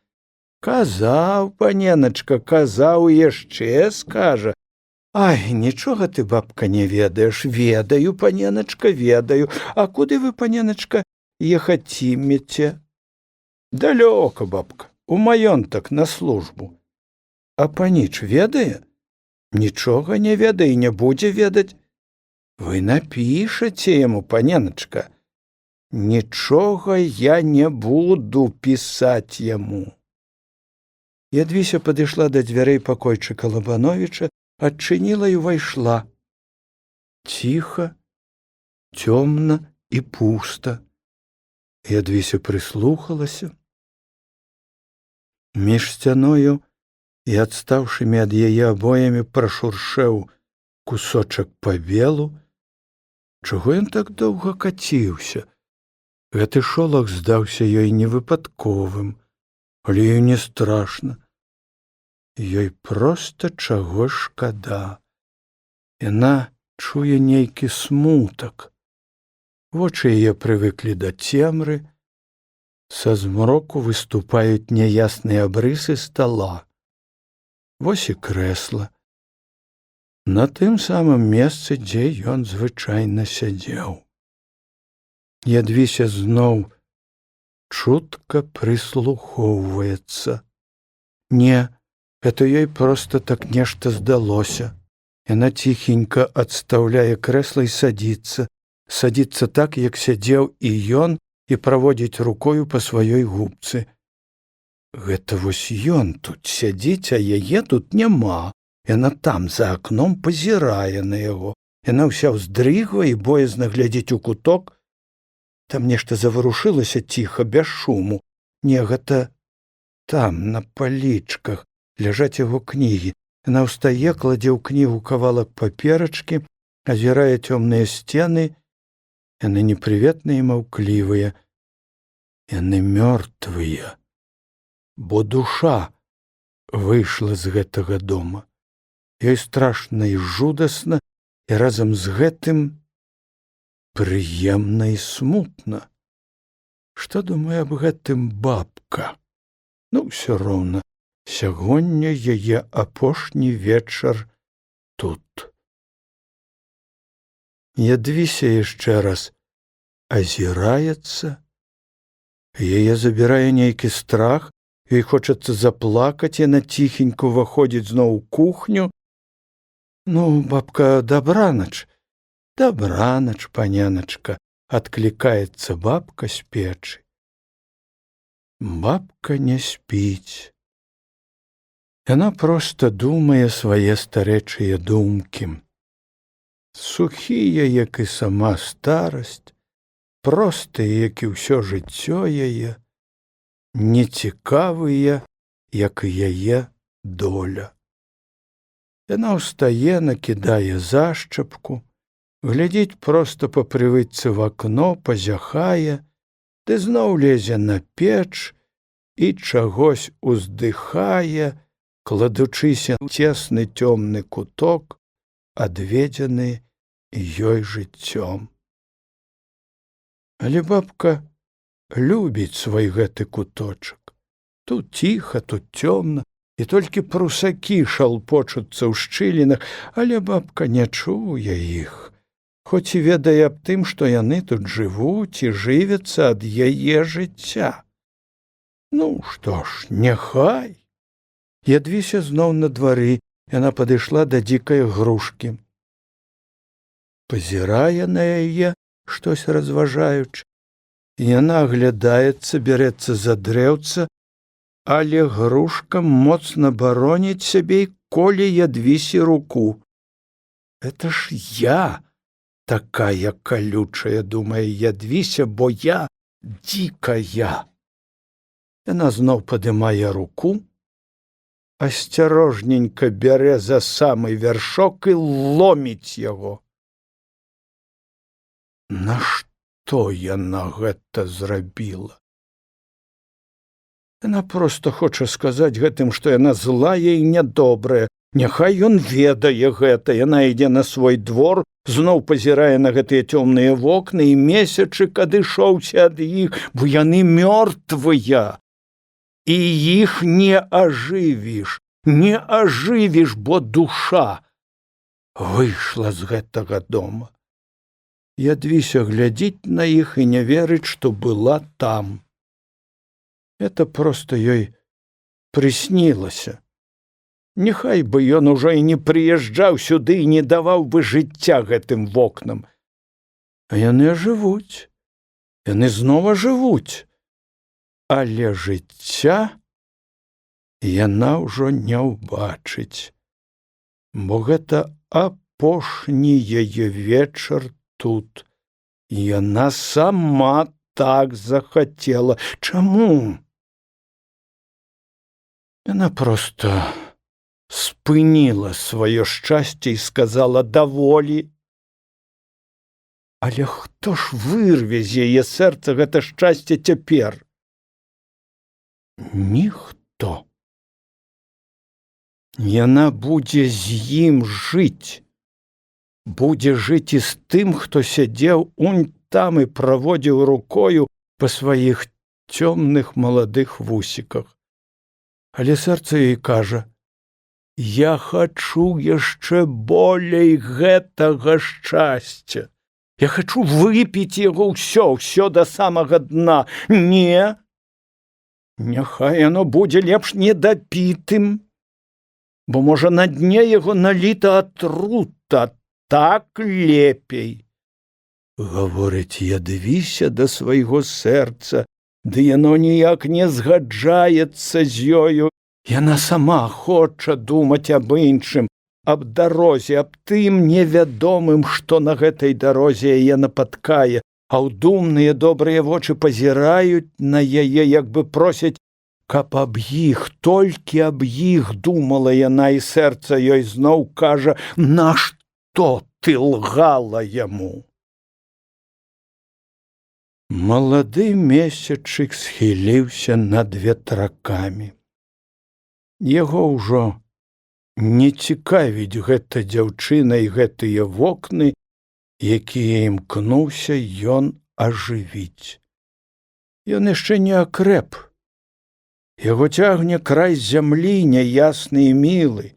Казаў, паненачка, казаў і яшчэ скажа. Ай, нічога ты, бабка, не ведаеш. Ведаю, паненачка, ведаю. А куды вы, паненачка, ехацімеце? Далёка, бабка, у маёнтак на службу. А паніч ведае? Нічога не ведае і не будзе ведаць. Вы напішаце яму, паненачка. Нічога я не буду пісаць яму. Ядвіся падышла да дзвярэй пакойчыка Лабановіча, адчыніла і ўвайшла. Ціха, цёмна і пуста. Ядвіся прыслухалася. Між сцяною і адстаўшымі ад яе абоямі прашуршэў кусочак павелу. Чаго ён так доўга каціўся? Гэты шолах здаўся ёй невыпадковым. Але ёй не страшна. Ёй проста чаго шкада. Яна чуе нейкі смутак. Вочы яе прывыклі да цемры. Са змроку выступаюць няясныя абрысы стала. Вось і крэсла. На тым самым месцы, дзе ён звычайна сядзеў. Ядвіся зноў чутка прыслухоўваецца. Не, это ёй проста так нешта здалося. Яна ціхенька адстаўляе крэсла і садзіцца. Садзіцца так, як сядзеў і ён, і праводзіць рукою па сваёй губцы. Гэта вось ён тут сядзіць, а яе тут няма. Яна там, за акном, пазірае на яго. Яна ўся ўздрыгвае і боязна глядзіць у куток. Там нешта заварушылася ціха, без шуму. Не, гэта там, на палічках, ляжаць яго кнігі. Яна ўстае, кладзе ў кнігу кавалак паперачкі, азірае цёмныя сцены. Яны непрыветныя і маўклівыя. Яны мёртвыя, бо душа выйшла з гэтага дома. Ёй страшна і жудасна, і разам з гэтым прыемна і смутна. Што думае аб гэтым бабка? Ўсё роўна, сягоння яе апошні вечар тут. Ядвіся яшчэ раз азіраецца. Яе забірае нейкі страх, ёй хочацца заплакаць, яна ціхенька ўваходзіць зноў у кухню. Бабка, дабранач. Дабранач, паняначка, адклікаецца бабка з печы. Бабка не спіць. Яна проста думае свае старэчыя думкі. Сухія, як і сама старасць, простыя, як і ўсё жыццё яе, нецікавыя, як і яе доля. Яна ўстае, накідае зашчапку, глядзіць проста па прывычцы в акно, пазяхае, ды зноў лезе на печ і чагось уздыхае, кладучыся ў цесны цёмны куток, адведзены ёй жыццём. Але бабка любіць свой гэты куточак. Тут ціха, тут цёмна, і толькі прусакі шалпочуцца ў шчылінах, але бабка не чуе іх, хоць і ведае аб тым, што яны тут жывуць і жывяцца ад яе жыцця. Што ж, няхай. Ядвіся зноў на двары, яна падышла да дзікай грушкі. Пазірае на яе, штось разважаючы. Яна аглядаецца, бярэцца за дрэўца, але грушка моцна бароніць сябе і коле Ядвісі руку. Это ж я такая калючая, думае Ядвіся, бо я дзікая. Яна зноў падымае руку, асцярожненька бярэ за самы вяршок і ломіць яго. Нашто яна гэта зрабіла? Яна проста хоча сказаць гэтым, што яна злая і нядобрая. Няхай ён ведае гэта. Яна ідзе на свой двор, зноў пазірае на гэтыя цёмныя вокны, і месячык адышоўся ад іх, бо яны мёртвыя. І іх не ажывіш, бо душа выйшла з гэтага дома. Ядвіся глядзіць на іх і не верыць, што была там. Это проста ёй прыснілася. Няхай бы ён ужо і не прыязджаў сюды і не даваў бы жыцця гэтым вокнам. А яны ажывуць, яны зноў ажывуць. Але жыцця яна ўжо не ўбачыць, бо гэта апошні яе вечар тут. Яна сама так захацела. Чаму? Яна проста спыніла сваё шчасце і сказала даволі. Але хто ж вырве з яе сэрца гэта шчасце цяпер? Ніхто. Яна будзе з ім жыць. Будзе жыць і з тым, хто сядзеў унь там і праводзіў рукою па сваіх цёмных маладых вусіках. Але сэрца ёй кажа: я хачу яшчэ болей гэтага шчасця. Я хачу выпіць яго ўсё да самага дна. Не, няхай яно будзе лепш недапітым, бо, можа, на дне яго наліта атрута, так лепей. Гаворыць Ядвіся да свайго сэрца, ды яно ніяк не згаджаецца з ёю. Яна сама хоча думаць аб іншым, аб дарозе, аб тым невядомым, што на гэтай дарозе яе напаткае, а ў думныя добрыя вочы пазіраюць на яе, як бы просяць: каб аб іх, толькі аб іх думала яна, і сэрца ёй зноў кажа: «Нашто ты лгала яму?» Малады месячык схіліўся над ветракамі. Яго ўжо не цікавіць гэта дзяўчына і гэтыя вокны, якія імкнуўся ён ажывіць. Ён яшчэ не акрэп. Яго цягне край зямлі няясны і мілы.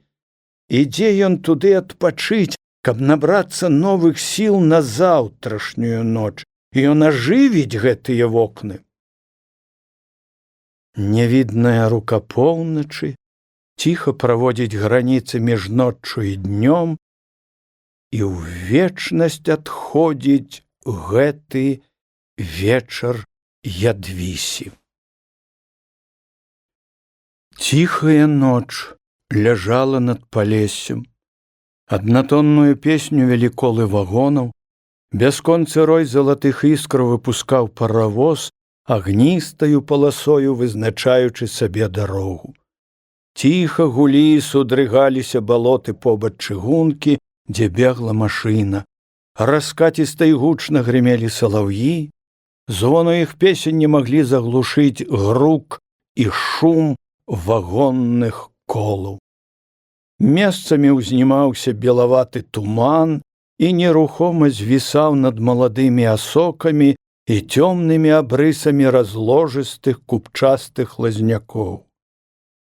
Ідзе ён туды адпачыць, каб набрацца новых сіл на заўтрашнюю ноч. Ён ажывіць гэтыя вокны. Нявідная рука поўначы ціха праводзіць граніцы між ноччу і днём, і ў вечнасць адходзіць гэты вечар Ядвісі. Ціхая ноч ляжала над Палессем. Аднатонную песню вялі колы вагонаў, бясконцы рой залатых іскраў выпускаў паравоз, агністаю паласою вызначаючы сабе дарогу. Ціха гулі і судрыгаліся балоты побач чыгункі, дзе бегла машына. Раскаціста і гучна грымелі салаўі, звону іх песень не маглі заглушыць грук і шум вагонных колаў. Месцамі ўзнімаўся белаваты туман і нерухома звісаў над маладымі асокамі і цёмнымі абрысамі разложыстых купчастых лазнякоў.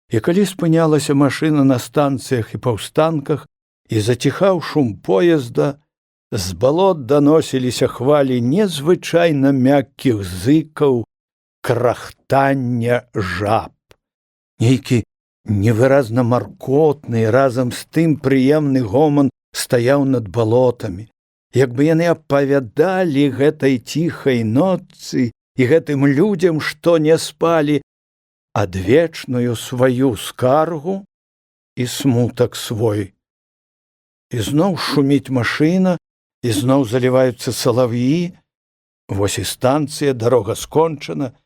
І калі спынялася машына на станцыях і паўстанках, і заціхаў шум поезда, з балот даносіліся хвалі незвычайна мяккіх зыкаў, крахтання жаб. Нейкі невыразна маркотны, разам з тым прыемны гоман стаяў над балотамі, як бы яны апавядалі гэтай ціхай ноцы і гэтым людзям, што не спалі, адвечную сваю скаргу і смутак свой. І зноў шуміць машына, і зноў заліваюцца салав'і. Вось і станцыя, дарога скончана.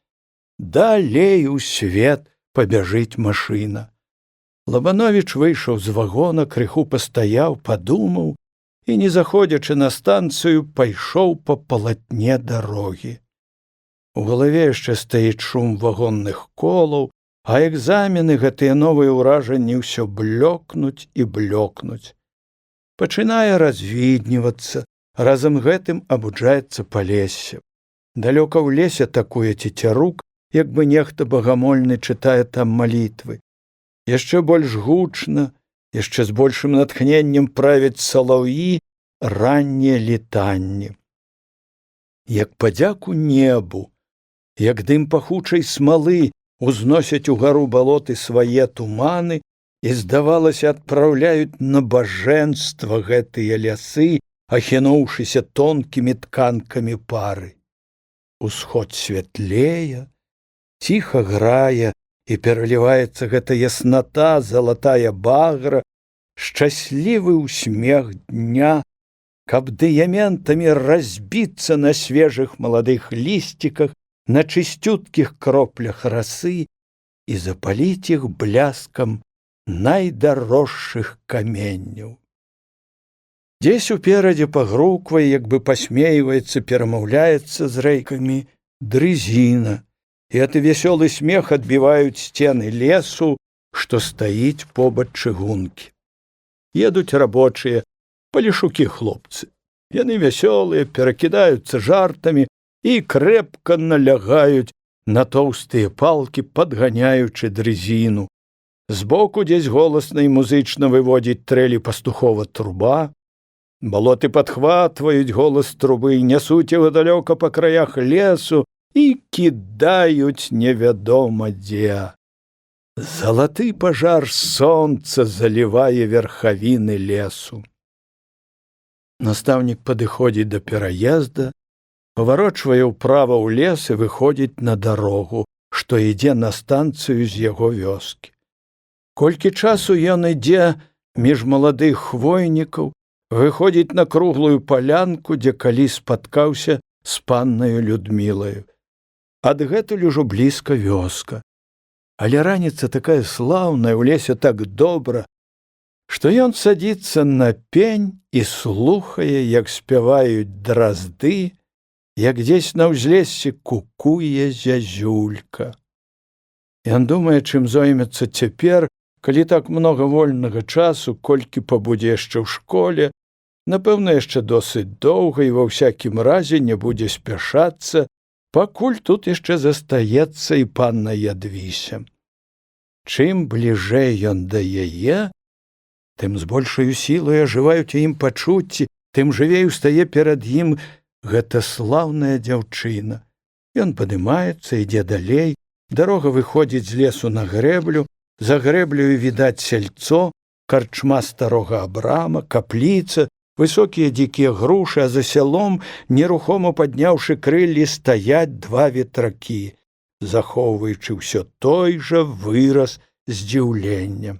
Далей у свет пабяжыць машына. Лабановіч выйшаў з вагона, крыху пастаяў, падумаў і, не заходзячы на станцыю, пайшоў па палатне дарогі. У галаве яшчэ стаіць шум вагонных колаў, а экзамены, гэтыя новыя ўражанні ўсё блёкнуць і блёкнуць. Пачынае развіднівацца, разам гэтым абуджаецца Палессе. Далёка ў лесе такое цецярук, як бы нехта багамольны чытае там малітвы. Яшчэ больш гучна, яшчэ з большым натхненнем правяць салаўі раннія літанні. Як падзяку небу, як дым пахучай смалы узносяць угару балоты свае туманы і, здавалася, адпраўляюць на бажэнства гэтыя лясы, ахінуўшыся тонкімі тканкамі пары. Усход святлее, ціха грае, і пераліваецца гэта ясната, залатая багра, шчаслівы ўсмех дня, каб дыяментамі разбіцца на свежых маладых лісціках, на чысцюткіх кроплях расы і запаліць іх бляскам найдарожшых каменняў. Дзесь уперадзе пагруквае, як бы пасмейваецца, перамаўляецца з рэйкамі дрызіна, і ад вясёлы смех адбіваюць сцены лесу, што стаіць побач чыгункі. Едуць рабочыя, палешукі хлопцы. Яны вясёлыя, перакідаюцца жартамі і крэпка налягаюць на тоўстыя палкі, падганяючы дрызіну. Збоку дзесь голасна і музычна выводзіць трэлі пастухова труба. Балоты падхватваюць голас трубы, нясуць яго далёка па краях лесу і кідаюць невядома дзе. Залаты пажар сонца залівае верхавіны лесу. Настаўнік падыходзіць да пераезда, паварочвае ўправа ў лес і выходзіць на дарогу, што ідзе на станцыю з яго вёскі. Колькі часу ён ідзе між маладых хвойнікаў, выходзіць на круглую палянку, дзе калі спаткаўся з паннаю Людмілаю. Адгэтуль ужо блізка вёска. Але раніца такая слаўная, у лесе так добра, што ён садзіцца на пень і слухае, як спяваюць дразды, як дзесь на ўзлессі кукуе зязюлька. Ён думае, чым зоймецца цяпер, калі так многа вольнага часу, колькі пабудзе яшчэ ў школе, напэўна, яшчэ досыць доўга і ва ўсякім разе не будзе спяшацца, пакуль тут яшчэ застаецца і панна Ядвіся. Чым бліжэй ён да яе, тым з большаю сілай ажываюць у ім пачуцці, тым жывей устае перад ім гэта слаўная дзяўчына. Ён падымаецца, ідзе далей, дарога выходзіць з лесу на грэблю, за грэблею відаць сельцо, карчма старога Абрама, капліца, высокія дзікія грушы, а за сялом, нерухома падняўшы крыллі, стаяць два ветракі, захоўваючы ўсё той жа выраз здзіўлення.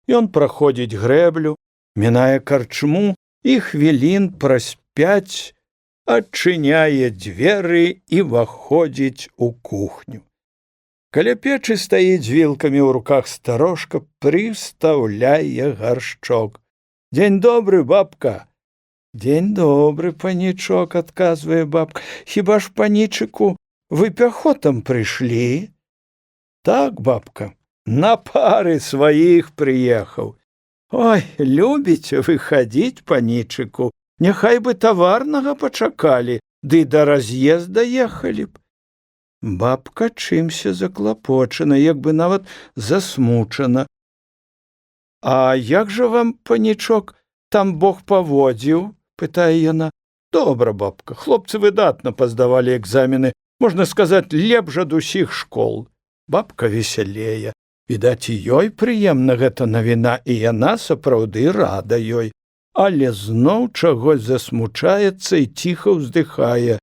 Ён праходзіць грэблю, мінае карчму і хвілін праз 5 адчыняе дзверы і ваходзіць у кухню. Каля печы стаіць з вілкамі ў руках старожка, прыстаўляе гаршчок. «Дзень добры, бабка!» «Дзень добры, панічок», — адказвае бабка. «Хіба ж, панічыку, вы пяхотам прыйшлі?» «Так, бабка, на пары сваіх прыехаў». «Ой, любіце вы хадзіць, панічыку, няхай бы таварнага пачакалі, ды да раз'езда ехалі б». Бабка чымся заклапочана, як бы нават засмучана. «А як жа вам, панічок, там Бог паводзіў?» — пытае яна. «Добра, бабка, хлопцы выдатна паздавалі экзамены, можна сказаць, лепш ад усіх школ». Бабка весялее. Відаць, і ёй прыемна гэта навіна, і яна сапраўды рада ёй. Але зноў чагось засмучаецца і ціха ўздыхае.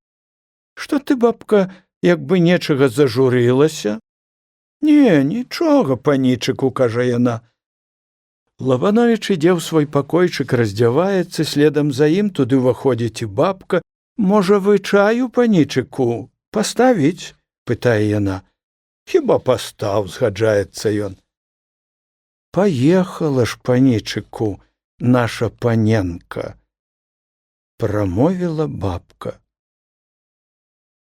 «Што ты, бабка, як бы нечага зажурылася?» «Не, нічога, панічыку», — кажа яна. Лабановіч ідзе ў свой пакойчык, раздзяваецца, следам за ім туды ўваходзіць і бабка. «Можа, вы чаю, панічыку, паставіць?» — пытае яна. «Хіба пастаў», — згаджаецца ён. «Паехала ж, панічыку, наша паненка», — прамовіла бабка.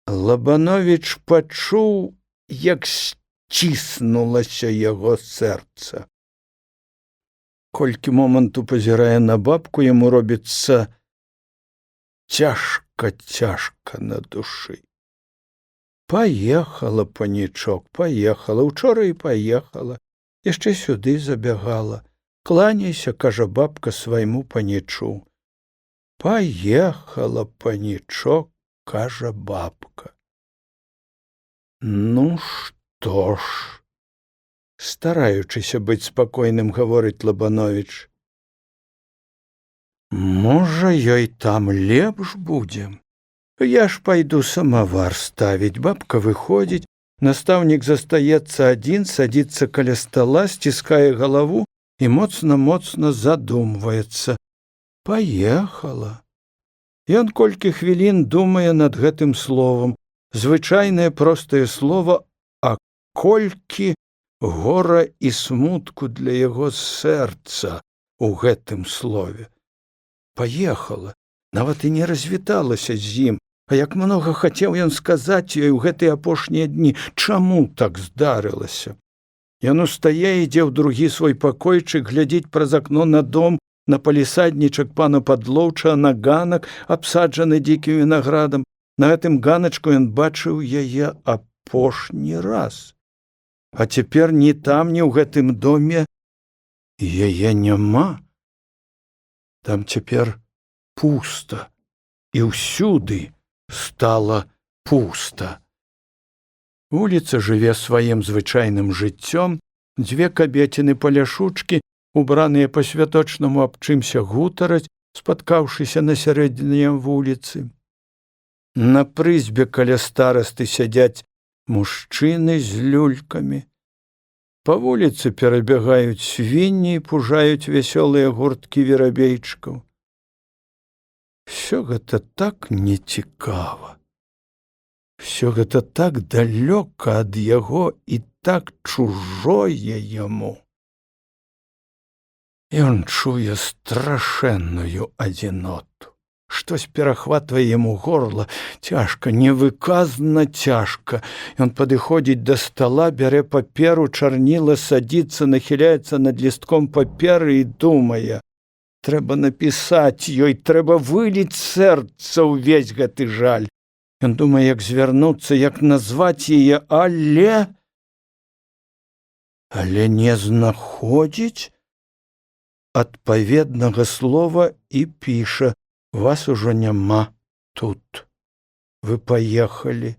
Лабановіч пачуў, як сціснулася яго сэрца. Колькі моманту пазірае на бабку, яму робіцца цяжка на душы. «Паехала, панічок, паехала, учора і паехала, яшчэ сюды забягала. Кланяйся», — кажа бабка свайму панічу. «Паехала, панічок», — кажа бабка. «Ну што ж», стараючыся быць спакойным, гаворыць Лабановіч. «Можа, ёй там лепш будзе? Я ж пайду самавар ставіць». Бабка выходзіць, настаўнік застаецца адзін, садзіцца каля стала, сціскае галаву і моцна-моцна задумваецца. «Паехала». Ён колькі хвілін думае над гэтым словам. Звычайнае простае слова, а колькі гора і смутку для яго сэрца у гэтым слове. Паехала, нават і не развіталася з ім, а як многа хацеў ён сказаць ёй у гэтыя апошнія дні, чаму так здарылася. Ён устае, ідзе ў другі свой пакойчык, глядзіць праз акно на дом, на палісаднічак пана Падлоўча, на ганак, абсаджаны дзікім вінаградам. На гэтым ганачку ён бачыў яе апошні раз. А цяпер ні там, ні ў гэтым доме яе няма. Там цяпер пуста, і ўсюды стала пуста. Вуліца жыве сваім звычайным жыццём, дзве кабеціны-паляшучкі, убраныя па-святочнаму аб чымся гутараць, спаткаўшыся на сярэдзіне вуліцы. На прызбе каля старасты сядзяць мужчыны з люлькамі. Па вуліцы перабягаюць свінні і пужаюць вясёлыя гурткі верабейчыкаў. Всё гэта так нецікава. Всё гэта так далёка ад яго і так чужое яму. Ён чуе страшэнную адзіноту. Штось перахватвае яму горла, цяжка, невыказна цяжка. Ён падыходзіць да стала, бярэ паперу, чарніла, садзіцца, нахіляецца над лістком паперы і думае: трэба напісаць ёй, трэба выліць сэрца ўвесь гэты жаль. Ён думае, як звярнуцца, як назваць яе, але не знаходзіць адпаведнага слова і піша: вас ужо няма тут. Вы паехалі.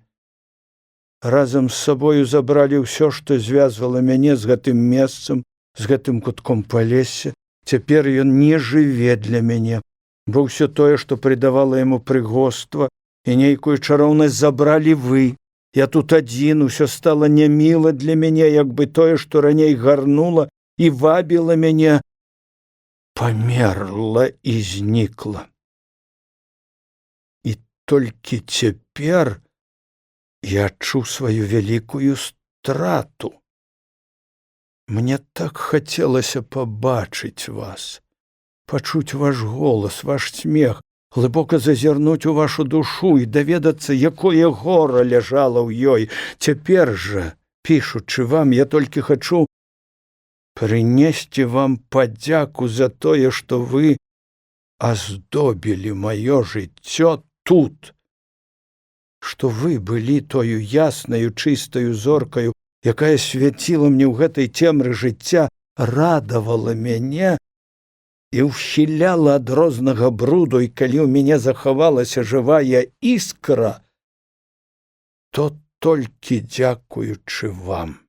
Разам з сабою забралі ўсё, што звязвала мяне з гэтым месцам, з гэтым кутком палесся. Цяпер ён не жыве для мяне, бо ўсё тое, што прыдавала яму прыгоства і нейкую чароўнасць, забралі вы. Я тут адзін, усё стала няміла для мяне, як бы тое, што раней гарнула і вабіла мяне, памерла і знікла. І толькі цяпер я адчуў сваю вялікую страту. Мне так хацелася пабачыць вас, пачуць ваш голас, ваш смех, глыбока зазірнуць у вашу душу і даведацца, якое гора ляжала ў ёй. Цяпер жа, пішучы вам, я толькі хачу прынесці вам падзяку за тое, што вы аздобілі маё жыццё тут, што вы былі тою яснаю, чыстаю зоркаю, якая свяціла мне ў гэтай цемры жыцця, радавала мяне і ўхіляла ад рознага бруду, і калі ў мяне захавалася жывая іскра, то толькі дзякуючы вам.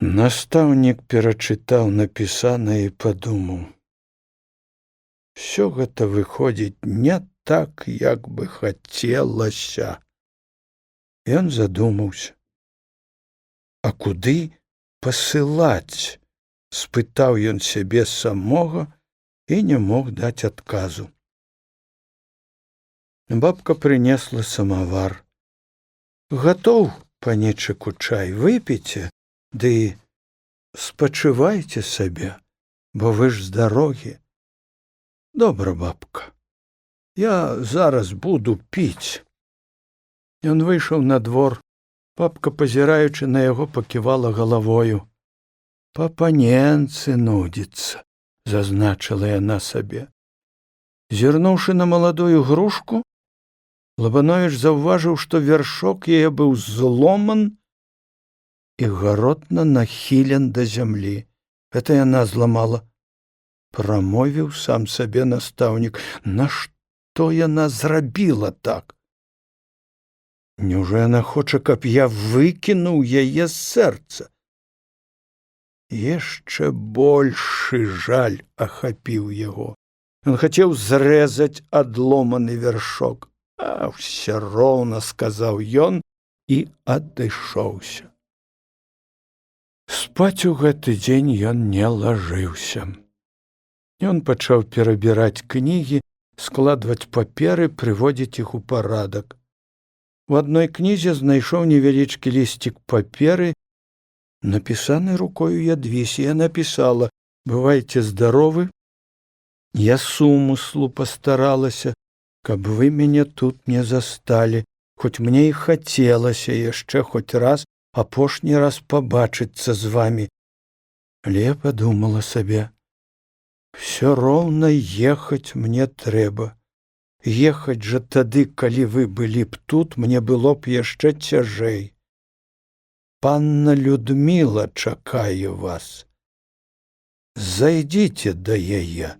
Настаўнік перачытаў напісанае і падумаў: усё гэта выходзіць не так, як бы хацелася. Ён задумаўся. А куды пасылаць? Спытаў ён сябе самога і не мог даць адказу. Бабка прынесла самавар. Гатоў, панічыку, чай, выпіце, ды спачывайце сабе, бо вы ж з дарогі. Добра, бабка, я зараз буду піць. Ён выйшаў на двор. Бабка, пазіраючы на яго, паківала галавою. Па паненцы нудзіцца, зазначыла яна сабе. Зірнуўшы на маладую грушку, Лабановіч заўважыў, што вяршок яе быў зломан і гаротна нахілен да зямлі. Гэта яна зламала. Прамовіў сам сабе настаўнік. Нашто яна зрабіла так? Няўжо яна хоча, каб я выкінуў яе з сэрца? Яшчэ большы жаль ахапіў яго. Ён хацеў зрэзаць адломаны вяршок. А ўсё роўна, сказаў ён і адышоўся. Спаць у гэты дзень ён не лажыўся. Ён пачаў перабіраць кнігі, складваць паперы, прыводзіць іх у парадак. У адной кнізе знайшоў невялічкі лісцік паперы, напісаны рукою Ядвігі. Я напісала: бывайце здаровы, я сумыслу пастаралася, каб вы мяне тут не засталі, хоць мне і хацелася яшчэ хоць раз, апошні раз пабачыцца з вамі. Але я падумала сабе: всё роўна ехаць мне трэба. Ехаць жа тады, калі вы былі б тут, мне было б яшчэ цяжэй. Панна Людміла чакае вас. Зайдзіце да яе.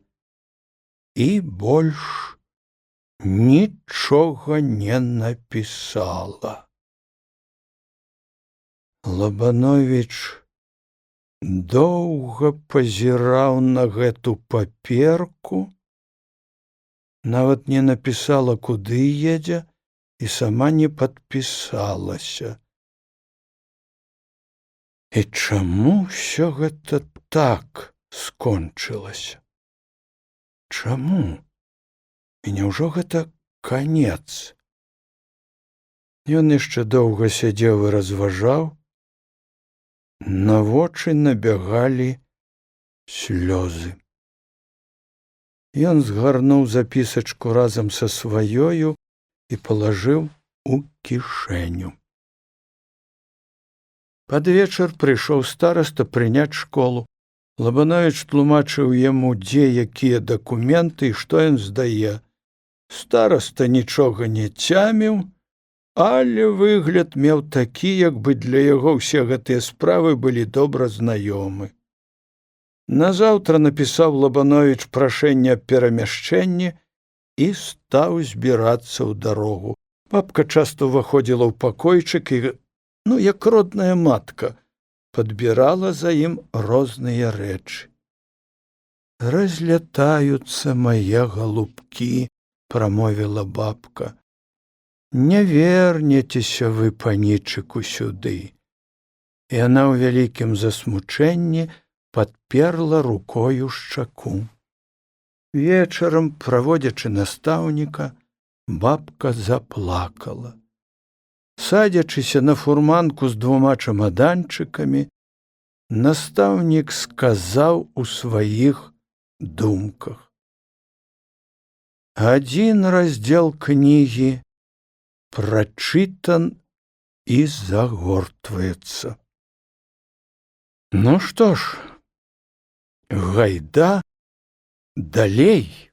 І больш нічога не напісала. Лабановіч доўга пазіраў на гэту паперку, нават не напісала, куды едзе, і сама не падпісалася. І чаму ўсё гэта так скончылася? Чаму? І няўжо гэта канец? Ён яшчэ доўга сядзеў і разважаў. На вочы набягалі слёзы. Ён згарнуў запісачку разам са сваёю і палажыў у кішэню. Пад вечар прыйшоў стараста прыняць школу. Лабановіч тлумачыў яму, дзе якія дакументы і што ён здае. Стараста нічога не цяміў, але выгляд меў такі, як бы для яго ўсе гэтыя справы былі добра знаёмы. Назаўтра напісаў Лабановіч прашэнне аб перамяшчэнні і стаў збірацца ў дарогу. Бабка часта ўваходзіла ў пакойчык і, як родная матка, падбірала за ім розныя рэчы. «Разлятаюцца мае галубкі», – прамовіла бабка. «Не вернецеся вы, панічыку, сюды». Яна ў вялікім засмучэнні падперла рукою шчаку. Вечарам, праводзячы настаўніка, бабка заплакала. Садзячыся на фурманку з 2 чамаданчыкамі, настаўнік сказаў у сваіх думках: «Адзін раздзел кнігі прачытан і загортваецца. Ну што ж, гайда далей».